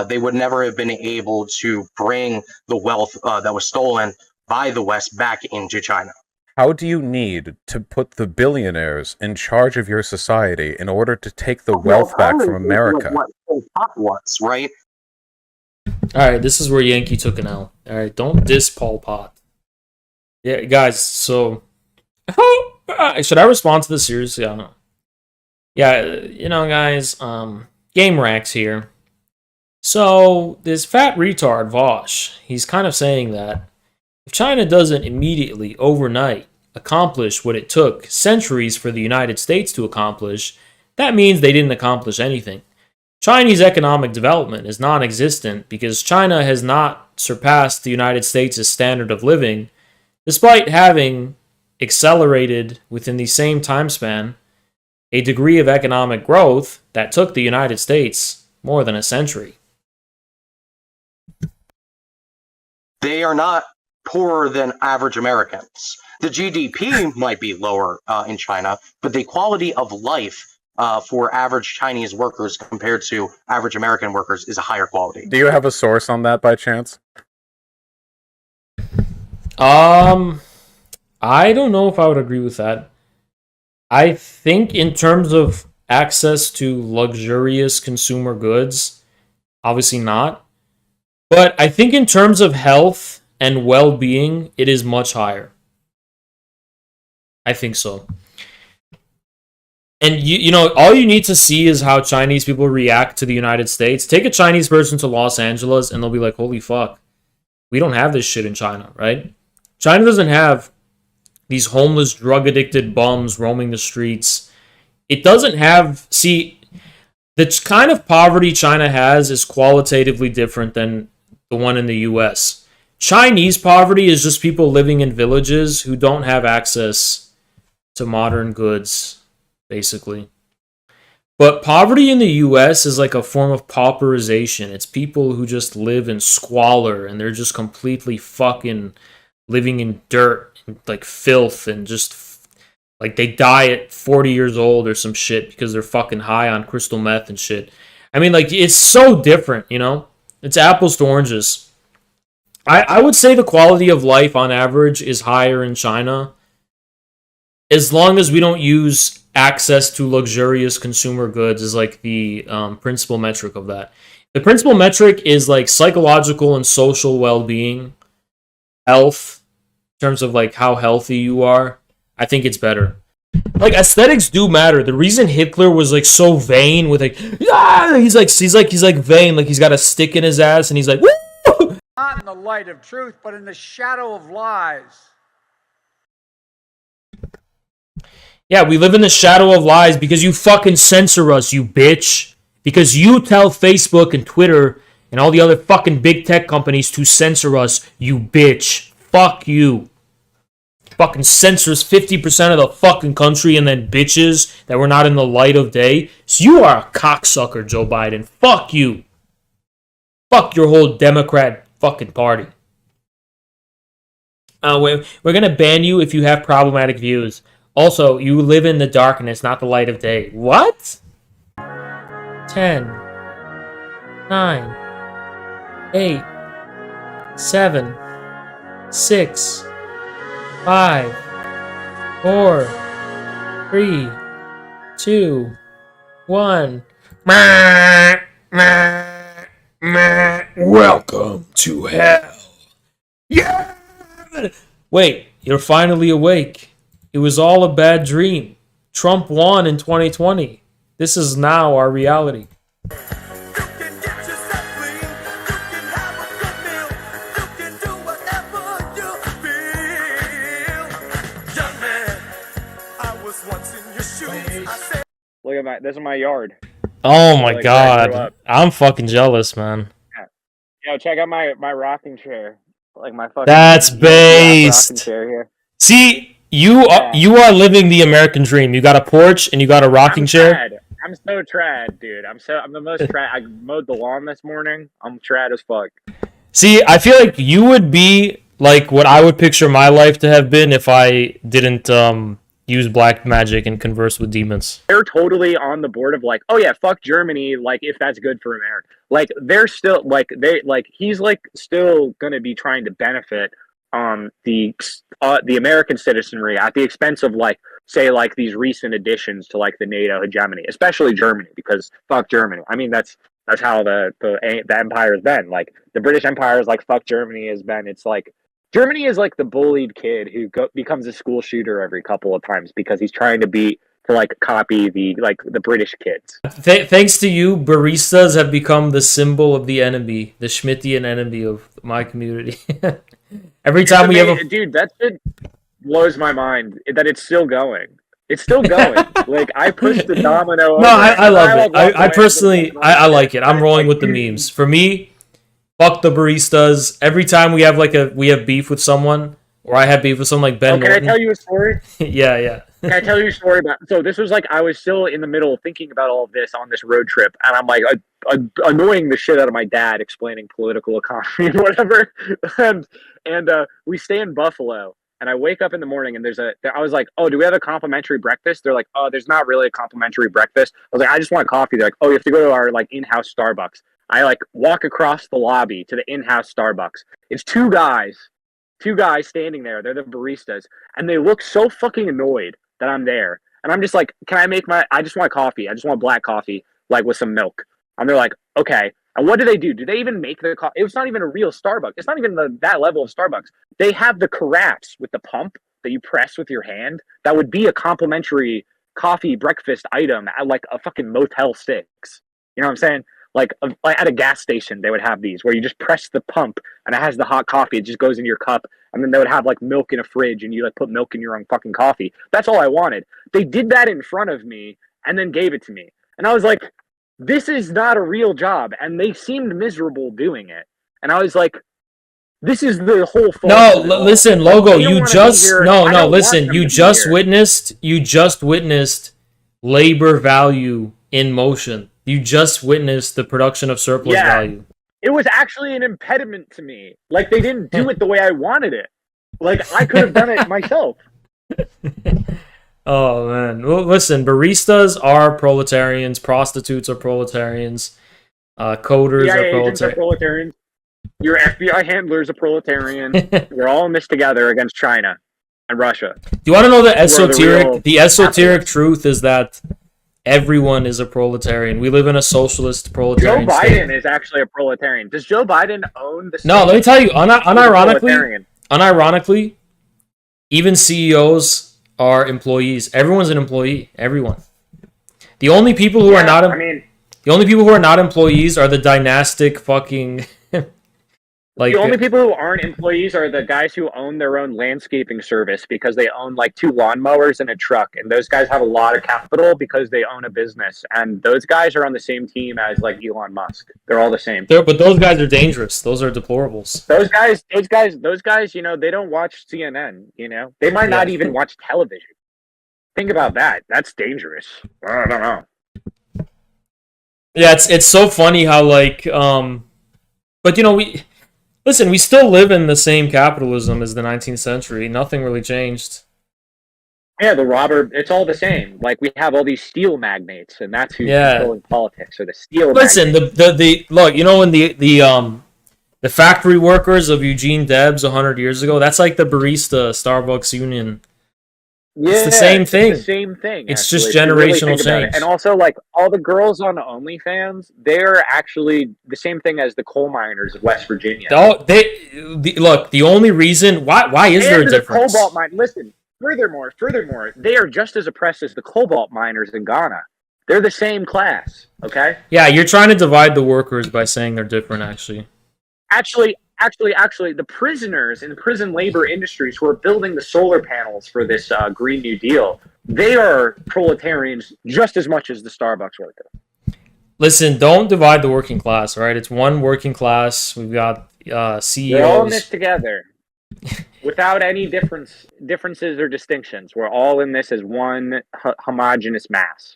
They would never have been able to bring the wealth that was stolen by the West back into China. How do you need to put the billionaires in charge of your society in order to take the wealth back from America? What Pol Pot was, right? Alright, this is where Yankee took an L. Alright, don't diss Pol Pot. Yeah, guys. So, should I respond to this seriously? I don't know. Yeah, guys. Game Racks here. So this fat retard Vosh, he's kind of saying that if China doesn't immediately, overnight, accomplish what it took centuries for the United States to accomplish, that means they didn't accomplish anything. Chinese economic development is non-existent because China has not surpassed the United States' standard of living, despite having accelerated within the same time span a degree of economic growth that took the United States more than a century. They are not poorer than average Americans. The GDP might be lower in China, but the quality of life for average Chinese workers compared to average American workers is a higher quality. Do you have a source on that by chance? I don't know if I would agree with that. I think in terms of access to luxurious consumer goods, obviously not. But I think in terms of health and well-being, it is much higher. I think so. And all you need to see is how Chinese people react to the United States. Take a Chinese person to Los Angeles and they'll be like, holy fuck, we don't have this shit in China, right? China doesn't have these homeless, drug-addicted bums roaming the streets. It doesn't have... See, the kind of poverty China has is qualitatively different than the one in the US. Chinese poverty is just people living in villages who don't have access to modern goods, basically. But poverty in the US is like a form of pauperization. It's people who just live in squalor and they're just completely fucking living in dirt and like filth and just like they die at 40 years old or some shit because they're fucking high on crystal meth and shit. I mean, like, it's so different, It's apples to oranges. I would say the quality of life on average is higher in China as long as we don't use access to luxurious consumer goods as like the principal metric of that. The principal metric is like psychological and social well-being, health, in terms of like how healthy you are. I think it's better. Like, aesthetics do matter. The reason Hitler was like so vain with like, he's like vain, like he's got a stick in his ass and he's like, woo! Not in the light of truth, but in the shadow of lies. Yeah, we live in the shadow of lies because you fucking censor us, you bitch. Because you tell Facebook and Twitter and all the other fucking big tech companies to censor us, you bitch. Fuck you. Fucking censors 50% of the fucking country and then bitches that we're not in the light of day. So you are a cocksucker, Joe Biden. Fuck you. Fuck your whole Democrat fucking party. We're gonna ban you if you have problematic views. Also, you live in the darkness, not the light of day. What? 10, 9, 8, 7, 6, 5, 4, 3, 2, 1. Welcome to hell. Yeah! Wait, you're finally awake. It was all a bad dream. Trump won in 2020. This is now our reality. Look at this is my yard. Oh my Like, god. I'm fucking jealous, man. Yo, check out my rocking chair. Like my fucking That's rocking based. chair here. See, you are living the American dream. You got a porch and you got a rocking chair. Trad. I'm so trad, dude. I'm the most trad. I mowed the lawn this morning. I'm trad as fuck. See, I feel like you would be like what I would picture my life to have been if I didn't use black magic and converse with demons. They're totally on the board of like, oh yeah, fuck Germany, like if that's good for America. Like they're still like he's like still gonna be trying to benefit the American citizenry at the expense of like say like these recent additions to like the NATO hegemony, especially Germany, because fuck Germany. I mean that's how the empire has been. Like the British Empire is like fuck Germany has been. It's like Germany is like the bullied kid who becomes a school shooter every couple of times because he's trying to copy the British kids. Thanks to you, baristas have become the symbol of the enemy, the Schmittian enemy of my community. Every time we have a dude, that shit blows my mind that it's still going. It's still going. Like I pushed the domino. No, I love it. I personally, I like it. I'm rolling with the memes. For me, fuck the baristas. Every time we have beef with someone, or I have beef with someone like Ben. Can I tell you a story? Yeah. Can I tell you a story about? So this was like I was still in the middle of thinking about all of this on this road trip, and I'm like annoying the shit out of my dad explaining political economy and whatever. and we stay in Buffalo, and I wake up in the morning, and I was like, oh, do we have a complimentary breakfast? They're like, oh, there's not really a complimentary breakfast. I was like, I just want coffee. They're like, oh, you have to go to our like in-house Starbucks. I like walk across the lobby to the in-house Starbucks. It's two guys standing there. They're the baristas, and they look so fucking annoyed that I'm there. And I'm just like, I just want coffee. I just want black coffee, like with some milk. And they're like, okay. And what do they do? Do they even make the coffee? It's not even a real Starbucks. It's not even that level of Starbucks. They have the carafes with the pump that you press with your hand. That would be a complimentary coffee breakfast item at like a fucking Motel 6. You know what I'm saying? Like at a gas station, they would have these where you just press the pump and it has the hot coffee. It just goes in your cup. And then they would have like milk in a fridge and you like put milk in your own fucking coffee. That's all I wanted. They did that in front of me and then gave it to me. And I was like, this is not a real job. And they seemed miserable doing it. And I was like, this is the whole fault. No, listen, Logo, you just witnessed labor value in motion. You just witnessed the production of surplus value. It was actually an impediment to me. Like, they didn't do it the way I wanted it. Like, I could have done it myself. Oh, man. Well, listen, baristas are proletarians. Prostitutes are proletarians. Coders are proletarians. Your FBI handler is a proletarian. We're all in this together against China and Russia. Do you want to know the esoteric truth is that everyone is a proletarian. We live in a socialist proletarian Joe Biden state. is actually a proletarian. Does Joe Biden own the state? No, let me tell you, unironically, even CEOs are employees. Everyone's an employee. Everyone. The only people who are not employees are the dynastic fucking the only people who aren't employees are the guys who own their own landscaping service because they own like 2 lawnmowers and a truck, and those guys have a lot of capital because they own a business, and those guys are on the same team as like Elon Musk. They're all the same. But those guys are dangerous. Those are deplorables. Those guys, you know, they don't watch CNN, you know? They might not even watch television. Think about that. That's dangerous. I don't know. Yeah, it's so funny how like but you know, we still live in the same capitalism as the 19th century. Nothing really changed. Yeah, it's all the same. Like, we have all these steel magnates, and that's who's controlling politics, or the steel magnates. the look, you know, when the factory workers of Eugene Debs 100 years ago, that's like the barista Starbucks union. It's the same thing. It's the same thing. It's just generational change. And also, like, all the girls on OnlyFans, they're actually the same thing as the coal miners of West Virginia. Look, the only reason why is there a difference? Cobalt mine. Listen, furthermore, they are just as oppressed as the cobalt miners in Ghana. They're the same class. Okay. Yeah, you're trying to divide the workers by saying they're different. Actually, the prisoners in the prison labor industries who are building the solar panels for this Green New Deal, they are proletarians just as much as the Starbucks worker. Listen, don't divide the working class, all right? It's one working class. We've got CEOs. We're all in this together without any differences or distinctions. We're all in this as one homogenous mass.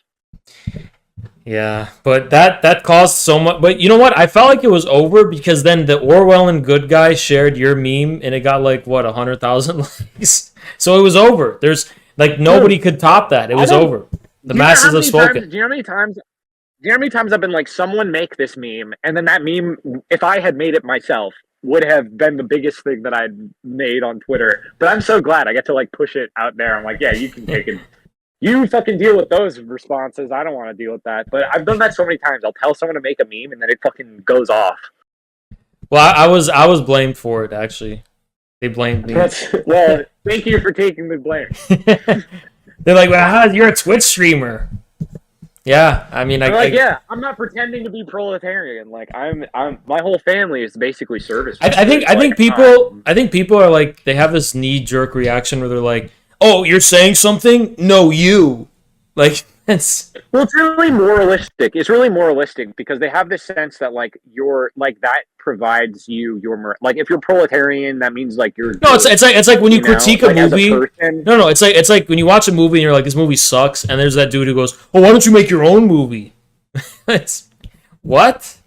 Yeah, but that caused so much. But you know what? I felt like it was over because then the Orwellian good guy shared your meme and it got like 100,000 likes. So it was over. There's like nobody could top that. It was over. The masses have spoken. Do you know how many times I've been like, someone make this meme, and then that meme, if I had made it myself, would have been the biggest thing that I'd made on Twitter. But I'm so glad I get to like push it out there. I'm like, yeah, you can take it. You fucking deal with those responses. I don't want to deal with that. But I've done that so many times. I'll tell someone to make a meme and then it fucking goes off. Well, I was blamed for it, actually. They blamed me. Well, thank you for taking the blame. They're like, well, you're a Twitch streamer. Yeah, I mean, I'm not pretending to be proletarian. Like, I'm my whole family is basically service. I think people are like, they have this knee jerk reaction where they're like, oh, you're saying something? No, you. Like, it's really moralistic. It's really moralistic because they have this sense that like you're like that provides you your like if you're proletarian, that means like you're. No, it's like when you critique a movie. No, it's like when you watch a movie and you're like, this movie sucks, and there's that dude who goes, oh, why don't you make your own movie? It's what?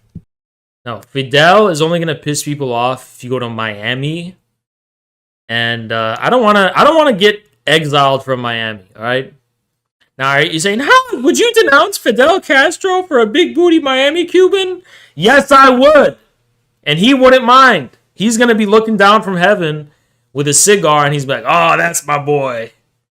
No, Fidel is only gonna piss people off if you go to Miami, and I don't want to get exiled from Miami. All right. Now, are you saying, how would you denounce Fidel Castro for a big booty Miami Cuban? Yes, I would. And he wouldn't mind. He's going to be looking down from heaven with a cigar and he's like, oh, that's my boy.